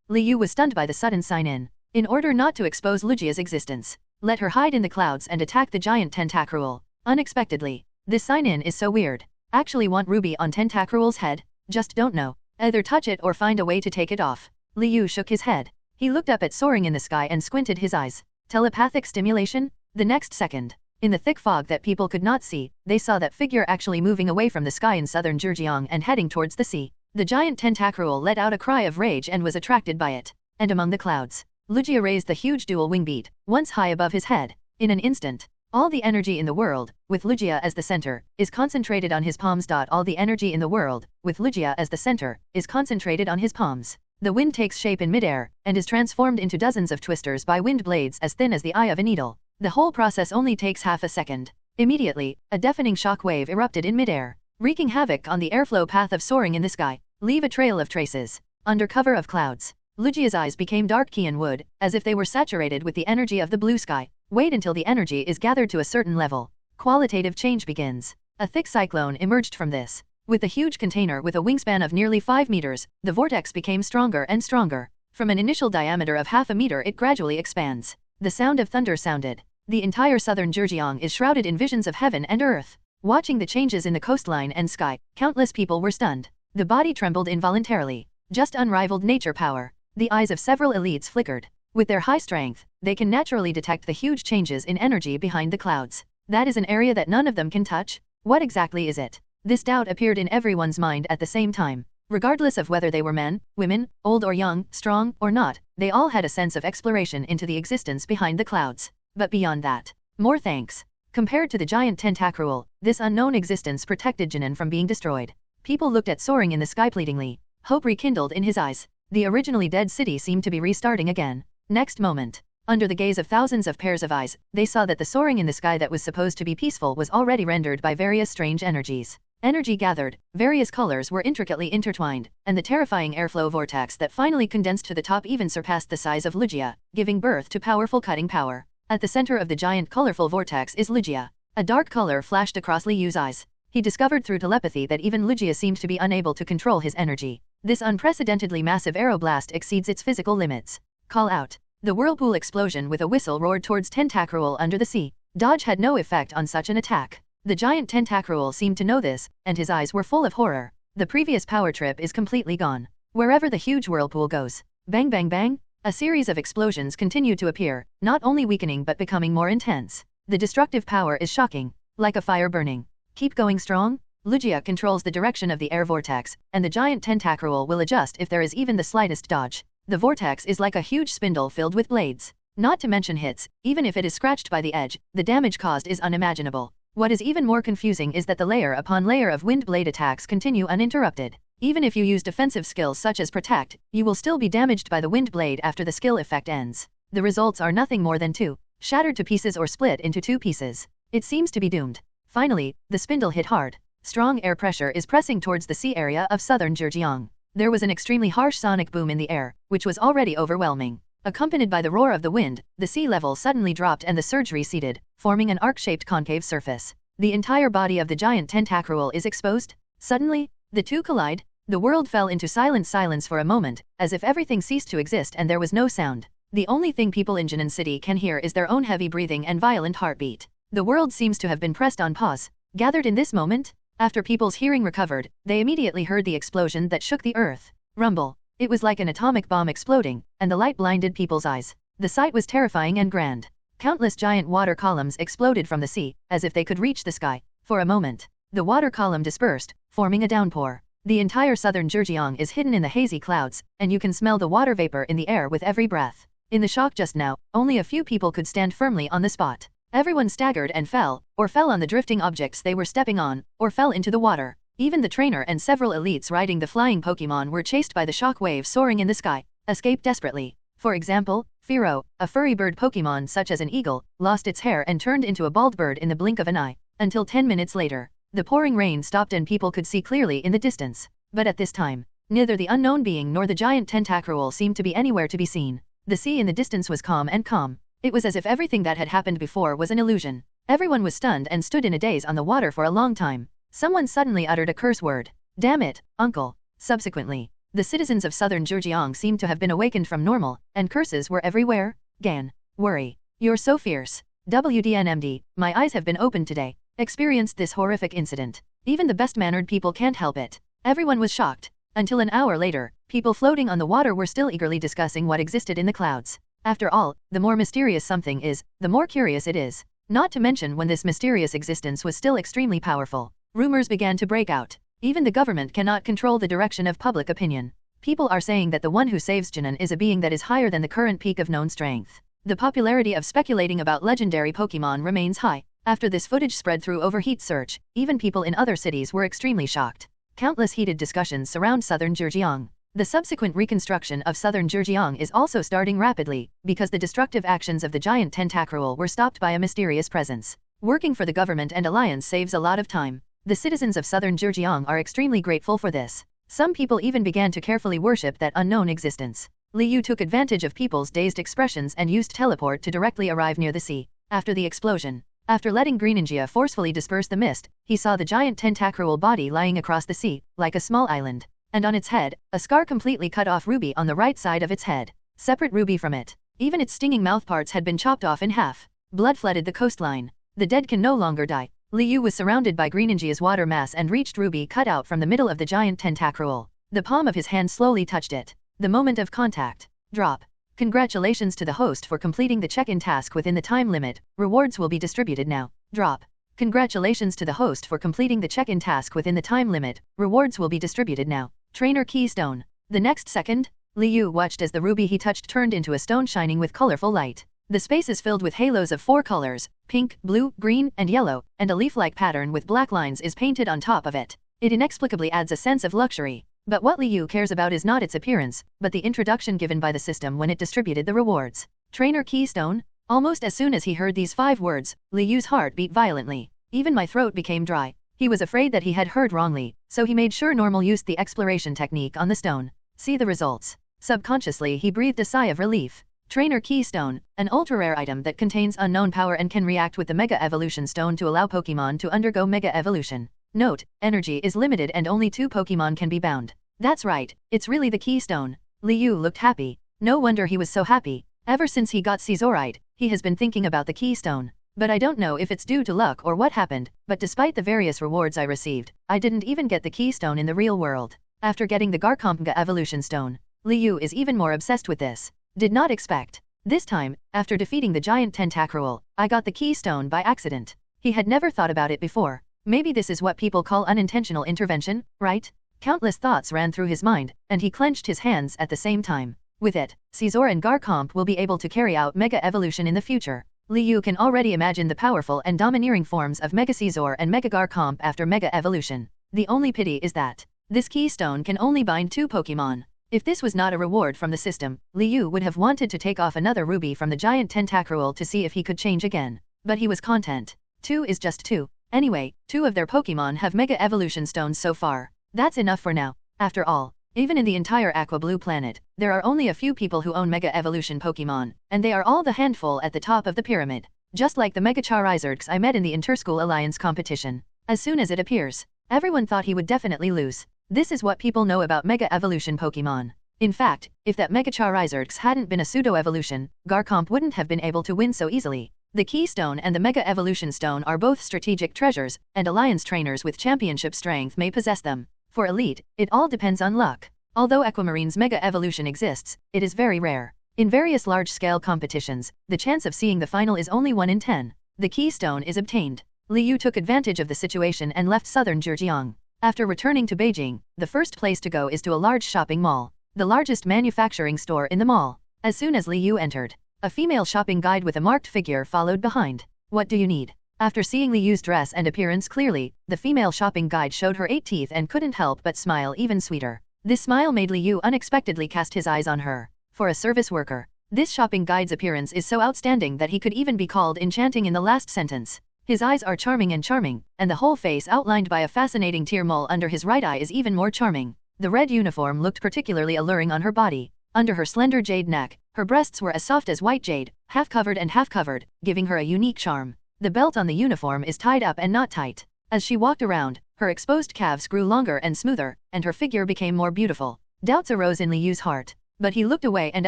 Liu was stunned by the sudden sign-in. In order not to expose Lugia's existence, let her hide in the clouds and attack the giant Tentacruel. Unexpectedly. This sign-in is so weird. Actually want ruby on Tentacruel's head? Just don't know. Either touch it or find a way to take it off. Liu shook his head. He looked up at soaring in the sky and squinted his eyes. Telepathic stimulation? The next second, in the thick fog that people could not see, they saw that figure actually moving away from the sky in southern Zhejiang and heading towards the sea. The giant Tentacruel let out a cry of rage and was attracted by it. And among the clouds, Lugia raised the huge dual wing beat, once high above his head. In an instant, all the energy in the world, with Lugia as the center, is concentrated on his palms. All the energy in the world, with Lugia as the center, is concentrated on his palms. The wind takes shape in midair, and is transformed into dozens of twisters by wind blades as thin as the eye of a needle. The whole process only takes half a second. Immediately, a deafening shock wave erupted in midair, wreaking havoc on the airflow path of soaring in the sky. Leave a trail of traces. Under cover of clouds, Lugia's eyes became dark cyan wood, as if they were saturated with the energy of the blue sky. Wait until the energy is gathered to a certain level. Qualitative change begins. A thick cyclone emerged from this. With a huge container with a wingspan of nearly 5 meters, the vortex became stronger and stronger. From an initial diameter of half a meter it gradually expands. The sound of thunder sounded. The entire southern Zhejiang is shrouded in visions of heaven and earth. Watching the changes in the coastline and sky, countless people were stunned. The body trembled involuntarily. Just unrivaled nature power. The eyes of several elites flickered. With their high strength, they can naturally detect the huge changes in energy behind the clouds. That is an area that none of them can touch? What exactly is it? This doubt appeared in everyone's mind at the same time. Regardless of whether they were men, women, old or young, strong or not, they all had a sense of exploration into the existence behind the clouds. But beyond that, more thanks. Compared to the giant tentacruel, this unknown existence protected Jinan from being destroyed. People looked at soaring in the sky pleadingly. Hope rekindled in his eyes. The originally dead city seemed to be restarting again. Next moment, under the gaze of thousands of pairs of eyes, they saw that the soaring in the sky that was supposed to be peaceful was already rendered by various strange energies. Energy gathered, various colors were intricately intertwined, and the terrifying airflow vortex that finally condensed to the top even surpassed the size of Lugia, giving birth to powerful cutting power. At the center of the giant colorful vortex is Lugia. A dark color flashed across Liyu's eyes. He discovered through telepathy that even Lugia seemed to be unable to control his energy. This unprecedentedly massive aeroblast exceeds its physical limits. Call out. The whirlpool explosion with a whistle roared towards Tentacruel under the sea. Dodge had no effect on such an attack. The giant Tentacruel seemed to know this, and his eyes were full of horror. The previous power trip is completely gone. Wherever the huge whirlpool goes. Bang bang bang. A series of explosions continue to appear, not only weakening but becoming more intense. The destructive power is shocking, like a fire burning. Keep going strong. Lugia controls the direction of the air vortex, and the giant tentacruel will adjust if there is even the slightest dodge. The vortex is like a huge spindle filled with blades. Not to mention hits, even if it is scratched by the edge, the damage caused is unimaginable. What is even more confusing is that the layer upon layer of wind blade attacks continue uninterrupted. Even if you use defensive skills such as Protect, you will still be damaged by the wind blade after the skill effect ends. The results are nothing more than shattered to pieces or split into two pieces. It seems to be doomed. Finally, the spindle hit hard. Strong air pressure is pressing towards the sea area of southern Zhejiang. There was an extremely harsh sonic boom in the air, which was already overwhelming. Accompanied by the roar of the wind, the sea level suddenly dropped and the surge receded, forming an arc-shaped concave surface. The entire body of the giant tentacruel is exposed. Suddenly, the two collide. The world fell into silence for a moment, as if everything ceased to exist and there was no sound. The only thing people in Jinan City can hear is their own heavy breathing and violent heartbeat. The world seems to have been pressed on pause. Gathered in this moment, after people's hearing recovered, they immediately heard the explosion that shook the earth. Rumble. It was like an atomic bomb exploding, and the light blinded people's eyes. The sight was terrifying and grand. Countless giant water columns exploded from the sea, as if they could reach the sky. For a moment, the water column dispersed, forming a downpour. The entire southern Zhejiang is hidden in the hazy clouds, and you can smell the water vapor in the air with every breath. In the shock just now, only a few people could stand firmly on the spot. Everyone staggered and fell on the drifting objects they were stepping on, or fell into the water. Even the trainer and several elites riding the flying Pokémon were chased by the shock waves soaring in the sky, escaped desperately. For example, Firo, a furry bird Pokémon such as an eagle, lost its hair and turned into a bald bird in the blink of an eye. Until 10 minutes later, the pouring rain stopped and people could see clearly in the distance. But at this time, neither the unknown being nor the giant tentacruel seemed to be anywhere to be seen. The sea in the distance was calm and calm. It was as if everything that had happened before was an illusion. Everyone was stunned and stood in a daze on the water for a long time. Someone suddenly uttered a curse word. Damn it, uncle. Subsequently, the citizens of southern Zhejiang seemed to have been awakened from normal, and curses were everywhere. Gan. Worry. You're so fierce. WDNMD, my eyes have been opened today. Experienced this horrific incident. Even the best-mannered people can't help it. Everyone was shocked. Until an hour later, people floating on the water were still eagerly discussing what existed in the clouds. After all, the more mysterious something is, the more curious it is. Not to mention when this mysterious existence was still extremely powerful. Rumors began to break out. Even the government cannot control the direction of public opinion. People are saying that the one who saves Jinan is a being that is higher than the current peak of known strength. The popularity of speculating about legendary Pokémon remains high. After this footage spread through overheat search, even people in other cities were extremely shocked. Countless heated discussions surround southern Zhejiang. The subsequent reconstruction of southern Zhejiang is also starting rapidly, because the destructive actions of the giant tentacruel were stopped by a mysterious presence. Working for the government and alliance saves a lot of time. The citizens of southern Zhejiang are extremely grateful for this. Some people even began to carefully worship that unknown existence. Liu took advantage of people's dazed expressions and used teleport to directly arrive near the sea. After the explosion, after letting Greninja forcefully disperse the mist, he saw the giant tentacruel body lying across the sea, like a small island. And on its head, a scar completely cut off ruby on the right side of its head. Separate ruby from it. Even its stinging mouthparts had been chopped off in half. Blood flooded the coastline. The dead can no longer die. Liu was surrounded by Greenangia's water mass and reached Ruby cut out from the middle of the giant tentacruel. The palm of his hand slowly touched it. The moment of contact. Drop. Congratulations to the host for completing the check-in task within the time limit. Rewards will be distributed now. Drop. Congratulations to the host for completing the check-in task within the time limit. Rewards will be distributed now. Trainer Keystone. The next second, Liu watched as the ruby he touched turned into a stone shining with colorful light. The space is filled with halos of 4 colors, pink, blue, green, and yellow, and a leaf-like pattern with black lines is painted on top of it. It inexplicably adds a sense of luxury. But what Liu cares about is not its appearance, but the introduction given by the system when it distributed the rewards. Trainer Keystone? Almost as soon as he heard these 5 words, Liu's heart beat violently. Even my throat became dry. He was afraid that he had heard wrongly, so he made sure Normal used the exploration technique on the stone. See the results. Subconsciously he breathed a sigh of relief. Trainer Keystone, an ultra-rare item that contains unknown power and can react with the Mega Evolution Stone to allow Pokémon to undergo Mega Evolution. Note, energy is limited and only 2 Pokémon can be bound. That's right, it's really the Keystone. Liu looked happy. No wonder he was so happy. Ever since he got Caesarite, he has been thinking about the Keystone. But I don't know if it's due to luck or what happened, but despite the various rewards I received, I didn't even get the Keystone in the real world. After getting the Garchomp Mega Evolution Stone, Liu is even more obsessed with this. Did not expect. This time, after defeating the giant tentacruel, I got the Keystone by accident. He had never thought about it before. Maybe this is what people call unintentional intervention, right? Countless thoughts ran through his mind, and he clenched his hands at the same time. With it, Caesar and Garchomp will be able to carry out Mega Evolution in the future. Liu can already imagine the powerful and domineering forms of Mega Caesar and Mega Garchomp after Mega Evolution. The only pity is that this Keystone can only bind 2 Pokémon. If this was not a reward from the system, Liu would have wanted to take off another ruby from the giant tentacruel to see if he could change again. But he was content. 2 is just 2. Anyway, 2 of their Pokémon have Mega Evolution Stones so far. That's enough for now. After all, even in the entire Aqua Blue planet, there are only a few people who own Mega Evolution Pokémon, and they are all the handful at the top of the pyramid. Just like the Mega Charizards I met in the Interschool Alliance competition. As soon as it appears, everyone thought he would definitely lose. This is what people know about Mega Evolution Pokémon. In fact, if that Mega Charizards hadn't been a pseudo-evolution, Garchomp wouldn't have been able to win so easily. The Keystone and the Mega Evolution Stone are both strategic treasures, and Alliance trainers with championship strength may possess them. For Elite, it all depends on luck. Although Aquamarine's Mega Evolution exists, it is very rare. In various large-scale competitions, the chance of seeing the final is only 1 in 10. The Keystone is obtained. Liu took advantage of the situation and left southern Zhejiang. After returning to Beijing, the first place to go is to a large shopping mall, the largest manufacturing store in the mall. As soon as Liu entered, a female shopping guide with a marked figure followed behind. What do you need? After seeing Liu's dress and appearance clearly, the female shopping guide showed her 8 teeth and couldn't help but smile even sweeter. This smile made Liu unexpectedly cast his eyes on her. For a service worker, this shopping guide's appearance is so outstanding that he could even be called enchanting in the last sentence. His eyes are charming, and the whole face outlined by a fascinating tear mole under his right eye is even more charming. The red uniform looked particularly alluring on her body. Under her slender jade neck, her breasts were as soft as white jade, half covered and half covered, giving her a unique charm. The belt on the uniform is tied up and not tight. As she walked around, her exposed calves grew longer and smoother, and her figure became more beautiful. Doubts arose in Liu's heart, but he looked away and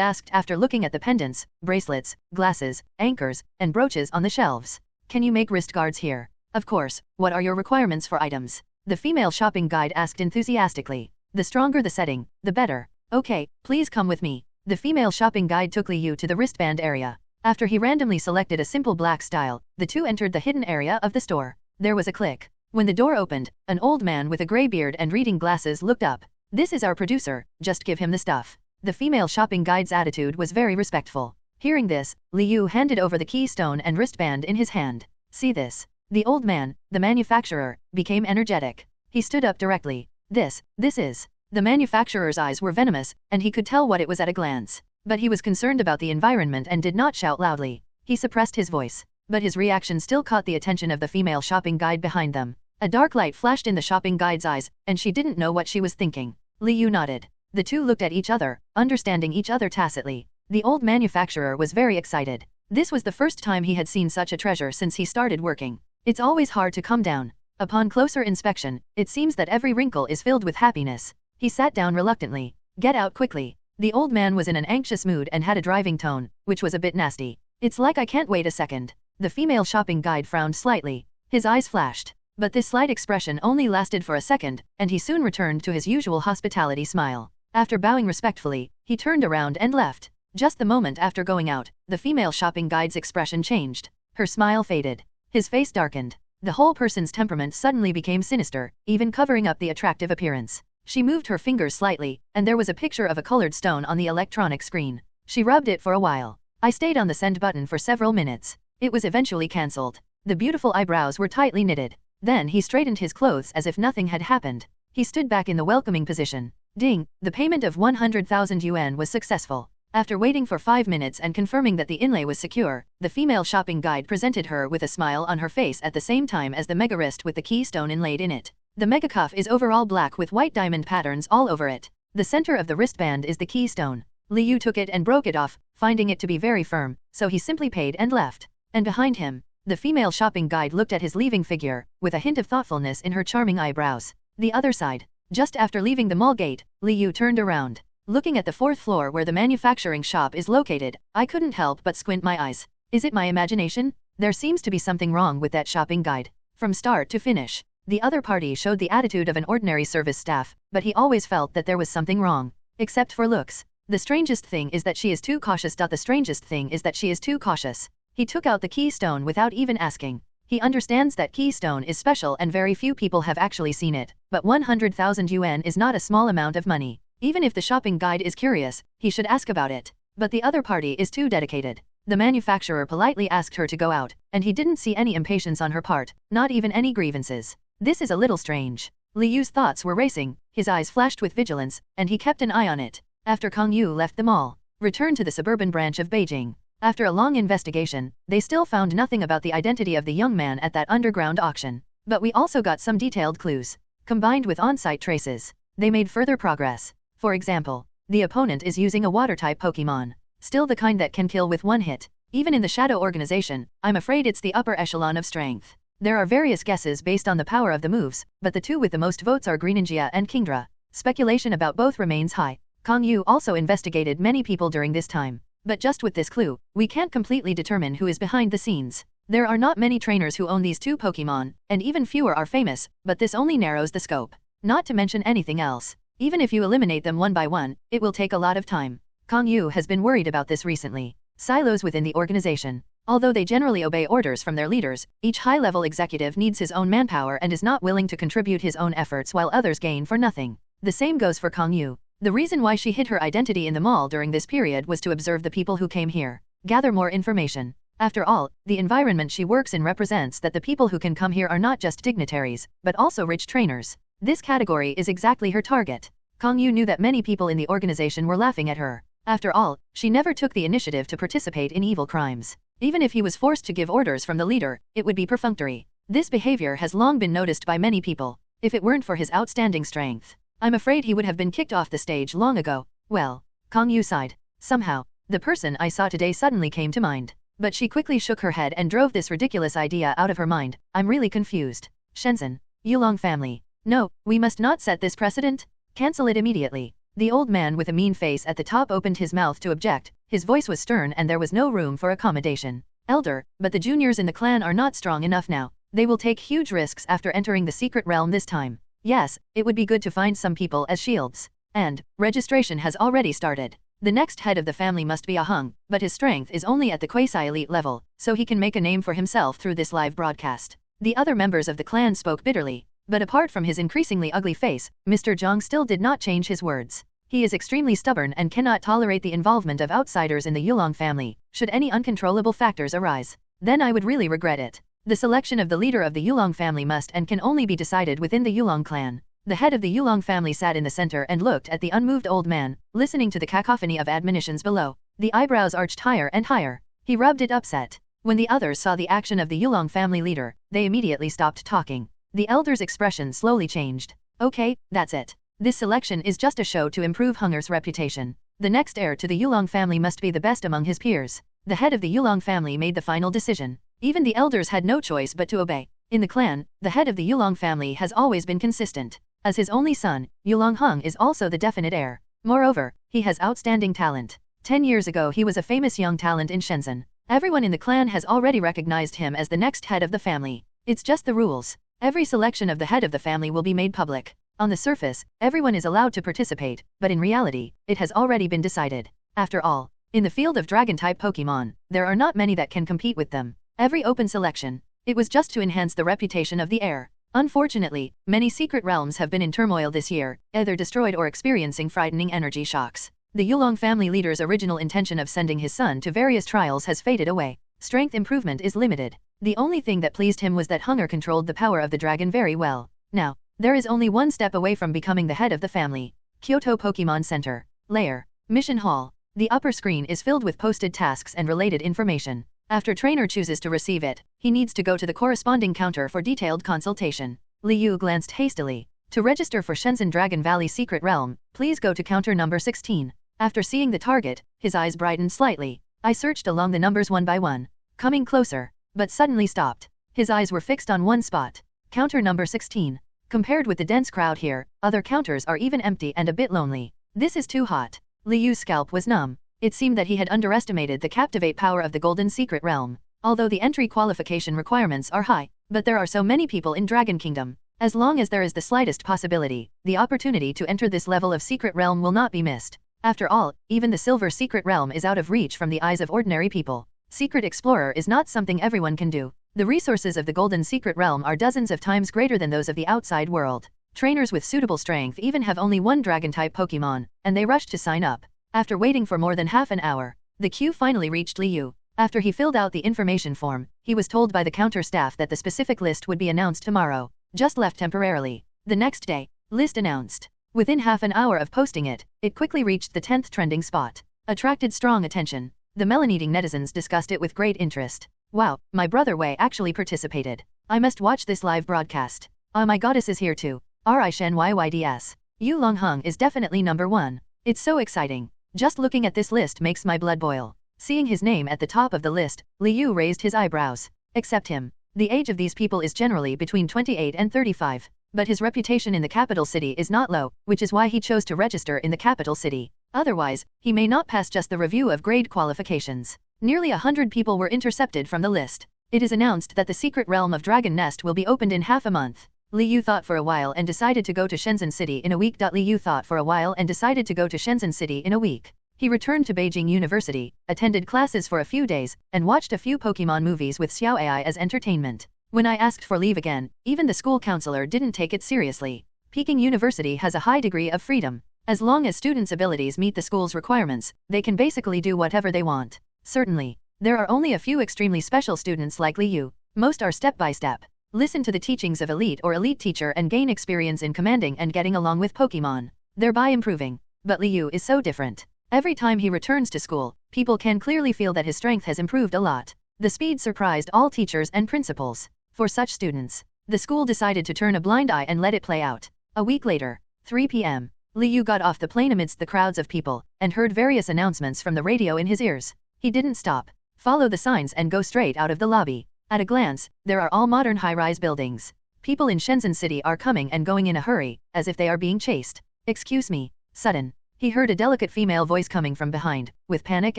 asked after looking at the pendants, bracelets, glasses, anchors, and brooches on the shelves. Can you make wrist guards here? Of course. What are your requirements for items? The female shopping guide asked enthusiastically. The stronger the setting, the better. Okay, please come with me. The female shopping guide took Liu to the wristband area. After he randomly selected a simple black style, the two entered the hidden area of the store. There was a click. When the door opened, an old man with a gray beard and reading glasses looked up. This is our producer, just give him the stuff. The female shopping guide's attitude was very respectful. Hearing this, Liu handed over the keystone and wristband in his hand. See this. The old man, the manufacturer, became energetic. He stood up directly. This is. The manufacturer's eyes were venomous, and he could tell what it was at a glance. But he was concerned about the environment and did not shout loudly. He suppressed his voice. But his reaction still caught the attention of the female shopping guide behind them. A dark light flashed in the shopping guide's eyes, and she didn't know what she was thinking. Liu nodded. The two looked at each other, understanding each other tacitly. The old manufacturer was very excited. This was the first time he had seen such a treasure since he started working. It's always hard to calm down. Upon closer inspection, it seems that every wrinkle is filled with happiness. He sat down reluctantly. Get out quickly. The old man was in an anxious mood and had a driving tone, which was a bit nasty. It's like I can't wait a second. The female shopping guide frowned slightly. His eyes flashed. But this slight expression only lasted for a second, and he soon returned to his usual hospitality smile. After bowing respectfully, he turned around and left. Just the moment after going out, the female shopping guide's expression changed. Her smile faded. His face darkened. The whole person's temperament suddenly became sinister, even covering up the attractive appearance. She moved her fingers slightly, and there was a picture of a colored stone on the electronic screen. She rubbed it for a while. I stayed on the send button for several minutes. It was eventually cancelled. The beautiful eyebrows were tightly knitted. Then he straightened his clothes as if nothing had happened. He stood back in the welcoming position. Ding, the payment of 100,000 yuan was successful. After waiting for 5 minutes and confirming that the inlay was secure, the female shopping guide presented her with a smile on her face at the same time as the mega wrist with the keystone inlaid in it. The mega cuff is overall black with white diamond patterns all over it. The center of the wristband is the keystone. Liu took it and broke it off, finding it to be very firm, so he simply paid and left. And behind him, the female shopping guide looked at his leaving figure, with a hint of thoughtfulness in her charming eyebrows. The other side. Just after leaving the mall gate, Liu turned around. Looking at the 4th floor where the manufacturing shop is located, I couldn't help but squint my eyes. Is it my imagination? There seems to be something wrong with that shopping guide. From start to finish, the other party showed the attitude of an ordinary service staff, but he always felt that there was something wrong. Except for looks. The strangest thing is that she is too cautious. The strangest thing is that she is too cautious. He took out the keystone without even asking. He understands that keystone is special and very few people have actually seen it, but 100,000 yuan is not a small amount of money. Even if the shopping guide is curious, he should ask about it. But the other party is too dedicated. The manufacturer politely asked her to go out, and he didn't see any impatience on her part, not even any grievances. This is a little strange. Liu's thoughts were racing, his eyes flashed with vigilance, and he kept an eye on it. After Kang Yu left the mall, returned to the suburban branch of Beijing. After a long investigation, they still found nothing about the identity of the young man at that underground auction. But we also got some detailed clues. Combined with on-site traces, they made further progress. For example, the opponent is using a water-type Pokémon. Still the kind that can kill with one hit. Even in the Shadow organization, I'm afraid it's the upper echelon of strength. There are various guesses based on the power of the moves, but the two with the most votes are Greninja and Kingdra. Speculation about both remains high. Kang Yu also investigated many people during this time. But just with this clue, we can't completely determine who is behind the scenes. There are not many trainers who own these two Pokémon, and even fewer are famous, but this only narrows the scope. Not to mention anything else. Even if you eliminate them one by one, it will take a lot of time. Kang Yu has been worried about this recently. Silos within the organization. Although they generally obey orders from their leaders, each high-level executive needs his own manpower and is not willing to contribute his own efforts while others gain for nothing. The same goes for Kang Yu. The reason why she hid her identity in the mall during this period was to observe the people who came here, gather more information. After all, the environment she works in represents that the people who can come here are not just dignitaries, but also rich trainers. This category is exactly her target. Kang Yu knew that many people in the organization were laughing at her. After all, she never took the initiative to participate in evil crimes. Even if he was forced to give orders from the leader, it would be perfunctory. This behavior has long been noticed by many people. If it weren't for his outstanding strength, I'm afraid he would have been kicked off the stage long ago. Well, Kang Yu sighed. Somehow, the person I saw today suddenly came to mind. But she quickly shook her head and drove this ridiculous idea out of her mind. I'm really confused. Shenzhen. Yulong family. No, we must not set this precedent. Cancel it immediately. The old man with a mean face at the top opened his mouth to object. His voice was stern and there was no room for accommodation. Elder, but the juniors in the clan are not strong enough now. They will take huge risks after entering the secret realm this time. Yes, it would be good to find some people as shields. And, registration has already started. The next head of the family must be a hung, but his strength is only at the quasi-elite level, so he can make a name for himself through this live broadcast. The other members of the clan spoke bitterly, but apart from his increasingly ugly face, Mr. Zhang still did not change his words. He is extremely stubborn and cannot tolerate the involvement of outsiders in the Yulong family. Should any uncontrollable factors arise, then I would really regret it. The selection of the leader of the Yulong family must and can only be decided within the Yulong clan. The head of the Yulong family sat in the center and looked at the unmoved old man, listening to the cacophony of admonitions below. The eyebrows arched higher and higher. He rubbed it upset. When the others saw the action of the Yulong family leader, they immediately stopped talking. The elder's expression slowly changed. Okay, that's it. This selection is just a show to improve Hunger's reputation. The next heir to the Yulong family must be the best among his peers. The head of the Yulong family made the final decision. Even the elders had no choice but to obey. In the clan, the head of the Yulong family has always been consistent. As his only son, Yulong Hung is also the definite heir. Moreover, he has outstanding talent. 10 years ago he was a famous young talent in Shenzhen. Everyone in the clan has already recognized him as the next head of the family. It's just the rules. Every selection of the head of the family will be made public. On the surface, everyone is allowed to participate, but in reality, it has already been decided. After all, in the field of Dragon-type Pokémon, there are not many that can compete with them. Every open selection, it was just to enhance the reputation of the heir. Unfortunately, many secret realms have been in turmoil this year, either destroyed or experiencing frightening energy shocks. The Yulong family leader's original intention of sending his son to various trials has faded away. Strength improvement is limited. The only thing that pleased him was that hunger controlled the power of the dragon very well. Now, there is only one step away from becoming the head of the family. Kyoto Pokemon Center. Lair. Mission Hall. The upper screen is filled with posted tasks and related information. After trainer chooses to receive it, he needs to go to the corresponding counter for detailed consultation. Liu glanced hastily. To register for Shenzhen Dragon Valley Secret Realm, please go to counter number 16. After seeing the target, his eyes brightened slightly. I searched along the numbers one by one, coming closer, but suddenly stopped. His eyes were fixed on one spot. Counter number 16. Compared with the dense crowd here, other counters are even empty and a bit lonely. This is too hot. Liu's scalp was numb. It seemed that he had underestimated the captivate power of the Golden Secret Realm. Although the entry qualification requirements are high, but there are so many people in Dragon Kingdom. As long as there is the slightest possibility, the opportunity to enter this level of Secret Realm will not be missed. After all, even the Silver Secret Realm is out of reach from the eyes of ordinary people. Secret Explorer is not something everyone can do. The resources of the Golden Secret Realm are dozens of times greater than those of the outside world. Trainers with suitable strength even have only one Dragon-type Pokémon, and they rush to sign up. After waiting for more than half an hour, the queue finally reached Liu. After he filled out the information form, he was told by the counter staff that the specific list would be announced tomorrow. Just left temporarily. The next day, list announced. Within half an hour of posting it, it quickly reached the 10th trending spot. Attracted strong attention. The melon-eating netizens discussed it with great interest. Wow, my brother Wei actually participated. I must watch this live broadcast. Ah, my goddess is here too. Ri Shen Yyds. Yu Longheng is definitely number 1. It's so exciting. Just looking at this list makes my blood boil. Seeing his name at the top of the list, Liu raised his eyebrows. Except him. The age of these people is generally between 28 and 35. But his reputation in the capital city is not low, which is why he chose to register in the capital city. Otherwise, he may not pass just the review of grade qualifications. Nearly 100 people were intercepted from the list. It is announced that the secret realm of Dragon Nest will be opened in half a month. Liu thought for a while and decided to go to Shenzhen City in a week. Liu thought for a while and decided to go to Shenzhen City in a week. He returned to Beijing University, attended classes for a few days, and watched a few Pokemon movies with Xiao AI as entertainment. When I asked for leave again, even the school counselor didn't take it seriously. Peking University has a high degree of freedom. As long as students' abilities meet the school's requirements, they can basically do whatever they want. Certainly, there are only a few extremely special students like Liu. Most are step-by-step. Listen to the teachings of elite or elite teacher and gain experience in commanding and getting along with Pokemon, thereby improving. But Liu is so different. Every time he returns to school, people can clearly feel that his strength has improved a lot. The speed surprised all teachers and principals. For such students, the school decided to turn a blind eye and let it play out. A week later, 3 p.m., Liu got off the plane amidst the crowds of people, and heard various announcements from the radio in his ears. He didn't stop, follow the signs and go straight out of the lobby. At a glance, there are all modern high-rise buildings. People in Shenzhen City are coming and going in a hurry, as if they are being chased. Excuse me, sudden. He heard a delicate female voice coming from behind, with panic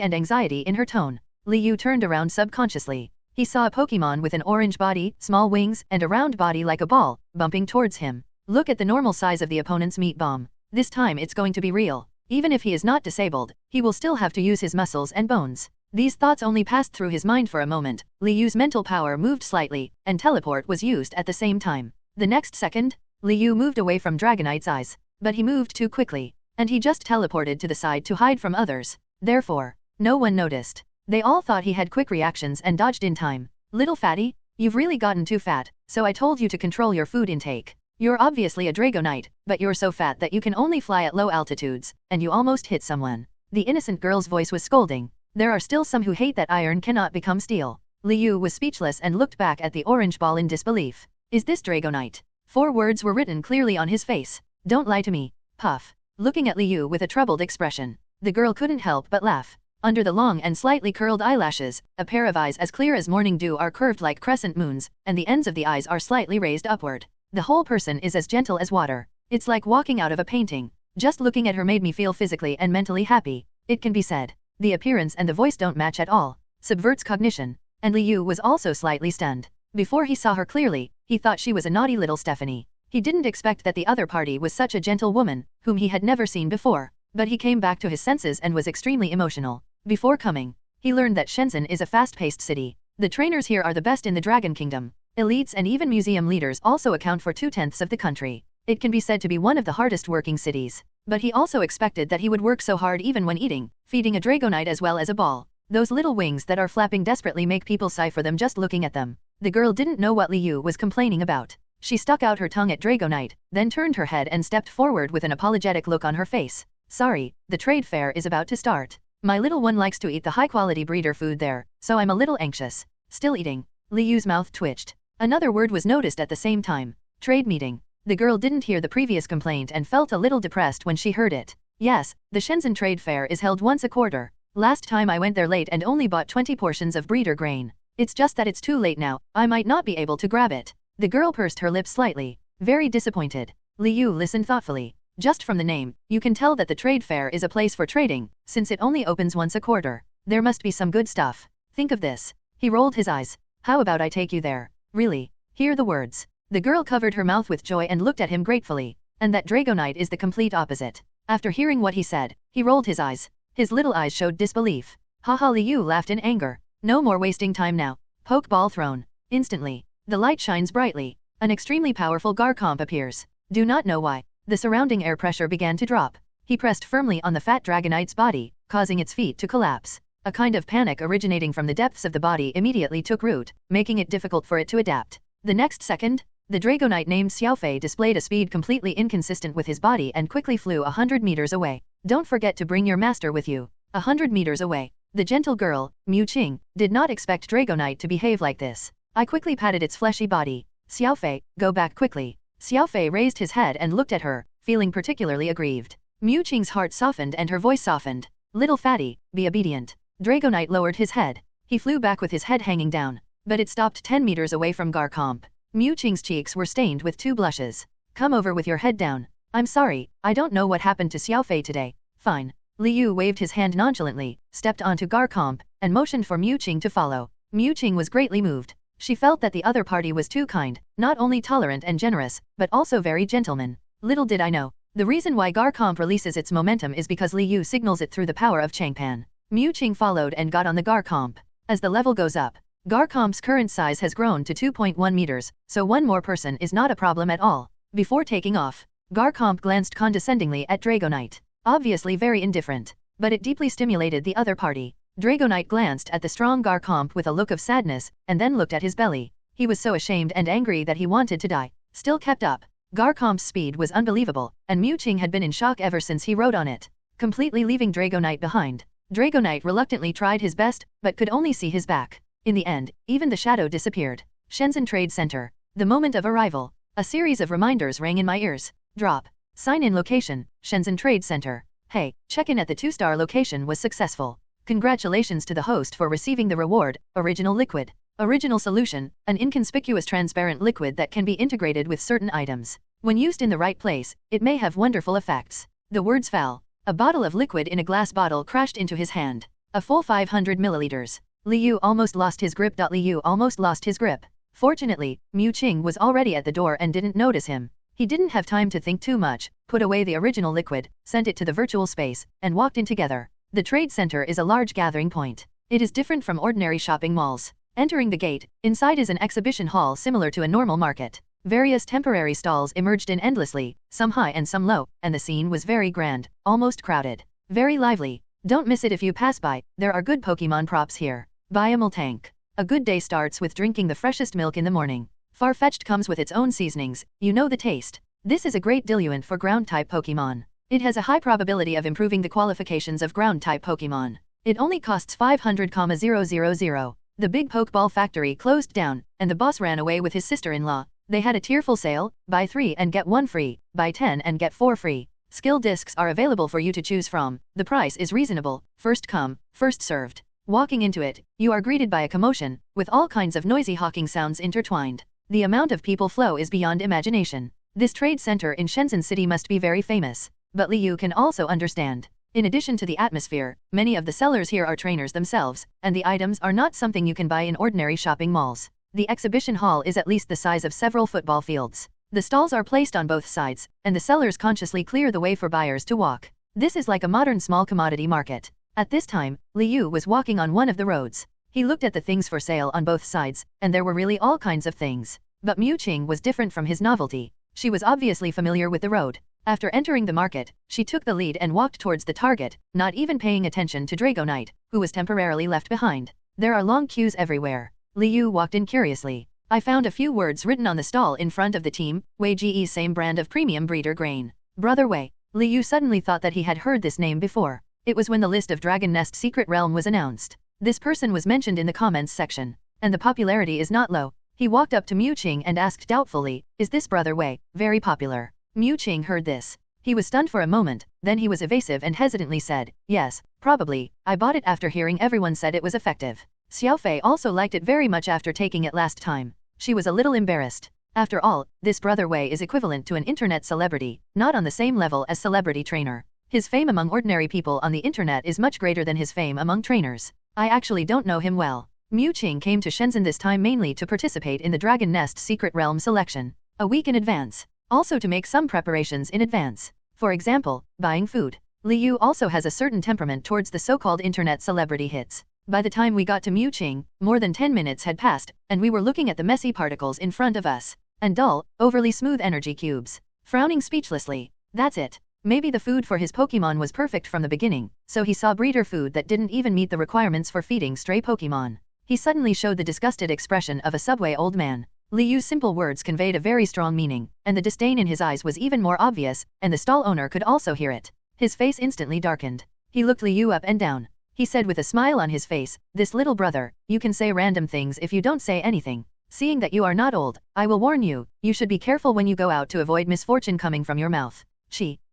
and anxiety in her tone. Liu turned around subconsciously. He saw a Pokemon with an orange body, small wings, and a round body like a ball, bumping towards him. Look at the normal size of the opponent's meat bomb. This time it's going to be real. Even if he is not disabled, he will still have to use his muscles and bones. These thoughts only passed through his mind for a moment. Liu's mental power moved slightly, and teleport was used at the same time. The next second, Liu moved away from Dragonite's eyes. But he moved too quickly, and he just teleported to the side to hide from others. Therefore, no one noticed. They all thought he had quick reactions and dodged in time. Little fatty, you've really gotten too fat, so I told you to control your food intake. You're obviously a Dragonite, but you're so fat that you can only fly at low altitudes, and you almost hit someone. The innocent girl's voice was scolding. There are still some who hate that iron cannot become steel. Liu was speechless and looked back at the orange ball in disbelief. Is this Dragonite? 4 words were written clearly on his face. Don't lie to me. Puff. Looking at Liu with a troubled expression, the girl couldn't help but laugh. Under the long and slightly curled eyelashes, a pair of eyes as clear as morning dew are curved like crescent moons, and the ends of the eyes are slightly raised upward. The whole person is as gentle as water. It's like walking out of a painting. Just looking at her made me feel physically and mentally happy. It can be said. The appearance and the voice don't match at all. subverts cognition. And Liu was also slightly stunned. Before he saw her clearly, he thought she was a naughty little Stephanie. He didn't expect that the other party was such a gentle woman, whom he had never seen before. But he came back to his senses and was extremely emotional. Before coming, he learned that Shenzhen is a fast-paced city. The trainers here are the best in the Dragon Kingdom. Elites and even museum leaders also account for 2/10 of the country. It can be said to be one of the hardest working cities. But he also expected that he would work so hard even when eating, feeding a Dragonite as well as a ball. Those little wings that are flapping desperately make people sigh for them just looking at them. The girl didn't know what Liu was complaining about. She stuck out her tongue at Dragonite, then turned her head and stepped forward with an apologetic look on her face. Sorry, the trade fair is about to start. My little one likes to eat the high-quality breeder food there, so I'm a little anxious. Still eating. Liu's mouth twitched. Another word was noticed at the same time. Trade meeting. The girl didn't hear the previous complaint and felt a little depressed when she heard it. Yes, the Shenzhen Trade Fair is held once a quarter. Last time I went there late and only bought 20 portions of breeder grain. It's just that it's too late now, I might not be able to grab it. The girl pursed her lips slightly, very disappointed. Liu listened thoughtfully. Just from the name, you can tell that the trade fair is a place for trading, since it only opens once a quarter. There must be some good stuff. Think of this. He rolled his eyes. How about I take you there? Really? Hear the words. The girl covered her mouth with joy and looked at him gratefully. And that Dragonite is the complete opposite. After hearing what he said, he rolled his eyes. His little eyes showed disbelief. Haha, Liu laughed in anger. No more wasting time now. Pokeball thrown. Instantly, the light shines brightly. An extremely powerful Garchomp appears. Do not know why. The surrounding air pressure began to drop. He pressed firmly on the fat Dragonite's body, causing its feet to collapse. A kind of panic originating from the depths of the body immediately took root, making it difficult for it to adapt. The next second, the Dragonite named Xiaofei displayed a speed completely inconsistent with his body and quickly flew 100 meters away. Don't forget to bring your master with you. 100 meters away. The gentle girl, Mewtwo, did not expect Dragonite to behave like this. I quickly patted its fleshy body. Xiaofei, go back quickly. Xiaofei raised his head and looked at her, feeling particularly aggrieved. Mewtwo's heart softened and her voice softened. Little fatty, be obedient. Dragonite lowered his head. He flew back with his head hanging down. But it stopped 10 meters away from Garchomp. Mewtwo's cheeks were stained with 2 blushes. Come over with your head down. I'm sorry, I don't know what happened to Xiaofei today. Fine. Liu waved his hand nonchalantly, stepped onto Garchomp, and motioned for Mewtwo to follow. Mewtwo was greatly moved. She felt that the other party was too kind, not only tolerant and generous, but also very gentleman. Little did I know. The reason why Garchomp releases its momentum is because Liu signals it through the power of Changpan. Mewtwo followed and got on the Garchomp. As the level goes up, Garchomp's current size has grown to 2.1 meters, so one more person is not a problem at all. Before taking off, Garchomp glanced condescendingly at Dragonite. Obviously very indifferent, but it deeply stimulated the other party. Dragonite glanced at the strong Garchomp with a look of sadness, and then looked at his belly. He was so ashamed and angry that he wanted to die. Still kept up. Garchomp's speed was unbelievable, and Mewtwo had been in shock ever since he rode on it, completely leaving Dragonite behind. Dragonite reluctantly tried his best, but could only see his back. In the end, even the shadow disappeared. Shenzhen Trade Center. The moment of arrival. A series of reminders rang in my ears. Drop. Sign-in location, Shenzhen Trade Center. Hey, check-in at the 2-star location was successful. Congratulations to the host for receiving the reward, Original Liquid. Original Solution, an inconspicuous transparent liquid that can be integrated with certain items. When used in the right place, it may have wonderful effects. The words fell. A bottle of liquid in a glass bottle crashed into his hand. A full 500 milliliters. Liu almost lost his grip. Liu almost lost his grip. Fortunately, Mewtwo was already at the door and didn't notice him. He didn't have time to think too much, put away the original liquid, sent it to the virtual space, and walked in together. The trade center is a large gathering point. It is different from ordinary shopping malls. Entering the gate, inside is an exhibition hall similar to a normal market. Various temporary stalls emerged in endlessly, some high and some low, and the scene was very grand, almost crowded. Very lively. Don't miss it if you pass by, there are good Pokémon props here. Buy a Miltank. A good day starts with drinking the freshest milk in the morning. Farfetch'd comes with its own seasonings, you know the taste. This is a great diluent for ground-type Pokémon. It has a high probability of improving the qualifications of ground-type Pokémon. It only costs 500,000. The big Pokeball factory closed down, and the boss ran away with his sister-in-law. They had a tearful sale, buy 3 and get 1 free, buy 10 and get 4 free. Skill discs are available for you to choose from. The price is reasonable, first come, first served. Walking into it, you are greeted by a commotion, with all kinds of noisy hawking sounds intertwined. The amount of people flow is beyond imagination. This trade center in Shenzhen City must be very famous. But Liu can also understand. In addition to the atmosphere, many of the sellers here are trainers themselves, and the items are not something you can buy in ordinary shopping malls. The exhibition hall is at least the size of several football fields. The stalls are placed on both sides, and the sellers consciously clear the way for buyers to walk. This is like a modern small commodity market. At this time, Liu was walking on one of the roads. He looked at the things for sale on both sides, and there were really all kinds of things. But Mewtwo was different from his novelty. She was obviously familiar with the road. After entering the market, she took the lead and walked towards the target, not even paying attention to Dragonite, who was temporarily left behind. There are long queues everywhere. Liu walked in curiously. I found a few words written on the stall in front of the team, Wei Ge's same brand of premium breeder grain. Brother Wei. Liu suddenly thought that he had heard this name before. It was when the list of Dragon Nest Secret Realm was announced. This person was mentioned in the comments section, and the popularity is not low. He walked up to Mewtwo and asked doubtfully, "Is this Brother Wei very popular?" Mewtwo heard this. He was stunned for a moment, then he was evasive and hesitantly said, "Yes, probably. I bought it after hearing everyone said it was effective." Xiaofei also liked it very much after taking it last time. She was a little embarrassed. After all, this Brother Wei is equivalent to an internet celebrity, not on the same level as celebrity trainer. His fame among ordinary people on the internet is much greater than his fame among trainers. I actually don't know him well. Mewtwo came to Shenzhen this time mainly to participate in the Dragon Nest Secret Realm selection, a week in advance. Also to make some preparations in advance. For example, buying food. Liu also has a certain temperament towards the so-called internet celebrity hits. By the time we got to Mewtwo, more than 10 minutes had passed, and we were looking at the messy particles in front of us. And dull, overly smooth energy cubes. Frowning speechlessly. That's it. Maybe the food for his Pokémon was perfect from the beginning, so he saw breeder food that didn't even meet the requirements for feeding stray Pokémon. He suddenly showed the disgusted expression of a subway old man. Liu's simple words conveyed a very strong meaning, and the disdain in his eyes was even more obvious, and the stall owner could also hear it. His face instantly darkened. He looked Liu up and down. He said with a smile on his face, "This little brother, you can say random things if you don't say anything. Seeing that you are not old, I will warn you, you should be careful when you go out to avoid misfortune coming from your mouth."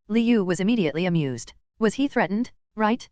Liu was immediately amused. Was he threatened? Right?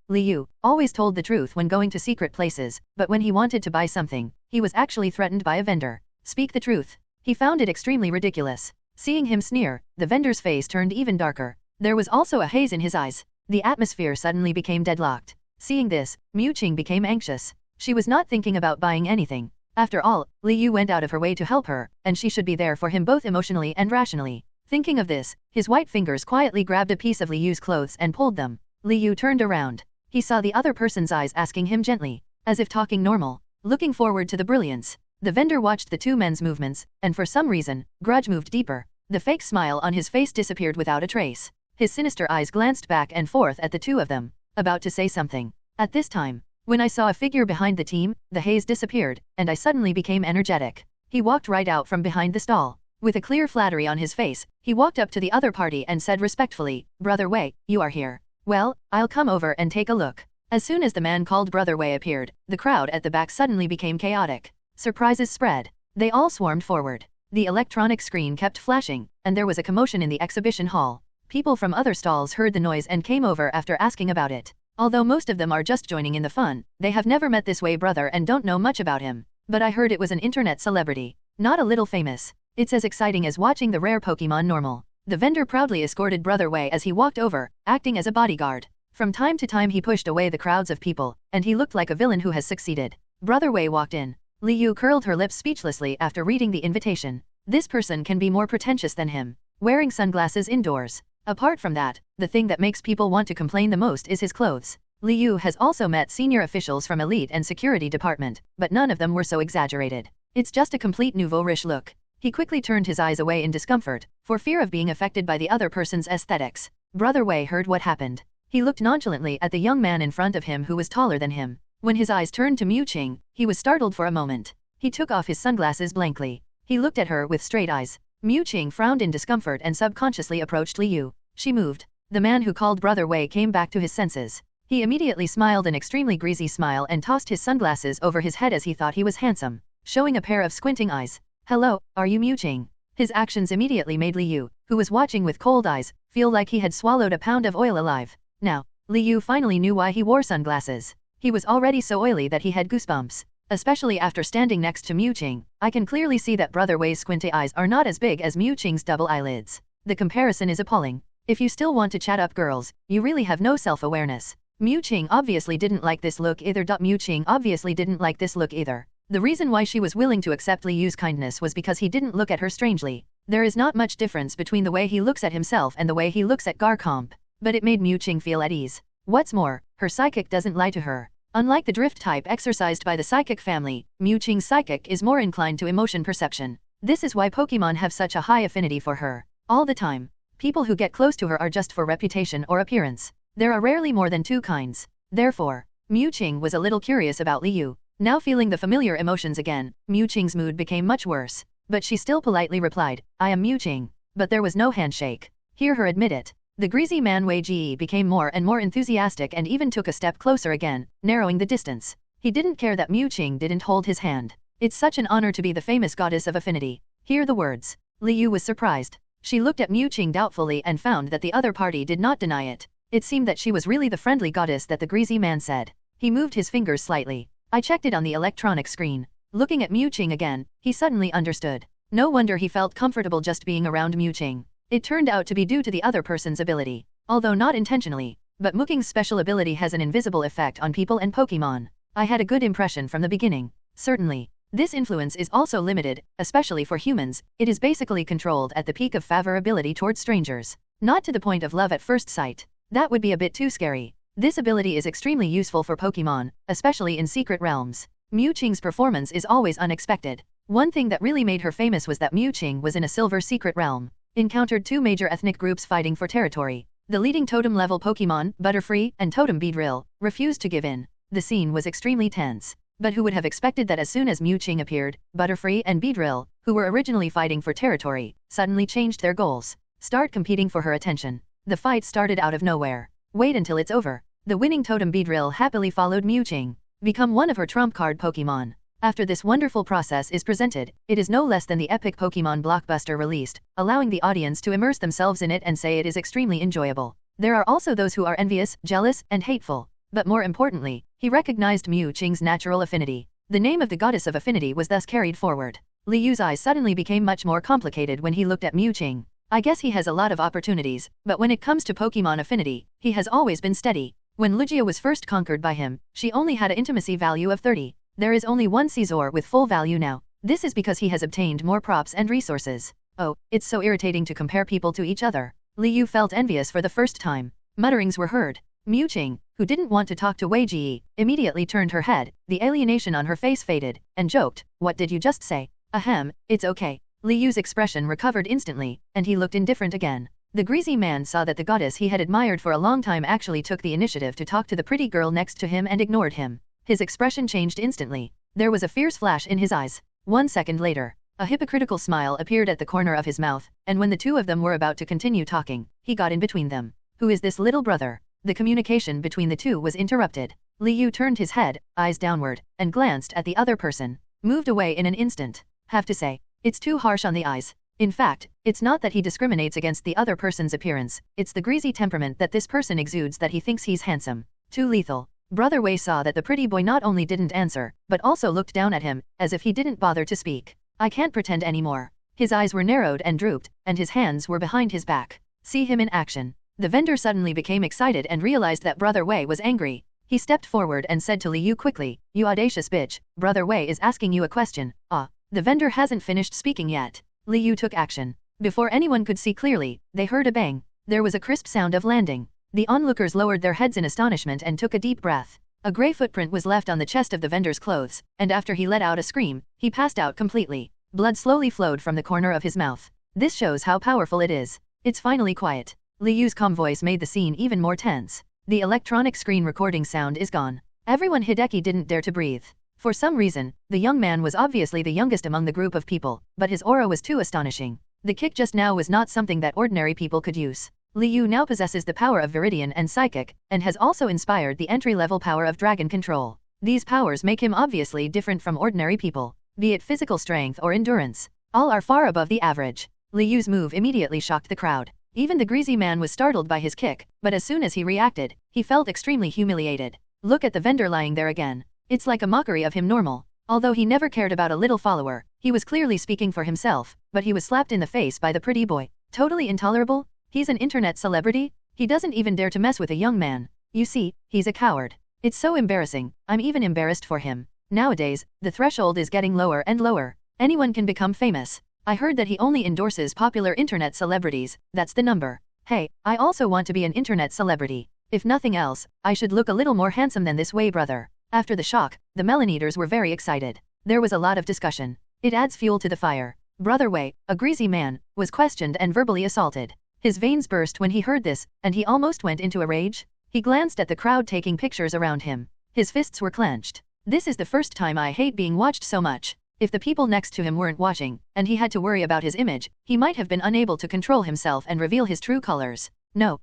Liu, always told the truth when going to secret places, but when he wanted to buy something, he was actually threatened by a vendor. Speak the truth. He found it extremely ridiculous. Seeing him sneer, the vendor's face turned even darker. There was also a haze in his eyes. The atmosphere suddenly became deadlocked. Seeing this, Mewtwo became anxious. She was not thinking about buying anything. After all, Liu went out of her way to help her, and she should be there for him both emotionally and rationally. Thinking of this, his white fingers quietly grabbed a piece of Liu's clothes and pulled them. Liu turned around. He saw the other person's eyes asking him gently, as if talking normal, looking forward to the brilliance. The vendor watched the two men's movements, and for some reason, grudge moved deeper. The fake smile on his face disappeared without a trace. His sinister eyes glanced back and forth at the two of them, about to say something. At this time, when I saw a figure behind the team, the haze disappeared, and I suddenly became energetic. He walked right out from behind the stall. With a clear flattery on his face, he walked up to the other party and said respectfully, "Brother Wei, you are here. Well, I'll come over and take a look." As soon as the man called Brother Wei appeared, the crowd at the back suddenly became chaotic. Surprises spread. They all swarmed forward. The electronic screen kept flashing, and there was a commotion in the exhibition hall. People from other stalls heard the noise and came over after asking about it. Although most of them are just joining in the fun, they have never met this Wei brother and don't know much about him. But I heard it was an internet celebrity. Not a little famous. It's as exciting as watching the rare Pokémon normal. The vendor proudly escorted Brother Wei as he walked over, acting as a bodyguard. From time to time he pushed away the crowds of people, and he looked like a villain who has succeeded. Brother Wei walked in. Liu curled her lips speechlessly after reading the invitation. This person can be more pretentious than him. Wearing sunglasses indoors. Apart from that, the thing that makes people want to complain the most is his clothes. Liu has also met senior officials from elite and security department, but none of them were so exaggerated. It's just a complete nouveau riche look. He quickly turned his eyes away in discomfort, for fear of being affected by the other person's aesthetics. Brother Wei heard what happened. He looked nonchalantly at the young man in front of him who was taller than him. When his eyes turned to Mewtwo, he was startled for a moment. He took off his sunglasses blankly. He looked at her with straight eyes. Mewtwo frowned in discomfort and subconsciously approached Liu. She moved. The man who called Brother Wei came back to his senses. He immediately smiled an extremely greasy smile and tossed his sunglasses over his head as he thought he was handsome, showing a pair of squinting eyes. "Hello, are you Mewtwo?" His actions immediately made Liu, who was watching with cold eyes, feel like he had swallowed a pound of oil alive. Now, Liu finally knew why he wore sunglasses. He was already so oily that he had goosebumps. Especially after standing next to Mewtwo, I can clearly see that Brother Wei's squinty eyes are not as big as Mewtwo's double eyelids. The comparison is appalling. If you still want to chat up girls, you really have no self-awareness. Mewtwo obviously didn't like this look either. Mewtwo obviously didn't like this look either. The reason why she was willing to accept Li Yu's kindness was because he didn't look at her strangely. There is not much difference between the way he looks at himself and the way he looks at Garchomp. But it made Mewtwo feel at ease. What's more, her psychic doesn't lie to her. Unlike the drift type exercised by the psychic family, Mewtwo's psychic is more inclined to emotion perception. This is why Pokémon have such a high affinity for her. All the time. People who get close to her are just for reputation or appearance. There are rarely more than two kinds. Therefore, Mewtwo was a little curious about Li Yu. Now feeling the familiar emotions again, Mewtwo's mood became much worse. But she still politely replied, I am Mewtwo. But there was no handshake. Hear her admit it. The greasy man Wei Ji became more and more enthusiastic and even took a step closer again, narrowing the distance. He didn't care that Mewtwo didn't hold his hand. It's such an honor to be the famous goddess of affinity. Hear the words. Li Yu was surprised. She looked at Mewtwo doubtfully and found that the other party did not deny it. It seemed that she was really the friendly goddess that the greasy man said. He moved his fingers slightly. I checked it on the electronic screen. Looking at Mewtwo again, he suddenly understood. No wonder he felt comfortable just being around Mewtwo. It turned out to be due to the other person's ability. Although not intentionally, but Mooking's special ability has an invisible effect on people and Pokémon. I had a good impression from the beginning. Certainly. This influence is also limited, especially for humans. It is basically controlled at the peak of favorability towards strangers. Not to the point of love at first sight. That would be a bit too scary. This ability is extremely useful for Pokémon, especially in secret realms. Mewtwo's performance is always unexpected. One thing that really made her famous was that Mewtwo was in a silver secret realm. Encountered two major ethnic groups fighting for territory. The leading totem-level Pokémon, Butterfree, and Totem Beedrill, refused to give in. The scene was extremely tense. But who would have expected that as soon as Mewtwo appeared, Butterfree and Beedrill, who were originally fighting for territory, suddenly changed their goals. Start competing for her attention. The fight started out of nowhere. Wait until it's over. The winning Totem Beedrill happily followed Mewtwo. Become one of her trump card Pokémon. After this wonderful process is presented, it is no less than the epic Pokémon blockbuster released, allowing the audience to immerse themselves in it and say it is extremely enjoyable. There are also those who are envious, jealous, and hateful. But more importantly, he recognized Mewtwo's natural affinity. The name of the goddess of affinity was thus carried forward. Li Yu's eyes suddenly became much more complicated when he looked at Mewtwo. I guess he has a lot of opportunities, but when it comes to Pokémon affinity, he has always been steady. When Lugia was first conquered by him, she only had an intimacy value of 30. There is only one Caesar with full value now. This is because he has obtained more props and resources. Oh, it's so irritating to compare people to each other. Li Yu felt envious for the first time. Mutterings were heard. Mewtwo, who didn't want to talk to Wei Ji, immediately turned her head, the alienation on her face faded, and joked, what did you just say? Ahem, it's okay. Li Yu's expression recovered instantly, and he looked indifferent again. The greasy man saw that the goddess he had admired for a long time actually took the initiative to talk to the pretty girl next to him and ignored him. His expression changed instantly. There was a fierce flash in his eyes. 1 second later, a hypocritical smile appeared at the corner of his mouth, and when the two of them were about to continue talking, he got in between them. Who is this little brother? The communication between the two was interrupted. Li Yu turned his head, eyes downward, and glanced at the other person. Moved away in an instant. Have to say, it's too harsh on the eyes. In fact, it's not that he discriminates against the other person's appearance, it's the greasy temperament that this person exudes that he thinks he's handsome. Too lethal. Brother Wei saw that the pretty boy not only didn't answer, but also looked down at him, as if he didn't bother to speak. I can't pretend anymore. His eyes were narrowed and drooped, and his hands were behind his back. See him in action. The vendor suddenly became excited and realized that Brother Wei was angry. He stepped forward and said to Li Yu quickly, you audacious bitch, Brother Wei is asking you a question. Ah, the vendor hasn't finished speaking yet. Li Yu took action. Before anyone could see clearly, they heard a bang. There was a crisp sound of landing. The onlookers lowered their heads in astonishment and took a deep breath. A gray footprint was left on the chest of the vendor's clothes, and after he let out a scream, he passed out completely. Blood slowly flowed from the corner of his mouth. This shows how powerful it is. It's finally quiet. Li Yu's calm voice made the scene even more tense. The electronic screen recording sound is gone. Everyone Hideki didn't dare to breathe. For some reason, the young man was obviously the youngest among the group of people, but his aura was too astonishing. The kick just now was not something that ordinary people could use. Li Yu now possesses the power of Viridian and Psychic, and has also inspired the entry-level power of Dragon Control. These powers make him obviously different from ordinary people. Be it physical strength or endurance, all are far above the average. Li Yu's move immediately shocked the crowd. Even the greasy man was startled by his kick, but as soon as he reacted, he felt extremely humiliated. Look at the vendor lying there again. It's like a mockery of him normal. Although he never cared about a little follower, he was clearly speaking for himself, but he was slapped in the face by the pretty boy. Totally intolerable? He's an internet celebrity? He doesn't even dare to mess with a young man. You see, he's a coward. It's so embarrassing, I'm even embarrassed for him. Nowadays, the threshold is getting lower and lower. Anyone can become famous. I heard that he only endorses popular internet celebrities, that's the number. Hey, I also want to be an internet celebrity. If nothing else, I should look a little more handsome than this way, brother. After the shock, the melon eaters were very excited. There was a lot of discussion. It adds fuel to the fire. Brother Wei, a greasy man, was questioned and verbally assaulted. His veins burst when he heard this, and he almost went into a rage. He glanced at the crowd taking pictures around him. His fists were clenched. This is the first time I hate being watched so much. If the people next to him weren't watching, and he had to worry about his image, he might have been unable to control himself and reveal his true colors. No,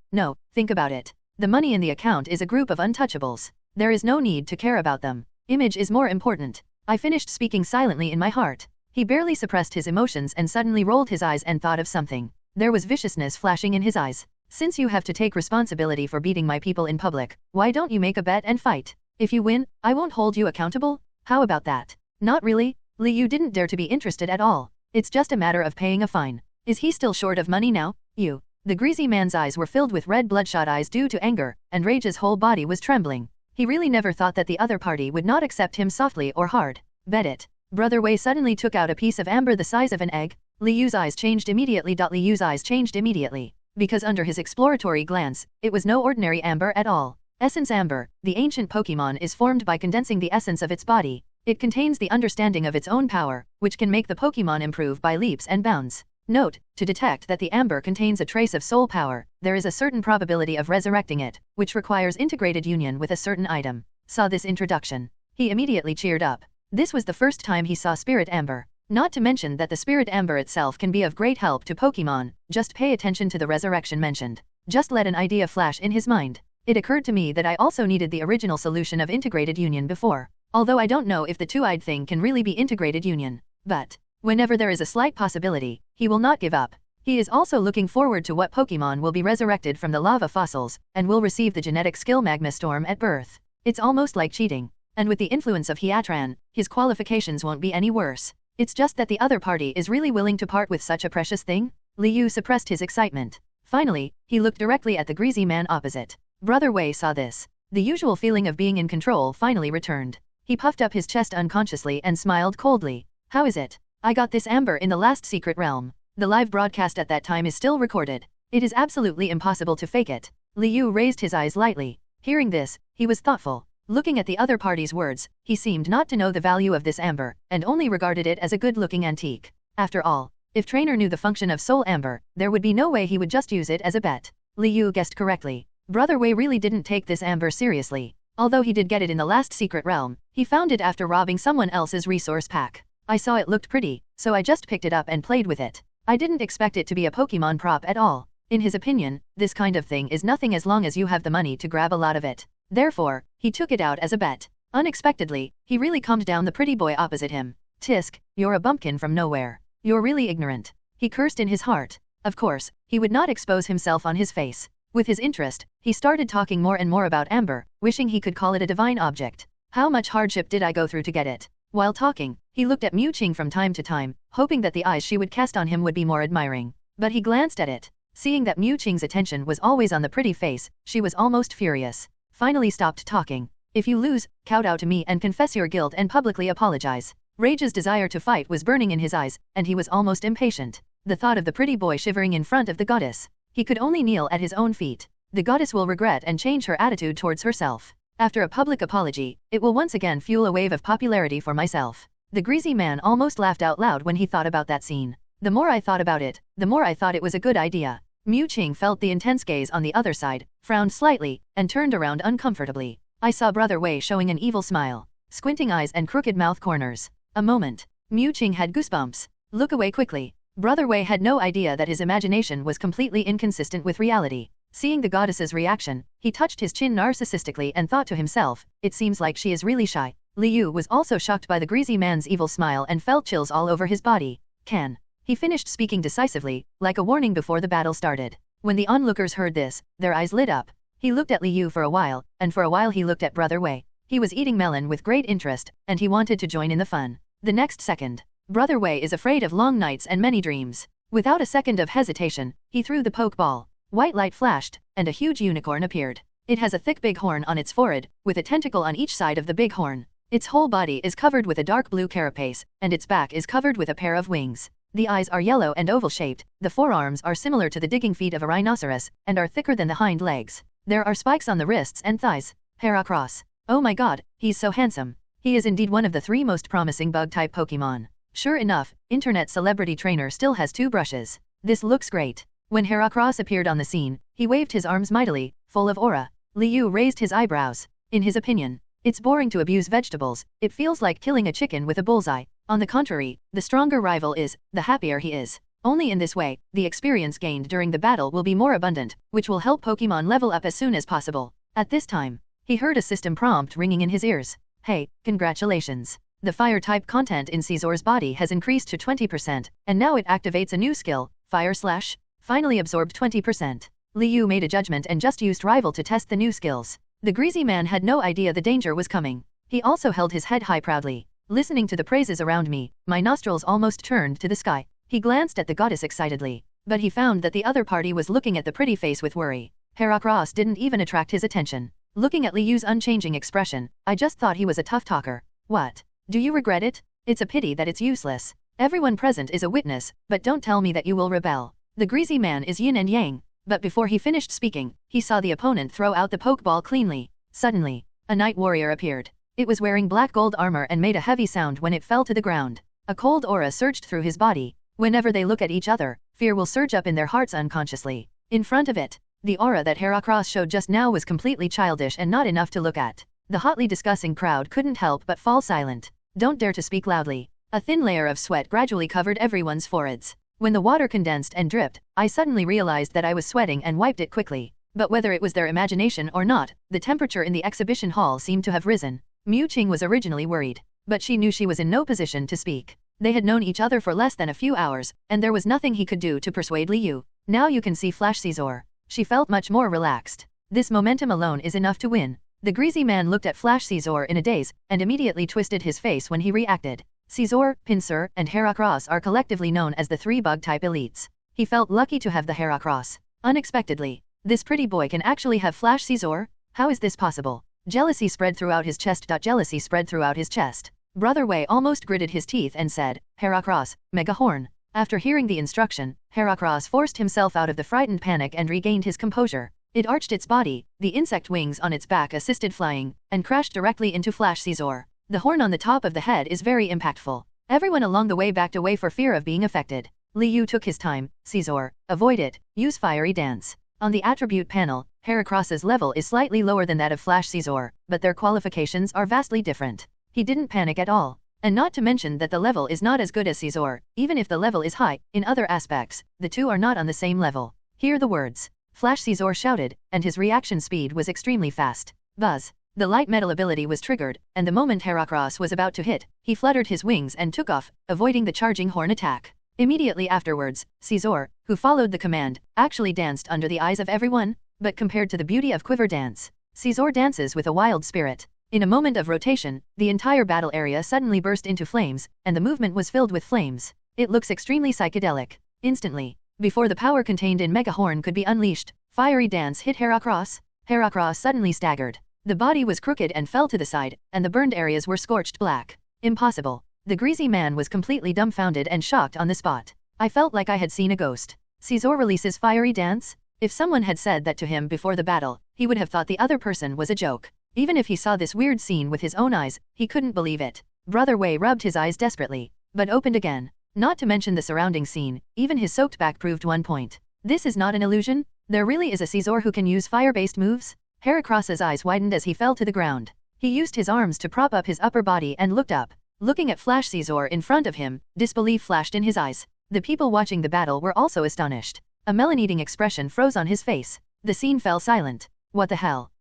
think about it. The money in the account is a group of untouchables. There is no need to care about them. Image is more important. I finished speaking silently in my heart. He barely suppressed his emotions and suddenly rolled his eyes and thought of something. There was viciousness flashing in his eyes. Since you have to take responsibility for beating my people in public, why don't you make a bet and fight? If you win, I won't hold you accountable? How about that? Not really? Liu didn't dare to be interested at all. It's just a matter of paying a fine. Is he still short of money now? You. The greasy man's eyes were filled with red bloodshot eyes due to anger, and Rage's whole body was trembling. He really never thought that the other party would not accept him softly or hard. Bet it. Brother Wei suddenly took out a piece of amber the size of an egg. Liu's eyes changed immediately. Liu's eyes changed immediately. Because under his exploratory glance, it was no ordinary amber at all. Essence amber, the ancient Pokémon, is formed by condensing the essence of its body. It contains the understanding of its own power, which can make the Pokémon improve by leaps and bounds. Note, to detect that the amber contains a trace of soul power, there is a certain probability of resurrecting it, which requires integrated union with a certain item. Saw this introduction. He immediately cheered up. This was the first time he saw Spirit Amber. Not to mention that the Spirit Amber itself can be of great help to Pokémon, just pay attention to the resurrection mentioned. Just let an idea flash in his mind. It occurred to me that I also needed the original solution of integrated union before. Although I don't know if the two-eyed thing can really be integrated union. But whenever there is a slight possibility, he will not give up. He is also looking forward to what Pokémon will be resurrected from the lava fossils, and will receive the genetic skill Magma Storm at birth. It's almost like cheating. And with the influence of Hiatran, his qualifications won't be any worse. It's just that the other party is really willing to part with such a precious thing? Liu suppressed his excitement. Finally, he looked directly at the greasy man opposite. Brother Wei saw this. The usual feeling of being in control finally returned. He puffed up his chest unconsciously and smiled coldly. How is it? I got this amber in the last secret realm. The live broadcast at that time is still recorded. It is absolutely impossible to fake it. Liu raised his eyes lightly. Hearing this, he was thoughtful. Looking at the other party's words, he seemed not to know the value of this amber, and only regarded it as a good-looking antique. After all, if Trainer knew the function of soul amber, there would be no way he would just use it as a bet. Liu guessed correctly. Brother Wei really didn't take this amber seriously. Although he did get it in the last secret realm, he found it after robbing someone else's resource pack. I saw it looked pretty, so I just picked it up and played with it. I didn't expect it to be a Pokémon prop at all. In his opinion, this kind of thing is nothing as long as you have the money to grab a lot of it. Therefore, he took it out as a bet. Unexpectedly, he really calmed down the pretty boy opposite him. Tisk, you're a bumpkin from nowhere. You're really ignorant. He cursed in his heart. Of course, he would not expose himself on his face. With his interest, he started talking more and more about amber, wishing he could call it a divine object. How much hardship did I go through to get it? While talking, he looked at Mewtwo from time to time, hoping that the eyes she would cast on him would be more admiring. But he glanced at it. Seeing that Mewtwo's attention was always on the pretty face, she was almost furious. Finally stopped talking. If you lose, kowtow to me and confess your guilt and publicly apologize. Rage's desire to fight was burning in his eyes, and he was almost impatient. The thought of the pretty boy shivering in front of the goddess. He could only kneel at his own feet. The goddess will regret and change her attitude towards herself. After a public apology, it will once again fuel a wave of popularity for myself. The greasy man almost laughed out loud when he thought about that scene. The more I thought about it, the more I thought it was a good idea. Mewtwo felt the intense gaze on the other side, frowned slightly, and turned around uncomfortably. I saw Brother Wei showing an evil smile, squinting eyes and crooked mouth corners. A moment. Mewtwo had goosebumps. Look away quickly. Brother Wei had no idea that his imagination was completely inconsistent with reality. Seeing the goddess's reaction, he touched his chin narcissistically and thought to himself, it seems like she is really shy. Liu was also shocked by the greasy man's evil smile and felt chills all over his body. He finished speaking decisively, like a warning before the battle started. When the onlookers heard this, their eyes lit up. He looked at Liu for a while, and for a while he looked at Brother Wei. He was eating melon with great interest, and he wanted to join in the fun. The next second, Brother Wei is afraid of long nights and many dreams. Without a second of hesitation, he threw the Pokeball. White light flashed, and a huge unicorn appeared. It has a thick big horn on its forehead, with a tentacle on each side of the big horn. Its whole body is covered with a dark blue carapace, and its back is covered with a pair of wings. The eyes are yellow and oval-shaped, the forearms are similar to the digging feet of a rhinoceros, and are thicker than the hind legs. There are spikes on the wrists and thighs. Heracross. Oh my god, he's so handsome. He is indeed one of the 3 most promising bug-type Pokémon. Sure enough, internet celebrity trainer still has 2 brushes. This looks great. When Heracross appeared on the scene, he waved his arms mightily, full of aura. Liu raised his eyebrows. In his opinion, it's boring to abuse vegetables, it feels like killing a chicken with a bullseye. On the contrary, the stronger rival is, the happier he is. Only in this way, the experience gained during the battle will be more abundant, which will help Pokémon level up as soon as possible. At this time, he heard a system prompt ringing in his ears. Hey, congratulations. The fire-type content in Scizor's body has increased to 20%, and now it activates a new skill, Fire Slash. Finally absorbed 20%. Liu made a judgment and just used Rival to test the new skills. The greasy man had no idea the danger was coming. He also held his head high proudly. Listening to the praises around me, my nostrils almost turned to the sky. He glanced at the goddess excitedly, but he found that the other party was looking at the pretty face with worry. Heracross didn't even attract his attention. Looking at Liu's unchanging expression, I just thought he was a tough talker. What? Do you regret it? It's a pity that it's useless. Everyone present is a witness, but don't tell me that you will rebel. The greasy man is yin and yang, but before he finished speaking, he saw the opponent throw out the Pokeball cleanly. Suddenly, a night warrior appeared. It was wearing black gold armor and made a heavy sound when it fell to the ground. A cold aura surged through his body. Whenever they look at each other, fear will surge up in their hearts unconsciously. In front of it, the aura that Heracross showed just now was completely childish and not enough to look at. The hotly discussing crowd couldn't help but fall silent. Don't dare to speak loudly. A thin layer of sweat gradually covered everyone's foreheads. When the water condensed and dripped, I suddenly realized that I was sweating and wiped it quickly. But whether it was their imagination or not, the temperature in the exhibition hall seemed to have risen. Mewtwo was originally worried, but she knew she was in no position to speak. They had known each other for less than a few hours, and there was nothing he could do to persuade Liu. Now you can see Flash Scizor. She felt much more relaxed. This momentum alone is enough to win. The greasy man looked at Flash Scizor in a daze, and immediately twisted his face when he reacted. Scizor, Pinsir, and Heracross are collectively known as the 3 bug-type elites. He felt lucky to have the Heracross. Unexpectedly, this pretty boy can actually have Flash Scizor? How is this possible? Jealousy spread throughout his chest. Jealousy spread throughout his chest. Brother Wei almost gritted his teeth and said, Heracross, Mega Horn. After hearing the instruction, Heracross forced himself out of the frightened panic and regained his composure. It arched its body, the insect wings on its back assisted flying, and crashed directly into Flash Scizor. The horn on the top of the head is very impactful. Everyone along the way backed away for fear of being affected. Liu took his time. Scizor, avoid it, use Fiery Dance. On the attribute panel, Heracross's level is slightly lower than that of Flash Scizor, but their qualifications are vastly different. He didn't panic at all. And not to mention that the level is not as good as Scizor, even if the level is high. In other aspects, the two are not on the same level. Hear the words. Flash Scizor shouted, and his reaction speed was extremely fast. Buzz. The light metal ability was triggered, and the moment Heracross was about to hit, he fluttered his wings and took off, avoiding the charging horn attack. Immediately afterwards, Scizor, who followed the command, actually danced under the eyes of everyone, but compared to the beauty of Quiver Dance, Scizor dances with a wild spirit. In a moment of rotation, the entire battle area suddenly burst into flames, and the movement was filled with flames. It looks extremely psychedelic. Instantly, before the power contained in Mega Horn could be unleashed, Fiery Dance hit Heracross. Heracross suddenly staggered. The body was crooked and fell to the side, and the burned areas were scorched black. Impossible. The greasy man was completely dumbfounded and shocked on the spot. I felt like I had seen a ghost. Scizor releases Fiery Dance? If someone had said that to him before the battle, he would have thought the other person was a joke. Even if he saw this weird scene with his own eyes, he couldn't believe it. Brother Wei rubbed his eyes desperately, but opened again. Not to mention the surrounding scene, even his soaked back proved one point. This is not an illusion? There really is a Scizor who can use fire-based moves? Heracross's eyes widened as he fell to the ground. He used his arms to prop up his upper body and looked up. Looking at Flash Scizor in front of him, disbelief flashed in his eyes. The people watching the battle were also astonished. A melon-eating expression froze on his face. The scene fell silent. What the hell?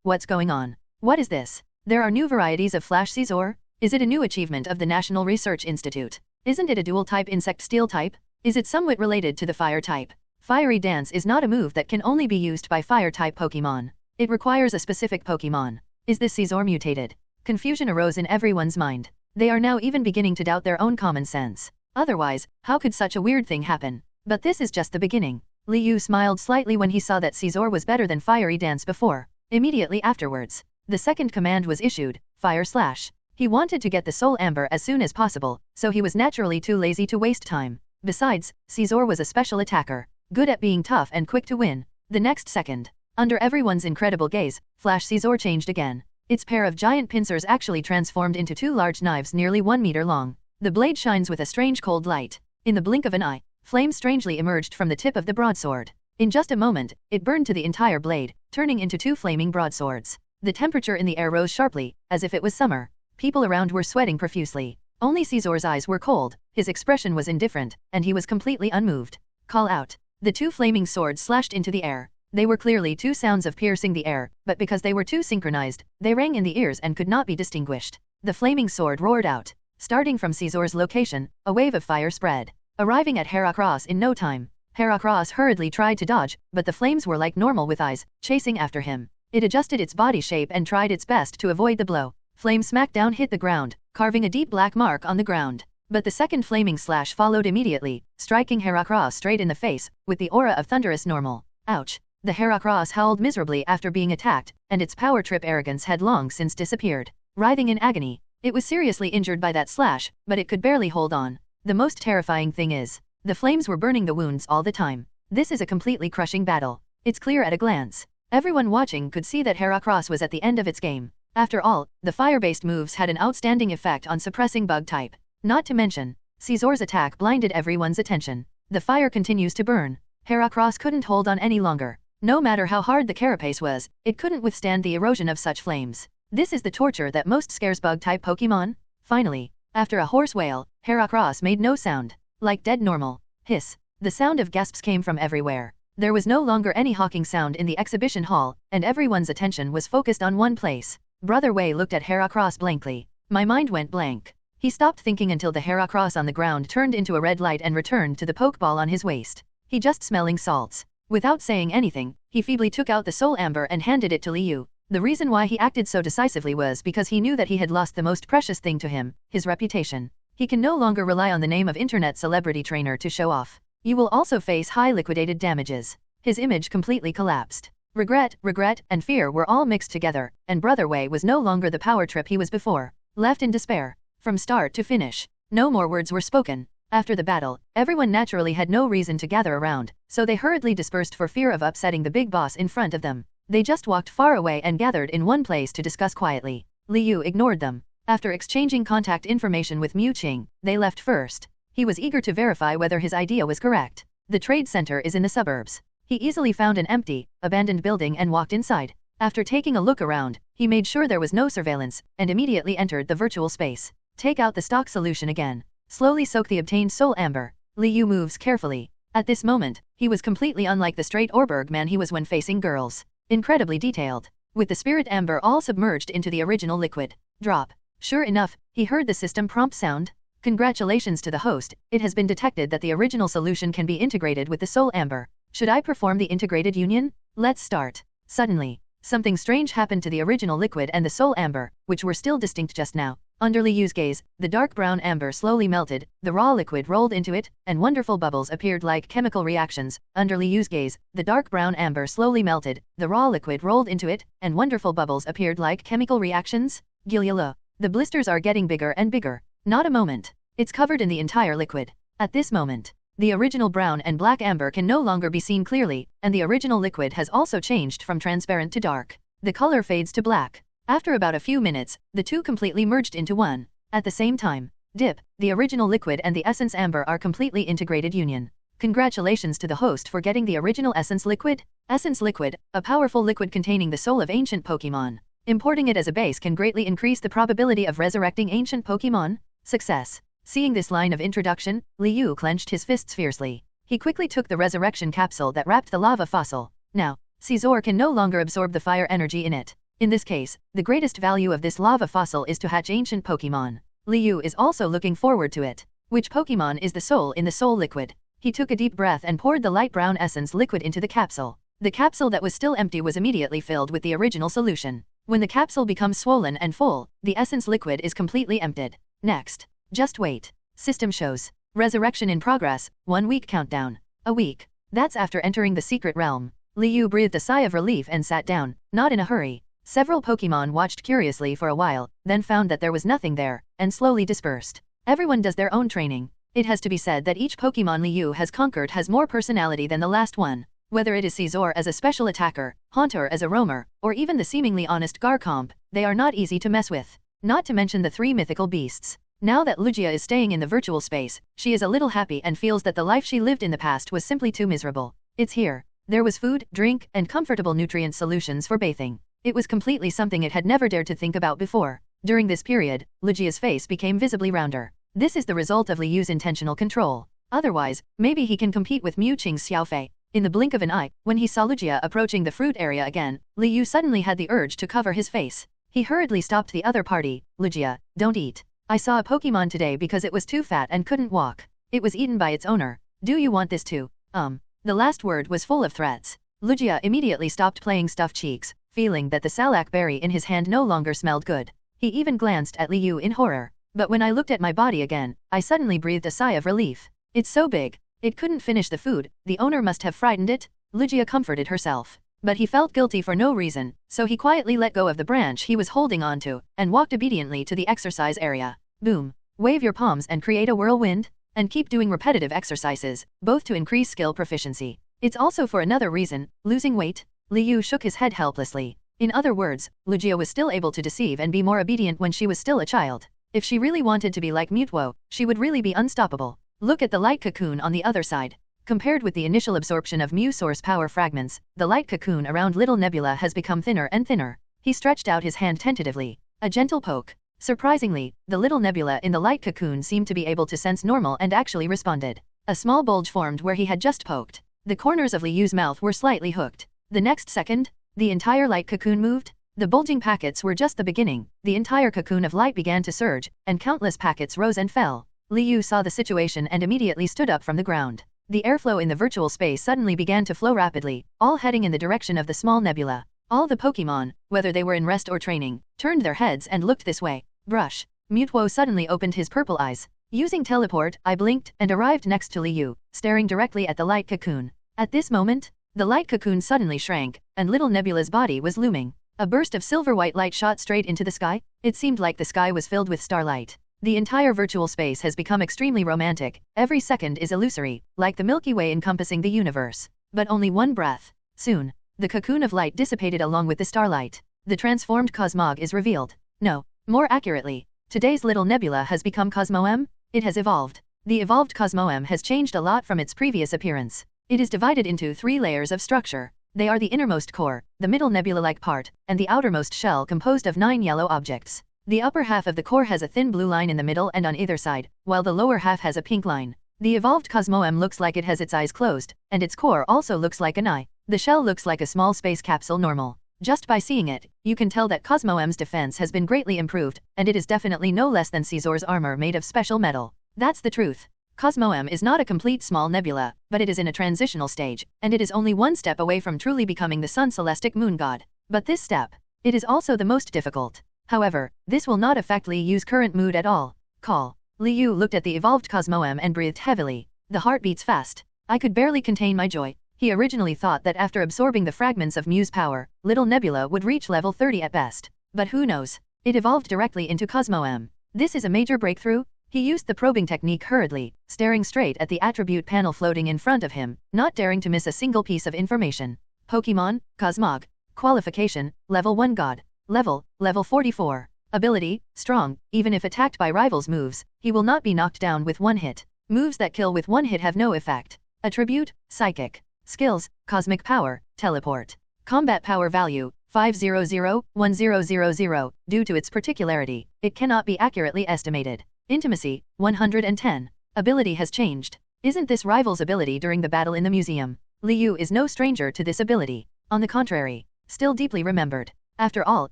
What's going on? What is this? There are new varieties of Flash Scizor? Is it a new achievement of the National Research Institute? Isn't it a dual-type insect steel type? Is it somewhat related to the fire type? Fiery Dance is not a move that can only be used by fire-type Pokémon. It requires a specific Pokémon. Is this Scizor mutated? Confusion arose in everyone's mind. They are now even beginning to doubt their own common sense. Otherwise, how could such a weird thing happen? But this is just the beginning. Li Yu smiled slightly when he saw that Caesar was better than Fiery Dance before. Immediately afterwards, the second command was issued, Fire Slash. He wanted to get the Soul Amber as soon as possible, so he was naturally too lazy to waste time. Besides, Caesar was a special attacker, good at being tough and quick to win. The next second, under everyone's incredible gaze, Flash Caesar changed again. Its pair of giant pincers actually transformed into two large knives nearly 1 meter long. The blade shines with a strange cold light. In the blink of an eye, flame strangely emerged from the tip of the broadsword. In just a moment, it burned to the entire blade, turning into two flaming broadswords. The temperature in the air rose sharply, as if it was summer. People around were sweating profusely. Only Caesar's eyes were cold, his expression was indifferent, and he was completely unmoved. Call out. The two flaming swords slashed into the air. They were clearly two sounds of piercing the air, but because they were too synchronized, they rang in the ears and could not be distinguished. The flaming sword roared out. Starting from Caesar's location, a wave of fire spread, arriving at Heracross in no time. Heracross hurriedly tried to dodge, but the flames were like normal with eyes, chasing after him. It adjusted its body shape and tried its best to avoid the blow. Flame smackdown hit the ground, carving a deep black mark on the ground. But the second flaming slash followed immediately, striking Heracross straight in the face, with the aura of thunderous normal. Ouch! The Heracross howled miserably after being attacked, and its power trip arrogance had long since disappeared. Writhing in agony, it was seriously injured by that slash, but it could barely hold on. The most terrifying thing is, the flames were burning the wounds all the time. This is a completely crushing battle. It's clear at a glance. Everyone watching could see that Heracross was at the end of its game. After all, the fire-based moves had an outstanding effect on suppressing bug type. Not to mention, Caesar's attack blinded everyone's attention. The fire continues to burn. Heracross couldn't hold on any longer. No matter how hard the carapace was, it couldn't withstand the erosion of such flames. This is the torture that most scares bug-type Pokémon. Finally, after a hoarse wail, Heracross made no sound. Like dead normal. Hiss. The sound of gasps came from everywhere. There was no longer any hawking sound in the exhibition hall, and everyone's attention was focused on one place. Brother Wei looked at Heracross blankly. My mind went blank. He stopped thinking until the Heracross on the ground turned into a red light and returned to the Pokeball on his waist. He just smelling salts. Without saying anything, he feebly took out the Soul Amber and handed it to Li Yu. The reason why he acted so decisively was because he knew that he had lost the most precious thing to him, his reputation. He can no longer rely on the name of internet celebrity trainer to show off. You will also face high liquidated damages. His image completely collapsed. Regret, and fear were all mixed together, and Brother Wei was no longer the power trip he was before. Left in despair. From start to finish, no more words were spoken. After the battle, everyone naturally had no reason to gather around, so they hurriedly dispersed for fear of upsetting the big boss in front of them. They just walked far away and gathered in one place to discuss quietly. Li Yu ignored them. After exchanging contact information with Mewtwo, they left first. He was eager to verify whether his idea was correct. The trade center is in the suburbs. He easily found an empty, abandoned building and walked inside. After taking a look around, he made sure there was no surveillance, and immediately entered the virtual space. Take out the stock solution again. Slowly soak the obtained Soul Amber. Li Yu moves carefully. At this moment, he was completely unlike the straight Orberg man he was when facing girls. Incredibly detailed. With the Spirit Amber all submerged into the original liquid. Drop. Sure enough, he heard the system prompt sound. Congratulations to the host, it has been detected that the original solution can be integrated with the Soul Amber. Should I perform the integrated union? Let's start. Suddenly, something strange happened to the original liquid and the Soul Amber, which were still distinct just now. Under Li Yu's gaze, the dark brown amber slowly melted, the raw liquid rolled into it, and wonderful bubbles appeared like chemical reactions. Under Li Yu's gaze, the dark brown amber slowly melted, the raw liquid rolled into it, and wonderful bubbles appeared like chemical reactions. Gilyala. The blisters are getting bigger and bigger. Not a moment. It's covered in the entire liquid. At this moment, the original brown and black amber can no longer be seen clearly, and the original liquid has also changed from transparent to dark. The color fades to black. After about a few minutes, the two completely merged into one. At the same time, dip, the original liquid and the essence amber are completely integrated union. Congratulations to the host for getting the original essence liquid. Essence liquid, a powerful liquid containing the soul of ancient Pokémon. Importing it as a base can greatly increase the probability of resurrecting ancient Pokémon. Success. Seeing this line of introduction, Li Yu clenched his fists fiercely. He quickly took the resurrection capsule that wrapped the lava fossil. Now, Caesar can no longer absorb the fire energy in it. In this case, the greatest value of this lava fossil is to hatch ancient Pokémon. Li Yu is also looking forward to it. Which Pokémon is the soul in the soul liquid? He took a deep breath and poured the light brown essence liquid into the capsule. The capsule that was still empty was immediately filled with the original solution. When the capsule becomes swollen and full, the essence liquid is completely emptied. Next. Just wait. System shows. Resurrection in progress, 1 week countdown. A week. That's after entering the secret realm. Liu breathed a sigh of relief and sat down, not in a hurry. Several Pokémon watched curiously for a while, then found that there was nothing there, and slowly dispersed. Everyone does their own training. It has to be said that each Pokémon Liu has conquered has more personality than the last one. Whether it is Scizor as a special attacker, Haunter as a roamer, or even the seemingly honest Garchomp, they are not easy to mess with. Not to mention the 3 mythical beasts. Now that Lugia is staying in the virtual space, she is a little happy and feels that the life she lived in the past was simply too miserable. It's here. There was food, drink, and comfortable nutrient solutions for bathing. It was completely something it had never dared to think about before. During this period, Lugia's face became visibly rounder. This is the result of Liu's intentional control. Otherwise, maybe he can compete with Mew Qing's Xiaofei. In the blink of an eye, when he saw Lugia approaching the fruit area again, Liu suddenly had the urge to cover his face. He hurriedly stopped the other party. Lugia, don't eat. I saw a Pokémon today because it was too fat and couldn't walk. It was eaten by its owner. Do you want this too? The last word was full of threats. Lugia immediately stopped playing stuffed cheeks, feeling that the Salak berry in his hand no longer smelled good. He even glanced at Liu in horror. But when I looked at my body again, I suddenly breathed a sigh of relief. It's so big. It couldn't finish the food, the owner must have frightened it. Lugia comforted herself. But he felt guilty for no reason, so he quietly let go of the branch he was holding onto, and walked obediently to the exercise area. Boom. Wave your palms and create a whirlwind, and keep doing repetitive exercises, both to increase skill proficiency. It's also for another reason, losing weight. Liu shook his head helplessly. In other words, Lugia was still able to deceive and be more obedient when she was still a child. If she really wanted to be like Mewtwo, she would really be unstoppable. Look at the light cocoon on the other side. Compared with the initial absorption of Mew source power fragments, the light cocoon around Little Nebula has become thinner and thinner. He stretched out his hand tentatively. A gentle poke. Surprisingly, the Little Nebula in the light cocoon seemed to be able to sense normal and actually responded. A small bulge formed where he had just poked. The corners of Liu's mouth were slightly hooked. The next second, the entire light cocoon moved. The bulging packets were just the beginning. The entire cocoon of light began to surge, and countless packets rose and fell. Liu saw the situation and immediately stood up from the ground. The airflow in the virtual space suddenly began to flow rapidly, all heading in the direction of the small nebula. All the Pokémon, whether they were in rest or training, turned their heads and looked this way. Brush. Mewtwo suddenly opened his purple eyes. Using teleport, I blinked and arrived next to Liu, staring directly at the light cocoon. At this moment, the light cocoon suddenly shrank, and Little Nebula's body was looming. A burst of silver-white light shot straight into the sky. It seemed like the sky was filled with starlight. The entire virtual space has become extremely romantic. Every second is illusory, like the Milky Way encompassing the universe. But only one breath. Soon, the cocoon of light dissipated along with the starlight. The transformed Cosmog is revealed. No, more accurately, today's Little Nebula has become Cosmo-M. It has evolved. The evolved Cosmo-M has changed a lot from its previous appearance. It is divided into 3 layers of structure. They are the innermost core, the middle nebula-like part, and the outermost shell composed of 9 yellow objects. The upper half of the core has a thin blue line in the middle and on either side, while the lower half has a pink line. The evolved Cosmo-M looks like it has its eyes closed, and its core also looks like an eye. The shell looks like a small space capsule normal. Just by seeing it, you can tell that Cosmo-M's defense has been greatly improved, and it is definitely no less than Scizor's armor made of special metal. That's the truth. Cosmo-M is not a complete small nebula, but it is in a transitional stage, and it is only one step away from truly becoming the Sun Celestic Moon God. But this step, it is also the most difficult. However, this will not affect Liu's current mood at all. Call. Liu looked at the evolved Cosmo-M and breathed heavily. The heart beats fast. I could barely contain my joy. He originally thought that after absorbing the fragments of Mew's power, Little Nebula would reach level 30 at best. But who knows? It evolved directly into Cosmo-M. This is a major breakthrough. He used the probing technique hurriedly, staring straight at the attribute panel floating in front of him, not daring to miss a single piece of information. Pokémon, Cosmog. Qualification, Level 1 God. Level 44. Ability, Strong. Even if attacked by rivals' moves, he will not be knocked down with one hit. Moves that kill with one hit have no effect. Attribute, Psychic. Skills, Cosmic Power, Teleport. Combat Power Value, 500-1000. Due to its particularity, it cannot be accurately estimated. Intimacy, 110. Ability has changed. Isn't this rival's ability during the battle in the museum? Liu is no stranger to this ability. On the contrary, still deeply remembered. After all,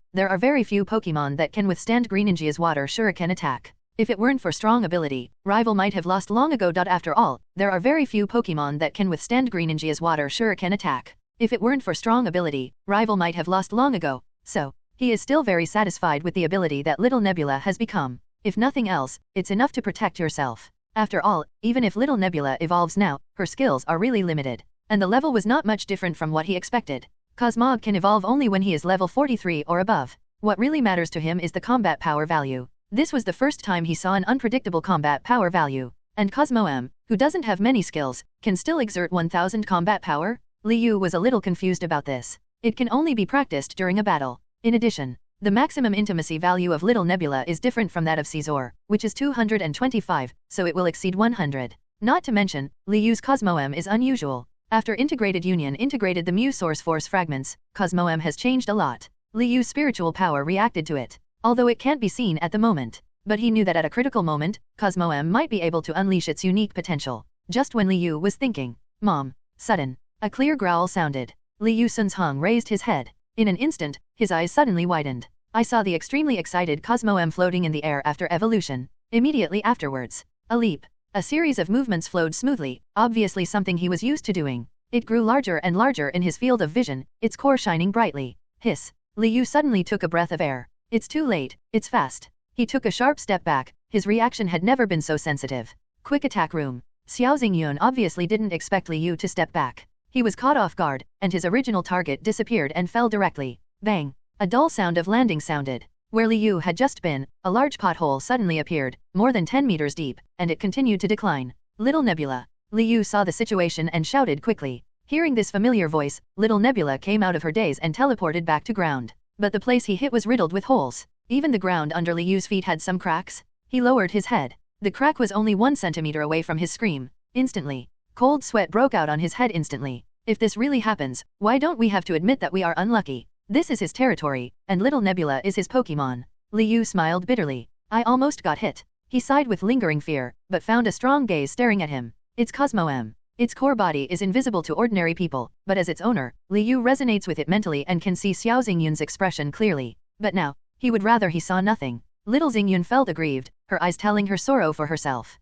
there are very few Pokémon that can withstand Greninja's water shuriken attack. If it weren't for strong ability, rival might have lost long ago. After all, there are very few Pokémon that can withstand Greninja's water shuriken attack. If it weren't for strong ability, rival might have lost long ago. So, he is still very satisfied with the ability that Little Nebula has become. If nothing else, it's enough to protect yourself. After all, even if Little Nebula evolves now, her skills are really limited. and the level was not much different from what he expected. Cosmog can evolve only when he is level 43 or above. What really matters to him is the combat power value. This was the first time he saw an unpredictable combat power value. And Cosmo-M, who doesn't have many skills, can still exert 1000 combat power? Liu was a little confused about this. It can only be practiced during a battle. In addition, the maximum intimacy value of Little Nebula is different from that of Caesar, which is 225, so it will exceed 100. Not to mention, Liu's Cosmo-M is unusual. After Integrated Union integrated the Mew Source Force fragments, Cosmo-M has changed a lot. Liu's spiritual power reacted to it, although it can't be seen at the moment. But he knew that at a critical moment, Cosmo-M might be able to unleash its unique potential. Just when Liu was thinking, Mom, sudden, a clear growl sounded. Liu Sunsheng raised his head. In an instant, his eyes suddenly widened. I saw the extremely excited Cosmo-M floating in the air after evolution. Immediately afterwards, a leap. A series of movements flowed smoothly, obviously something he was used to doing. It grew larger and larger in his field of vision, its core shining brightly. Hiss. Liu suddenly took a breath of air. It's too late, it's fast. He took a sharp step back. His reaction had never been so sensitive. Quick attack room. Xiao Xingyun obviously didn't expect Liu to step back. He was caught off guard, and his original target disappeared and fell directly. Bang! A dull sound of landing sounded. Where Liu had just been, a large pothole suddenly appeared, more than 10 meters deep, and it continued to decline. Little Nebula. Liu saw the situation and shouted quickly. Hearing this familiar voice, Little Nebula came out of her daze and teleported back to ground. But the place he hit was riddled with holes. Even the ground under Liu's feet had some cracks. He lowered his head. The crack was only 1 centimeter away from his scream. Instantly, cold sweat broke out on his head instantly. If this really happens, why don't we have to admit that we are unlucky? This is his territory, and Little Nebula is his Pokémon. Liu smiled bitterly. I almost got hit. He sighed with lingering fear, but found a strong gaze staring at him. It's Cosmo-M. Its core body is invisible to ordinary people, but as its owner, Liu resonates with it mentally and can see Xiao Xingyun's expression clearly. But now, he would rather he saw nothing. Little Xingyun felt aggrieved, her eyes telling her sorrow for herself.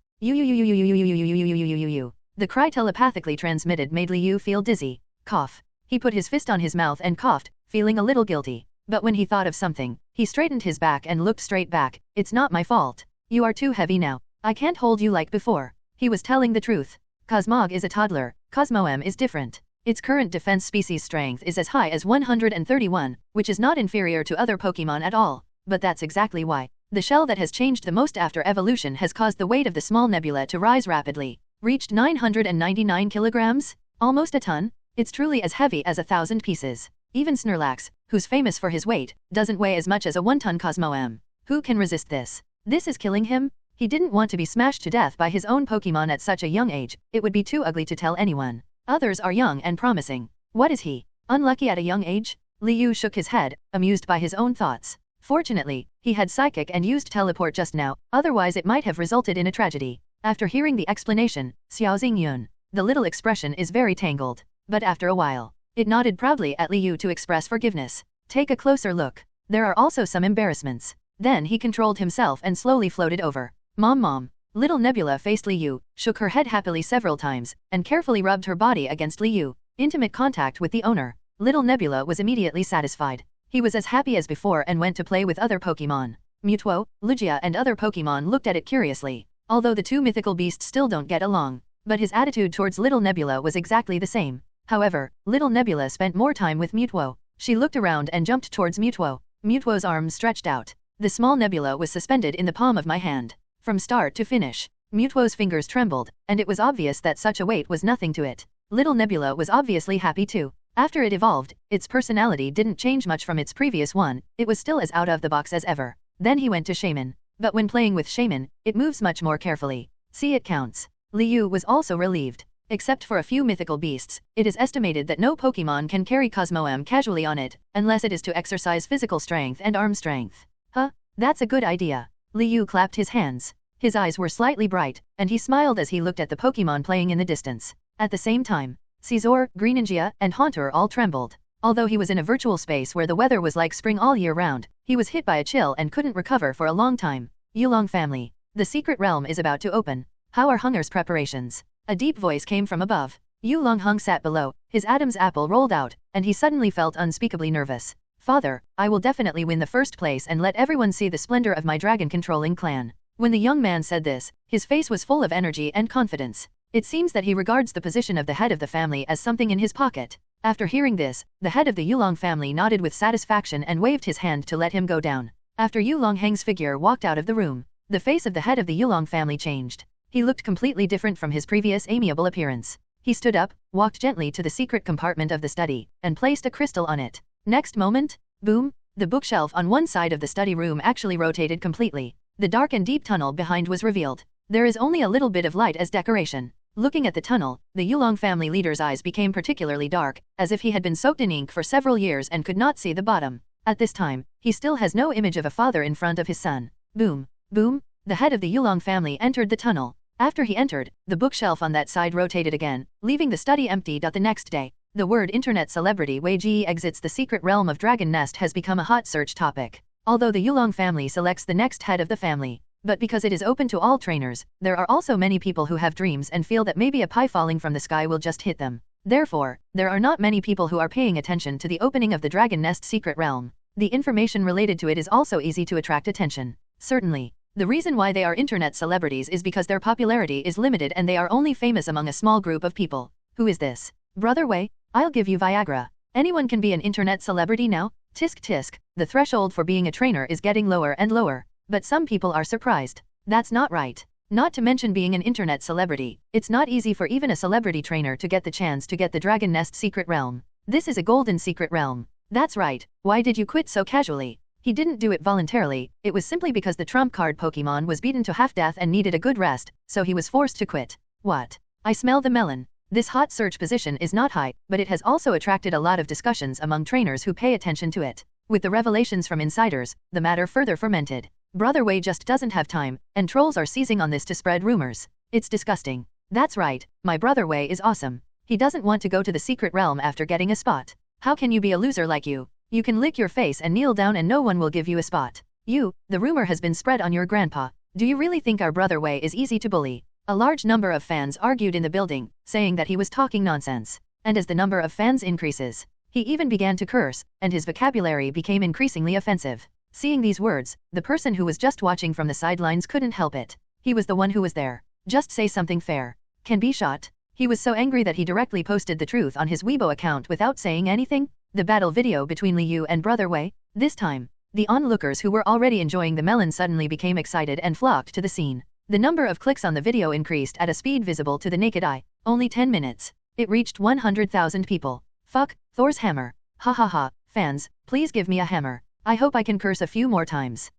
The cry telepathically transmitted made Liu feel dizzy. Cough. He put his fist on his mouth and coughed, feeling a little guilty. But when he thought of something, he straightened his back and looked straight back. It's not my fault. You are too heavy now. I can't hold you like before. He was telling the truth. Cosmog is a toddler. Cosmo-M is different. Its current defense species strength is as high as 131, which is not inferior to other Pokémon at all. But that's exactly why. The shell that has changed the most after evolution has caused the weight of the small nebula to rise rapidly. Reached 999 kilograms? Almost a ton? It's truly as heavy as 1,000 pieces. Even Snorlax, who's famous for his weight, doesn't weigh as much as a 1-ton Cosmo-M. Who can resist this? This is killing him? He didn't want to be smashed to death by his own Pokémon at such a young age. It would be too ugly to tell anyone. Others are young and promising. What is he? Unlucky at a young age? Liu shook his head, amused by his own thoughts. Fortunately, he had psychic and used teleport just now, otherwise it might have resulted in a tragedy. After hearing the explanation, Xiao Xingyun, the little expression is very tangled. But after a while, it nodded proudly at Liu to express forgiveness. Take a closer look. There are also some embarrassments. Then he controlled himself and slowly floated over. Mom. Little Nebula faced Liu, shook her head happily several times, and carefully rubbed her body against Liu. Intimate contact with the owner. Little Nebula was immediately satisfied. He was as happy as before and went to play with other Pokémon. Mewtwo, Lugia and other Pokémon looked at it curiously. Although the two mythical beasts still don't get along, but his attitude towards Little Nebula was exactly the same. However, Little Nebula spent more time with Mewtwo. She looked around and jumped towards Mewtwo. Mewtwo's arms stretched out. The small nebula was suspended in the palm of my hand. From start to finish, Mewtwo's fingers trembled, and it was obvious that such a weight was nothing to it. Little Nebula was obviously happy too. After it evolved, its personality didn't change much from its previous one, it was still as out of the box as ever. Then he went to Shaman. But when playing with Shaman, it moves much more carefully. See, it counts. Liu was also relieved. Except for a few mythical beasts, it is estimated that no Pokémon can carry Cosmo-M casually on it, unless it is to exercise physical strength and arm strength. Huh? That's a good idea. Liu clapped his hands. His eyes were slightly bright, and he smiled as he looked at the Pokémon playing in the distance. At the same time, Caesar, Greninja, and Haunter all trembled. Although he was in a virtual space where the weather was like spring all year round, he was hit by a chill and couldn't recover for a long time. Yulong family. The secret realm is about to open. How are Hunger's preparations? A deep voice came from above. Yulong Hung sat below, his Adam's apple rolled out, and he suddenly felt unspeakably nervous. Father, I will definitely win the first place and let everyone see the splendor of my dragon-controlling clan. When the young man said this, his face was full of energy and confidence. It seems that he regards the position of the head of the family as something in his pocket. After hearing this, the head of the Yulong family nodded with satisfaction and waved his hand to let him go down. After Yulong Heng's figure walked out of the room, the face of the head of the Yulong family changed. He looked completely different from his previous amiable appearance. He stood up, walked gently to the secret compartment of the study, and placed a crystal on it. Next moment, boom, the bookshelf on one side of the study room actually rotated completely. The dark and deep tunnel behind was revealed. There is only a little bit of light as decoration. Looking at the tunnel, the Yulong family leader's eyes became particularly dark, as if he had been soaked in ink for several years and could not see the bottom. At this time, he still has no image of a father in front of his son. Boom, boom, the head of the Yulong family entered the tunnel. After he entered, the bookshelf on that side rotated again, leaving the study empty. The next day, the word internet celebrity Wei Ji exits the secret realm of Dragon Nest has become a hot search topic. Although the Yulong family selects the next head of the family, but because it is open to all trainers, there are also many people who have dreams and feel that maybe a pie falling from the sky will just hit them. Therefore, there are not many people who are paying attention to the opening of the Dragon Nest secret realm. The information related to it is also easy to attract attention. Certainly, the reason why they are internet celebrities is because their popularity is limited and they are only famous among a small group of people. Who is this? Brother Wei? I'll give you Viagra. Anyone can be an internet celebrity now? Tisk tisk, the threshold for being a trainer is getting lower and lower. But some people are surprised. That's not right. Not to mention being an internet celebrity, it's not easy for even a celebrity trainer to get the chance to get the Dragon Nest secret realm. This is a golden secret realm. That's right, why did you quit so casually? He didn't do it voluntarily, it was simply because the trump card Pokémon was beaten to half-death and needed a good rest, so he was forced to quit. What? I smell the melon. This hot search position is not high, but it has also attracted a lot of discussions among trainers who pay attention to it. With the revelations from insiders, the matter further fermented. Brother Wei just doesn't have time, and trolls are seizing on this to spread rumors. It's disgusting. That's right, my brother Wei is awesome. He doesn't want to go to the secret realm after getting a spot. How can you be a loser like you? You can lick your face and kneel down and no one will give you a spot. The rumor has been spread on your grandpa. Do you really think our brother Wei is easy to bully? A large number of fans argued in the building, saying that he was talking nonsense. And as the number of fans increases, he even began to curse, and his vocabulary became increasingly offensive. Seeing these words, the person who was just watching from the sidelines couldn't help it. He was the one who was there. Just say something fair. Can be shot. He was so angry that he directly posted the truth on his Weibo account without saying anything. The battle video between Liu and Brother Wei. This time, the onlookers who were already enjoying the melon suddenly became excited and flocked to the scene. The number of clicks on the video increased at a speed visible to the naked eye. Only 10 minutes. It reached 100,000 people. Fuck, Thor's hammer. Ha ha ha, fans, please give me a hammer. I hope I can curse a few more times.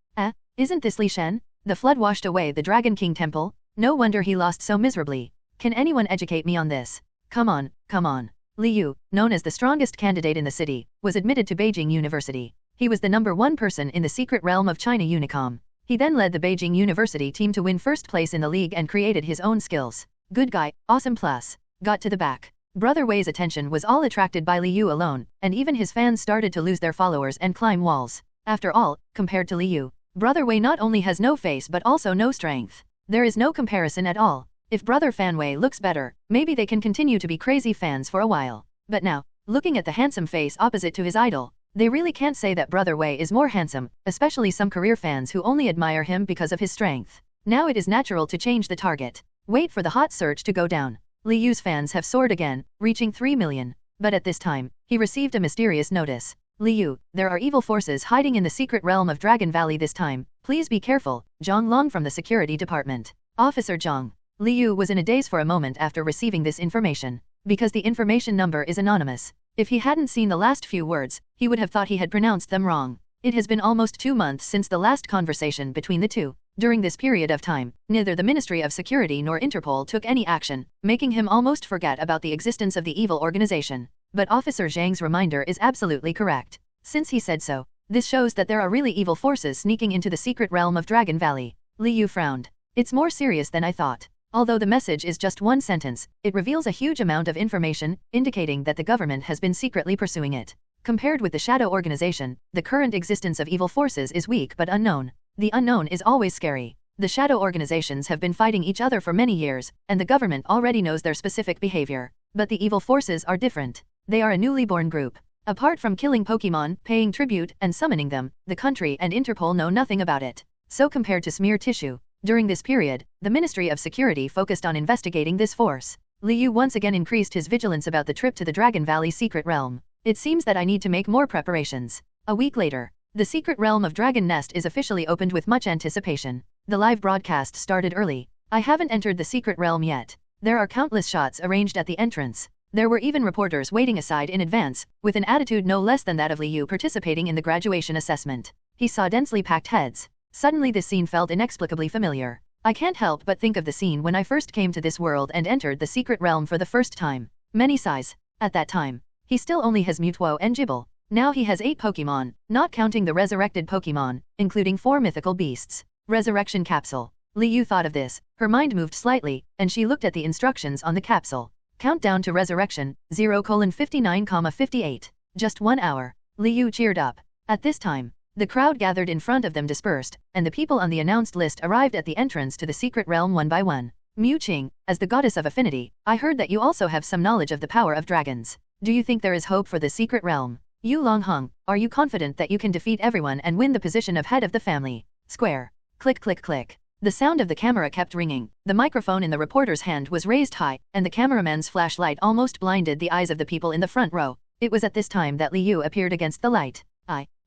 Isn't this Li Shen? The flood washed away the Dragon King temple? No wonder he lost so miserably. Can anyone educate me on this? Come on, come on. Liu, known as the strongest candidate in the city, was admitted to Beijing University. He was the #1 person in the secret realm of China Unicom. He then led the Beijing University team to win first place in the league and created his own skills. Good guy, awesome plus. Got to the back. Brother Wei's attention was all attracted by Liu alone, and even his fans started to lose their followers and climb walls. After all, compared to Liu, Brother Wei not only has no face but also no strength. There is no comparison at all. If Brother Fan Wei looks better, maybe they can continue to be crazy fans for a while. But now, looking at the handsome face opposite to his idol, they really can't say that Brother Wei is more handsome, especially some career fans who only admire him because of his strength. Now it is natural to change the target. Wait for the hot search to go down. Liu's fans have soared again, reaching 3 million. But at this time, he received a mysterious notice. Liu, there are evil forces hiding in the secret realm of Dragon Valley this time. Please be careful. Zhang Long from the security department. Officer Zhang. Liu was in a daze for a moment after receiving this information. Because the information number is anonymous. If he hadn't seen the last few words, he would have thought he had pronounced them wrong. It has been almost 2 months since the last conversation between the two. During this period of time, neither the Ministry of Security nor Interpol took any action, making him almost forget about the existence of the evil organization. But Officer Zhang's reminder is absolutely correct. Since he said so, this shows that there are really evil forces sneaking into the secret realm of Dragon Valley. Liu frowned. It's more serious than I thought. Although the message is just one sentence, it reveals a huge amount of information, indicating that the government has been secretly pursuing it. Compared with the Shadow Organization, the current existence of evil forces is weak but unknown. The unknown is always scary. The shadow organizations have been fighting each other for many years, and the government already knows their specific behavior. But the evil forces are different. They are a newly born group. Apart from killing Pokémon, paying tribute, and summoning them, the country and Interpol know nothing about it. So compared to smear tissue, During this period, the Ministry of Security focused on investigating this force. Liu once again increased his vigilance about the trip to the Dragon Valley secret realm. It seems that I need to make more preparations. A week later, the secret realm of Dragon Nest is officially opened with much anticipation. The live broadcast started early. I haven't entered the secret realm yet. There are countless shots arranged at the entrance. There were even reporters waiting aside in advance, with an attitude no less than that of Liu participating in the graduation assessment. He saw densely packed heads. Suddenly this scene felt inexplicably familiar. I can't help but think of the scene when I first came to this world and entered the secret realm for the first time. Many sighs. At that time, he still only has Mewtwo and Gible. Now he has 8 Pokémon, not counting the resurrected Pokémon, including 4 mythical beasts. Resurrection capsule. Liu thought of this, her mind moved slightly, and she looked at the instructions on the capsule. Countdown to resurrection, 0:59:58. Just 1 hour. Liu cheered up. At this time, the crowd gathered in front of them dispersed, and the people on the announced list arrived at the entrance to the secret realm one by one. Mewtwo, as the goddess of affinity, I heard that you also have some knowledge of the power of dragons. Do you think there is hope for the secret realm? Yu Longheng, are you confident that you can defeat everyone and win the position of head of the family? Square. Click click click. The sound of the camera kept ringing, the microphone in the reporter's hand was raised high, and the cameraman's flashlight almost blinded the eyes of the people in the front row. It was at this time that Liu appeared against the light.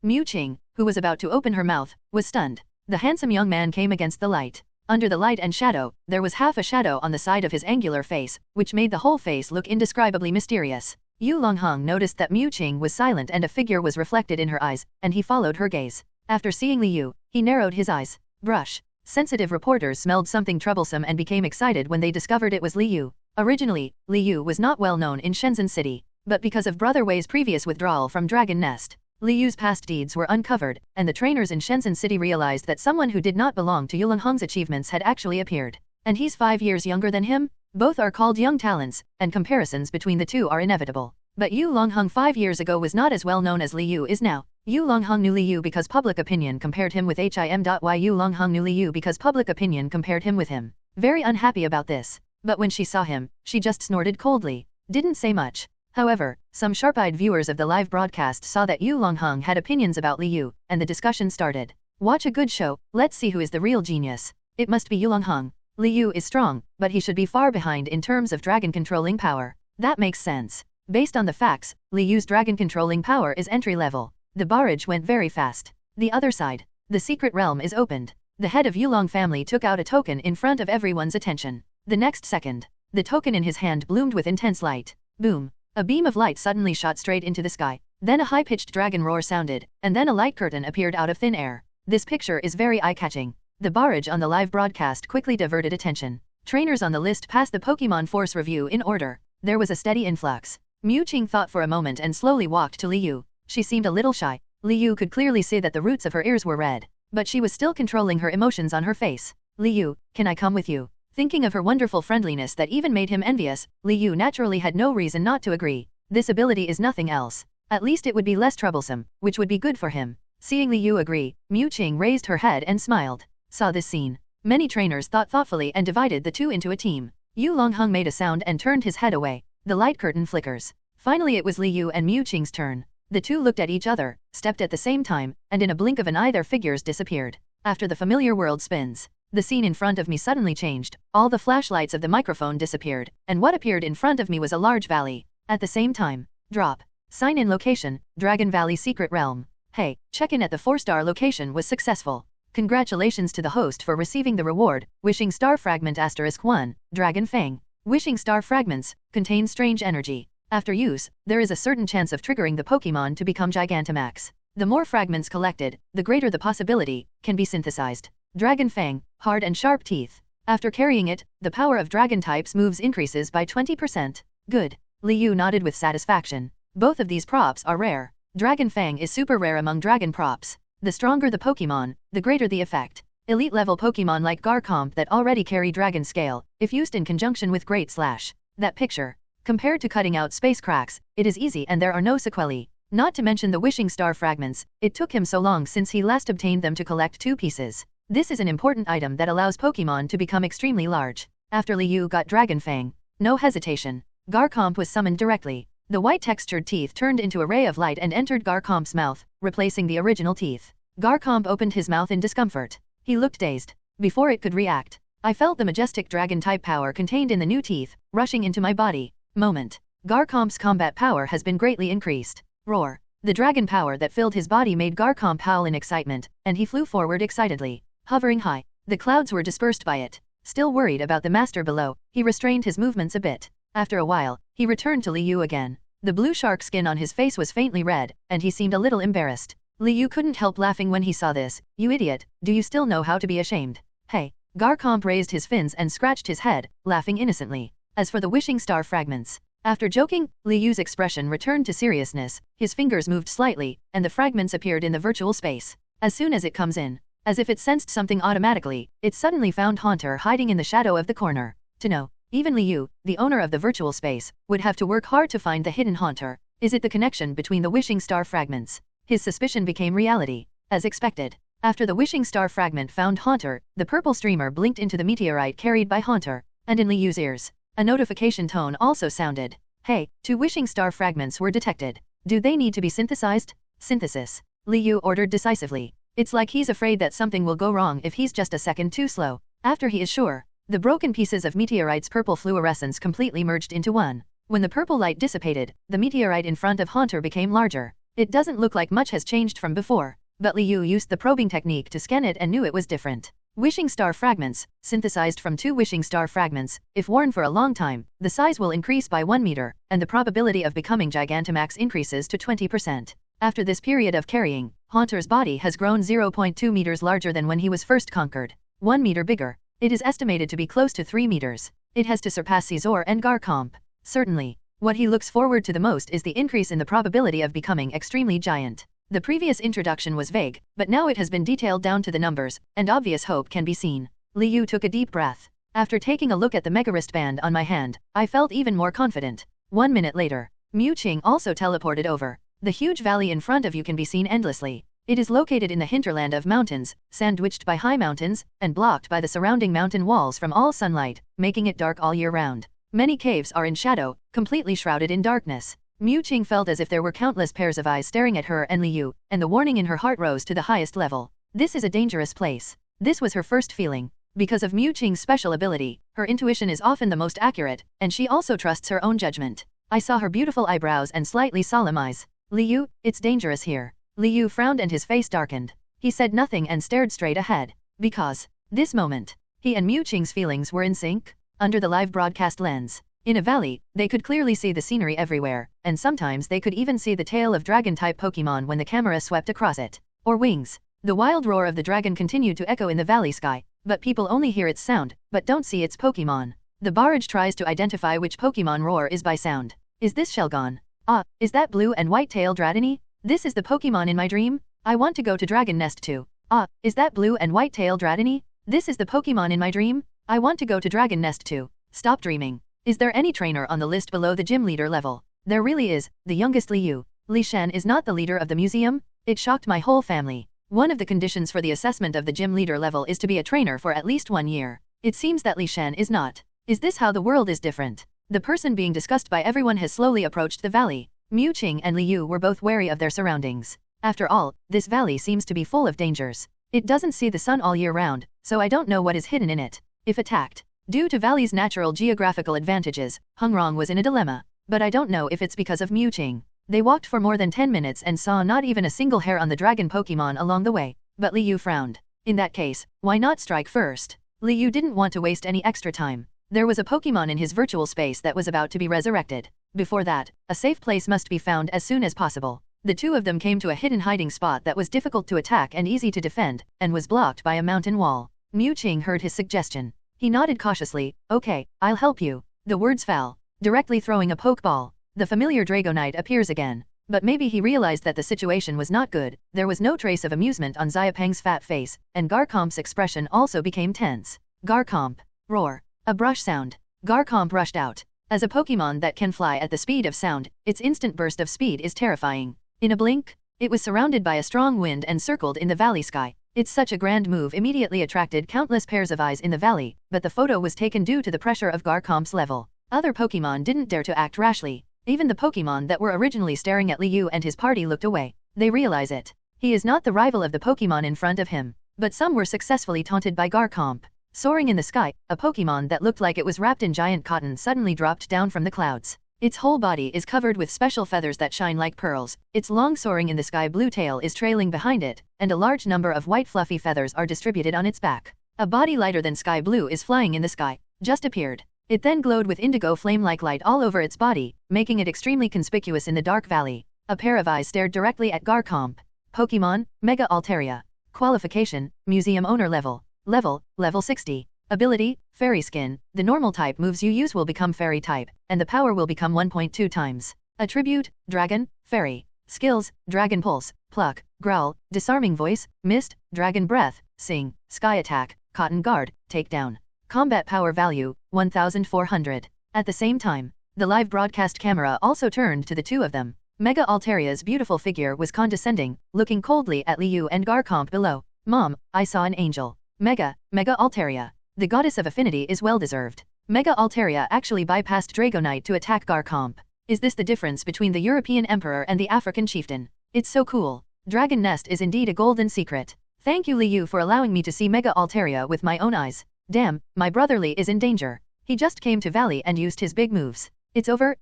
Mewtwo, who was about to open her mouth, was stunned. The handsome young man came against the light. Under the light and shadow, there was half a shadow on the side of his angular face, which made the whole face look indescribably mysterious. Yu Longheng noticed that Mewtwo was silent and a figure was reflected in her eyes, and he followed her gaze. After seeing Liu, he narrowed his eyes. Brush. Sensitive reporters smelled something troublesome and became excited when they discovered it was Liu. Originally, Liu was not well known in Shenzhen City, but because of Brother Wei's previous withdrawal from Dragon Nest, Liu's past deeds were uncovered, and the trainers in Shenzhen City realized that someone who did not belong to Yu Longheng's achievements had actually appeared. And he's 5 years younger than him? Both are called young talents, and comparisons between the two are inevitable. But Yu Longheng 5 years ago was not as well known as Liu is now. Yu Longheng knew Liu because public opinion compared him with him. Yu Longheng knew Liu because public opinion compared him with him. Very unhappy about this. But when she saw him, she just snorted coldly. Didn't say much. However, some sharp-eyed viewers of the live broadcast saw that Yu Longheng had opinions about Liu, and the discussion started. Watch a good show, let's see who is the real genius. It must be Yu Longheng. Liu is strong, but he should be far behind in terms of dragon-controlling power. That makes sense. Based on the facts, Liu's dragon-controlling power is entry-level. The barrage went very fast. The other side. The secret realm is opened. The head of Yulong family took out a token in front of everyone's attention. The next second, the token in his hand bloomed with intense light. Boom. A beam of light suddenly shot straight into the sky. Then a high-pitched dragon roar sounded, and then a light curtain appeared out of thin air. This picture is very eye-catching. The barrage on the live broadcast quickly diverted attention. Trainers on the list passed the Pokémon Force review in order. There was a steady influx. Mewtwo thought for a moment and slowly walked to Liu. She seemed a little shy. Liu could clearly see that the roots of her ears were red, but she was still controlling her emotions on her face. Liu, can I come with you? Thinking of her wonderful friendliness that even made him envious, Liu naturally had no reason not to agree. This ability is nothing else. At least it would be less troublesome, which would be good for him. Seeing Liu agree, Mewtwo raised her head and smiled. Saw this scene. Many trainers thought thoughtfully and divided the two into a team. Yu Longheng made a sound and turned his head away. The light curtain flickers. Finally it was Liu and Mewtwo's turn. The two looked at each other, stepped at the same time, and in a blink of an eye their figures disappeared. After the familiar world spins, the scene in front of me suddenly changed. All the flashlights of the microphone disappeared, and what appeared in front of me was a large valley. At the same time, drop. Sign in location, Dragon Valley Secret Realm. Hey, check-in at the 4-star location was successful. Congratulations to the host for receiving the reward, Wishing Star Fragment *1, Dragon Fang. Wishing Star Fragments contain strange energy. After use, there is a certain chance of triggering the Pokémon to become Gigantamax. The more fragments collected, the greater the possibility can be synthesized. Dragon Fang, hard and sharp teeth. After carrying it, the power of dragon types moves increases by 20%. Good. Liu nodded with satisfaction. Both of these props are rare. Dragon Fang is super rare among dragon props. The stronger the Pokémon, the greater the effect. Elite level Pokémon like Garchomp that already carry Dragon Scale, if used in conjunction with Great Slash. That picture. Compared to cutting out space cracks, it is easy and there are no sequelae. Not to mention the Wishing Star Fragments, it took him so long since he last obtained them to collect 2 pieces. This is an important item that allows Pokémon to become extremely large. After Liu got Dragon Fang, no hesitation. Garchomp was summoned directly. The white textured teeth turned into a ray of light and entered Garchomp's mouth, replacing the original teeth. Garchomp opened his mouth in discomfort. He looked dazed. before it could react. I felt the majestic dragon-type power contained in the new teeth, rushing into my body. Moment. Garchomp's combat power has been greatly increased. Roar. The dragon power that filled his body made Garchomp howl in excitement, and he flew forward excitedly. Hovering high, the clouds were dispersed by it. Still worried about the master below, he restrained his movements a bit. After a while, he returned to Liu again. The blue shark skin on his face was faintly red, and he seemed a little embarrassed. Liu couldn't help laughing when he saw this. You idiot, do you still know how to be ashamed? Hey. Garchomp raised his fins and scratched his head, laughing innocently. As for the wishing star fragments, after joking, Liu's expression returned to seriousness, his fingers moved slightly, and the fragments appeared in the virtual space. As soon as it comes in, as if it sensed something automatically, it suddenly found Haunter hiding in the shadow of the corner. To know, even Liu, the owner of the virtual space, would have to work hard to find the hidden Haunter. Is it the connection between the wishing star fragments? His suspicion became reality. As expected, after the wishing star fragment found Haunter, the purple streamer blinked into the meteorite carried by Haunter, and in Liu's ears, a notification tone also sounded. Hey, 2 wishing star fragments were detected. Do they need to be synthesized? Synthesis. Liu ordered decisively. It's like he's afraid that something will go wrong if he's just a second too slow. After he is sure, the broken pieces of meteorite's purple fluorescence completely merged into one. When the purple light dissipated, the meteorite in front of Haunter became larger. It doesn't look like much has changed from before, but Liu used the probing technique to scan it and knew it was different. Wishing star fragments, synthesized from 2 wishing star fragments, if worn for a long time, the size will increase by 1 meter, and the probability of becoming Gigantamax increases to 20%. After this period of carrying, Haunter's body has grown 0.2 meters larger than when he was first conquered. 1 meter bigger. It is estimated to be close to 3 meters. It has to surpass Caesar and Garchomp. Certainly, what he looks forward to the most is the increase in the probability of becoming extremely giant. The previous introduction was vague, but now it has been detailed down to the numbers, and obvious hope can be seen. Liu took a deep breath. After taking a look at the mega wristband on my hand, I felt even more confident. 1 minute later, Mewtwo also teleported over. The huge valley in front of you can be seen endlessly. It is located in the hinterland of mountains, sandwiched by high mountains, and blocked by the surrounding mountain walls from all sunlight, making it dark all year round. Many caves are in shadow, completely shrouded in darkness. Mewtwo felt as if there were countless pairs of eyes staring at her and Liu, and the warning in her heart rose to the highest level. This is a dangerous place. This was her first feeling. Because of Mewtwo's special ability, her intuition is often the most accurate, and she also trusts her own judgment. I saw her beautiful eyebrows and slightly solemn eyes. Liu, it's dangerous here. Liu frowned and his face darkened. He said nothing and stared straight ahead. Because, this moment, he and Mewtwo's feelings were in sync. Under the live broadcast lens, in a valley, they could clearly see the scenery everywhere, and sometimes they could even see the tail of dragon-type Pokémon when the camera swept across it. Or wings. The wild roar of the dragon continued to echo in the valley sky, but people only hear its sound, but don't see its Pokémon. The barrage tries to identify which Pokémon roar is by sound. Is this Shelgon? Ah, is that blue and white tail Dratini? This is the Pokémon in my dream? I want to go to Dragon Nest too. Ah, is that blue and white tail Dratini? This is the Pokémon in my dream? I want to go to Dragon Nest too. Stop dreaming. Is there any trainer on the list below the gym leader level? There really is, the youngest Liu. Li Shen is not the leader of the museum? It shocked my whole family. One of the conditions for the assessment of the gym leader level is to be a trainer for at least 1 year. It seems that Li Shen is not. Is this how the world is different? The person being discussed by everyone has slowly approached the valley. Mewtwo and Liu were both wary of their surroundings. After all, this valley seems to be full of dangers. It doesn't see the sun all year round, so I don't know what is hidden in it. If attacked, due to valley's natural geographical advantages, Hungrong was in a dilemma. But I don't know if it's because of Mewtwo. They walked for more than 10 minutes and saw not even a single hair on the dragon Pokémon along the way. But Liu frowned. In that case, why not strike first? Liu didn't want to waste any extra time. There was a Pokémon in his virtual space that was about to be resurrected. Before that, a safe place must be found as soon as possible. The two of them came to a hidden hiding spot that was difficult to attack and easy to defend, and was blocked by a mountain wall. Mewtwo heard his suggestion. He nodded cautiously. Okay, I'll help you. The words fell. Directly throwing a Pokeball, the familiar Dragonite appears again. But maybe he realized that the situation was not good. There was no trace of amusement on Xiapeng's fat face, and Garchomp's expression also became tense. Garchomp. Roar. A brush sound. Garchomp rushed out. As a Pokémon that can fly at the speed of sound, its instant burst of speed is terrifying. In a blink, it was surrounded by a strong wind and circled in the valley sky. It's such a grand move immediately attracted countless pairs of eyes in the valley, but the photo was taken due to the pressure of Garchomp's level. Other Pokémon didn't dare to act rashly. Even the Pokémon that were originally staring at Liu and his party looked away. They realize it. He is not the rival of the Pokémon in front of him. but some were successfully taunted by Garchomp. Soaring in the sky, a Pokémon that looked like it was wrapped in giant cotton suddenly dropped down from the clouds. Its whole body is covered with special feathers that shine like pearls, its long soaring in the sky blue tail is trailing behind it, and a large number of white fluffy feathers are distributed on its back. A body lighter than sky blue is flying in the sky, just appeared. It then glowed with indigo flame-like light all over its body, making it extremely conspicuous in the dark valley. A pair of eyes stared directly at Garchomp. Pokémon, Mega Altaria. Qualification, Museum Owner Level. Level 60. Ability, Fairy Skin. The normal type moves you use will become Fairy type, and the power will become 1.2 times. Attribute, Dragon, Fairy. Skills, Dragon Pulse, Pluck, Growl, Disarming Voice, Mist, Dragon Breath, Sing, Sky Attack, Cotton Guard, Takedown. Combat Power Value, 1400. At the same time, the live broadcast camera also turned to the two of them. Mega Altaria's beautiful figure was condescending, looking coldly at Liu and Garchomp below. Mom, I saw an angel. Mega Altaria. The goddess of affinity is well-deserved. Mega Altaria actually bypassed Dragonite to attack Garchomp. Is this the difference between the European Emperor and the African Chieftain? It's so cool. Dragon Nest is indeed a golden secret. Thank you Liu for allowing me to see Mega Altaria with my own eyes. Damn, my brother Li is in danger. He just came to Valley and used his big moves. It's over,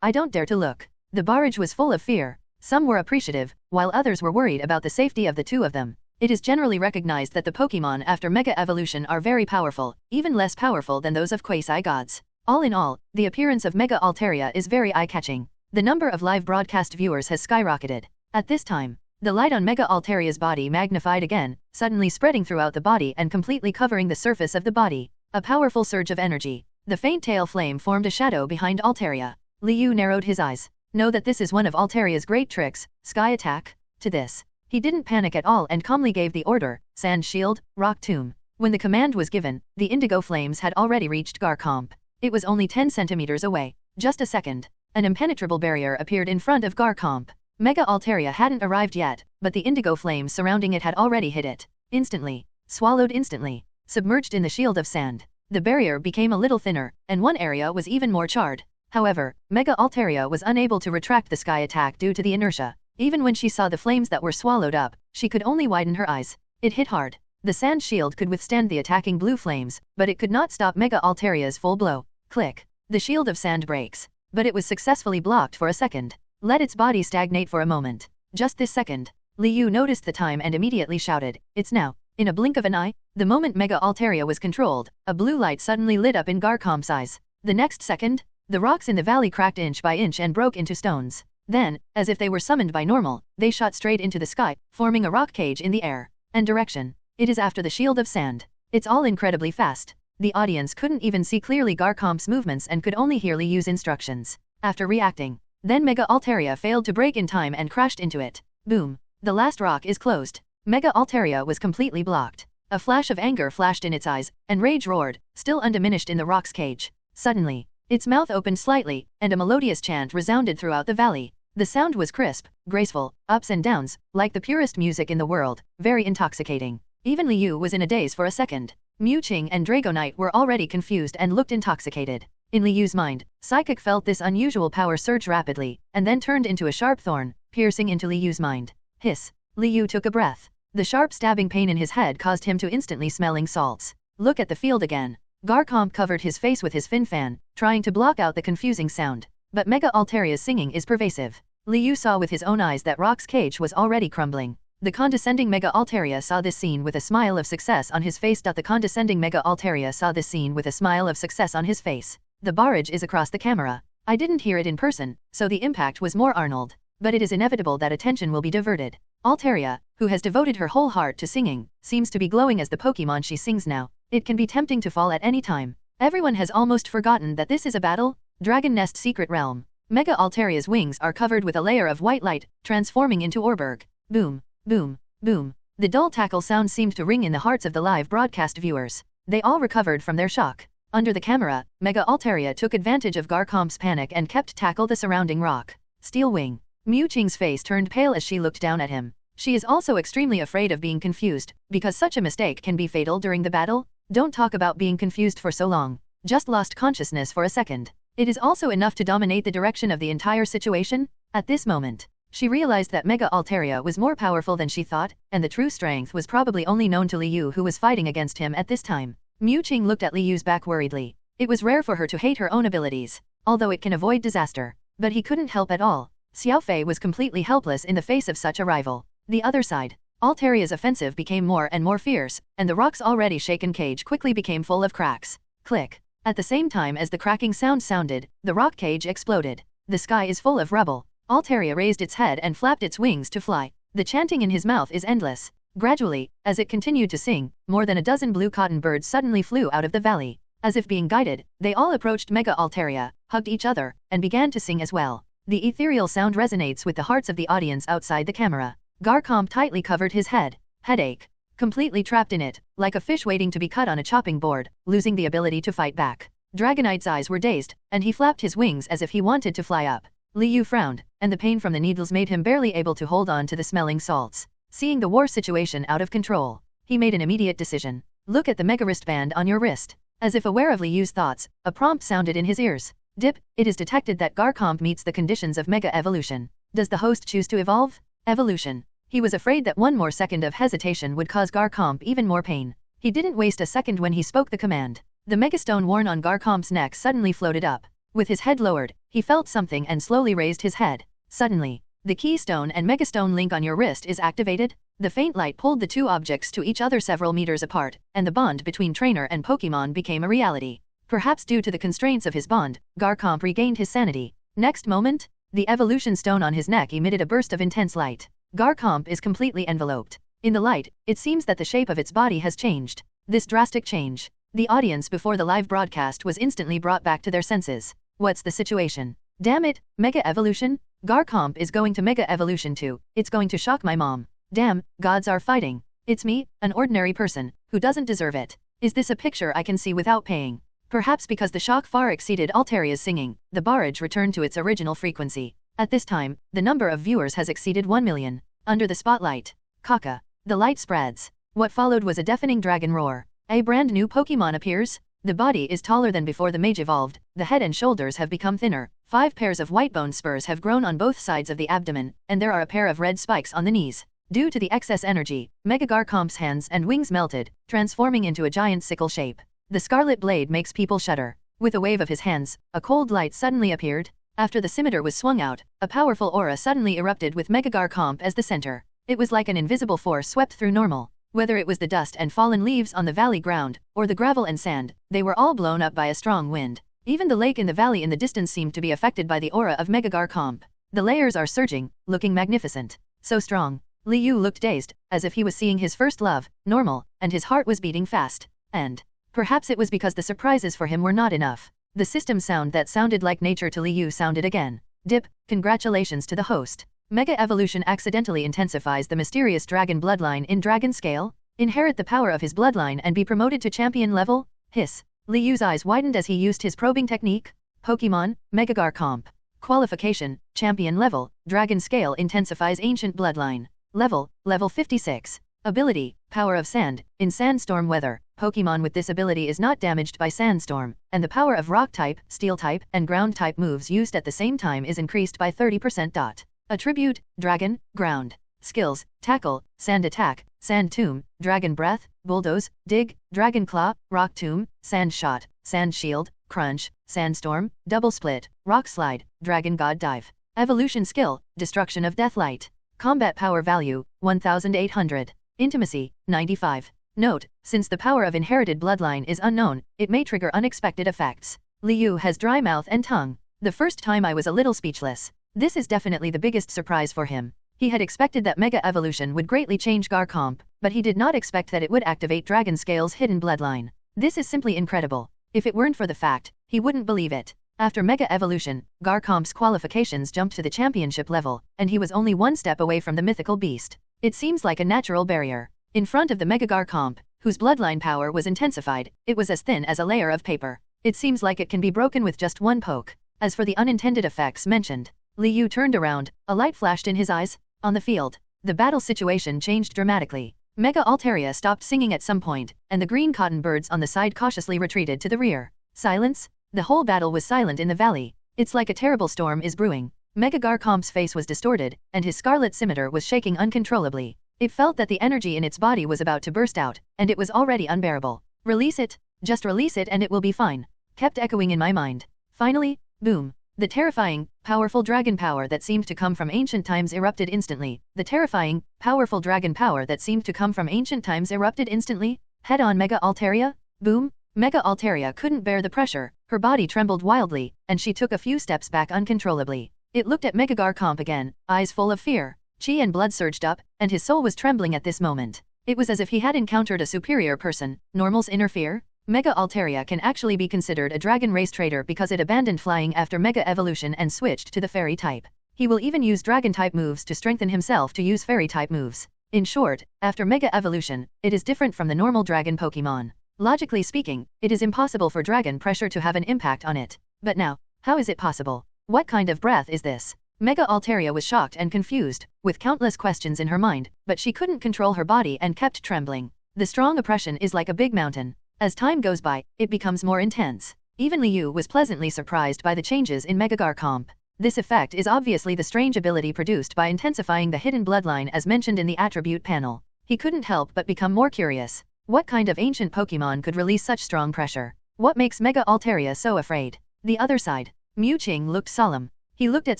I don't dare to look. The barrage was full of fear. Some were appreciative, while others were worried about the safety of the two of them. It is generally recognized that the Pokémon after Mega Evolution are very powerful, even less powerful than those of quasi-gods. All in all, the appearance of Mega Altaria is very eye-catching. The number of live broadcast viewers has skyrocketed. At this time, the light on Mega Altaria's body magnified again, suddenly spreading throughout the body and completely covering the surface of the body. A powerful surge of energy. The faint tail flame formed a shadow behind Altaria. Liu narrowed his eyes. Know that this is one of Altaria's great tricks, Sky Attack. To this, he didn't panic at all and calmly gave the order, Sand Shield, Rock Tomb. When the command was given, the indigo flames had already reached Garchomp. It was only 10 centimeters away. Just a second. An impenetrable barrier appeared in front of Garchomp. Mega Altaria hadn't arrived yet, but the indigo flames surrounding it had already hit it. Instantly. Swallowed instantly. Submerged in the shield of sand. The barrier became a little thinner, and one area was even more charred. However, Mega Altaria was unable to retract the sky attack due to the inertia. Even when she saw the flames that were swallowed up, she could only widen her eyes. It hit hard. The sand shield could withstand the attacking blue flames, but it could not stop Mega Altaria's full blow. Click. The shield of sand breaks. But it was successfully blocked for a second. Let its body stagnate for a moment. Just this second. Liu noticed the time and immediately shouted, "It's now." In a blink of an eye, the moment Mega Altaria was controlled, a blue light suddenly lit up in Garchomp's eyes. The next second, the rocks in the valley cracked inch by inch and broke into stones. Then, as if they were summoned by normal, they shot straight into the sky, forming a rock cage in the air. And direction. It is after the shield of sand. It's all incredibly fast. The audience couldn't even see clearly Garchomp's movements and could only hear Liu's instructions. After reacting, then Mega Altaria failed to break in time and crashed into it. Boom. The last rock is closed. Mega Altaria was completely blocked. A flash of anger flashed in its eyes, and rage roared, still undiminished in the rock's cage. Suddenly, its mouth opened slightly, and a melodious chant resounded throughout the valley. The sound was crisp, graceful, ups and downs, like the purest music in the world, very intoxicating. Even Liu was in a daze for a second. Mewtwo and Dragonite were already confused and looked intoxicated. In Liu's mind, Psychic felt this unusual power surge rapidly, and then turned into a sharp thorn, piercing into Liu's mind. Hiss. Liu took a breath. The sharp stabbing pain in his head caused him to instantly smelling salts. Look at the field again. Garchomp covered his face with his fin fan, trying to block out the confusing sound. But Mega Altaria's singing is pervasive. Liu saw with his own eyes that Rock's cage was already crumbling. The condescending Mega Altaria saw this scene with a smile of success on his face. The condescending Mega Altaria saw this scene with a smile of success on his face. The barrage is across the camera. I didn't hear it in person, so the impact was more Arnold. But it is inevitable that attention will be diverted. Altaria, who has devoted her whole heart to singing, seems to be glowing as the Pokémon she sings now. It can be tempting to fall at any time. Everyone has almost forgotten that this is a battle. Dragon Nest Secret Realm. Mega Altaria's wings are covered with a layer of white light, transforming into Orberg. Boom, boom, boom. The dull tackle sound seemed to ring in the hearts of the live broadcast viewers. They all recovered from their shock. Under the camera, Mega Altaria took advantage of Garchomp's panic and kept tackle the surrounding rock. Steel Wing. Mewtwo's face turned pale as she looked down at him. She is also extremely afraid of being confused, because such a mistake can be fatal during the battle. Don't talk about being confused for so long. Just lost consciousness for a second. It is also enough to dominate the direction of the entire situation. At this moment, She realized that Mega Altaria was more powerful than she thought, and the true strength was probably only known to Liu, who was fighting against him at this time. Mewtwo looked at Liu's back worriedly. It was rare for her to hate her own abilities, although it can avoid disaster. But he couldn't help at all. Xiaofei was completely helpless in the face of such a rival. The other side. Altaria's offensive became more and more fierce, and the rock's already shaken cage quickly became full of cracks. Click. At the same time as the cracking sound sounded, the rock cage exploded. The sky is full of rubble. Altaria raised its head and flapped its wings to fly. The chanting in his mouth is endless. Gradually, as it continued to sing, more than a dozen blue cotton birds suddenly flew out of the valley. As if being guided, they all approached Mega Altaria, hugged each other, and began to sing as well. The ethereal sound resonates with the hearts of the audience outside the camera. Garchomp tightly covered his head. Headache. Completely trapped in it, like a fish waiting to be cut on a chopping board, losing the ability to fight back. Dragonite's eyes were dazed, and he flapped his wings as if he wanted to fly up. Liu frowned, and the pain from the needles made him barely able to hold on to the smelling salts. Seeing the war situation out of control, he made an immediate decision. Look at the mega wristband on your wrist. As if aware of Liu's thoughts, a prompt sounded in his ears. Dip, it is detected that Garchomp meets the conditions of Mega Evolution. Does the host choose to evolve? Evolution. He was afraid that one more second of hesitation would cause Garchomp even more pain. He didn't waste a second when he spoke the command. The megastone worn on Garchomp's neck suddenly floated up. With his head lowered, he felt something and slowly raised his head. Suddenly, the keystone and megastone link on your wrist is activated. The faint light pulled the two objects to each other several meters apart, and the bond between trainer and Pokémon became a reality. Perhaps due to the constraints of his bond, Garchomp regained his sanity. Next moment, the evolution stone on his neck emitted a burst of intense light. Garchomp is completely enveloped. In the light, it seems that the shape of its body has changed. This drastic change. The audience before the live broadcast was instantly brought back to their senses. What's the situation? Damn it, Mega Evolution? Garchomp is going to Mega Evolution too. It's going to shock my mom. Damn, gods are fighting. It's me, an ordinary person, who doesn't deserve it. Is this a picture I can see without paying? Perhaps because the shock far exceeded Altaria's singing, the barrage returned to its original frequency. At this time, the number of viewers has exceeded 1 million. Under the spotlight. Kaka. The light spreads. What followed was a deafening dragon roar. A brand new Pokémon appears. The body is taller than before the mage evolved, the head and shoulders have become thinner, 5 pairs of white bone spurs have grown on both sides of the abdomen, and there are a pair of red spikes on the knees. Due to the excess energy, Mega Garchomp's hands and wings melted, transforming into a giant sickle shape. The scarlet blade makes people shudder. With a wave of his hands, a cold light suddenly appeared. After the scimitar was swung out, a powerful aura suddenly erupted with Mega Garchomp as the center. It was like an invisible force swept through normal. Whether it was the dust and fallen leaves on the valley ground, or the gravel and sand, they were all blown up by a strong wind. Even the lake in the valley in the distance seemed to be affected by the aura of Mega Garchomp. The layers are surging, looking magnificent. So strong. Liu looked dazed, as if he was seeing his first love, normal, and his heart was beating fast. And perhaps it was because the surprises for him were not enough. The system sound that sounded like nature to Liu sounded again. Dip, congratulations to the host. Mega Evolution accidentally intensifies the mysterious dragon bloodline in Dragon Scale. Inherit the power of his bloodline and be promoted to champion level? Hiss. Liu's eyes widened as he used his probing technique. Pokémon, Mega Garchomp. Qualification, champion level, Dragon Scale intensifies ancient bloodline. Level 56. Ability, Power of Sand. In sandstorm weather, Pokémon with this ability is not damaged by sandstorm, and the power of rock type, steel type, and ground type moves used at the same time is increased by 30%. Attribute, Dragon, Ground. Skills, Tackle, Sand Attack, Sand Tomb, Dragon Breath, Bulldoze, Dig, Dragon Claw, Rock Tomb, Sand Shot, Sand Shield, Crunch, Sandstorm, Double Split, Rock Slide, Dragon God Dive. Evolution Skill, Destruction of Deathlight. Combat Power Value, 1800. Intimacy, 95. Note, since the power of inherited bloodline is unknown, it may trigger unexpected effects. Liu has dry mouth and tongue. The first time I was a little speechless. This is definitely the biggest surprise for him. He had expected that Mega Evolution would greatly change Garchomp, but he did not expect that it would activate Dragon Scale's hidden bloodline. This is simply incredible. If it weren't for the fact, he wouldn't believe it. After Mega Evolution, Garchomp's qualifications jumped to the championship level, and he was only one step away from the mythical beast. It seems like a natural barrier. In front of the Mega Garchomp, whose bloodline power was intensified, it was as thin as a layer of paper. It seems like it can be broken with just one poke. As for the unintended effects mentioned, Liu turned around, a light flashed in his eyes. On the field, the battle situation changed dramatically. Mega Altaria stopped singing at some point, and the green cotton birds on the side cautiously retreated to the rear. Silence? The whole battle was silent in the valley. It's like a terrible storm is brewing. Mega Garchomp's face was distorted, and his scarlet scimitar was shaking uncontrollably. It felt that the energy in its body was about to burst out, and it was already unbearable. Release it, just release it and it will be fine, kept echoing in my mind. Finally, boom. The terrifying, powerful dragon power that seemed to come from ancient times erupted instantly. The terrifying, powerful dragon power that seemed to come from ancient times erupted instantly. Head on Mega Altaria? Boom. Mega Altaria couldn't bear the pressure, her body trembled wildly, and she took a few steps back uncontrollably. It looked at Mega Garchomp again, eyes full of fear. Chi and blood surged up, and his soul was trembling at this moment. It was as if he had encountered a superior person. Normal's inner fear? Mega Altaria can actually be considered a dragon race traitor because it abandoned flying after Mega Evolution and switched to the fairy type. He will even use dragon type moves to strengthen himself to use fairy type moves. In short, after Mega Evolution, it is different from the normal dragon Pokémon. Logically speaking, it is impossible for dragon pressure to have an impact on it. But now, how is it possible? What kind of breath is this? Mega Altaria was shocked and confused, with countless questions in her mind, but she couldn't control her body and kept trembling. The strong oppression is like a big mountain. As time goes by, it becomes more intense. Even Liu was pleasantly surprised by the changes in Mega Garchomp. This effect is obviously the strange ability produced by intensifying the hidden bloodline as mentioned in the attribute panel. He couldn't help but become more curious. What kind of ancient Pokémon could release such strong pressure? What makes Mega Altaria so afraid? The other side. Mewtwo looked solemn. He looked at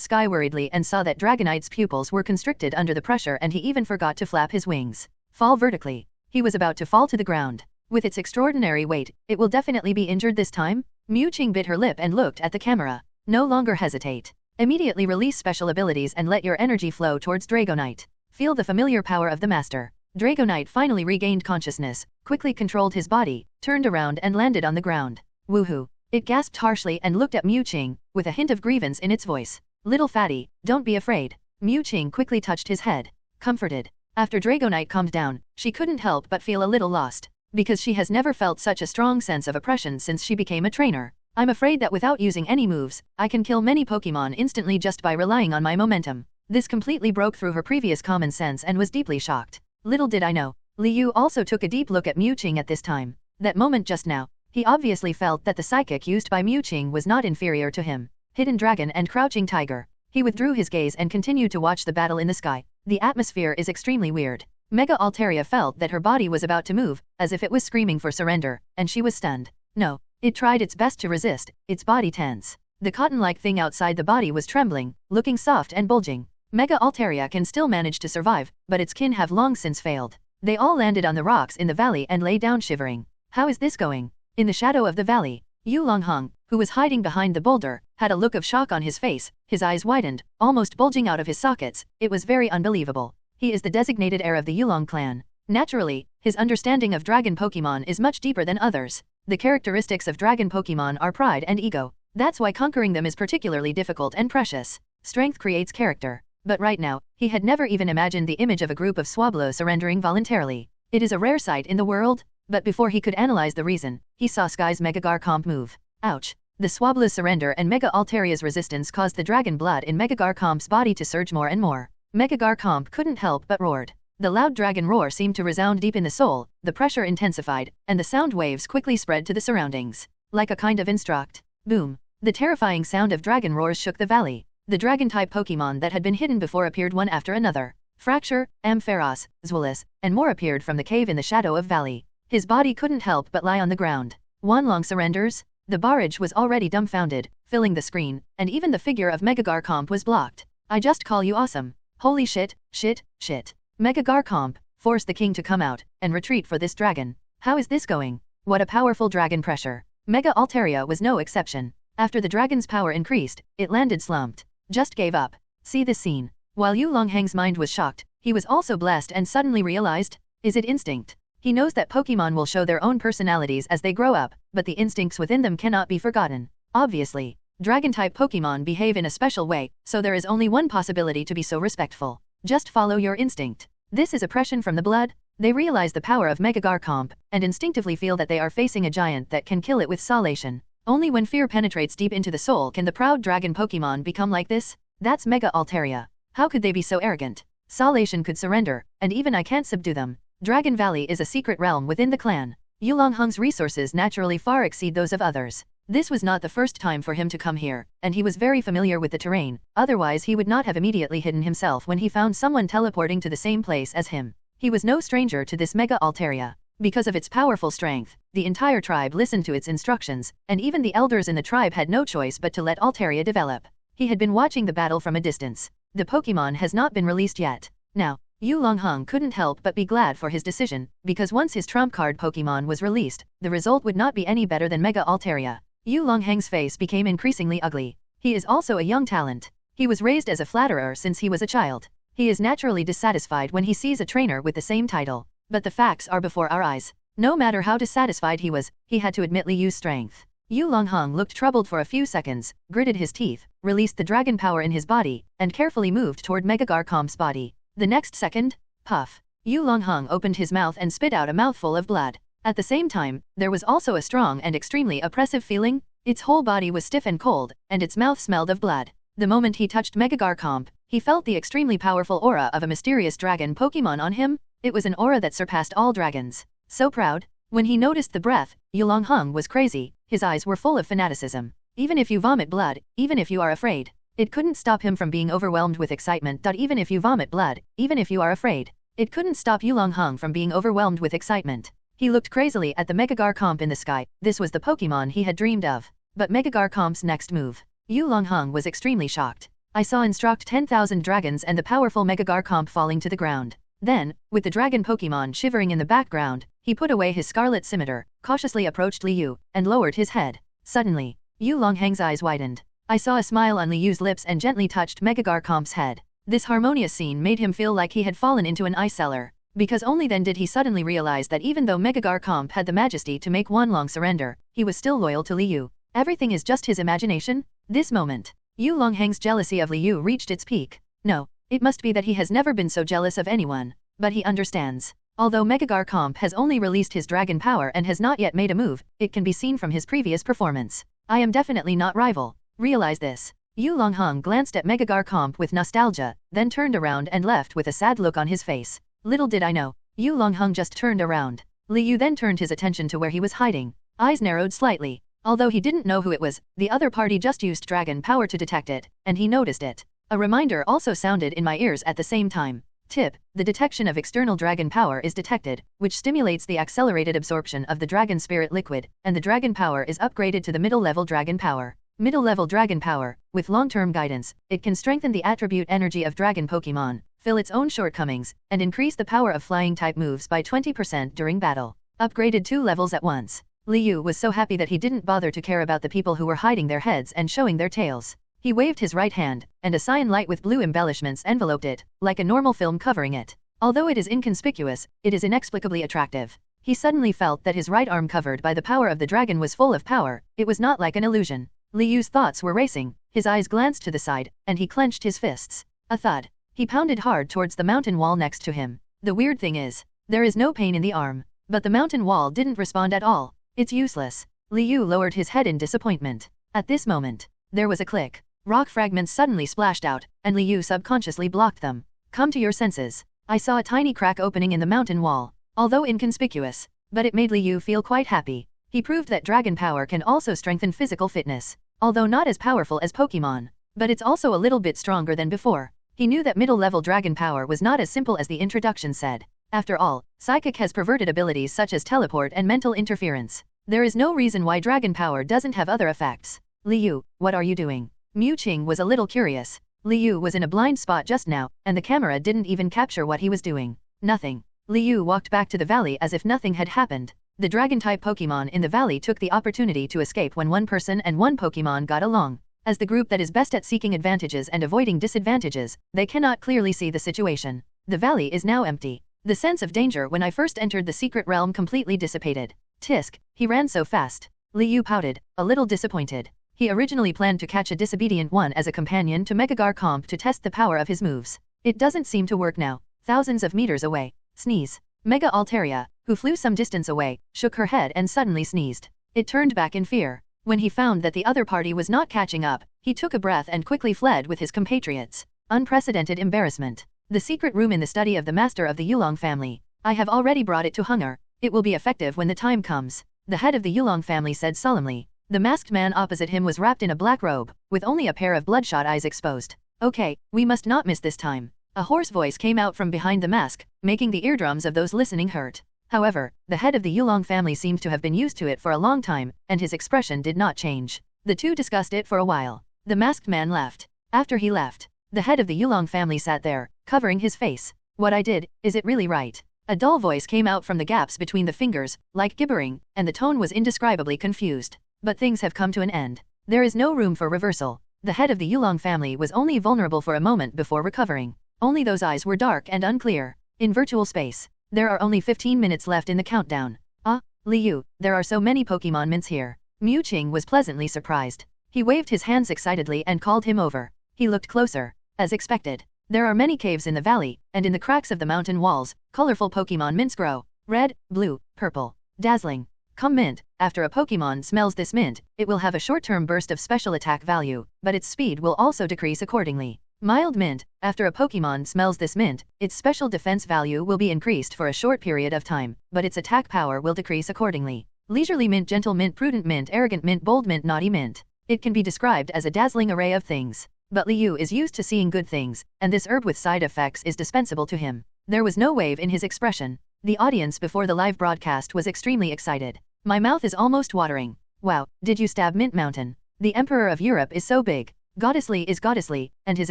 Sky worriedly and saw that Dragonite's pupils were constricted under the pressure and he even forgot to flap his wings. Fall vertically. He was about to fall to the ground. With its extraordinary weight, it will definitely be injured this time? Mewtwo bit her lip and looked at the camera. No longer hesitate. Immediately release special abilities and let your energy flow towards Dragonite. Feel the familiar power of the master. Dragonite finally regained consciousness, quickly controlled his body, turned around and landed on the ground. Woohoo! It gasped harshly and looked at Mewtwo, with a hint of grievance in its voice. Little fatty, don't be afraid. Mewtwo quickly touched his head. Comforted. After Dragonite calmed down, she couldn't help but feel a little lost. Because she has never felt such a strong sense of oppression since she became a trainer. I'm afraid that without using any moves, I can kill many Pokémon instantly just by relying on my momentum. This completely broke through her previous common sense and was deeply shocked. Little did I know, Liu also took a deep look at Mewtwo at this time. That moment just now, he obviously felt that the psychic used by Mewtwo was not inferior to him. Hidden Dragon and Crouching Tiger. He withdrew his gaze and continued to watch the battle in the sky. The atmosphere is extremely weird. Mega Altaria felt that her body was about to move, as if it was screaming for surrender, and she was stunned. No, it tried its best to resist, its body tense. The cotton-like thing outside the body was trembling, looking soft and bulging. Mega Altaria can still manage to survive, but its kin have long since failed. They all landed on the rocks in the valley and lay down shivering. How is this going? In the shadow of the valley, Yu Longhong, who was hiding behind the boulder, had a look of shock on his face, his eyes widened, almost bulging out of his sockets. It was very unbelievable. He is the designated heir of the Yulong clan. Naturally, his understanding of dragon Pokémon is much deeper than others. The characteristics of dragon Pokémon are pride and ego. That's why conquering them is particularly difficult and precious. Strength creates character. But right now, he had never even imagined the image of a group of Swablu surrendering voluntarily. It is a rare sight in the world, but before he could analyze the reason, he saw Sky's Mega Garchomp move. Ouch! The Swablu's surrender and Mega Altaria's resistance caused the dragon blood in Mega Garchomp's body to surge more and more. Mega Garchomp couldn't help but roared. The loud dragon roar seemed to resound deep in the soul, the pressure intensified, and the sound waves quickly spread to the surroundings. Like a kind of instruct. Boom! The terrifying sound of dragon roars shook the valley. The dragon-type Pokémon that had been hidden before appeared one after another. Fracture, Ampharos, Zwillis, and more appeared from the cave in the shadow of valley. His body couldn't help but lie on the ground. Wanlong surrenders? The barrage was already dumbfounded, filling the screen, and even the figure of Mega Garchomp was blocked. I just call you awesome. Holy shit, shit, shit. Mega Garchomp, force the king to come out, and retreat for this dragon. How is this going? What a powerful dragon pressure. Mega Altaria was no exception. After the dragon's power increased, it landed slumped. Just gave up. See this scene. While Yu Longhang's mind was shocked, he was also blessed and suddenly realized, is it instinct? He knows that Pokémon will show their own personalities as they grow up, but the instincts within them cannot be forgotten. Obviously, dragon-type Pokémon behave in a special way, so there is only one possibility to be so respectful. Just follow your instinct. This is oppression from the blood. They realize the power of Mega Garchomp, and instinctively feel that they are facing a giant that can kill it with salation. Only when fear penetrates deep into the soul can the proud dragon Pokémon become like this. That's Mega Altaria. How could they be so arrogant? Salation could surrender, and even I can't subdue them. Dragon Valley is a secret realm within the clan. Yu Longhang's resources naturally far exceed those of others. This was not the first time for him to come here, and he was very familiar with the terrain, otherwise he would not have immediately hidden himself when he found someone teleporting to the same place as him. He was no stranger to this Mega Altaria. Because of its powerful strength, the entire tribe listened to its instructions, and even the elders in the tribe had no choice but to let Altaria develop. He had been watching the battle from a distance. The Pokémon has not been released yet. Now, Yu Longheng couldn't help but be glad for his decision, because once his trump card Pokémon was released, the result would not be any better than Mega Altaria. Yu Longheng's face became increasingly ugly. He is also a young talent. He was raised as a flatterer since he was a child. He is naturally dissatisfied when he sees a trainer with the same title. But the facts are before our eyes. No matter how dissatisfied he was, he had to admit Liu's strength. Yu Longheng looked troubled for a few seconds, gritted his teeth, released the dragon power in his body, and carefully moved toward Megagarchomp's body. The next second, puff. Yu Longheng opened his mouth and spit out a mouthful of blood. At the same time, there was also a strong and extremely oppressive feeling. Its whole body was stiff and cold, and its mouth smelled of blood. The moment he touched Megagarchomp, he felt the extremely powerful aura of a mysterious dragon Pokémon on him. It was an aura that surpassed all dragons. So proud. When he noticed the breath, Yu Longheng was crazy. His eyes were full of fanaticism. Even if you vomit blood, even if you are afraid. It couldn't stop him from being overwhelmed with excitement. Even if you vomit blood, even if you are afraid. It couldn't stop Yu Longheng from being overwhelmed with excitement. He looked crazily at the Megagarchomp in the sky. This was the Pokémon he had dreamed of. But Megagarchomp's next move. Yu Longheng was extremely shocked. I saw instruct 10,000 dragons and the powerful Megagarchomp falling to the ground. Then, with the dragon Pokémon shivering in the background, he put away his scarlet scimitar, cautiously approached Liu, and lowered his head. Suddenly, Yu Longheng's eyes widened. I saw a smile on Liu's lips and gently touched Megagarchomp's head. This harmonious scene made him feel like he had fallen into an ice cellar, because only then did he suddenly realize that even though Megagarchomp had the majesty to make one long surrender, he was still loyal to Liu. Everything is just his imagination? This moment, Yu Longheng's jealousy of Liu reached its peak. No. It must be that he has never been so jealous of anyone. But he understands. Although Megagarchomp has only released his dragon power and has not yet made a move, it can be seen from his previous performance. I am definitely not rival. Realize this. Yu Longheng glanced at Megagarchomp with nostalgia, then turned around and left with a sad look on his face. Little did I know. Yu Longheng just turned around. Liu then turned his attention to where he was hiding. Eyes narrowed slightly. Although he didn't know who it was, the other party just used dragon power to detect it, and he noticed it. A reminder also sounded in my ears at the same time. Tip: the detection of external dragon power is detected, which stimulates the accelerated absorption of the dragon spirit liquid, and the dragon power is upgraded to the middle-level dragon power. Middle-level dragon power, with long-term guidance, it can strengthen the attribute energy of dragon Pokémon, fill its own shortcomings, and increase the power of flying-type moves by 20% during battle. Upgraded 2 levels at once. Liu was so happy that he didn't bother to care about the people who were hiding their heads and showing their tails. He waved his right hand, and a cyan light with blue embellishments enveloped it, like a normal film covering it. Although it is inconspicuous, it is inexplicably attractive. He suddenly felt that his right arm covered by the power of the dragon was full of power. It was not like an illusion. Liu's thoughts were racing, his eyes glanced to the side, and he clenched his fists. A thud. He pounded hard towards the mountain wall next to him. The weird thing is, there is no pain in the arm. But the mountain wall didn't respond at all. It's useless. Liu lowered his head in disappointment. At this moment, there was a click. Rock fragments suddenly splashed out, and Liu subconsciously blocked them. Come to your senses. I saw a tiny crack opening in the mountain wall. Although inconspicuous, but it made Liu feel quite happy. He proved that dragon power can also strengthen physical fitness. Although not as powerful as Pokémon, but it's also a little bit stronger than before. He knew that middle-level dragon power was not as simple as the introduction said. After all, Psychic has perverted abilities such as teleport and mental interference. There is no reason why dragon power doesn't have other effects. Liu, what are you doing? Mewtwo was a little curious. Liu was in a blind spot just now, and the camera didn't even capture what he was doing. Nothing. Liu walked back to the valley as if nothing had happened. The dragon-type Pokémon in the valley took the opportunity to escape when one person and one Pokémon got along. As the group that is best at seeking advantages and avoiding disadvantages, they cannot clearly see the situation. The valley is now empty. The sense of danger when I first entered the secret realm completely dissipated. Tisk, he ran so fast. Liu pouted, a little disappointed. He originally planned to catch a disobedient one as a companion to Megagarchomp to test the power of his moves. It doesn't seem to work now. Thousands of meters away. Sneeze. Mega Altaria, who flew some distance away, shook her head and suddenly sneezed. It turned back in fear. When he found that the other party was not catching up, he took a breath and quickly fled with his compatriots. Unprecedented embarrassment. The secret room in the study of the master of the Yulong family. I have already brought it to Hunger. It will be effective when the time comes. The head of the Yulong family said solemnly. The masked man opposite him was wrapped in a black robe, with only a pair of bloodshot eyes exposed. Okay, we must not miss this time. A hoarse voice came out from behind the mask, making the eardrums of those listening hurt. However, the head of the Yulong family seemed to have been used to it for a long time, and his expression did not change. The two discussed it for a while. The masked man left. After he left, the head of the Yulong family sat there, covering his face. What I did, is it really right? A dull voice came out from the gaps between the fingers, like gibbering, and the tone was indescribably confused. But things have come to an end. There is no room for reversal. The head of the Yulong family was only vulnerable for a moment before recovering. Only those eyes were dark and unclear. In virtual space, there are only 15 minutes left in the countdown. Ah, Liu, there are so many Pokemon mints here. Mewtwo was pleasantly surprised. He waved his hands excitedly and called him over. He looked closer. As expected, there are many caves in the valley, and in the cracks of the mountain walls, colorful Pokemon mints grow. Red, blue, purple. Dazzling. Come mint. After a Pokemon smells this mint, it will have a short-term burst of special attack value, but its speed will also decrease accordingly. Mild mint. After a Pokemon smells this mint, its special defense value will be increased for a short period of time, but its attack power will decrease accordingly. Leisurely mint, gentle mint, prudent mint, arrogant mint, bold mint, naughty mint. It can be described as a dazzling array of things. But Liu is used to seeing good things, and this herb with side effects is dispensable to him. There was no wave in his expression. The audience before the live broadcast was extremely excited. My mouth is almost watering. Wow, did you stab Mint Mountain? The Emperor of Europe is so big. Goddessly is goddessly, and his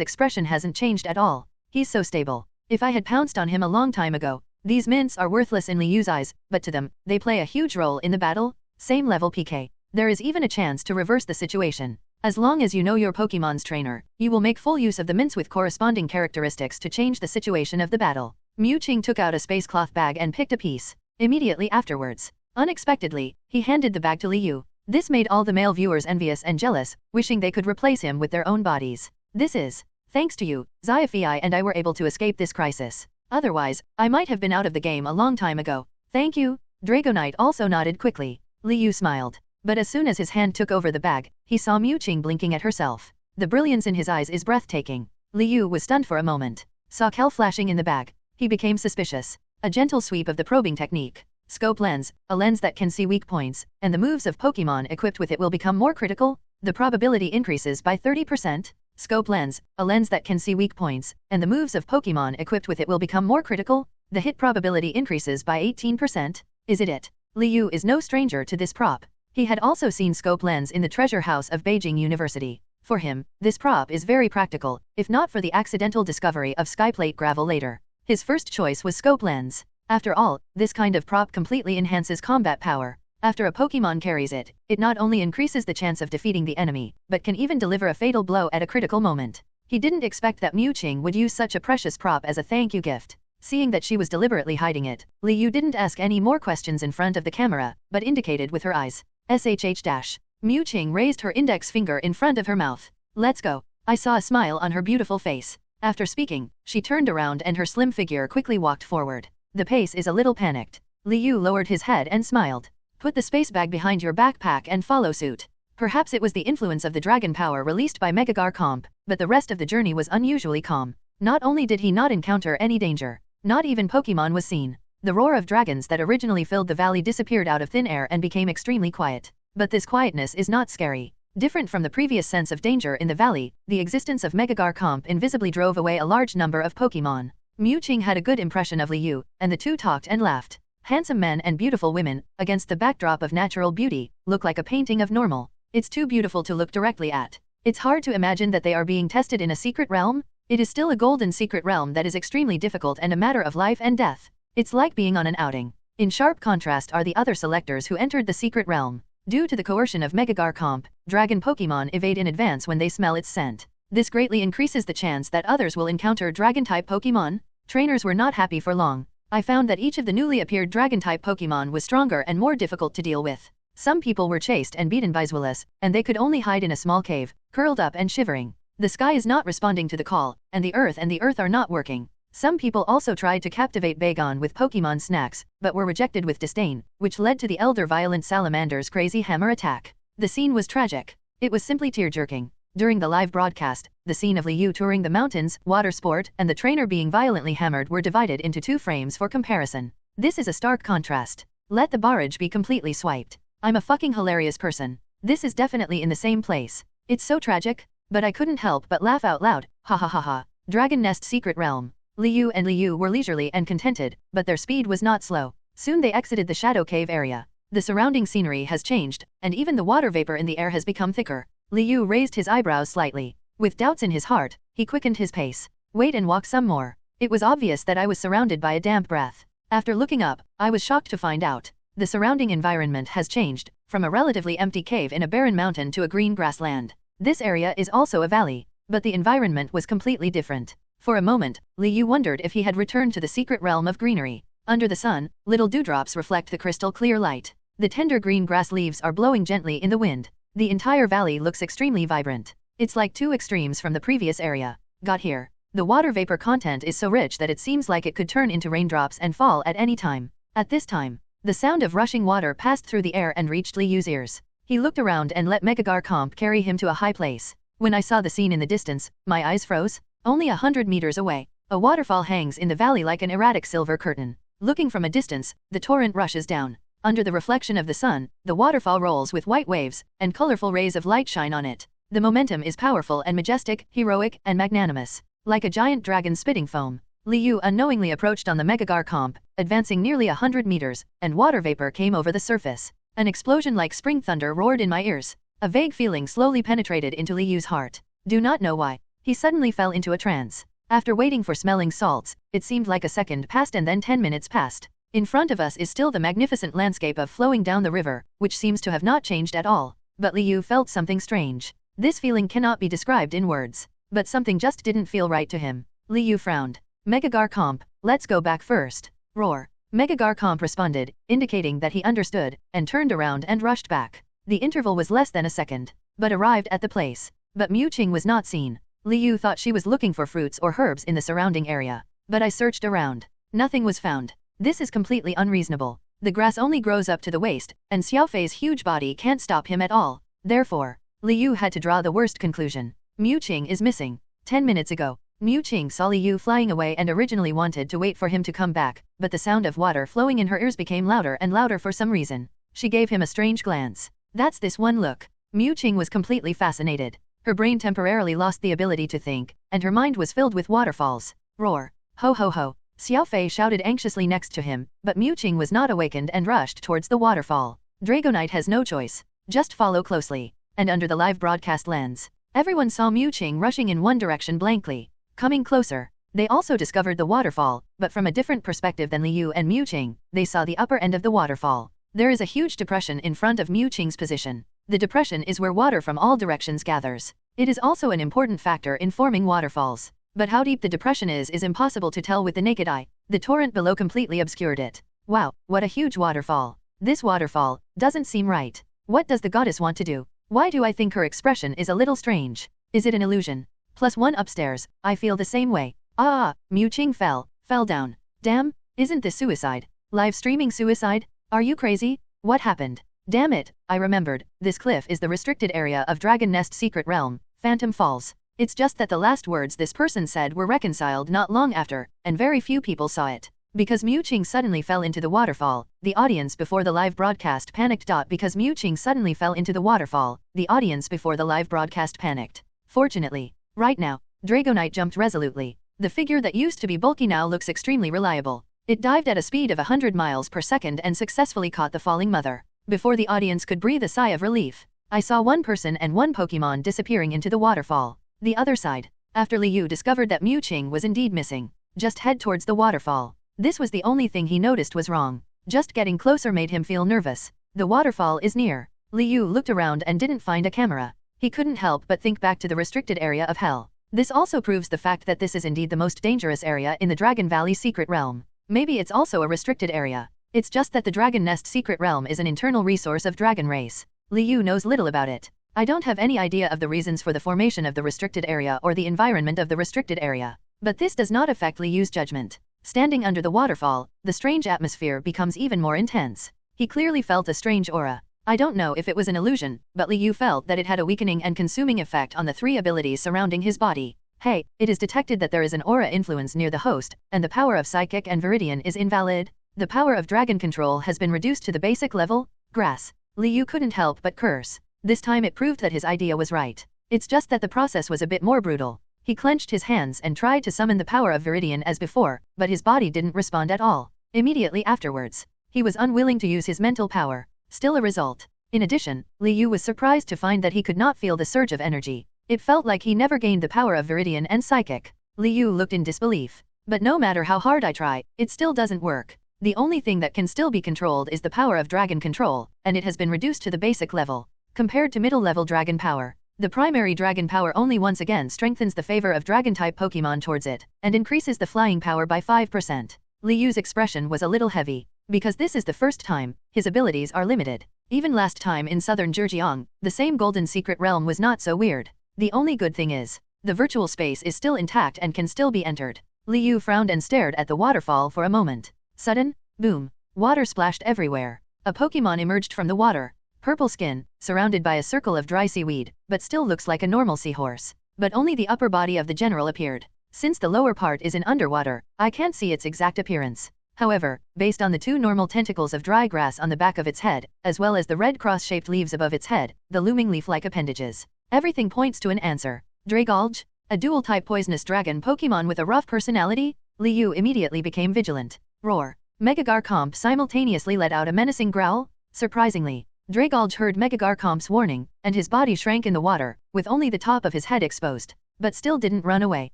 expression hasn't changed at all. He's so stable. If I had pounced on him a long time ago, these mints are worthless in Liu's eyes, but to them, they play a huge role in the battle. Same level PK. There is even a chance to reverse the situation. As long as you know your Pokemon's trainer, you will make full use of the mints with corresponding characteristics to change the situation of the battle. Mewtwo took out a space cloth bag and picked a piece. Immediately afterwards, unexpectedly, he handed the bag to Liu. This made all the male viewers envious and jealous, wishing they could replace him with their own bodies. This is, thanks to you, Xiaofei and I were able to escape this crisis. Otherwise, I might have been out of the game a long time ago. Thank you. Dragonite also nodded quickly. Liu smiled. But as soon as his hand took over the bag, he saw Mewtwo blinking at herself. The brilliance in his eyes is breathtaking. Liu was stunned for a moment. Saw Kel flashing in the bag. He became suspicious. A gentle sweep of the probing technique. Scope lens, a lens that can see weak points, and the moves of Pokemon equipped with it will become more critical. The probability increases by 30%. Scope lens, a lens that can see weak points, and the moves of Pokemon equipped with it will become more critical. The hit probability increases by 18%. Is it? Liu is no stranger to this prop. He had also seen Scope Lens in the treasure house of Beijing University. For him, this prop is very practical, if not for the accidental discovery of Skyplate gravel later. His first choice was Scope Lens. After all, this kind of prop completely enhances combat power. After a Pokemon carries it, it not only increases the chance of defeating the enemy, but can even deliver a fatal blow at a critical moment. He didn't expect that Mewtwo would use such a precious prop as a thank you gift. Seeing that she was deliberately hiding it, Liu didn't ask any more questions in front of the camera, but indicated with her eyes. SHH. Mewtwo raised her index finger in front of her mouth. Let's go. I saw a smile on her beautiful face. After speaking, she turned around and her slim figure quickly walked forward. The pace is a little panicked. Liu lowered his head and smiled. Put the space bag behind your backpack and follow suit. Perhaps it was the influence of the dragon power released by Megagar Comp, but the rest of the journey was unusually calm. Not only did he not encounter any danger, not even Pokemon was seen. The roar of dragons that originally filled the valley disappeared out of thin air and became extremely quiet. But this quietness is not scary. Different from the previous sense of danger in the valley, the existence of Megagar Comp invisibly drove away a large number of Pokemon. Mewtwo had a good impression of Liu, and the two talked and laughed. Handsome men and beautiful women, against the backdrop of natural beauty, look like a painting of normal. It's too beautiful to look directly at. It's hard to imagine that they are being tested in a secret realm. It is still a golden secret realm that is extremely difficult and a matter of life and death. It's like being on an outing. In sharp contrast are the other selectors who entered the secret realm. Due to the coercion of Megagar Comp, dragon Pokemon evade in advance when they smell its scent. This greatly increases the chance that others will encounter dragon-type Pokemon. Trainers were not happy for long. I found that each of the newly appeared dragon-type Pokemon was stronger and more difficult to deal with. Some people were chased and beaten by Zweilous, and they could only hide in a small cave, curled up and shivering. The sky is not responding to the call, and the earth are not working. Some people also tried to captivate Bagon with Pokemon snacks, but were rejected with disdain, which led to the elder violent salamander's crazy hammer attack. The scene was tragic. It was simply tear-jerking. During the live broadcast, the scene of Liu touring the mountains, water sport, and the trainer being violently hammered were divided into 2 frames for comparison. This is a stark contrast. Let the barrage be completely swiped. I'm a fucking hilarious person. This is definitely in the same place. It's so tragic. But I couldn't help but laugh out loud. Ha ha ha ha. Dragon Nest Secret Realm. Liu and Liu were leisurely and contented, but their speed was not slow. Soon they exited the Shadow Cave area. The surrounding scenery has changed, and even the water vapor in the air has become thicker. Liu raised his eyebrows slightly. With doubts in his heart, he quickened his pace. Wait and walk some more. It was obvious that I was surrounded by a damp breath. After looking up, I was shocked to find out. The surrounding environment has changed, from a relatively empty cave in a barren mountain to a green grassland. This area is also a valley, but the environment was completely different. For a moment, Liu wondered if he had returned to the secret realm of greenery. Under the sun, little dewdrops reflect the crystal clear light. The tender green grass leaves are blowing gently in the wind. The entire valley looks extremely vibrant. It's like two extremes from the previous area. Got here. The water vapor content is so rich that it seems like it could turn into raindrops and fall at any time. At this time, the sound of rushing water passed through the air and reached Liu's ears. He looked around and let Megagar Comp carry him to a high place. When I saw the scene in the distance, my eyes froze. Only 100 meters away, a waterfall hangs in the valley like an erratic silver curtain. Looking from a distance, the torrent rushes down. Under the reflection of the sun, the waterfall rolls with white waves, and colorful rays of light shine on it. The momentum is powerful and majestic, heroic, and magnanimous. Like a giant dragon spitting foam, Liu unknowingly approached on the Megagar Comp, advancing nearly 100 meters, and water vapor came over the surface. An explosion like spring thunder roared in my ears. A vague feeling slowly penetrated into Liu's heart. Do not know why. He suddenly fell into a trance. After waiting for smelling salts, it seemed like a second passed and then 10 minutes passed. In front of us is still the magnificent landscape of flowing down the river, which seems to have not changed at all. But Liu felt something strange. This feeling cannot be described in words. But something just didn't feel right to him. Liu frowned. Megagar Comp, let's go back first. Roar. Megagar Comp responded, indicating that he understood, and turned around and rushed back. The interval was less than a second, but arrived at the place. But Mewtwo was not seen. Liu thought she was looking for fruits or herbs in the surrounding area. But I searched around. Nothing was found. This is completely unreasonable. The grass only grows up to the waist, and Xiaofei's huge body can't stop him at all. Therefore, Liu had to draw the worst conclusion. Mewtwo is missing. 10 minutes ago, Mewtwo saw Liu flying away and originally wanted to wait for him to come back, but the sound of water flowing in her ears became louder and louder for some reason. She gave him a strange glance. That's this one look. Mewtwo was completely fascinated. Her brain temporarily lost the ability to think, and her mind was filled with waterfalls. Roar. Ho ho ho. Xiaofei shouted anxiously next to him, but Mewtwo was not awakened and rushed towards the waterfall. Dragonite has no choice. Just follow closely. And under the live broadcast lens, everyone saw Mewtwo rushing in one direction blankly. Coming closer, they also discovered the waterfall, but from a different perspective than Liu and Mewtwo, they saw the upper end of the waterfall. There is a huge depression in front of Mewtwo's position. The depression is where water from all directions gathers. It is also an important factor in forming waterfalls. But how deep the depression is impossible to tell with the naked eye. The torrent below completely obscured it. Wow, what a huge waterfall. This waterfall doesn't seem right. What does the goddess want to do? Why do I think her expression is a little strange? Is it an illusion? +1 upstairs, I feel the same way. Mewtwo fell down. Damn, isn't this suicide? Live streaming suicide? Are you crazy? What happened? Damn it, I remembered. This cliff is the restricted area of Dragon Nest Secret Realm, Phantom Falls. It's just that the last words this person said were reconciled not long after, and very few people saw it. Because Mewtwo suddenly fell into the waterfall, the audience before the live broadcast panicked. Because Mewtwo suddenly fell into the waterfall, the audience before the live broadcast panicked. Fortunately, right now, Dragonite jumped resolutely. The figure that used to be bulky now looks extremely reliable. It dived at a speed of 100 miles per second and successfully caught the falling mother. Before the audience could breathe a sigh of relief, I saw one person and one Pokémon disappearing into the waterfall. The other side, after Liu discovered that Mewtwo was indeed missing, just head towards the waterfall. This was the only thing he noticed was wrong. Just getting closer made him feel nervous. The waterfall is near. Liu looked around and didn't find a camera. He couldn't help but think back to the restricted area of hell. This also proves the fact that this is indeed the most dangerous area in the Dragon Valley Secret Realm. Maybe it's also a restricted area. It's just that the Dragon Nest Secret Realm is an internal resource of Dragon Race. Liu knows little about it. I don't have any idea of the reasons for the formation of the restricted area or the environment of the restricted area. But this does not affect Liu's judgment. Standing under the waterfall, the strange atmosphere becomes even more intense. He clearly felt a strange aura. I don't know if it was an illusion, but Liu felt that it had a weakening and consuming effect on the 3 abilities surrounding his body. Hey, it is detected that there is an aura influence near the host, and the power of Psychic and Viridian is invalid. The power of Dragon Control has been reduced to the basic level. Grass. Liu couldn't help but curse. This time it proved that his idea was right. It's just that the process was a bit more brutal. He clenched his hands and tried to summon the power of Viridian as before, but his body didn't respond at all. Immediately afterwards, he was unwilling to use his mental power. Still a result. In addition, Liu was surprised to find that he could not feel the surge of energy. It felt like he never gained the power of Viridian and Psychic. Liu looked in disbelief. But no matter how hard I try, it still doesn't work. The only thing that can still be controlled is the power of dragon control, and it has been reduced to the basic level. Compared to middle-level dragon power, the primary dragon power only once again strengthens the favor of dragon-type Pokémon towards it, and increases the flying power by 5%. Liu's expression was a little heavy. Because this is the first time, his abilities are limited. Even last time in southern Zhejiang, the same golden secret realm was not so weird. The only good thing is, the virtual space is still intact and can still be entered. Liu frowned and stared at the waterfall for a moment. Sudden, boom, water splashed everywhere. A Pokémon emerged from the water. Purple skin, surrounded by a circle of dry seaweed, but still looks like a normal seahorse. But only the upper body of the general appeared. Since the lower part is in underwater, I can't see its exact appearance. However, based on the two normal tentacles of dry grass on the back of its head, as well as the red cross-shaped leaves above its head, the looming leaf-like appendages, everything points to an answer. Dragolge? A dual-type poisonous dragon Pokémon with a rough personality? Liu immediately became vigilant. Roar. Megagarchomp simultaneously let out a menacing growl. Surprisingly, Dragolge heard Megagarchomp's warning, and his body shrank in the water, with only the top of his head exposed, but still didn't run away.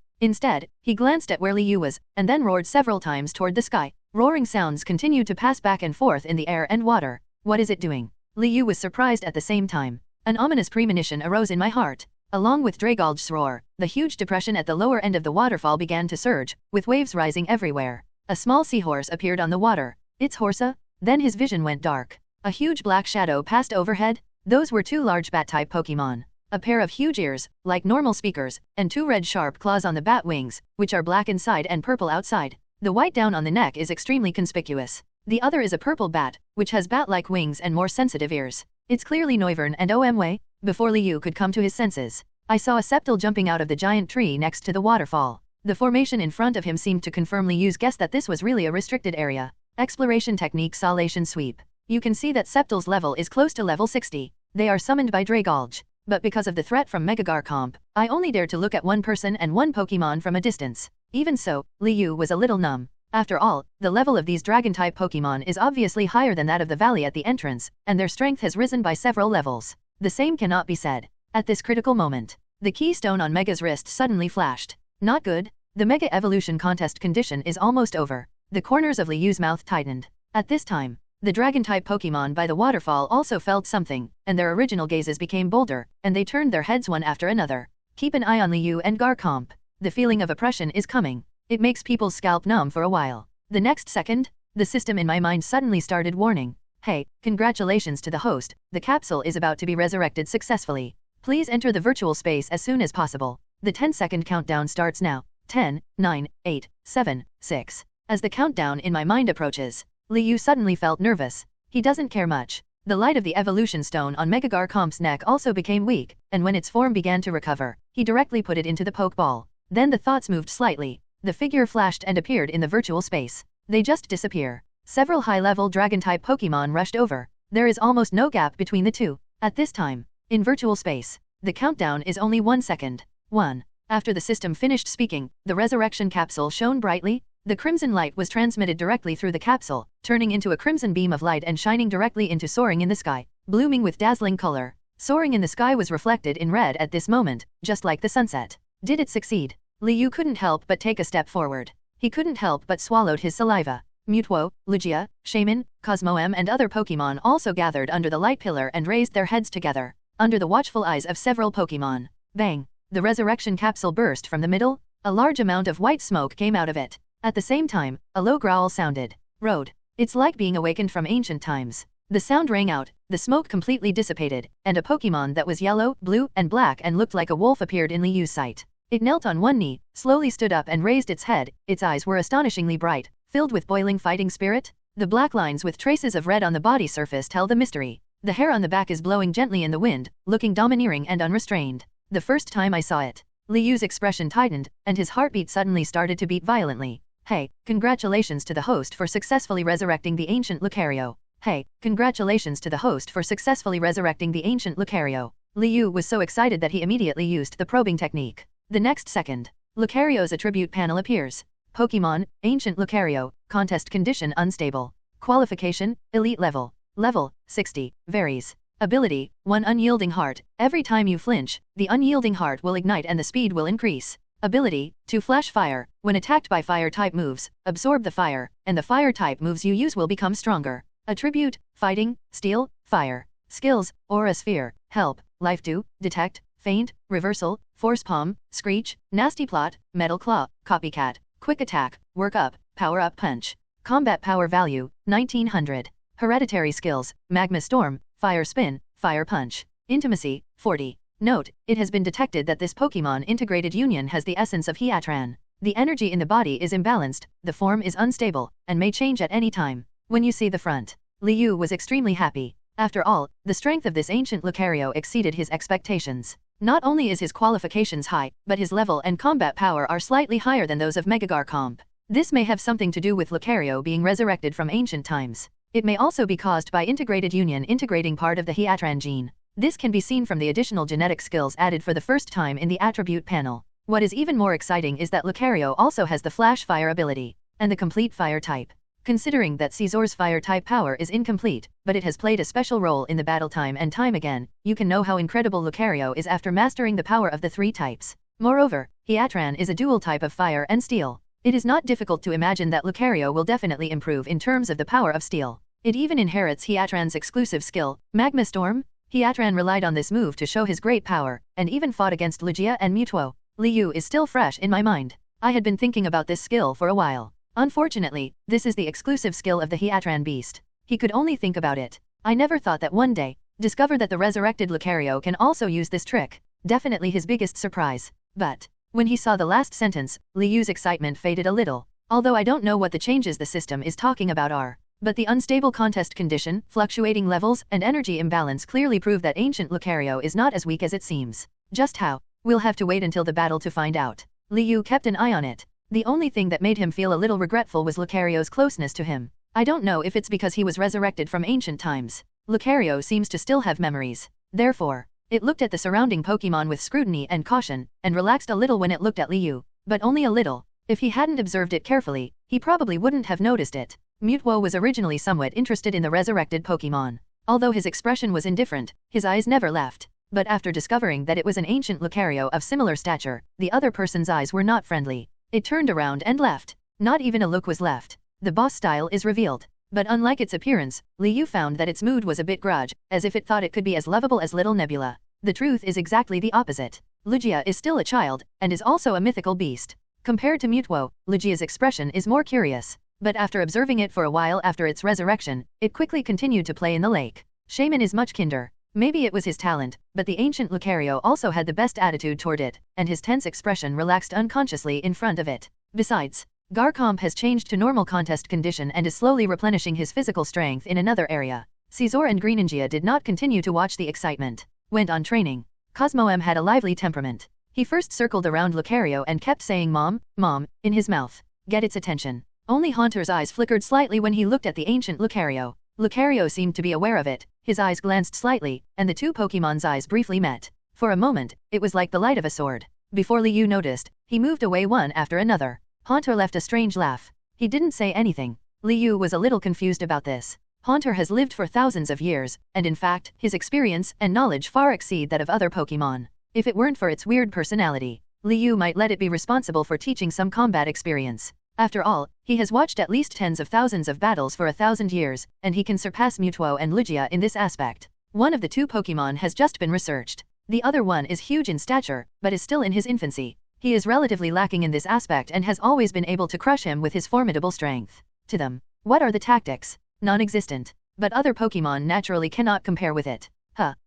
Instead, he glanced at where Liu was, and then roared several times toward the sky. Roaring sounds continued to pass back and forth in the air and water. What is it doing? Liu was surprised at the same time. An ominous premonition arose in my heart. Along with Dragolge's roar, the huge depression at the lower end of the waterfall began to surge, with waves rising everywhere. A small seahorse appeared on the water. It's Horsa? Then his vision went dark. A huge black shadow passed overhead. Those were two large bat-type Pokémon. A pair of huge ears, like normal speakers, and two red sharp claws on the bat wings, which are black inside and purple outside. The white down on the neck is extremely conspicuous. The other is a purple bat, which has bat-like wings and more sensitive ears. It's clearly Noivern and Omway. Before Liu could come to his senses, I saw a septal jumping out of the giant tree next to the waterfall. The formation in front of him seemed to confirm Liu's guess that this was really a restricted area. Exploration technique Solation Sweep. You can see that Septal's level is close to level 60. They are summoned by Dragolge. But because of the threat from Megagarchomp, I only dare to look at one person and one Pokémon from a distance. Even so, Liu was a little numb. After all, the level of these dragon-type Pokémon is obviously higher than that of the valley at the entrance, and their strength has risen by several levels. The same cannot be said. At this critical moment, the keystone on Mega's wrist suddenly flashed. Not good. The Mega Evolution contest condition is almost over. The corners of Liu's mouth tightened. At this time, the dragon-type Pokémon by the waterfall also felt something, and their original gazes became bolder, and they turned their heads one after another. Keep an eye on Liu and Garchomp. The feeling of oppression is coming. It makes people's scalp numb for a while. The next second, the system in my mind suddenly started warning. Hey, congratulations to the host, the capsule is about to be resurrected successfully. Please enter the virtual space as soon as possible. The 10-second countdown starts now. 10, 9, 8, 7, 6. As the countdown in my mind approaches, Liu suddenly felt nervous. He doesn't care much. The light of the evolution stone on Megagarchomp's neck also became weak, and when its form began to recover, he directly put it into the Pokeball. Then the thoughts moved slightly. The figure flashed and appeared in the virtual space. They just disappear. Several high-level dragon-type Pokémon rushed over. There is almost no gap between the two. At this time, in virtual space, the countdown is only 1 second. 1. After the system finished speaking, the resurrection capsule shone brightly. The crimson light was transmitted directly through the capsule, turning into a crimson beam of light and shining directly into soaring in the sky, blooming with dazzling color. Soaring in the sky was reflected in red at this moment, just like the sunset. Did it succeed? Liu couldn't help but take a step forward. He couldn't help but swallowed his saliva. Mewtwo, Lugia, Shaman, Cosmoem and other Pokémon also gathered under the light pillar and raised their heads together, under the watchful eyes of several Pokémon. Bang! The resurrection capsule burst from the middle. A large amount of white smoke came out of it. At the same time, a low growl sounded. Road. It's like being awakened from ancient times. The sound rang out, the smoke completely dissipated, and a Pokémon that was yellow, blue, and black and looked like a wolf appeared in Liu's sight. It knelt on one knee, slowly stood up and raised its head. Its eyes were astonishingly bright, filled with boiling fighting spirit. The black lines with traces of red on the body surface tell the mystery. The hair on the back is blowing gently in the wind, looking domineering and unrestrained. The first time I saw it, Liu's expression tightened, and his heartbeat suddenly started to beat violently. Hey, congratulations to the host for successfully resurrecting the ancient Lucario. Hey, congratulations to the host for successfully resurrecting the ancient Lucario. Liu was so excited that he immediately used the probing technique. The next second, Lucario's attribute panel appears. Pokémon, Ancient Lucario, Contest Condition Unstable. Qualification, Elite Level. Level, 60, varies. Ability, 1 Unyielding Heart. Every time you flinch, the unyielding heart will ignite and the speed will increase. Ability, 2 Flash Fire. When attacked by fire-type moves, absorb the fire, and the fire-type moves you use will become stronger. Attribute, Fighting, Steel, Fire. Skills, Aura Sphere, Help, Life Dew, Detect, Feint, Reversal, Force Palm, Screech, Nasty Plot, Metal Claw, Copycat, Quick Attack, Work Up, Power Up Punch. Combat Power Value, 1900. Hereditary Skills, Magma Storm, Fire Spin, Fire Punch. Intimacy, 40. Note, it has been detected that this Pokémon integrated union has the essence of Heatran. The energy in the body is imbalanced, the form is unstable, and may change at any time. When you see the front, Liu was extremely happy. After all, the strength of this ancient Lucario exceeded his expectations. Not only is his qualifications high, but his level and combat power are slightly higher than those of Megagarchomp. This may have something to do with Lucario being resurrected from ancient times. It may also be caused by integrated union integrating part of the Heatran gene. This can be seen from the additional genetic skills added for the first time in the attribute panel. What is even more exciting is that Lucario also has the Flash Fire ability, and the complete Fire type. Considering that Caesar's Fire type power is incomplete, but it has played a special role in the battle time and time again, you can know how incredible Lucario is after mastering the power of the 3 types. Moreover, Heatran is a dual type of Fire and Steel. It is not difficult to imagine that Lucario will definitely improve in terms of the power of Steel. It even inherits Heatran's exclusive skill, Magma Storm. Heatran relied on this move to show his great power, and even fought against Lugia and Mewtwo. Liu is still fresh in my mind. I had been thinking about this skill for a while. Unfortunately, this is the exclusive skill of the Heatran beast. He could only think about it. I never thought that one day, discover that the resurrected Lucario can also use this trick. Definitely his biggest surprise. But, when he saw the last sentence, Liu's excitement faded a little. Although I don't know what the changes the system is talking about are. But the unstable contest condition, fluctuating levels, and energy imbalance clearly prove that ancient Lucario is not as weak as it seems. Just how? We'll have to wait until the battle to find out. Liu kept an eye on it. The only thing that made him feel a little regretful was Lucario's closeness to him. I don't know if it's because he was resurrected from ancient times. Lucario seems to still have memories. Therefore, it looked at the surrounding Pokémon with scrutiny and caution, and relaxed a little when it looked at Liu. But only a little. If he hadn't observed it carefully, he probably wouldn't have noticed it. Mewtwo was originally somewhat interested in the resurrected Pokémon. Although his expression was indifferent, his eyes never left. But after discovering that it was an ancient Lucario of similar stature, the other person's eyes were not friendly. It turned around and left. Not even a look was left. The boss style is revealed. But unlike its appearance, Liu found that its mood was a bit grudge, as if it thought it could be as lovable as little Nebula. The truth is exactly the opposite. Lugia is still a child, and is also a mythical beast. Compared to Mewtwo, Lugia's expression is more curious. But after observing it for a while after its resurrection, it quickly continued to play in the lake. Shaman is much kinder. Maybe it was his talent, but the ancient Lucario also had the best attitude toward it, and his tense expression relaxed unconsciously in front of it. Besides, Garchomp has changed to normal contest condition and is slowly replenishing his physical strength in another area. Caesar and Greninja did not continue to watch the excitement. Went on training. Cosmoem had a lively temperament. He first circled around Lucario and kept saying "Mom, Mom," in his mouth. Get its attention. Only Haunter's eyes flickered slightly when he looked at the ancient Lucario. Lucario seemed to be aware of it. His eyes glanced slightly, and the two Pokémon's eyes briefly met. For a moment, it was like the light of a sword. Before Liu noticed, he moved away one after another. Haunter left a strange laugh. He didn't say anything. Liu was a little confused about this. Haunter has lived for thousands of years, and in fact, his experience and knowledge far exceed that of other Pokémon. If it weren't for its weird personality, Liu might let it be responsible for teaching some combat experience. After all, he has watched at least tens of thousands of battles for 1,000 years, and he can surpass Mewtwo and Lugia in this aspect. One of the two Pokémon has just been researched. The other one is huge in stature, but is still in his infancy. He is relatively lacking in this aspect and has always been able to crush him with his formidable strength. To them, what are the tactics? Non-existent. But other Pokémon naturally cannot compare with it.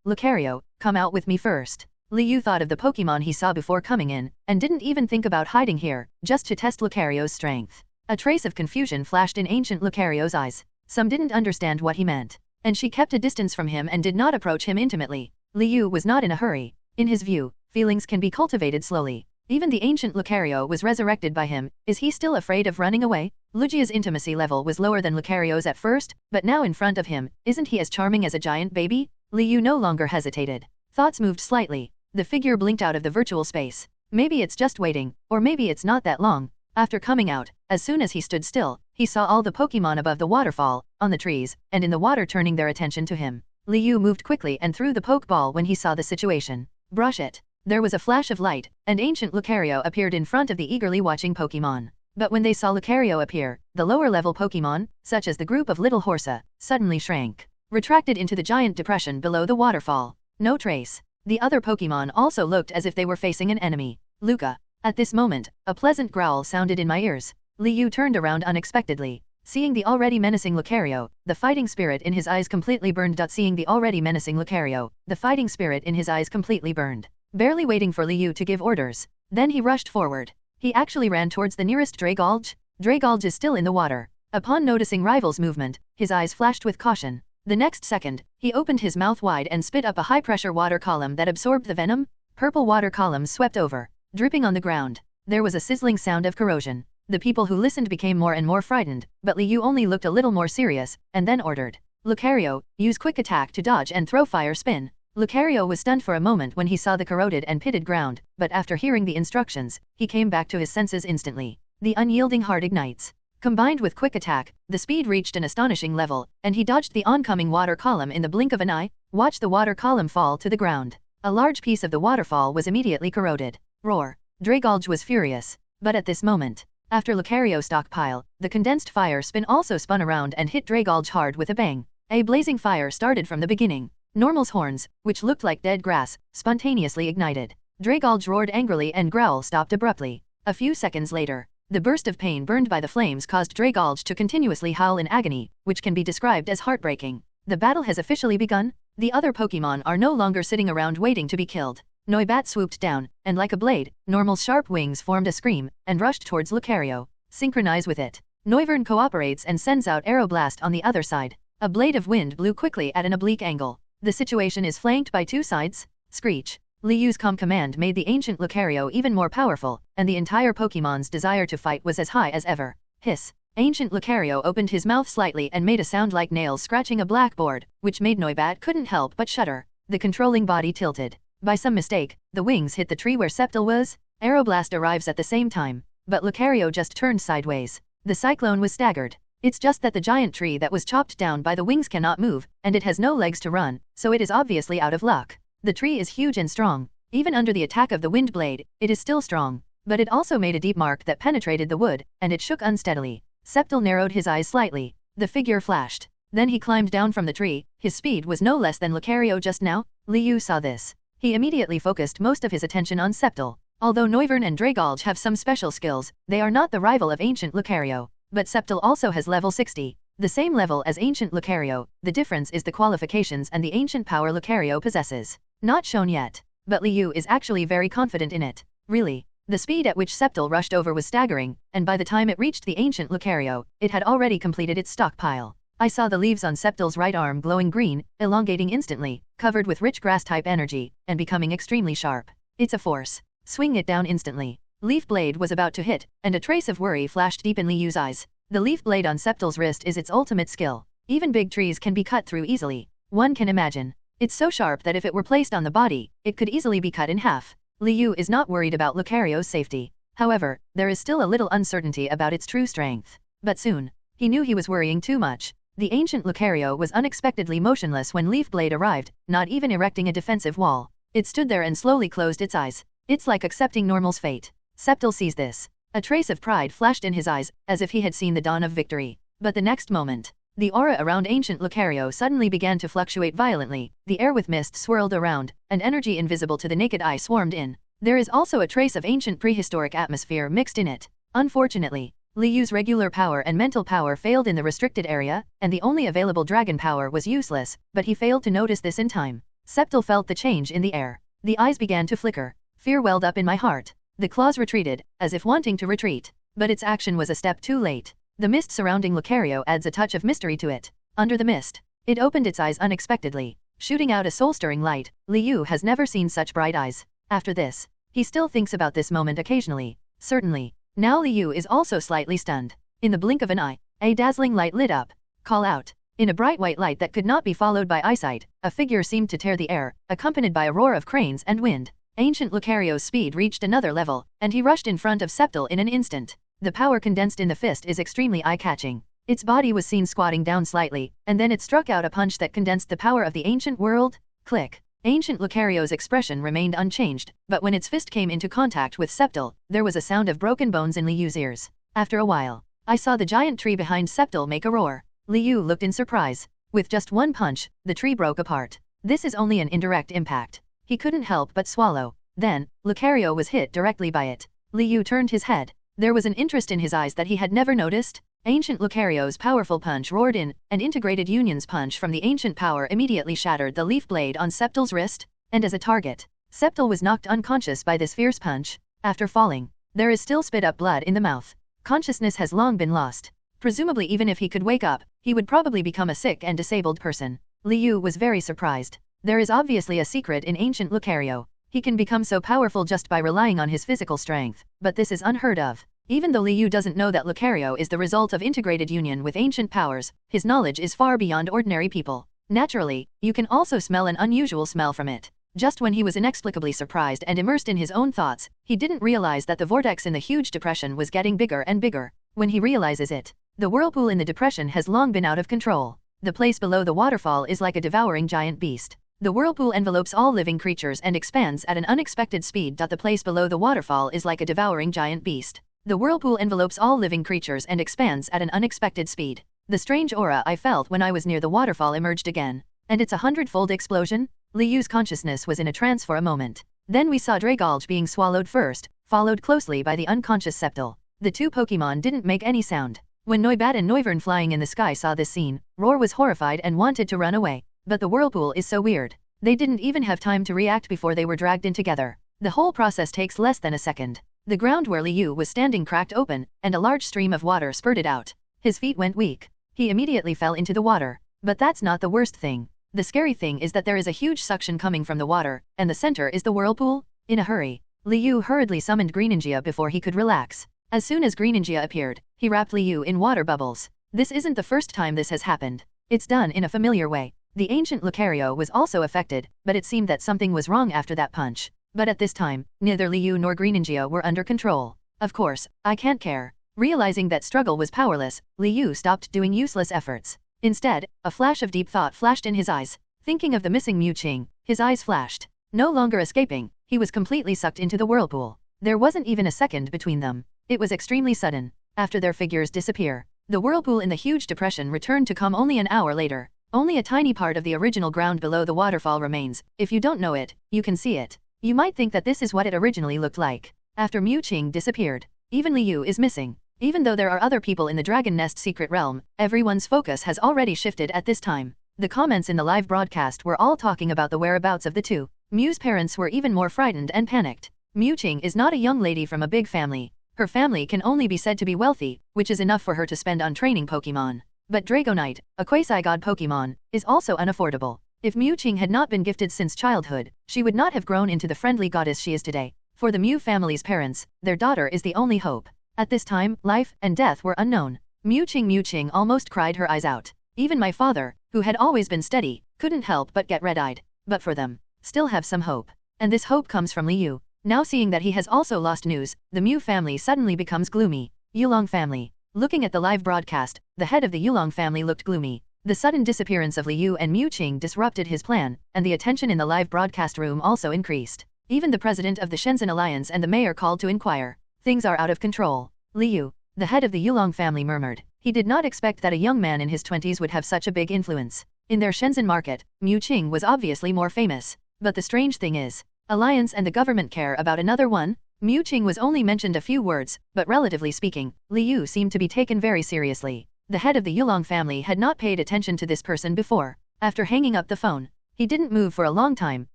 Lucario, come out with me first. Liu thought of the Pokémon he saw before coming in, and didn't even think about hiding here, just to test Lucario's strength. A trace of confusion flashed in ancient Lucario's eyes. Some didn't understand what he meant, and she kept a distance from him and did not approach him intimately. Liu was not in a hurry. In his view, feelings can be cultivated slowly. Even the ancient Lucario was resurrected by him. Is he still afraid of running away? Lugia's intimacy level was lower than Lucario's at first, but now in front of him, isn't he as charming as a giant baby? Liu no longer hesitated. Thoughts moved slightly. The figure blinked out of the virtual space. Maybe it's just waiting, or maybe it's not that long. After coming out, as soon as he stood still, he saw all the Pokémon above the waterfall, on the trees, and in the water turning their attention to him. Liu moved quickly and threw the Pokeball when he saw the situation. Brush it. There was a flash of light, and ancient Lucario appeared in front of the eagerly watching Pokémon. But when they saw Lucario appear, the lower-level Pokémon, such as the group of Little Horsa, suddenly shrank, retracted into the giant depression below the waterfall. No trace. The other Pokémon also looked as if they were facing an enemy. Luca. At this moment, a pleasant growl sounded in my ears. Liu turned around unexpectedly. Seeing the already menacing Lucario, the fighting spirit in his eyes completely burned. Seeing the already menacing Lucario, the fighting spirit in his eyes completely burned. Barely waiting for Liu to give orders. Then he rushed forward. He actually ran towards the nearest Dragalge. Dragalge is still in the water. Upon noticing rival's movement, his eyes flashed with caution. The next second, he opened his mouth wide and spit up a high-pressure water column that absorbed the venom. Purple water columns swept over, dripping on the ground. There was a sizzling sound of corrosion. The people who listened became more and more frightened, but Liu only looked a little more serious, and then ordered. Lucario, use quick attack to dodge and throw fire spin. Lucario was stunned for a moment when he saw the corroded and pitted ground, but after hearing the instructions, he came back to his senses instantly. The unyielding heart ignites. Combined with quick attack, the speed reached an astonishing level, and he dodged the oncoming water column in the blink of an eye. Watch the water column fall to the ground. A large piece of the waterfall was immediately corroded. Roar. Dragalge was furious. But at this moment, after Lucario's stockpile, the condensed fire spin also spun around and hit Dragalge hard with a bang. A blazing fire started from the beginning. Normal's horns, which looked like dead grass, spontaneously ignited. Dragalge roared angrily and Growl stopped abruptly. A few seconds later, the burst of pain burned by the flames caused Dragalge to continuously howl in agony, which can be described as heartbreaking. The battle has officially begun. The other Pokémon are no longer sitting around waiting to be killed. Noibat swooped down, and like a blade, Normal's sharp wings formed a scream, and rushed towards Lucario. Synchronize with it. Noivern cooperates and sends out Aeroblast on the other side. A blade of wind blew quickly at an oblique angle. The situation is flanked by two sides. Screech. Liu's calm command made the ancient Lucario even more powerful, and the entire Pokémon's desire to fight was as high as ever. Hiss. Ancient Lucario opened his mouth slightly and made a sound like nails scratching a blackboard, which made Noibat couldn't help but shudder. The controlling body tilted. By some mistake, the wings hit the tree where Sceptile was. Aeroblast arrives at the same time, but Lucario just turned sideways. The cyclone was staggered. It's just that the giant tree that was chopped down by the wings cannot move, and it has no legs to run, so it is obviously out of luck. The tree is huge and strong. Even under the attack of the wind blade, it is still strong. But it also made a deep mark that penetrated the wood, and it shook unsteadily. Sceptile narrowed his eyes slightly. The figure flashed. Then he climbed down from the tree. His speed was no less than Lucario just now. Liu saw this. He immediately focused most of his attention on Sceptile. Although Noivern and Dragalge have some special skills, they are not the rival of ancient Lucario. But Sceptile also has level 60. The same level as ancient Lucario, the difference is the qualifications and the ancient power Lucario possesses. Not shown yet. But Liu is actually very confident in it. Really. The speed at which Sceptile rushed over was staggering, and by the time it reached the ancient Lucario, it had already completed its stockpile. I saw the leaves on Sceptile's right arm glowing green, elongating instantly, covered with rich grass-type energy, and becoming extremely sharp. It's a force. Swing it down instantly. Leaf Blade was about to hit, and a trace of worry flashed deep in Liu's eyes. The Leaf Blade on Sceptile's wrist is its ultimate skill. Even big trees can be cut through easily. One can imagine. It's so sharp that if it were placed on the body, it could easily be cut in half. Liu is not worried about Lucario's safety. However, there is still a little uncertainty about its true strength. But soon, he knew he was worrying too much. The ancient Lucario was unexpectedly motionless when Leaf Blade arrived, not even erecting a defensive wall. It stood there and slowly closed its eyes. It's like accepting Normal's fate. Sceptile sees this. A trace of pride flashed in his eyes, as if he had seen the dawn of victory. But the next moment, the aura around ancient Lucario suddenly began to fluctuate violently. The air with mist swirled around, and energy invisible to the naked eye swarmed in. There is also a trace of ancient prehistoric atmosphere mixed in it. Unfortunately, Liu's regular power and mental power failed in the restricted area, and the only available dragon power was useless, but he failed to notice this in time. Sceptile felt the change in the air. The eyes began to flicker. Fear welled up in my heart. The claws retreated, as if wanting to retreat. But its action was a step too late. The mist surrounding Lucario adds a touch of mystery to it. Under the mist, it opened its eyes unexpectedly, shooting out a soul-stirring light. Liu has never seen such bright eyes. After this, He still thinks about this moment occasionally. Certainly. Now Liu is also slightly stunned. In the blink of an eye, a dazzling light lit up. Call out. In a bright white light that could not be followed by eyesight, a figure seemed to tear the air, accompanied by a roar of cranes and wind. Ancient Lucario's speed reached another level, and he rushed in front of Sceptile in an instant. The power condensed in the fist is extremely eye-catching. Its body was seen squatting down slightly, and then it struck out a punch that condensed the power of the ancient world. Click. Ancient Lucario's expression remained unchanged, but when its fist came into contact with Sceptile, there was a sound of broken bones in Liu's ears. After a while, I saw the giant tree behind Sceptile make a roar. Liu looked in surprise. With just one punch, the tree broke apart. This is only an indirect impact. He couldn't help but swallow. Then, Lucario was hit directly by it. Liu turned his head. There was an interest in his eyes that he had never noticed. Ancient Lucario's powerful punch roared in, and integrated Union's punch from the ancient power immediately shattered the leaf blade on Sceptile's wrist, and as a target, Sceptile was knocked unconscious by this fierce punch. After falling, there is still spit-up blood in the mouth. Consciousness has long been lost. Presumably even if he could wake up, he would probably become a sick and disabled person. Liu was very surprised. There is obviously a secret in Ancient Lucario. He can become so powerful just by relying on his physical strength, but this is unheard of. Even though Liu doesn't know that Lucario is the result of integrated union with ancient powers, his knowledge is far beyond ordinary people. Naturally, you can also smell an unusual smell from it. Just when he was inexplicably surprised and immersed in his own thoughts, he didn't realize that the vortex in the huge depression was getting bigger and bigger. When he realizes it, the whirlpool in the depression has long been out of control. The place below the waterfall is like a devouring giant beast. The whirlpool envelopes all living creatures and expands at an unexpected speed. The place below the waterfall is like a devouring giant beast. The whirlpool envelopes all living creatures and expands at an unexpected speed. The strange aura I felt when I was near the waterfall emerged again. And it's a 100-fold explosion? Liu's consciousness was in a trance for a moment. Then we saw Dragolge being swallowed first, followed closely by the unconscious Sceptile. The two Pokémon didn't make any sound. When Noibat and Noivern flying in the sky saw this scene, Roar was horrified and wanted to run away. But the whirlpool is so weird. They didn't even have time to react before they were dragged in together. The whole process takes less than a second. The ground where Liu was standing cracked open, and a large stream of water spurted out. His feet went weak. He immediately fell into the water. But that's not the worst thing. The scary thing is that there is a huge suction coming from the water, and the center is the whirlpool. In a hurry, Liu hurriedly summoned Greninja before he could relax. As soon as Greninja appeared, he wrapped Liu in water bubbles. This isn't the first time this has happened. It's done in a familiar way. The ancient Lucario was also affected, but it seemed that something was wrong after that punch. But at this time, neither Liu nor Greninja were under control. Of course, I can't care. Realizing that struggle was powerless, Liu stopped doing useless efforts. Instead, a flash of deep thought flashed in his eyes. Thinking of the missing Mewtwo, his eyes flashed. No longer escaping, he was completely sucked into the whirlpool. There wasn't even a second between them. It was extremely sudden. After their figures disappear, the whirlpool in the huge depression returned to come only an hour later. Only a tiny part of the original ground below the waterfall remains. If you don't know it, you can see it. You might think that this is what it originally looked like. After Mewtwo disappeared, even Liu is missing. Even though there are other people in the Dragon Nest secret realm, everyone's focus has already shifted at this time. The comments in the live broadcast were all talking about the whereabouts of the two. Mew's parents were even more frightened and panicked. Mewtwo is not a young lady from a big family. Her family can only be said to be wealthy, which is enough for her to spend on training Pokémon. But Dragonite, a quasi-god Pokémon, is also unaffordable. If Mewtwo had not been gifted since childhood, she would not have grown into the friendly goddess she is today. For the Mew family's parents, their daughter is the only hope. At this time, life and death were unknown. Mewtwo almost cried her eyes out. Even my father, who had always been steady, couldn't help but get red-eyed. But for them, still have some hope. And this hope comes from Liu. Now seeing that he has also lost news, the Mew family suddenly becomes gloomy. Yulong family. Looking at the live broadcast, the head of the Yulong family looked gloomy. The sudden disappearance of Liu and Mewtwo disrupted his plan, and the attention in the live broadcast room also increased. Even the president of the Shenzhen Alliance and the mayor called to inquire. Things are out of control. Liu, the head of the Yulong family, murmured. He did not expect that a young man in his 20s would have such a big influence. In their Shenzhen market, Mewtwo was obviously more famous. But the strange thing is, Alliance and the government care about another one? Mewtwo was only mentioned a few words, but relatively speaking, Liu seemed to be taken very seriously. The head of the Yulong family had not paid attention to this person before. After hanging up the phone, he didn't move for a long time,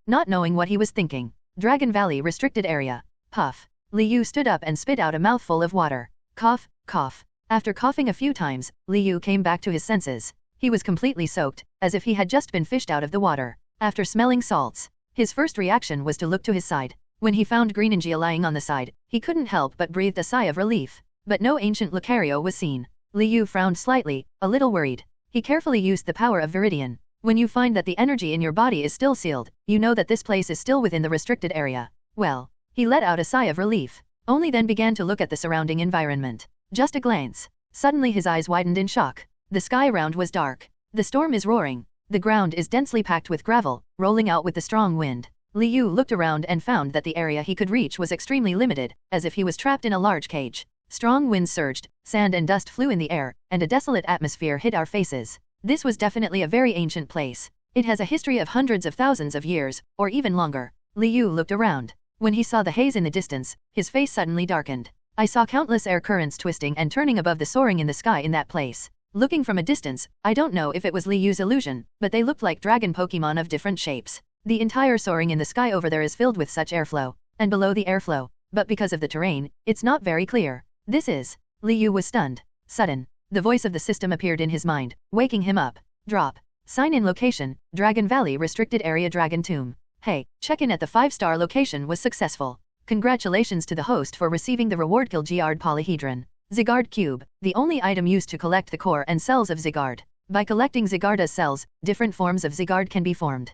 not knowing what he was thinking. Dragon Valley restricted area. Puff. Liu stood up and spit out a mouthful of water. Cough, cough. After coughing a few times, Liu came back to his senses. He was completely soaked, as if he had just been fished out of the water. After smelling salts, his first reaction was to look to his side. When he found Greninja lying on the side, he couldn't help but breathe a sigh of relief. But no ancient Lucario was seen. Liu frowned slightly, a little worried. He carefully used the power of Viridian. When you find that the energy in your body is still sealed, you know that this place is still within the restricted area. Well, he let out a sigh of relief. Only then began to look at the surrounding environment. Just a glance. Suddenly his eyes widened in shock. The sky around was dark. The storm is roaring. The ground is densely packed with gravel, rolling out with the strong wind. Liu looked around and found that the area he could reach was extremely limited, as if he was trapped in a large cage. Strong winds surged, sand and dust flew in the air, and a desolate atmosphere hit our faces. This was definitely a very ancient place. It has a history of hundreds of thousands of years, or even longer. Liu looked around. When he saw the haze in the distance, his face suddenly darkened. I saw countless air currents twisting and turning above the soaring in the sky in that place. Looking from a distance, I don't know if it was Liu's illusion, but they looked like dragon Pokémon of different shapes. The entire soaring in the sky over there is filled with such airflow, and below the airflow, but because of the terrain, it's not very clear. This is... Liu was stunned. Sudden. The voice of the system appeared in his mind, waking him up. Drop. Sign in location, Dragon Valley Restricted Area Dragon Tomb. Hey, check-in at the 5-star location was successful. Congratulations to the host for receiving the reward Gilgiard Polyhedron. Zygarde Cube, the only item used to collect the core and cells of Zygarde. By collecting Zygarde's cells, different forms of Zygarde can be formed.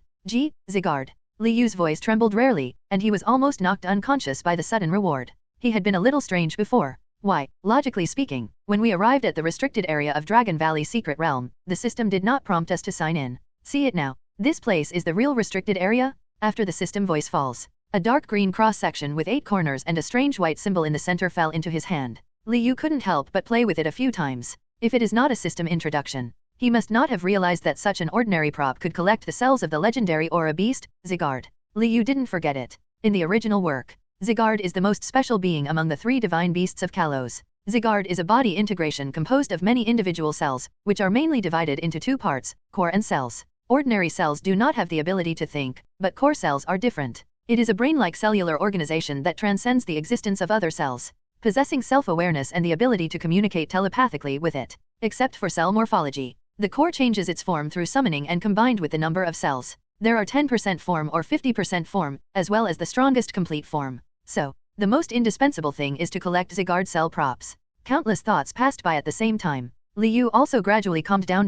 Zygarde. Liu's voice trembled rarely, and he was almost knocked unconscious by the sudden reward. He had been a little strange before. Why, logically speaking, when we arrived at the restricted area of Dragon Valley Secret Realm, the system did not prompt us to sign in. See it now. This place is the real restricted area? After the system voice falls. A dark green cross-section with 8 corners and a strange white symbol in the center fell into his hand. Liu couldn't help but play with it a few times. If it is not a system introduction, he must not have realized that such an ordinary prop could collect the cells of the legendary aura beast, Zygarde. Liu didn't forget it. In the original work, Zygarde is the most special being among the 3 divine beasts of Kalos. Zygarde is a body integration composed of many individual cells, which are mainly divided into 2 parts, core and cells. Ordinary cells do not have the ability to think, but core cells are different. It is a brain-like cellular organization that transcends the existence of other cells, possessing self-awareness and the ability to communicate telepathically with it. Except for cell morphology, the core changes its form through summoning and combined with the number of cells. There are 10% form or 50% form, as well as the strongest complete form. So, the most indispensable thing is to collect Zygarde cell props. Countless thoughts passed by at the same time. Liu also gradually calmed down.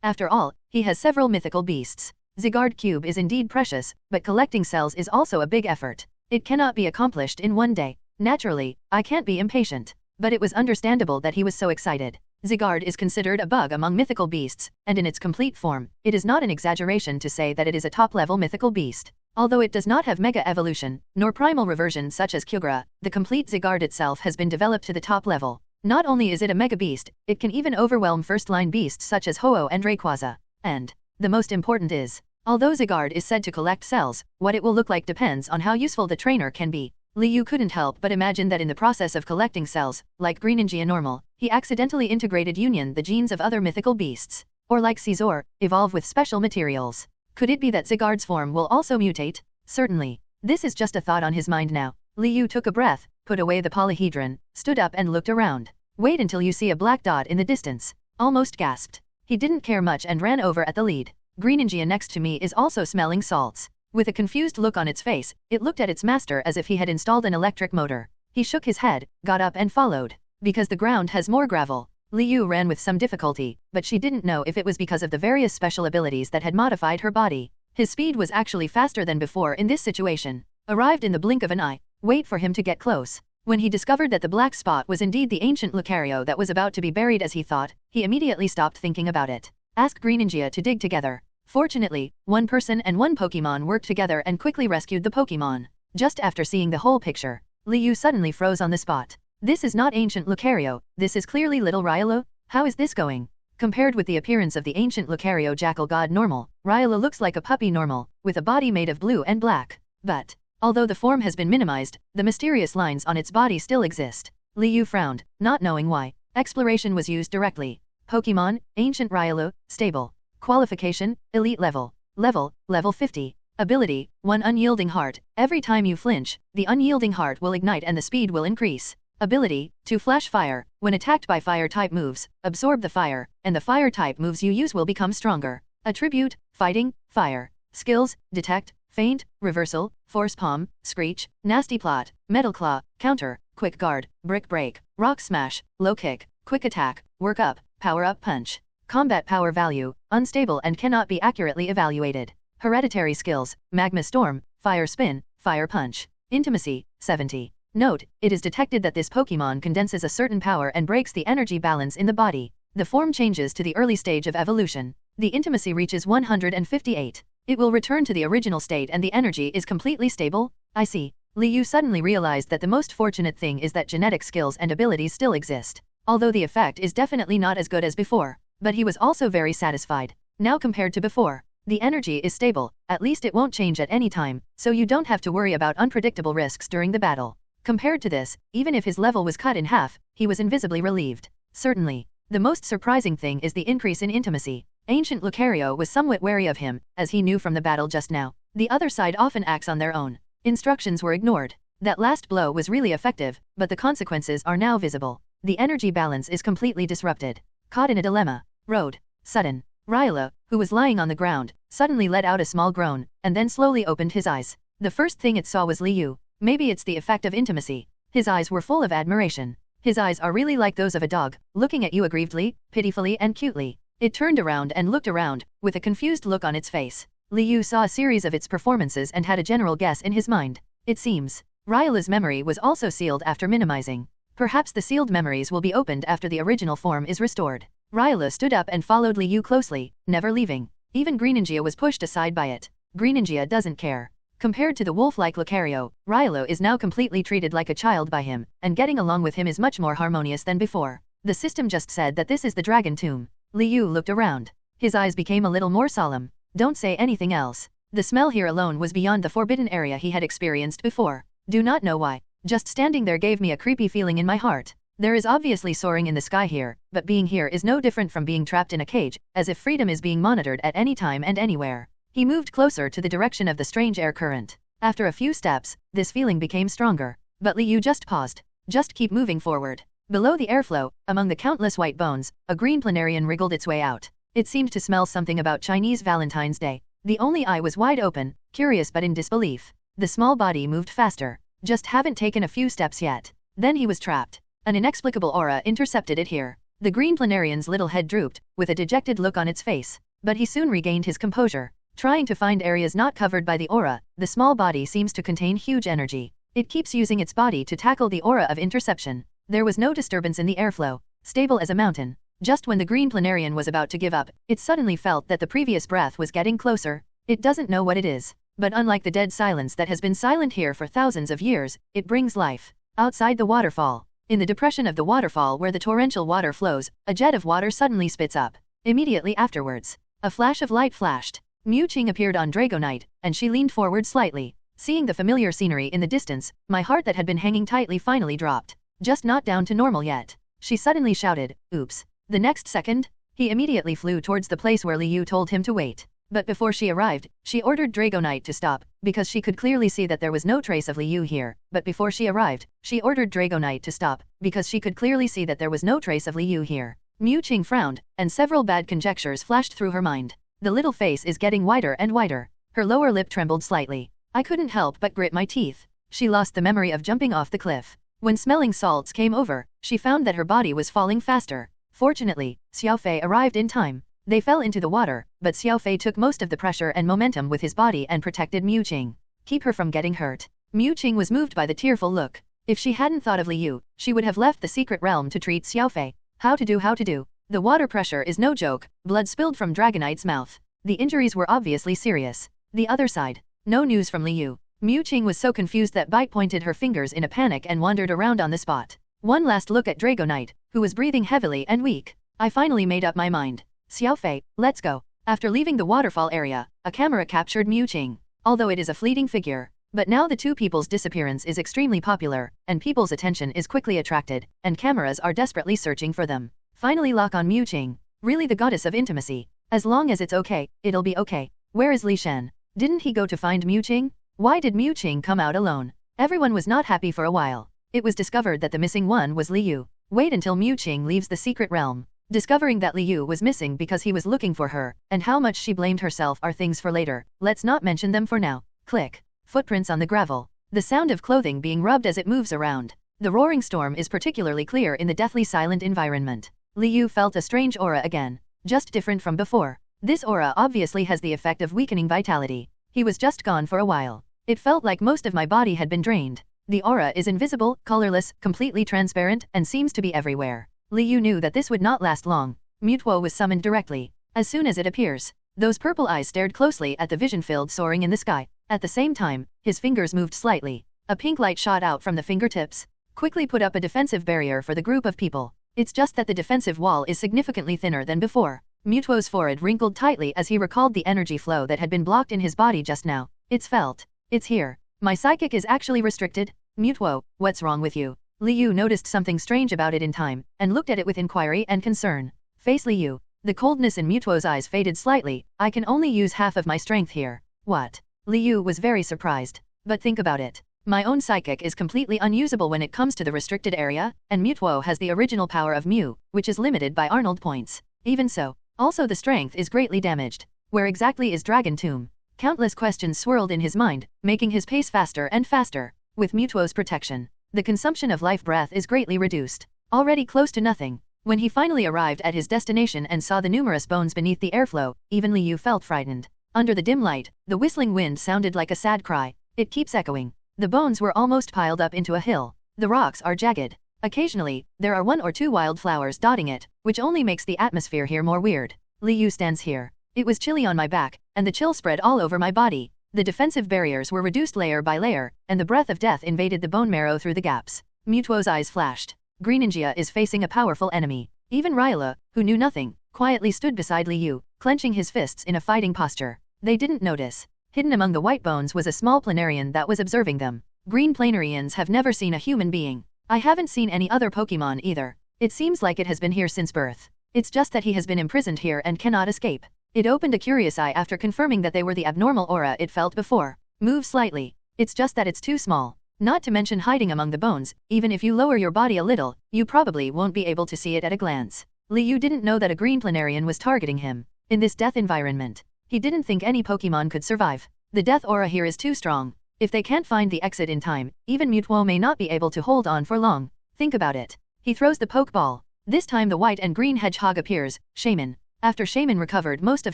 After all, he has several mythical beasts. Zygarde Cube is indeed precious, but collecting cells is also a big effort. It cannot be accomplished in one day. Naturally, I can't be impatient. But it was understandable that he was so excited. Zygarde is considered a bug among mythical beasts, and in its complete form, it is not an exaggeration to say that it is a top-level mythical beast. Although it does not have mega evolution, nor primal reversion such as Kyogre, the complete Zygarde itself has been developed to the top level. Not only is it a mega beast, it can even overwhelm first-line beasts such as Ho-Oh and Rayquaza. And the most important is, although Zygarde is said to collect cells, what it will look like depends on how useful the trainer can be. Liu couldn't help but imagine that in the process of collecting cells, like Greninja normal, he accidentally integrated the genes of other mythical beasts. Or like Caesar, evolve with special materials. Could it be that Zygarde's form will also mutate? Certainly. This is just a thought on his mind now. Liu took a breath, put away the polyhedron, stood up and looked around. Wait until you see a black dot in the distance. Almost gasped. He didn't care much and ran over at the lead. Greninja next to me is also smelling salts. With a confused look on its face, it looked at its master as if he had installed an electric motor. He shook his head, got up and followed. Because the ground has more gravel. Liu ran with some difficulty, but she didn't know if it was because of the various special abilities that had modified her body. His speed was actually faster than before in this situation. Arrived in the blink of an eye. Wait for him to get close. When he discovered that the black spot was indeed the ancient Lucario that was about to be buried as he thought, he immediately stopped thinking about it. Asked Greninja to dig together. Fortunately, one person and one Pokémon worked together and quickly rescued the Pokémon. Just after seeing the whole picture, Liu suddenly froze on the spot. This is not ancient Lucario, this is clearly little Raiolo. How is this going? Compared with the appearance of the ancient Lucario Jackal God normal, Raiolo looks like a puppy normal, with a body made of blue and black. But, although the form has been minimized, the mysterious lines on its body still exist. Liu frowned, not knowing why. Exploration was used directly. Pokémon, Ancient Raiolo, Stable. Qualification, Elite Level. Level 50. Ability, 1 Unyielding Heart. Every time you flinch, the unyielding heart will ignite and the speed will increase. Ability, 2 Flash Fire. When attacked by fire-type moves, absorb the fire, and the fire-type moves you use will become stronger. Attribute, Fighting, Fire. Skills, Detect, Feint, Reversal, Force Palm, Screech, Nasty Plot, Metal Claw, Counter, Quick Guard, Brick Break, Rock Smash, Low Kick, Quick Attack, Work Up, Power Up Punch. Combat Power Value, Unstable and cannot be accurately evaluated. Hereditary Skills, Magma Storm, Fire Spin, Fire Punch. Intimacy, 70. Note, it is detected that this Pokémon condenses a certain power and breaks the energy balance in the body. The form changes to the early stage of evolution. The intimacy reaches 158. It will return to the original state and the energy is completely stable? I see. Liu suddenly realized that the most fortunate thing is that genetic skills and abilities still exist. Although the effect is definitely not as good as before. But he was also very satisfied. Now compared to before, the energy is stable, at least it won't change at any time, so you don't have to worry about unpredictable risks during the battle. Compared to this, even if his level was cut in half, he was invisibly relieved. Certainly. The most surprising thing is the increase in intimacy. Ancient Lucario was somewhat wary of him, as he knew from the battle just now. The other side often acts on their own. Instructions were ignored. That last blow was really effective, but the consequences are now visible. The energy balance is completely disrupted. Caught in a dilemma. Road. Sudden. Rhyla, who was lying on the ground, suddenly let out a small groan, and then slowly opened his eyes. The first thing it saw was Liu. Maybe it's the effect of intimacy. His eyes were full of admiration. His eyes are really like those of a dog, looking at you aggrievedly, pitifully and cutely. It turned around and looked around, with a confused look on its face. Liu saw a series of its performances and had a general guess in his mind. It seems. Ryla's memory was also sealed after minimizing. Perhaps the sealed memories will be opened after the original form is restored. Rhyla stood up and followed Liu closely, never leaving. Even Greninja was pushed aside by it. Greninja doesn't care. Compared to the wolf-like Lucario, Rhyla is now completely treated like a child by him, and getting along with him is much more harmonious than before. The system just said that this is the Dragon Tomb. Liu looked around. His eyes became a little more solemn. Don't say anything else. The smell here alone was beyond the forbidden area he had experienced before. Do not know why. Just standing there gave me a creepy feeling in my heart. There is obviously soaring in the sky here, but being here is no different from being trapped in a cage, as if freedom is being monitored at any time and anywhere. He moved closer to the direction of the strange air current. After a few steps, this feeling became stronger. But Liu just paused. Just keep moving forward. Below the airflow, among the countless white bones, a green planarian wriggled its way out. It seemed to smell something about Chinese Valentine's Day. The only eye was wide open, curious but in disbelief. The small body moved faster. Just haven't taken a few steps yet. Then he was trapped. An inexplicable aura intercepted it here. The green planarian's little head drooped, with a dejected look on its face. But he soon regained his composure. Trying to find areas not covered by the aura, the small body seems to contain huge energy. It keeps using its body to tackle the aura of interception. There was no disturbance in the airflow, stable as a mountain. Just when the green planarian was about to give up, it suddenly felt that the previous breath was getting closer. It doesn't know what it is. But unlike the dead silence that has been silent here for thousands of years, it brings life. Outside the waterfall. In the depression of the waterfall where the torrential water flows, a jet of water suddenly spits up. Immediately afterwards, a flash of light flashed. Mewtwo appeared on Dragonite, and she leaned forward slightly. Seeing the familiar scenery in the distance, my heart that had been hanging tightly finally dropped. Just not down to normal yet. She suddenly shouted, "Oops." The next second, he immediately flew towards the place where Liu told him to wait. But before she arrived, she ordered Dragonite to stop, because she could clearly see that there was no trace of Liu here. But before she arrived, she ordered Dragonite to stop, because she could clearly see that there was no trace of Liu here. Mewtwo frowned, and several bad conjectures flashed through her mind. The little face is getting wider and wider. Her lower lip trembled slightly. I couldn't help but grit my teeth. She lost the memory of jumping off the cliff. When smelling salts came over, she found that her body was falling faster. Fortunately, Xiaofei arrived in time. They fell into the water, but Xiaofei took most of the pressure and momentum with his body and protected Mewtwo. Keep her from getting hurt. Mewtwo was moved by the tearful look. If she hadn't thought of Liu, she would have left the secret realm to treat Xiaofei. How to do. The water pressure is no joke. Blood spilled from Dragonite's mouth. The injuries were obviously serious. The other side. No news from Liu. Mewtwo was so confused that Bite pointed her fingers in a panic and wandered around on the spot. One last look at Dragonite, who was breathing heavily and weak. I finally made up my mind. Xiaofei, let's go. After leaving the waterfall area, a camera captured Mewtwo. Although it is a fleeting figure. But now the two people's disappearance is extremely popular, and people's attention is quickly attracted, and cameras are desperately searching for them. Finally lock on Mewtwo. Really the goddess of intimacy. As long as it's okay, it'll be okay. Where is Li Shen? Didn't he go to find Mewtwo? Why did Mewtwo come out alone? Everyone was not happy for a while. It was discovered that the missing one was Liu. Wait until Mewtwo leaves the secret realm. Discovering that Liu was missing because he was looking for her, and how much she blamed herself are things for later. Let's not mention them for now. Click. Footprints on the gravel. The sound of clothing being rubbed as it moves around. The roaring storm is particularly clear in the deathly silent environment. Liu felt a strange aura again. Just different from before. This aura obviously has the effect of weakening vitality. He was just gone for a while. It felt like most of my body had been drained. The aura is invisible, colorless, completely transparent, and seems to be everywhere. Liu knew that this would not last long. Mewtwo was summoned directly. As soon as it appears, those purple eyes stared closely at the vision field soaring in the sky. At the same time, his fingers moved slightly. A pink light shot out from the fingertips. Quickly put up a defensive barrier for the group of people. It's just that the defensive wall is significantly thinner than before. Mewtwo's forehead wrinkled tightly as he recalled the energy flow that had been blocked in his body just now. It's felt. It's here. My psychic is actually restricted. Mewtwo, what's wrong with you? Liu noticed something strange about it in time, and looked at it with inquiry and concern. Face Liu. The coldness in Mewtwo's eyes faded slightly. I can only use half of my strength here. What? Liu was very surprised. But think about it. My own psychic is completely unusable when it comes to the restricted area, and Mewtwo has the original power of Mew, which is limited by Arnold points. Even so, also the strength is greatly damaged. Where exactly is Dragon Tomb? Countless questions swirled in his mind, making his pace faster and faster. With Mewtwo's protection, the consumption of life breath is greatly reduced. Already close to nothing. When he finally arrived at his destination and saw the numerous bones beneath the airflow, even Liu felt frightened. Under the dim light, the whistling wind sounded like a sad cry. It keeps echoing. The bones were almost piled up into a hill. The rocks are jagged. Occasionally, there are 1 or 2 wildflowers dotting it, which only makes the atmosphere here more weird. Liu stands here. It was chilly on my back, and the chill spread all over my body. The defensive barriers were reduced layer by layer, and the breath of death invaded the bone marrow through the gaps. Mewtwo's eyes flashed. Greninja is facing a powerful enemy. Even Rylra, who knew nothing, quietly stood beside Liu, clenching his fists in a fighting posture. They didn't notice. Hidden among the white bones was a small planarian that was observing them. Green planarians have never seen a human being. I haven't seen any other Pokémon either. It seems like it has been here since birth. It's just that he has been imprisoned here and cannot escape. It opened a curious eye after confirming that they were the abnormal aura it felt before. Move slightly. It's just that it's too small. Not to mention hiding among the bones, even if you lower your body a little, you probably won't be able to see it at a glance. Liu didn't know that a green planarian was targeting him. In this death environment, he didn't think any Pokémon could survive. The death aura here is too strong. If they can't find the exit in time, even Mewtwo may not be able to hold on for long. Think about it. He throws the Pokeball. This time the white and green hedgehog appears, Shaman. After Shaman recovered most of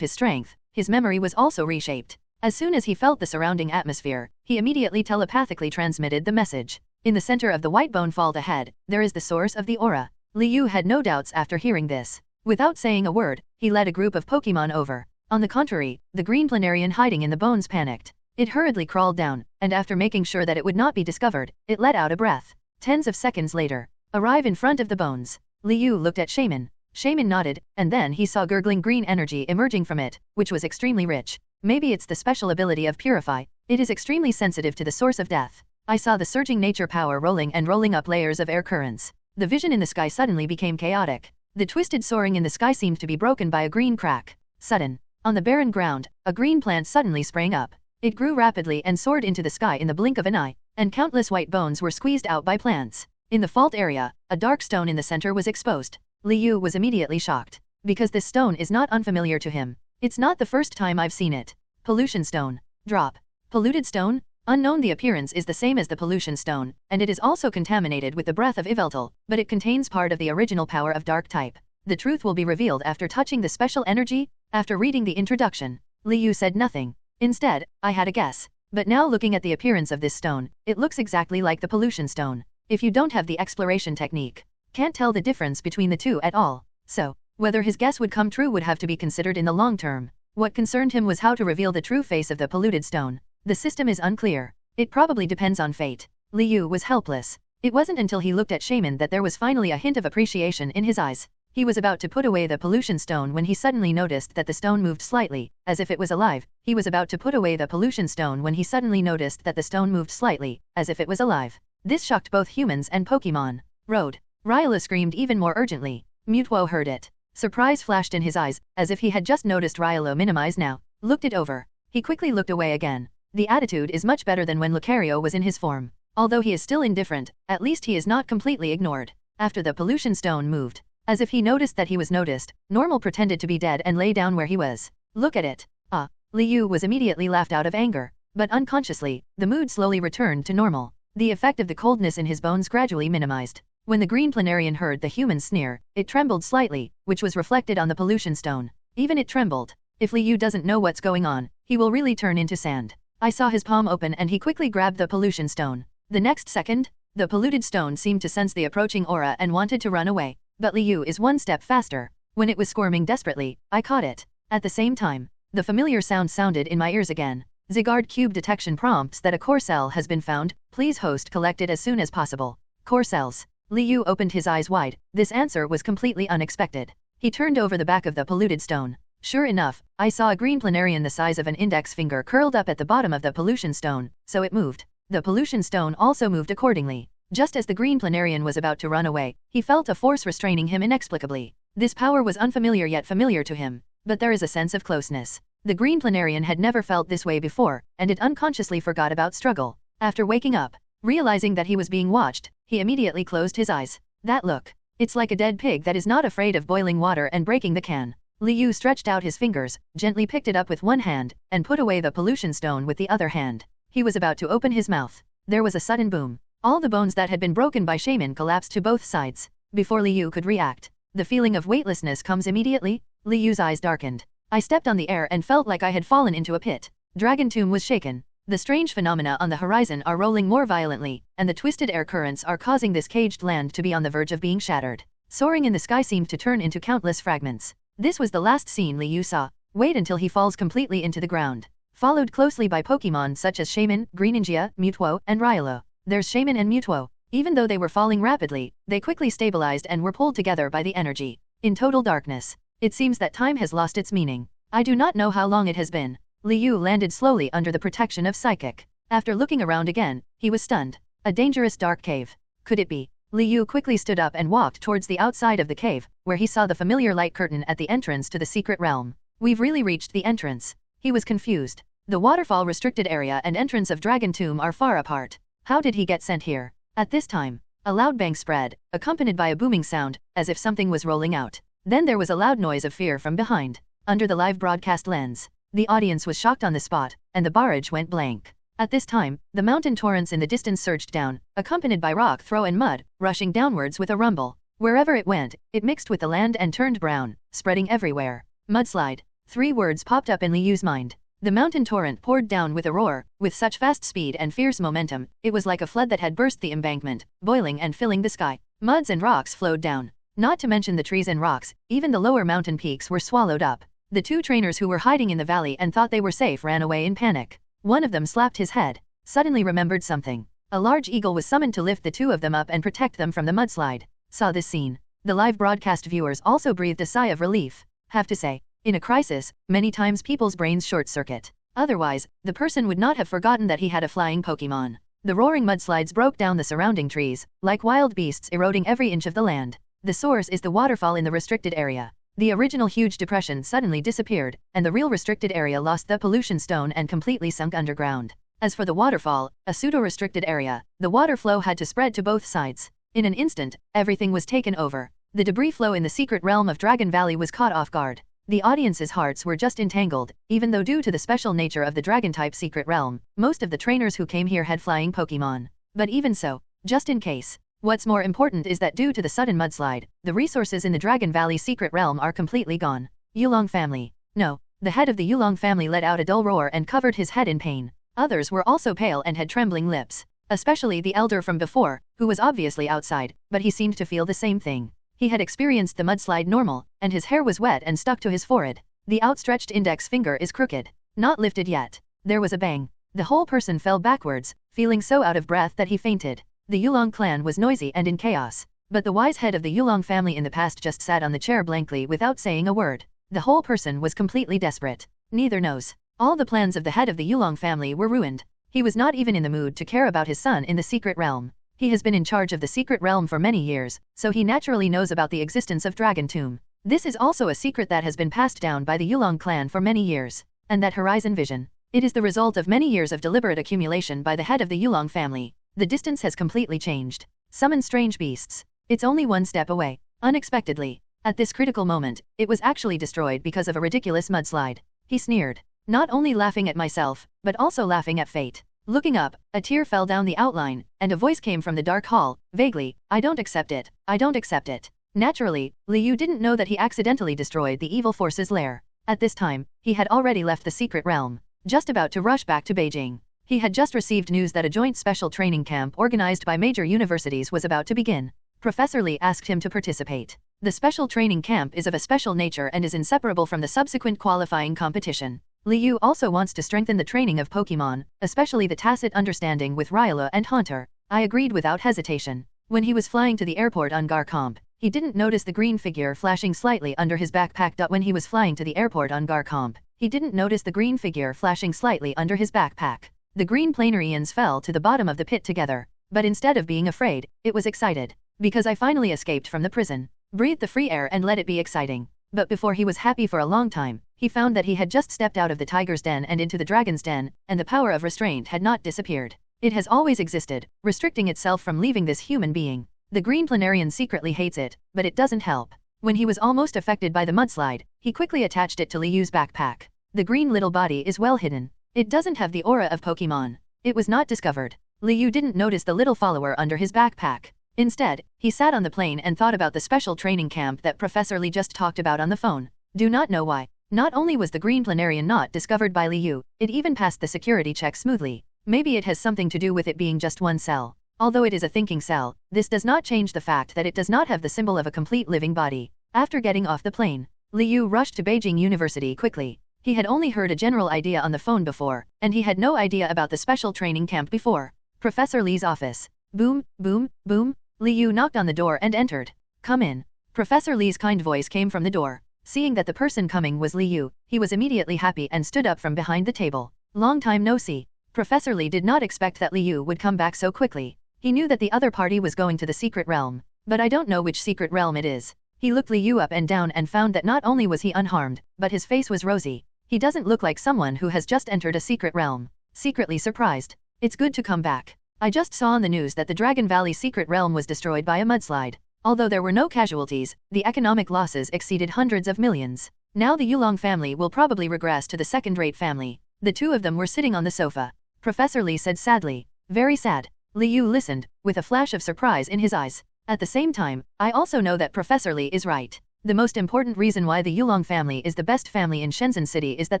his strength, his memory was also reshaped. As soon as he felt the surrounding atmosphere, he immediately telepathically transmitted the message. In the center of the white bone vault ahead, there is the source of the aura. Liu had no doubts after hearing this. Without saying a word, he led a group of Pokémon over. On the contrary, the green planarian hiding in the bones panicked. It hurriedly crawled down, and after making sure that it would not be discovered, it let out a breath. Tens of seconds later, arrive in front of the bones. Liu looked at Shaman. Shaman nodded, and then he saw gurgling green energy emerging from it, which was extremely rich. Maybe it's the special ability of Purify. It is extremely sensitive to the source of death. I saw the surging nature power rolling and rolling up layers of air currents. The vision in the sky suddenly became chaotic. The twisted soaring in the sky seemed to be broken by a green crack. Sudden. On the barren ground, a green plant suddenly sprang up. It grew rapidly and soared into the sky in the blink of an eye, and countless white bones were squeezed out by plants. In the fault area, a dark stone in the center was exposed. Liu was immediately shocked, because this stone is not unfamiliar to him. It's not the first time I've seen it. Pollution stone. Drop. Polluted stone? Unknown. The appearance is the same as the pollution stone, and it is also contaminated with the breath of Yveltal, but it contains part of the original power of dark type. The truth will be revealed after touching the special energy. After reading the introduction, Liu said nothing. Instead, I had a guess. But now looking at the appearance of this stone, it looks exactly like the pollution stone. If you don't have the exploration technique, can't tell the difference between the two at all. So, whether his guess would come true would have to be considered in the long term. What concerned him was how to reveal the true face of the polluted stone. The system is unclear. It probably depends on fate. Liu was helpless. It wasn't until he looked at Shaman that there was finally a hint of appreciation in his eyes. He was about to put away the pollution stone when he suddenly noticed that the stone moved slightly, as if it was alive. He was about to put away the pollution stone when he suddenly noticed that the stone moved slightly, as if it was alive. This shocked both humans and Pokémon. Road. Rylra screamed even more urgently. Mewtwo heard it. Surprise flashed in his eyes, as if he had just noticed Rylra minimize now. Looked it over. He quickly looked away again. The attitude is much better than when Lucario was in his form. Although he is still indifferent, at least he is not completely ignored. After the pollution stone moved, as if he noticed that he was noticed, Normal pretended to be dead and lay down where he was. Look at it. Ah. Liu was immediately laughed out of anger. but unconsciously, the mood slowly returned to normal. The effect of the coldness in his bones gradually minimized. When the green planarian heard the human sneer, it trembled slightly, which was reflected on the pollution stone. Even it trembled. If Liu doesn't know what's going on, he will really turn into sand. I saw his palm open and he quickly grabbed the pollution stone. The next second, the polluted stone seemed to sense the approaching aura and wanted to run away. But Liu is one step faster. When it was squirming desperately, I caught it. At the same time, the familiar sound sounded in my ears again. Zygarde cube detection prompts that a core cell has been found. Please host collect it as soon as possible. Core cells. Liu opened his eyes wide. This answer was completely unexpected. He turned over the back of the polluted stone. Sure enough, I saw a green planarian the size of an index finger curled up at the bottom of the pollution stone, so it moved. The pollution stone also moved accordingly. Just as the green planarian was about to run away, he felt a force restraining him inexplicably. This power was unfamiliar yet familiar to him, but there is a sense of closeness. The green planarian had never felt this way before, and it unconsciously forgot about struggle. After waking up, realizing that he was being watched, he immediately closed his eyes. That look. It's like a dead pig that is not afraid of boiling water and breaking the can. Liu stretched out his fingers, gently picked it up with one hand, and put away the pollution stone with the other hand. He was about to open his mouth. There was a sudden boom. All the bones that had been broken by shaman collapsed to both sides. Before Liu could react, the feeling of weightlessness comes immediately. Liu's eyes darkened. I stepped on the air and felt like I had fallen into a pit. Dragon Tomb was shaken. The strange phenomena on the horizon are rolling more violently, and the twisted air currents are causing this caged land to be on the verge of being shattered. Soaring in the sky seemed to turn into countless fragments. This was the last scene Liu saw. Wait until he falls completely into the ground. Followed closely by Pokémon such as Shaman, Greninja, Mewtwo, and Riolu. There's Shaman and Mewtwo. Even though they were falling rapidly, they quickly stabilized and were pulled together by the energy. In total darkness. It seems that time has lost its meaning. I do not know how long it has been. Liu landed slowly under the protection of Psychic. After looking around again, he was stunned. A dangerous dark cave. Could it be? Liu quickly stood up and walked towards the outside of the cave, where he saw the familiar light curtain at the entrance to the secret realm. We've really reached the entrance. He was confused. The waterfall restricted area and entrance of Dragon Tomb are far apart. How did he get sent here? At this time, a loud bang spread, accompanied by a booming sound, as if something was rolling out. Then there was a loud noise of fear from behind. Under the live broadcast lens, the audience was shocked on the spot, and the barrage went blank. At this time, the mountain torrents in the distance surged down, accompanied by rock throw and mud, rushing downwards with a rumble. Wherever it went, it mixed with the land and turned brown, spreading everywhere. Mudslide. 3 words popped up in Liu's mind. The mountain torrent poured down with a roar, with such fast speed and fierce momentum, it was like a flood that had burst the embankment, boiling and filling the sky. Muds and rocks flowed down. Not to mention the trees and rocks, even the lower mountain peaks were swallowed up. The 2 trainers who were hiding in the valley and thought they were safe ran away in panic. One of them slapped his head, suddenly remembered something. A large eagle was summoned to lift the 2 of them up and protect them from the mudslide. Saw this scene. The live broadcast viewers also breathed a sigh of relief. Have to say, in a crisis, many times people's brains short-circuit. Otherwise, the person would not have forgotten that he had a flying Pokémon. The roaring mudslides broke down the surrounding trees, like wild beasts eroding every inch of the land. The source is the waterfall in the restricted area. The original huge depression suddenly disappeared, and the real restricted area lost the pollution stone and completely sunk underground. As for the waterfall, a pseudo-restricted area, the water flow had to spread to both sides. In an instant, everything was taken over. The debris flow in the secret realm of Dragon Valley was caught off guard. The audience's hearts were just entangled, even though due to the special nature of the dragon-type secret realm, most of the trainers who came here had flying Pokémon. But even so, just in case. What's more important is that due to the sudden mudslide, the resources in the Dragon Valley secret realm are completely gone. Yulong family. No. The head of the Yulong family let out a dull roar and covered his head in pain. Others were also pale and had trembling lips. Especially the elder from before, who was obviously outside, but he seemed to feel the same thing. He had experienced the mudslide normal, and his hair was wet and stuck to his forehead. The outstretched index finger is crooked. Not lifted yet. There was a bang. The whole person fell backwards, feeling so out of breath that he fainted. The Yulong clan was noisy and in chaos. But the wise head of the Yulong family in the past just sat on the chair blankly without saying a word. The whole person was completely desperate. Neither knows. All the plans of the head of the Yulong family were ruined. He was not even in the mood to care about his son in the secret realm. He has been in charge of the secret realm for many years, so he naturally knows about the existence of Dragon Tomb. This is also a secret that has been passed down by the Yulong clan for many years. And that horizon vision. It is the result of many years of deliberate accumulation by the head of the Yulong family. The distance has completely changed. Summon strange beasts. It's only one step away. Unexpectedly. At this critical moment, it was actually destroyed because of a ridiculous mudslide. He sneered. Not only laughing at myself, but also laughing at fate. Looking up, a tear fell down the outline, and a voice came from the dark hall, vaguely, I don't accept it, I don't accept it. Naturally, Liu didn't know that he accidentally destroyed the evil force's lair. At this time, he had already left the secret realm, just about to rush back to Beijing. He had just received news that a joint special training camp organized by major universities was about to begin. Professor Li asked him to participate. The special training camp is of a special nature and is inseparable from the subsequent qualifying competition. Liu also wants to strengthen the training of Pokémon, especially the tacit understanding with Rylua and Haunter. I agreed without hesitation. When he was flying to the airport on Garcomp, he didn't notice the green figure flashing slightly under his backpack. When he was flying to the airport on Garcomp, he didn't notice the green figure flashing slightly under his backpack. The green planarians fell to the bottom of the pit together, but instead of being afraid, it was excited. Because I finally escaped from the prison. Breathed the free air and let it be exciting. But before he was happy for a long time, he found that he had just stepped out of the tiger's den and into the dragon's den, and the power of restraint had not disappeared. It has always existed, restricting itself from leaving this human being. The green planarian secretly hates it, but it doesn't help. When he was almost affected by the mudslide, he quickly attached it to Liu's backpack. The green little body is well hidden. It doesn't have the aura of Pokémon. It was not discovered. Liu didn't notice the little follower under his backpack. Instead, he sat on the plane and thought about the special training camp that Professor Li just talked about on the phone. Do not know why. Not only was the green planarian not discovered by Liu, it even passed the security check smoothly. Maybe it has something to do with it being just one cell. Although it is a thinking cell, this does not change the fact that it does not have the symbol of a complete living body. After getting off the plane, Liu rushed to Beijing University quickly. He had only heard a general idea on the phone before, and he had no idea about the special training camp before. Professor Li's office. Boom, boom, boom. Liu knocked on the door and entered. Come in. Professor Li's kind voice came from the door. Seeing that the person coming was Liu, he was immediately happy and stood up from behind the table. Long time no see. Professor Li did not expect that Liu would come back so quickly. He knew that the other party was going to the secret realm, but I don't know which secret realm it is. He looked Liu up and down and found that not only was he unharmed, but his face was rosy. He doesn't look like someone who has just entered a secret realm. Secretly surprised. It's good to come back. I just saw on the news that the Dragon Valley secret realm was destroyed by a mudslide. Although there were no casualties, the economic losses exceeded hundreds of millions. Now the Yulong family will probably regress to the second-rate family. The two of them were sitting on the sofa. Professor Li said sadly. Very sad. Liu listened, with a flash of surprise in his eyes. At the same time, I also know that Professor Li is right. The most important reason why the Yulong family is the best family in Shenzhen City is that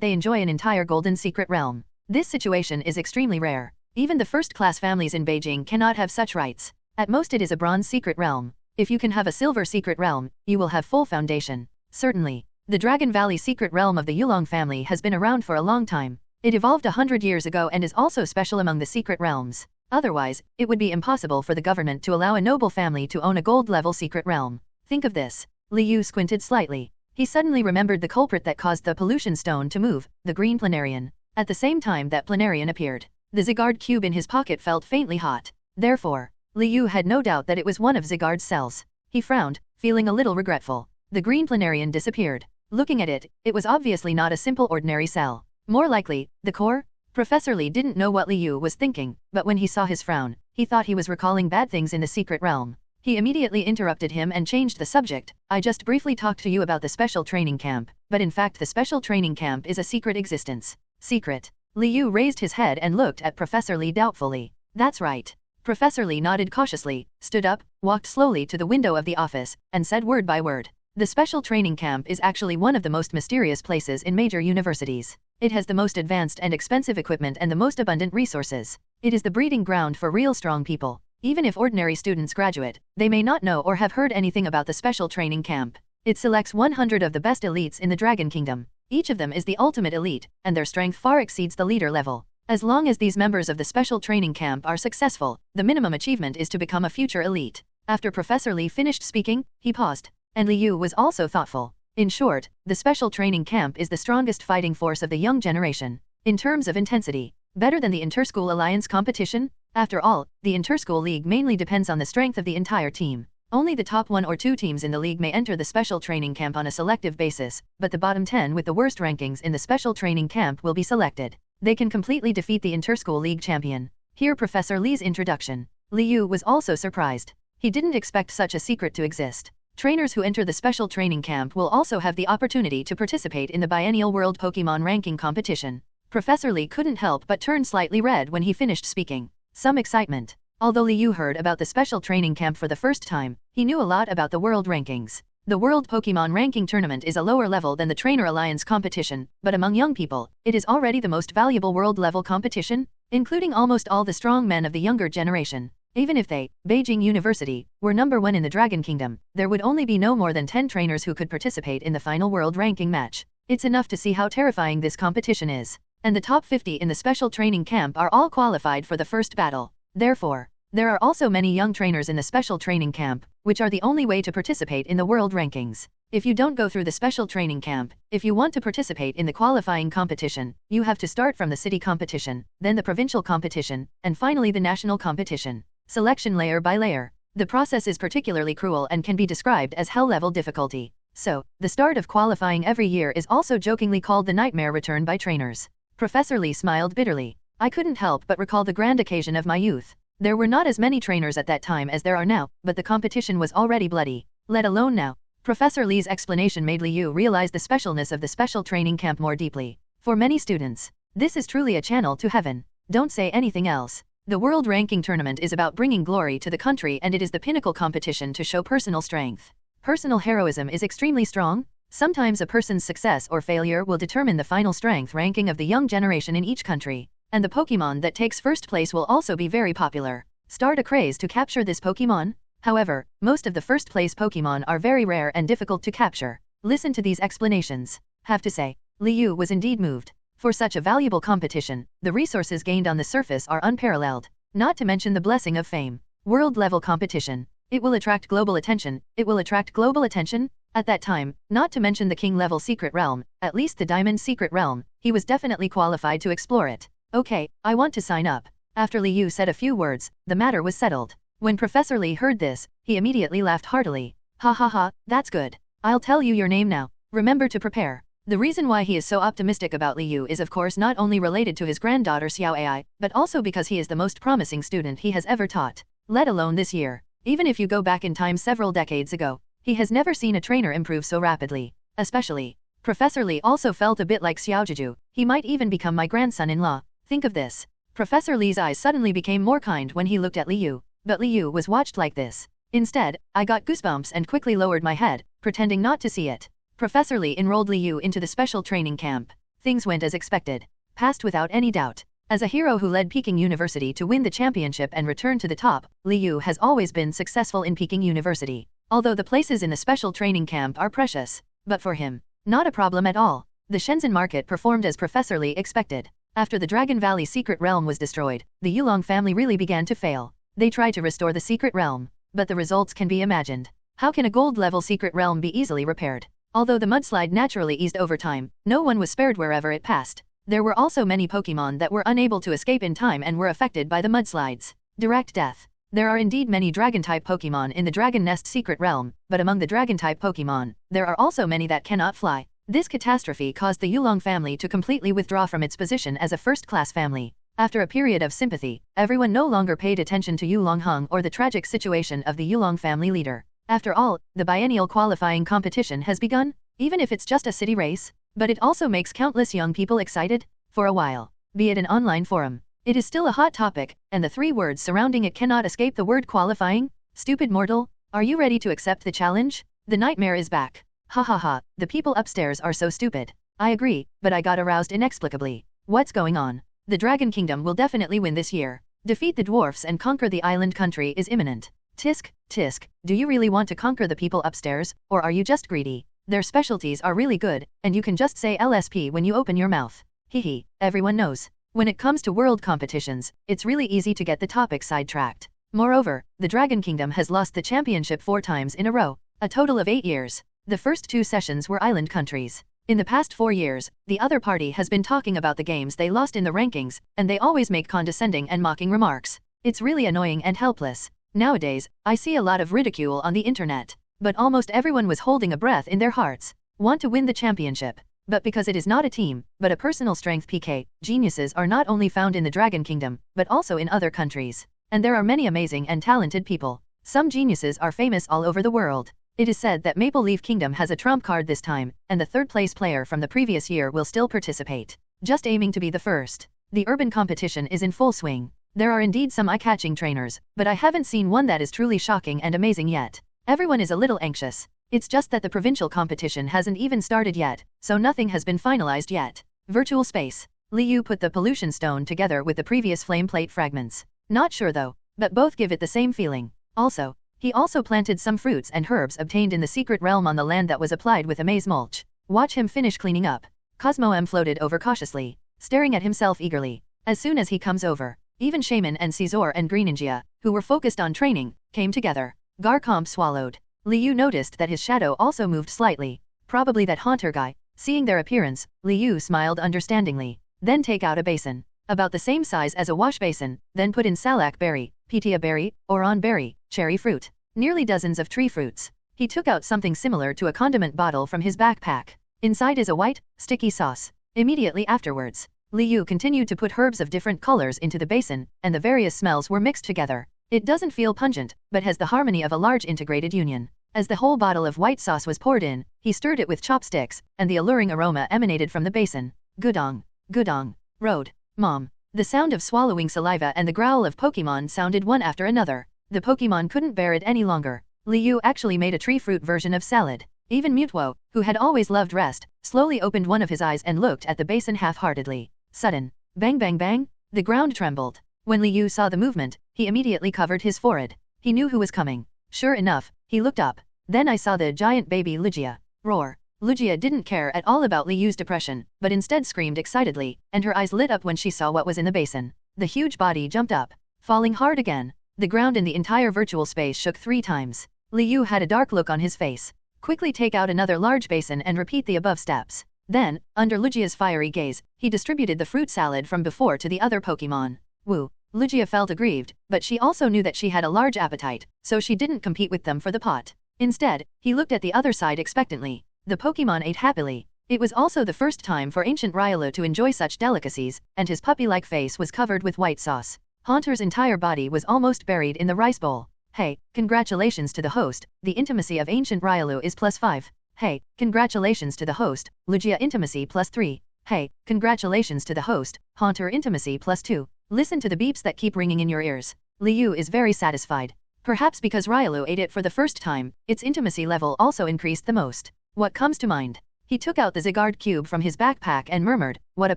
they enjoy an entire golden secret realm. This situation is extremely rare. Even the first-class families in Beijing cannot have such rights. At most it is a bronze secret realm. If you can have a silver secret realm, you will have full foundation. Certainly. The Dragon Valley secret realm of the Yulong family has been around for a long time. It evolved 100 years ago and is also special among the secret realms. Otherwise, it would be impossible for the government to allow a noble family to own a gold-level secret realm. Think of this. Liu squinted slightly. He suddenly remembered the culprit that caused the pollution stone to move, the green planarian. At the same time that planarian appeared, the Zygarde cube in his pocket felt faintly hot. Therefore, Liu had no doubt that it was one of Zygarde's cells. He frowned, feeling a little regretful. The green planarian disappeared. Looking at it, it was obviously not a simple ordinary cell. More likely, the core? Professor Li didn't know what Liu was thinking, but when he saw his frown, he thought he was recalling bad things in the secret realm. He immediately interrupted him and changed the subject. I just briefly talked to you about the special training camp, but in fact the special training camp is a secret existence. Secret. Liu raised his head and looked at Professor Li doubtfully. That's right. Professor Li nodded cautiously, stood up, walked slowly to the window of the office, and said word by word. The special training camp is actually one of the most mysterious places in major universities. It has the most advanced and expensive equipment and the most abundant resources. It is the breeding ground for real strong people. Even if ordinary students graduate, they may not know or have heard anything about the special training camp. It selects 100 of the best elites in the Dragon Kingdom. Each of them is the ultimate elite, and their strength far exceeds the leader level. As long as these members of the special training camp are successful, the minimum achievement is to become a future elite. After Professor Li finished speaking, he paused. And Liu was also thoughtful. In short, the special training camp is the strongest fighting force of the young generation. In terms of intensity, better than the Interschool Alliance competition? After all, the Interschool League mainly depends on the strength of the entire team. Only the top 1 or 2 teams in the league may enter the special training camp on a selective basis, but the bottom 10 with the worst rankings in the special training camp will be selected. They can completely defeat the Interschool League champion. Hear Professor Li's introduction. Liu was also surprised. He didn't expect such a secret to exist. Trainers who enter the special training camp will also have the opportunity to participate in the biennial World Pokémon Ranking Competition. Professor Lee couldn't help but turn slightly red when he finished speaking. Some excitement. Although Liu heard about the special training camp for the first time, he knew a lot about the world rankings. The World Pokémon Ranking Tournament is a lower level than the Trainer Alliance competition, but among young people, it is already the most valuable world-level competition, including almost all the strong men of the younger generation. Even if they, Beijing University, were number 1 in the Dragon Kingdom, there would only be no more than 10 trainers who could participate in the final world ranking match. It's enough to see how terrifying this competition is. And the top 50 in the special training camp are all qualified for the first battle. Therefore, there are also many young trainers in the special training camp, which are the only way to participate in the world rankings. If you don't go through the special training camp, if you want to participate in the qualifying competition, you have to start from the city competition, then the provincial competition, and finally the national competition. Selection layer by layer. The process is particularly cruel and can be described as hell-level difficulty. So, the start of qualifying every year is also jokingly called the nightmare return by trainers. Professor Lee smiled bitterly. I couldn't help but recall the grand occasion of my youth. There were not as many trainers at that time as there are now, but the competition was already bloody. Let alone now. Professor Lee's explanation made Liu realize the specialness of the special training camp more deeply. For many students, this is truly a channel to heaven. Don't say anything else. The World Ranking Tournament is about bringing glory to the country, and it is the pinnacle competition to show personal strength. Personal heroism is extremely strong. Sometimes a person's success or failure will determine the final strength ranking of the young generation in each country. And the Pokémon that takes first place will also be very popular. Start a craze to capture this Pokémon? However, most of the first place Pokémon are very rare and difficult to capture. Listen to these explanations. Have to say, Liu was indeed moved. For such a valuable competition, the resources gained on the surface are unparalleled. Not to mention the blessing of fame. World-level competition. It will attract global attention. It will attract global attention? At that time, not to mention the king-level secret realm, at least the diamond secret realm, he was definitely qualified to explore it. Okay, I want to sign up. After Liu said a few words, the matter was settled. When Professor Lee heard this, he immediately laughed heartily. Ha ha ha, that's good. I'll tell you your name now. Remember to prepare. The reason why he is so optimistic about Liu is of course not only related to his granddaughter Xiao Ai, but also because he is the most promising student he has ever taught. Let alone this year. Even if you go back in time several decades ago, he has never seen a trainer improve so rapidly. Especially, Professor Lee also felt a bit like Xiaojuju. He might even become my grandson-in-law. Think of this. Professor Lee's eyes suddenly became more kind when he looked at Liu, but Liu was watched like this. Instead, I got goosebumps and quickly lowered my head, pretending not to see it. Professor Lee enrolled Liu into the special training camp. Things went as expected. Passed without any doubt. As a hero who led Peking University to win the championship and return to the top, Liu has always been successful in Peking University. Although the places in the special training camp are precious, but for him, not a problem at all. The Shenzhen market performed as Professor Lee expected. After the Dragon Valley secret realm was destroyed, the Yulong family really began to fail. They tried to restore the secret realm, but the results can be imagined. How can a gold-level secret realm be easily repaired? Although the mudslide naturally eased over time, no one was spared wherever it passed. There were also many Pokémon that were unable to escape in time and were affected by the mudslides. Direct death. There are indeed many Dragon-type Pokémon in the Dragon Nest secret realm, but among the Dragon-type Pokémon, there are also many that cannot fly. This catastrophe caused the Yulong family to completely withdraw from its position as a first-class family. After a period of sympathy, everyone no longer paid attention to Yulong Hung or the tragic situation of the Yulong family leader. After all, the biennial qualifying competition has begun, even if it's just a city race, but it also makes countless young people excited. For a while, be it an online forum, it is still a hot topic, and the 3 words surrounding it cannot escape the word qualifying. Stupid mortal, are you ready to accept the challenge? The nightmare is back. Ha ha ha, the people upstairs are so stupid. I agree, but I got aroused inexplicably. What's going on? The Dragon Kingdom will definitely win this year. Defeat the dwarfs and conquer the island country is imminent. Tisk, tisk, do you really want to conquer the people upstairs, or are you just greedy? Their specialties are really good, and you can just say LSP when you open your mouth. Hehe, everyone knows. When it comes to world competitions, it's really easy to get the topic sidetracked. Moreover, the Dragon Kingdom has lost the championship 4 times in a row, a total of 8 years. The first 2 sessions were island countries. In the past 4 years, the other party has been talking about the games they lost in the rankings, and they always make condescending and mocking remarks. It's really annoying and helpless. Nowadays, I see a lot of ridicule on the internet, but almost everyone was holding a breath in their hearts. Want to win the championship. But because it is not a team, but a personal strength PK, geniuses are not only found in the Dragon Kingdom, but also in other countries. And there are many amazing and talented people. Some geniuses are famous all over the world. It is said that Maple Leaf Kingdom has a trump card this time, and the third-place player from the previous year will still participate. Just aiming to be the first. The urban competition is in full swing. There are indeed some eye-catching trainers, but I haven't seen one that is truly shocking and amazing yet. Everyone is a little anxious. It's just that the provincial competition hasn't even started yet, so nothing has been finalized yet. Virtual space. Liu put the pollution stone together with the previous flame plate fragments. Not sure though, but both give it the same feeling. Also, he also planted some fruits and herbs obtained in the secret realm on the land that was applied with amaze mulch. Watch him finish cleaning up. Cosmo M floated over cautiously, staring at himself eagerly. As soon as he comes over, even Shaman and Caesar and Greeningia, who were focused on training, came together. Garcomp swallowed. Liu noticed that his shadow also moved slightly. Probably that haunter guy. Seeing their appearance, Liu smiled understandingly. Then take out a basin, about the same size as a wash basin, then put in salak berry, pitia berry, oran berry, cherry fruit, nearly dozens of tree fruits. He took out something similar to a condiment bottle from his backpack. Inside is a white, sticky sauce. Immediately afterwards, Liu continued to put herbs of different colors into the basin, and the various smells were mixed together. It doesn't feel pungent, but has the harmony of a large integrated union. As the whole bottle of white sauce was poured in, he stirred it with chopsticks, and the alluring aroma emanated from the basin. Gudong. Gudong. Road. Mom. The sound of swallowing saliva and the growl of Pokémon sounded one after another. The Pokémon couldn't bear it any longer. Liu actually made a tree fruit version of salad. Even Mewtwo, who had always loved rest, slowly opened one of his eyes and looked at the basin half-heartedly. Sudden. Bang bang bang. The ground trembled. When Liu saw the movement, he immediately covered his forehead. He knew who was coming. Sure enough, he looked up. Then I saw the giant baby Lugia. Roar. Lugia didn't care at all about Liu's depression, but instead screamed excitedly, and her eyes lit up when she saw what was in the basin. The huge body jumped up, falling hard again. The ground in the entire virtual space shook 3 times. Liu had a dark look on his face. Quickly take out another large basin and repeat the above steps. Then, under Lugia's fiery gaze, he distributed the fruit salad from before to the other Pokémon. Woo. Lugia felt aggrieved, but she also knew that she had a large appetite, so she didn't compete with them for the pot. Instead, he looked at the other side expectantly. The Pokémon ate happily. It was also the first time for ancient Riolu to enjoy such delicacies, and his puppy-like face was covered with white sauce. Haunter's entire body was almost buried in the rice bowl. Hey, congratulations to the host, the intimacy of ancient Riolu is +5. Hey, congratulations to the host, Lugia intimacy +3. Hey, congratulations to the host, Haunter intimacy +2. Listen to the beeps that keep ringing in your ears. Liu is very satisfied. Perhaps because Riolu ate it for the first time, its intimacy level also increased the most. What comes to mind? He took out the Zygarde cube from his backpack and murmured, what a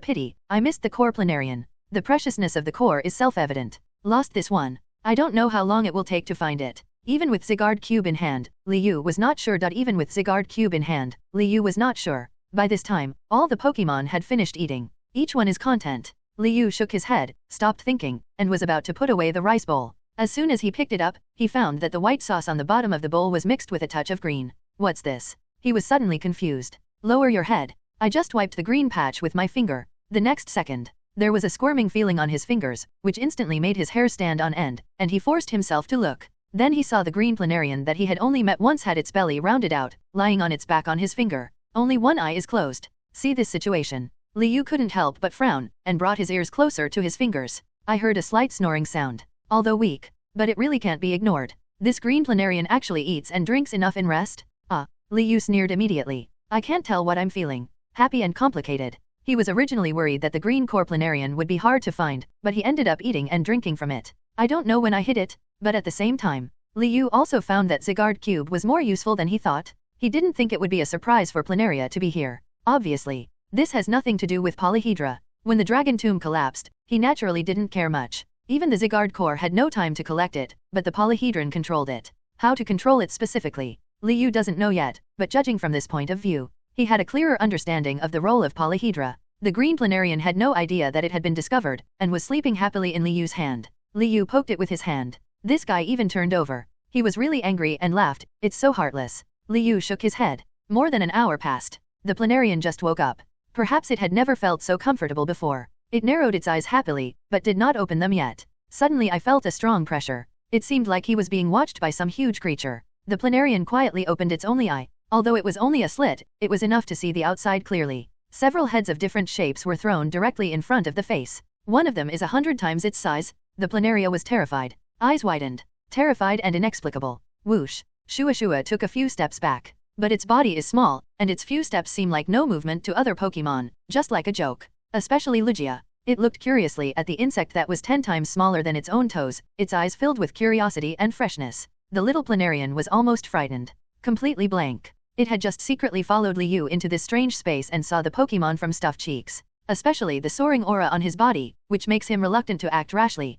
pity, I missed the core planarian. The preciousness of the core is self-evident. Lost this one. I don't know how long it will take to find it. Even with Zygarde cube in hand, Liu was not sure. Even with Zygarde cube in hand, Liu was not sure. By this time, all the Pokémon had finished eating. Each one is content. Liu shook his head, stopped thinking, and was about to put away the rice bowl. As soon as he picked it up, he found that the white sauce on the bottom of the bowl was mixed with a touch of green. What's this? He was suddenly confused. Lower your head. I just wiped the green patch with my finger. The next second, there was a squirming feeling on his fingers, which instantly made his hair stand on end, and he forced himself to look. Then he saw the green planarian that he had only met once had its belly rounded out, lying on its back on his finger. Only one eye is closed. See this situation. Liu couldn't help but frown, and brought his ears closer to his fingers. I heard a slight snoring sound. Although weak, but it really can't be ignored. This green planarian actually eats and drinks enough in rest? Liu sneered immediately. I can't tell what I'm feeling. Happy and complicated. He was originally worried that the green core planarian would be hard to find, but he ended up eating and drinking from it. I don't know when I hit it, but at the same time, Liu also found that Zygarde cube was more useful than he thought. He didn't think it would be a surprise for Planaria to be here. Obviously, this has nothing to do with Polyhedra. When the Dragon Tomb collapsed, he naturally didn't care much. Even the Zygarde core had no time to collect it, but the Polyhedron controlled it. How to control it specifically, Liu doesn't know yet, but judging from this point of view, he had a clearer understanding of the role of Polyhedra. The green planarian had no idea that it had been discovered, and was sleeping happily in Liu's hand. Liu poked it with his hand. This guy even turned over. He was really angry and laughed, it's so heartless. Liu shook his head. More than an hour passed. The planarian just woke up. Perhaps it had never felt so comfortable before. It narrowed its eyes happily, but did not open them yet. Suddenly I felt a strong pressure. It seemed like he was being watched by some huge creature. The planarian quietly opened its only eye. Although it was only a slit, it was enough to see the outside clearly. Several heads of different shapes were thrown directly in front of the face. One of them is 100 times its size. The planaria was terrified. Eyes widened. Terrified and inexplicable. Whoosh. Shua took a few steps back. But its body is small, and its few steps seem like no movement to other Pokémon, just like a joke. Especially Lugia. It looked curiously at the insect that was 10 times smaller than its own toes, its eyes filled with curiosity and freshness. The little planarian was almost frightened. Completely blank. It had just secretly followed Liu into this strange space and saw the Pokémon from stuffed cheeks. Especially the soaring aura on his body, which makes him reluctant to act rashly.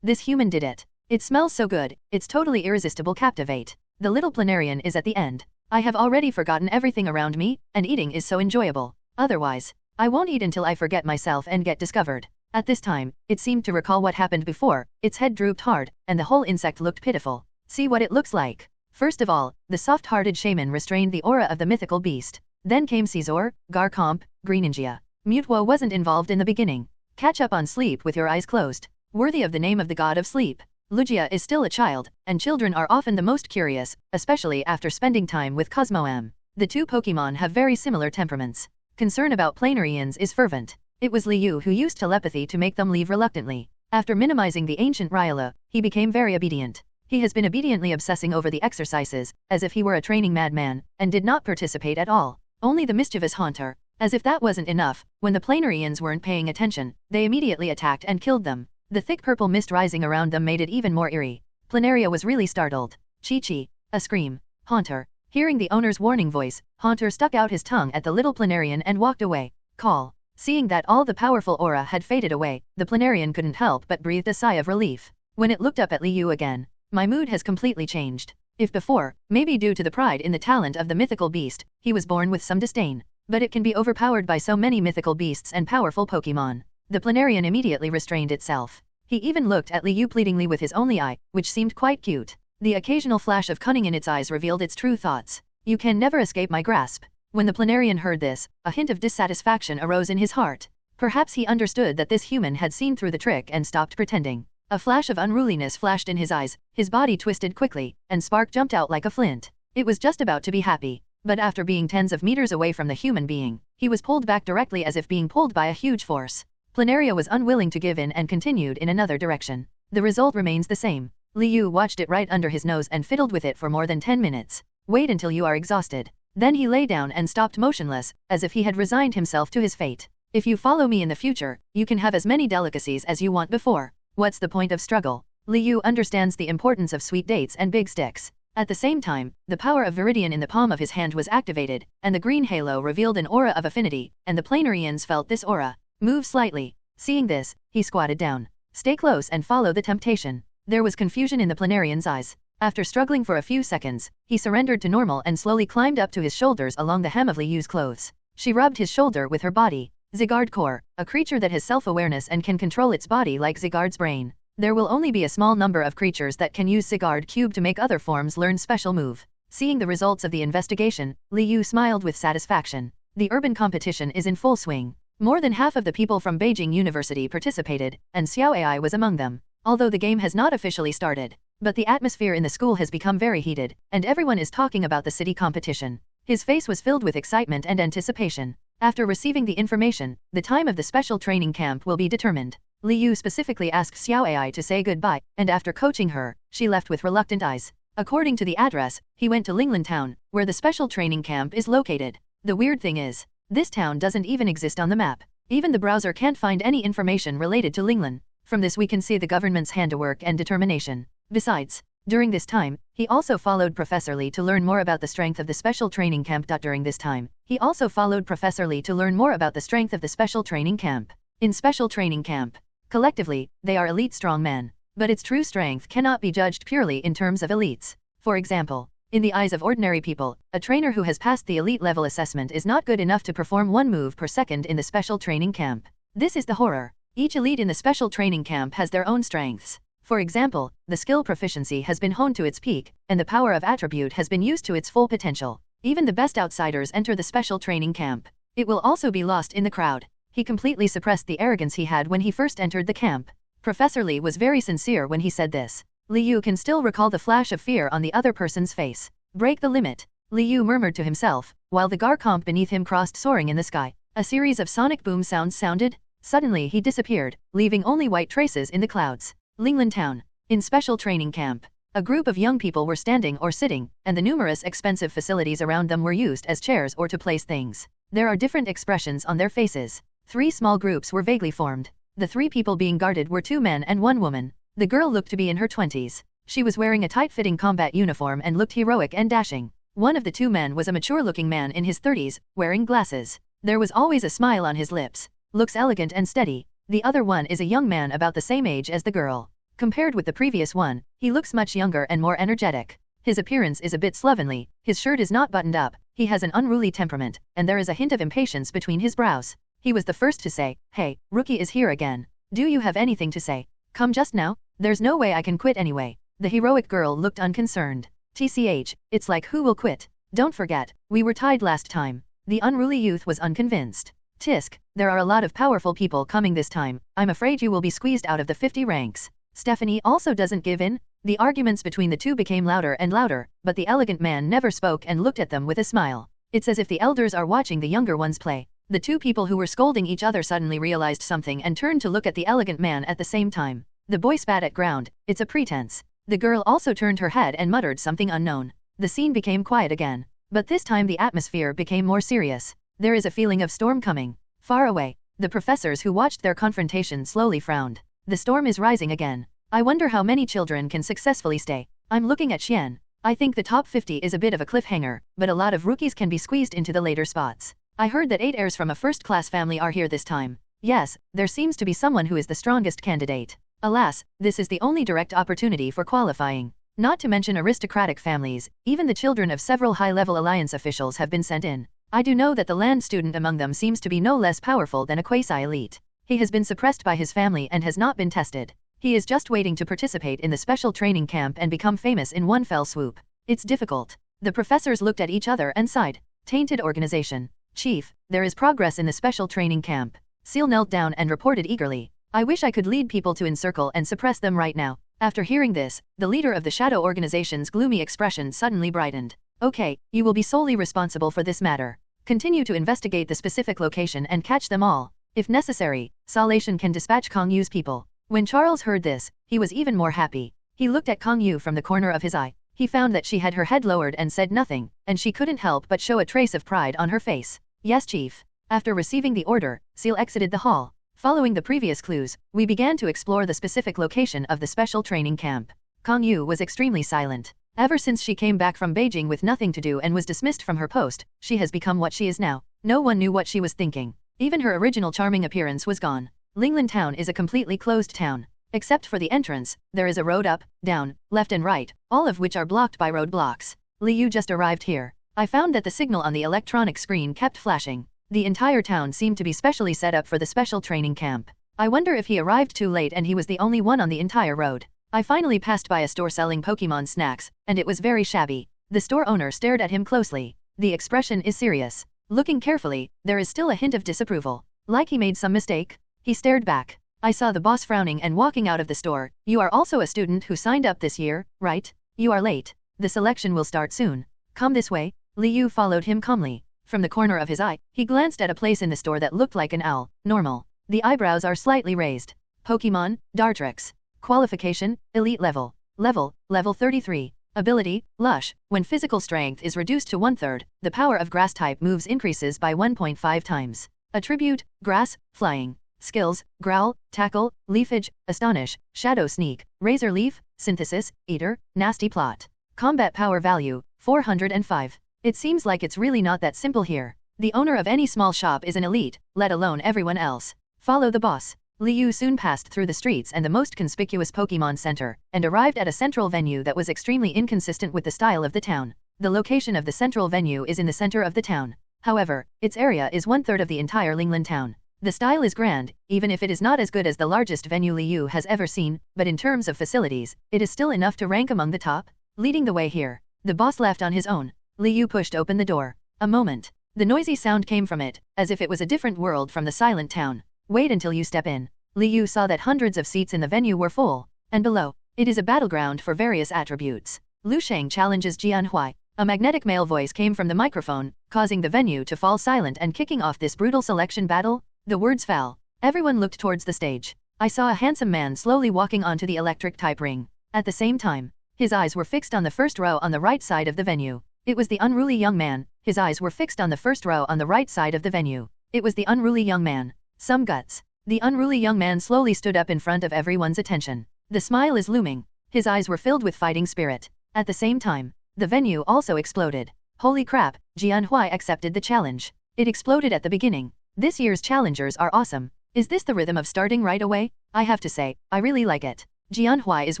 This human did it. It smells so good, it's totally irresistible. Captivate. The little planarian is at the end. I have already forgotten everything around me, and eating is so enjoyable. Otherwise, I won't eat until I forget myself and get discovered. At this time, it seemed to recall what happened before, its head drooped hard, and the whole insect looked pitiful. See what it looks like. First of all, the soft-hearted shaman restrained the aura of the mythical beast. Then came Caesar, Garchomp, Greninja. Mewtwo wasn't involved in the beginning. Catch up on sleep with your eyes closed. Worthy of the name of the god of sleep. Lugia is still a child, and children are often the most curious, especially after spending time with Cosmoem. The two Pokémon have very similar temperaments. Concern about planarians is fervent. It was Liu who used telepathy to make them leave reluctantly. After minimizing the ancient Rhyla, he became very obedient. He has been obediently obsessing over the exercises, as if he were a training madman, and did not participate at all. Only the mischievous Haunter. As if that wasn't enough, when the planarians weren't paying attention, they immediately attacked and killed them. The thick purple mist rising around them made it even more eerie. Planaria was really startled. Chi-chi. A scream. Haunter. Hearing the owner's warning voice, Haunter stuck out his tongue at the little planarian and walked away. Call. Seeing that all the powerful aura had faded away, the planarian couldn't help but breathed a sigh of relief. When it looked up at Liu again, my mood has completely changed. If before, maybe due to the pride in the talent of the mythical beast, he was born with some disdain. But it can be overpowered by so many mythical beasts and powerful Pokémon. The planarian immediately restrained itself. He even looked at Liu pleadingly with his only eye, which seemed quite cute. The occasional flash of cunning in its eyes revealed its true thoughts. You can never escape my grasp. When the planarian heard this, a hint of dissatisfaction arose in his heart. Perhaps he understood that this human had seen through the trick and stopped pretending. A flash of unruliness flashed in his eyes, his body twisted quickly, and spark jumped out like a flint. It was just about to be happy. But after being tens of meters away from the human being, he was pulled back directly as if being pulled by a huge force. Planaria was unwilling to give in and continued in another direction. The result remains the same. Liu watched it right under his nose and fiddled with it for more than 10 minutes. Wait until you are exhausted. Then he lay down and stopped motionless, as if he had resigned himself to his fate. If you follow me in the future, you can have as many delicacies as you want before. What's the point of struggle? Liu understands the importance of sweet dates and big sticks. At the same time, the power of Viridian in the palm of his hand was activated, and the green halo revealed an aura of affinity, and the planarians felt this aura move slightly. Seeing this, he squatted down. Stay close and follow the temptation. There was confusion in the planarian's eyes. After struggling for a few seconds, he surrendered to normal and slowly climbed up to his shoulders along the hem of Liu's clothes. She rubbed his shoulder with her body. Zygarde Core, a creature that has self-awareness and can control its body like Zygarde's brain. There will only be a small number of creatures that can use Zygarde Cube to make other forms learn special move. Seeing the results of the investigation, Liu smiled with satisfaction. The urban competition is in full swing. More than half of the people from Beijing University participated, and Xiao AI was among them. Although the game has not officially started, but the atmosphere in the school has become very heated, and everyone is talking about the city competition. His face was filled with excitement and anticipation. After receiving the information, the time of the special training camp will be determined. Liu specifically asked Xiao AI to say goodbye, and after coaching her, she left with reluctant eyes. According to the address, he went to Linglan Town, where the special training camp is located. The weird thing is, this town doesn't even exist on the map. Even the browser can't find any information related to Linglan. From this we can see the government's handiwork and determination. Besides, during this time, he also followed Professor Lee to learn more about the strength of the special training camp. During this time, he also followed Professor Lee to learn more about the strength of the special training camp. In special training camp, collectively, they are elite strongmen. But its true strength cannot be judged purely in terms of elites. For example, in the eyes of ordinary people, a trainer who has passed the elite level assessment is not good enough to perform 1 move per second in the special training camp. This is the horror. Each elite in the special training camp has their own strengths. For example, the skill proficiency has been honed to its peak, and the power of attribute has been used to its full potential. Even the best outsiders enter the special training camp. It will also be lost in the crowd. He completely suppressed the arrogance he had when he first entered the camp. Professor Lee was very sincere when he said this. Liu can still recall the flash of fear on the other person's face. Break the limit. Liu murmured to himself, while the Garchomp beneath him crossed soaring in the sky. A series of sonic boom sounds sounded. Suddenly he disappeared, leaving only white traces in the clouds. Linglan Town. In special training camp. A group of young people were standing or sitting, and the numerous expensive facilities around them were used as chairs or to place things. There are different expressions on their faces. 3 small groups were vaguely formed. The 3 people being guarded were 2 men and 1 woman. The girl looked to be in her 20s. She was wearing a tight-fitting combat uniform and looked heroic and dashing. One of the 2 men was a mature-looking man in his 30s, wearing glasses. There was always a smile on his lips. Looks elegant and steady. The other one is a young man about the same age as the girl. Compared with the previous one, he looks much younger and more energetic. His appearance is a bit slovenly, his shirt is not buttoned up, he has an unruly temperament, and there is a hint of impatience between his brows. He was the first to say, "Hey, rookie is here again. Do you have anything to say? Come just now? There's no way I can quit anyway." The heroic girl looked unconcerned. "TCH, it's like who will quit? Don't forget, we were tied last time." The unruly youth was unconvinced. "Tisk, there are a lot of powerful people coming this time. I'm afraid you will be squeezed out of the 50 ranks." Stephanie also doesn't give in. The arguments between the 2 became louder and louder, but the elegant man never spoke and looked at them with a smile. It's as if the elders are watching the younger ones play. The 2 people who were scolding each other suddenly realized something and turned to look at the elegant man at the same time. The boy spat at ground. "It's a pretense." The girl also turned her head and muttered something unknown. The scene became quiet again. But this time the atmosphere became more serious. There is a feeling of storm coming. Far away, the professors who watched their confrontation slowly frowned. The storm is rising again. I wonder how many children can successfully stay. I'm looking at Xian. I think the top 50 is a bit of a cliffhanger, but a lot of rookies can be squeezed into the later spots. I heard that 8 heirs from a first-class family are here this time. Yes, there seems to be someone who is the strongest candidate. Alas, this is the only direct opportunity for qualifying. Not to mention aristocratic families, even the children of several high-level alliance officials have been sent in. I do know that the land student among them seems to be no less powerful than a quasi-elite. He has been suppressed by his family and has not been tested. He is just waiting to participate in the special training camp and become famous in one fell swoop. It's difficult. The professors looked at each other and sighed. Tainted organization. Chief, there is progress in the special training camp. Seal knelt down and reported eagerly. I wish I could lead people to encircle and suppress them right now. After hearing this, the leader of the shadow organization's gloomy expression suddenly brightened. Okay, you will be solely responsible for this matter. Continue to investigate the specific location and catch them all. If necessary, Salation can dispatch Kong Yu's people. When Charles heard this, he was even more happy. He looked at Kong Yu from the corner of his eye. He found that she had her head lowered and said nothing, and she couldn't help but show a trace of pride on her face. Yes, Chief. After receiving the order, Seal exited the hall. Following the previous clues, we began to explore the specific location of the special training camp. Kong Yu was extremely silent. Ever since she came back from Beijing with nothing to do and was dismissed from her post, she has become what she is now. No one knew what she was thinking. Even her original charming appearance was gone. Linglan town is a completely closed town. Except for the entrance, there is a road up, down, left and right, all of which are blocked by roadblocks. Li Yu just arrived here. I found that the signal on the electronic screen kept flashing. The entire town seemed to be specially set up for the special training camp. I wonder if he arrived too late and he was the only one on the entire road. I finally passed by a store selling Pokémon snacks, and it was very shabby. The store owner stared at him closely. The expression is serious. Looking carefully, there is still a hint of disapproval. Like he made some mistake. He stared back. I saw the boss frowning and walking out of the store. You are also a student who signed up this year, right? You are late. The selection will start soon. Come this way. Li Yu followed him calmly. From the corner of his eye, he glanced at a place in the store that looked like an owl. Normal. The eyebrows are slightly raised. Pokémon, Dartrix. Qualification, Elite level. Level 33. Ability, Lush. When physical strength is reduced to 1/3, the power of grass type moves increases by 1.5 times. Attribute, Grass, Flying. Skills, Growl, Tackle, Leafage, Astonish, Shadow Sneak, Razor Leaf, Synthesis, Eater, Nasty Plot. Combat power value, 405. It seems like it's really not that simple here. The owner of any small shop is an elite, let alone everyone else. Follow the boss. Li Yu soon passed through the streets and the most conspicuous Pokémon Center, and arrived at a central venue that was extremely inconsistent with the style of the town. The location of the central venue is in the center of the town. However, its area is 1/3 of the entire Linglan town. The style is grand, even if it is not as good as the largest venue Li Yu has ever seen, but in terms of facilities, it is still enough to rank among the top. Leading the way here, the boss left on his own. Li Yu pushed open the door. A moment. The noisy sound came from it, as if it was a different world from the silent town. Wait until you step in. Li Yu saw that hundreds of seats in the venue were full, and below, it is a battleground for various attributes. Lu Sheng challenges Jian Huai. A magnetic male voice came from the microphone, causing the venue to fall silent and kicking off this brutal selection battle. The words fell. Everyone looked towards the stage. I saw a handsome man slowly walking onto the electric type ring. At the same time, His eyes were fixed on the first row on the right side of the venue. It was the unruly young man. His eyes were fixed on the first row on the right side of the venue. It was the unruly young man. Some guts. The unruly young man slowly stood up in front of everyone's attention. The smile is looming. His eyes were filled with fighting spirit. At the same time, the venue also exploded. Holy crap, Jianhui accepted the challenge. It exploded at the beginning. This year's challengers are awesome. Is this the rhythm of starting right away? I have to say, I really like it. Jianhui is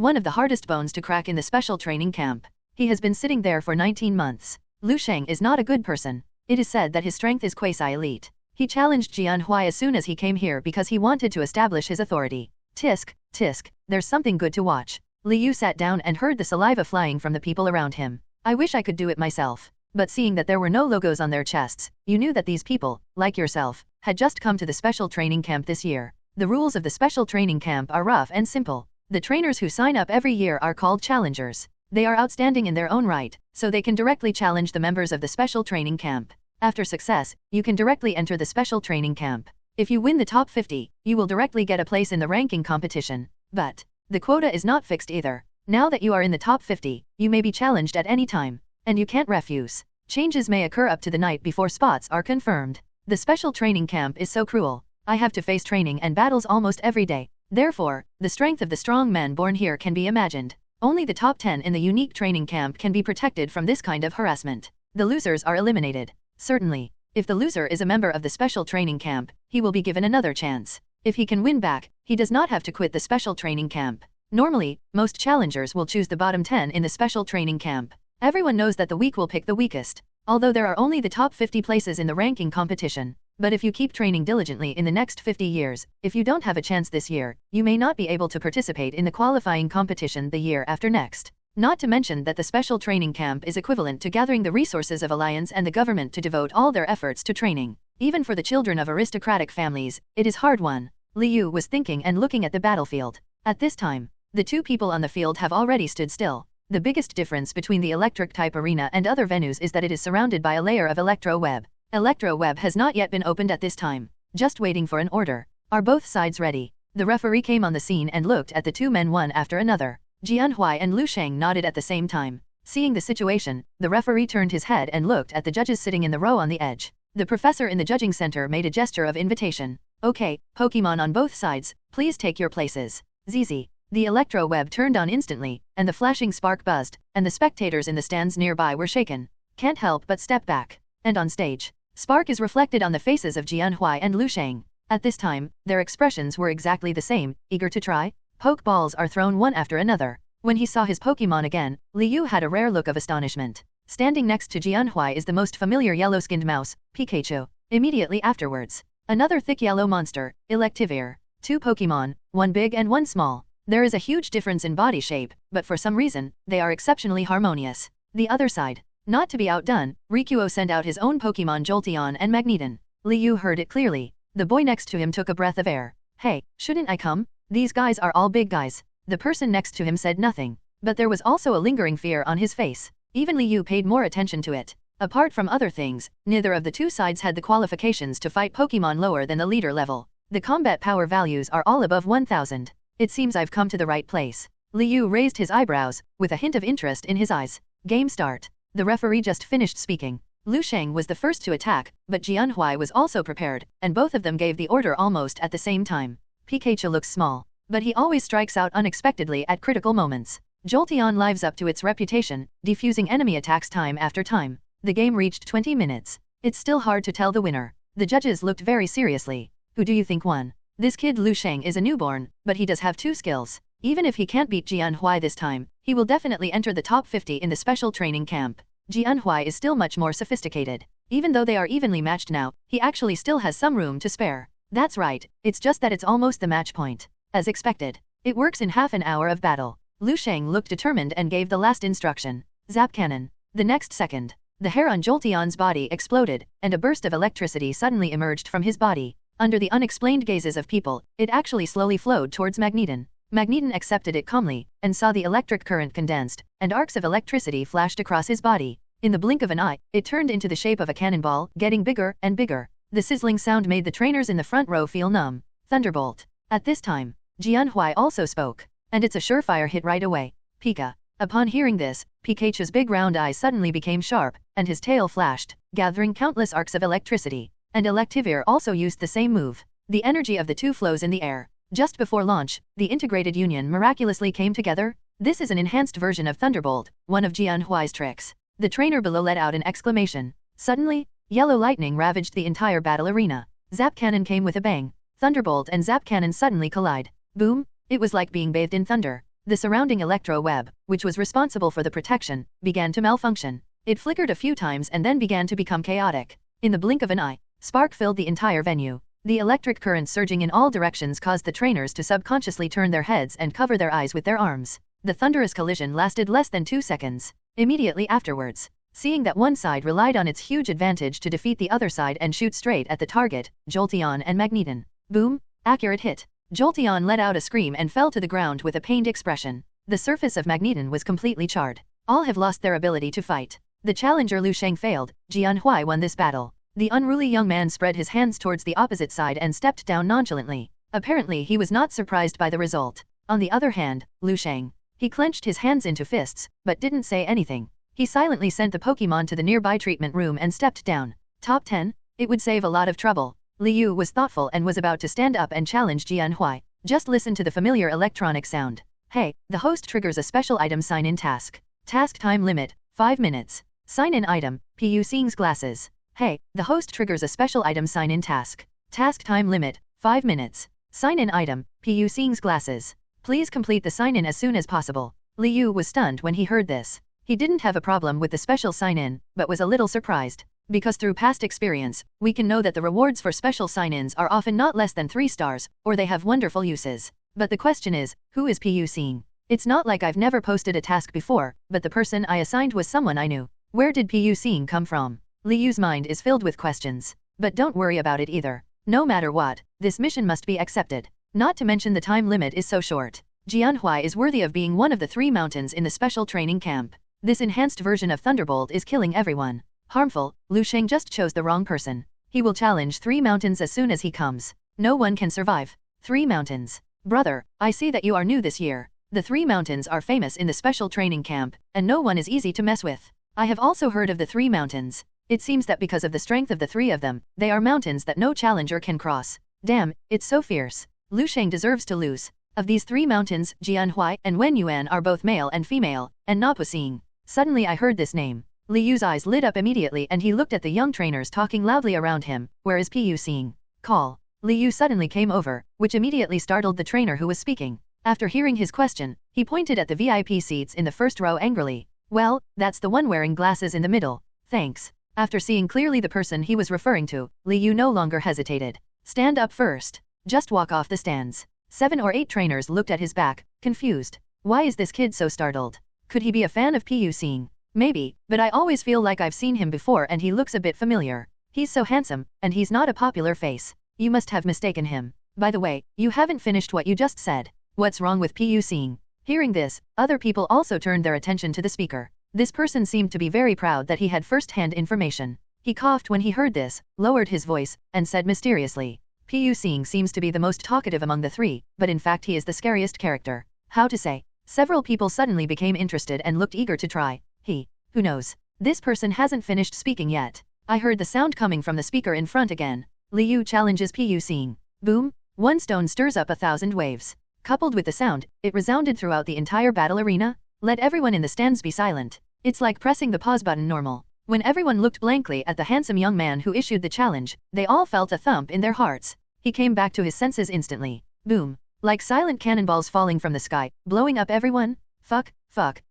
one of the hardest bones to crack in the special training camp. He has been sitting there for 19 months. Lu Sheng is not a good person. It is said that his strength is quasi-elite. He challenged Jianhui as soon as he came here because he wanted to establish his authority. Tisk, tisk, there's something good to watch. Liu sat down and heard the saliva flying from the people around him. I wish I could do it myself. But seeing that there were no logos on their chests, you knew that these people, like yourself, had just come to the special training camp this year. The rules of the special training camp are rough and simple. The trainers who sign up every year are called challengers. They are outstanding in their own right, so they can directly challenge the members of the special training camp. After success, you can directly enter the special training camp. If you win the top 50, you will directly get a place in the ranking competition. But the quota is not fixed either. Now that you are in the top 50, you may be challenged at any time, and you can't refuse. Changes may occur up to the night before spots are confirmed. The special training camp is so cruel. I have to face training and battles almost every day. Therefore, the strength of the strong men born here can be imagined. Only the top 10 in the unique training camp can be protected from this kind of harassment. The losers are eliminated. Certainly, if the loser is a member of the special training camp, he will be given another chance. If he can win back, he does not have to quit the special training camp. Normally, most challengers will choose the bottom 10 in the special training camp. Everyone knows that the weak will pick the weakest. Although there are only the top 50 places in the ranking competition. But if you keep training diligently in the next 50 years, if you don't have a chance this year, you may not be able to participate in the qualifying competition the year after next. Not to mention that the special training camp is equivalent to gathering the resources of Alliance and the government to devote all their efforts to training. Even for the children of aristocratic families, it is hard won. Liu was thinking and looking at the battlefield. At this time, the two people on the field have already stood still. The biggest difference between the electric-type arena and other venues is that it is surrounded by a layer of electro-web. Electro-web has not yet been opened at this time. Just waiting for an order. Are both sides ready? The referee came on the scene and looked at the two men one after another. Jianhui and Lu Sheng nodded at the same time. Seeing the situation, the referee turned his head and looked at the judges sitting in the row on the edge. The professor in the judging center made a gesture of invitation. Okay, Pokémon on both sides, please take your places. ZZ. The electro-web turned on instantly, and the flashing spark buzzed, and the spectators in the stands nearby were shaken. Can't help but step back. And on stage, spark is reflected on the faces of Jianhui and Lu Sheng. At this time, their expressions were exactly the same, eager to try. Pokeballs are thrown one after another. When he saw his Pokémon again, Liu had a rare look of astonishment. Standing next to Jianhui is the most familiar yellow-skinned mouse, Pikachu. Immediately afterwards, another thick yellow monster, Electivire. Two Pokémon, one big and one small. There is a huge difference in body shape, but for some reason, they are exceptionally harmonious. The other side. Not to be outdone, Rikuo sent out his own Pokémon Jolteon and Magneton. Liu heard it clearly. The boy next to him took a breath of air. Hey, shouldn't I come? These guys are all big guys. The person next to him said nothing. But there was also a lingering fear on his face. Even Liu paid more attention to it. Apart from other things, neither of the two sides had the qualifications to fight Pokémon lower than the leader level. The combat power values are all above 1000. It seems I've come to the right place. Liu raised his eyebrows, with a hint of interest in his eyes. Game start. The referee just finished speaking. Lu Sheng was the first to attack, but Jianhui was also prepared, and both of them gave the order almost at the same time. Pikachu looks small, but he always strikes out unexpectedly at critical moments. Jolteon lives up to its reputation, defusing enemy attacks time after time. The game reached 20 minutes. It's still hard to tell the winner. The judges looked very seriously. Who do you think won? This kid Lu Sheng is a newborn, but he does have two skills. Even if he can't beat Jianhui this time, he will definitely enter the top 50 in the special training camp. Jianhui is still much more sophisticated. Even though they are evenly matched now, he actually still has some room to spare. That's right, it's just that it's almost the match point. As expected. It works in half an hour of battle. Lu Sheng looked determined and gave the last instruction. Zap cannon. The next second, the hair on Jolteon's body exploded, and a burst of electricity suddenly emerged from his body. Under the unexplained gazes of people, it actually slowly flowed towards Magneton. Magneton accepted it calmly, and saw the electric current condensed, and arcs of electricity flashed across his body. In the blink of an eye, it turned into the shape of a cannonball, getting bigger and bigger. The sizzling sound made the trainers in the front row feel numb. Thunderbolt. At this time, Jianhui also spoke. And it's a surefire hit right away. Pika. Upon hearing this, Pikachu's big round eyes suddenly became sharp, and his tail flashed, gathering countless arcs of electricity. And Electivire also used the same move. The energy of the two flows in the air. Just before launch, the integrated union miraculously came together. This is an enhanced version of Thunderbolt, one of Jianhuai's tricks. The trainer below let out an exclamation. Suddenly, yellow lightning ravaged the entire battle arena. Zap Cannon came with a bang. Thunderbolt and Zap Cannon suddenly collide. Boom! It was like being bathed in thunder. The surrounding electro web, which was responsible for the protection, began to malfunction. It flickered a few times and then began to become chaotic. In the blink of an eye, spark filled the entire venue. The electric current surging in all directions caused the trainers to subconsciously turn their heads and cover their eyes with their arms. The thunderous collision lasted less than 2 seconds. Immediately afterwards, seeing that one side relied on its huge advantage to defeat the other side and shoot straight at the target, Jolteon and Magneton. Boom! Accurate hit. Jolteon let out a scream and fell to the ground with a pained expression. The surface of Magneton was completely charred. All have lost their ability to fight. The challenger Lu Sheng failed. Jianhui won this battle. The unruly young man spread his hands towards the opposite side and stepped down nonchalantly. Apparently he was not surprised by the result. On the other hand, Lu Sheng. He clenched his hands into fists, but didn't say anything. He silently sent the Pokémon to the nearby treatment room and stepped down. Top 10? It would save a lot of trouble. Liu was thoughtful and was about to stand up and challenge Jianhui. Just listen to the familiar electronic sound. Hey, the host triggers a special item sign-in task. Task time limit, 5 minutes. Sign-in item, Pu Xing's glasses. Hey, the host triggers a special item sign-in task. Task time limit, 5 minutes. Sign-in item, Pu Xing's glasses. Please complete the sign-in as soon as possible. Liu was stunned when he heard this. He didn't have a problem with the special sign-in, but was a little surprised. Because through past experience, we can know that the rewards for special sign-ins are often not less than 3 stars, or they have wonderful uses. But the question is, who is Pu Xing? It's not like I've never posted a task before, but the person I assigned was someone I knew. Where did Pu Xing come from? Liu's mind is filled with questions. But don't worry about it either. No matter what, this mission must be accepted. Not to mention the time limit is so short. Jianhui is worthy of being one of the 3 mountains in the special training camp. This enhanced version of Thunderbolt is killing everyone. Harmful, Lu Sheng just chose the wrong person. He will challenge 3 mountains as soon as he comes. No one can survive. 3 mountains. Brother, I see that you are new this year. The 3 mountains are famous in the special training camp, and no one is easy to mess with. I have also heard of the 3 mountains. It seems that because of the strength of the 3 of them, they are mountains that no challenger can cross. Damn, it's so fierce. Lu Sheng deserves to lose. Of these 3 mountains, Jianhui and Wen Yuan are both male and female, and not Xing. Suddenly I heard this name. Liu's eyes lit up immediately and he looked at the young trainers talking loudly around him. Where is Pu Xing? Call. Liu suddenly came over, which immediately startled the trainer who was speaking. After hearing his question, he pointed at the VIP seats in the first row angrily. Well, that's the one wearing glasses in the middle. Thanks. After seeing clearly the person he was referring to, Liu no longer hesitated. Stand up first. Just walk off the stands. 7 or 8 trainers looked at his back, confused. Why is this kid so startled? Could he be a fan of Pu Xing? Maybe, but I always feel like I've seen him before and he looks a bit familiar. He's so handsome, and he's not a popular face. You must have mistaken him. By the way, you haven't finished what you just said. What's wrong with Pu Xing? Hearing this, other people also turned their attention to the speaker. This person seemed to be very proud that he had first-hand information. He coughed when he heard this, lowered his voice, and said mysteriously, Pu Xing seems to be the most talkative among the 3, but in fact he is the scariest character. How to say? Several people suddenly became interested and looked eager to try. Who knows? This person hasn't finished speaking yet. I heard the sound coming from the speaker in front again. Liu challenges Pu Xing. Boom! One stone stirs up 1,000 waves. Coupled with the sound, it resounded throughout the entire battle arena. Let everyone in the stands be silent. It's like pressing the pause button normal. When everyone looked blankly at the handsome young man who issued the challenge, they all felt a thump in their hearts. He came back to his senses instantly. Boom! Like silent cannonballs falling from the sky, blowing up everyone. Fuck,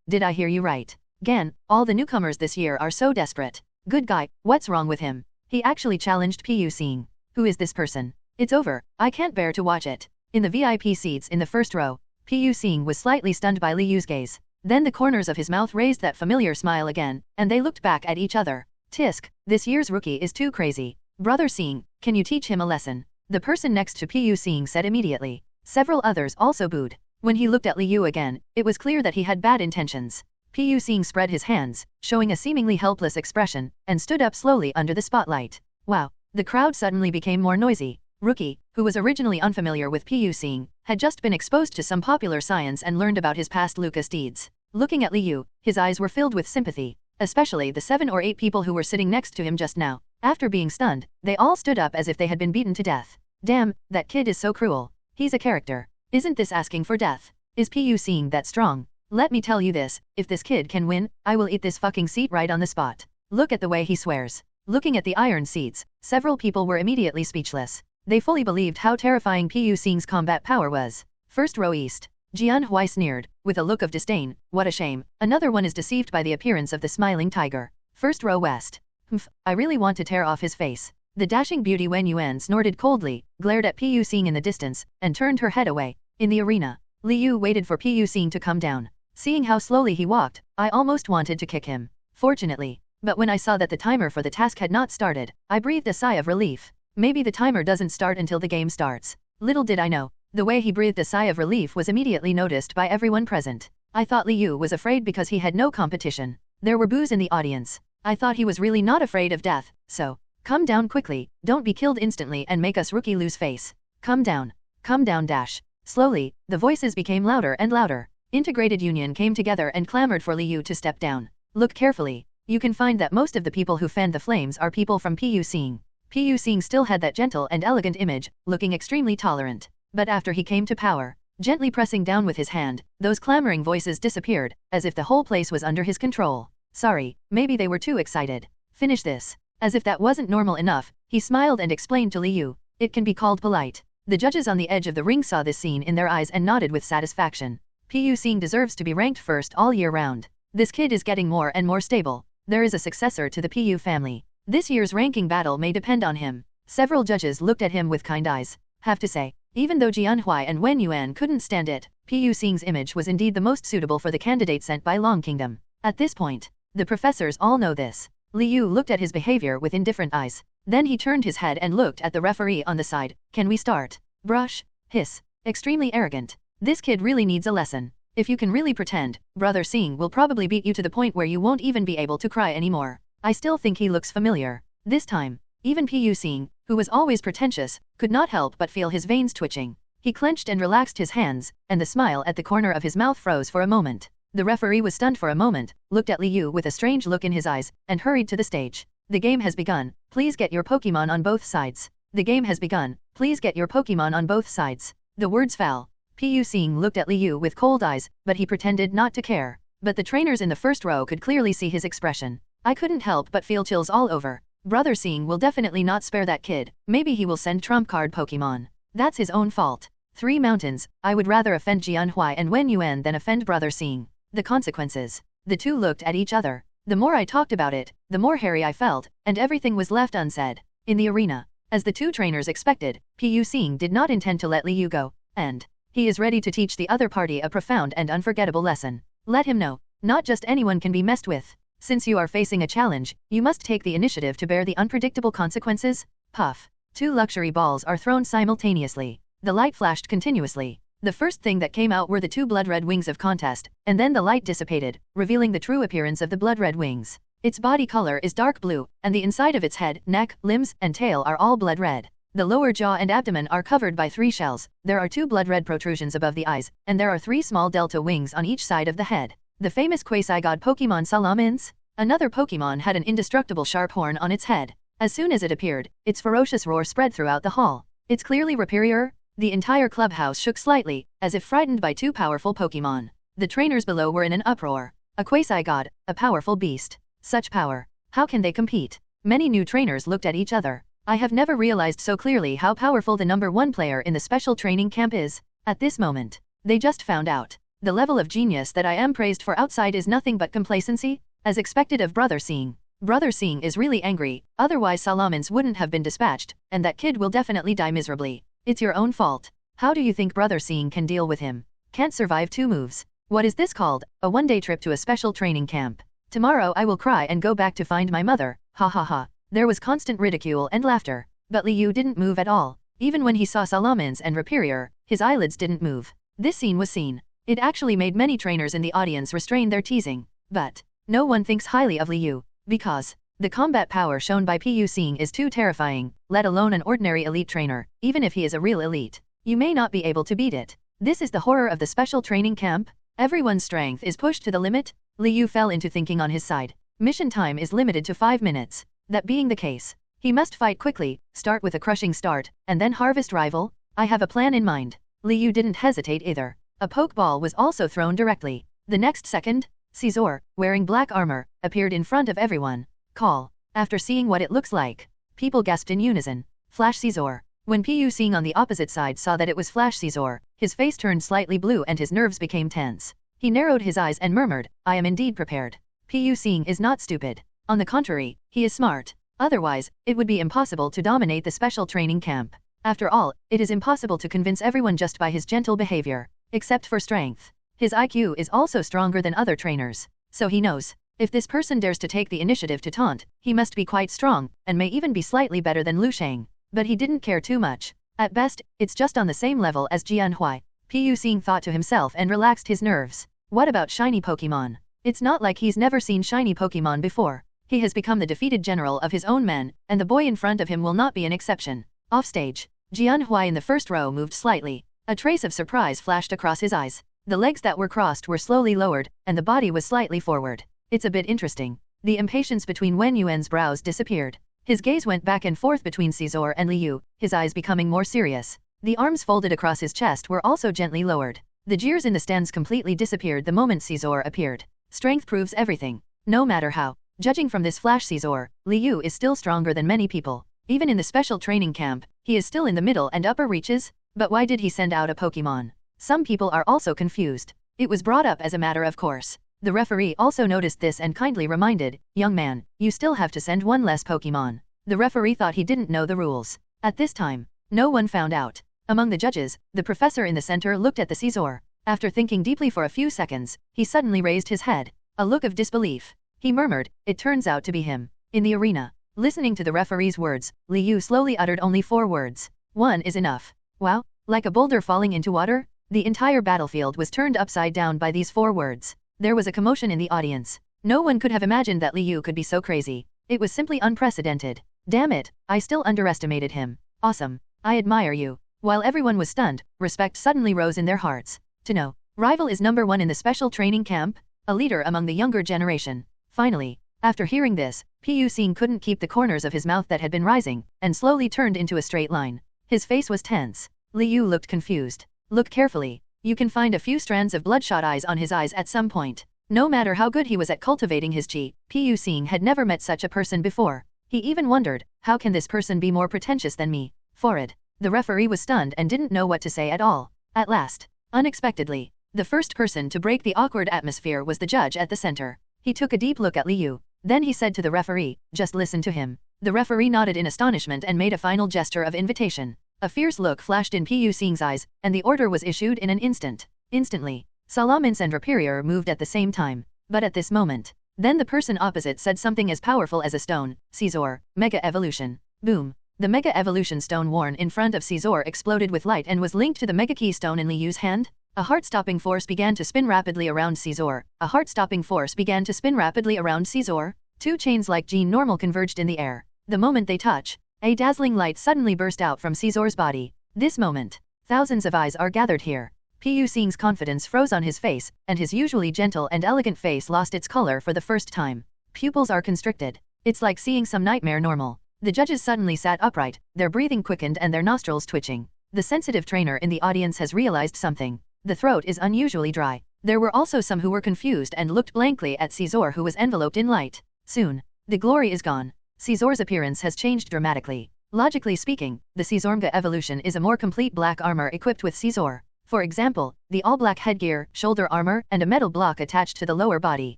did I hear you right? Gan, all the newcomers this year are so desperate. Good guy, what's wrong with him? He actually challenged Pu Xing. Who is this person? It's over, I can't bear to watch it. In the VIP seats in the first row, Pu Xing was slightly stunned by Liu's gaze. Then the corners of his mouth raised that familiar smile again, and they looked back at each other. Tisk, this year's rookie is too crazy. Brother Xing, can you teach him a lesson? The person next to Pu Xing said immediately. Several others also booed. When he looked at Liu again, it was clear that he had bad intentions. Pu Xing spread his hands, showing a seemingly helpless expression, and stood up slowly under the spotlight. Wow! The crowd suddenly became more noisy. Rookie, who was originally unfamiliar with Pu Xing, had just been exposed to some popular science and learned about his past Lucas deeds. Looking at Liu, his eyes were filled with sympathy, especially the 7 or 8 people who were sitting next to him just now. After being stunned, they all stood up as if they had been beaten to death. Damn, that kid is so cruel. He's a character. Isn't this asking for death? Is Pu Xing that strong? Let me tell you this, if this kid can win, I will eat this fucking seat right on the spot. Look at the way he swears. Looking at the iron seats, several people were immediately speechless. They fully believed how terrifying Pu Xing's combat power was. First row east. Jian Hui sneered, with a look of disdain. What a shame. Another one is deceived by the appearance of the smiling tiger. First row west. Humph, I really want to tear off his face. The dashing beauty Wen Yuan snorted coldly, glared at Pu Xing in the distance, and turned her head away. In the arena, Liu waited for Pu Xing to come down. Seeing how slowly he walked, I almost wanted to kick him. Fortunately, but when I saw that the timer for the task had not started, I breathed a sigh of relief. Maybe the timer doesn't start until the game starts. Little did I know, the way he breathed a sigh of relief was immediately noticed by everyone present. I thought Liu was afraid because he had no competition. There were boos in the audience. I thought he was really not afraid of death, so, come down quickly, don't be killed instantly and make us rookie lose face. Come down dash. Slowly, the voices became louder and louder. Integrated Union came together and clamored for Liu to step down. Look carefully. You can find that most of the people who fanned the flames are people from Pu Xing. Pu Xing still had that gentle and elegant image, looking extremely tolerant. But after he came to power, gently pressing down with his hand, those clamoring voices disappeared, as if the whole place was under his control. Sorry, maybe they were too excited. Finish this. As if that wasn't normal enough, he smiled and explained to Liu. It can be called polite. The judges on the edge of the ring saw this scene in their eyes and nodded with satisfaction. Pu Xing deserves to be ranked first all year round. This kid is getting more and more stable. There is a successor to the Pu family. This year's ranking battle may depend on him. Several judges looked at him with kind eyes. Have to say, even though Jian Hui and Wen Yuan couldn't stand it, Pu Xing's image was indeed the most suitable for the candidate sent by Long Kingdom. At this point, the professors all know this. Liu looked at his behavior with indifferent eyes. Then he turned his head and looked at the referee on the side. Can we start? Brush. Hiss. Extremely arrogant. This kid really needs a lesson. If you can really pretend, Brother Xing will probably beat you to the point where you won't even be able to cry anymore. I still think he looks familiar. This time, even Pu Xing, who was always pretentious, could not help but feel his veins twitching. He clenched and relaxed his hands, and the smile at the corner of his mouth froze for a moment. The referee was stunned for a moment, looked at Liu with a strange look in his eyes, and hurried to the stage. The game has begun. Please get your Pokémon on both sides. The game has begun. Please get your Pokémon on both sides. The words fell. Pu Xing looked at Liu with cold eyes, but he pretended not to care. But the trainers in the first row could clearly see his expression. I couldn't help but feel chills all over. Brother Xing will definitely not spare that kid. Maybe he will send trump card Pokémon. That's his own fault. 3 mountains. I would rather offend Jian Hui and Wen Yuan than offend Brother Xing. The consequences. The two looked at each other. The more I talked about it, the more hairy I felt, and everything was left unsaid. In the arena, as the two trainers expected, Pu Xing did not intend to let Liu go, and he is ready to teach the other party a profound and unforgettable lesson. Let him know, not just anyone can be messed with. Since you are facing a challenge, you must take the initiative to bear the unpredictable consequences. Puff. 2 luxury balls are thrown simultaneously. The light flashed continuously. The first thing that came out were the 2 blood-red wings of contest, and then the light dissipated, revealing the true appearance of the blood-red wings. Its body color is dark blue, and the inside of its head, neck, limbs, and tail are all blood-red. The lower jaw and abdomen are covered by 3 shells, there are 2 blood-red protrusions above the eyes, and there are 3 small delta wings on each side of the head. The famous quasi-god Pokémon Salamence? Another Pokémon had an indestructible sharp horn on its head. As soon as it appeared, its ferocious roar spread throughout the hall. It's clearly superior. The entire clubhouse shook slightly, as if frightened by 2 powerful Pokémon. The trainers below were in an uproar. A quasi-god, a powerful beast. Such power. How can they compete? Many new trainers looked at each other. I have never realized so clearly how powerful the number 1 player in the special training camp is. At this moment, they just found out. The level of genius that I am praised for outside is nothing but complacency, as expected of Brother Xing. Brother Xing is really angry, otherwise Salamence wouldn't have been dispatched, and that kid will definitely die miserably. It's your own fault. How do you think Brother Xing can deal with him? Can't survive 2 moves. What is this called? A 1-day trip to a special training camp. Tomorrow I will cry and go back to find my mother. Ha ha ha. There was constant ridicule and laughter. But Liu didn't move at all. Even when he saw Salamence and Rapirier, his eyelids didn't move. This scene was seen. It actually made many trainers in the audience restrain their teasing. But no one thinks highly of Liu, because the combat power shown by Pu Xing is too terrifying, let alone an ordinary elite trainer. Even if he is a real elite, you may not be able to beat it. This is the horror of the special training camp. Everyone's strength is pushed to the limit? Liu fell into thinking on his side. Mission time is limited to 5 minutes. That being the case, he must fight quickly, start with a crushing start, and then harvest rival. I have a plan in mind. Liu didn't hesitate either. A pokeball was also thrown directly. The next second, Caesar, wearing black armor, appeared in front of everyone. Call. After seeing what it looks like, people gasped in unison. Flash Caesar. When Pu Xing on the opposite side saw that it was Flash Caesar, his face turned slightly blue and his nerves became tense. He narrowed his eyes and murmured, I am indeed prepared. Pu Xing is not stupid. On the contrary, he is smart. Otherwise, it would be impossible to dominate the special training camp. After all, it is impossible to convince everyone just by his gentle behavior. Except for strength. His IQ is also stronger than other trainers. So he knows. If this person dares to take the initiative to taunt, he must be quite strong, and may even be slightly better than Lu Shang. But he didn't care too much. At best, it's just on the same level as Jian Hui. Pu Xing thought to himself and relaxed his nerves. What about shiny Pokemon? It's not like he's never seen shiny Pokemon before. He has become the defeated general of his own men, and the boy in front of him will not be an exception. Offstage, Jian Hui in the first row moved slightly. A trace of surprise flashed across his eyes. The legs that were crossed were slowly lowered, and the body was slightly forward. It's a bit interesting. The impatience between Wen Yuan's brows disappeared. His gaze went back and forth between Caesar and Liu, his eyes becoming more serious. The arms folded across his chest were also gently lowered. The jeers in the stands completely disappeared the moment Caesar appeared. Strength proves everything. No matter how. Judging from this flash Caesar, Liu is still stronger than many people. Even in the special training camp, he is still in the middle and upper reaches. But why did he send out a Pokemon? Some people are also confused. It was brought up as a matter of course. The referee also noticed this and kindly reminded, young man, you still have to send one less Pokemon. The referee thought he didn't know the rules. At this time, no one found out. Among the judges, the professor in the center looked at the Caesar. After thinking deeply for a few seconds, he suddenly raised his head. A look of disbelief. He murmured, it turns out to be him. In the arena, listening to the referee's words, Liu slowly uttered only 4 words. One is enough. Wow, like a boulder falling into water? The entire battlefield was turned upside down by these 4 words. There was a commotion in the audience. No one could have imagined that Liu could be so crazy. It was simply unprecedented. Damn it, I still underestimated him. Awesome. I admire you. While everyone was stunned, respect suddenly rose in their hearts. To know, rival is number 1 in the special training camp? A leader among the younger generation. Finally, after hearing this, Pu Xing couldn't keep the corners of his mouth that had been rising, and slowly turned into a straight line. His face was tense. Liu looked confused. Look carefully. You can find a few strands of bloodshot eyes on his eyes at some point. No matter how good he was at cultivating his chi, Pu Xing had never met such a person before. He even wondered, how can this person be more pretentious than me? Forward. The referee was stunned and didn't know what to say at all. At last, unexpectedly, the first person to break the awkward atmosphere was the judge at the center. He took a deep look at Liu. Then he said to the referee, just listen to him. The referee nodded in astonishment and made a final gesture of invitation. A fierce look flashed in Pu Xing's eyes, and the order was issued in an instant. Instantly, Salamence and Raperior moved at the same time. But at this moment, then the person opposite said something as powerful as a stone. Caesar, Mega Evolution. Boom. The Mega Evolution stone worn in front of Caesar exploded with light and was linked to the Mega Key stone in Liu's hand. A heart-stopping force began to spin rapidly around Caesar. A heart-stopping force began to spin rapidly around Caesar. 2 chains like Gene Normal converged in the air. The moment they touch, a dazzling light suddenly burst out from Caesar's body. This moment, thousands of eyes are gathered here. Pu Xing's confidence froze on his face, and his usually gentle and elegant face lost its color for the first time. Pupils are constricted. It's like seeing some nightmare normal. The judges suddenly sat upright, their breathing quickened and their nostrils twitching. The sensitive trainer in the audience has realized something. The throat is unusually dry. There were also some who were confused and looked blankly at Caesar, who was enveloped in light. Soon, the glory is gone. Caesar's appearance has changed dramatically. Logically speaking, the Caesarmega evolution is a more complete black armor equipped with Caesar. For example, the all-black headgear, shoulder armor, and a metal block attached to the lower body.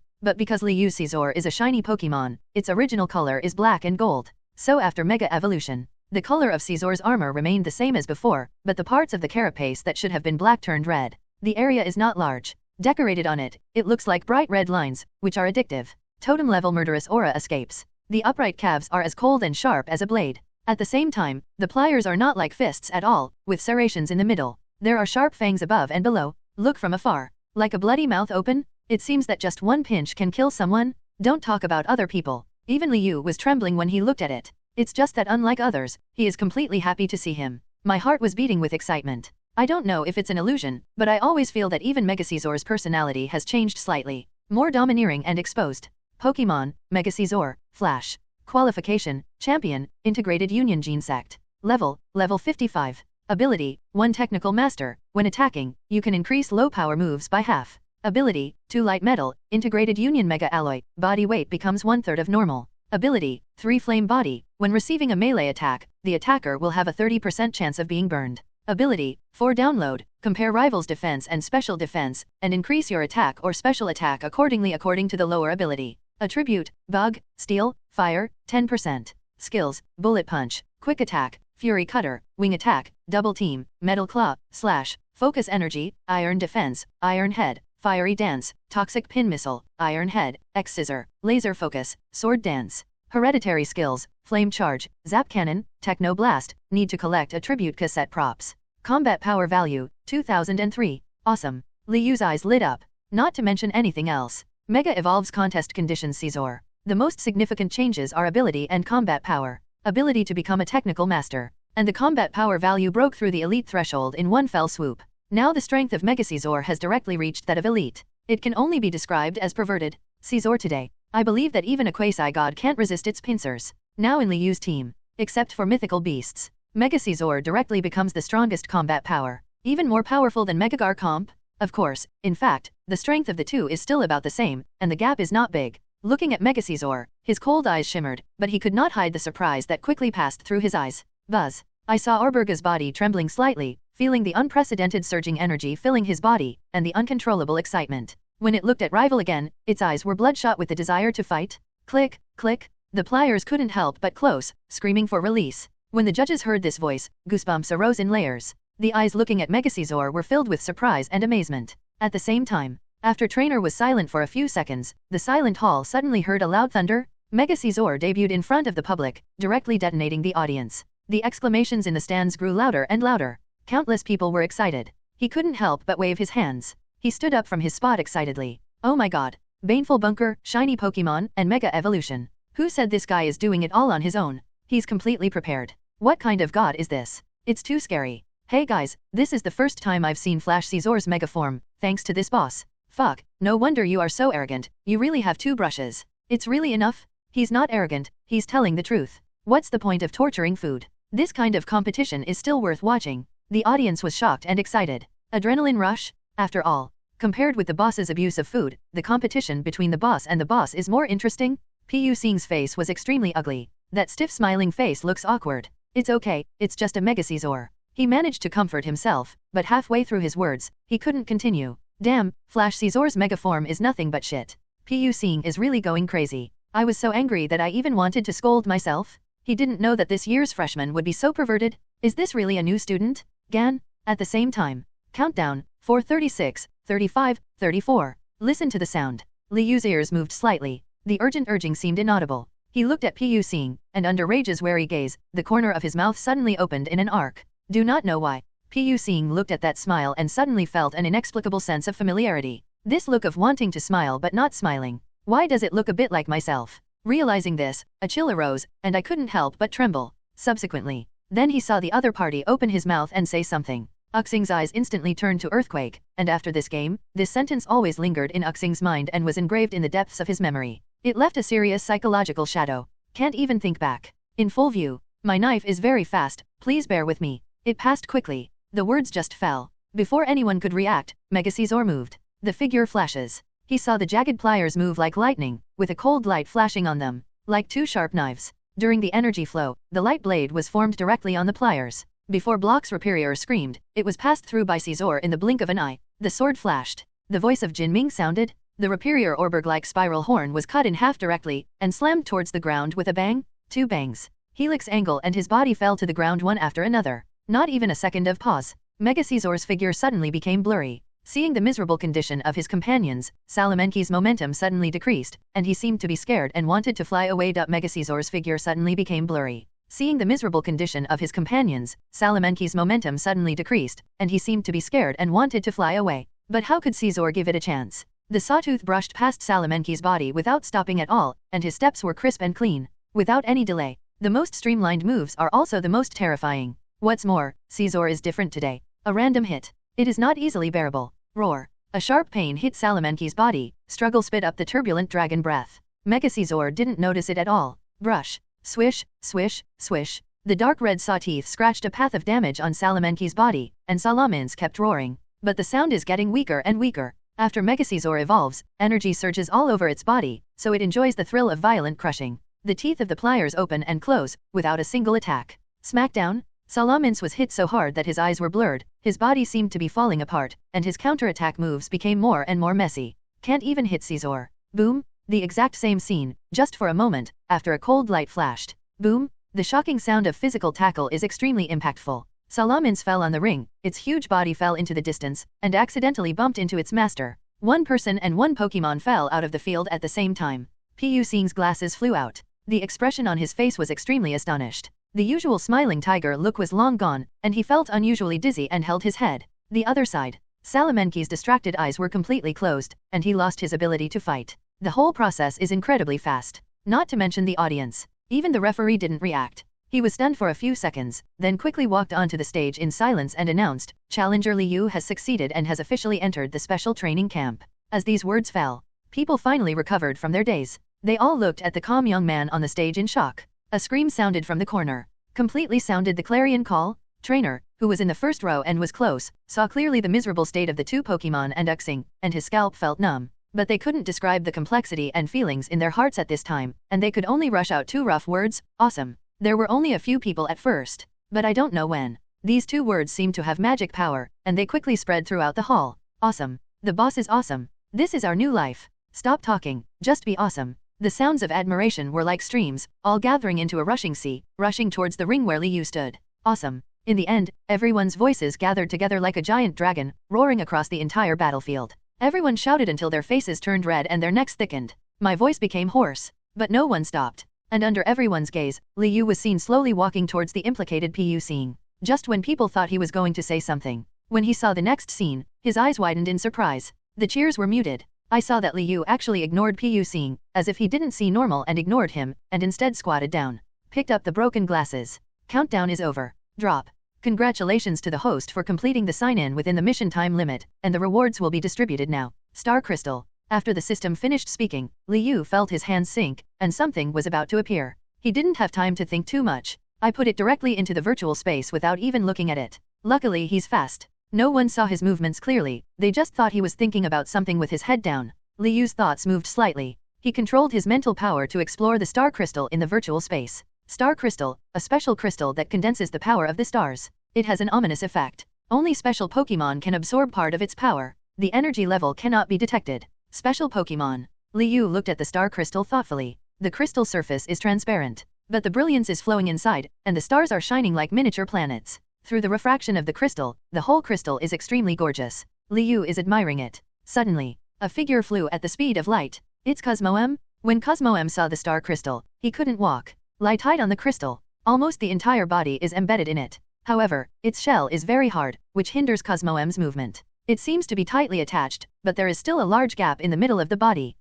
But because Liu Caesar is a shiny Pokemon, its original color is black and gold. So after Mega Evolution, the color of Caesar's armor remained the same as before, but the parts of the carapace that should have been black turned red. The area is not large. Decorated on it, it looks like bright red lines, which are addictive. Totem-level murderous aura escapes. The upright calves are as cold and sharp as a blade. At the same time, the pliers are not like fists at all, with serrations in the middle. There are sharp fangs above and below. Look from afar. Like a bloody mouth open? It seems that just one pinch can kill someone. Don't talk about other people. Even Liu was trembling when he looked at it. It's just that unlike others, he is completely happy to see him. My heart was beating with excitement. I don't know if it's an illusion, but I always feel that even Mega Caesar's personality has changed slightly. More domineering and exposed. Pokémon, Mega Caesar, Flash. Qualification, Champion, Integrated Union Gene Sect. Level 55. Ability, 1 Technical Master. When attacking, you can increase low power moves by half. Ability, 2 Light Metal, Integrated Union Mega Alloy. Body weight becomes 1/3 of normal. Ability, 3 Flame Body. When receiving a melee attack, the attacker will have a 30% chance of being burned. Ability, 4 Download. Compare rivals' defense and special defense, and increase your attack or special attack accordingly according to the lower ability. Attribute, Bug, Steel, Fire, 10%. Skills, Bullet Punch, Quick Attack, Fury Cutter, Wing Attack, Double Team, Metal Claw, Slash, Focus Energy, Iron Defense, Iron Head, Fiery Dance, Toxic Pin Missile, Iron Head, X Scissor, Laser Focus, Sword Dance. Hereditary skills, Flame Charge, Zap Cannon, Techno Blast. Need to collect attribute cassette props. Combat power value, 2003. Awesome. Liu's eyes lit up. Not to mention anything else. Mega evolves contest conditions Caesar. The most significant changes are ability and combat power. Ability to become a technical master. And the combat power value broke through the elite threshold in one fell swoop. Now the strength of Mega Caesar has directly reached that of elite. It can only be described as perverted. Caesar today. I believe that even a quasi-god can't resist its pincers. Now in Liu's team. Except for mythical beasts. Mega Caesar directly becomes the strongest combat power. Even more powerful than Megagar Comp? Of course, in fact, the strength of the two is still about the same, and the gap is not big. Looking at Mega Caesar, his cold eyes shimmered, but he could not hide the surprise that quickly passed through his eyes. Buzz. I saw Orberga's body trembling slightly, feeling the unprecedented surging energy filling his body, and the uncontrollable excitement. When it looked at rival again, its eyes were bloodshot with the desire to fight. Click, click. The pliers couldn't help but close, screaming for release. When the judges heard this voice, goosebumps arose in layers. The eyes looking at Mega Caesar were filled with surprise and amazement. At the same time, after Trainer was silent for a few seconds, the silent hall suddenly heard a loud thunder. Mega Caesar debuted in front of the public, directly detonating the audience. The exclamations in the stands grew louder and louder. Countless people were excited. He couldn't help but wave his hands. He stood up from his spot excitedly. Oh my god. Baneful Bunker, Shiny Pokémon, and Mega Evolution. Who said this guy is doing it all on his own? He's completely prepared. What kind of god is this? It's too scary. Hey guys, this is the first time I've seen Flash Caesar's mega form, thanks to this boss. Fuck, no wonder you are so arrogant, you really have 2 brushes. It's really enough? He's not arrogant, he's telling the truth. What's the point of torturing food? This kind of competition is still worth watching. The audience was shocked and excited. Adrenaline rush? After all, compared with the boss's abuse of food, the competition between the boss and the boss is more interesting. Pu Xing's face was extremely ugly. That stiff smiling face looks awkward. It's okay, it's just a Mega Caesar. He managed to comfort himself, but halfway through his words, he couldn't continue. Damn, Flash Caesar's mega form is nothing but shit. Pu Xing is really going crazy. I was so angry that I even wanted to scold myself. He didn't know that this year's freshman would be so perverted. Is this really a new student? Gan? At the same time. Countdown, 4:36, 35, 34. Listen to the sound. Liu's ears moved slightly. The urgent urging seemed inaudible. He looked at Pu Xing, and under Rage's wary gaze, the corner of his mouth suddenly opened in an arc. Do not know why. Pu Xing looked at that smile and suddenly felt an inexplicable sense of familiarity. This look of wanting to smile but not smiling. Why does it look a bit like myself? Realizing this, a chill arose, and I couldn't help but tremble. Subsequently, then he saw the other party open his mouth and say something. Uxing's eyes instantly turned to earthquake, and after this game, this sentence always lingered in Uxing's mind and was engraved in the depths of his memory. It left a serious psychological shadow. Can't even think back. In full view. My knife is very fast, please bear with me. It passed quickly. The words just fell. Before anyone could react, Mega Caesar moved. The figure flashes. He saw the jagged pliers move like lightning, with a cold light flashing on them, like 2 sharp knives. During the energy flow, the light blade was formed directly on the pliers. Before Block's Superior screamed, it was passed through by Caesar in the blink of an eye. The sword flashed. The voice of Jin Ming sounded. The Superior Orberg-like spiral horn was cut in half directly, and slammed towards the ground with a bang. 2 bangs. Helix angle and his body fell to the ground one after another. Not even a second of pause. Mega Caesar's figure suddenly became blurry. Seeing the miserable condition of his companions, Salamenki's momentum suddenly decreased, and he seemed to be scared and wanted to fly away. Mega Caesar's figure suddenly became blurry. Seeing the miserable condition of his companions, Salamenki's momentum suddenly decreased, and he seemed to be scared and wanted to fly away. But how could Caesar give it a chance? The sawtooth brushed past Salamenki's body without stopping at all, and his steps were crisp and clean. Without any delay. The most streamlined moves are also the most terrifying. What's more, Caesar is different today. A random hit. It is not easily bearable. Roar. A sharp pain hit Salamanque's body. Struggle spit up the turbulent dragon breath. Megacaesar didn't notice it at all. Brush. Swish, swish, swish. The dark red saw teeth scratched a path of damage on Salamanque's body, and Salamence kept roaring. But the sound is getting weaker and weaker. After Megacaesar evolves, energy surges all over its body, so it enjoys the thrill of violent crushing. The teeth of the pliers open and close, without a single attack. Smackdown. Salamence was hit so hard that his eyes were blurred, his body seemed to be falling apart, and his counterattack moves became more and more messy. Can't even hit Caesar. Boom. The exact same scene, just for a moment, after a cold light flashed. Boom. The shocking sound of physical tackle is extremely impactful. Salamence fell on the ring, its huge body fell into the distance, and accidentally bumped into its master. One person and one Pokémon fell out of the field at the same time. Pu Xing's glasses flew out. The expression on his face was extremely astonished. The usual smiling tiger look was long gone, and he felt unusually dizzy and held his head. The other side. Salamanque's distracted eyes were completely closed, and he lost his ability to fight. The whole process is incredibly fast. Not to mention the audience. Even the referee didn't react. He was stunned for a few seconds, then quickly walked onto the stage in silence and announced, "Challenger Liu has succeeded and has officially entered the special training camp." As these words fell, people finally recovered from their daze. They all looked at the calm young man on the stage in shock. A scream sounded from the corner. Completely sounded the clarion call. Trainer, who was in the first row and was close, saw clearly the miserable state of the two Pokémon and Xing, and his scalp felt numb. But they couldn't describe the complexity and feelings in their hearts at this time, and they could only rush out two rough words, awesome. There were only a few people at first, but I don't know when. These two words seemed to have magic power, and they quickly spread throughout the hall. Awesome. The boss is awesome. This is our new life. Stop talking, just be awesome. The sounds of admiration were like streams, all gathering into a rushing sea, rushing towards the ring where Liu stood. Awesome. In the end, everyone's voices gathered together like a giant dragon, roaring across the entire battlefield. Everyone shouted until their faces turned red and their necks thickened. My voice became hoarse, but no one stopped. And under everyone's gaze, Liu was seen slowly walking towards the implicated Pu Xing. Just when people thought he was going to say something. When he saw the next scene, his eyes widened in surprise. The cheers were muted. I saw that Liu actually ignored Pu Xing, as if he didn't see normal and ignored him, and instead squatted down. Picked up the broken glasses. Countdown is over. Drop. Congratulations to the host for completing the sign-in within the mission time limit, and the rewards will be distributed now. Star Crystal. After the system finished speaking, Liu felt his hands sink, and something was about to appear. He didn't have time to think too much. I put it directly into the virtual space without even looking at it. Luckily he's fast. No one saw his movements clearly, they just thought he was thinking about something with his head down. Liu's thoughts moved slightly. He controlled his mental power to explore the star crystal in the virtual space. Star crystal, a special crystal that condenses the power of the stars. It has an ominous effect. Only special Pokémon can absorb part of its power. The energy level cannot be detected. Special Pokémon. Liu looked at the star crystal thoughtfully. The crystal surface is transparent, but the brilliance is flowing inside, and the stars are shining like miniature planets. Through the refraction of the crystal, the whole crystal is extremely gorgeous. Liu is admiring it. Suddenly, a figure flew at the speed of light. It's Cosmoem? When Cosmoem saw the star crystal, he couldn't walk. Lie tied on the crystal. Almost the entire body is embedded in it. However, its shell is very hard, which hinders Cosmoem's movement. It seems to be tightly attached, but there is still a large gap in the middle of the body.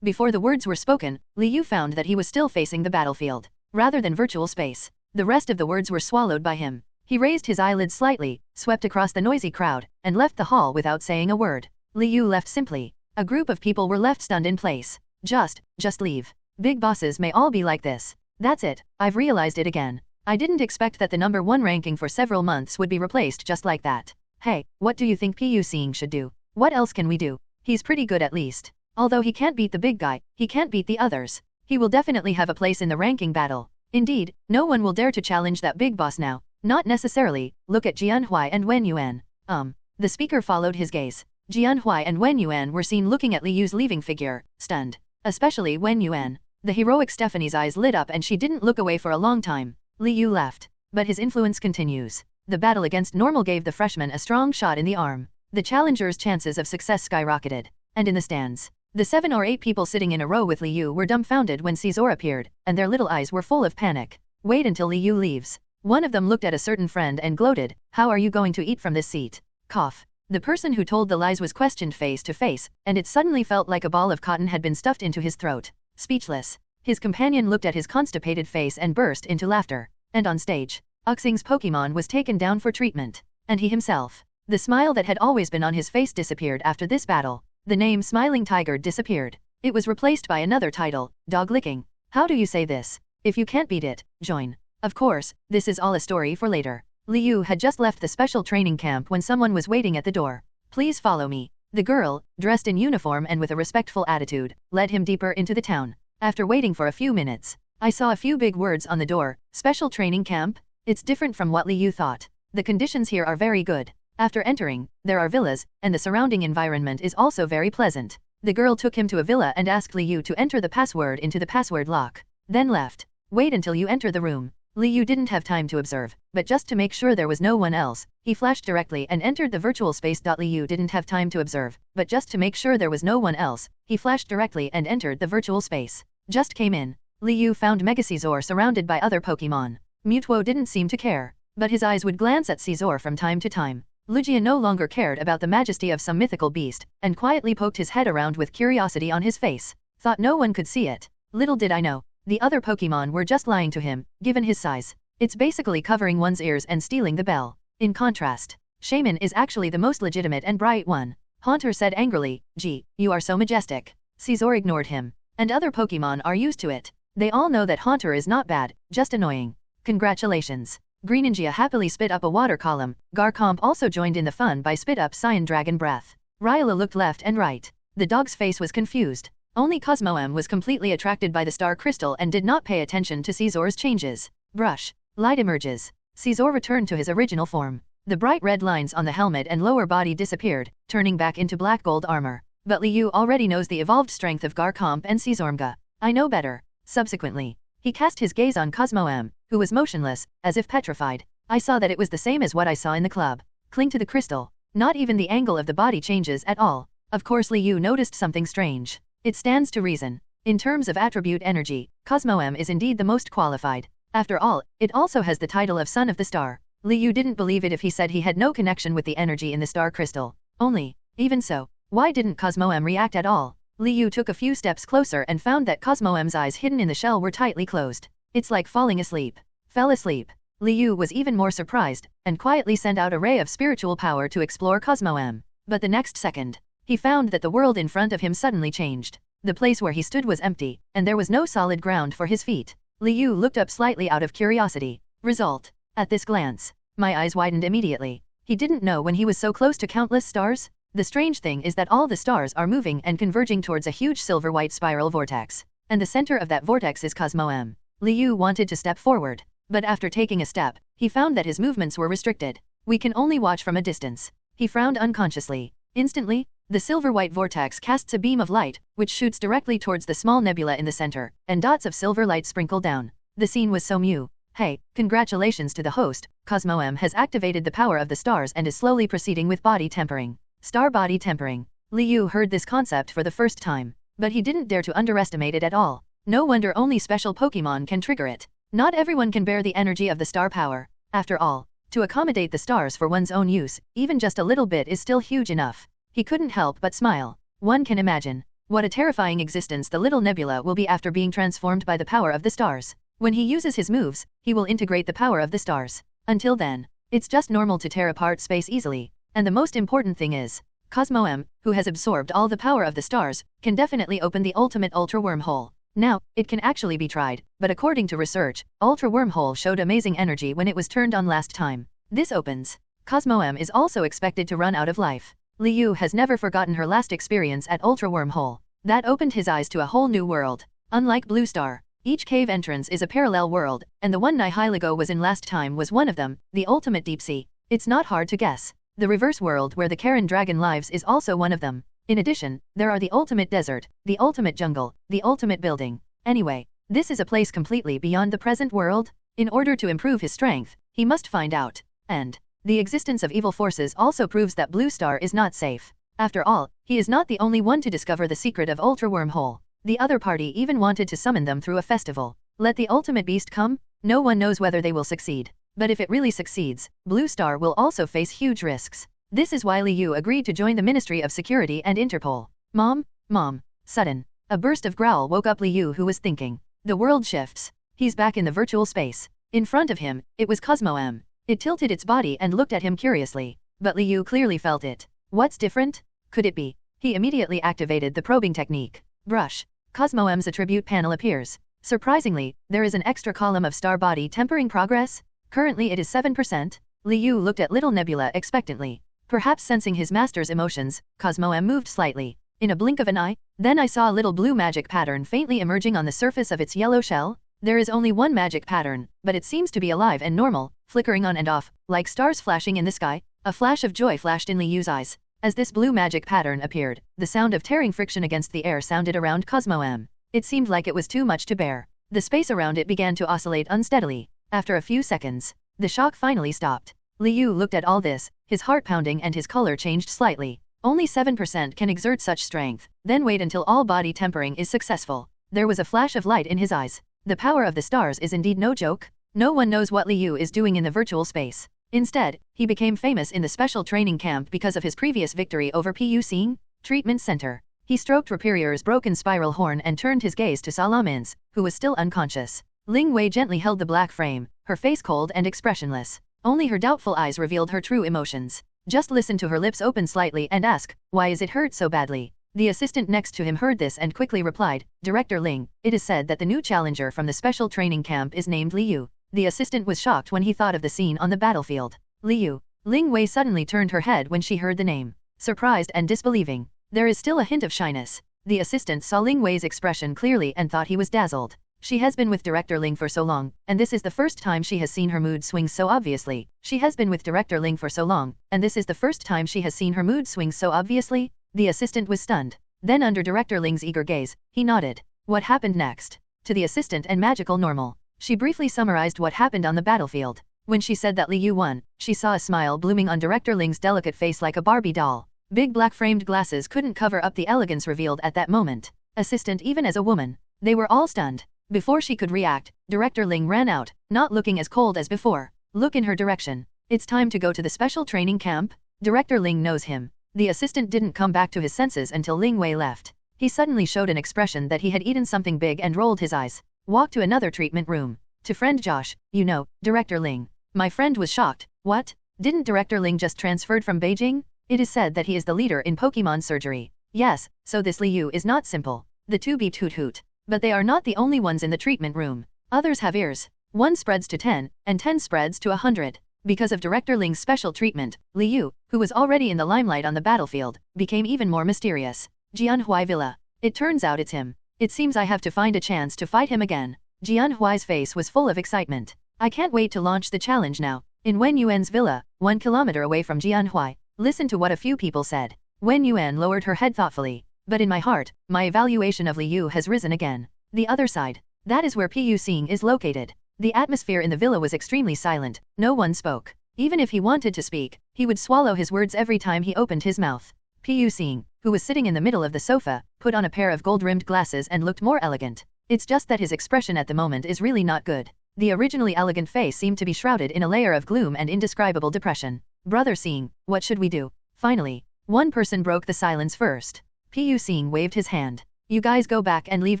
Before the words were spoken, Liu found that he was still facing the battlefield, rather than virtual space. The rest of the words were swallowed by him. He raised his eyelids slightly, swept across the noisy crowd, and left the hall without saying a word. Liu left simply. A group of people were left stunned in place. Just leave. Big bosses may all be like this. That's it, I've realized it again. I didn't expect that the number 1 ranking for several months would be replaced just like that. Hey, what do you think Pu Xing should do? What else can we do? He's pretty good at least. Although he can't beat the big guy, he can't beat the others. He will definitely have a place in the ranking battle. Indeed, no one will dare to challenge that big boss now. Not necessarily. Look at Jianhui and Wen Yuan. The speaker followed his gaze. Jianhui and Wen Yuan were seen looking at Liu's leaving figure, stunned. Especially Wen Yuan. The heroic Stephanie's eyes lit up and she didn't look away for a long time. Liu left. But his influence continues. The battle against normal gave the freshman a strong shot in the arm. The challenger's chances of success skyrocketed. And in the stands, the 7 or 8 people sitting in a row with Liu were dumbfounded when Caesar appeared, and their little eyes were full of panic. Wait until Liu leaves. One of them looked at a certain friend and gloated, "How are you going to eat from this seat?" Cough. The person who told the lies was questioned face to face, and it suddenly felt like a ball of cotton had been stuffed into his throat. Speechless. His companion looked at his constipated face and burst into laughter. And on stage, Xing's Pokémon was taken down for treatment. and he himself. The smile that had always been on his face disappeared after this battle. The name Smiling Tiger disappeared. It was replaced by another title, Dog Licking. How do you say this? If you can't beat it, join. Of course, this is all a story for later. Liu had just left the special training camp when someone was waiting at the door. Please follow me. The girl, dressed in uniform and with a respectful attitude, led him deeper into the town. After waiting for a few minutes, I saw a few big words on the door. Special training camp? It's different from what Liu thought. The conditions here are very good. After entering, there are villas, and the surrounding environment is also very pleasant. The girl took him to a villa and asked Liu to enter the password into the password lock. Then left. Wait until you enter the room. Liu didn't have time to observe, but just to make sure there was no one else, he flashed directly and entered the virtual space. Liu didn't have time to observe, but just to make sure there was no one else, he flashed directly and entered the virtual space. Just came in. Liu found Mega Caesar surrounded by other Pokémon. Mewtwo didn't seem to care, but his eyes would glance at Caesar from time to time. Lugia no longer cared about the majesty of some mythical beast, and quietly poked his head around with curiosity on his face. Thought no one could see it. Little did I know, the other Pokémon were just lying to him, given his size. It's basically covering one's ears and stealing the bell. In contrast, Shaman is actually the most legitimate and bright one. Haunter said angrily, "Gee, you are so majestic." Caesar ignored him. And other Pokémon are used to it. They all know that Haunter is not bad, just annoying. Congratulations. Greninja happily spit up a water column. Garchomp also joined in the fun by spit up Cyan Dragon Breath. Ryla looked left and right. The dog's face was confused. Only Cosmoem was completely attracted by the star crystal and did not pay attention to Caesar's changes. Brush. Light emerges. Caesar returned to his original form. The bright red lines on the helmet and lower body disappeared, turning back into black gold armor. But Liu already knows the evolved strength of Garchomp and Caesarmga. I know better. Subsequently, he cast his gaze on Cosmoem, who was motionless, as if petrified. I saw that it was the same as what I saw in the club. Cling to the crystal. Not even the angle of the body changes at all. Of course Liu noticed something strange. It stands to reason. In terms of attribute energy, Cosmoem is indeed the most qualified. After all, it also has the title of Son of the Star. Liu didn't believe it if he said he had no connection with the energy in the star crystal. Only, even so, why didn't Cosmoem react at all? Liu took a few steps closer and found that Cosmoem's eyes hidden in the shell were tightly closed. It's like falling asleep. Fell asleep. Liu was even more surprised, and quietly sent out a ray of spiritual power to explore Cosmoem. But the next second, he found that the world in front of him suddenly changed. The place where he stood was empty, and there was no solid ground for his feet. Liu looked up slightly out of curiosity. Result. At this glance, my eyes widened immediately. He didn't know when he was so close to countless stars. The strange thing is that all the stars are moving and converging towards a huge silver-white spiral vortex. And the center of that vortex is Cosmoem. Liu wanted to step forward, but after taking a step, he found that his movements were restricted. We can only watch from a distance. He frowned unconsciously. Instantly, the silver-white vortex casts a beam of light, which shoots directly towards the small nebula in the center, and dots of silver light sprinkle down. The scene was so new. Hey, congratulations to the host. Cosmoem has activated the power of the stars and is slowly proceeding with body tempering. Star body tempering. Liu heard this concept for the first time, but he didn't dare to underestimate it at all. No wonder only special Pokémon can trigger it. Not everyone can bear the energy of the star power. After all, to accommodate the stars for one's own use, even just a little bit is still huge enough. He couldn't help but smile. One can imagine what a terrifying existence the little nebula will be after being transformed by the power of the stars. When he uses his moves, he will integrate the power of the stars. Until then, it's just normal to tear apart space easily. And the most important thing is, Cosmoem, who has absorbed all the power of the stars, can definitely open the ultimate Ultra Wormhole. Now, it can actually be tried, but according to research, Ultra Wormhole showed amazing energy when it was turned on last time. This opens. Cosmoem is also expected to run out of life. Liu has never forgotten her last experience at Ultra Wormhole. That opened his eyes to a whole new world. Unlike Blue Star, each cave entrance is a parallel world, and the one Nihiligo was in last time was one of them, the ultimate deep sea. It's not hard to guess. The reverse world where the Karen dragon lives is also one of them. In addition, there are the ultimate desert, the ultimate jungle, the ultimate building. Anyway, this is a place completely beyond the present world. In order to improve his strength, he must find out. And the existence of evil forces also proves that Blue Star is not safe. After all, he is not the only one to discover the secret of Ultra Wormhole. The other party even wanted to summon them through a festival. Let the ultimate beast come? No one knows whether they will succeed. But if it really succeeds, Blue Star will also face huge risks. This is why Liu agreed to join the Ministry of Security and Interpol. Mom? Mom. Sudden. A burst of growl woke up Liu, who was thinking. The world shifts. He's back in the virtual space. In front of him, it was Cosmoem. It tilted its body and looked at him curiously. But Liu clearly felt it. What's different? Could it be? He immediately activated the probing technique. Brush. Cosmoem's attribute panel appears. Surprisingly, there is an extra column of star body tempering progress. Currently it is 7%. Liu looked at Little Nebula expectantly. Perhaps sensing his master's emotions, Cosmoem moved slightly. In a blink of an eye, then I saw a little blue magic pattern faintly emerging on the surface of its yellow shell. There is only one magic pattern, but it seems to be alive and normal, flickering on and off, like stars flashing in the sky. A flash of joy flashed in Liu's eyes. As this blue magic pattern appeared, the sound of tearing friction against the air sounded around Cosmoem. It seemed like it was too much to bear. The space around it began to oscillate unsteadily. After a few seconds, the shock finally stopped. Liu looked at all this, his heart pounding and his color changed slightly. Only 7% can exert such strength, then wait until all body tempering is successful. There was a flash of light in his eyes. The power of the stars is indeed no joke. No one knows what Liu is doing in the virtual space. Instead, he became famous in the special training camp because of his previous victory over Pu Xing, Treatment Center. He stroked Rapier's broken spiral horn and turned his gaze to Salamins, who was still unconscious. Ling Wei gently held the black frame, her face cold and expressionless. Only her doubtful eyes revealed her true emotions. Just listen to her lips open slightly and ask, why is it hurt so badly? The assistant next to him heard this and quickly replied, Director Ling, it is said that the new challenger from the special training camp is named Liu. The assistant was shocked when he thought of the scene on the battlefield. Liu. Ling Wei suddenly turned her head when she heard the name. Surprised and disbelieving. There is still a hint of shyness. The assistant saw Ling Wei's expression clearly and thought he was dazzled. She has been with Director Ling for so long, and this is the first time she has seen her mood swing so obviously. She has been with Director Ling for so long, and this is the first time she has seen her mood swing so obviously. The assistant was stunned. Then under Director Ling's eager gaze, he nodded. What happened next? To the assistant and magical normal. She briefly summarized what happened on the battlefield. When she said that Liu won, she saw a smile blooming on Director Ling's delicate face like a Barbie doll. Big black framed glasses couldn't cover up the elegance revealed at that moment. Assistant even as a woman. They were all stunned. Before she could react, Director Ling ran out, not looking as cold as before. Look in her direction. It's time to go to the special training camp. Director Ling knows him. The assistant didn't come back to his senses until Ling Wei left. He suddenly showed an expression that he had eaten something big and rolled his eyes. Walked to another treatment room. To friend Josh, you know, Director Ling. My friend was shocked. What? Didn't Director Ling just transferred from Beijing? It is said that he is the leader in Pokémon surgery. Yes, so this Liu is not simple. The two beeped hoot hoot. But they are not the only ones in the treatment room. Others have ears. 1 spreads to 10, and 10 spreads to 100. Because of Director Ling's special treatment, Liu, who was already in the limelight on the battlefield, became even more mysterious. Jianhui Villa. It turns out it's him. It seems I have to find a chance to fight him again. Jianhui's face was full of excitement. I can't wait to launch the challenge now. In Wen Yuan's villa, 1 kilometer away from Jianhui, listen to what a few people said. Wen Yuan lowered her head thoughtfully. But in my heart, my evaluation of Liu has risen again. The other side. That is where Pu Xing is located. The atmosphere in the villa was extremely silent. No one spoke. Even if he wanted to speak, he would swallow his words every time he opened his mouth. Pu Xing, who was sitting in the middle of the sofa, put on a pair of gold-rimmed glasses and looked more elegant. It's just that his expression at the moment is really not good. The originally elegant face seemed to be shrouded in a layer of gloom and indescribable depression. Brother Xing, what should we do? Finally, one person broke the silence first. Pu Xing waved his hand. You guys go back and leave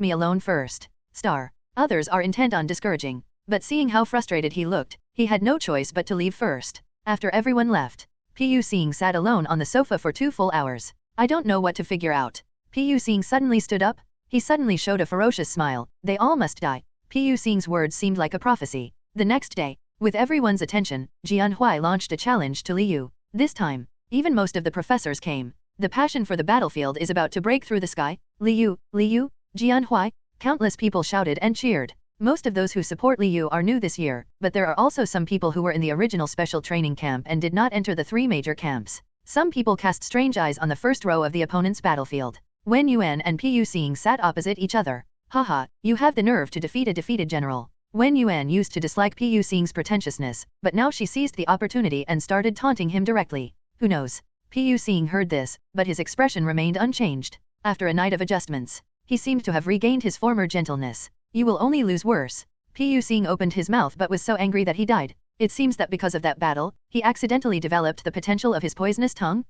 me alone first. Star. Others are intent on discouraging. But seeing how frustrated he looked, he had no choice but to leave first. After everyone left, Pu Xing sat alone on the sofa for 2 full hours. I don't know what to figure out. Pu Xing suddenly stood up. He suddenly showed a ferocious smile. They all must die. Pu Xing's words seemed like a prophecy. The next day, with everyone's attention, Jianhui launched a challenge to Liu. This time, even most of the professors came. The passion for the battlefield is about to break through the sky. Liu, Liu, Jianhui. Countless people shouted and cheered. Most of those who support Liu are new this year, but there are also some people who were in the original special training camp and did not enter the 3 major camps. Some people cast strange eyes on the first row of the opponent's battlefield. Wen Yuan and Pu Xing sat opposite each other. Haha, you have the nerve to defeat a defeated general. Wen Yuan used to dislike Pu Xing's pretentiousness, but now she seized the opportunity and started taunting him directly. Who knows? Pu Xing heard this, but his expression remained unchanged. After a night of adjustments, he seemed to have regained his former gentleness. You will only lose worse. Pu Xing opened his mouth but was so angry that he died. It seems that because of that battle, he accidentally developed the potential of his poisonous tongue.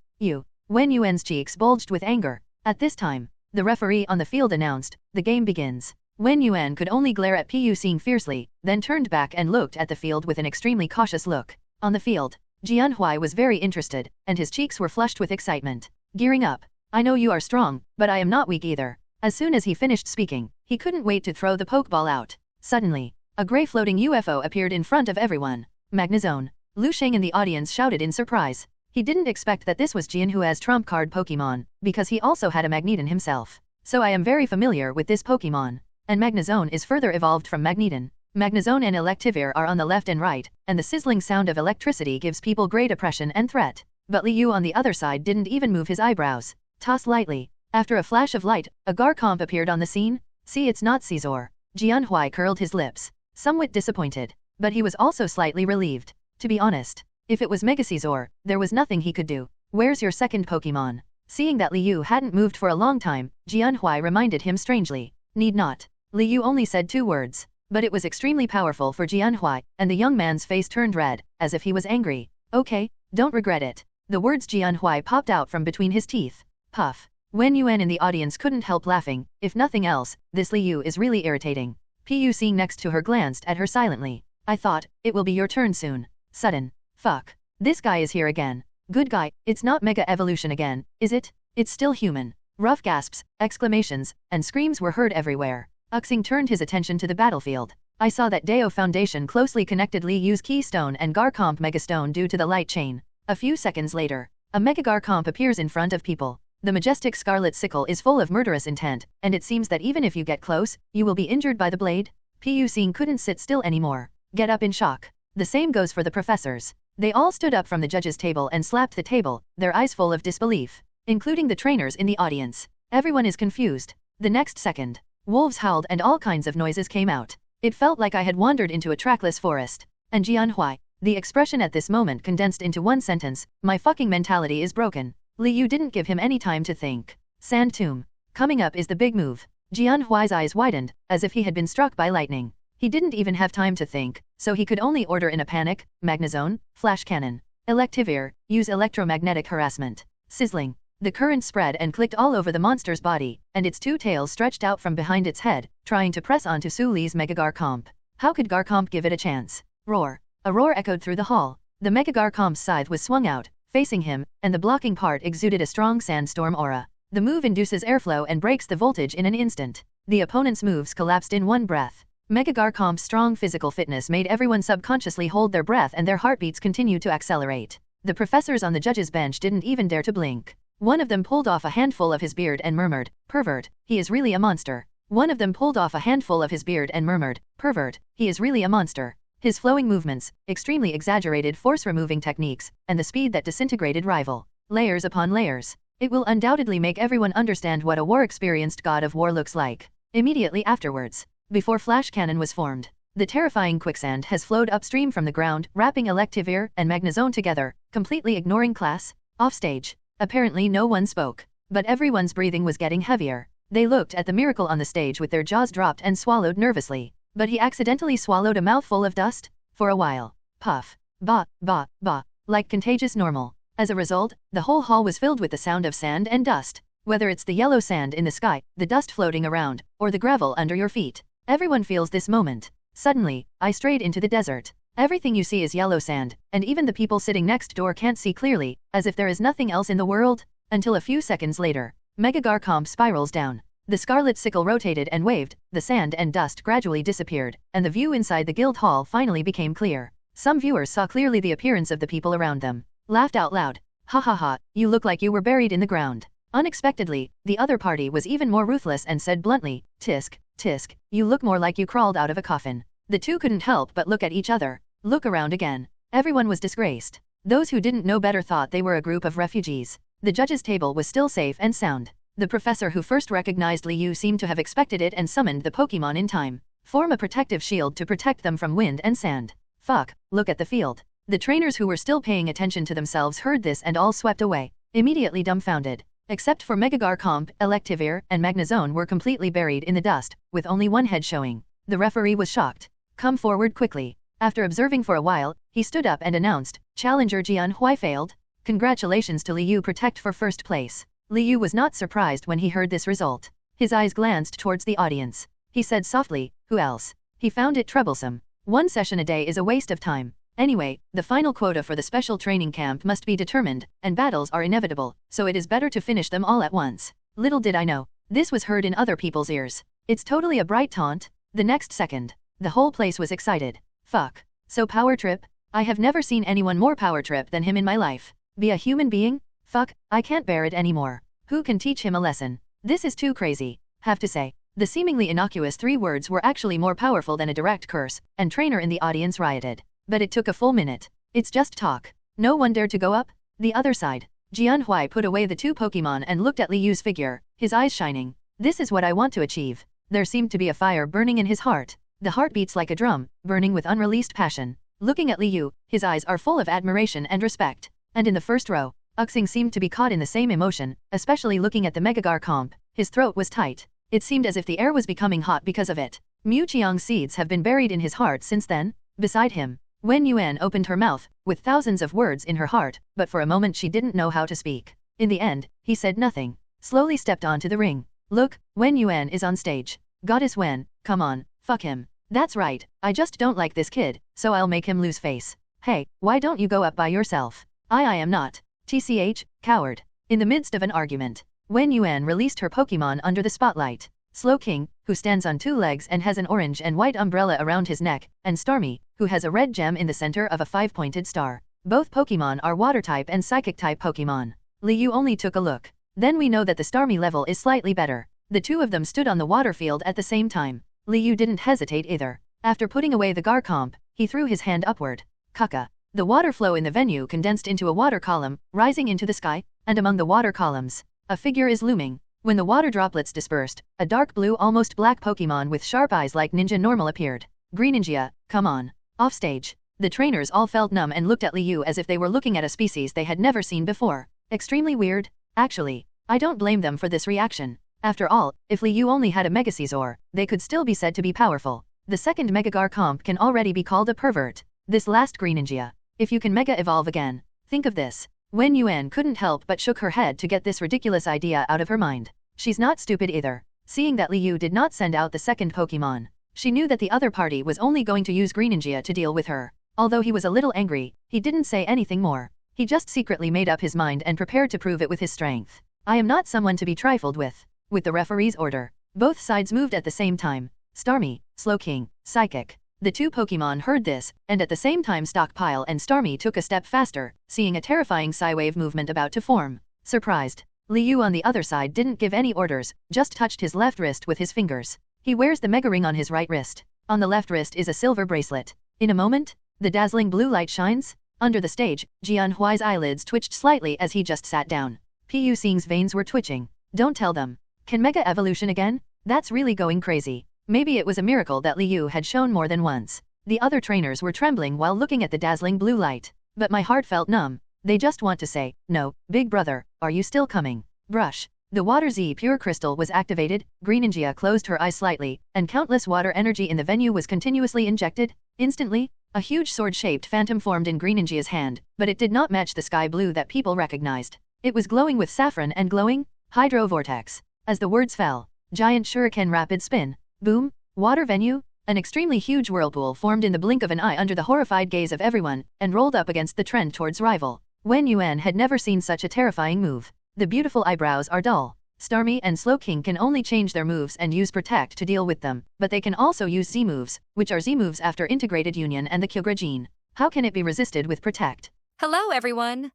Wen Yuan's cheeks bulged with anger. At this time, the referee on the field announced, the game begins. Wen Yuan could only glare at Pu Xing fiercely, then turned back and looked at the field with an extremely cautious look. On the field, Jianhui was very interested, and his cheeks were flushed with excitement. Gearing up. I know you are strong, but I am not weak either. As soon as he finished speaking, he couldn't wait to throw the Pokeball out. Suddenly, a gray floating UFO appeared in front of everyone. Magnezone. Lu Sheng in the audience shouted in surprise. He didn't expect that this was Jianhui's trump card Pokemon, because he also had a Magneton himself. So I am very familiar with this Pokemon. And Magnezone is further evolved from Magneton. Magnezone and Electivire are on the left and right, and the sizzling sound of electricity gives people great oppression and threat. But Liu on the other side didn't even move his eyebrows. Toss lightly. After a flash of light, a Garchomp appeared on the scene. See, it's not Caesar. Jianhui curled his lips, somewhat disappointed. But he was also slightly relieved. To be honest, if it was Mega Caesar, there was nothing he could do. Where's your second Pokemon? Seeing that Liu hadn't moved for a long time, Jianhui reminded him strangely. Need not. Liu only said 2 words. But it was extremely powerful for Jianhui, and the young man's face turned red, as if he was angry. Okay, don't regret it. The words Jianhui popped out from between his teeth. Puff. Wen Yuan in the audience couldn't help laughing. If nothing else, this Liu is really irritating. Pu seeing next to her glanced at her silently. I thought, it will be your turn soon. Sudden. Fuck. This guy is here again. Good guy, it's not Mega Evolution again, is it? It's still human. Rough gasps, exclamations, and screams were heard everywhere. Uxing turned his attention to the battlefield. I saw that Dao Foundation closely connected Liu's Keystone and Garchomp Megastone due to the light chain. A few seconds later, a Mega Garchomp appears in front of people. The majestic scarlet sickle is full of murderous intent, and it seems that even if you get close, you will be injured by the blade. Pu Xing couldn't sit still anymore. Get up in shock. The same goes for the professors. They all stood up from the judges' table and slapped the table, their eyes full of disbelief, including the trainers in the audience. Everyone is confused. The next second, wolves howled and all kinds of noises came out. It felt like I had wandered into a trackless forest. And Jianhui, the expression at this moment condensed into one sentence, my fucking mentality is broken. Liu didn't give him any time to think. Sand Tomb. Coming up is the big move. Jianhui's eyes widened, as if he had been struck by lightning. He didn't even have time to think, so he could only order in a panic. Magnezone, Flash Cannon. Electivire, use electromagnetic harassment. Sizzling. The current spread and clicked all over the monster's body, and its 2 tails stretched out from behind its head, trying to press onto Su Li's Mega Garchomp. How could Garchomp give it a chance? Roar. A roar echoed through the hall. The Mega Garchomp's scythe was swung out, facing him, and the blocking part exuded a strong sandstorm aura. The move induces airflow and breaks the voltage in an instant. The opponent's moves collapsed in one breath. Mega Garchomp's strong physical fitness made everyone subconsciously hold their breath and their heartbeats continued to accelerate. The professors on the judges' bench didn't even dare to blink. One of them pulled off a handful of his beard and murmured, "Pervert, he is really a monster." One of them pulled off a handful of his beard and murmured, "Pervert, he is really a monster." His flowing movements, extremely exaggerated force-removing techniques, and the speed that disintegrated rival. Layers upon layers. It will undoubtedly make everyone understand what a war-experienced god of war looks like. Immediately afterwards, before Flash Cannon was formed, the terrifying quicksand has flowed upstream from the ground, wrapping Electivire and Magnezone together, completely ignoring class. Offstage. Apparently no one spoke, but everyone's breathing was getting heavier. They looked at the miracle on the stage with their jaws dropped and swallowed nervously. But he accidentally swallowed a mouthful of dust. For a while. Puff. Ba, ba, ba. Like contagious normal. As a result, the whole hall was filled with the sound of sand and dust. Whether it's the yellow sand in the sky, the dust floating around, or the gravel under your feet. Everyone feels this moment. Suddenly, I strayed into the desert. Everything you see is yellow sand, and even the people sitting next door can't see clearly, as if there is nothing else in the world. Until a few seconds later, Mega Garchomp spirals down. The scarlet sickle rotated and waved, the sand and dust gradually disappeared, and the view inside the guild hall finally became clear. Some viewers saw clearly the appearance of the people around them. Laughed out loud. Ha ha ha, you look like you were buried in the ground. Unexpectedly, the other party was even more ruthless and said bluntly, Tisk, Tisk, you look more like you crawled out of a coffin. The two couldn't help but look at each other. Look around again. Everyone was disgraced. Those who didn't know better thought they were a group of refugees. The judges' table was still safe and sound. The professor who first recognized Liu seemed to have expected it and summoned the Pokémon in time. Form a protective shield to protect them from wind and sand. Fuck, look at the field. The trainers who were still paying attention to themselves heard this and all swept away, immediately dumbfounded. Except for Mega Garchomp, Electivire, and Magnezone were completely buried in the dust, with only one head showing. The referee was shocked. Come forward quickly. After observing for a while, he stood up and announced, Challenger Jianhui failed. Congratulations to Liu protect for first place. Liu was not surprised when he heard this result. His eyes glanced towards the audience. He said softly, who else? He found it troublesome. One session a day is a waste of time. Anyway, the final quota for the special training camp must be determined, and battles are inevitable, so it is better to finish them all at once. Little did I know, this was heard in other people's ears. It's totally a bright taunt. The next second, the whole place was excited. Fuck. So power trip? I have never seen anyone more power trip than him in my life. Be a human being? Fuck, I can't bear it anymore. Who can teach him a lesson? This is too crazy. Have to say, the seemingly innocuous 3 words were actually more powerful than a direct curse, and trainer in the audience rioted. But it took a full minute. It's just talk. No one dared to go up? The other side. Jianhui put away the 2 Pokémon and looked at Li Yu's figure, his eyes shining. This is what I want to achieve. There seemed to be a fire burning in his heart. The heart beats like a drum, burning with unreleased passion. Looking at Li Yu, his eyes are full of admiration and respect. And in the first row, Uxing seemed to be caught in the same emotion, especially looking at the Megagar comp. His throat was tight. It seemed as if the air was becoming hot because of it. Mewtwo's seeds have been buried in his heart since then. Beside him, Wen Yuan opened her mouth, with thousands of words in her heart, but for a moment she didn't know how to speak. In the end, he said nothing. Slowly stepped onto the ring. Look, Wen Yuan is on stage. Goddess Wen, come on, fuck him. That's right, I just don't like this kid, so I'll make him lose face. Hey, why don't you go up by yourself? I am not. TCH, coward. In the midst of an argument, Wen Yuan released her Pokémon under the spotlight. Slowking, who stands on 2 legs and has an orange and white umbrella around his neck, and Starmie, who has a red gem in the center of a 5-pointed star. Both Pokémon are water-type and psychic-type Pokémon. Li Yu only took a look. Then we know that the Starmie level is slightly better. The 2 of them stood on the water field at the same time. Li Yu didn't hesitate either. After putting away the Garcomp, he threw his hand upward. Kaka. The water flow in the venue condensed into a water column, rising into the sky, and among the water columns, a figure is looming. When the water droplets dispersed, a dark blue almost black Pokémon with sharp eyes like Ninja Normal appeared. Greninja, come on. Offstage, the trainers all felt numb and looked at Li Yu as if they were looking at a species they had never seen before. Extremely weird. Actually, I don't blame them for this reaction. After all, if Li Yu only had a Mega Caesar, they could still be said to be powerful. The second Megagar comp can already be called a pervert. This last Greninja. If you can Mega Evolve again. Think of this. Wen Yuan couldn't help but shook her head to get this ridiculous idea out of her mind. She's not stupid either. Seeing that Li Yu did not send out the second Pokémon, she knew that the other party was only going to use Greninja to deal with her. Although he was a little angry, he didn't say anything more. He just secretly made up his mind and prepared to prove it with his strength. I am not someone to be trifled with. With the referee's order, both sides moved at the same time. Starmie, Slowking, Psychic. The 2 Pokémon heard this, and at the same time Stockpile and Starmie took a step faster, seeing a terrifying Psywave movement about to form. Surprised, Li Yu on the other side didn't give any orders, just touched his left wrist with his fingers. He wears the Mega Ring on his right wrist. On the left wrist is a silver bracelet. In a moment, the dazzling blue light shines. Under the stage, Jianhui's eyelids twitched slightly as he just sat down. Pu Xing's veins were twitching. Don't tell them. Can Mega Evolution again? That's really going crazy. Maybe it was a miracle that Li Yu had shown more than once. The other trainers were trembling while looking at the dazzling blue light. But my heart felt numb. They just want to say, no, big brother, are you still coming? Brush. The Water Z Pure Crystal was activated, Greninja closed her eyes slightly, and countless water energy in the venue was continuously injected. Instantly, a huge sword-shaped phantom formed in Greninja's hand, but it did not match the sky blue that people recognized. It was glowing with saffron and glowing hydro vortex. As the words fell, giant shuriken rapid spin. Boom, water venue, an extremely huge whirlpool formed in the blink of an eye under the horrified gaze of everyone, and rolled up against the trend towards rival. Wen Yuan had never seen such a terrifying move. The beautiful eyebrows are dull. Starmie and Slowking can only change their moves and use Protect to deal with them, but they can also use Z moves, which are Z moves after Integrated Union and the Kyogre gene. How can it be resisted with Protect? Hello, everyone!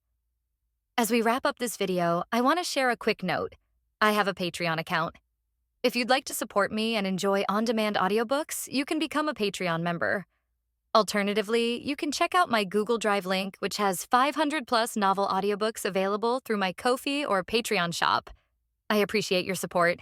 As we wrap up this video, I want to share a quick note. I have a Patreon account. If you'd like to support me and enjoy on-demand audiobooks, you can become a Patreon member. Alternatively, you can check out my Google Drive link, which has 500+ novel audiobooks available through my Ko-fi or Patreon shop. I appreciate your support.